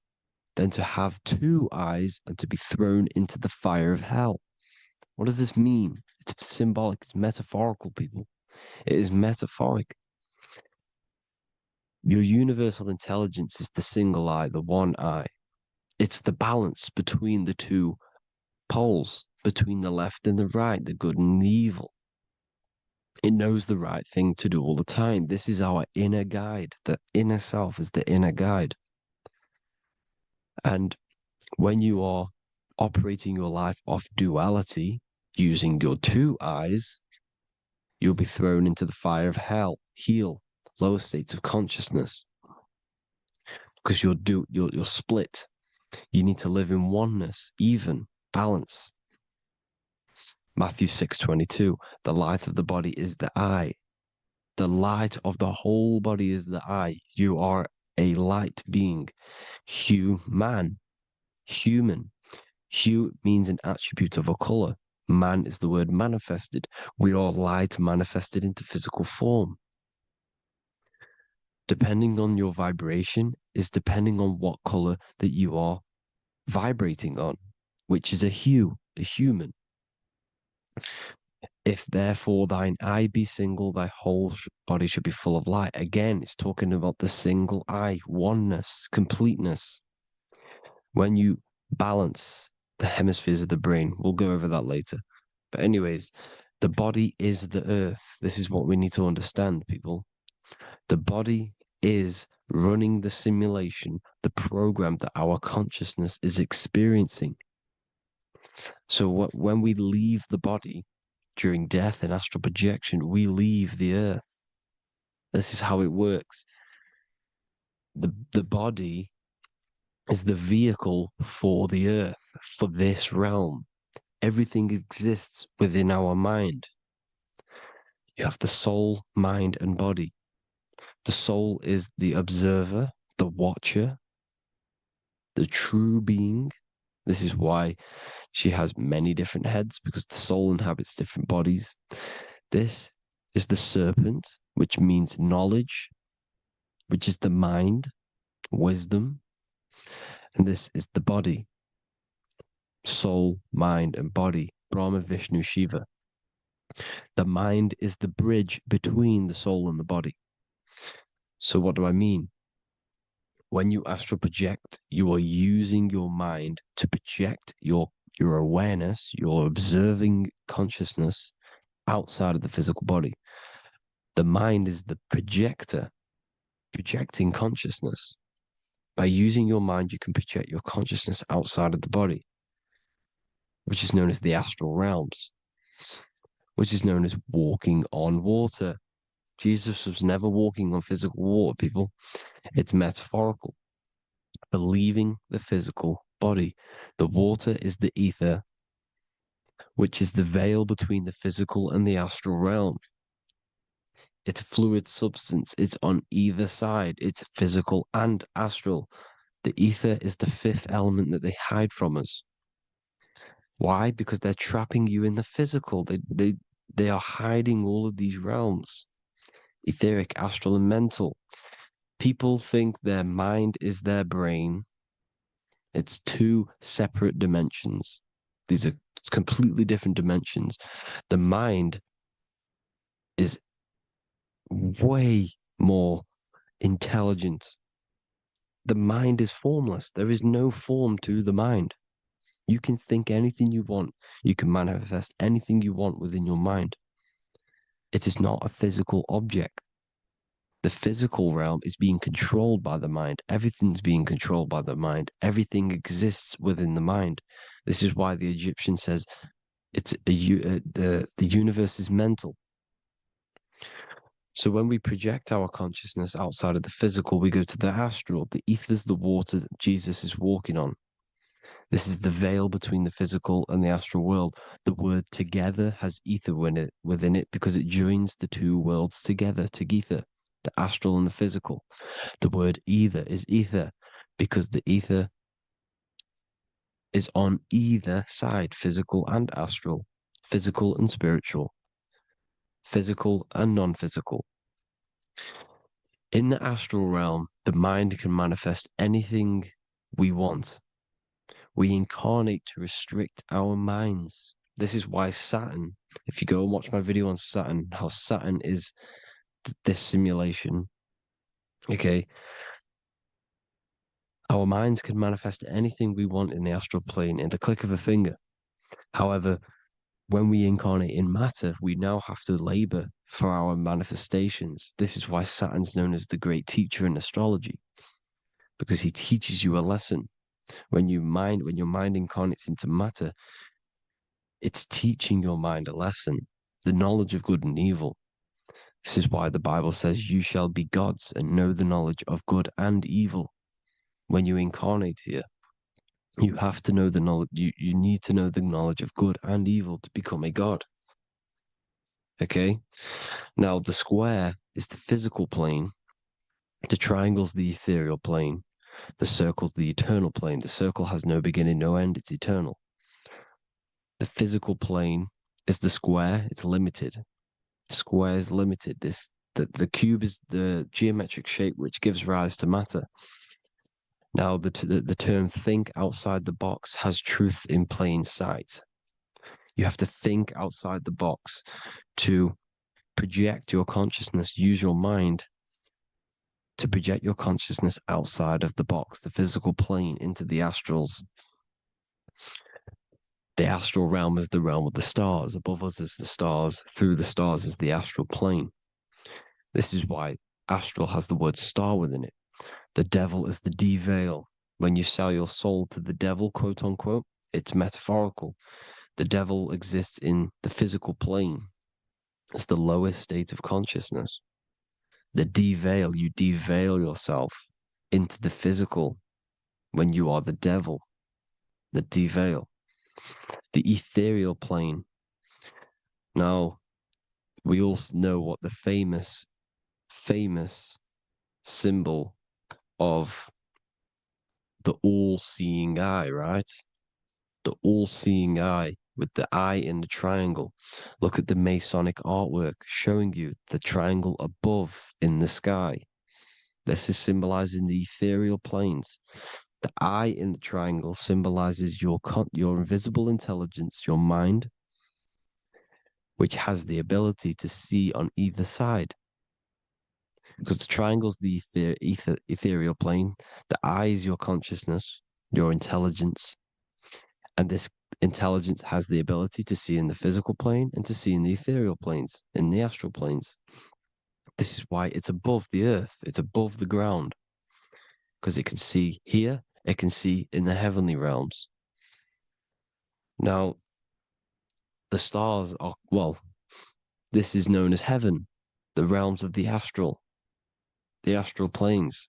than to have two eyes and to be thrown into the fire of hell. What does this mean? It's symbolic, it's metaphorical, people. It is metaphoric. Your universal intelligence is the single eye, the one eye. It's the balance between the two poles, between the left and the right, the good and the evil. It knows the right thing to do all the time. This is our inner guide. The inner self is the inner guide. And when you are operating your life off duality, using your two eyes, you'll be thrown into the fire of hell, lower states of consciousness. Because you're split. You need to live in oneness, even, balance. Matthew 6:22, the light of the body is the eye. The light of the whole body is the eye. You are a light being. Human. Hue means an attribute of a color. Man is the word manifested. We are light manifested into physical form. Depending on your vibration is depending on what color that you are vibrating on, which is a hue, a human. If therefore thine eye be single, thy whole body should be full of light. Again, it's talking about the single eye, oneness, completeness. When you balance the hemispheres of the brain, we'll go over that later. But anyways, the body is the earth. This is what we need to understand, people. The body is running the simulation, the program that our consciousness is experiencing. So when we leave the body during death and astral projection, we leave the earth. This is how it works. The body is the vehicle for the earth, for this realm. Everything exists within our mind. You have the soul, mind, and body. The soul is the observer, the watcher, the true being. This is why she has many different heads, because the soul inhabits different bodies. This is the serpent, which means knowledge, which is the mind, wisdom. And this is the body, soul, mind, and body, Brahma, Vishnu, Shiva. The mind is the bridge between the soul and the body. So what do I mean? When you astral project, you are using your mind to project your awareness, your observing consciousness outside of the physical body. The mind is the projector, projecting consciousness. By using your mind, you can project your consciousness outside of the body, which is known as the astral realms, which is known as walking on water. Jesus was never walking on physical water, people. It's metaphorical. Believing the physical body. The water is the ether, which is the veil between the physical and the astral realm. It's a fluid substance. It's on either side. It's physical and astral. The ether is the fifth element that they hide from us. Why? Because they're trapping you in the physical. They are hiding all of these realms. Etheric, astral, and mental. People think their mind is their brain. It's two separate dimensions. These are completely different dimensions. The mind is way more intelligent. The mind is formless. There is no form to the mind. You can think anything you want. You can manifest anything you want within your mind. It is not a physical object. The physical realm is being controlled by the mind. Everything's being controlled by the mind. Everything exists within the mind. This is why the Egyptian says the universe is mental. So when we project our consciousness outside of the physical, we go to the astral. The ether is the water that Jesus is walking on. This is the veil between the physical and the astral world. The word together has ether within it because it joins the two worlds together, together, the astral and the physical. The word either is ether because the ether is on either side, physical and astral, physical and spiritual, physical and non-physical. In the astral realm, the mind can manifest anything we want. We incarnate to restrict our minds. This is why Saturn, if you go and watch my video on Saturn, how Saturn is this simulation, okay? Our minds can manifest anything we want in the astral plane in the click of a finger. However, when we incarnate in matter, we now have to labor for our manifestations. This is why Saturn's known as the great teacher in astrology, because he teaches you a lesson. When your mind incarnates into matter, it's teaching your mind a lesson, the knowledge of good and evil. This is why the Bible says, you shall be gods and know the knowledge of good and evil. When you incarnate here, you have to know the knowledge, you need to know the knowledge of good and evil to become a god. Okay? Now, the square is the physical plane, the triangle's the ethereal plane, the circle's the eternal plane. The circle has no beginning, no end, it's eternal. The physical plane is the square, it's limited. The square is limited. The cube is the geometric shape which gives rise to matter. Now, the term think outside the box has truth in plain sight. You have to think outside the box to project your consciousness, use your mind to project your consciousness outside of the box, the physical plane, into the astrals. The astral realm is the realm of the stars. Above us is the stars. Through the stars is the astral plane. This is why astral has the word star within it. The devil is the de-veil. When you sell your soul to the devil, quote unquote, it's metaphorical. The devil exists in the physical plane. It's the lowest state of consciousness. The de-veil, you de-veil yourself into the physical when you are the devil. The de-veil. The ethereal plane. Now, we also know what the famous symbol of the all-seeing eye, right? The all-seeing eye with the eye in the triangle. Look at the Masonic artwork showing you the triangle above in the sky. This is symbolizing the ethereal planes. The eye in the triangle symbolizes your invisible intelligence, your mind, which has the ability to see on either side. Because the triangle's the ethereal plane, the eye is your consciousness, your intelligence, and this intelligence has the ability to see in the physical plane and to see in the ethereal planes, in the astral planes. This is why it's above the earth, it's above the ground, because it can see here, it can see in the heavenly realms. Now, the stars are, well, this is known as heaven, the realms of the astral planes.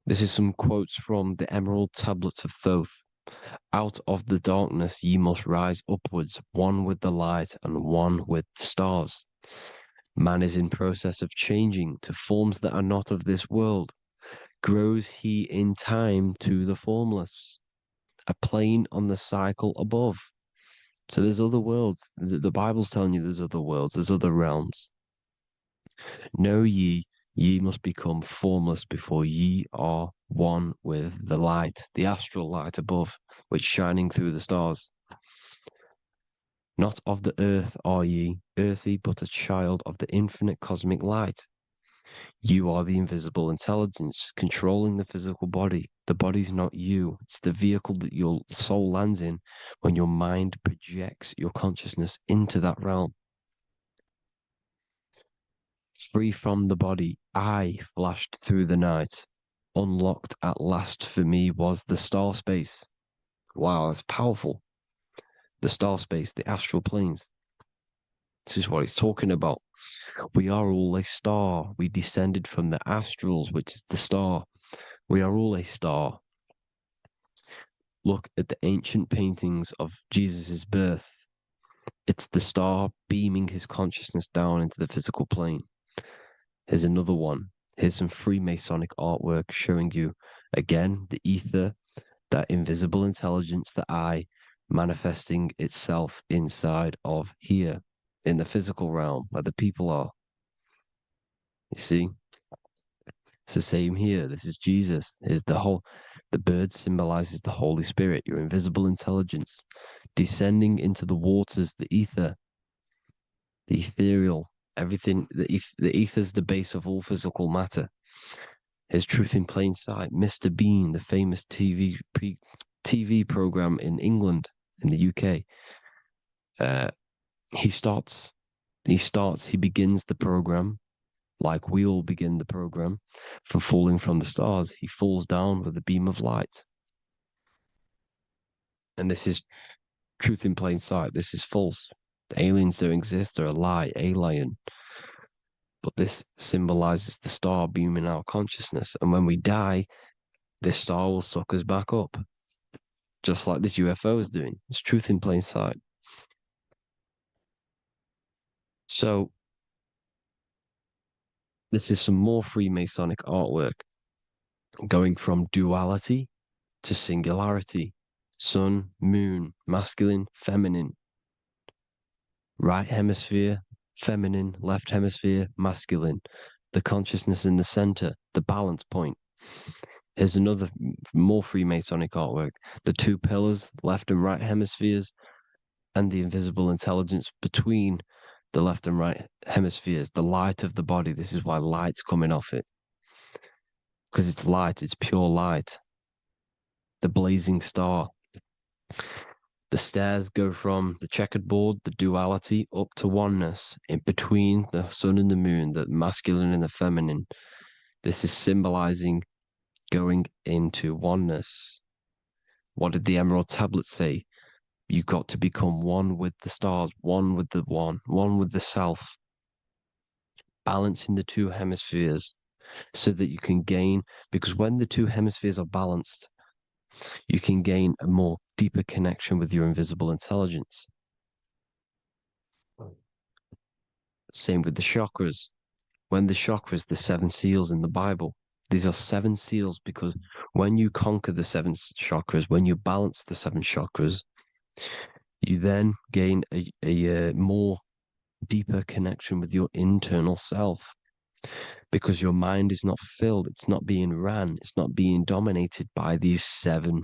This is some quotes from the Emerald Tablets of Thoth. Out of the darkness ye must rise upwards, one with the light and one with the stars. Man is in process of changing to forms that are not of this world. Grows he in time to the formless, a plane on the cycle above. So there's other worlds. The Bible's telling you there's other worlds, there's other realms. Know ye must become formless before ye are one with the light, the astral light above, which shining through the stars. Not of the earth are ye, earthy, but a child of the infinite cosmic light. You are the invisible intelligence controlling the physical body. The body's not you. It's the vehicle that your soul lands in when your mind projects your consciousness into that realm. Free from the body, I flashed through the night. Unlocked at last for me was the star space. Wow, that's powerful. The star space, the astral planes. This is what it's talking about. We are all a star. We descended from the astrals, which is the star. We are all a star. look at the ancient paintings of Jesus' birth. It's the star beaming his consciousness down into the physical plane. Here's another one. Here's some Freemasonic artwork showing you, again, the ether, that invisible intelligence, the I, manifesting itself inside of here, in the physical realm, where the people are. You see? It's the same here. This is Jesus. Here's the bird symbolizes the Holy Spirit, your invisible intelligence, descending into the waters, the ether, the ethereal, everything. The ether's the base of all physical matter. Here's Truth in Plain Sight. Mr. Bean, the famous TV program in England, in the UK. He begins the program like we all begin the program, from falling from the stars. He falls down with a beam of light. And this is truth in plain sight. This is false. The aliens don't exist. They're a lie, alien. But this symbolizes the star beaming our consciousness. And when we die, this star will suck us back up, just like this UFO is doing. It's truth in plain sight. So this is some more Freemasonic artwork, going from duality to singularity. Sun, moon, masculine, feminine. Right hemisphere, feminine, left hemisphere, masculine. The consciousness in the center, the balance point. Here's another more Freemasonic artwork. The two pillars, left and right hemispheres, and the invisible intelligence between the left and right hemispheres, the light of the body. This is why light's coming off it. Because it's light, it's pure light. The blazing star. The stairs go from the checkered board, the duality, up to oneness, in between the sun and the moon, the masculine and the feminine. This is symbolizing going into oneness. What did the Emerald Tablet say? You've got to become one with the stars, one with the one with the self. Balancing the two hemispheres so that you can gain, because when the two hemispheres are balanced, you can gain a more deeper connection with your invisible intelligence. Same with the chakras. When the chakras, the seven seals in the Bible, these are seven seals because when you conquer the seven chakras, when you balance the seven chakras, you then gain a more deeper connection with your internal self, because your mind is not filled, it's not being ran, it's not being dominated by these seven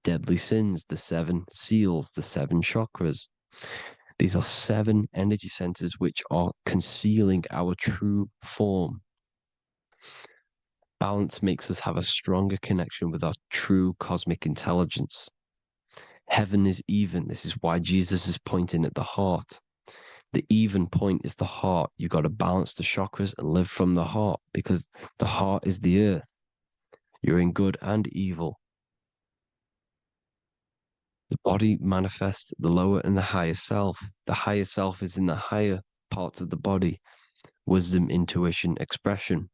deadly sins, the seven seals, the seven chakras. These are seven energy centers which are concealing our true form. Balance makes us have a stronger connection with our true cosmic intelligence. Heaven is even. This is why Jesus is pointing at the heart. The even point is the heart. You got to balance the chakras and live from the heart, because the heart is the earth. You're in good and evil. The body manifests the lower and the higher self. The higher self is in the higher parts of the body. Wisdom, intuition, expression.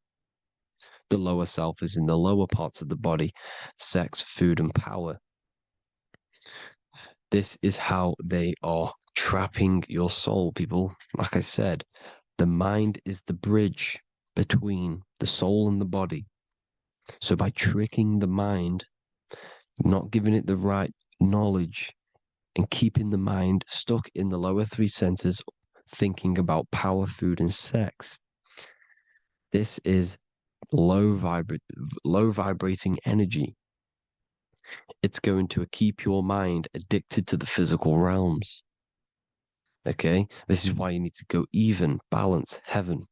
The lower self is in the lower parts of the body. Sex, food, and power. This is how they are trapping your soul, people. Like I said, the mind is the bridge between the soul and the body. So by tricking the mind, not giving it the right knowledge, and keeping the mind stuck in the lower three centers, thinking about power, food, and sex, this is low vibrating energy. It's going to keep your mind addicted to the physical realms. Okay, this is why you need to go even, balance, heaven.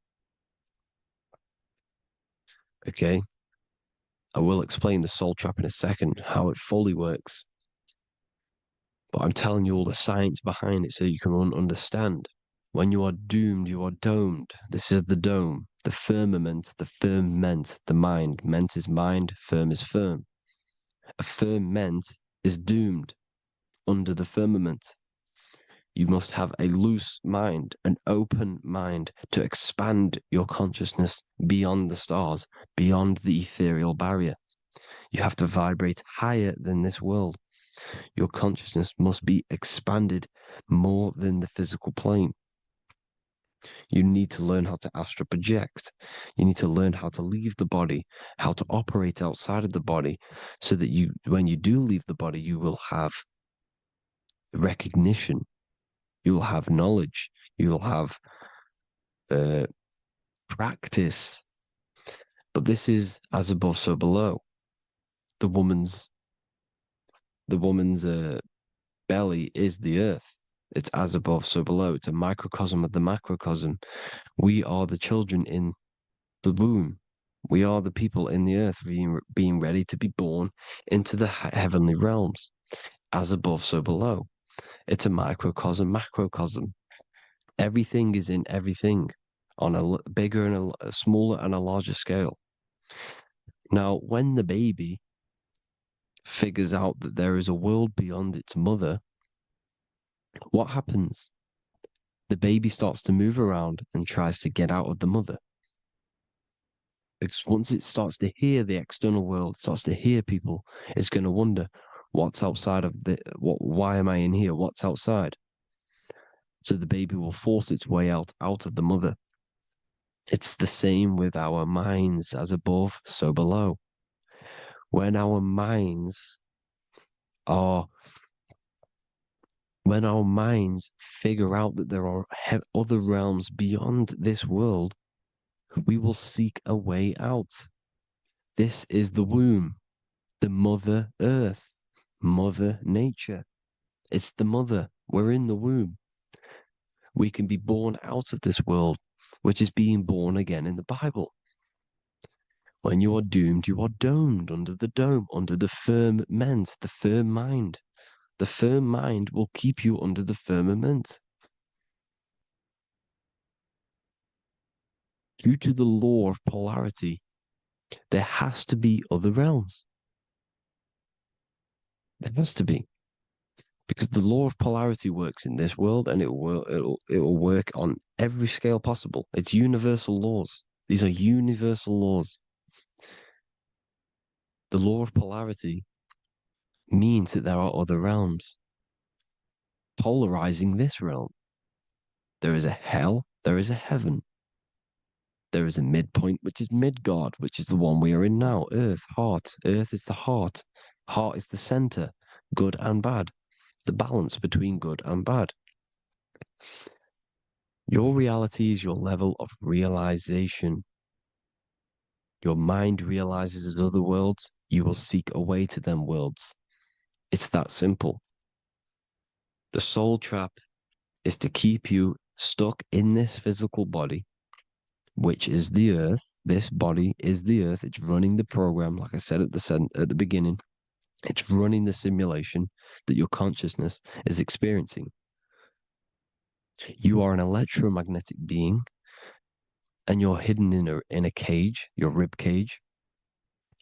Okay, I will explain the soul trap in a second, how it fully works. But I'm telling you all the science behind it so you can understand. When you are doomed, you are domed. This is the dome, the firmament, the firmament, the mind. Ment is mind, firm is firm. A firmament is doomed under the firmament. You must have a loose mind, an open mind to expand your consciousness beyond the stars, beyond the ethereal barrier. You have to vibrate higher than this world. Your consciousness must be expanded more than the physical plane. You need to learn how to astral project. You need to learn how to leave the body, how to operate outside of the body, so that you, when you do leave the body, you will have recognition, you'll have knowledge, you'll have practice. But this is as above, so below. The woman's belly is the earth. It's as above, so below. It's a microcosm of the macrocosm. We are the children in the womb. We are the people in the earth being ready to be born into the heavenly realms. As above, so below. It's a microcosm, macrocosm. Everything is in everything on a bigger and a smaller and a larger scale. Now, when the baby figures out that there is a world beyond its mother, what happens? The baby starts to move around and tries to get out of the mother. Because once it starts to hear the external world, starts to hear people, it's going to wonder, what's outside of why am I in here? What's outside? So the baby will force its way out of the mother. It's the same with our minds, as above, so below. When our minds figure out that there are other realms beyond this world, we will seek a way out. This is the womb, the mother earth, mother nature. It's the mother. We're in the womb. We can be born out of this world, which is being born again in the Bible. When you are doomed, you are domed under the dome, under the firmament, the firm mind. The firm mind will keep you under the firmament. Due to the law of polarity, there has to be other realms. There has to be. Because the law of polarity works in this world, and it will work on every scale possible. It's universal laws. These are universal laws. The law of polarity means that there are other realms polarizing this realm. There is a hell, there is a heaven. There is a midpoint, which is Midgard, which is the one we are in now. Earth, heart. Earth is the heart. Heart is the center, good and bad. The balance between good and bad. Your reality is your level of realization. Your mind realizes other worlds, you will seek a way to them worlds. It's that simple. The soul trap is to keep you stuck in this physical body, which is the earth. This body is the earth. It's running the program, like I said at the beginning. It's running the simulation that your consciousness is experiencing. You are an electromagnetic being, and you're hidden in a cage, your rib cage,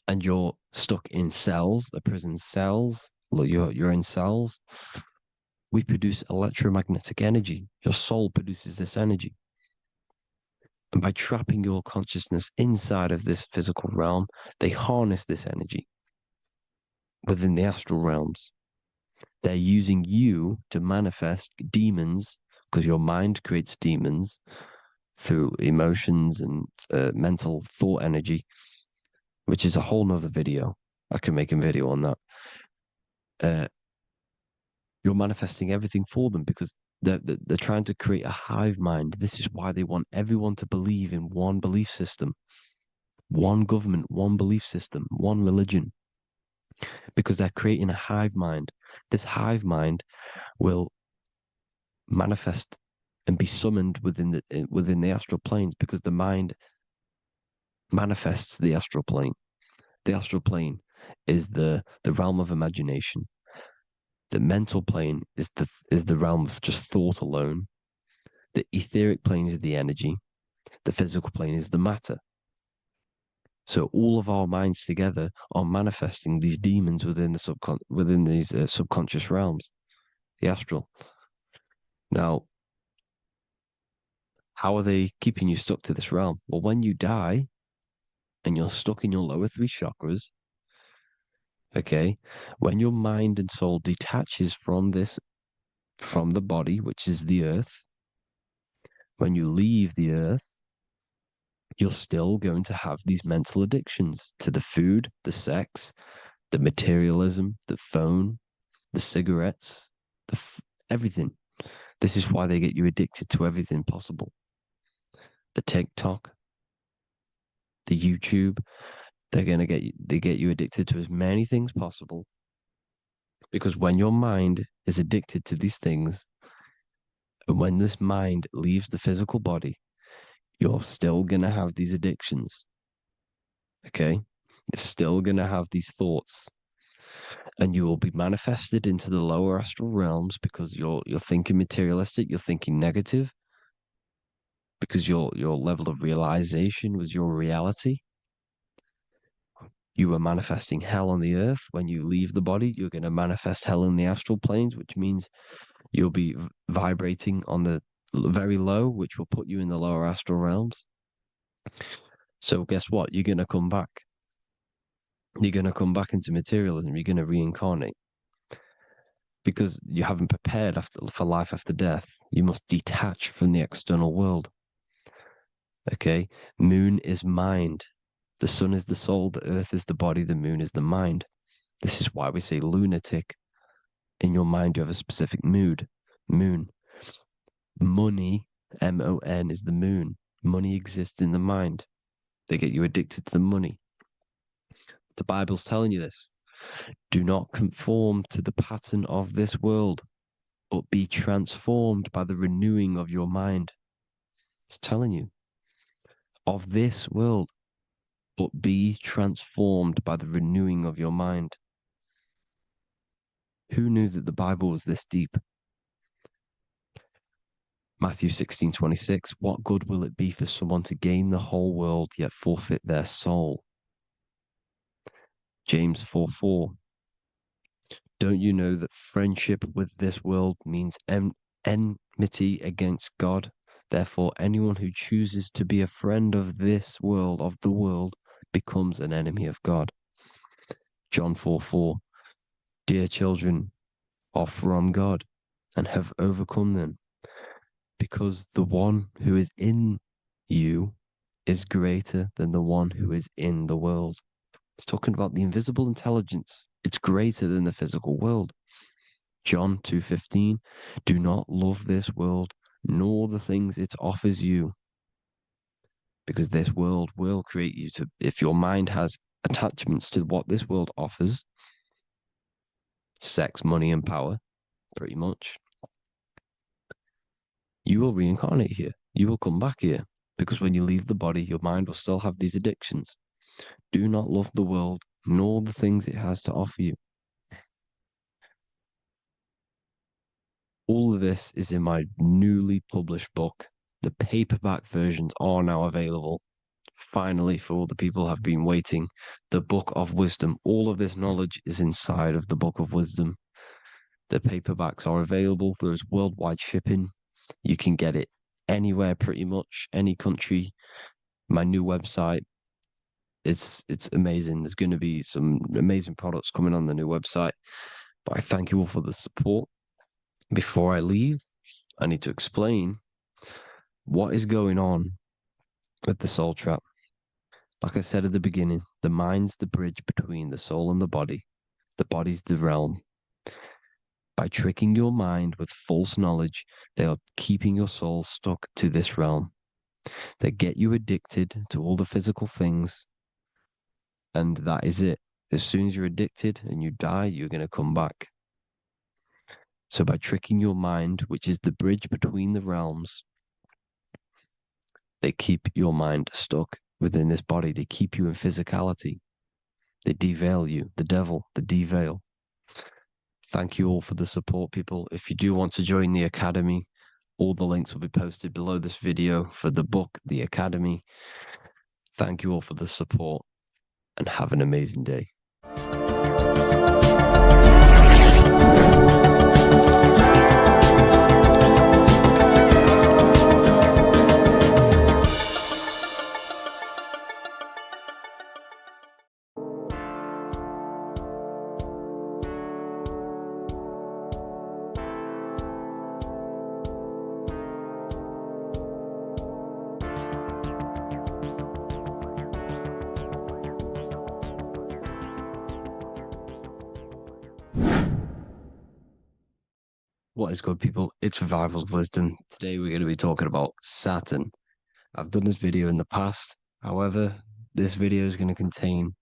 and you're stuck in cells, the prison cells. Look, you're in cells. We produce electromagnetic energy. Your soul produces this energy. And by trapping your consciousness inside of this physical realm, they harness this energy within the astral realms. They're using you to manifest demons, because your mind creates demons through emotions and mental thought energy, which is a whole nother video. I can make a video on that. You're manifesting everything for them because they're trying to create a hive mind. This is why they want everyone to believe in one belief system, one government, one belief system, one religion, because they're creating a hive mind. This hive mind will manifest and be summoned within the astral planes, because the mind manifests the astral plane. The astral plane is the realm of imagination. The mental plane is the realm of just thought alone. The etheric plane is the energy. The physical plane is the matter. So all of our minds together are manifesting these demons within these subconscious realms, the astral. Now, how are they keeping you stuck to this realm? Well, when you die and you're stuck in your lower three chakras, Okay? When your mind and soul detaches from the body, which is the earth, when you leave the earth, you're still going to have these mental addictions to the food, the sex, the materialism, the phone, the cigarettes, everything. This is why they get you addicted to everything possible. The TikTok, the YouTube, they get you addicted to as many things possible. Because when your mind is addicted to these things, and when this mind leaves the physical body, you're still gonna have these addictions. Okay? You're still gonna have these thoughts. And you will be manifested into the lower astral realms because you're thinking materialistic, you're thinking negative, because your level of realization was your reality. You were manifesting hell on the earth. When you leave the body, you're going to manifest hell in the astral planes, which means you'll be vibrating on the very low, which will put you in the lower astral realms. So guess what? You're going to come back. You're going to come back into materialism. You're going to reincarnate because you haven't prepared for life after death. You must detach from the external world. Okay? Moon is mind. The sun is the soul. The earth is the body. The moon is the mind. This is why we say lunatic. In your mind, you have a specific moon. Money, MON, is the moon. Money exists in the mind. They get you addicted to the money. The Bible's telling you this. Do not conform to the pattern of this world, but be transformed by the renewing of your mind. It's telling you. Of this world, but be transformed by the renewing of your mind. Who knew that the Bible was this deep? Matthew 16:26, what good will it be for someone to gain the whole world yet forfeit their soul? James 4:4, don't you know that friendship with this world means enmity against God? Therefore, anyone who chooses to be a friend of this world, of the world, becomes an enemy of God. John 4:4, dear children, are from God and have overcome them, because the one who is in you is greater than the one who is in the world. It's talking about the invisible intelligence. It's greater than the physical world. John 2:15, do not love this world, nor the things it offers you, because this world will create you to, if your mind has attachments to what this world offers, sex, money, and power, pretty much, you will reincarnate here. You will come back here, because when you leave the body, your mind will still have these addictions. Do not love the world, nor the things it has to offer you. All of this is in my newly published book. The paperback versions are now available. Finally, for all the people who have been waiting, the Book of Wisdom. All of this knowledge is inside of the Book of Wisdom. The paperbacks are available. There's worldwide shipping. You can get it anywhere, pretty much, any country. My new website, it's amazing. There's going to be some amazing products coming on the new website. But I thank you all for the support. Before I leave, I need to explain what is going on with the soul trap. Like I said at the beginning, the mind's the bridge between the soul and the body. The body's the realm. By tricking your mind with false knowledge, they are keeping your soul stuck to this realm. They get you addicted to all the physical things, and that is it. As soon as you're addicted and you die, you're going to come back. So by tricking your mind, which is the bridge between the realms, they keep your mind stuck within this body. They keep you in physicality. They deveil you, the devil, the deveil. Thank you all for the support, people. If you do want to join the Academy, all the links will be posted below this video for the book, The Academy. Thank you all for the support and have an amazing day. What is good, people? It's Revival of Wisdom. Today we're going to be talking about Saturn. I've done this video in the past. However, this video is going to contain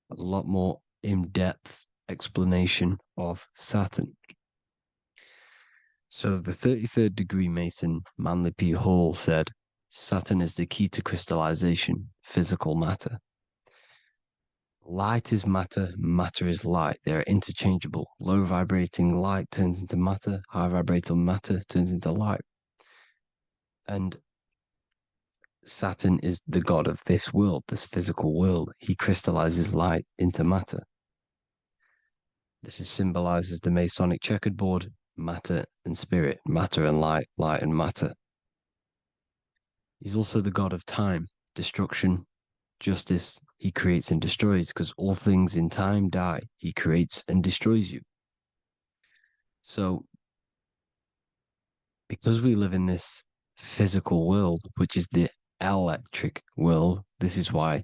a lot more in-depth explanation of Saturn. So the 33rd degree Mason, Manly P. Hall, said, Saturn is the key to crystallization, physical matter. Light is matter, matter is light. They are interchangeable. Low vibrating light turns into matter, high vibrating matter turns into light. And Saturn is the god of this world, this physical world. He crystallizes light into matter. This is symbolized as the Masonic checkerboard, matter and spirit, matter and light, light and matter. He's also the god of time, destruction, justice. He creates and destroys because all things in time die. He creates and destroys you. So, because we live in this physical world, which is the electric world, this is why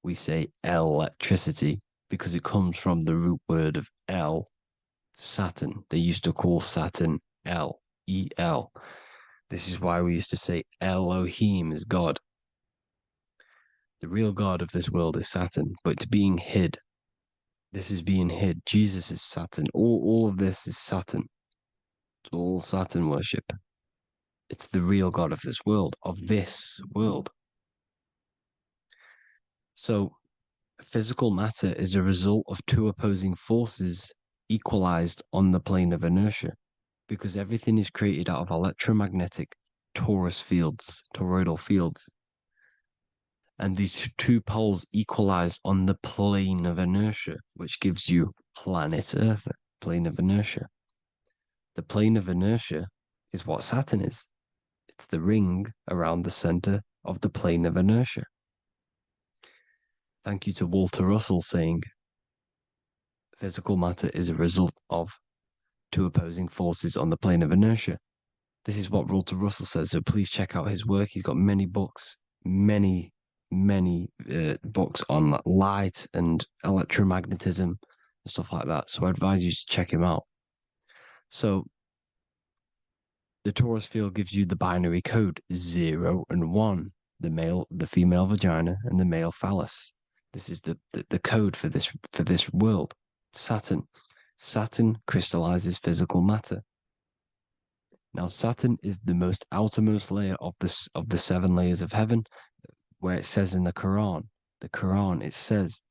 we say electricity, because it comes from the root word of El, Saturn. They used to call Saturn El, E-L. This is why we used to say Elohim is God. The real God of this world is Saturn, but it's being hid. This is being hid. Jesus is Saturn. All of this is Saturn. It's all Saturn worship. It's the real God of this world, So, physical matter is a result of two opposing forces equalized on the plane of inertia, because everything is created out of electromagnetic toroidal fields. And these two poles equalize on the plane of inertia, which gives you planet Earth, plane of inertia. The plane of inertia is what Saturn is. It's the ring around the center of the plane of inertia. Thank you to Walter Russell saying, physical matter is a result of two opposing forces on the plane of inertia. This is what Walter Russell says, so please check out his work. He's got many books, many books on light and electromagnetism and stuff like that. So I advise you to check him out. So the torus field gives you the binary code 0 and 1, the female vagina and the male phallus. This is the code for this world. Saturn crystallizes physical matter. Now Saturn is the most outermost layer of the 7 layers of heaven, where it says in the Quran, it says,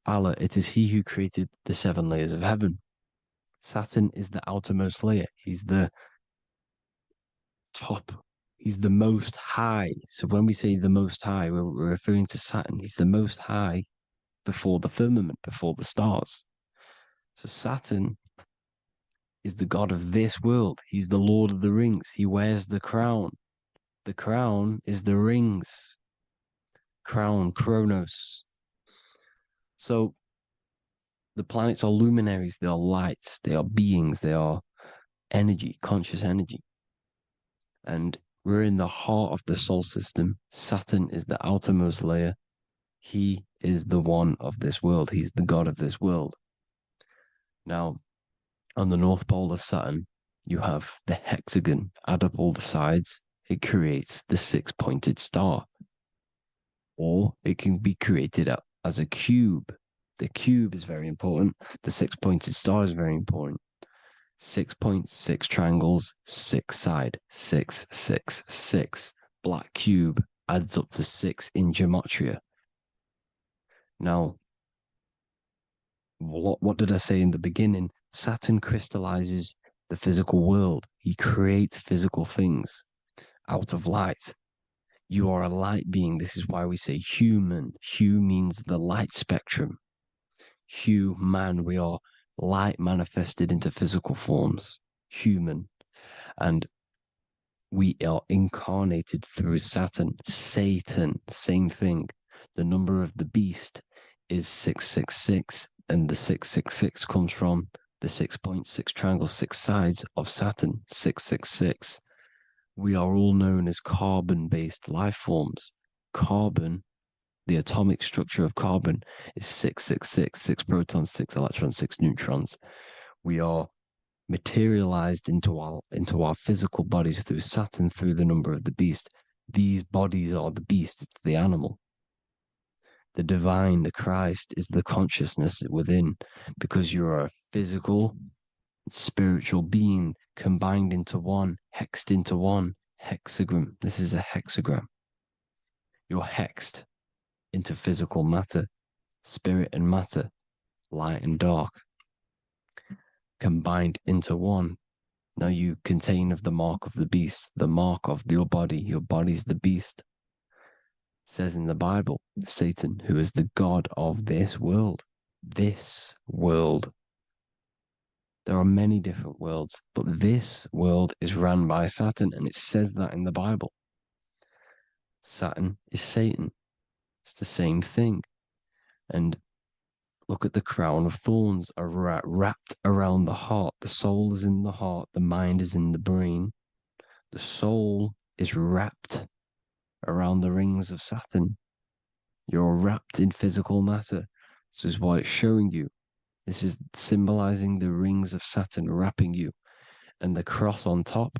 Allah, it is He who created the 7 layers of heaven. Saturn is the outermost layer. He's the top. He's the most high. So when we say the most high, we're referring to Saturn. He's the most high before the firmament, before the stars. So Saturn is the god of this world. He's the Lord of the Rings. He wears the crown. The crown is the rings. Crown, Kronos. So the planets are luminaries. They are lights. They are beings. They are energy, conscious energy. And we're in the heart of the solar system. Saturn is the outermost layer. He is the one of this world. He's the god of this world. Now, on the North Pole of Saturn, you have the hexagon. Add up all the sides. It creates the 6-pointed star. Or it can be created as a cube. The cube is very important. The 6-pointed star is very important. 6.6 triangles, 6 side, 6, 6, 6. Black cube adds up to 6 in gematria. Now, what did I say in the beginning? Saturn crystallizes the physical world. He creates physical things out of light. You are a light being. This is why we say human. Hue means the light spectrum. Hue, man, we are light manifested into physical forms, human. And we are incarnated through Saturn. Satan, same thing. The number of the beast is 666, and the 666 comes from the 6.6 triangle, 6 sides of Saturn, 666. We are all known as carbon-based life forms. Carbon, the atomic structure of carbon, is 666, 6 protons, 6 electrons, 6 neutrons. We are materialized into our physical bodies through Saturn, through the number of the beast. These bodies are the beast, it's the animal. The divine, the Christ, is the consciousness within, because you are a physical, spiritual being combined into one, hexed into one. Hexagram. This is a hexagram. You're hexed into physical matter, spirit and matter, light and dark, combined into one. Now you contain of the mark of the beast, the mark of your body. Your body's the beast. It says in the Bible, Satan, who is the god of this world. This world. There are many different worlds, but this world is run by Saturn, and it says that in the Bible. Saturn is Satan. It's the same thing. And look at the crown of thorns are wrapped around the heart. The soul is in the heart. The mind is in the brain. The soul is wrapped around the rings of Saturn. You're wrapped in physical matter. This is what it's showing you. This is symbolizing the rings of Saturn wrapping you. And the cross on top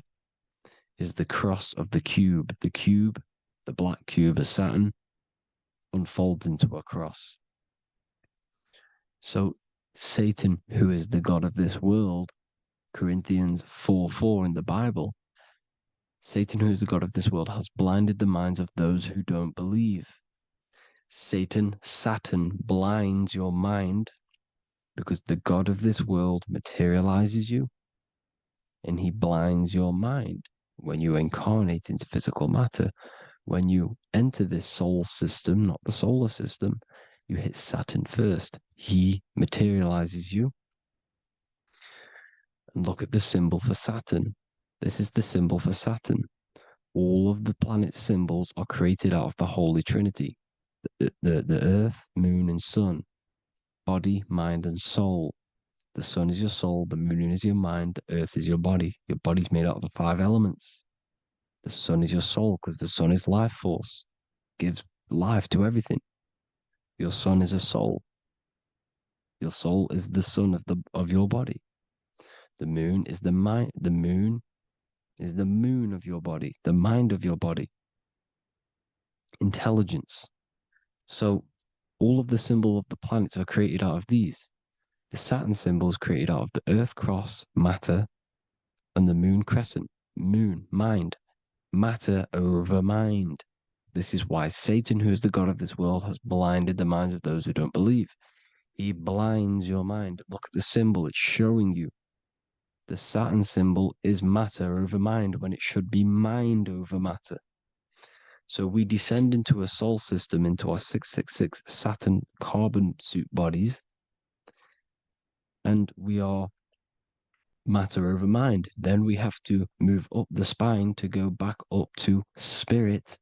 is the cross of the cube. The cube, the black cube of Saturn, unfolds into a cross. So Satan, who is the god of this world, Corinthians 4:4 in the Bible, Satan, who is the god of this world, has blinded the minds of those who don't believe. Saturn blinds your mind because the god of this world materializes you, and he blinds your mind when you incarnate into physical matter. When you enter this soul system, not the solar system, you hit Saturn first. He materializes you. And look at the symbol for Saturn. This is the symbol for Saturn. All of the planet symbols are created out of the Holy Trinity. The earth, moon, and sun. Body, mind, and soul. The sun is your soul, the moon is your mind, the earth is your body. Your body's made out of the 5 elements. The sun is your soul because the sun is life force, gives life to everything. Your sun is a soul. Your soul is the sun of your body. The moon is the mind. The moon is the moon of your body, the mind of your body. Intelligence. So all of the symbol of the planets are created out of these. The Saturn symbol is created out of the Earth cross, matter, and the moon crescent, moon, mind, matter over mind. This is why Satan, who is the god of this world, has blinded the minds of those who don't believe. He blinds your mind. Look at the symbol, it's showing you. The Saturn symbol is matter over mind when it should be mind over matter. So we descend into a soul system, into our 666 Saturn carbon suit bodies, and we are matter over mind. Then we have to move up the spine to go back up to spirit,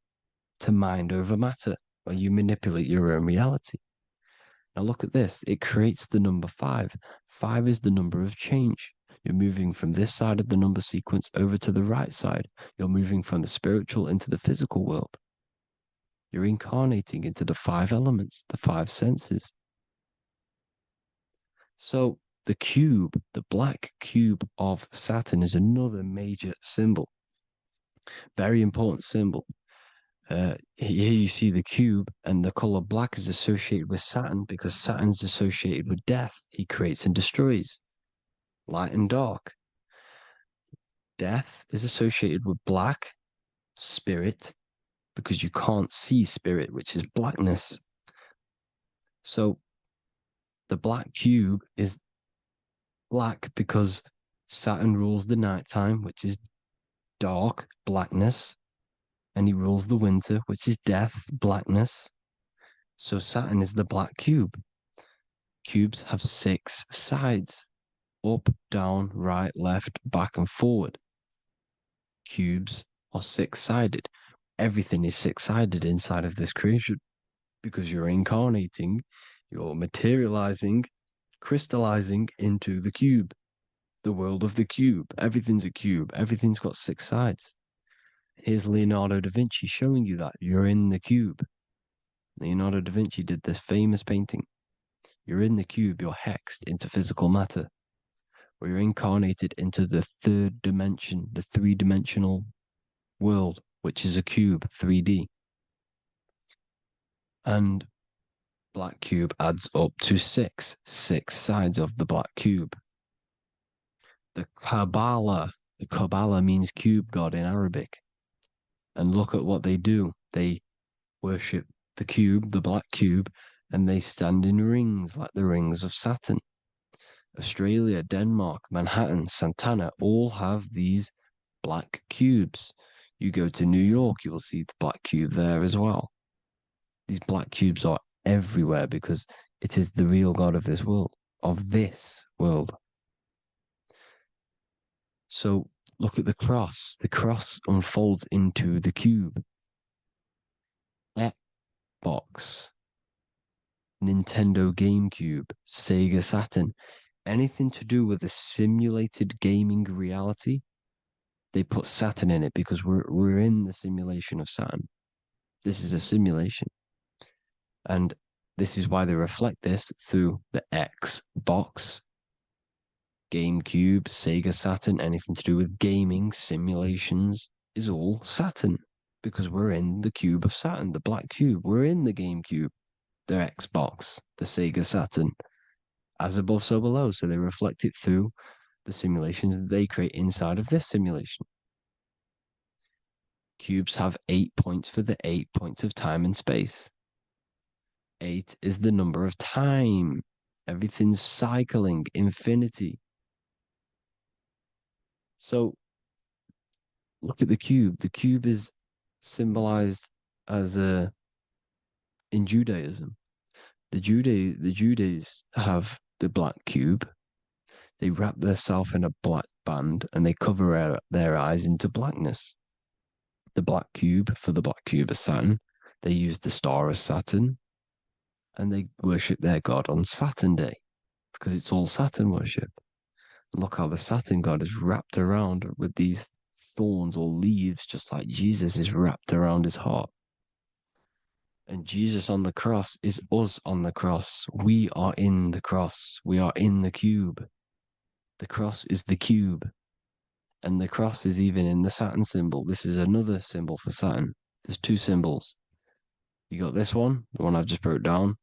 to mind over matter, where you manipulate your own reality. Now look at this. It creates the number 5. 5 is the number of change. You're moving from this side of the number sequence over to the right side. You're moving from the spiritual into the physical world. You're incarnating into the 5 elements, the 5 senses. So the cube, the black cube of Saturn, is another major symbol. Very important symbol. Here you see the cube, and the color black is associated with Saturn because Saturn's associated with death. He creates and destroys. Light and dark. Death is associated with black, spirit, because you can't see spirit, which is blackness. So the black cube is black because Saturn rules the nighttime, which is dark, blackness, and he rules the winter, which is death, blackness. So Saturn is the black cube. Cubes have 6 sides. Up, down, right, left, back, and forward. Cubes are 6-sided. Everything is 6-sided inside of this creation because you're incarnating, you're materializing, crystallizing into the cube, the world of the cube. Everything's a cube. Everything's got 6 sides. Here's Leonardo da Vinci showing you that you're in the cube. Leonardo da Vinci did this famous painting. You're in the cube, you're hexed into physical matter. We're incarnated into the third dimension, the three-dimensional world, which is a cube, 3D. And black cube adds up to six sides of the black cube. The Kabbalah means cube god in Arabic. And look at what they do. They worship the cube, the black cube, and they stand in rings like the rings of Saturn. Australia, Denmark, Manhattan, Santana all have these black cubes. You go to New York, you will see the black cube there as well. These black cubes are everywhere because it is the real God of this world, So look at the cross. The cross unfolds into the cube. Xbox, Nintendo GameCube, Sega Saturn, anything to do with a simulated gaming reality, they put Saturn in it because we're in the simulation of Saturn. This is a simulation. And this is why they reflect this through the Xbox, GameCube, Sega Saturn, anything to do with gaming, simulations, is all Saturn. Because we're in the cube of Saturn, the black cube. We're in the GameCube, the Xbox, the Sega Saturn. As above, so below. So they reflect it through the simulations that they create inside of this simulation. Cubes have 8 points for the 8 points of time and space. 8 is the number of time. Everything's cycling, infinity. So look at the cube. The cube is symbolized as in Judaism. The Judays have the black cube. They wrap themselves in a black band and they cover their eyes into blackness. The black cube for the black cube of Saturn. They use the star as Saturn and they worship their god on Saturn Day because it's all Saturn worship. And look how the Saturn god is wrapped around with these thorns or leaves, just like Jesus is wrapped around his heart. And Jesus on the cross is us on the cross. We are in the cross. We are in the cube. The cross is the cube. And the cross is even in the Saturn symbol. This is another symbol for Saturn. There's two symbols. You got this one, the one I've just broke down.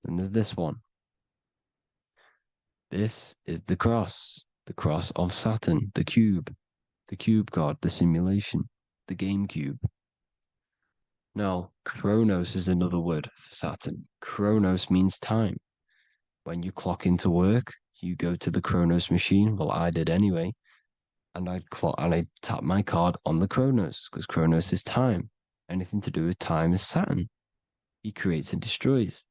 And there's this one. This is the cross of Saturn, the cube god, the simulation, the game cube. Now, Chronos is another word for Saturn. Chronos means time. When you clock into work, you go to the Chronos machine. Well, I did anyway. And I'd tap my card on the Chronos because Chronos is time. Anything to do with time is Saturn. He creates and destroys.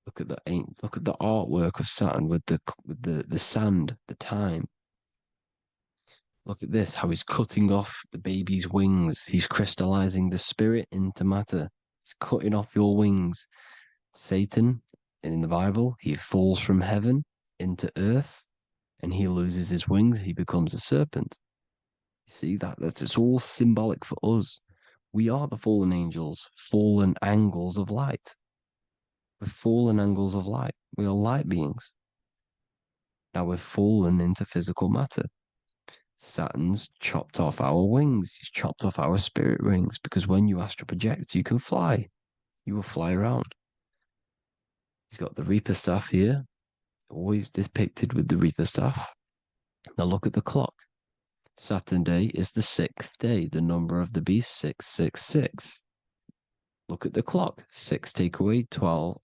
Look at the artwork of Saturn with the sand, the time. Look at this, how he's cutting off the baby's wings. He's crystallizing the spirit into matter. He's cutting off your wings. Satan, in the Bible, he falls from heaven into earth and he loses his wings. He becomes a serpent. You see, it's all symbolic for us. We are the fallen angels, fallen angles of light. We're fallen angles of light. We are light beings. Now we're fallen into physical matter. Saturn's chopped off our wings. He's chopped off our spirit wings because when you astral project, you can fly. You will fly around. He's got the Reaper staff here, always depicted with the Reaper staff. Now look at the clock. Saturn Day is the 6th day. The number of the beast, 666. Look at the clock. 6 take away 12.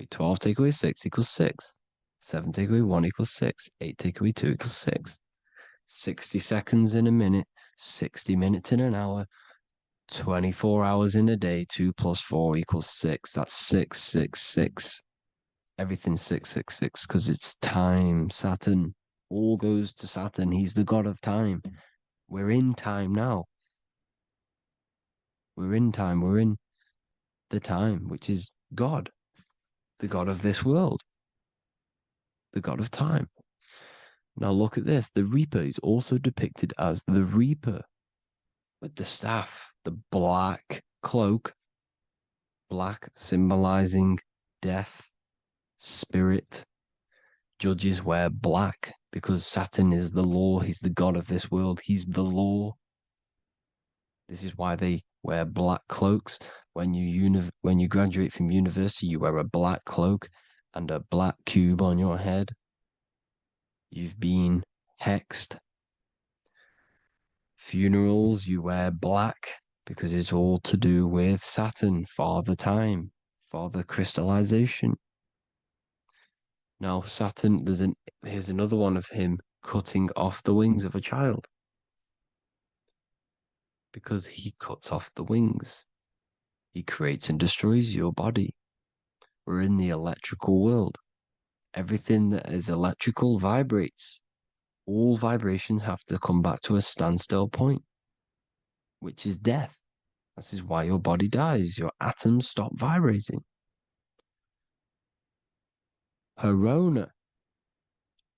12 take away 6 equals 6. 7 take away 1 equals 6. 8 take away 2 equals 6. 60 seconds in a minute, 60 minutes in an hour, 24 hours in a day, 2 plus 4 equals 6. That's 666. Everything's 666 because it's time. Saturn. All goes to Saturn. He's the god of time. We're in time now. We're in time. We're in the time, which is God, the God of this world, the God of time. Now look at this. The Reaper is also depicted as the Reaper with the staff, the black cloak, black symbolizing death, spirit, Judges wear black because Saturn is the law. He's the god of this world. He's the law. This is why they wear black cloaks. When you graduate from university, you wear a black cloak and a black cube on your head. You've been hexed. Funerals, you wear black because it's all to do with Saturn, Father Time, Father Crystallization. Now, Saturn, here's another one of him cutting off the wings of a child because he cuts off the wings. He creates and destroys your body. We're in the electrical world. Everything that is electrical vibrates. All vibrations have to come back to a standstill point, which is death. This is why your body dies. Your atoms stop vibrating. Corona.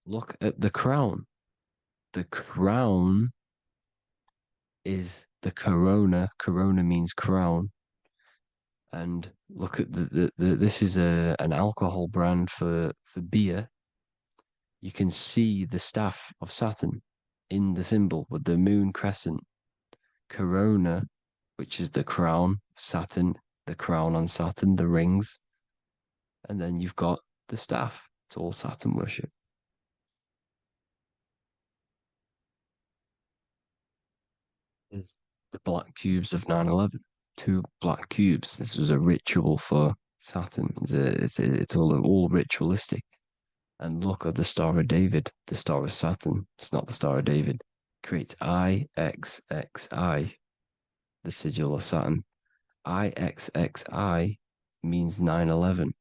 Look at the crown. The crown is the corona. Corona means crown. And look at this is an alcohol brand for beer. You can see the staff of Saturn in the symbol with the moon crescent. Corona, which is the crown, Saturn, the crown on Saturn, the rings. And then you've got the staff. It's all Saturn worship. Is the black cubes of 9/11. Two black cubes. This was a ritual for Saturn. It's all ritualistic. And look at the Star of David, the Star of Saturn. It's not the Star of David. Creates IXXI, the sigil of Saturn. IXXI means 9/11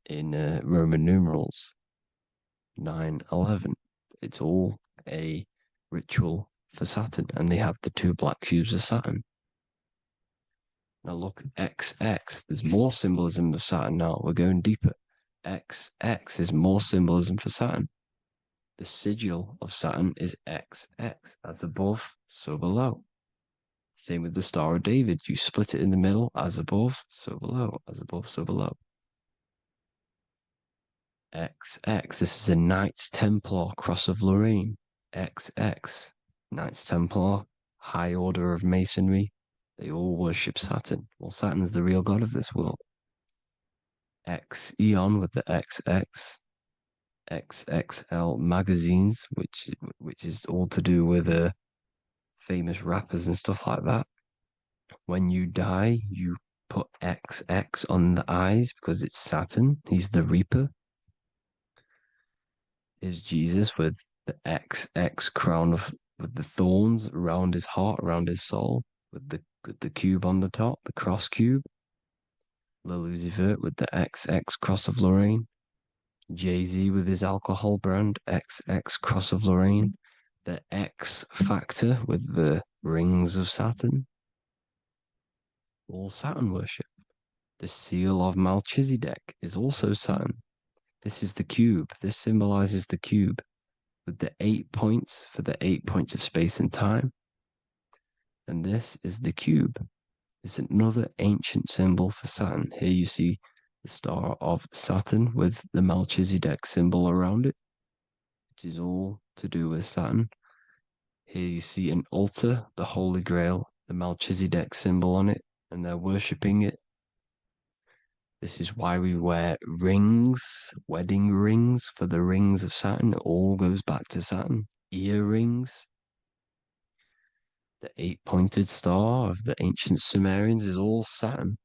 in Roman numerals. 9/11. It's all a ritual for Saturn, and they have the two black cubes of Saturn. Now look, XX, there's more symbolism of Saturn now. We're going deeper. XX is more symbolism for Saturn. The sigil of Saturn is XX, as above, so below. Same with the Star of David. You split it in the middle, as above, so below, as above, so below. XX, this is a Knights Templar Cross of Lorraine. XX, Knights Templar, High Order of Masonry. They all worship Saturn. Well, Saturn's the real god of this world. X Eon with the XX, XXL magazines, which is all to do with famous rappers and stuff like that. When you die, you put XX on the eyes because it's Saturn. He's the Reaper. Is Jesus with the XX crown with the thorns around his heart, around his soul, with the cube on the top, the cross cube. Lucifer with the XX Cross of Lorraine. Jay-Z with his alcohol brand, XX Cross of Lorraine. The X Factor with the rings of Saturn. All Saturn worship. The seal of Melchizedek is also Saturn. This is the cube. This symbolizes the cube with the 8 points for the 8 points of space and time. And this is the cube. It's another ancient symbol for Saturn. Here you see the star of Saturn with the Melchizedek symbol around it, which is all to do with Saturn. Here you see an altar, the Holy Grail, the Melchizedek symbol on it, and they're worshipping it. This is why we wear rings, wedding rings for the rings of Saturn. It all goes back to Saturn. Earrings. The 8-pointed star of the ancient Sumerians is all Saturn.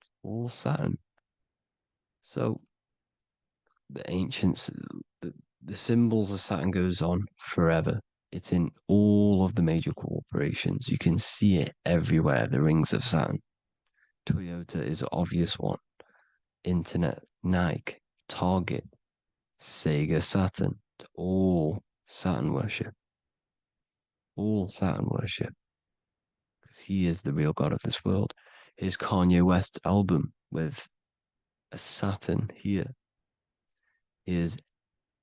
It's all Saturn. So the ancients, the symbols of Saturn goes on forever. It's in all of the major corporations. You can see it everywhere, the rings of Saturn. Toyota is an obvious one. Internet, Nike, Target, Sega, Saturn. It's all Saturn worship. All Saturn worship. Because he is the real god of this world. Here's Kanye West's album with a Saturn here. Here's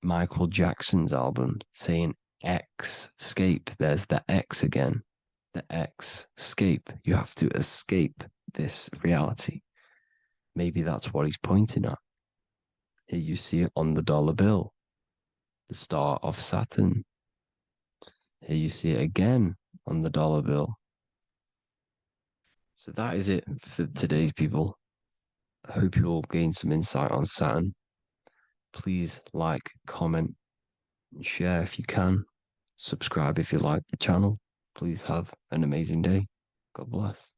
Michael Jackson's album saying X escape. There's the X again. The X escape. You have to escape this reality. Maybe that's what he's pointing at. Here you see it on the dollar bill, the star of Saturn. Here you see it again on the dollar bill. So that is it for today's people. I hope you all gain some insight on Saturn. Please like, comment, and share if you can. Subscribe if you like the channel. Please have an amazing day. God bless.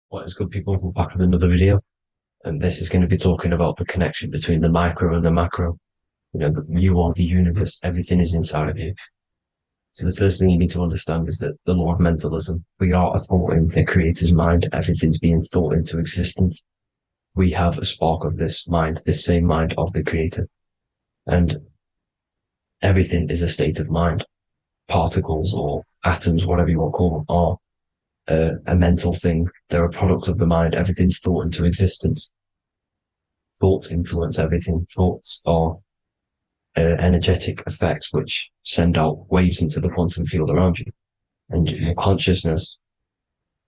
What is good, people? We're back with another video, and this is going to be talking about the connection between the micro and the macro. You know, you are the universe, everything is inside of you. So the first thing you need to understand is that the law of mentalism, we are a thought in the creator's mind, everything's being thought into existence. We have a spark of this mind, this same mind of the creator, and everything is a state of mind. Particles or atoms, whatever you want to call them, are a mental thing. They're a product of the mind. Everything's thought into existence. Thoughts influence everything. Thoughts are energetic effects which send out waves into the quantum field around you. And your consciousness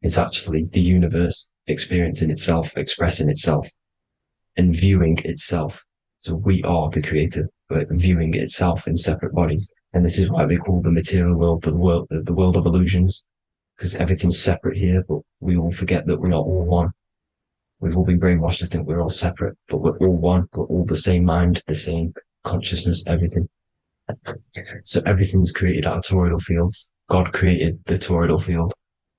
is actually the universe experiencing itself, expressing itself, and viewing itself. So we are the creator, but viewing itself in separate bodies. And this is why they call the material world the world of illusions, because everything's separate here, but we all forget that we are all one. We've all been brainwashed to think we're all separate, but we're all one. We're all the same mind, the same consciousness, everything. So everything's created out of toroidal fields. God created the toroidal field.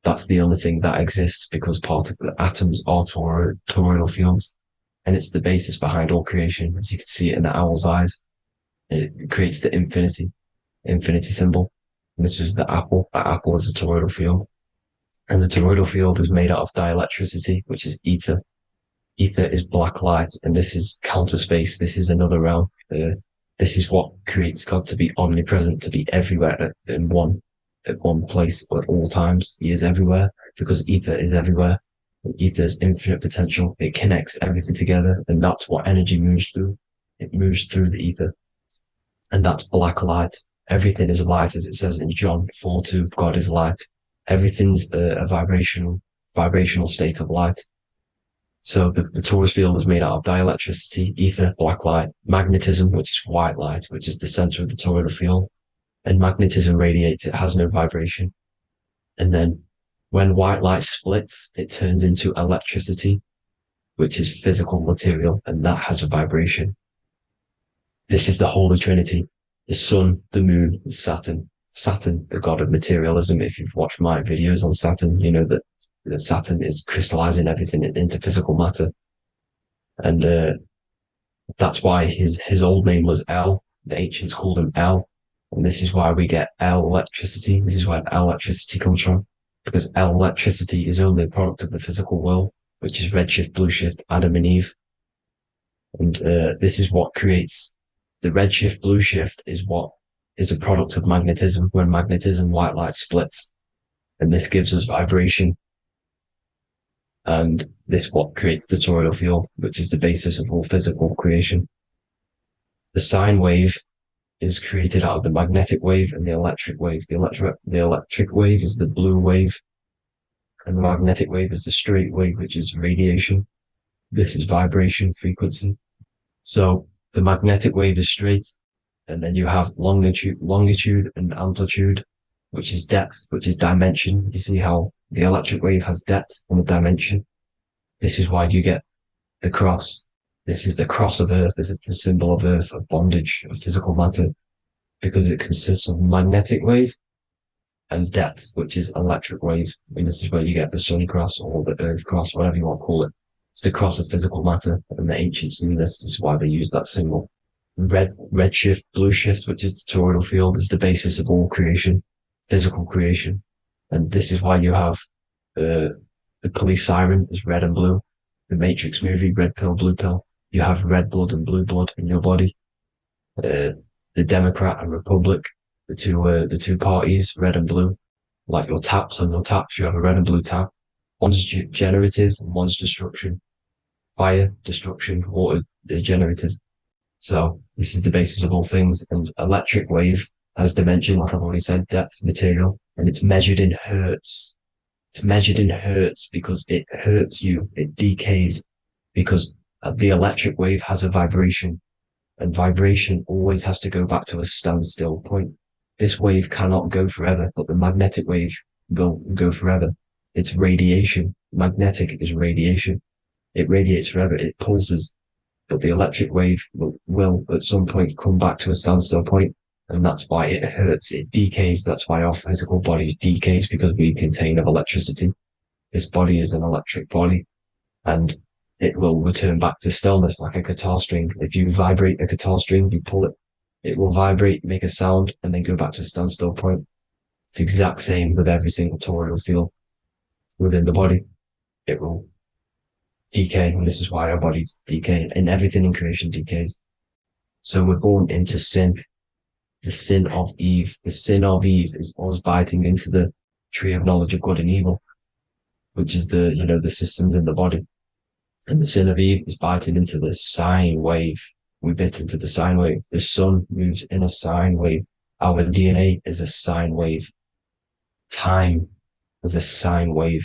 That's the only thing that exists because the atoms are toroidal fields. And it's the basis behind all creation. As you can see it in the owl's eyes, it creates the infinity symbol. And this was the apple. That apple is a toroidal field. And the toroidal field is made out of dielectricity, which is ether. Ether is black light, and this is counter space. This is another realm. This is what creates God to be omnipresent, to be everywhere at one place at all times. He is everywhere because ether is everywhere. And ether is infinite potential. It connects everything together, and that's what energy moves through. It moves through the ether, and that's black light. Everything is light, as it says in John 4:2. God is light. Everything's a vibrational state of light. So the torus field is made out of dielectricity, ether, black light, magnetism, which is white light, which is the center of the toroidal field. And magnetism radiates, it has no vibration. And then when white light splits, it turns into electricity, which is physical material, and that has a vibration. This is the Holy Trinity. The sun, the moon, Saturn. Saturn, the god of materialism. If you've watched my videos on Saturn, you know that Saturn is crystallizing everything into physical matter. And that's why his old name was El. The ancients called him El. And this is why we get El electricity. This is where El electricity comes from. Because El electricity is only a product of the physical world, which is redshift, blueshift, Adam and Eve. And this is what creates the redshift, blueshift is what is a product of magnetism. When magnetism, white light splits, and this gives us vibration. And this what creates the toroidal field, which is the basis of all physical creation. The sine wave is created out of the magnetic wave and the electric wave. The electric wave is the blue wave, and the magnetic wave is the straight wave, which is radiation. This is vibration frequency. So the magnetic wave is straight, and then you have longitude and amplitude, which is depth, which is dimension. You see how the electric wave has depth and a dimension. This is why you get the cross. This is the cross of Earth. This is the symbol of Earth, of bondage, of physical matter, because it consists of magnetic wave and depth, which is electric wave. And this is where you get the sun cross or the earth cross, whatever you want to call it. It's the cross of physical matter, and the ancients knew this. This is why they used that symbol. Red shift, blue shift, which is the toroidal field, is the basis of all creation, physical creation. And this is why you have the The police siren is red and blue. The Matrix movie, red pill, blue pill. You have red blood and blue blood in your body. The Democrat and Republic, the two parties, red and blue. Like your taps on your taps, you have a red and blue tap. One's generative, and one's destruction. Fire, destruction, water, generative. So this is the basis of all things. And electric wave has dimension, like I've already said, depth, material, and it's measured in hertz. It's measured in hertz because it hurts you. It decays because the electric wave has a vibration, and vibration always has to go back to a standstill point. This wave cannot go forever, but the magnetic wave will go forever. It's radiation. Magnetic is radiation. It radiates forever. It pulses. But the electric wave will at some point come back to a standstill point, and that's why it hurts. It decays. That's why our physical body decays, because we contain of electricity. This body is an electric body, and it will return back to stillness like a guitar string. If you vibrate a guitar string, you pull it, it will vibrate, make a sound, and then go back to a standstill point. It's the exact same with every single toroidal field within the body. It will decay, and this is why our bodies decay, and everything in creation decays. So we're born into sin, the sin of Eve. The sin of Eve is us biting into the tree of knowledge of good and evil, which is the systems in the body. And the sin of Eve is biting into the sine wave. We bit into the sine wave. The sun moves in a sine wave. Our DNA is a sine wave. Time is a sine wave.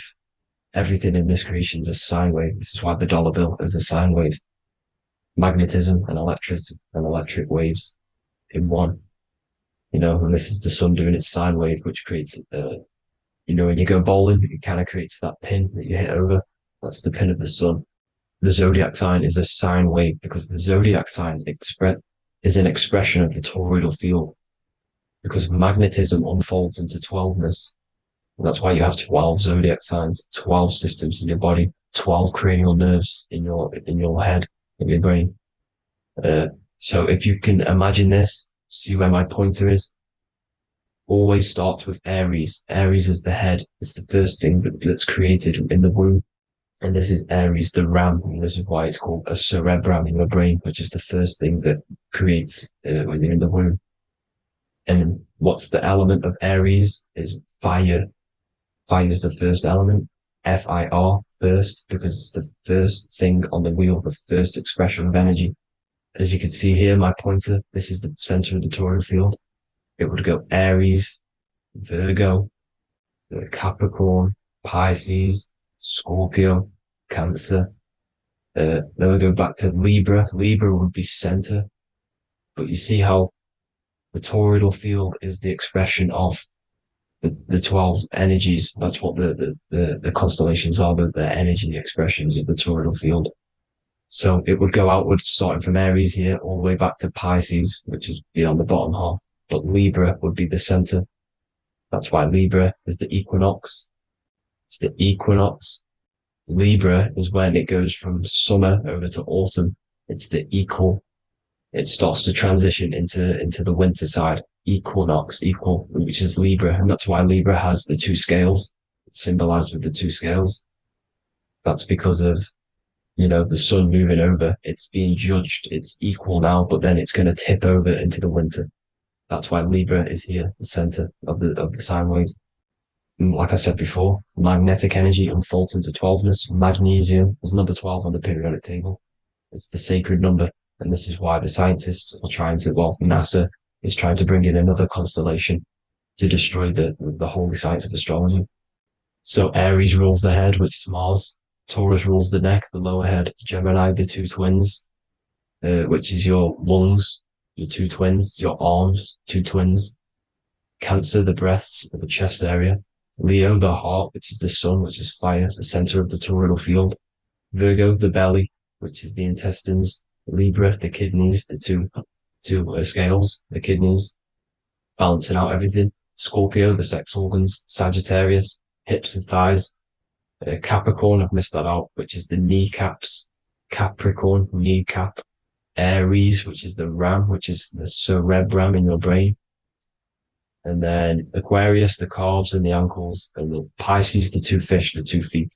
Everything in this creation is a sine wave. This is why the dollar bill is a sine wave. Magnetism and electricity and electric waves in one. And this is the sun doing its sine wave, which creates, when you go bowling, it kind of creates that pin that you hit over. That's the pin of the sun. The zodiac sign is a sine wave because the zodiac sign is an expression of the toroidal field, because magnetism unfolds into 12ness. And that's why you have 12 zodiac signs, 12 systems in your body, 12 cranial nerves in your head, in your brain. So if you can imagine this, see where my pointer is. Always starts with Aries. Aries is the head. It's the first thing that's created in the womb. And this is Aries, the ram. And this is why it's called a cerebrum in your brain, which is the first thing that creates when you're in the womb. And what's the element of Aries is fire. Fire is the first element. Fire, first, because it's the first thing on the wheel, the first expression of energy. As you can see here, my pointer, this is the center of the toroidal field. It would go Aries, Virgo, Capricorn, Pisces, Scorpio, Cancer. Then we go back to Libra. Libra would be center. But you see how the toroidal field is the expression of the 12 energies. That's what the constellations are, the energy expressions of the toroidal field. So it would go outwards, starting from Aries here, all the way back to Pisces, which is beyond the bottom half. But Libra would be the center. That's why Libra is the equinox. It's the equinox. Libra is when it goes from summer over to autumn. It's the equal. It starts to transition into the winter side. Equinox, equal, which is Libra. And that's why Libra has the two scales. It's symbolized with the two scales. That's because of the sun moving over. It's being judged. It's equal now, but then it's going to tip over into the winter. That's why Libra is here, the center of the sine wave. And like I said before, magnetic energy unfolds into 12ness. Magnesium is number 12 on the periodic table. It's the sacred number. And this is why the scientists are NASA is trying to bring in another constellation to destroy the holy science of astrology. So Aries rules the head, which is Mars. Taurus rules the neck, the lower head. Gemini, the two twins, which is your lungs, your two twins, your arms, two twins. Cancer, the breasts, or the chest area. Leo, the heart, which is the sun, which is fire, the center of the toroidal field. Virgo, the belly, which is the intestines. Libra, the kidneys, the two scales, the kidneys, balancing out everything. Scorpio, the sex organs. Sagittarius, hips and thighs. Capricorn, I've missed that out, which is the kneecaps. Capricorn, kneecap. Aries, which is the ram, which is the cerebrum in your brain. And then Aquarius, the calves and the ankles. And the Pisces, the two fish, the 2 feet.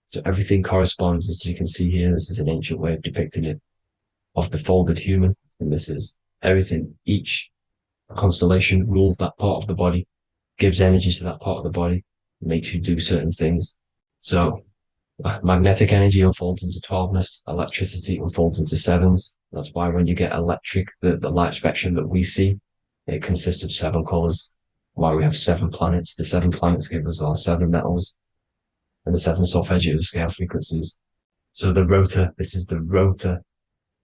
So everything corresponds, as you can see here. This is an ancient way of depicting it, of the folded human. And this is everything. Each constellation rules that part of the body, gives energy to that part of the body, makes you do certain things. So magnetic energy unfolds into 12ness, electricity unfolds into sevens. That's why when you get electric, the light spectrum that we see, it consists of 7 colors. Why we have 7 planets. The 7 planets give us our 7 metals and the 7 solfeggio scale frequencies. So the rotor, this is the rotor,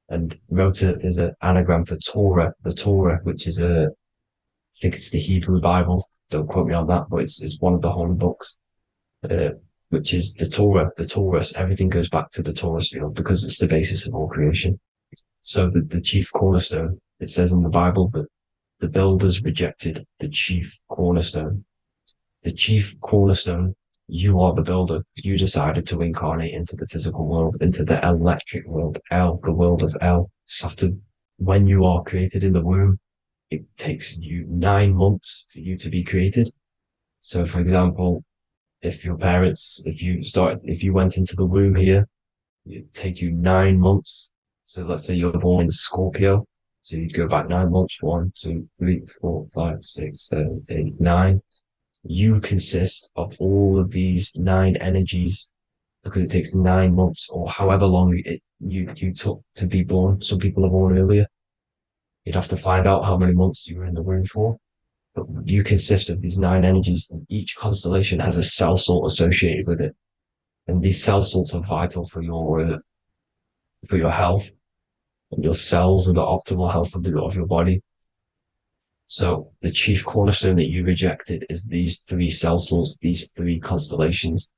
and rotor is an anagram for Torah, the Torah, which is I think it's the Hebrew Bible. Don't quote me on that, but it's one of the holy books, which is the Torah, the Taurus. Everything goes back to the Taurus field because it's the basis of all creation. So the chief cornerstone, it says in the Bible that the builders rejected the chief cornerstone. The chief cornerstone, you are the builder. You decided to incarnate into the physical world, into the electric world, El, the world of El, Saturn. When you are created in the womb, it takes you 9 months for you to be created. So, for example, if your parents, if you went into the womb here, it'd take you 9 months. So let's say you're born in Scorpio. So you'd go back 9 months, 1, 2, 3, 4, 5, 6, 7, 8, 9. You consist of all of these 9 energies because it takes 9 months or however long you took to be born. Some people are born earlier. You'd have to find out how many months you were in the womb for. But you consist of these 9 energies, and each constellation has a cell salt associated with it. And these cell salts are vital for your health, and your cells and the optimal health of your body. So the chief cornerstone that you rejected is these 3 cell salts, these 3 constellations.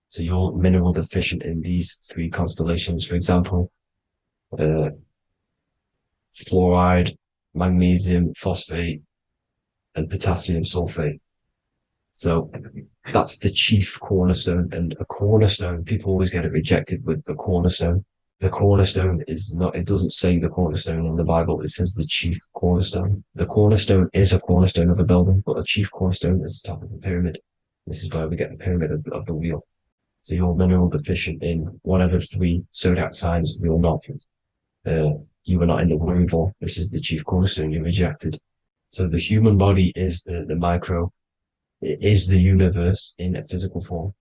So you're mineral deficient in these 3 constellations. For example, fluoride, magnesium, phosphate, and potassium sulfate. So that's the chief cornerstone. And a cornerstone, people always get it rejected with the cornerstone. The cornerstone is not, it doesn't say the cornerstone in the Bible, it says the chief cornerstone. The cornerstone is a cornerstone of a building, but a chief cornerstone is the top of the pyramid. This is where we get the pyramid of the wheel. So you're mineral deficient in whatever 3 zodiac signs you're not. You were not in the womb for. This is the chief cornerstone you rejected. So the human body is the micro. It is the universe in a physical form.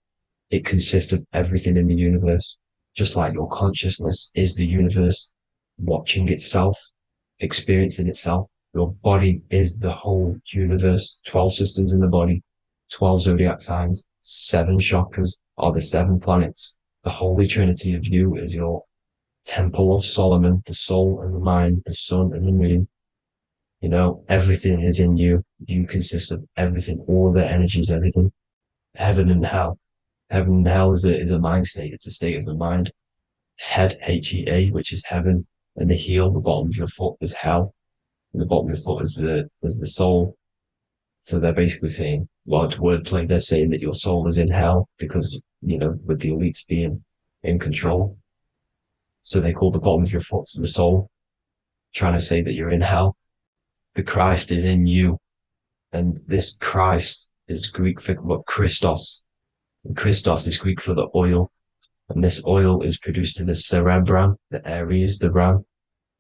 It consists of everything in the universe. Just like your consciousness is the universe watching itself, experiencing itself. Your body is the whole universe. 12 systems in the body, 12 zodiac signs, 7 chakras are the 7 planets. The Holy Trinity of you is your Temple of Solomon, the soul and the mind, the sun and the moon. You know, everything is in you. You consist of everything, all the energies, everything. Heaven and hell. Heaven and hell is a mind state. It's a state of the mind. Head, H-E-A, which is heaven, and the heel, the bottom of your foot, is hell. And the bottom of your foot is the soul. So they're basically saying, well, it's wordplay. They're saying that your soul is in hell because, you know, with the elites being in control. So they call the bottom of your foot the soul, trying to say that you're in hell. The Christ is in you. And this Christ is Greek for what? Christos. And Christos is Greek for the oil. And this oil is produced in the cerebrum, the Aries, the ram,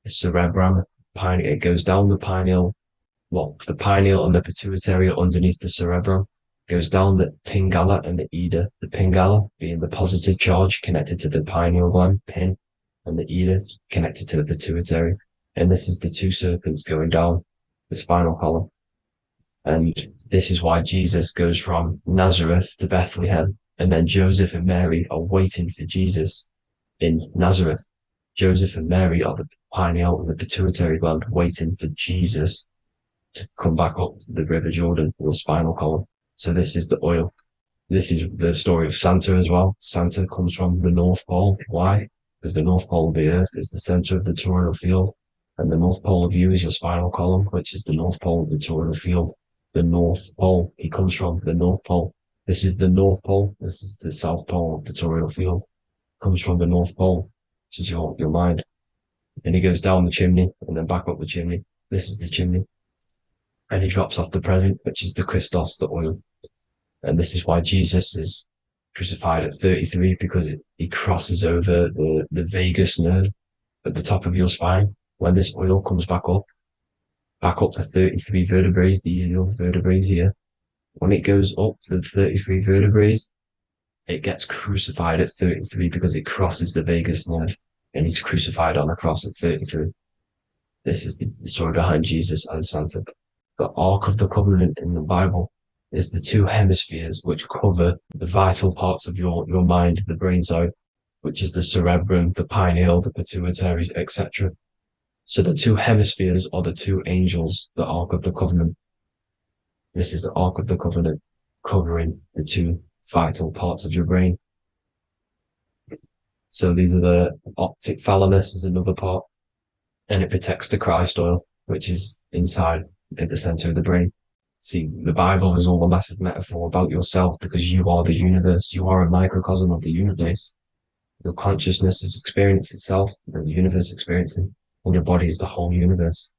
the cerebrum. It goes down the pineal. Well, the pineal and the pituitary are underneath the cerebrum. Goes down the pingala and the ida. The pingala being the positive charge connected to the pineal gland, pin, and the ida connected to the pituitary. And this is the 2 serpents going down the spinal column. And this is why Jesus goes from Nazareth to Bethlehem, and then Joseph and Mary are waiting for Jesus in Nazareth. Joseph and Mary are the pineal and the pituitary gland waiting for Jesus to come back up the River Jordan, your spinal column. So this is the oil. This is the story of Santa as well. Santa comes from the North Pole. Why? Because the North Pole of the Earth is the center of the toroidal field, and the North Pole of you is your spinal column, which is the North Pole of the toroidal field. The North Pole, he comes from the North Pole. This is the North Pole. This is the South Pole of the toroidal field. Comes from the North Pole, which is your mind. And he goes down the chimney and then back up the chimney. This is the chimney. And he drops off the present, which is the Christos, the oil. And this is why Jesus is crucified at 33 because he crosses over the vagus nerve at the top of your spine. When this oil comes back up to 33 vertebrae, these are your vertebrae here. When it goes up to the 33 vertebrae, it gets crucified at 33 because it crosses the vagus nerve, and he's crucified on the cross at 33. This is the story behind Jesus and Santa. The Ark of the Covenant in the Bible is the two hemispheres which cover the vital parts of your mind, the brain side, which is the cerebrum, the pineal, the pituitary, etc. So the two hemispheres are the two angels, the Ark of the Covenant. This is the Ark of the Covenant covering the two vital parts of your brain. So these are the optic thalamus is another part, and it protects the Christ oil, which is inside at the center of the brain. See, the Bible is all a massive metaphor about yourself because you are the universe. You are a microcosm of the universe. Your consciousness is experiencing itself, and the universe experiencing, and your body is the whole universe.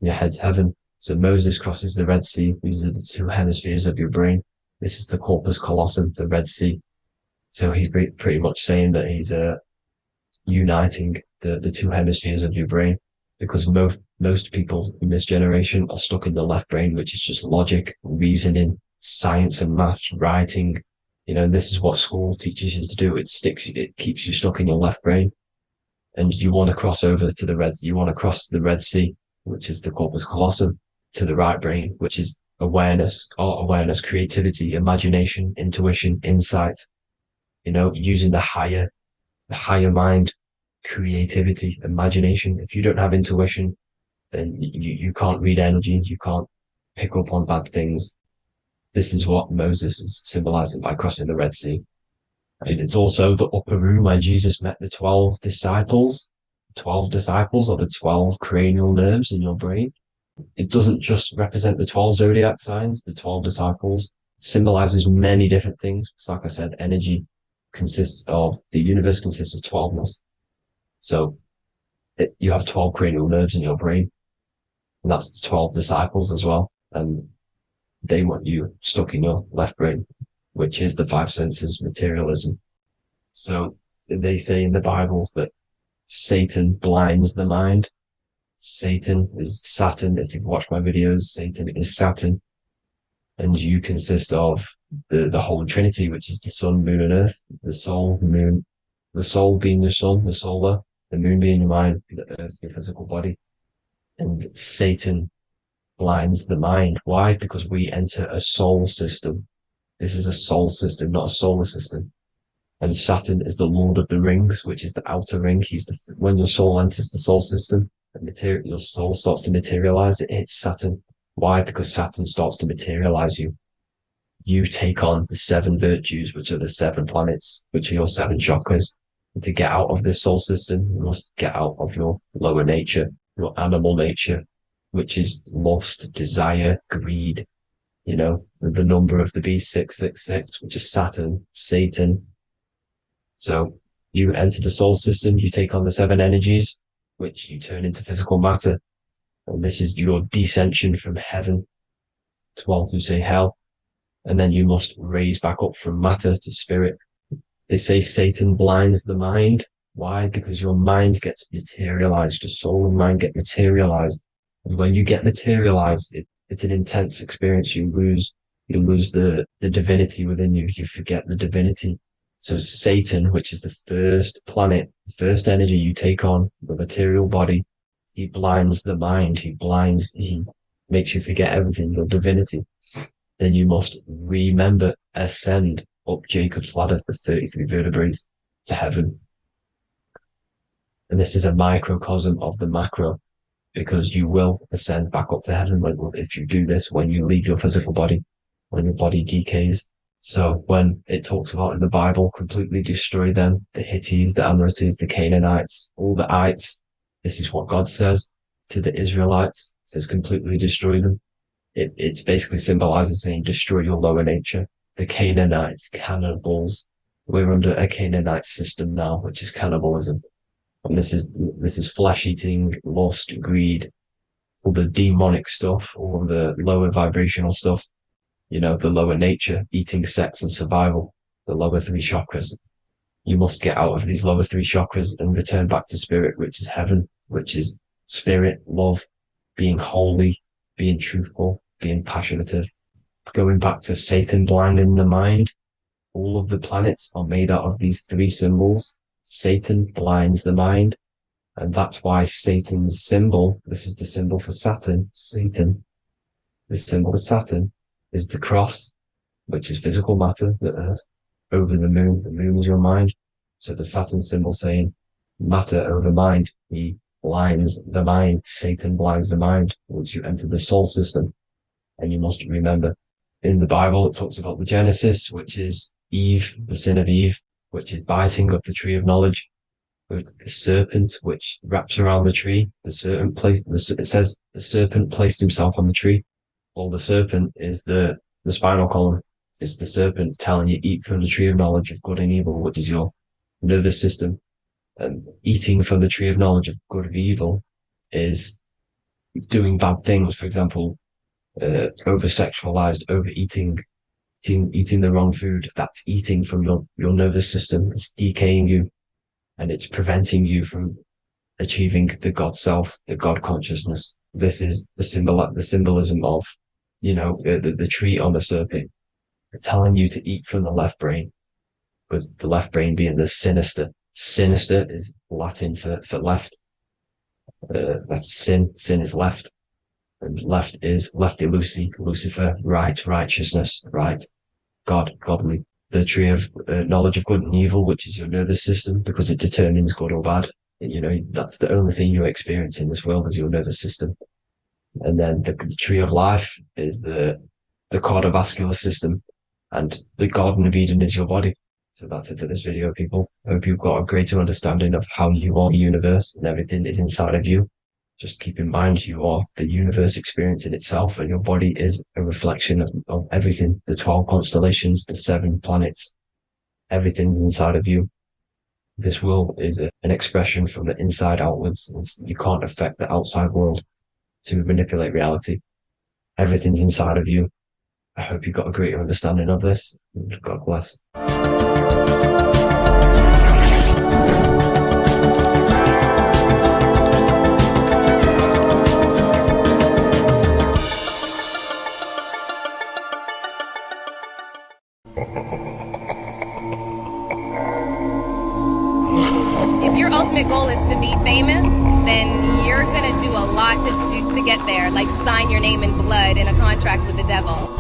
Your head's heaven. So Moses crosses the Red Sea. These are the two hemispheres of your brain. This is the corpus callosum, the Red Sea. So he's pretty much saying that he's uniting the two hemispheres of your brain, because most people in this generation are stuck in the left brain, which is just logic, reasoning, science and maths, writing. And this is what school teaches you to do. It keeps you stuck in your left brain. And you want to cross over to you want to cross the Red Sea, which is the corpus callosum, to the right brain, which is awareness, art awareness, creativity, imagination, intuition, insight, using the higher mind, creativity, imagination. If you don't have intuition, then you can't read energy, you can't pick up on bad things. This is what Moses is symbolizing by crossing the Red Sea. And it's also the upper room where Jesus met the 12 disciples. 12 disciples are the 12 cranial nerves in your brain. It doesn't just represent the 12 zodiac signs, the 12 disciples. It symbolizes many different things. It's like I said, the universe consists of 12ness. So you have 12 cranial nerves in your brain, and that's the 12 disciples as well. And they want you stuck in your left brain, which is the five senses, materialism. So they say in the Bible that Satan blinds the mind. Satan is Saturn. If you've watched my videos, Satan is Saturn. And you consist of the Holy Trinity, which is the sun, moon, and earth. The soul, moon, the soul being your sun, the solar, the moon being your mind, the earth, your physical body. And Satan blinds the mind. Why? Because we enter a soul system. This is a soul system, not a solar system. And Saturn is the Lord of the Rings, which is the outer ring. When your soul enters the soul system, your soul starts to materialize. It hits Saturn. Why? Because Saturn starts to materialize you. You take on the 7 virtues, which are the 7 planets, which are your 7 chakras. And to get out of this soul system, you must get out of your lower nature, your animal nature, which is lust, desire, greed. The number of the beast, 666, which is Saturn, Satan. So you enter the soul system, you take on the 7 energies, which you turn into physical matter. And this is your descension from heaven to all who say hell. And then you must raise back up from matter to spirit. They say Satan blinds the mind. Why? Because your mind gets materialized. Your soul and mind get materialized. And when you get materialized, it's an intense experience. You lose the divinity within you. You forget the divinity. So Satan, which is the first planet, the first energy you take on, the material body, he blinds the mind. He makes you forget everything, your divinity. Then you must ascend up Jacob's ladder, the 33 vertebrae, to heaven. And this is a microcosm of the macro, because you will ascend back up to heaven if you do this, when you leave your physical body, when your body decays. So when it talks about in the Bible, completely destroy them, the Hittites, the Amorites, the Canaanites, all the ites, this is what God says to the Israelites. It says completely destroy them. It's basically symbolizing saying destroy your lower nature. The Canaanites, cannibals. We're under a Canaanite system now, which is cannibalism. And this is flesh eating, lust, greed, all the demonic stuff, all the lower vibrational stuff, the lower nature, eating, sex, and survival. the lower three chakras. You must get out of these lower three chakras and return back to spirit, which is heaven, which is spirit, love, being holy, being truthful, being passionate, going back to Satan blinding the mind. All of the planets are made out of these three symbols. Satan blinds the mind. And that's why Satan's symbol, this is the symbol for Saturn, Satan, the symbol for Saturn is the cross, which is physical matter, the earth, over the moon is your mind. So the Saturn symbol saying matter over mind, he blinds the mind, Satan blinds the mind once you enter the soul system. And you must remember, in the Bible, it talks about the Genesis, which is Eve, the sin of Eve, which is biting of the tree of knowledge, with the serpent, which wraps around the tree. It says the serpent placed himself on the tree. Well, the serpent is the spinal column. It's the serpent telling you eat from the tree of knowledge of good and evil, which is your nervous system. And eating from the tree of knowledge of good and evil is doing bad things. For example, over-sexualized, overeating, eating the wrong food. That's eating from your nervous system. It's decaying you, and it's preventing you from achieving the God self, the God consciousness. This is the symbolism of, the tree on the serpent, telling you to eat from the left brain, with the left brain being the sinister. Sinister is Latin for left. That's sin. Sin is left. And left is lefty Lucy, Lucifer, right, righteousness, right, God, godly. The tree of knowledge of good and evil, which is your nervous system, because it determines good or bad. That's the only thing you experience in this world is your nervous system. And then the tree of life is the cardiovascular system, and the Garden of Eden is your body. So that's it for this video, people. I hope you've got a greater understanding of how you are the universe and everything is inside of you. Just keep in mind you are the universe experience in itself, and your body is a reflection of everything. The 12 constellations, the 7 planets, everything's inside of you. This world is an expression from the inside outwards. You can't affect the outside world to manipulate reality. Everything's inside of you. I hope you got a greater understanding of this. God bless. If your ultimate goal is to be famous, then you're gonna do a lot to get there, like sign your name in blood in a contract with the devil.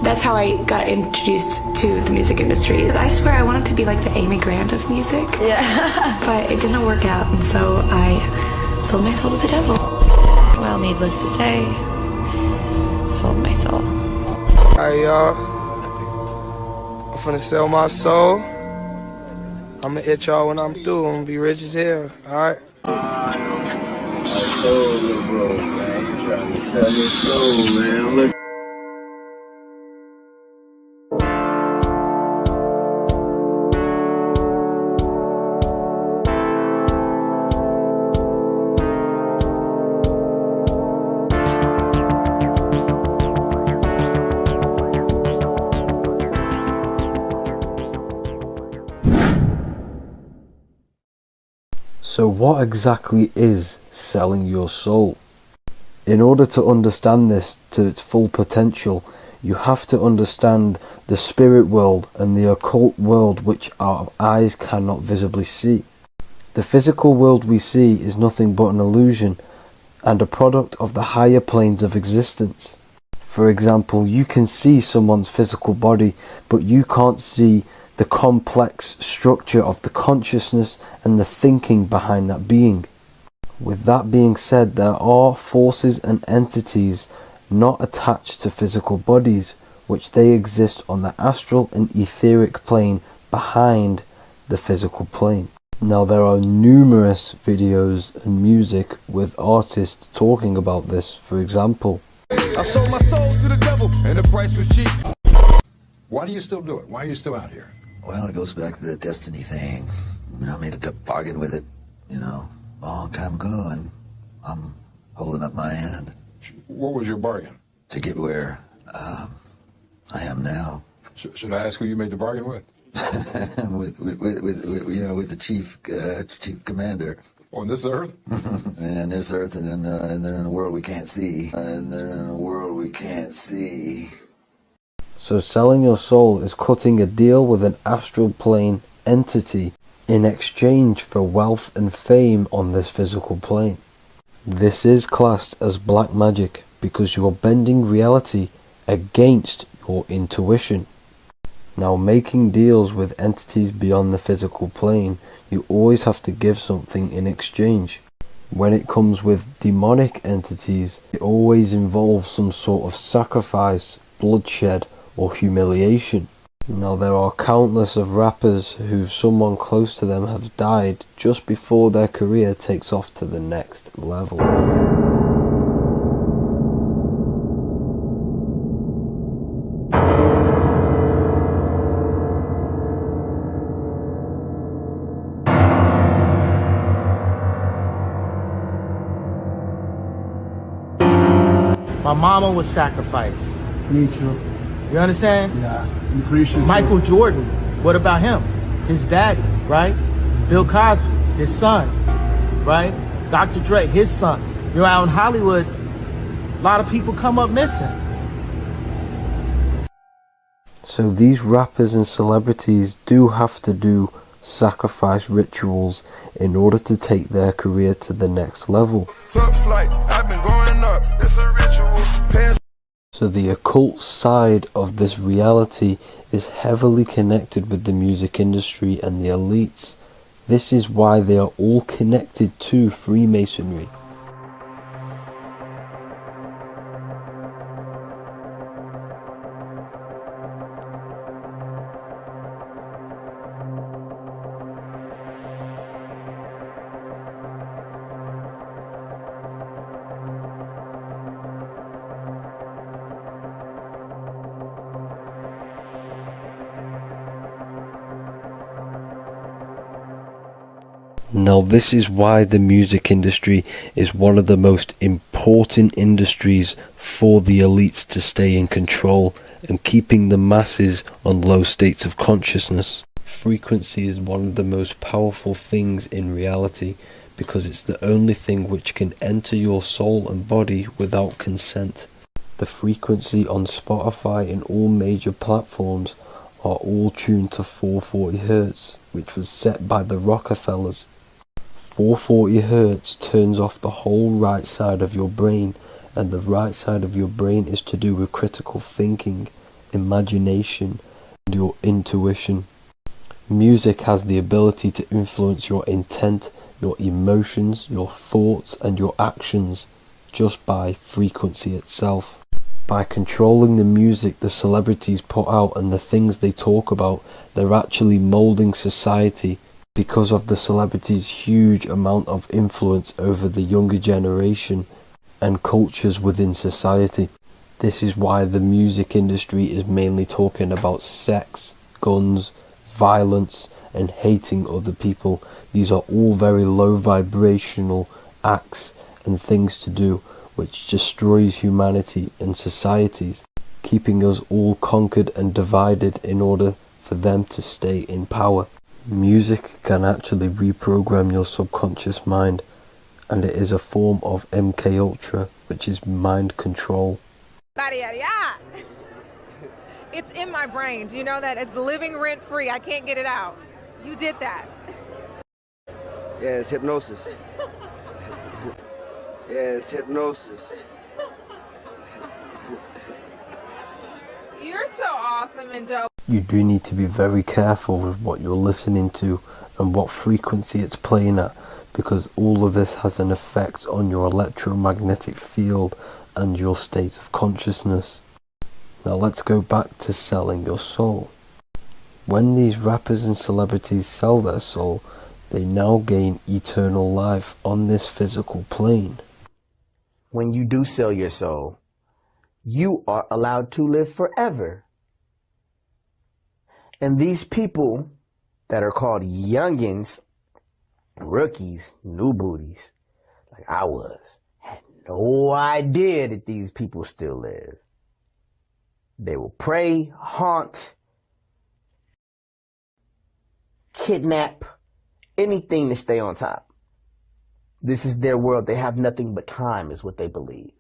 That's how I got introduced to the music industry. I swear I wanted to be like the Amy Grant of music. Yeah. But it didn't work out, and so I sold my soul to the devil. Well, needless to say, sold my soul. Alright, y'all. I'm finna sell my soul. I'ma hit y'all when I'm through. I'm gonna be rich as hell, alright? Little bro, man. You trying to sell your soul, man. Look. So what exactly is selling your soul? In order to understand this to its full potential, you have to understand the spirit world and the occult world which our eyes cannot visibly see. The physical world we see is nothing but an illusion and a product of the higher planes of existence. For example, you can see someone's physical body, but you can't see the complex structure of the consciousness and the thinking behind that being. With that being said, there are forces and entities not attached to physical bodies, which they exist on the astral and etheric plane behind the physical plane. Now there are numerous videos and music with artists talking about this. For example, I sold my soul to the devil and the price was cheap. Why do you still do it? Why are you still out here? Well, it goes back to the destiny thing. I made a bargain with it, a long time ago, and I'm holding up my end. What was your bargain? To get where I am now, Should I ask who you made the bargain with? with the chief commander. On this earth? And on this earth, and then in a world we can't see. So selling your soul is cutting a deal with an astral plane entity in exchange for wealth and fame on this physical plane. This is classed as black magic because you are bending reality against your intuition. Now, making deals with entities beyond the physical plane, you always have to give something in exchange. When it comes with demonic entities, it always involves some sort of sacrifice, bloodshed, or humiliation. Now, there are countless of rappers who someone close to them have died just before their career takes off to the next level. My mama was sacrificed. Me too. You understand? Yeah. I'm Christian. Michael Jordan, what about him? His daddy, right? Bill Cosby, his son, right? Dr. Dre, his son. You know, out in Hollywood, a lot of people come up missing. So these rappers and celebrities do have to do sacrifice rituals in order to take their career to the next level. Tough flight, I've been growing up, it's a ritual. So the occult side of this reality is heavily connected with the music industry and the elites. This is why they are all connected to Freemasonry. Now, this is why the music industry is one of the most important industries for the elites to stay in control and keeping the masses on low states of consciousness. Frequency is one of the most powerful things in reality because it's the only thing which can enter your soul and body without consent. The frequency on Spotify and all major platforms are all tuned to 440 Hz, which was set by the Rockefellers. 440 Hz turns off the whole right side of your brain, and the right side of your brain is to do with critical thinking, imagination, and your intuition. Music has the ability to influence your intent, your emotions, your thoughts, and your actions just by frequency itself. By controlling the music the celebrities put out and the things they talk about, they're actually molding society because of the celebrities' huge amount of influence over the younger generation and cultures within society. This is why the music industry is mainly talking about sex, guns, violence, and hating other people. These are all very low vibrational acts and things to do which destroys humanity and societies, keeping us all conquered and divided in order for them to stay in power. Music can actually reprogram your subconscious mind, and it is a form of MK Ultra, which is mind control. It's in my brain. Do you know that? It's living rent free. I can't get it out. You did that. Yeah, it's hypnosis. Yeah, it's hypnosis. You're so awesome and dope. You do need to be very careful with what you're listening to and what frequency it's playing at, because all of this has an effect on your electromagnetic field and your state of consciousness. Now let's go back to selling your soul. When these rappers and celebrities sell their soul, they now gain eternal life on this physical plane. When you do sell your soul, you are allowed to live forever. And these people that are called youngins, rookies, new booties, like I was, had no idea that these people still live. They will pray, haunt, kidnap, anything to stay on top. This is their world. They have nothing but time, is what they believe.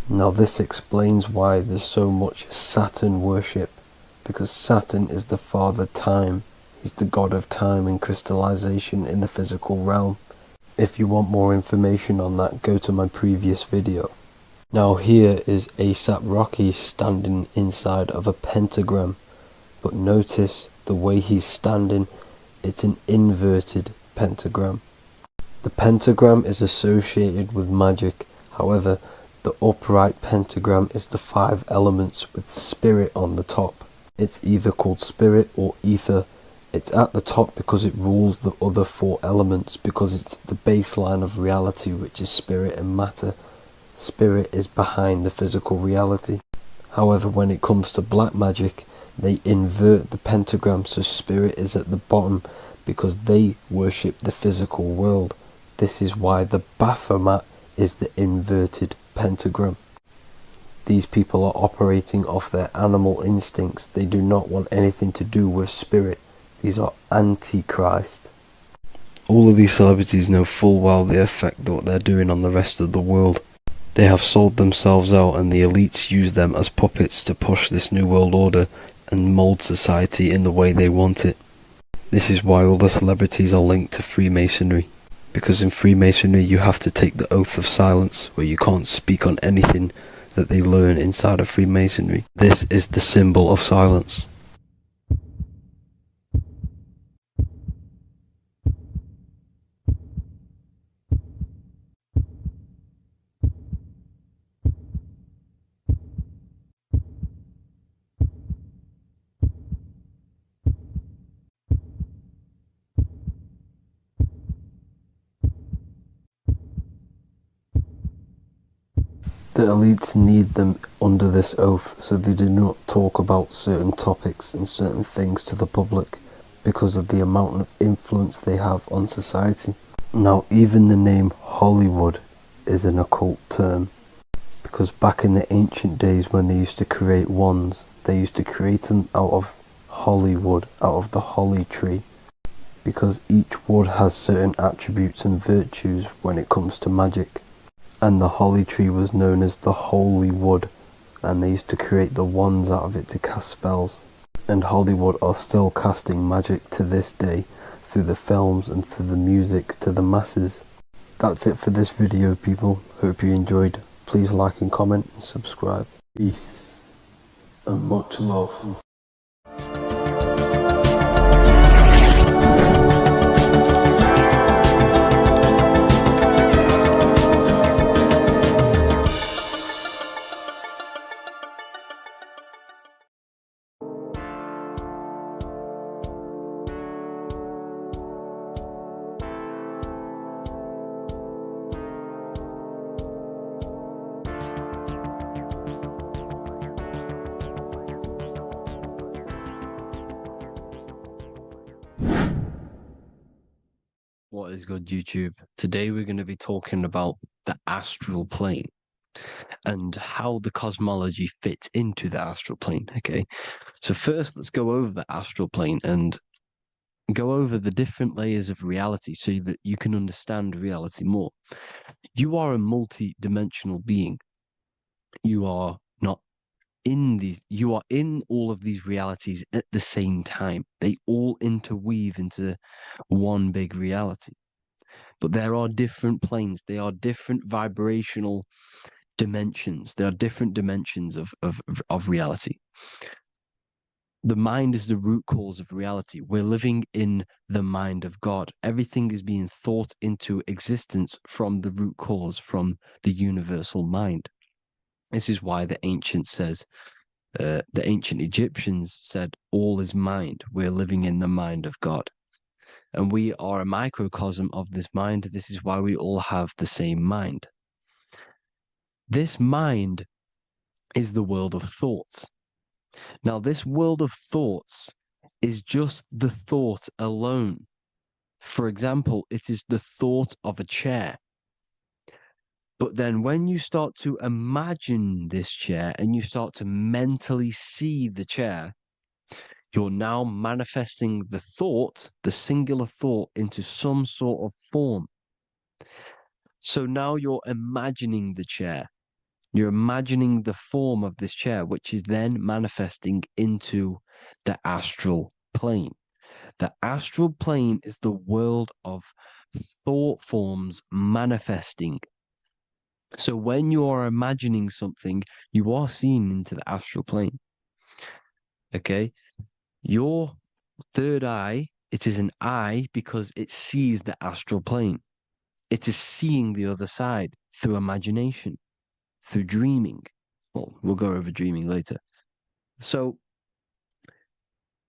Now this explains why there's so much Saturn worship, because Saturn is the father time. He's the god of time and crystallization in the physical realm. If you want more information on that, go to my previous video. Now here is ASAP Rocky standing inside of a pentagram, but notice the way he's standing, it's an inverted pentagram. The pentagram is associated with magic, however, the upright pentagram is the 5 elements with spirit on the top. It's either called spirit or ether. It's at the top because it rules the other 4 elements, because it's the baseline of reality, which is spirit and matter. Spirit is behind the physical reality. However, when it comes to black magic, they invert the pentagram, so spirit is at the bottom because they worship the physical world. This is why the Baphomet is the inverted pentagram. These people are operating off their animal instincts. They do not want anything to do with spirit. These are antichrist. All of these celebrities know full well the effect that what they're doing on the rest of the world. They have sold themselves out, and the elites use them as puppets to push this new world order and mold society in the way they want it. This is why all the celebrities are linked to Freemasonry, because in Freemasonry you have to take the oath of silence, where you can't speak on anything that they learn inside of Freemasonry. This is the symbol of silence. The elites need them under this oath, so they do not talk about certain topics and certain things to the public, because of the amount of influence they have on society. Now, even the name Hollywood is an occult term, because back in the ancient days when they used to create wands, they used to create them out of Hollywood, out of the holly tree, because each wood has certain attributes and virtues when it comes to magic. And the holly tree was known as the holy wood, and they used to create the wands out of it to cast spells. And Hollywood are still casting magic to this day through the films and through the music to the masses. That's it for this video, people. Hope you enjoyed. Please like and comment and subscribe. Peace and much love. What is good, YouTube? Today we're going to be talking about the astral plane and how the cosmology fits into the astral plane. Okay, so first let's go over the astral plane and go over the different layers of reality so that you can understand reality more. You are a multi-dimensional being. You are not in these, you are in all of these realities at the same time. They all interweave into one big reality. But there are different planes. They are different vibrational dimensions. There are different dimensions of reality. The mind is the root cause of reality. We're living in the mind of God. Everything is being thought into existence from the root cause, from the universal mind. This is why the ancient Egyptians said, all is mind. We're living in the mind of God. And we are a microcosm of this mind. This is why we all have the same mind. This mind is the world of thoughts. Now, this world of thoughts is just the thought alone. For example, it is the thought of a chair. But then when you start to imagine this chair and you start to mentally see the chair, You're now manifesting the thought, the singular thought, into some sort of form. So now you're imagining the chair. You're imagining the form of this chair, which is then manifesting into the astral plane. The astral plane is the world of thought forms manifesting. So when you are imagining something, you are seeing into the astral plane. Okay? Your third eye, it is an eye because it sees the astral plane. It is seeing the other side through imagination, through dreaming. Well, we'll go over dreaming later. So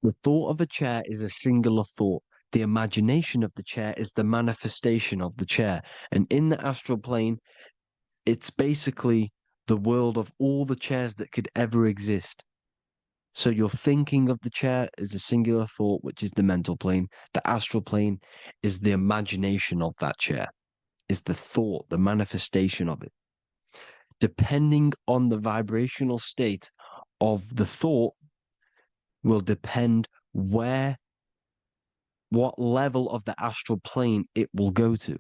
the thought of a chair is a singular thought. The imagination of the chair is the manifestation of the chair. And in the astral plane, it's basically the world of all the chairs that could ever exist. So you're thinking of the chair as a singular thought, which is the mental plane. The astral plane is the imagination of that chair, is the thought, the manifestation of it. Depending on the vibrational state of the thought will depend what level of the astral plane it will go to.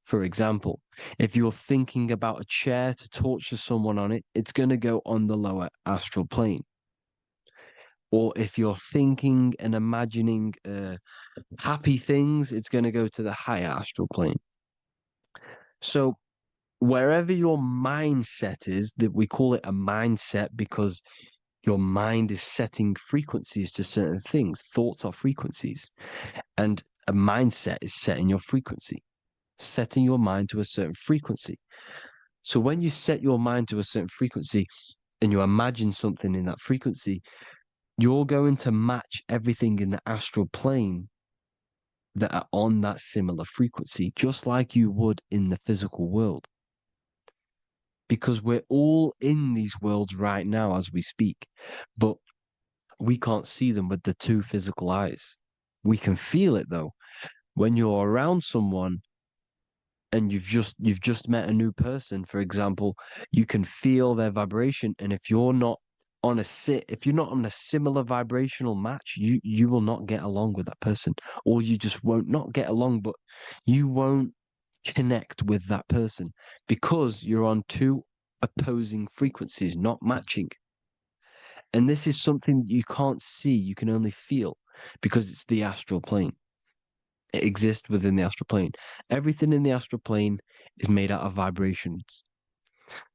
For example, if you're thinking about a chair to torture someone on it, it's going to go on the lower astral plane. Or if you're thinking and imagining happy things, it's going to go to the higher astral plane. So wherever your mindset is, that we call it a mindset because your mind is setting frequencies to certain things. Thoughts are frequencies. And a mindset is setting your frequency, setting your mind to a certain frequency. So when you set your mind to a certain frequency and you imagine something in that frequency, you're going to match everything in the astral plane that are on that similar frequency, just like you would in the physical world. Because we're all in these worlds right now as we speak, but we can't see them with the two physical eyes. We can feel it though. When you're around someone and you've just met a new person, for example, you can feel their vibration. And if you're not on a similar vibrational match, you will not get along with that person, or you just won't not get along, but you won't connect with that person because you're on two opposing frequencies, not matching. And this is something you can't see, you can only feel because it's the astral plane. It exists within the astral plane. Everything in the astral plane is made out of vibrations.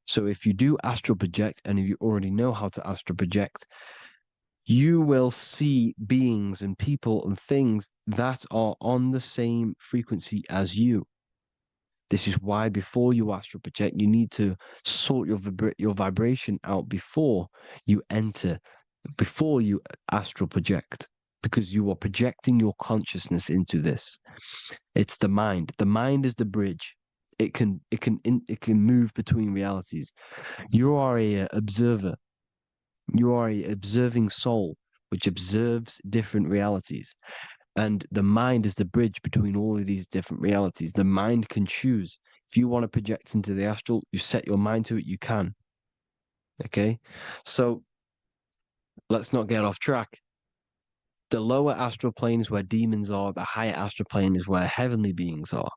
So if you do astral project, and if you already know how to astral project, you will see beings and people and things that are on the same frequency as you. This is why before you astral project, you need to sort your vibration out before you astral project, because you are projecting your consciousness into this. It's the mind. The mind is the bridge. It can move between realities. You are a observer. You are a observing soul which observes different realities. And the mind is the bridge between all of these different realities. The mind can choose. If you want to project into the astral, you set your mind to it, you can. Okay? So let's not get off track. The lower astral plane is where demons are. The higher astral plane is where heavenly beings are.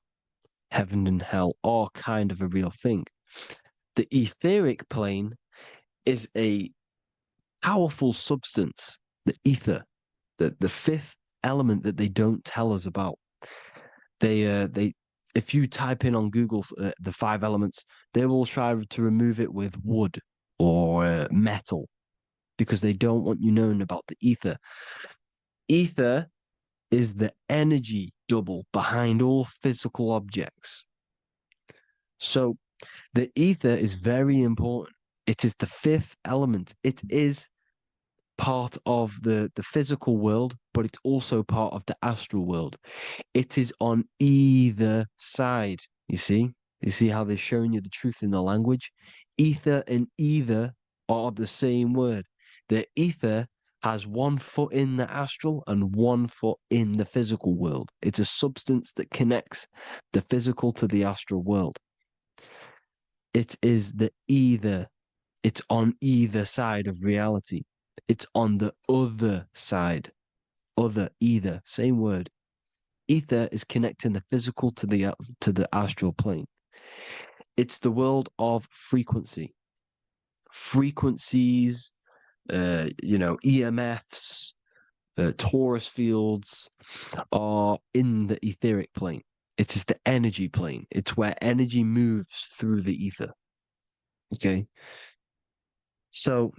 Heaven and hell are kind of a real thing. The etheric plane is a powerful substance, the ether, the fifth element that they don't tell us about. If you type in on Google the 5 elements, they will try to remove it with wood or metal because they don't want you knowing about the ether. Ether is the energy double behind all physical objects. So the ether is very important. It is the 5th element. It is part of the physical world, but it's also part of the astral world. It is on either side. You see how they're showing you the truth in the language? Ether and either are the same word. The ether has 1 foot in the astral and 1 foot in the physical world. It's a substance that connects the physical to the astral world. It is the either. It's on either side of reality. It's on the other side. Other, either, same word. Ether is connecting the physical to the astral plane. It's the world of frequency. Frequencies, EMFs, torus fields are in the etheric plane. It is the energy plane. It's where energy moves through the ether. Okay. So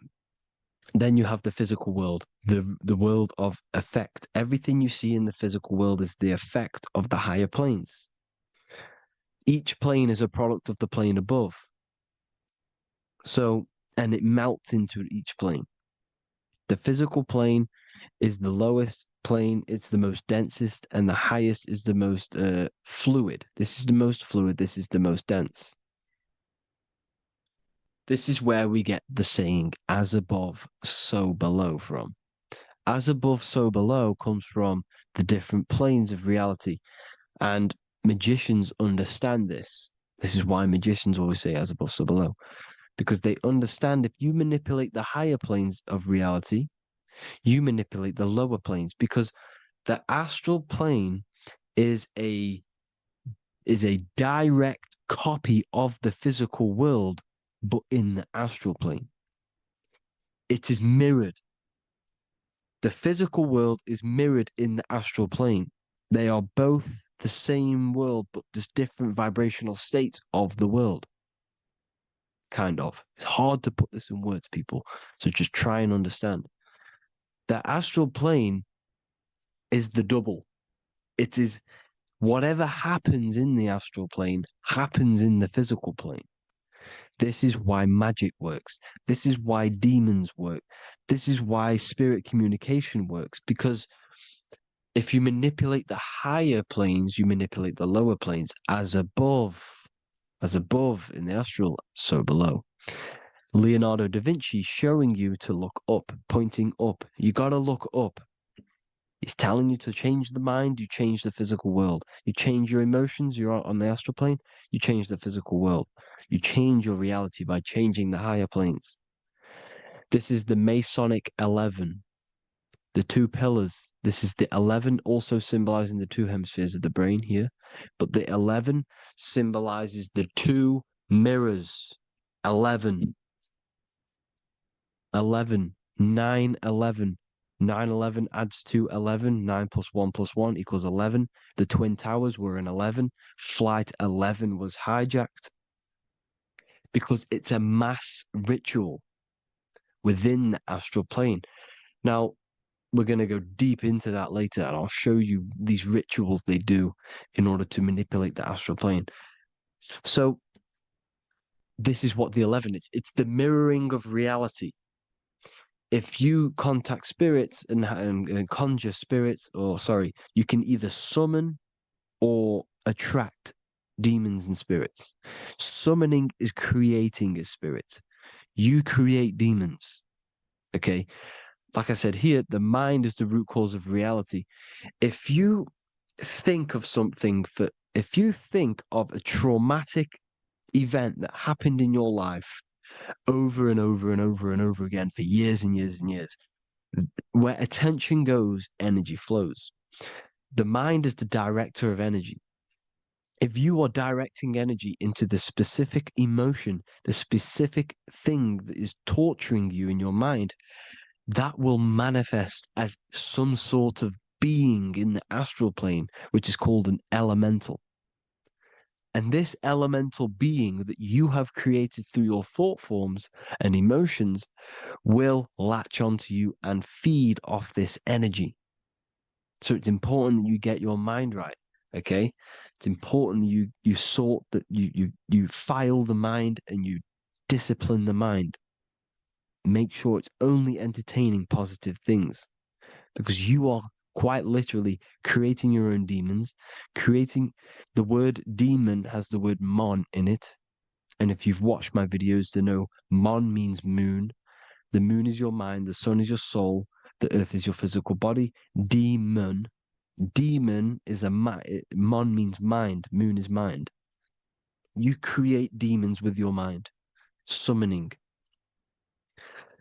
then you have the physical world, the world of effect. Everything you see in the physical world is the effect of the higher planes. Each plane is a product of the plane above. So, and it melts into each plane. The physical plane is the lowest plane, it's the most densest, and the highest is the most fluid. This is the most fluid, this is the most dense. This is where we get the saying, as above, so below from. As above, so below comes from the different planes of reality. And magicians understand this. This is why magicians always say as above, so below. Because they understand if you manipulate the higher planes of reality, you manipulate the lower planes. Because the astral plane is a direct copy of the physical world, but in the astral plane. It is mirrored. The physical world is mirrored in the astral plane. They are both the same world, but there's different vibrational states of the world. Kind of. It's hard to put this in words, people. So just try and understand. The astral plane is the double. It is whatever happens in the astral plane happens in the physical plane. This is why magic works. This is why demons work. This is why spirit communication works. Because if you manipulate the higher planes, you manipulate the lower planes. As above in the astral, so below. Leonardo da Vinci showing you to look up, pointing up. You got to look up. He's telling you to change the mind, you change the physical world. You change your emotions, you're on the astral plane, you change the physical world. You change your reality by changing the higher planes. This is the Masonic 11, the two pillars. This is the 11 also symbolizing the two hemispheres of the brain here, but the 11 symbolizes the two mirrors. 11, 11, 9, 11. 9, 11 adds to 11. 9 plus 1 plus 1 equals 11. The Twin Towers were in 11. Flight 11 was hijacked because it's a mass ritual within the astral plane. Now, we're going to go deep into that later, and I'll show you these rituals they do in order to manipulate the astral plane. So, this is what the 11 is. It's the mirroring of reality. If you contact spirits and conjure spirits, you can either summon or attract demons and spirits. Summoning is creating a spirit. You create demons. Okay. Like I said here, the mind is the root cause of reality. If you think of if you think of a traumatic event that happened in your life over and over and over and over again for years and years and years, where attention goes, energy flows. The mind is the director of energy. If you are directing energy into the specific emotion, the specific thing that is torturing you in your mind, that will manifest as some sort of being in the astral plane, which is called an elemental. And this elemental being that you have created through your thought forms and emotions will latch onto you and feed off this energy. So it's important that you get your mind right, okay? It's important that you sort that you file the mind and you discipline the mind. Make sure it's only entertaining positive things, because you are quite literally creating your own demons. The word demon has the word mon in it. And if you've watched my videos to know, mon means moon. The moon is your mind, the sun is your soul, the earth is your physical body. Demon is mon means mind, moon is mind. You create demons with your mind, summoning.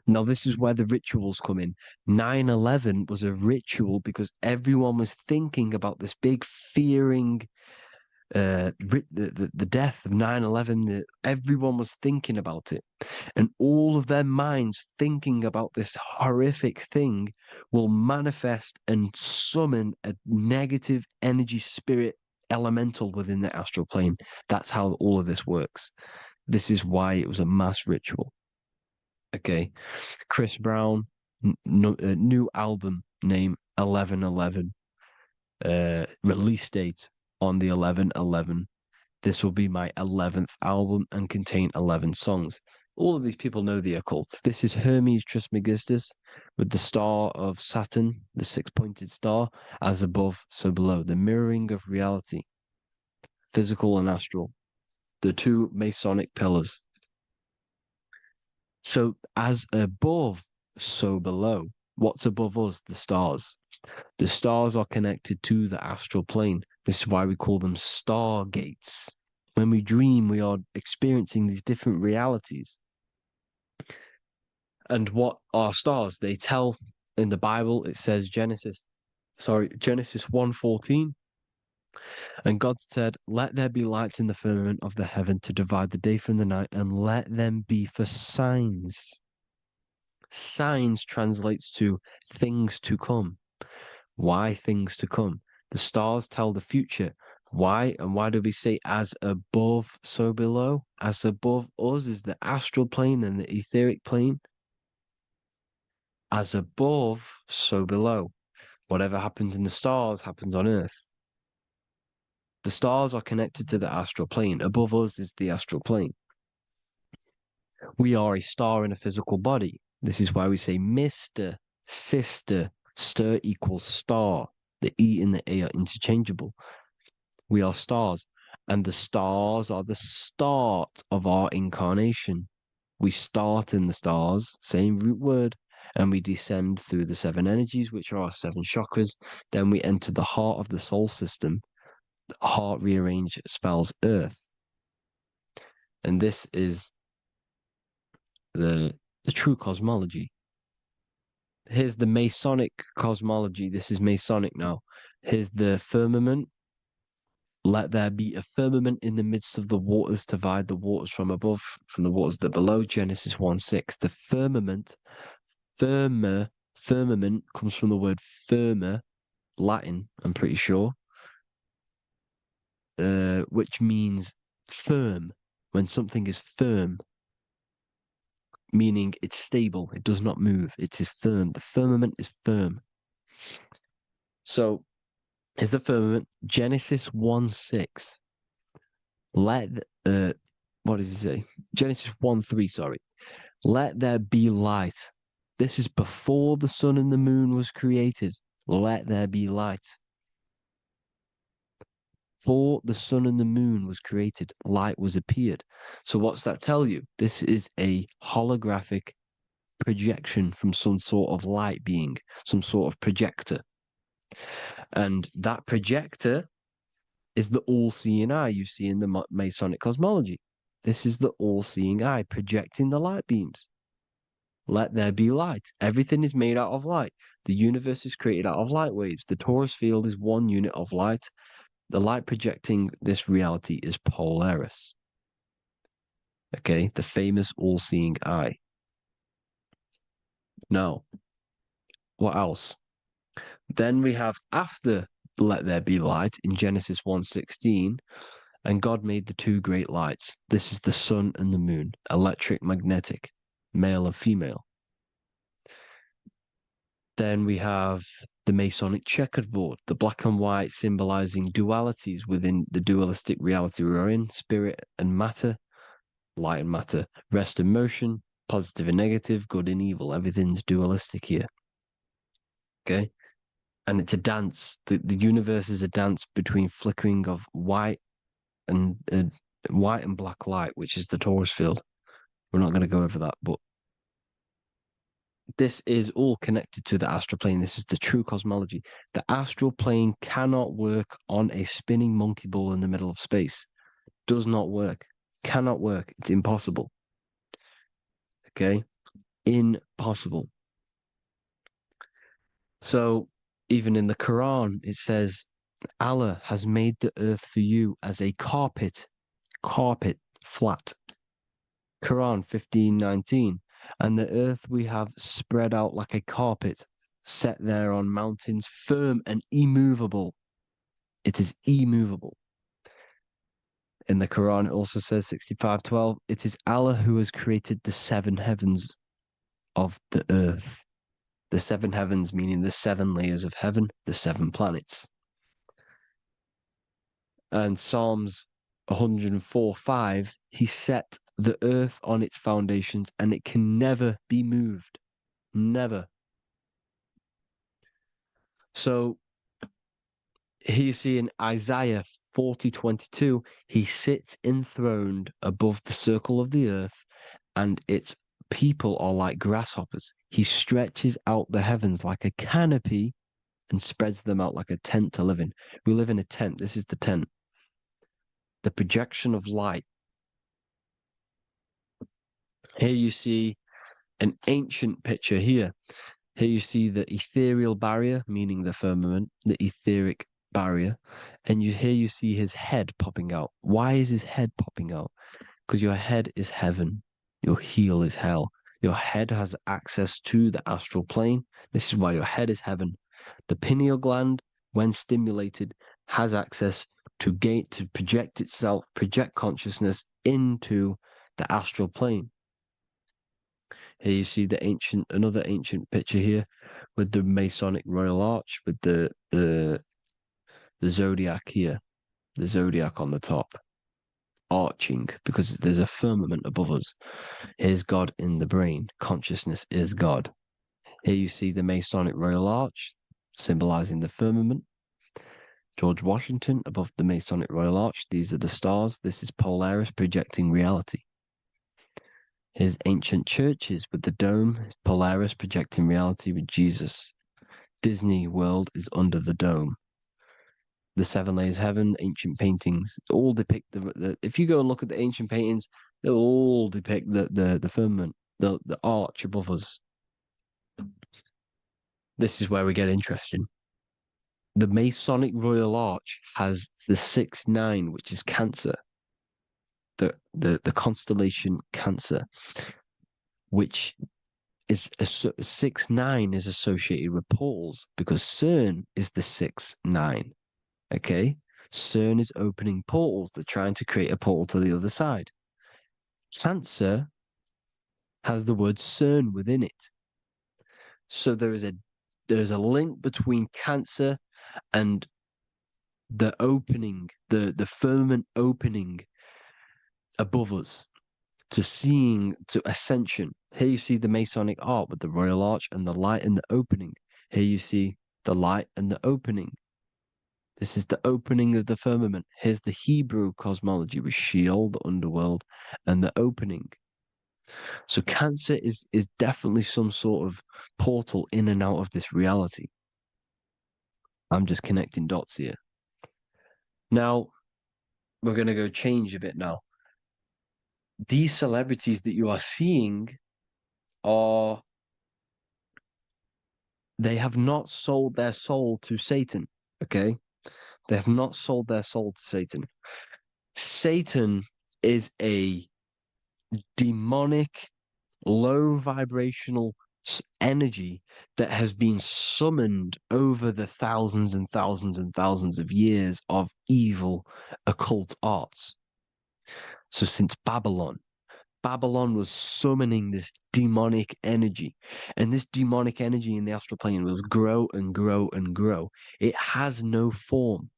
Now, this is where the rituals come in. 9/11 was a ritual because everyone was thinking about this big fearing, the death of 9/11. Everyone was thinking about it. And all of their minds thinking about this horrific thing will manifest and summon a negative energy spirit elemental within the astral plane. That's how all of this works. This is why it was a mass ritual. Okay. Chris Brown, new album name 11/11. Release date on the 11/11. This will be my 11th album and contain 11 songs. All of these people know the occult. This is Hermes Trismegistus with the star of Saturn, the six-pointed star, as above, so below. The mirroring of reality, physical and astral. The two Masonic pillars. So as above, so below. What's above us? The stars. The stars are connected to the astral plane. This is why we call them stargates. When we dream, we are experiencing these different realities. And what are stars? They tell in the Bible, it says Genesis 1:14. And God said, "Let there be lights in the firmament of the heaven to divide the day from the night, and let them be for signs." Signs translates to things to come. Why things to come? The stars tell the future. Why? And why do we say as above, so below? As above us is the astral plane and the etheric plane. As above, so below. Whatever happens in the stars happens on Earth. The stars are connected to the astral plane. Above us is the astral plane. We are a star in a physical body. This is why we say Mr., sister, stir equals star. The E and the A are interchangeable. We are stars, and the stars are the start of our incarnation. We start in the stars, same root word, and we descend through the seven energies, which are our seven chakras. Then we enter the heart of the soul system. The heart rearranged spells earth. And this is the true cosmology. Here's the Masonic cosmology. This is Masonic now. Here's the firmament. Let there be a firmament in the midst of the waters to divide the waters from above, from the waters that below. Genesis 1:6. The firmament, firmament comes from the word firma, Latin, I'm pretty sure, which means firm. When something is firm, meaning it's stable, it does not move, it is firm. The firmament is firm. So, is the firmament Genesis 1:6. What does it say? Genesis 1:3, sorry. Let there be light. This is before the sun and the moon was created. Let there be light. Before the sun and the moon was created, light was appeared. So what's that tell you? This is a holographic projection from some sort of light being, some sort of projector. And that projector is the all-seeing eye you see in the Masonic cosmology. This is the all-seeing eye projecting the light beams. Let there be light. Everything is made out of light. The universe is created out of light waves. The torus field is one unit of light. The light projecting this reality is Polaris. Okay, the famous all-seeing eye. Now, what else? Then we have after let there be light in Genesis 1:16, and God made the two great lights. This is the sun and the moon, electric, magnetic, male and female. Then we have the Masonic checkerboard, the black and white symbolizing dualities within the dualistic reality we're in, spirit and matter, light and matter, rest and motion, positive and negative, good and evil. Everything's dualistic here. Okay? And it's a dance. The universe is a dance between flickering of white and black light, which is the torus field. We're not going to go over that, but this is all connected to the astral plane. This is the true cosmology. The astral plane cannot work on a spinning monkey ball in the middle of space. Does not work. Cannot work. It's impossible. Okay? Impossible. So even in the Quran, it says, Allah has made the earth for you as a carpet, flat. Quran 15:19. And the earth we have spread out like a carpet, set there on mountains, firm and immovable. It is immovable. In the Quran, it also says 65:12, it is Allah who has created the seven heavens of the earth. The seven heavens meaning the seven layers of heaven, the seven planets. And Psalms 104:5, he set the earth on its foundations and it can never be moved. Never. So here you see in Isaiah 40:22, he sits enthroned above the circle of the earth, and its people are like grasshoppers. He stretches out the heavens like a canopy and spreads them out like a tent to live in. We live in a tent. This is the tent. The projection of light. Here you see an ancient picture here. Here you see the ethereal barrier, meaning the firmament, the etheric barrier, and here you see his head popping out. Why is his head popping out? Because your head is heaven, your heel is hell. Your head has access to the astral plane. This is why your head is heaven. The pineal gland, when stimulated, has access to project itself, project consciousness into the astral plane. Here you see another ancient picture here with the Masonic Royal Arch, with the zodiac here, the zodiac on the top, arching, because there's a firmament above us. Here's God in the brain. Consciousness is God. Here you see the Masonic Royal Arch, symbolizing the firmament. George Washington above the Masonic Royal Arch. These are the stars. This is Polaris projecting reality. Here's ancient churches with the dome. Polaris projecting reality with Jesus. Disney World is under the dome. The seven layers heaven, ancient paintings, all depict if you go and look at the ancient paintings, they'll all depict the firmament, the arch above us. This is where we get interesting. The Masonic Royal Arch has the 6-9, which is Cancer. The constellation Cancer, which is 6-9 is associated with portals because CERN is the 6-9. Okay, CERN is opening portals. They're trying to create a portal to the other side. Cancer has the word CERN within it. So there is a link between Cancer and the opening, the firmament opening above us to ascension. Here you see the Masonic art with the Royal Arch and the light and the opening. Here you see the light and the opening. This is the opening of the firmament. Here's the Hebrew cosmology with Sheol, the underworld, and the opening. So Cancer is definitely some sort of portal in and out of this reality. I'm just connecting dots here. Now, we're going to go change a bit now. These celebrities that you are seeing they have not sold their soul to Satan, okay? They have not sold their soul to Satan. Satan is a demonic, low vibrational energy that has been summoned over the thousands and thousands and thousands of years of evil occult arts. So since Babylon was summoning this demonic energy, and this demonic energy in the astral plane will grow and grow and grow. It has no form.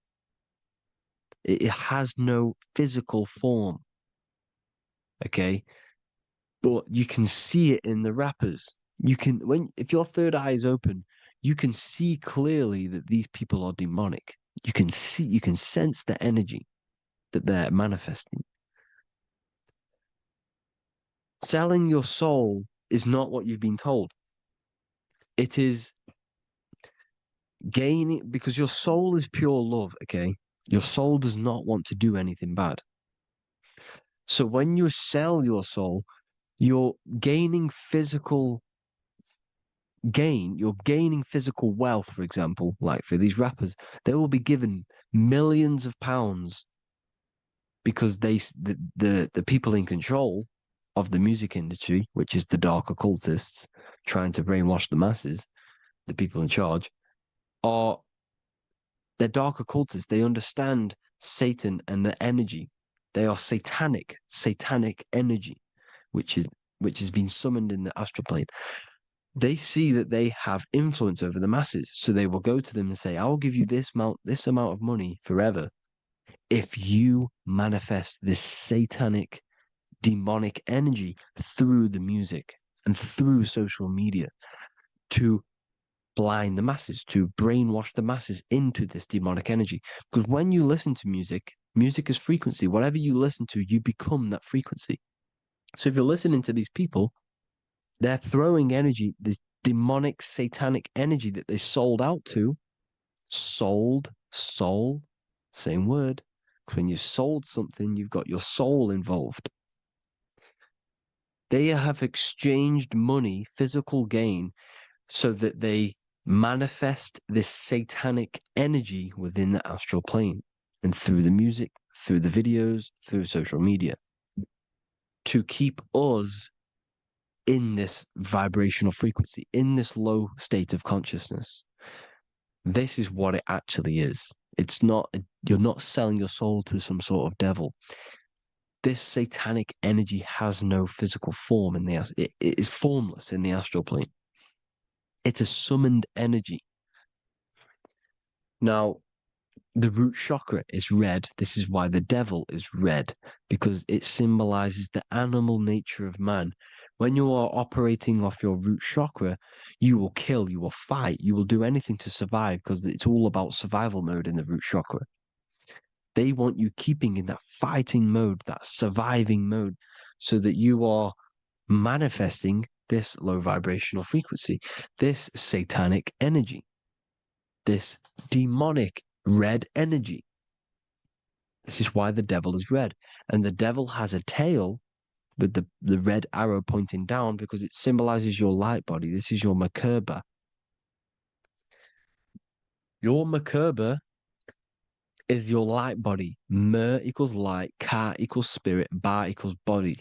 It has no physical form. Okay? But you can see it in the rappers. If your third eye is open, you can see clearly that these people are demonic. You can sense the energy that they're manifesting. Selling your soul is not what you've been told. It is gaining, because your soul is pure love, okay? Your soul does not want to do anything bad. So when you sell your soul, You're gaining physical you're gaining physical wealth, for example, like for these rappers, they will be given millions of pounds because the people in control of the music industry, which is the dark occultists trying to brainwash the masses, the people in charge, are they're dark occultists. They understand Satan and the energy. They are satanic energy, which has been summoned in the astral plane. They see that they have influence over the masses, so they will go to them and say, "I will give you this amount of money forever if you manifest this satanic, demonic energy through the music and through social media to blind the masses, to brainwash the masses into this demonic energy." Because when you listen to music, music is frequency. Whatever you listen to, you become that frequency. So if you're listening to these people, they're throwing energy, this demonic, satanic energy that they sold out to. Soul, same word. When you sold something, you've got your soul involved. They have exchanged money, physical gain, so that they manifest this satanic energy within the astral plane and through the music, through the videos, through social media to keep us in this vibrational frequency, in this low state of consciousness. This is what it actually is. It's not, you're not selling your soul to some sort of devil. This satanic energy has no physical form it is formless in the astral plane. It's a summoned energy. Now, the root chakra is red. This is why the devil is red, because it symbolizes the animal nature of man. When you are operating off your root chakra, you will kill, you will fight, you will do anything to survive because it's all about survival mode in the root chakra. They want you keeping in that fighting mode, that surviving mode, so that you are manifesting this low vibrational frequency, this satanic energy, this demonic red energy. This is why the devil is red. And the devil has a tail with the red arrow pointing down because it symbolizes your light body. This is your Merkaba. Your Merkaba is your light body. Mer equals light, Ka equals spirit, Ba equals body.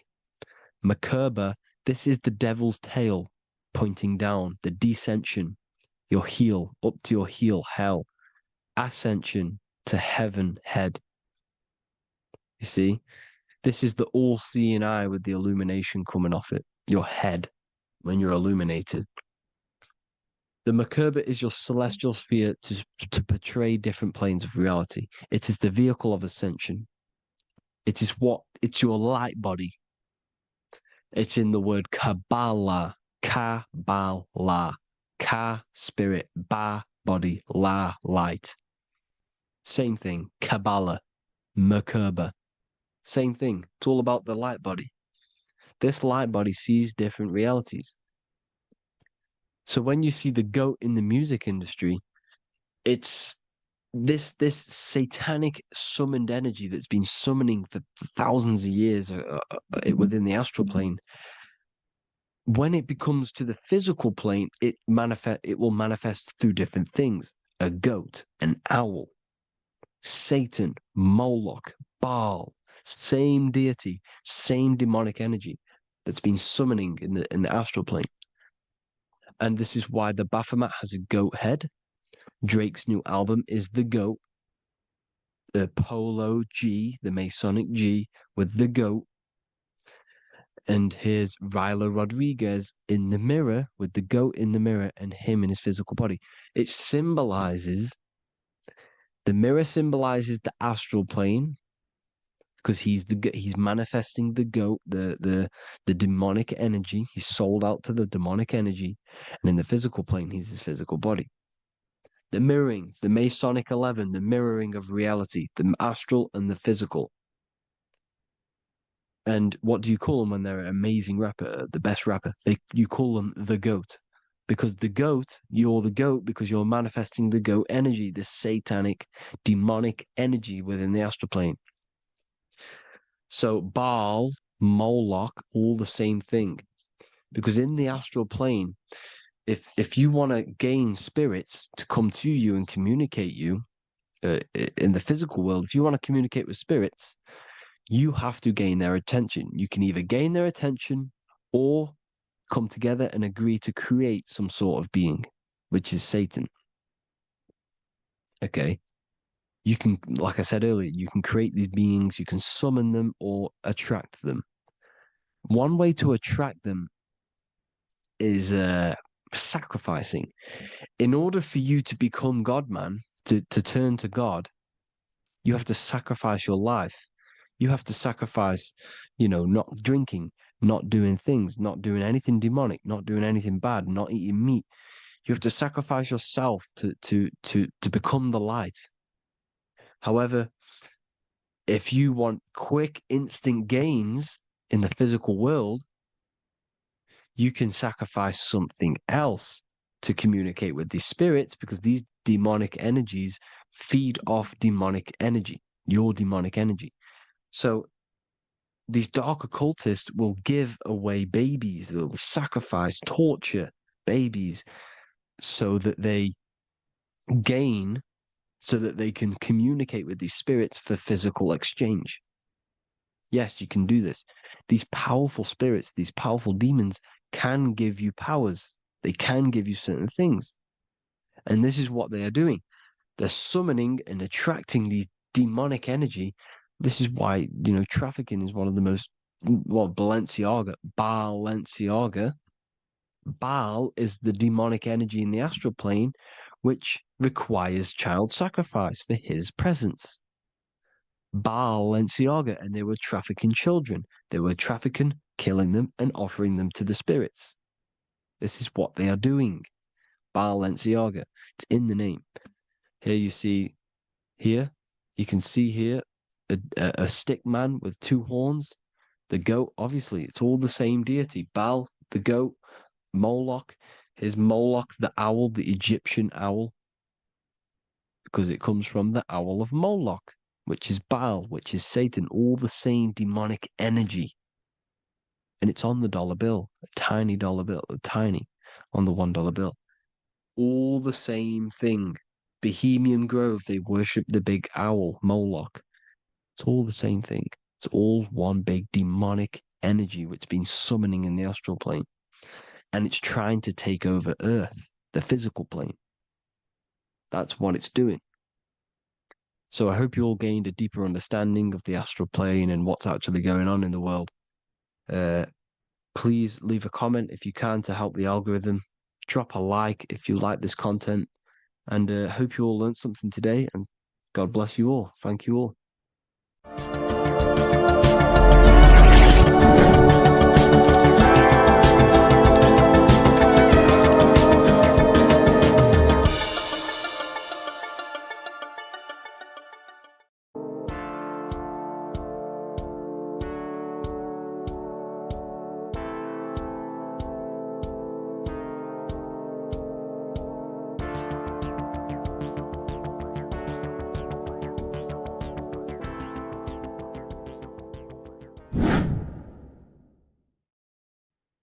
Merkaba, this is the devil's tail pointing down, the descension, your heel, up to your heel, hell. Ascension to heaven, head. You see? This is the all-seeing eye with the illumination coming off it, your head, when you're illuminated. The Merkaba is your celestial sphere to portray different planes of reality. It is the vehicle of ascension. It's your light body. It's in the word Kabbalah, Kabbalah, Ka, spirit, Ba, body, La, light. Same thing, Kabbalah, Merkaba. Same thing. It's all about the light body. This light body sees different realities. So when you see the goat in the music industry, it's this satanic summoned energy that's been summoning for thousands of years within the astral plane. When it becomes to the physical plane, it will manifest through different things. A goat, an owl, Satan, Moloch, Baal, same deity, same demonic energy that's been summoning in the astral plane. And this is why the Baphomet has a goat head. Drake's new album is the goat. The Polo G, the Masonic G, with the goat. And here's Rilo Rodriguez in the mirror with the goat in the mirror and him in his physical body. It symbolizes, the mirror symbolizes the astral plane because he's manifesting the goat, the demonic energy. He's sold out to the demonic energy. And in the physical plane, he's his physical body. The mirroring, the Masonic 11, the mirroring of reality, the astral and the physical. And what do you call them when they're an amazing rapper, the best rapper? You call them the GOAT. Because the GOAT, you're the GOAT because you're manifesting the GOAT energy, this satanic, demonic energy within the astral plane. So Baal Moloch, all the same thing. Because in the astral plane, if you want to gain spirits to come to you and communicate you in the physical world, if you want to communicate with spirits, you have to gain their attention. You can either gain their attention or come together and agree to create some sort of being, which is Satan. Okay. You can, like I said earlier, you can create these beings, you can summon them or attract them. One way to attract them is sacrificing. In order for you to become God, man, to turn to God, you have to sacrifice your life. You have to sacrifice, not drinking, not doing things, not doing anything demonic, not doing anything bad, not eating meat. You have to sacrifice yourself to become the light. However, if you want quick, instant gains in the physical world, you can sacrifice something else to communicate with these spirits, because these demonic energies feed off demonic energy, your demonic energy. So these dark occultists will give away babies, they'll sacrifice, torture babies so that they gain, so that they can communicate with these spirits for physical exchange. Yes, you can do this. These powerful spirits, these powerful demons can give you powers. They can give you certain things. And this is what they are doing. They're summoning and attracting these demonic energy. This is why, trafficking is one of the most, Balenciaga. Baal is the demonic energy in the astral plane, which requires child sacrifice for his presence. Balenciaga, and they were trafficking children. They were trafficking, killing them, and offering them to the spirits. This is what they are doing. Balenciaga. It's in the name. Here you see, you can see here a stick man with two horns. The goat, obviously, it's all the same deity. Baal, the goat, Moloch. Here's Moloch, the owl, the Egyptian owl, because it comes from the owl of Moloch, which is Baal, which is Satan, all the same demonic energy. And it's on the dollar bill, a tiny dollar bill, tiny, on the $1 bill. All the same thing. Bohemian Grove, they worship the big owl, Moloch. It's all the same thing. It's all one big demonic energy which has been summoning in the astral plane. And it's trying to take over Earth, the physical plane. That's what it's doing. So I hope you all gained a deeper understanding of the astral plane and what's actually going on in the world. Please leave a comment if you can to help the algorithm. Drop a like if you like this content. And hope you all learned something today. And God bless you all. Thank you all.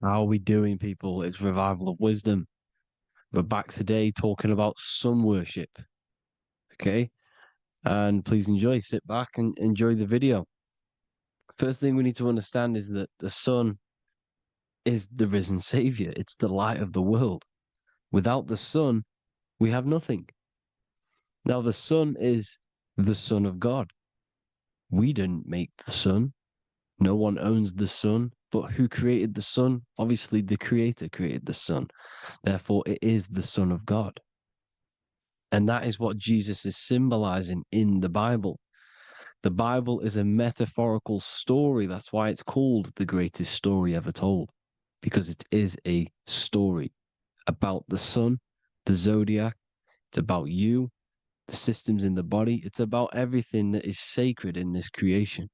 How are we doing, people? It's Revival of Wisdom. We're back today talking about sun worship. Okay? And please enjoy. Sit back and enjoy the video. First thing we need to understand is that the sun is the risen savior. It's the light of the world. Without the sun, we have nothing. Now, the sun is the Son of God. We didn't make the sun. No one owns the sun. But who created the sun? Obviously, the Creator created the sun. Therefore, it is the Son of God. And that is what Jesus is symbolizing in the Bible. The Bible is a metaphorical story. That's why it's called the greatest story ever told, because it is a story about the sun, the zodiac. It's about you, the systems in the body. It's about everything that is sacred in this creation.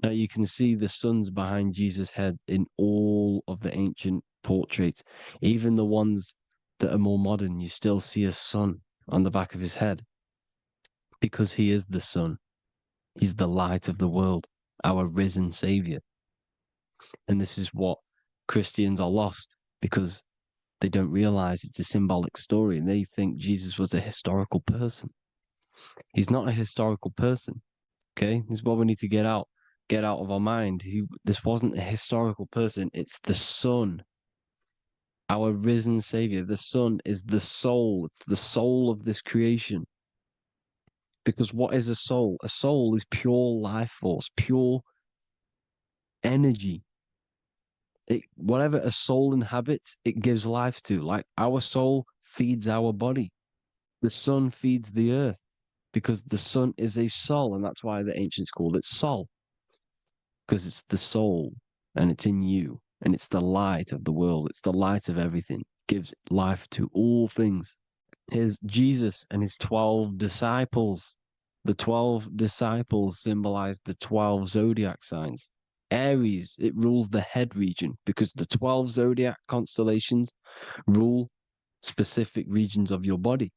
Now you can see the suns behind Jesus' head in all of the ancient portraits, even the ones that are more modern. You still see a sun on the back of his head because he is the sun. He's the light of the world. our risen Savior. And this is what Christians are lost because they don't realize it's a symbolic story and they think Jesus was a historical person. He's not a historical person. Okay, this is what we need to get out of our mind. This wasn't a historical person. It's the Son, our risen Savior. The Son is the soul. It's the soul of this creation. Because what is a soul? A soul is pure life force, pure energy. Whatever a soul inhabits, it gives life to. Like our soul feeds our body. The sun feeds the earth because the sun is a soul, and that's why the ancients called it soul. Because it's the soul and it's in you, and it's the light of the world. It's the light of everything. It gives life to all things. Here's Jesus and his 12 disciples. The 12 disciples symbolize the 12 zodiac signs. Aries, it rules the head region because the 12 zodiac constellations rule specific regions of your body.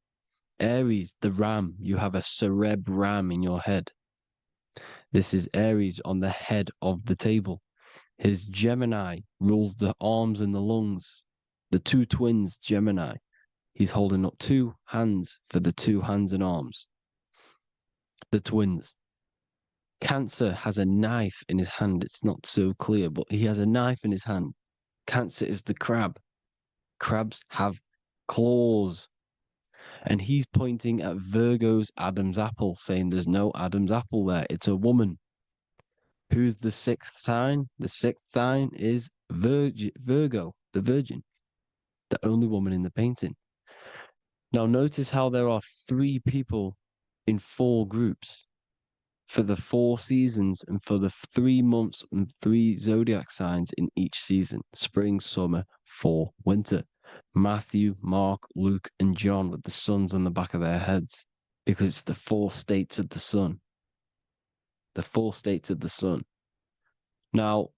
Aries, the ram, you have a cerebrum in your head. This is Aries on the head of the table. His Gemini rules the arms and the lungs. The two twins, Gemini. He's holding up two hands for the two hands and arms. The twins. Cancer has a knife in his hand. It's not so clear, but he has a knife in his hand. Cancer is the crab. Crabs have claws. And he's pointing at Virgo's Adam's apple, saying there's no Adam's apple there. It's a woman. Who's the sixth sign? The sixth sign is Virgo, the Virgin, the only woman in the painting. Now notice how there are 3 people in 4 groups for the 4 seasons and for the 3 months and 3 zodiac signs in each season: spring, summer, fall, winter. Matthew, Mark, Luke, and John with the suns on the back of their heads because it's the 4 states of the sun. The 4 states of the sun. Now,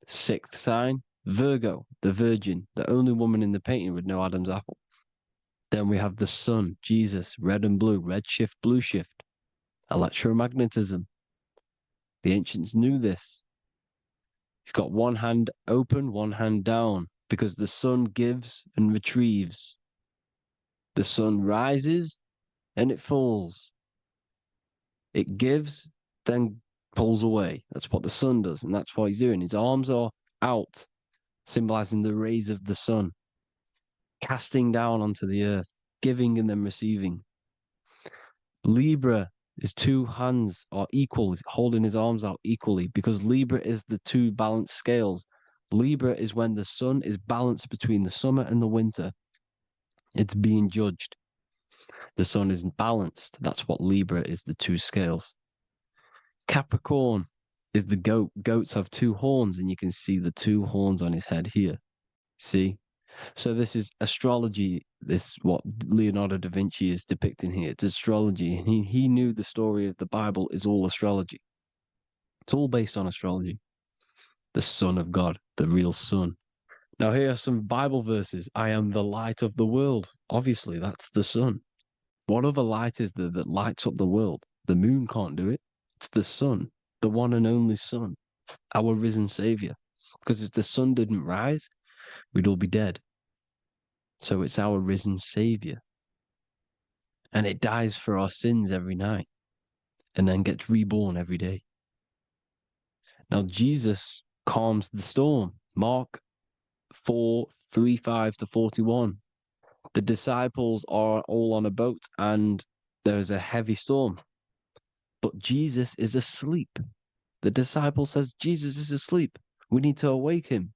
6th sign, Virgo, the Virgin, the only woman in the painting with no Adam's apple. Then we have the sun, Jesus, red and blue, red shift, blue shift, electromagnetism. The ancients knew this. He's got one hand open, one hand down, because the sun gives and retrieves. The sun rises and it falls. It gives, then pulls away. That's what the sun does, and that's what he's doing. His arms are out, symbolizing the rays of the sun, casting down onto the earth, giving and then receiving. Libra, his 2 hands are equal. He's holding his arms out equally because Libra is the 2 balanced scales. Libra is when the sun is balanced between the summer and the winter. It's being judged. The sun isn't balanced. That's what Libra is, the 2 scales. Capricorn is the goat. Goats have 2 horns, and you can see the 2 horns on his head here. See? So this is astrology. This is what Leonardo da Vinci is depicting here. It's astrology. He knew the story of the Bible is all astrology. It's all based on astrology. The Son of God, the real Son. Now here are some Bible verses. I am the light of the world. Obviously, that's the sun. What other light is there that lights up the world? The moon can't do it. It's the sun, the one and only Son, our risen Savior. Because if the sun didn't rise, we'd all be dead. So it's our risen Savior. And it dies for our sins every night and then gets reborn every day. Now, Jesus calms the storm. Mark 4:35-41. The disciples are all on a boat and there's a heavy storm. But Jesus is asleep. The disciple says, Jesus is asleep. We need to awake him.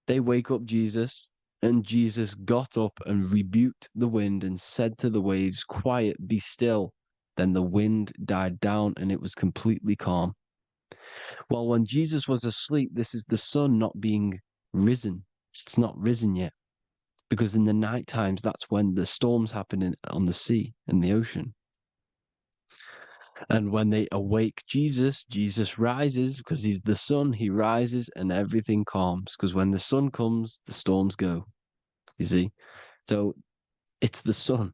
They wake up Jesus, and Jesus got up and rebuked the wind and said to the waves, quiet, be still. Then the wind died down and it was completely calm. Well, when Jesus was asleep, this is the sun not being risen. It's not risen yet. Because in the night times, that's when the storms happen on the sea and the ocean. And when they awake Jesus, Jesus rises because he's the sun. He rises and everything calms. Because when the sun comes, the storms go. You see? So it's the sun.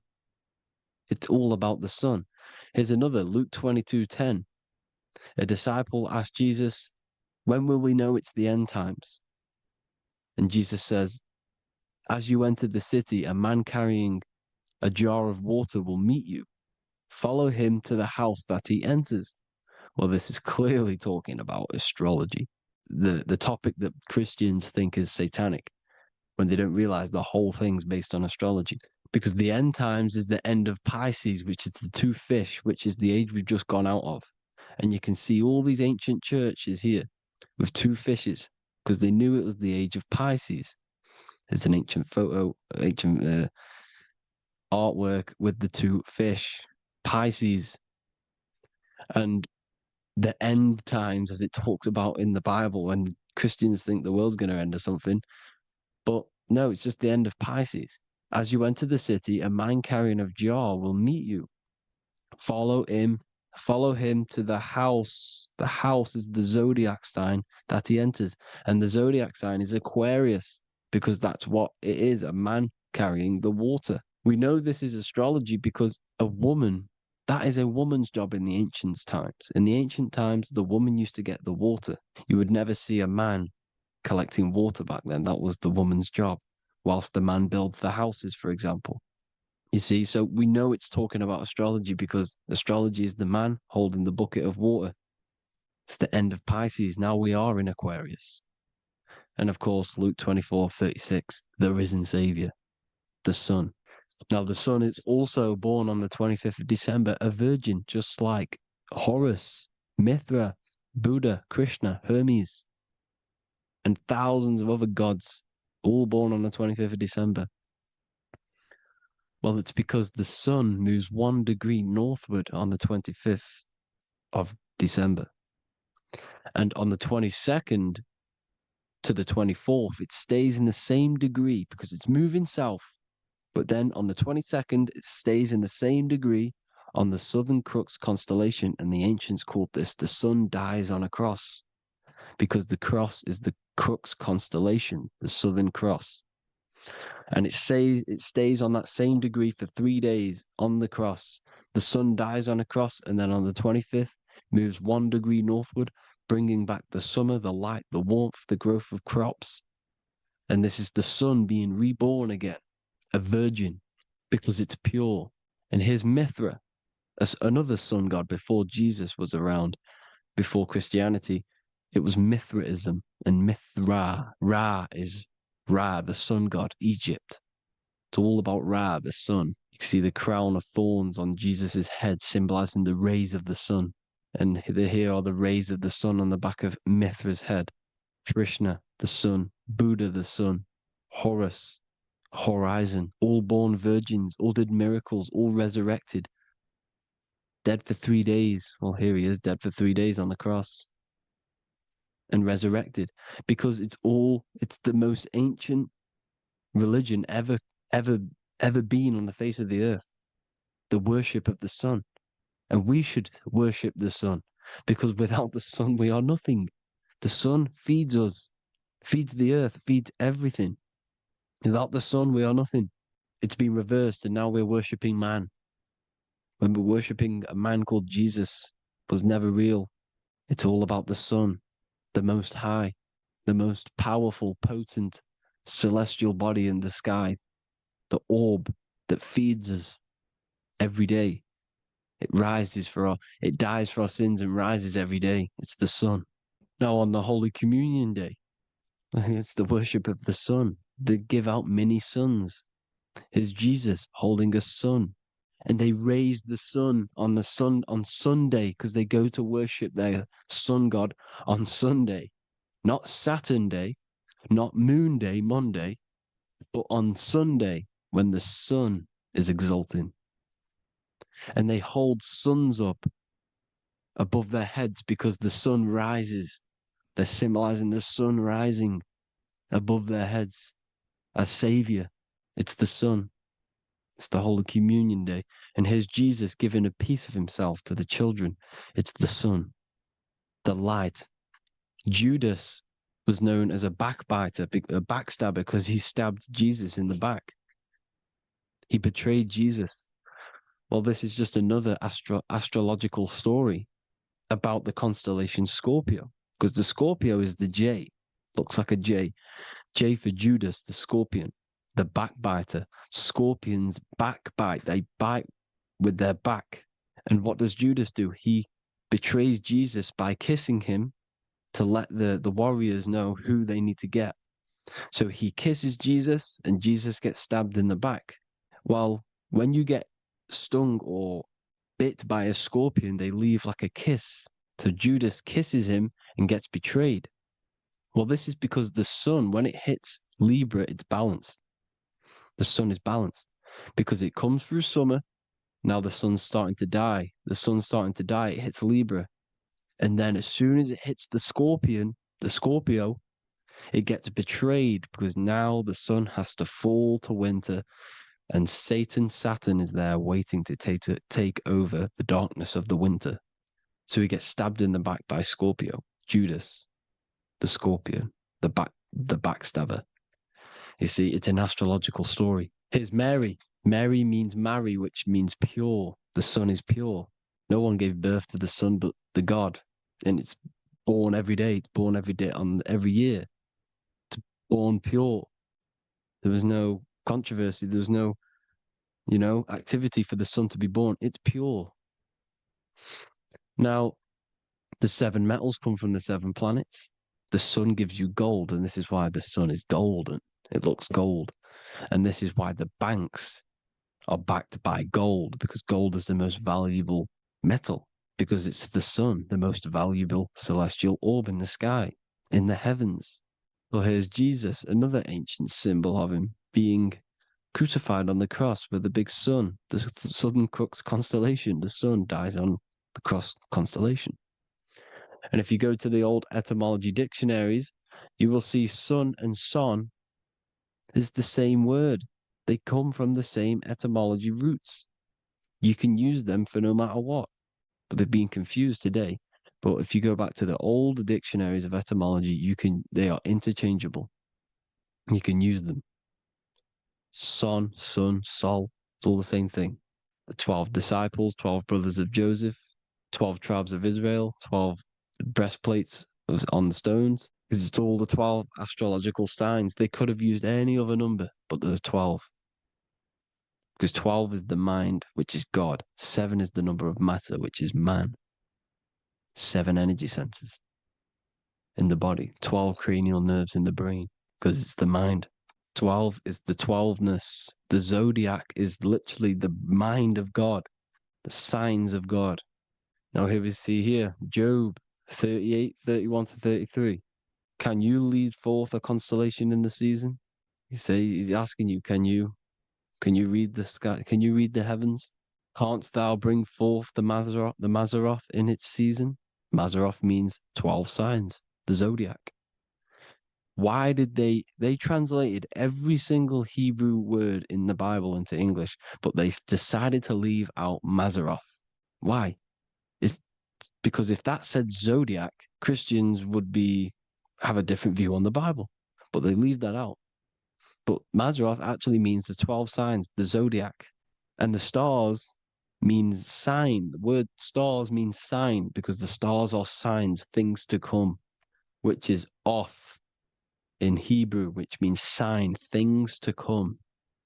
It's all about the sun. Here's another, Luke 22:10. A disciple asked Jesus, when will we know it's the end times? And Jesus says, as you enter the city, a man carrying a jar of water will meet you. Follow him to the house that he enters. Well, this is clearly talking about astrology, the topic that Christians think is satanic, when they don't realize the whole thing's based on astrology. Because the end times is the end of Pisces, which is the two fish, which is the age we've just gone out of. And you can see all these ancient churches here with two fishes, because they knew it was the age of Pisces. There's an ancient photo, ancient artwork with the two fish, Pisces. And the end times, as it talks about in the Bible, when Christians think the world's going to end or something. But no, it's just the end of Pisces. As you enter the city, a man carrying a jar will meet you. Follow him to the house. The house is the zodiac sign that he enters. And the zodiac sign is Aquarius, because that's what it is, a man carrying the water. We know this is astrology because that is a woman's job in the ancient times. In the ancient times, the woman used to get the water. You would never see a man collecting water back then. That was the woman's job, whilst the man builds the houses, for example. You see, so we know it's talking about astrology because astrology is the man holding the bucket of water. It's the end of Pisces. Now we are in Aquarius. And of course, Luke 24:36, the risen Savior, the Son. Now, the Son is also born on the 25th of December, a virgin, just like Horus, Mithra, Buddha, Krishna, Hermes, and thousands of other gods, all born on the 25th of December. Well, it's because the sun moves 1 degree northward on the 25th of December. And on the 22nd to the 24th, it stays in the same degree because it's moving south. But then on the 22nd, it stays in the same degree on the Southern Crux constellation. And the ancients called this the sun dies on a cross, because the cross is the Crux constellation, the Southern Cross. And it stays on that same degree for 3 days on the cross. The sun dies on a cross, and then on the 25th, moves 1 degree northward, bringing back the summer, the light, the warmth, the growth of crops. And this is the sun being reborn again, a virgin, because it's pure. And here's Mithra, another sun god before Jesus was around, before Christianity. It was Mithraism, and Mithra, Ra is Ra, the sun god, Egypt. It's all about Ra, the sun. You can see the crown of thorns on Jesus' head, symbolizing the rays of the sun. And here are the rays of the sun on the back of Mithra's head. Krishna, the sun. Buddha, the sun. Horus, horizon. All born virgins, all did miracles, all resurrected. Dead for 3 days. Well, here he is, dead for 3 days on the cross. And resurrected, because it's the most ancient religion ever been on the face of the earth, the worship of the sun. And we should worship the sun, because without the sun we are nothing. The sun feeds us, feeds the earth, feeds everything. Without the sun we are nothing. It's been reversed, and now we're worshipping man, when we're worshipping a man called Jesus was never real. It's all about the sun, the most high, the most powerful, potent, celestial body in the sky, the orb that feeds us every day. It dies for our sins and rises every day. It's the sun. Now on the Holy Communion Day, it's the worship of the sun. They give out mini suns. It's Jesus holding a sun. And they raise the sun on Sunday, because they go to worship their sun god on Sunday. Not Saturn Day, not Moon Day, Monday, but on Sunday when the sun is exalting. And they hold suns up above their heads because the sun rises. They're symbolizing the sun rising above their heads as Savior. It's the sun. It's the Holy Communion Day. And here's Jesus giving a piece of himself to the children. It's the sun, the light. Judas was known as a backbiter, a backstabber, because he stabbed Jesus in the back. He betrayed Jesus. Well, this is just another astrological story about the constellation Scorpio, because the Scorpio is the J, looks like a J. J for Judas, the scorpion, the backbiter. Scorpions backbite, they bite with their back. And what does Judas do? He betrays Jesus by kissing him to let the warriors know who they need to get. So he kisses Jesus, and Jesus gets stabbed in the back. Well, when you get stung or bit by a scorpion, they leave like a kiss. So Judas kisses him and gets betrayed. Well, this is because the sun, when it hits Libra, it's balanced. The sun is balanced because it comes through summer. Now the sun's starting to die. The sun's starting to die. It hits Libra. And then as soon as it hits the Scorpio, it gets betrayed because now the sun has to fall to winter, and Saturn is there waiting to take over the darkness of the winter. So he gets stabbed in the back by Scorpio, Judas, the scorpion, the backstabber. You see, it's an astrological story. Here's Mary. Mary means marry, which means pure. The sun is pure. No one gave birth to the sun but the God. And it's born every day. It's born every day on every year. It's born pure. There was no controversy. There was no, activity for the sun to be born. It's pure. Now, the 7 metals come from the 7 planets. The sun gives you gold, and this is why the sun is golden. It looks gold. And this is why the banks are backed by gold, because gold is the most valuable metal, because it's the sun, the most valuable celestial orb in the sky, in the heavens. Well, here's Jesus, another ancient symbol of him being crucified on the cross with the big sun, the Southern Crux constellation. The sun dies on the cross constellation. And if you go to the old etymology dictionaries, you will see sun and son is the same word. They come from the same etymology roots. You can use them for no matter what, but they've been confused today. But if you go back to the old dictionaries of etymology, they are interchangeable. You can use them. Son, sun, sol, it's all the same thing. The 12 disciples, 12 brothers of Joseph, 12 tribes of Israel, 12 breastplates on the stones, because it's all the 12 astrological signs. They could have used any other number, but there's 12. Because 12 is the mind, which is God. 7 is the number of matter, which is man. 7 energy centers in the body. 12 cranial nerves in the brain, because it's the mind. 12 is the 12ness. The zodiac is literally the mind of God, the signs of God. Now here we see here, Job 38, 31 to 33. Can you lead forth a constellation in the season? He's asking you, can you read the sky? Can you read the heavens? Canst thou bring forth the Mazzaroth in its season? Mazzaroth means 12 signs, the zodiac. Why did they translated every single Hebrew word in the Bible into English, but they decided to leave out Mazzaroth? Why? It's because if that said zodiac, Christians would have a different view on the Bible, but they leave that out. But Mazzaroth actually means the 12 signs, the zodiac, and the stars means sign. The word stars means sign because the stars are signs, things to come, which is off in Hebrew, which means sign, things to come.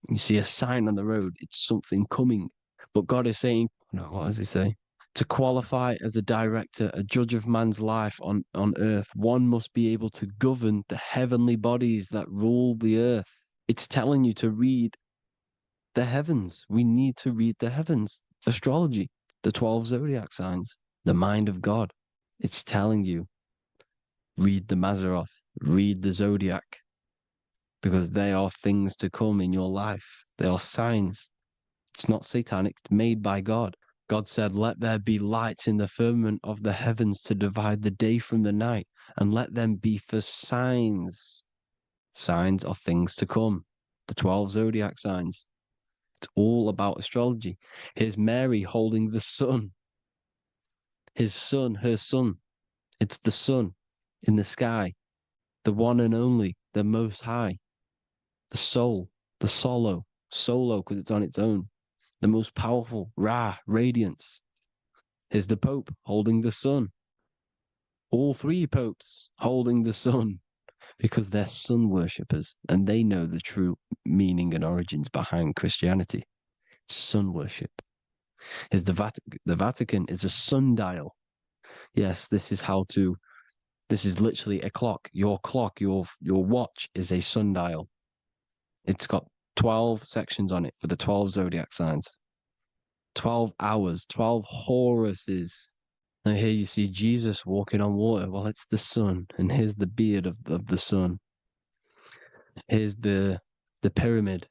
You see a sign on the road, it's something coming. But God is saying, what does he say? To qualify as a director, a judge of man's life on earth, one must be able to govern the heavenly bodies that rule the earth. It's telling you to read the heavens. We need to read the heavens. Astrology, the 12 zodiac signs, the mind of God. It's telling you, read the Mazzaroth, read the zodiac, because they are things to come in your life. They are signs. It's not satanic, it's made by God. God said, let there be lights in the firmament of the heavens to divide the day from the night, and let them be for signs. Signs are things to come. The 12 zodiac signs. It's all about astrology. Here's Mary holding the sun. His son, her son. It's the sun in the sky. The one and only, the most high. The soul, the solo, because it's on its own. The most powerful, Ra, radiance. Here's the Pope holding the sun. All three popes holding the sun because they're sun worshippers and they know the true meaning and origins behind Christianity. Sun worship. Here's the Vatican. The Vatican is a sundial. Yes, this is literally a clock. Your watch is a sundial. It's got 12 sections on it for the 12 zodiac signs. 12 hours, 12 Horuses. Now here you see Jesus walking on water. Well, it's the sun, and here's the beard of the sun. Here's the pyramid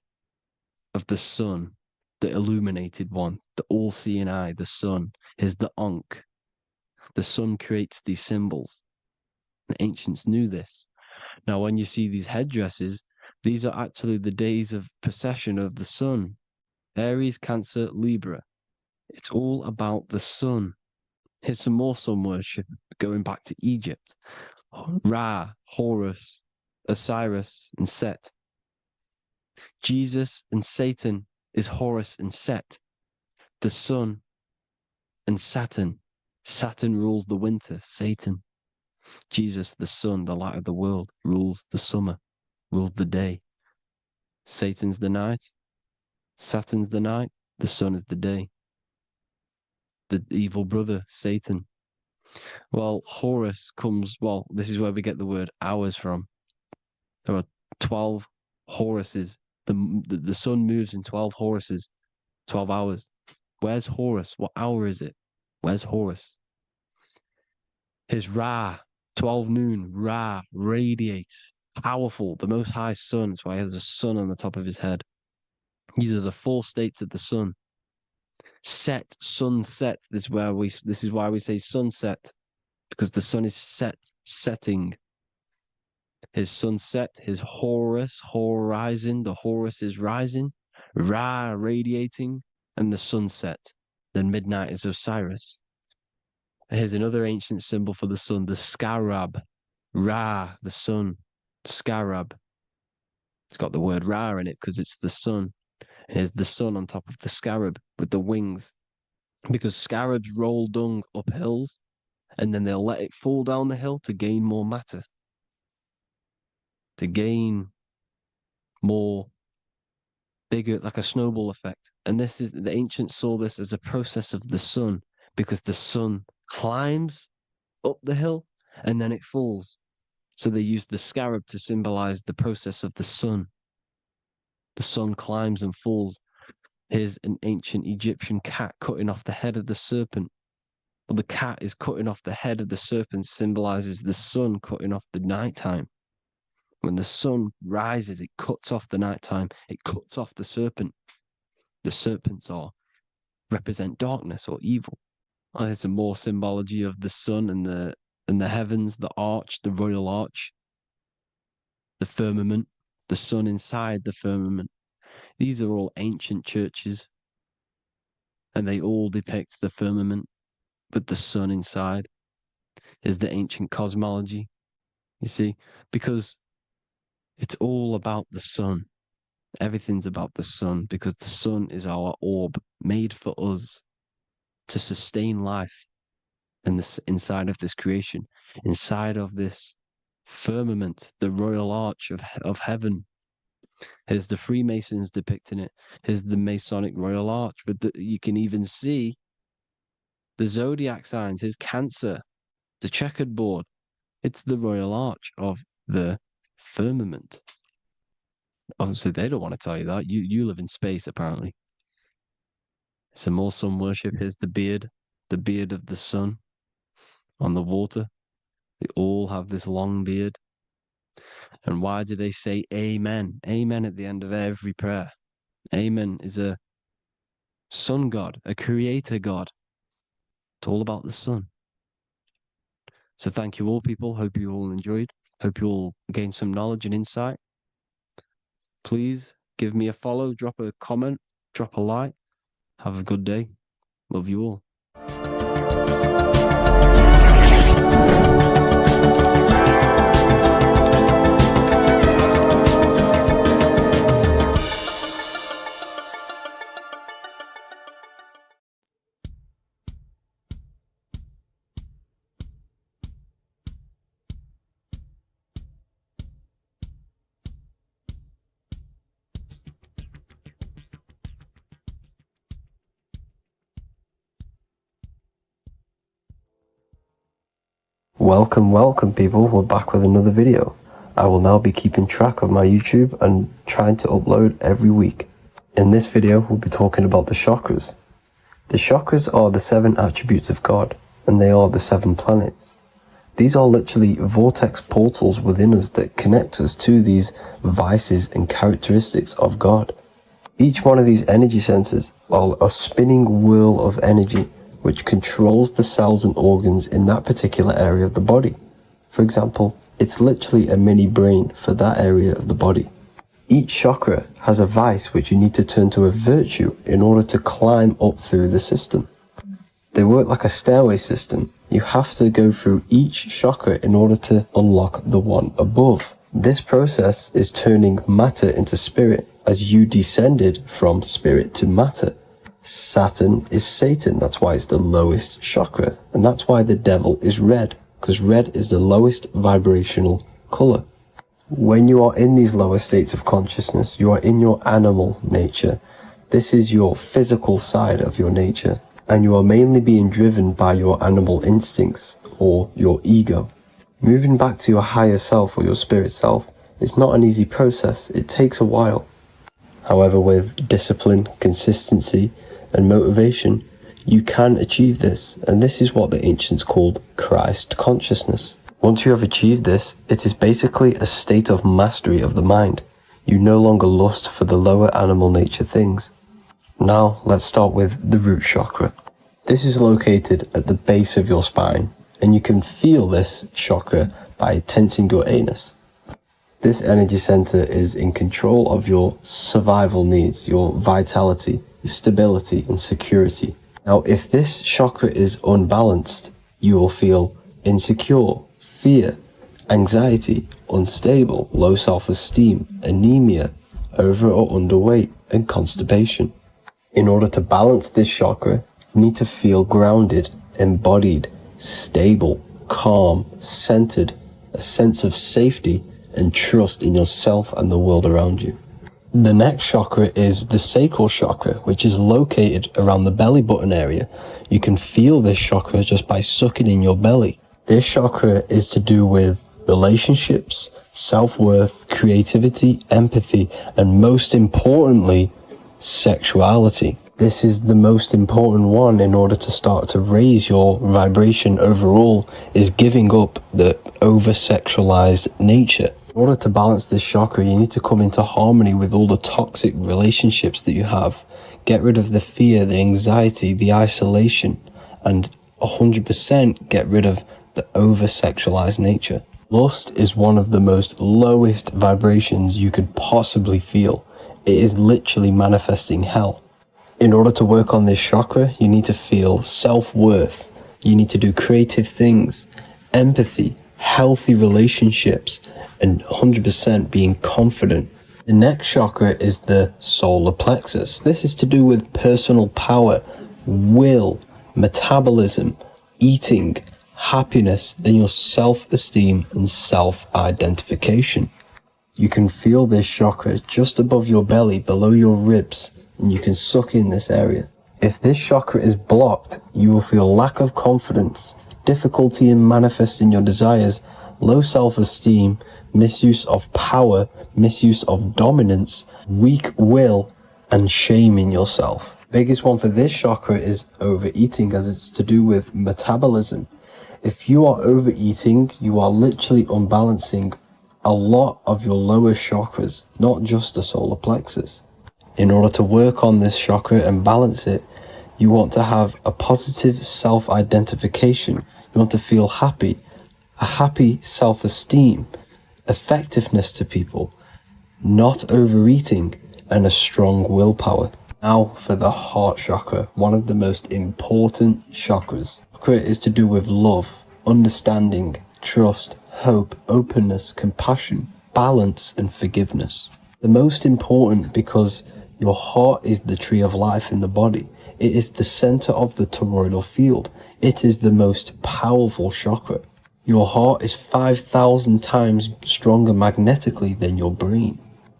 of the sun, the illuminated one, the all-seeing eye, the sun. Here's the Ankh. The sun creates these symbols. The ancients knew this. Now, when you see these headdresses, these are actually the days of procession of the sun. Aries, Cancer, Libra. It's all about the sun. Here's some more sun worship going back to Egypt. Ra, Horus, Osiris, and Set. Jesus and Satan is Horus and Set. The sun and Saturn. Saturn rules the winter, Satan. Jesus, the sun, the light of the world, rules the summer, rules the day. Satan's the night, Saturn's the night, the sun is the day. The evil brother, Satan. Well, Horus this is where we get the word hours from. There are 12 Horuses. The sun moves in 12 Horuses, 12 hours. Where's Horus? What hour is it? Where's Horus? His Ra, 12 noon, Ra, radiates, powerful, the most high sun. That's why he has a sun on the top of his head. These are the four states of the sun. Set, sunset. This is why we say sunset, because the sun is setting. His sunset, his Horus, horizon, the Horus is rising, Ra radiating, and the sunset. Then midnight is Osiris. Here's another ancient symbol for the sun, the scarab. Ra, the sun, scarab. It's got the word Ra in it because it's the sun. And here's the sun on top of the scarab with the wings. Because scarabs roll dung up hills, and then they'll let it fall down the hill to gain more matter. To gain more bigger, like a snowball effect. And the ancients saw this as a process of the sun, because the sun climbs up the hill and then it falls. So they used the scarab to symbolize the process of the sun. The sun climbs and falls. Here's an ancient Egyptian cat cutting off the head of the serpent. Well, the cat is cutting off the head of the serpent, symbolizes the sun cutting off the nighttime. When the sun rises, it cuts off the nighttime. It cuts off the serpent. The serpents represent darkness or evil. Oh, there's some more symbology of the sun and the heavens, the arch, the royal arch, the firmament, the sun inside the firmament. These are all ancient churches, and they all depict the firmament with the sun inside. Is the ancient cosmology, you see, because it's all about the sun. Everything's about the sun, because the sun is our orb made for us to sustain life and this inside of this creation, inside of this firmament, the royal arch of heaven. Here's the Freemasons depicting it. Here's the Masonic royal arch. You can even see the zodiac signs. Here's Cancer, the checkered board. It's the royal arch of the firmament. Obviously, they don't want to tell you that. You live in space, apparently. Some more sun worship. Here's the beard of the sun on the water. They all have this long beard. And why do they say amen? Amen at the end of every prayer. Amen is a sun god, a creator god. It's all about the sun. So thank you all, people. Hope you all enjoyed. Hope you all gained some knowledge and insight. Please give me a follow, drop a comment, drop a like. Have a good day. Love you all. Welcome people, we're back with another video. I will now be keeping track of my YouTube and trying to upload every week. In this video, we'll be talking about the chakras. The chakras are the 7 attributes of God, and they are the 7 planets. These are literally vortex portals within us that connect us to these vices and characteristics of God. Each one of these energy centers are a spinning whirl of energy which controls the cells and organs in that particular area of the body. For example, it's literally a mini brain for that area of the body. Each chakra has a vice which you need to turn to a virtue in order to climb up through the system. They work like a stairway system. You have to go through each chakra in order to unlock the one above. This process is turning matter into spirit as you descended from spirit to matter. Saturn is Satan, that's why it's the lowest chakra, and that's why the devil is red, because red is the lowest vibrational color. When you are in these lower states of consciousness, you are in your animal nature. This is your physical side of your nature, and you are mainly being driven by your animal instincts, or your ego. Moving back to your higher self or your spirit self is not an easy process, it takes a while. However, with discipline, consistency, and motivation, you can achieve this, and this is what the ancients called Christ consciousness. Once you have achieved this, it is basically a state of mastery of the mind. You no longer lust for the lower animal nature things. Now, let's start with the root chakra. This is located at the base of your spine, and you can feel this chakra by tensing your anus. This energy center is in control of your survival needs, your vitality, stability, and security. Now, if this chakra is unbalanced, you will feel insecure, fear, anxiety, unstable, low self-esteem, anemia, over or underweight, and constipation. In order to balance this chakra, you need to feel grounded, embodied, stable, calm, centered, a sense of safety, and trust in yourself and the world around you. The next chakra is the sacral chakra, which is located around the belly button area. You can feel this chakra just by sucking in your belly. This chakra is to do with relationships, self-worth, creativity, empathy, and most importantly, sexuality. This is the most important one in order to start to raise your vibration overall, is giving up the over-sexualized nature. In order to balance this chakra, you need to come into harmony with all the toxic relationships that you have. Get rid of the fear, the anxiety, the isolation, and 100% get rid of the over-sexualized nature. Lust is one of the most lowest vibrations you could possibly feel. It is literally manifesting hell. In order to work on this chakra, you need to feel self-worth. You need to do creative things, empathy, healthy relationships, and 100% being confident. The next chakra is the solar plexus. This is to do with personal power, will, metabolism, eating, happiness, and your self-esteem and self-identification. You can feel this chakra just above your belly, below your ribs, and you can suck in this area. If this chakra is blocked, you will feel lack of confidence, difficulty in manifesting your desires, low self-esteem, misuse of power, misuse of dominance, weak will, and shame in yourself. Biggest one for this chakra is overeating, as it's to do with metabolism. If you are overeating, you are literally unbalancing a lot of your lower chakras, not just the solar plexus. In order to work on this chakra and balance it, you want to have a positive self-identification. You want to feel happy, a happy self-esteem, effectiveness to people, not overeating, and a strong willpower. Now for the heart chakra, one of the most important chakras. Chakra is to do with love, understanding, trust, hope, openness, compassion, balance, and forgiveness. The most important because your heart is the tree of life in the body. It is the center of the toroidal field. It is the most powerful chakra. Your heart is 5,000 times stronger magnetically than your brain.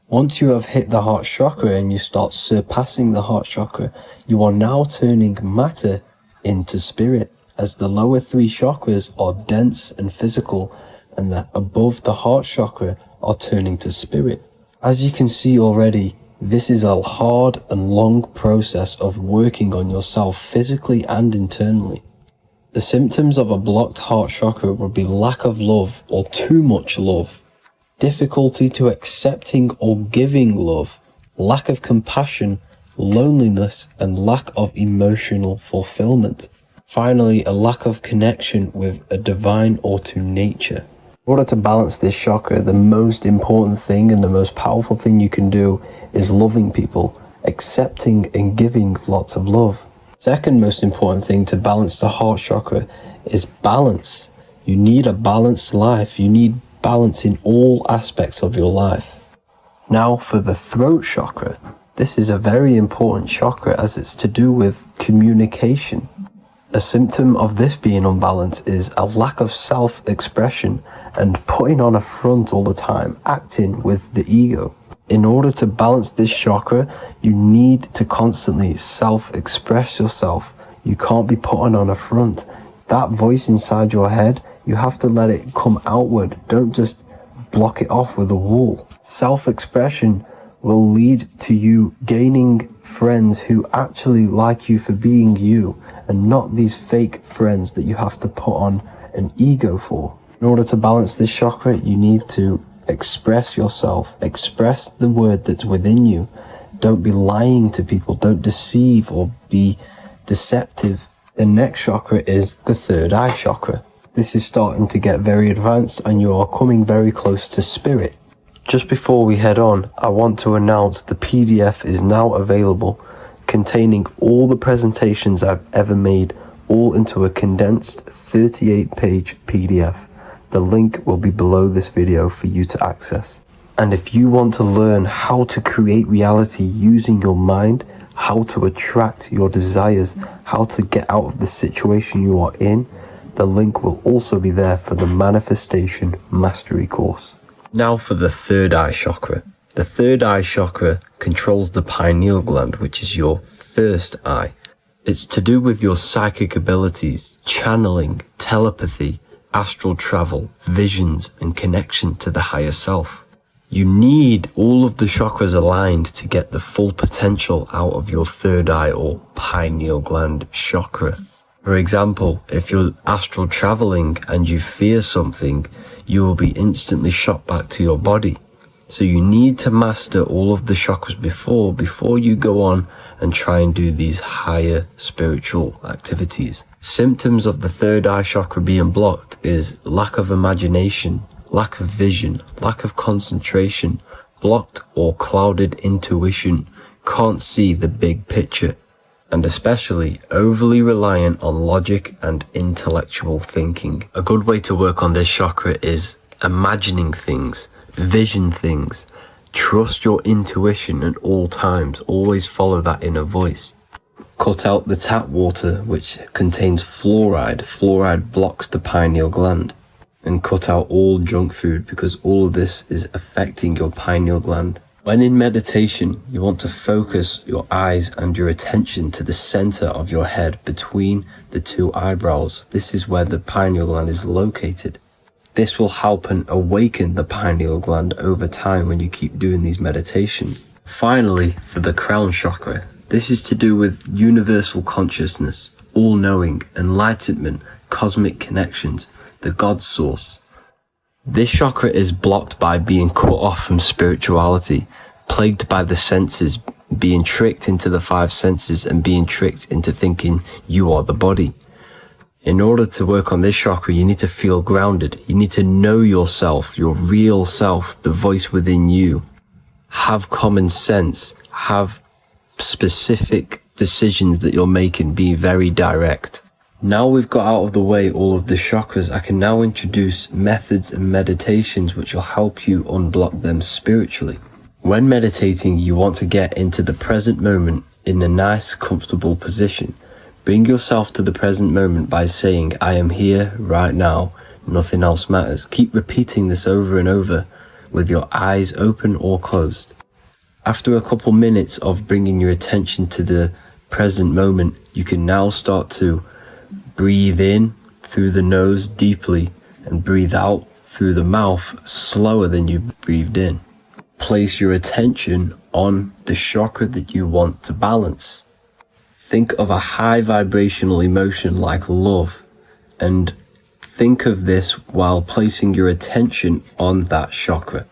Once you have hit the heart chakra and you start surpassing the heart chakra, you are now turning matter into spirit. as the lower 3 chakras are dense and physical, and the above the heart chakra are turning to spirit. As you can see already, this is a hard and long process of working on yourself physically and internally. The symptoms of a blocked heart chakra would be lack of love or too much love, difficulty to accepting or giving love, lack of compassion, loneliness, and lack of emotional fulfillment. Finally, a lack of connection with a divine or to nature. In order to balance this chakra, the most important thing and the most powerful thing you can do is loving people, accepting and giving lots of love. Second most important thing to balance the heart chakra is balance. You need a balanced life. You need balance in all aspects of your life. Now for the throat chakra. This is a very important chakra as it's to do with communication. A symptom of this being unbalanced is a lack of self-expression and putting on a front all the time, acting with the ego. In order to balance this chakra, you need to constantly self-express yourself. You can't be putting on a front. That voice inside your head, you have to let it come outward. Don't just block it off with a wall. Self-expression will lead to you gaining friends who actually like you for being you, and not these fake friends that you have to put on an ego for. In order to balance this chakra, you need to express yourself, express the word that's within you. Don't be lying to people, don't deceive or be deceptive. The next chakra is the third eye chakra. This is starting to get very advanced and you are coming very close to spirit. Just before we head on, I want to announce the PDF is now available, containing all the presentations I've ever made, all into a condensed 38-page PDF. The link will be below this video for you to access. And if you want to learn how to create reality using your mind, how to attract your desires, how to get out of the situation you are in, the link will also be there for the Manifestation Mastery course. Now for the third eye chakra. The third eye chakra controls the pineal gland, which is your first eye. It's to do with your psychic abilities, channeling, telepathy, astral travel, visions, and connection to the higher self. You need all of the chakras aligned to get the full potential out of your third eye or pineal gland chakra. For example, if you're astral traveling and you fear something, you will be instantly shot back to your body. So you need to master all of the chakras before you go on and try and do these higher spiritual activities. Symptoms of the third eye chakra being blocked is lack of imagination, lack of vision, lack of concentration, blocked or clouded intuition, can't see the big picture, and especially overly reliant on logic and intellectual thinking. A good way to work on this chakra is imagining things, vision things, trust your intuition at all times, always follow that inner voice. Cut out the tap water which contains fluoride. Fluoride blocks the pineal gland. And cut out all junk food because all of this is affecting your pineal gland. When in meditation, you want to focus your eyes and your attention to the center of your head between the two eyebrows. This is where the pineal gland is located. This will help and awaken the pineal gland over time when you keep doing these meditations. Finally, for the crown chakra, this is to do with universal consciousness, all-knowing, enlightenment, cosmic connections, the God source. This chakra is blocked by being cut off from spirituality, plagued by the senses, being tricked into the 5 senses and being tricked into thinking you are the body. In order to work on this chakra, you need to feel grounded. You need to know yourself, your real self, the voice within you. Have common sense, have specific decisions that you're making, be very direct. Now we've got out of the way all of the chakras, I can now introduce methods and meditations which will help you unblock them spiritually. When meditating, you want to get into the present moment in a nice, comfortable position. Bring yourself to the present moment by saying, I am here right now, nothing else matters. Keep repeating this over and over with your eyes open or closed. After a couple minutes of bringing your attention to the present moment, you can now start to Breathe in through the nose deeply and breathe out through the mouth slower than you breathed in. Place your attention on the chakra that you want to balance. Think of a high vibrational emotion like love, and think of this while placing your attention on that chakra.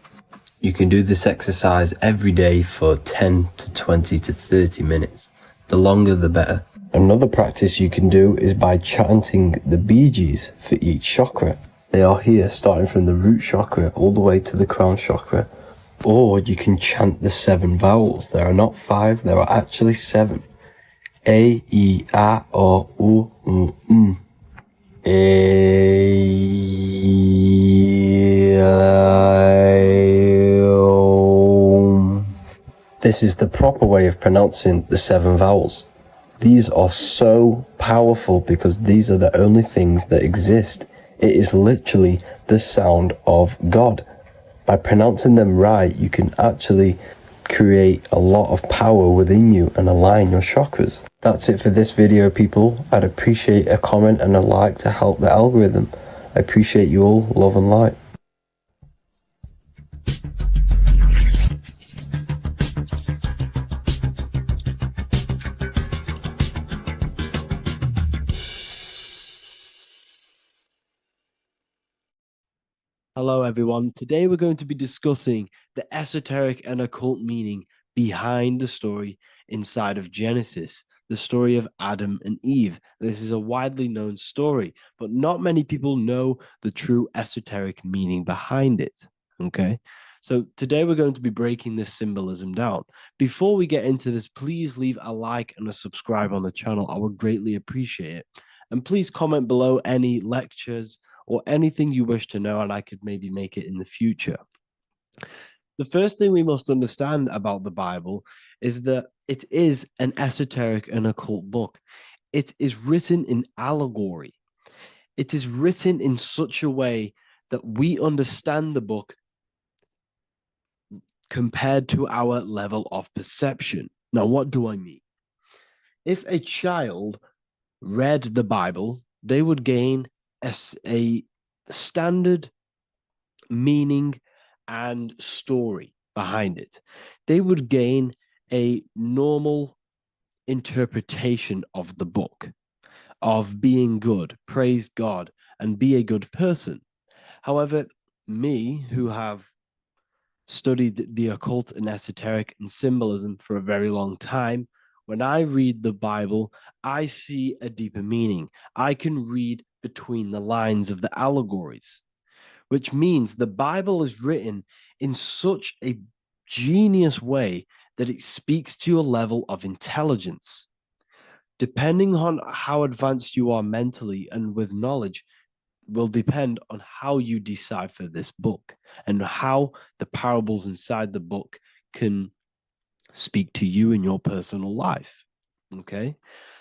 You can do this exercise every day for 10 to 20 to 30 minutes. The longer the better. Another practice you can do is by chanting the Bijis for each chakra. They are here starting from the root chakra all the way to the crown chakra. Or you can chant the 7 vowels. There are not 5, there are actually 7. A, I, A, O, U, M. A, I, O. This is the proper way of pronouncing the 7 vowels. These are so powerful because these are the only things that exist. It is literally the sound of God. By pronouncing them right, you can actually create a lot of power within you and align your chakras. That's it for this video, people. I'd appreciate a comment and a like to help the algorithm. I appreciate you all. Love and light. Hello, everyone. Today we're going to be discussing the esoteric and occult meaning behind the story inside of Genesis, the story of Adam and Eve. This is a widely known story, but not many people know the true esoteric meaning behind it. Okay, so today we're going to be breaking this symbolism down. Before we get into this, please leave a like and a subscribe on the channel. I would greatly appreciate it. And please comment below any lectures or anything you wish to know, and I could maybe make it in the future. The first thing we must understand about the Bible is that it is an esoteric and occult book. It is written in allegory. It is written in such a way that we understand the book compared to our level of perception. Now, what do I mean? If a child read the Bible, they would gain a standard meaning and story behind it. They would gain a normal interpretation of the book, of being good, praise God, and be a good person. However, me, who have studied the occult and esoteric and symbolism for a very long time, when I read the Bible, I see a deeper meaning. I can read between the lines of the allegories, which means the Bible is written in such a genius way that it speaks to your level of intelligence. Depending on how advanced you are mentally and with knowledge, will depend on how you decipher this book and how the parables inside the book can speak to you in your personal life. Okay,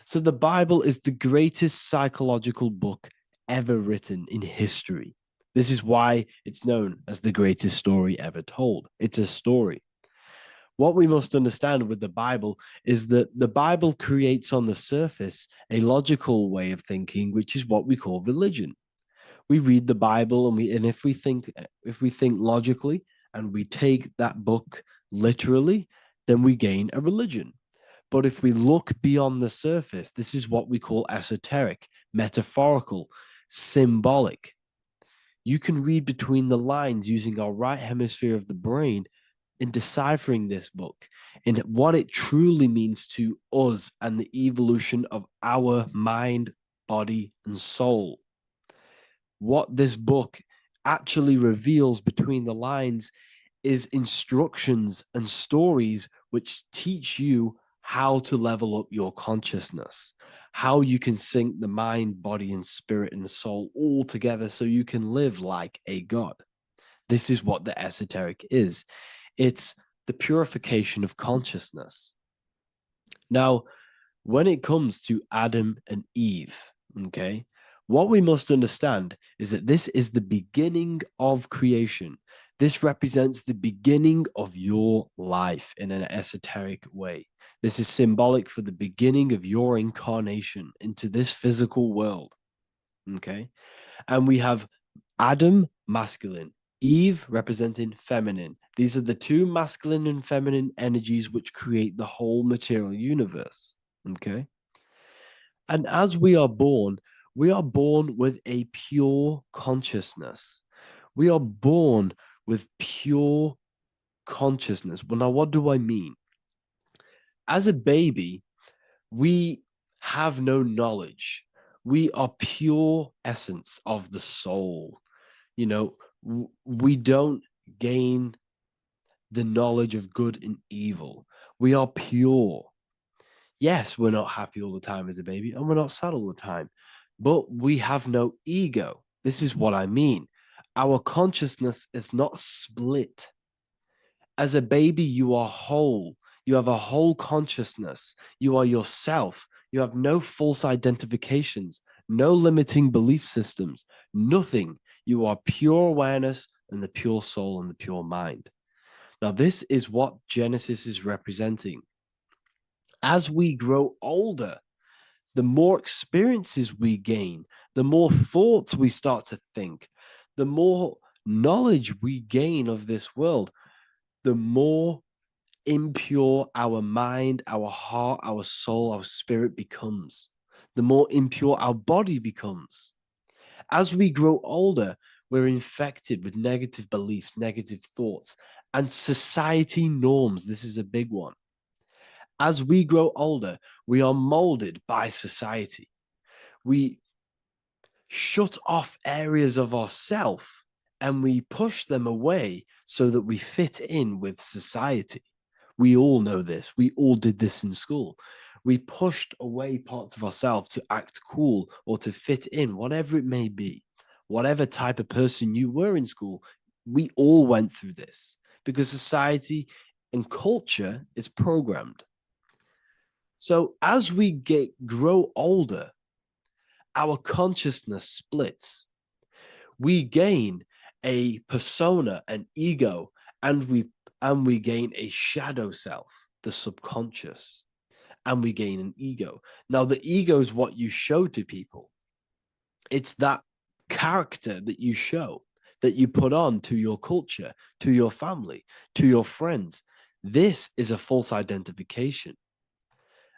so the Bible is the greatest psychological book ever written in history. This is why it's known as the greatest story ever told. It's a story. What we must understand with the Bible is that the Bible creates on the surface a logical way of thinking, which is what we call religion. We read the Bible and if we think logically and we take that book literally, then we gain a religion. But if we look beyond the surface, this is what we call esoteric, metaphorical, symbolic. You can read between the lines using our right hemisphere of the brain in deciphering this book and what it truly means to us and the evolution of our mind, body, and soul. What this book actually reveals between the lines is instructions and stories which teach you how to level up your consciousness, how you can sync the mind, body, and spirit and the soul all together so you can live like a god. This is what the esoteric is. It's the purification of consciousness. Now, when it comes to Adam and Eve, okay, what we must understand is that this is the beginning of creation. This represents the beginning of your life in an esoteric way. This is symbolic for the beginning of your incarnation into this physical world. Okay. And we have Adam, masculine, Eve representing feminine. These are the two masculine and feminine energies which create the whole material universe. Okay. And as we are born with a pure consciousness. We are born with pure consciousness. Well, now, what do I mean? As a baby, we have no knowledge. We are pure essence of the soul. You know, we don't gain the knowledge of good and evil. We are pure. Yes, we're not happy all the time as a baby, and we're not sad all the time, but we have no ego. This is what I mean. Our consciousness is not split. As a baby, you are whole. You have a whole consciousness. You are yourself. You have no false identifications, no limiting belief systems, nothing. You are pure awareness and the pure soul and the pure mind. Now, this is what Genesis is representing. As we grow older, the more experiences we gain, the more thoughts we start to think, the more knowledge we gain of this world, the more impure our mind, our heart, our soul, our spirit becomes, the more impure our body becomes. As we grow older, we're infected with negative beliefs, negative thoughts, and society norms. This is a big one. As we grow older, we are molded by society. We shut off areas of ourself and we push them away so that we fit in with society. We all know this. We all did this in school. We pushed away parts of ourselves to act cool or to fit in, whatever it may be. Whatever type of person you were in school, we all went through this because society and culture is programmed. So as we grow older, our consciousness splits. We gain a persona, an ego, and we gain a shadow self, the subconscious, and we gain an ego. Now, the ego is what you show to people. It's that character that you show, that you put on to your culture, to your family, to your friends. This is a false identification.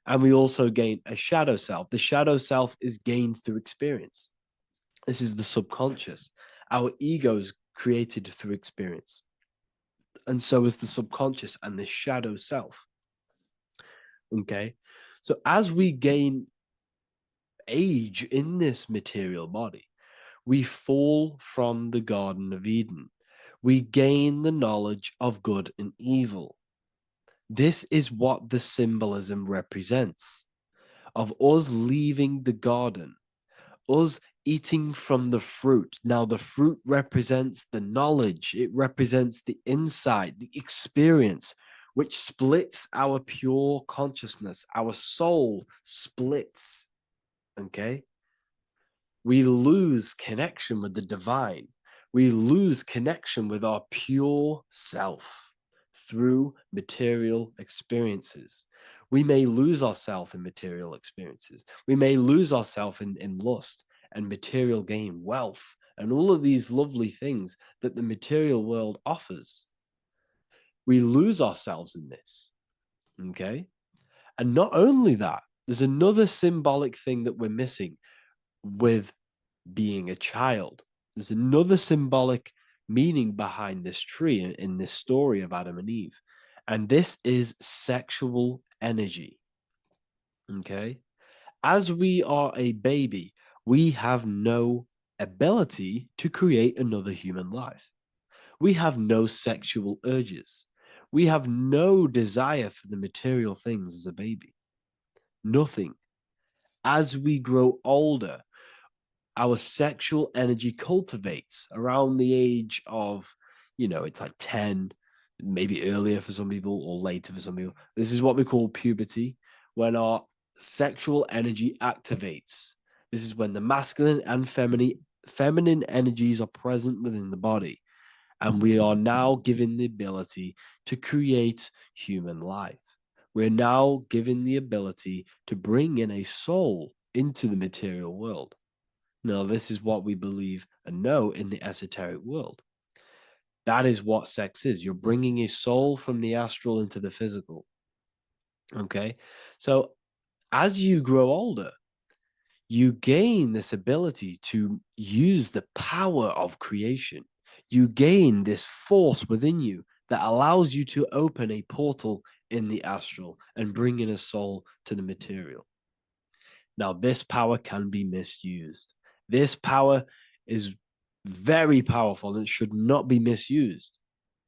And we also gain a shadow self. The shadow self is gained through experience. This is the subconscious. Our ego is created through experience. And so is the subconscious and the shadow self. Okay. So as we gain age in this material body, we fall from the Garden of Eden. We gain the knowledge of good and evil. This is what the symbolism represents of us leaving the garden, us eating from the fruit. Now, the fruit represents the knowledge, it represents the insight, the experience, which splits our pure consciousness. Our soul splits. Okay? We lose connection with the divine. We lose connection with our pure self through material experiences. We may lose ourselves in material experiences. We may lose ourselves in lust and material gain, wealth, and all of these lovely things that the material world offers. We lose ourselves in this. Okay? And not only that, there's another symbolic thing that we're missing with being a child. There's another symbolic meaning behind this tree in this story of Adam and Eve. And this is sexual energy. Okay? As we are a baby, we have no ability to create another human life. We have no sexual urges. We have no desire for the material things as a baby. Nothing. As we grow older, our sexual energy cultivates around the age of, it's like 10, maybe earlier for some people or later for some people. This is what we call puberty, when our sexual energy activates. This is when the masculine and feminine energies are present within the body. And we are now given the ability to create human life. We're now given the ability to bring in a soul into the material world. Now, this is what we believe and know in the esoteric world. That is what sex is. You're bringing a soul from the astral into the physical. Okay. So as you grow older, you gain this ability to use the power of creation. You gain this force within you that allows you to open a portal in the astral and bring in a soul to the material. Now, this power can be misused. This power is very powerful and should not be misused.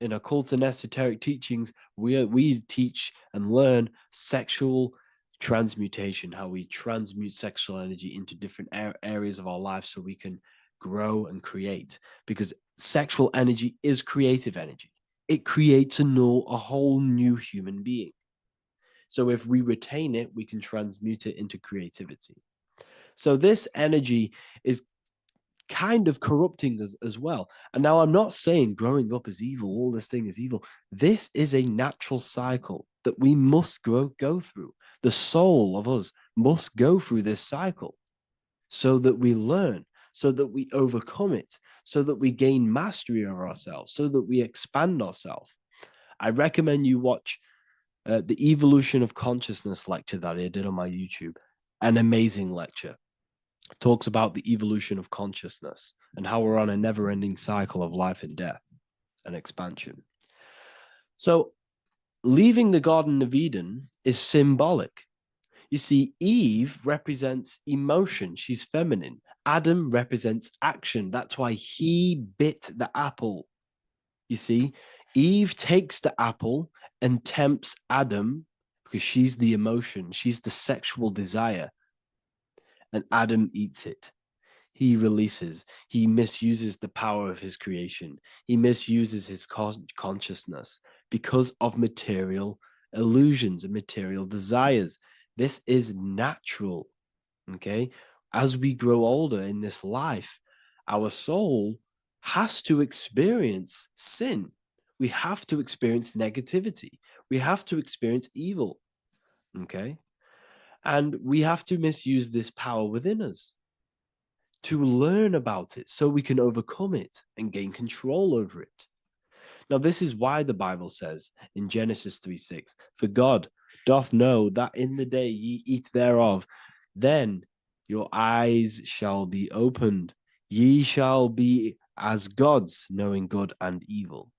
In occult and esoteric teachings, we teach and learn sexual transmutation, how we transmute sexual energy into different areas of our life so we can grow and create. Because sexual energy is creative energy. It creates a whole new human being. So if we retain it, we can transmute it into creativity. So this energy is kind of corrupting us as well. And now I'm not saying growing up is evil, all this thing is evil. This is a natural cycle that we must go through. The soul of us must go through this cycle so that we learn, so that we overcome it, so that we gain mastery over ourselves, so that we expand ourselves. I recommend you watch the Evolution of Consciousness lecture that I did on my YouTube. An amazing lecture. Talks about the evolution of consciousness and how we're on a never-ending cycle of life and death and expansion. So leaving the Garden of Eden is symbolic. You see, Eve represents emotion. She's feminine. Adam represents action. That's why he bit the apple. You see, Eve takes the apple and tempts Adam because she's the emotion. She's the sexual desire. And Adam eats it. He releases. He misuses the power of his creation. He misuses his consciousness because of material illusions and material desires. This is natural. Okay. As we grow older in this life, our soul has to experience sin. We have to experience negativity. We have to experience evil. Okay. And we have to misuse this power within us to learn about it so we can overcome it and gain control over it. Now, this is why the Bible says in Genesis 3:6, for God doth know that in the day ye eat thereof, then your eyes shall be opened. Ye shall be as gods, knowing good and evil.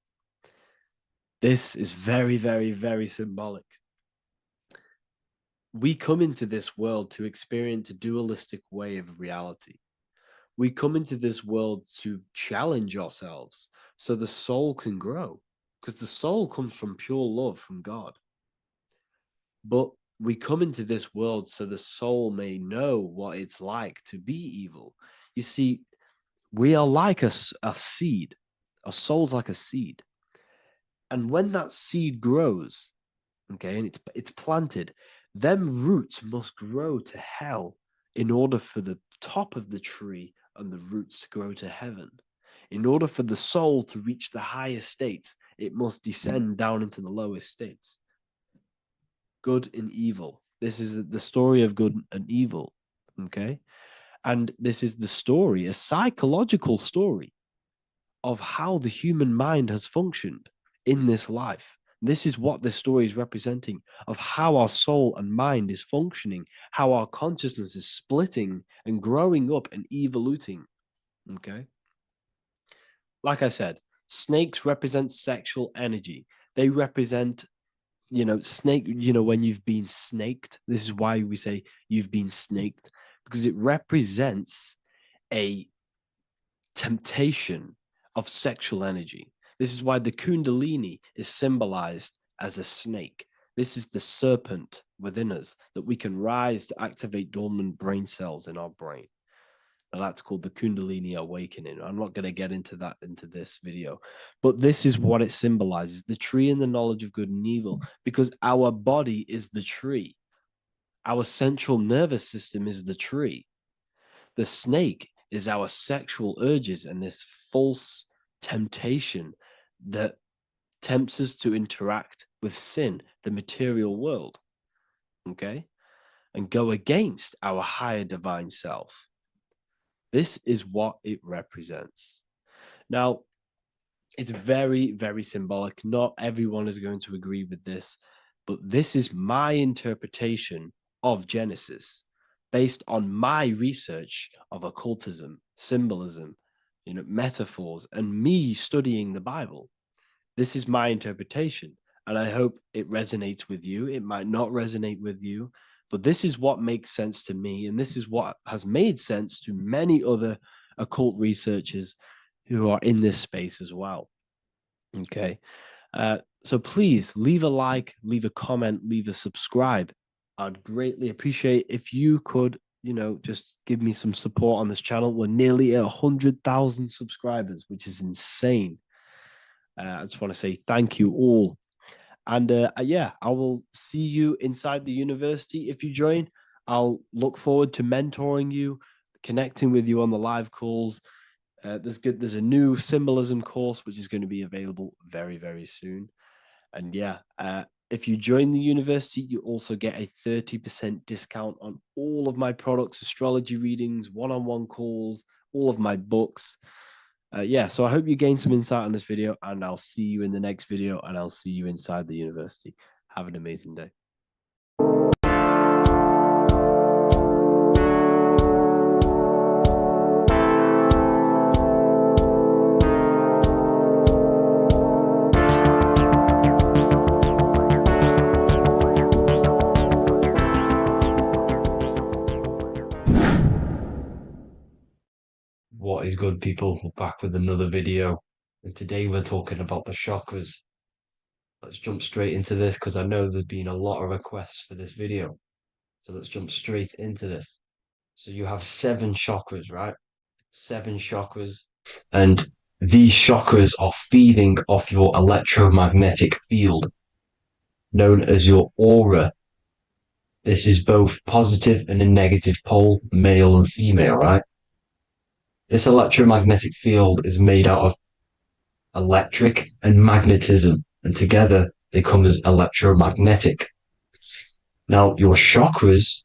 This is very, very, very symbolic. We come into this world to experience a dualistic way of reality. We come into this world to challenge ourselves so the soul can grow, because the soul comes from pure love from God. But we come into this world so the soul may know what it's like to be evil. You see, we are like a seed. Our soul's like a seed. And when that seed grows, okay, and it's planted, them roots must grow to hell in order for the top of the tree and the roots to grow to heaven. In order for the soul to reach the highest states, it must descend down into the lowest states. Good and evil. This is the story of good and evil, okay? And this is the story, a psychological story of how the human mind has functioned in this life. This is what this story is representing of how our soul and mind is functioning, how our consciousness is splitting and growing up and evoluting. Okay. Like I said, snakes represent sexual energy. They represent, snake, when you've been snaked. This is why we say you've been snaked, because it represents a temptation of sexual energy. This is why the Kundalini is symbolized as a snake. This is the serpent within us that we can rise to activate dormant brain cells in our brain. And that's called the Kundalini awakening. I'm not going to get into that into this video, but this is what it symbolizes, the tree and the knowledge of good and evil, because our body is the tree. Our central nervous system is the tree. The snake is our sexual urges and this false temptation that tempts us to interact with sin, the material world, okay, and go against our higher divine self. This is what it represents. Now, it's very, very symbolic. Not everyone is going to agree with this, but this is my interpretation of Genesis based on my research of occultism, symbolism, metaphors, and me studying the Bible. This is my interpretation, and I hope it resonates with you. It might not resonate with you, but this is what makes sense to me, and this is what has made sense to many other occult researchers who are in this space as well. Okay. So please leave a like, leave a comment, leave a subscribe. I'd greatly appreciate if you could, just give me some support on this channel. We're nearly at 100,000 subscribers, which is insane. I just want to say thank you all. And yeah, I will see you inside the university. If you join, I'll look forward to mentoring you, connecting with you on the live calls. There's a new symbolism course which is going to be available very, very soon. And yeah, if you join the university, you also get a 30% discount on all of my products, astrology readings, one-on-one calls, all of my books. Yeah, so I hope you gain some insight on this video, and I'll see you in the next video, and I'll see you inside the university. Have an amazing day. What is good, people? We're back with another video, and today we're talking about the chakras. Let's jump straight into this because I know there's been a lot of requests for this video. So let's jump straight into this. So you have 7 chakras, right? 7 chakras, and these chakras are feeding off your electromagnetic field, known as your aura. This is both positive and a negative pole, male and female, right? This electromagnetic field is made out of electric and magnetism, and together they come as electromagnetic. Now, your chakras,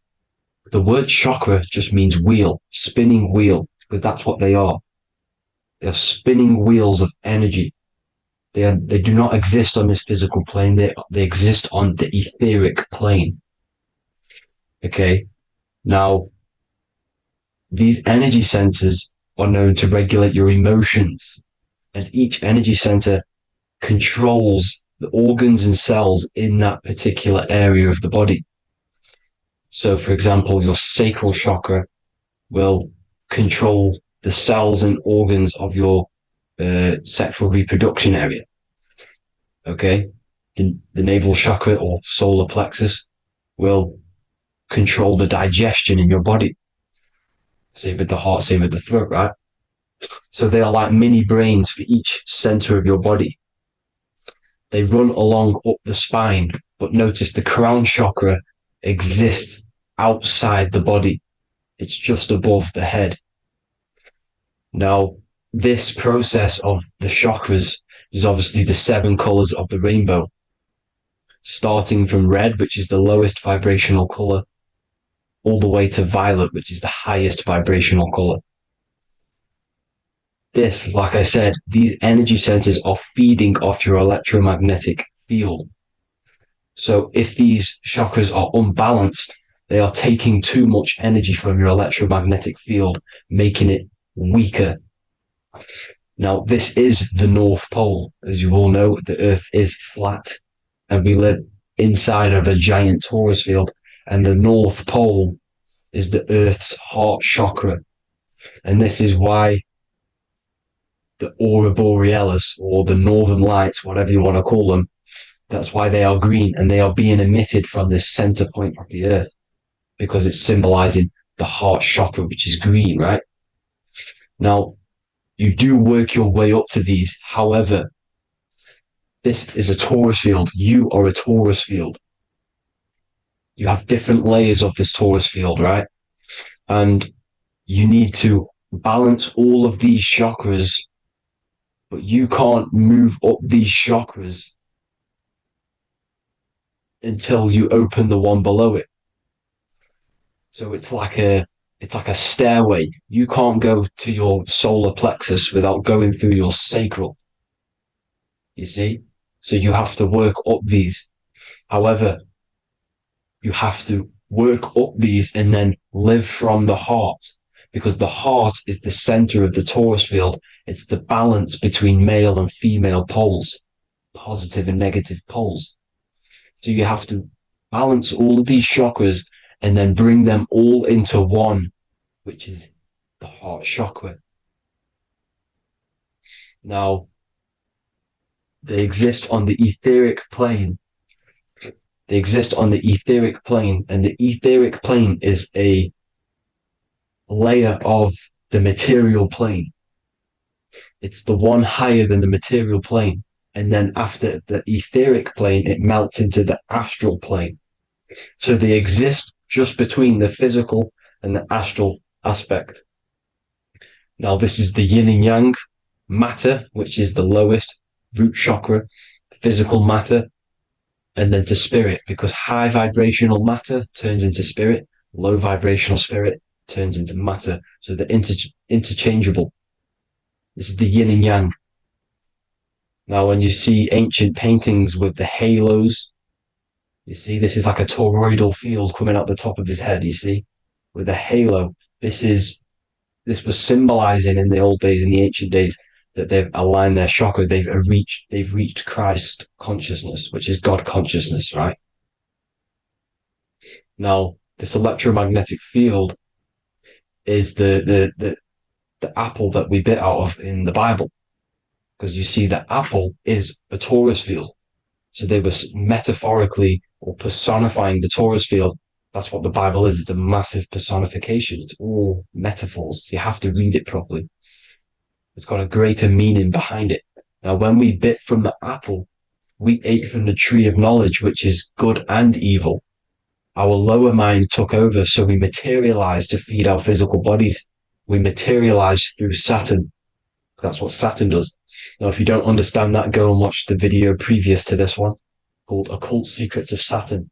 the word chakra just means wheel, spinning wheel, because that's what they are. They are spinning wheels of energy. They do not exist on this physical plane. They exist on the etheric plane. Okay. Now, these energy centers are known to regulate your emotions, and each energy center controls the organs and cells in that particular area of the body. So, for example, your sacral chakra will control the cells and organs of your sexual reproduction area. Okay, the navel chakra or solar plexus will control the digestion in your body. Same with the heart, same with the throat, right? So they are like mini brains for each center of your body. They run along up the spine, but notice the crown chakra exists outside the body. It's just above the head. Now, this process of the chakras is obviously the 7 colors of the rainbow, starting from red, which is the lowest vibrational color, all the way to violet, which is the highest vibrational color. This, like I said, these energy centers are feeding off your electromagnetic field. So if these chakras are unbalanced, they are taking too much energy from your electromagnetic field, making it weaker. Now, this is the North Pole. As you all know, the Earth is flat, and we live inside of a giant torus field, and the North Pole is the Earth's heart chakra. And this is why the aurora borealis, or the northern lights, whatever you want to call them, that's why they are green, and they are being emitted from this center point of the Earth, because it's symbolizing the heart chakra, which is green, right? Now, you do work your way up to these. However, this is a torus field. You are a torus field. You have different layers of this torus field, right? And you need to balance all of these chakras but you can't move up these chakras until you open the one below it. So it's like a stairway. You can't go to your solar plexus without going through your sacral. You see? So you have to work up these. However, you have to work up these and then live from the heart, because the heart is the center of the torus field. It's the balance between male and female poles, positive and negative poles. So you have to balance all of these chakras and then bring them all into one, which is the heart chakra. Now, they exist on the etheric plane. They exist on the etheric plane, and the etheric plane is a layer of the material plane. It's the one higher than the material plane. And then after the etheric plane, it melts into the astral plane. So they exist just between the physical and the astral aspect. Now, this is the yin and yang matter, which is the lowest root chakra, physical matter, and then to spirit, because high vibrational matter turns into spirit, low vibrational spirit turns into matter. So they're interchangeable. This is the yin and yang. Now, when you see ancient paintings with the halos, you see this is like a toroidal field coming out the top of his head, you see, with a halo. This was symbolizing in the old days, in the ancient days, that they've aligned their chakra, they've reached Christ consciousness, which is God consciousness, right? Now, this electromagnetic field is the apple that we bit out of in the Bible, because you see that apple is a torus field. So they were metaphorically or personifying the torus field. That's what the Bible is. It's a massive personification. It's all metaphors. You have to read it properly. It's got a greater meaning behind it. Now, when we bit from the apple, we ate from the tree of knowledge, which is good and evil. Our lower mind took over, so we materialized to feed our physical bodies. We materialized through Saturn. That's what Saturn does. Now, if you don't understand that, go and watch the video previous to this one called Occult Secrets of Saturn.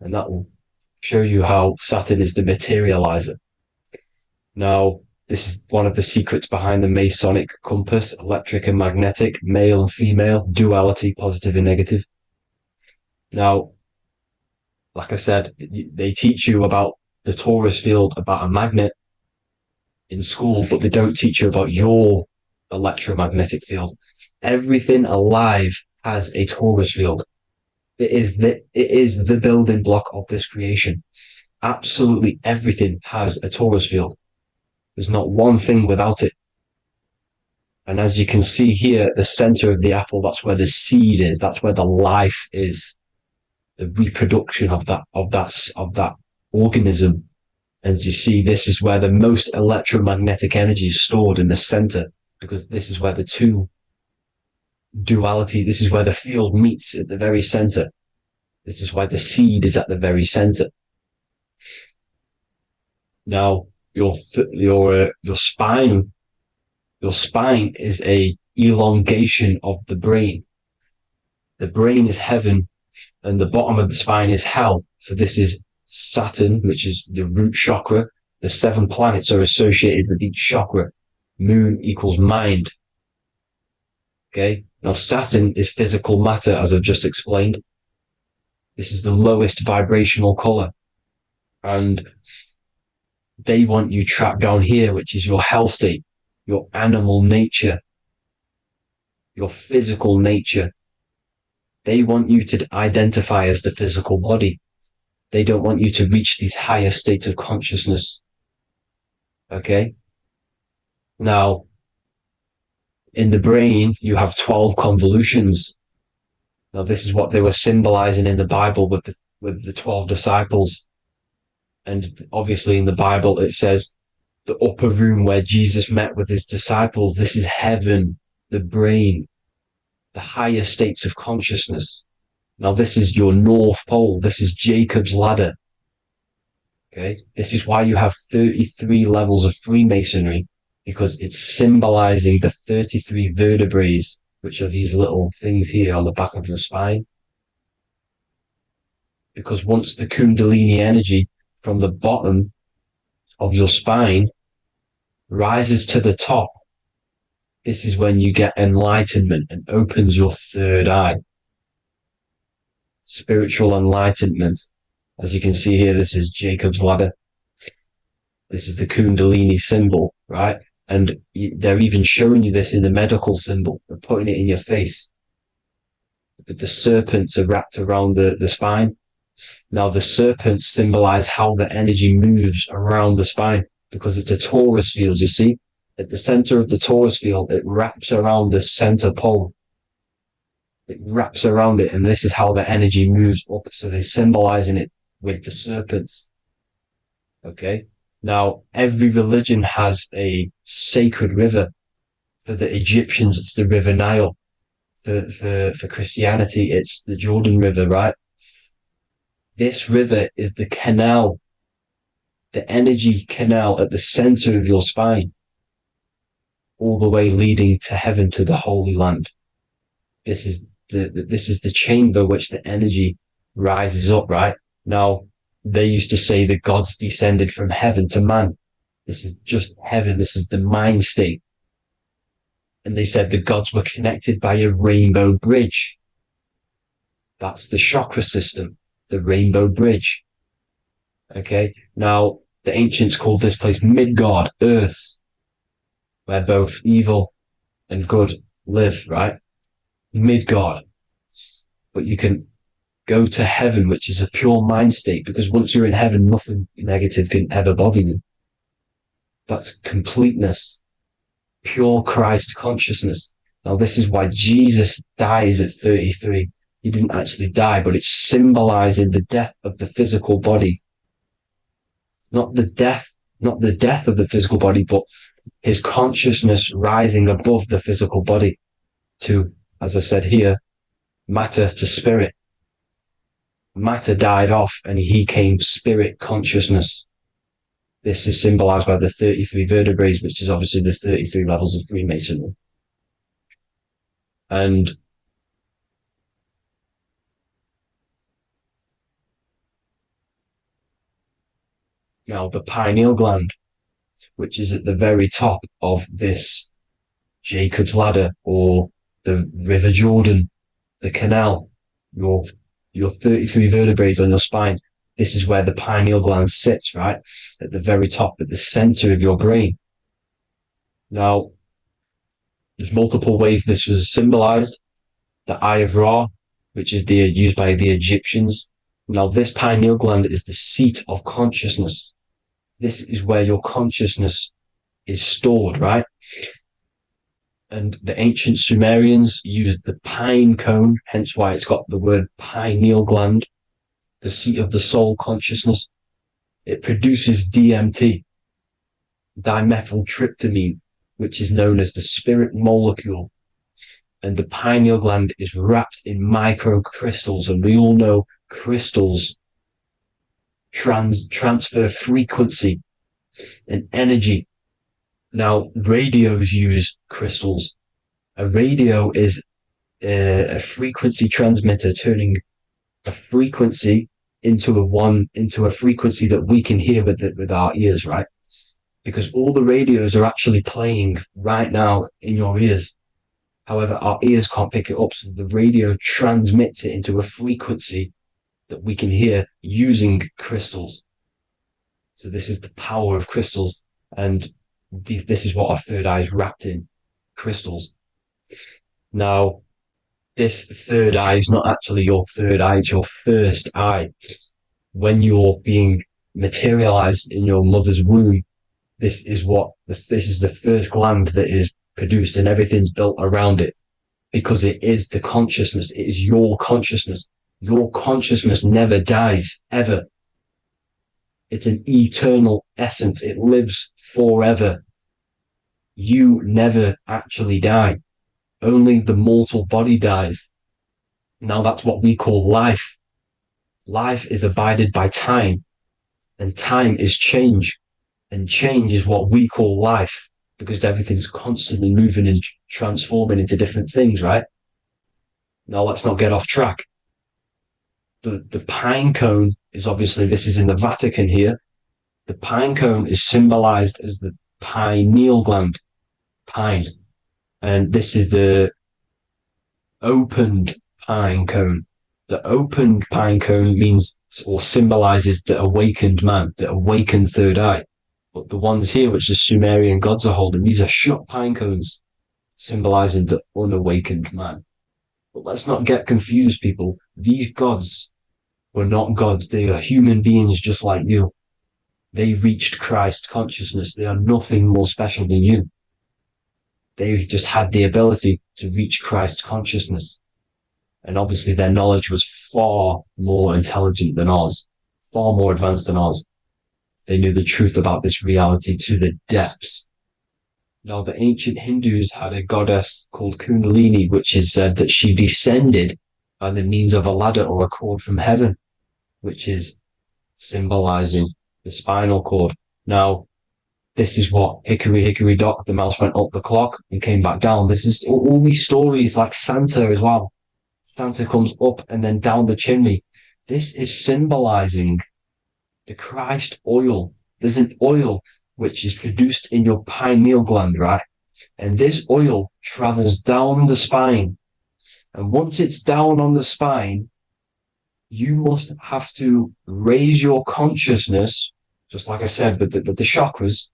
And that will show you how Saturn is the materializer. Now, this is one of the secrets behind the Masonic compass, electric and magnetic, male and female, duality, positive and negative. Now, like I said, they teach you about the torus field, about a magnet in school, but they don't teach you about your electromagnetic field. Everything alive has a torus field. It is the building block of this creation. Absolutely everything has a torus field. There's not one thing without it. And as you can see here at the center of the apple, that's where the seed is. That's where the life is. The reproduction of that organism. As you see, this is where the most electromagnetic energy is stored, in the center, because this is where the two duality, this is where the field meets at the very center. This is why the seed is at the very center. Now, your spine is a elongation of the brain. The brain is heaven, and the bottom of the spine is hell. So this is Saturn, which is the root chakra. The 7 planets are associated with each chakra. Moon equals mind. Okay. Now, Saturn is physical matter, as I've just explained. This is the lowest vibrational color. And they want you trapped down here, which is your hell state, your animal nature, your physical nature. They want you to identify as the physical body. They don't want you to reach these higher states of consciousness. Okay? Now, in the brain, you have 12 convolutions. Now, this is what they were symbolizing in the Bible with the 12 disciples. And obviously in the Bible, it says the upper room where Jesus met with his disciples. This is heaven, the brain, the higher states of consciousness. Now, this is your North Pole. This is Jacob's ladder. Okay. This is why you have 33 levels of Freemasonry. because it's symbolizing the 33 vertebrae, which are these little things here on the back of your spine. Because once the Kundalini energy from the bottom of your spine rises to the top, this is when you get enlightenment and opens your third eye. Spiritual enlightenment. As you can see here, this is Jacob's ladder. This is the Kundalini symbol, right? And they're even showing you this in the medical symbol. They're putting it in your face. But the serpents are wrapped around the spine. Now, the serpents symbolize how the energy moves around the spine because it's a torus field, you see? At the center of the torus field, it wraps around the center pole. It wraps around it, and this is how the energy moves up. So they're symbolizing it with the serpents. Okay? Now, every religion has a sacred river. For the Egyptians, it's the River Nile. For Christianity, it's the Jordan River, right? This river is the canal, the energy canal at the center of your spine, all the way leading to heaven, to the Holy Land. This is the chamber which the energy rises up, right? Now, they used to say the gods descended from heaven to man. This is just heaven. This is the mind state. And they said the gods were connected by a rainbow bridge. That's the chakra system, the rainbow bridge. Okay. Now, the ancients called this place Midgard, Earth, where both evil and good live, right? Midgard. But you can go to heaven, which is a pure mind state, because once you're in heaven, nothing negative can ever bother you. That's completeness, pure Christ consciousness. Now, this is why Jesus dies at 33. He didn't actually die, but it's symbolizing the death of the physical body. Not the death of the physical body, but his consciousness rising above the physical body to, as I said here, matter to spirit. Matter died off and he came spirit consciousness. This is symbolized by the 33 vertebrae, which is obviously the 33 levels of Freemasonry. And now the pineal gland, which is at the very top of this Jacob's ladder or the River Jordan, the canal, your 33 vertebrae on your spine. This is where the pineal gland sits, right? At the very top, at the center of your brain. Now, there's multiple ways this was symbolized. The Eye of Ra, which is used by the Egyptians. Now, this pineal gland is the seat of consciousness. This is where your consciousness is stored, right? And the ancient Sumerians used the pine cone, hence why it's got the word pineal gland, the seat of the soul consciousness. It produces DMT, dimethyltryptamine, which is known as the spirit molecule. And the pineal gland is wrapped in microcrystals, and we all know crystals transfer frequency and energy. Now, radios use crystals. A radio is a frequency transmitter, turning a frequency into a frequency that we can hear with our ears, right? Because all the radios are actually playing right now in your ears. However, our ears can't pick it up, so the radio transmits it into a frequency that we can hear using crystals. So this is the power of crystals, and this is what our third eye is wrapped in, crystals. Now, this third eye is not actually your third eye, it's your first eye. When you're being materialized in your mother's womb, this is the first gland that is produced, and everything's built around it, because it is the consciousness. It is your consciousness. Your consciousness never dies, ever. It's an eternal essence. It lives forever. You never actually die. Only the mortal body dies. Now that's what we call life. Life is abided by time, and time is change. And change is what we call life. because everything's constantly moving and transforming into different things, right? Now let's not get off track. The pine cone is obviously, this is in the Vatican here. The pine cone is symbolized as the pineal gland, pine. And this is the opened pine cone. The opened pine cone means or symbolizes the awakened man, the awakened third eye. But the ones here, which the Sumerian gods are holding, these are shut pine cones, symbolizing the unawakened man. But let's not get confused, people. These gods were not gods. They are human beings just like you. They reached Christ consciousness. They are nothing more special than you. They just had the ability to reach Christ consciousness. And obviously their knowledge was far more intelligent than ours, far more advanced than ours. They knew the truth about this reality to the depths. Now, the ancient Hindus had a goddess called Kundalini, which is said that she descended by the means of a ladder or a cord from heaven, which is symbolizing the spinal cord. Now, this is what hickory hickory dock, the mouse went up the clock and came back down. This is all these stories, like Santa as well. Santa comes up and then down the chimney. This is symbolizing the Christ oil. There's an oil which is produced in your pineal gland, right? And this oil travels down the spine. And once it's down on the spine, you must have to raise your consciousness, just like I said, with the chakras.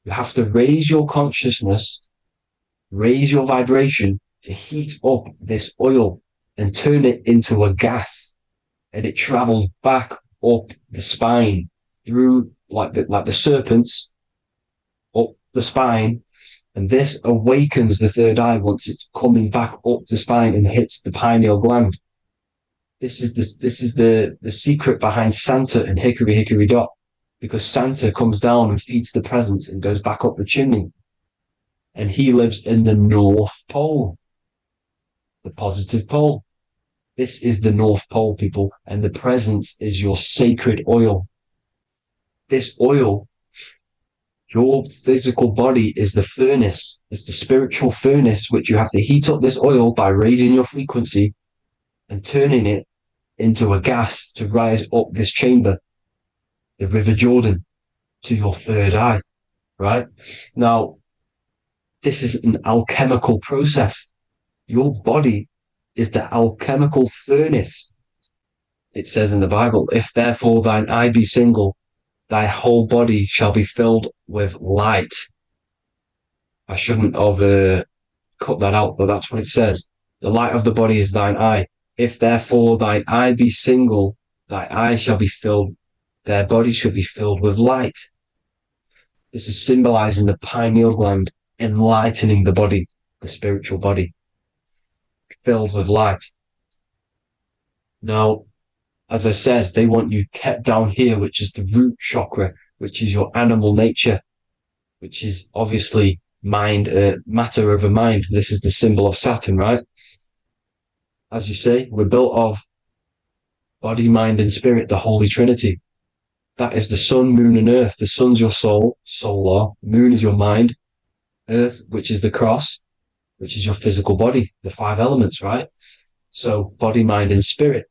You have to raise your consciousness, raise your vibration to heat up this oil and turn it into a gas. And it travels back up the spine through like the serpents up the spine. And this awakens the third eye once it's coming back up the spine and hits the pineal gland. This is the secret behind Santa and hickory hickory dock, because Santa comes down and feeds the presents and goes back up the chimney. And he lives in the North Pole, the positive pole. This is the North Pole, people, and the presence is your sacred oil. This oil, your physical body is the furnace. It's the spiritual furnace, which you have to heat up this oil by raising your frequency and turning it into a gas to rise up this chamber, the River Jordan, to your third eye, right? Now, this is an alchemical process. Your body is the alchemical furnace. It says in the Bible, if therefore thine eye be single, thy whole body shall be filled with light. I shouldn't have cut that out, but that's what it says. The light of the body is thine eye. If therefore thine eye be single, thy eye shall be filled, their body shall be filled with light. This is symbolizing the pineal gland, enlightening the body, the spiritual body, filled with light. Now, as I said, they want you kept down here, which is the root chakra, which is your animal nature, which is obviously mind, matter over mind. This is the symbol of Saturn, right? As you say, we're built of body, mind, and spirit, the Holy Trinity. That is the sun, moon, and earth. The sun's your soul, solar. Moon is your mind. Earth, which is the cross, which is your physical body, the 5 elements, right? So body, mind, and spirit.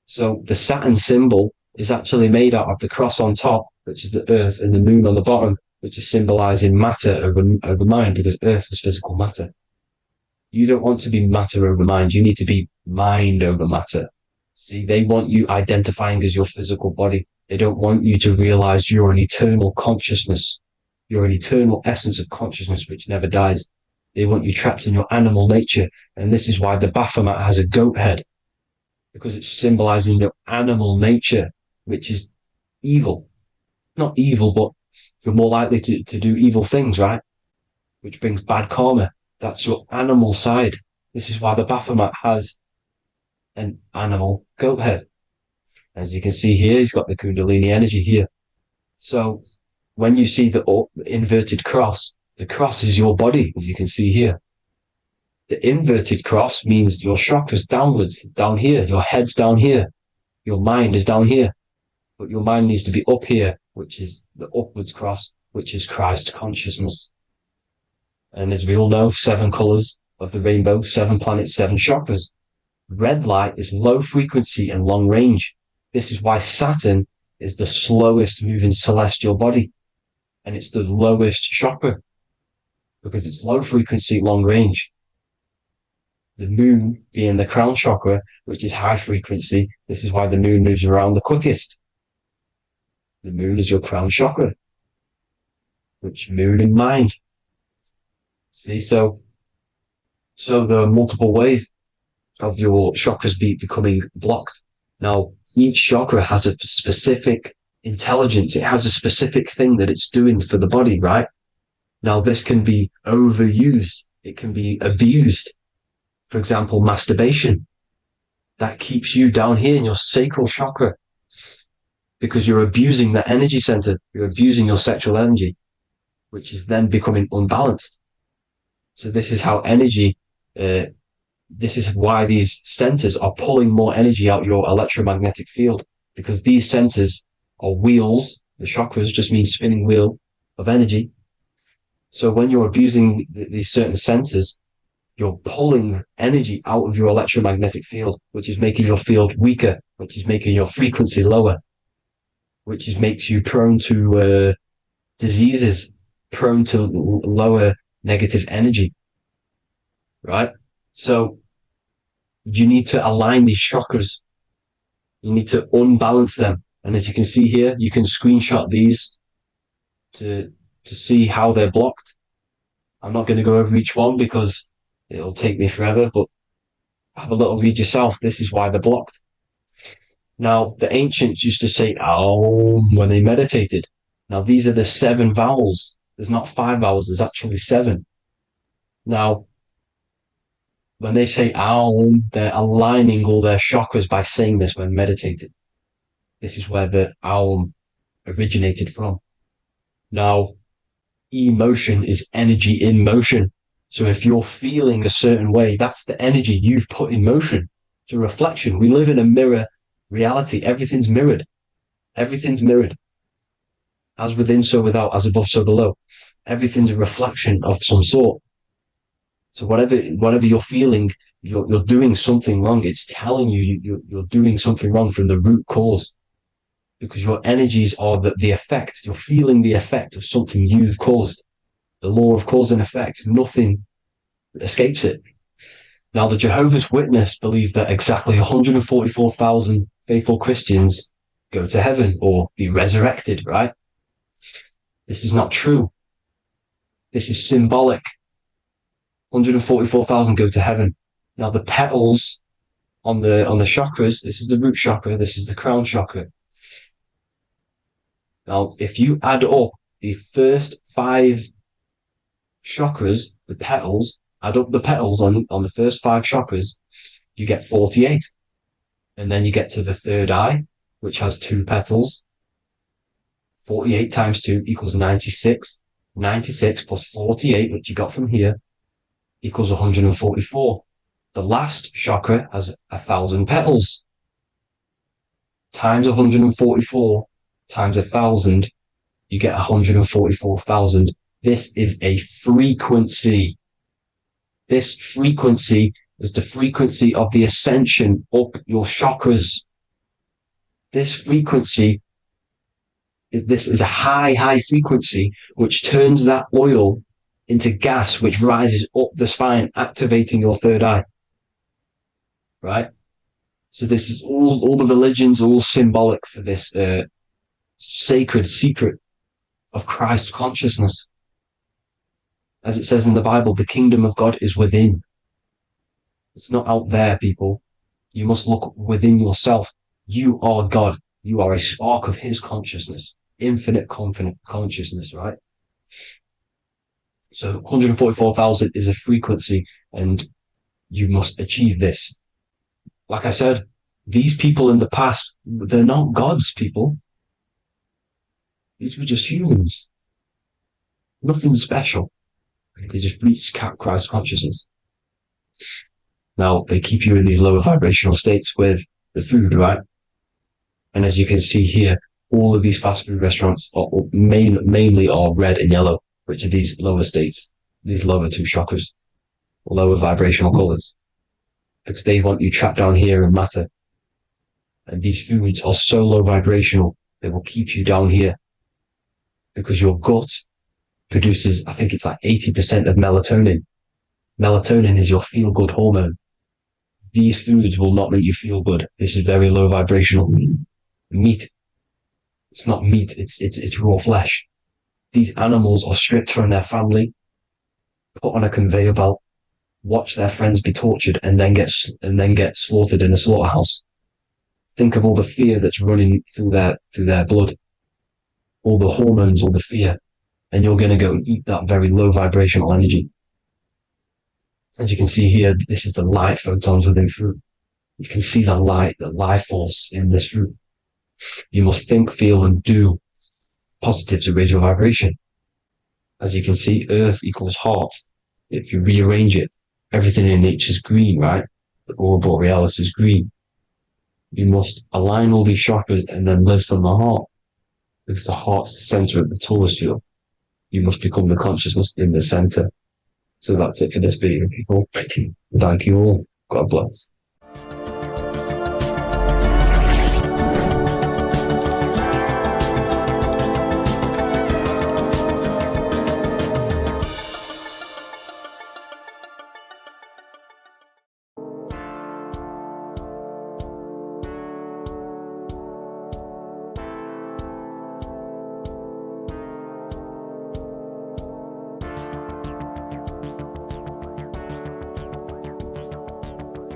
So the Saturn symbol is actually made out of the cross on top, which is the earth, and the moon on the bottom, which is symbolizing matter over mind, because earth is physical matter. You don't want to be matter over mind. You need to be mind over matter. See, they want you identifying as your physical body. They don't want you to realize you're an eternal consciousness. You're an eternal essence of consciousness which never dies. They want you trapped in your animal nature. And this is why the Baphomet has a goat head, because it's symbolizing your animal nature, which is evil. Not evil, but you're more likely to do evil things, right? Which brings bad karma. That's your animal side. This is why the Baphomet has an animal goat head. As you can see here, he's got the Kundalini energy here. So when you see the inverted cross, the cross is your body, as you can see here. The inverted cross means your chakras downwards, down here. Your head's down here. Your mind is down here. But your mind needs to be up here, which is the upwards cross, which is Christ consciousness. And as we all know, 7 colors of the rainbow, 7 planets, 7 chakras. Red light is low frequency and long range. This is why Saturn is the slowest moving celestial body. And it's the lowest chakra because it's low frequency, long range. The moon being the crown chakra, which is high frequency. This is why the moon moves around the quickest. The moon is your crown chakra, which moon in mind. See, so there are multiple ways of your chakras becoming blocked. Now, each chakra has a specific intelligence. It has a specific thing that it's doing for the body, right? Now, this can be overused. It can be abused. For example, masturbation. That keeps you down here in your sacral chakra because you're abusing that energy center. You're abusing your sexual energy, which is then becoming unbalanced. So this is how energy, this is why these centers are pulling more energy out your electromagnetic field, because these centers are wheels. The chakras just mean spinning wheel of energy. So when you're abusing these certain centers, you're pulling energy out of your electromagnetic field, which is making your field weaker, which is making your frequency lower, which makes you prone to diseases, prone to lower negative energy, right? So you need to align these chakras. You need to unbalance them. And as you can see here, you can screenshot these to see how they're blocked. I'm not going to go over each one because it'll take me forever, but have a little read yourself. This is why they're blocked. Now, the ancients used to say Aum when they meditated. Now, these are the 7 vowels. There's not 5 vowels, there's actually 7. Now, when they say Aum, they're aligning all their chakras by saying this when meditated. This is where the Aum originated from. Now, emotion is energy in motion. So if you're feeling a certain way, that's the energy you've put in motion. It's a reflection. We live in a mirror reality. Everything's mirrored. Everything's mirrored. As within, so without, as above, so below. Everything's a reflection of some sort. So whatever you're feeling, you're doing something wrong. It's telling you you're doing something wrong from the root cause. Because your energies are the effect. You're feeling the effect of something you've caused. The law of cause and effect. Nothing escapes it. Now, the Jehovah's Witness believe that exactly 144,000 faithful Christians go to heaven or be resurrected, right? This is not true. This is symbolic. 144,000 go to heaven. Now, the petals on the chakras, this is the root chakra, this is the crown chakra. Now, if you add up the first 5 chakras, the petals, add up the petals on the first 5 chakras, you get 48. And then you get to the third eye, which has 2 petals. 48 times 2 equals 96. 96 plus 48, which you got from here, equals 144. The last chakra has 1,000 petals. Times 144 times 1,000, you get 144,000. This is a frequency. This frequency is the frequency of the ascension up your chakras. This frequency is a high frequency which turns that oil into gas, which rises up the spine, activating your third eye. Right? So this is all the religions are all symbolic for this sacred secret of Christ consciousness. As it says in the Bible, the kingdom of God is within. It's not out there, people. You must look within yourself. You are God. You are a spark of his consciousness, infinite consciousness, right? So 144,000 is a frequency, and you must achieve this. Like I said, these people in the past, they're not gods, people. These were just humans. Nothing special. They just reach Christ consciousness. Now, they keep you in these lower vibrational states with the food, right? And as you can see here, all of these fast food restaurants are mainly are red and yellow, which are these lower states. these lower two chakras, lower vibrational colors, because they want you trapped down here in matter. And these foods are so low vibrational, they will keep you down here because your gut produces, I think it's like 80% of melatonin. Melatonin is your feel-good hormone. These foods will not make you feel good. This is very low vibrational. Meat. It's not meat, it's raw flesh. These animals are stripped from their family, put on a conveyor belt, watch their friends be tortured, and then get slaughtered in a slaughterhouse. Think of all the fear that's running through their blood, all the hormones, all the fear, and you're going to go and eat that very low vibrational energy. As you can see here, this is the light photons within fruit. You can see the light, the life force in this fruit. You must think, feel, and do positive to raise your vibration. As you can see, earth equals heart. If you rearrange it, everything in nature is green, right? The aurora borealis is green. You must align all these chakras and then live from the heart, because the heart's the center of the Taurus field. You must become the consciousness in the center. So that's it for this video, people. Thank you all. God bless.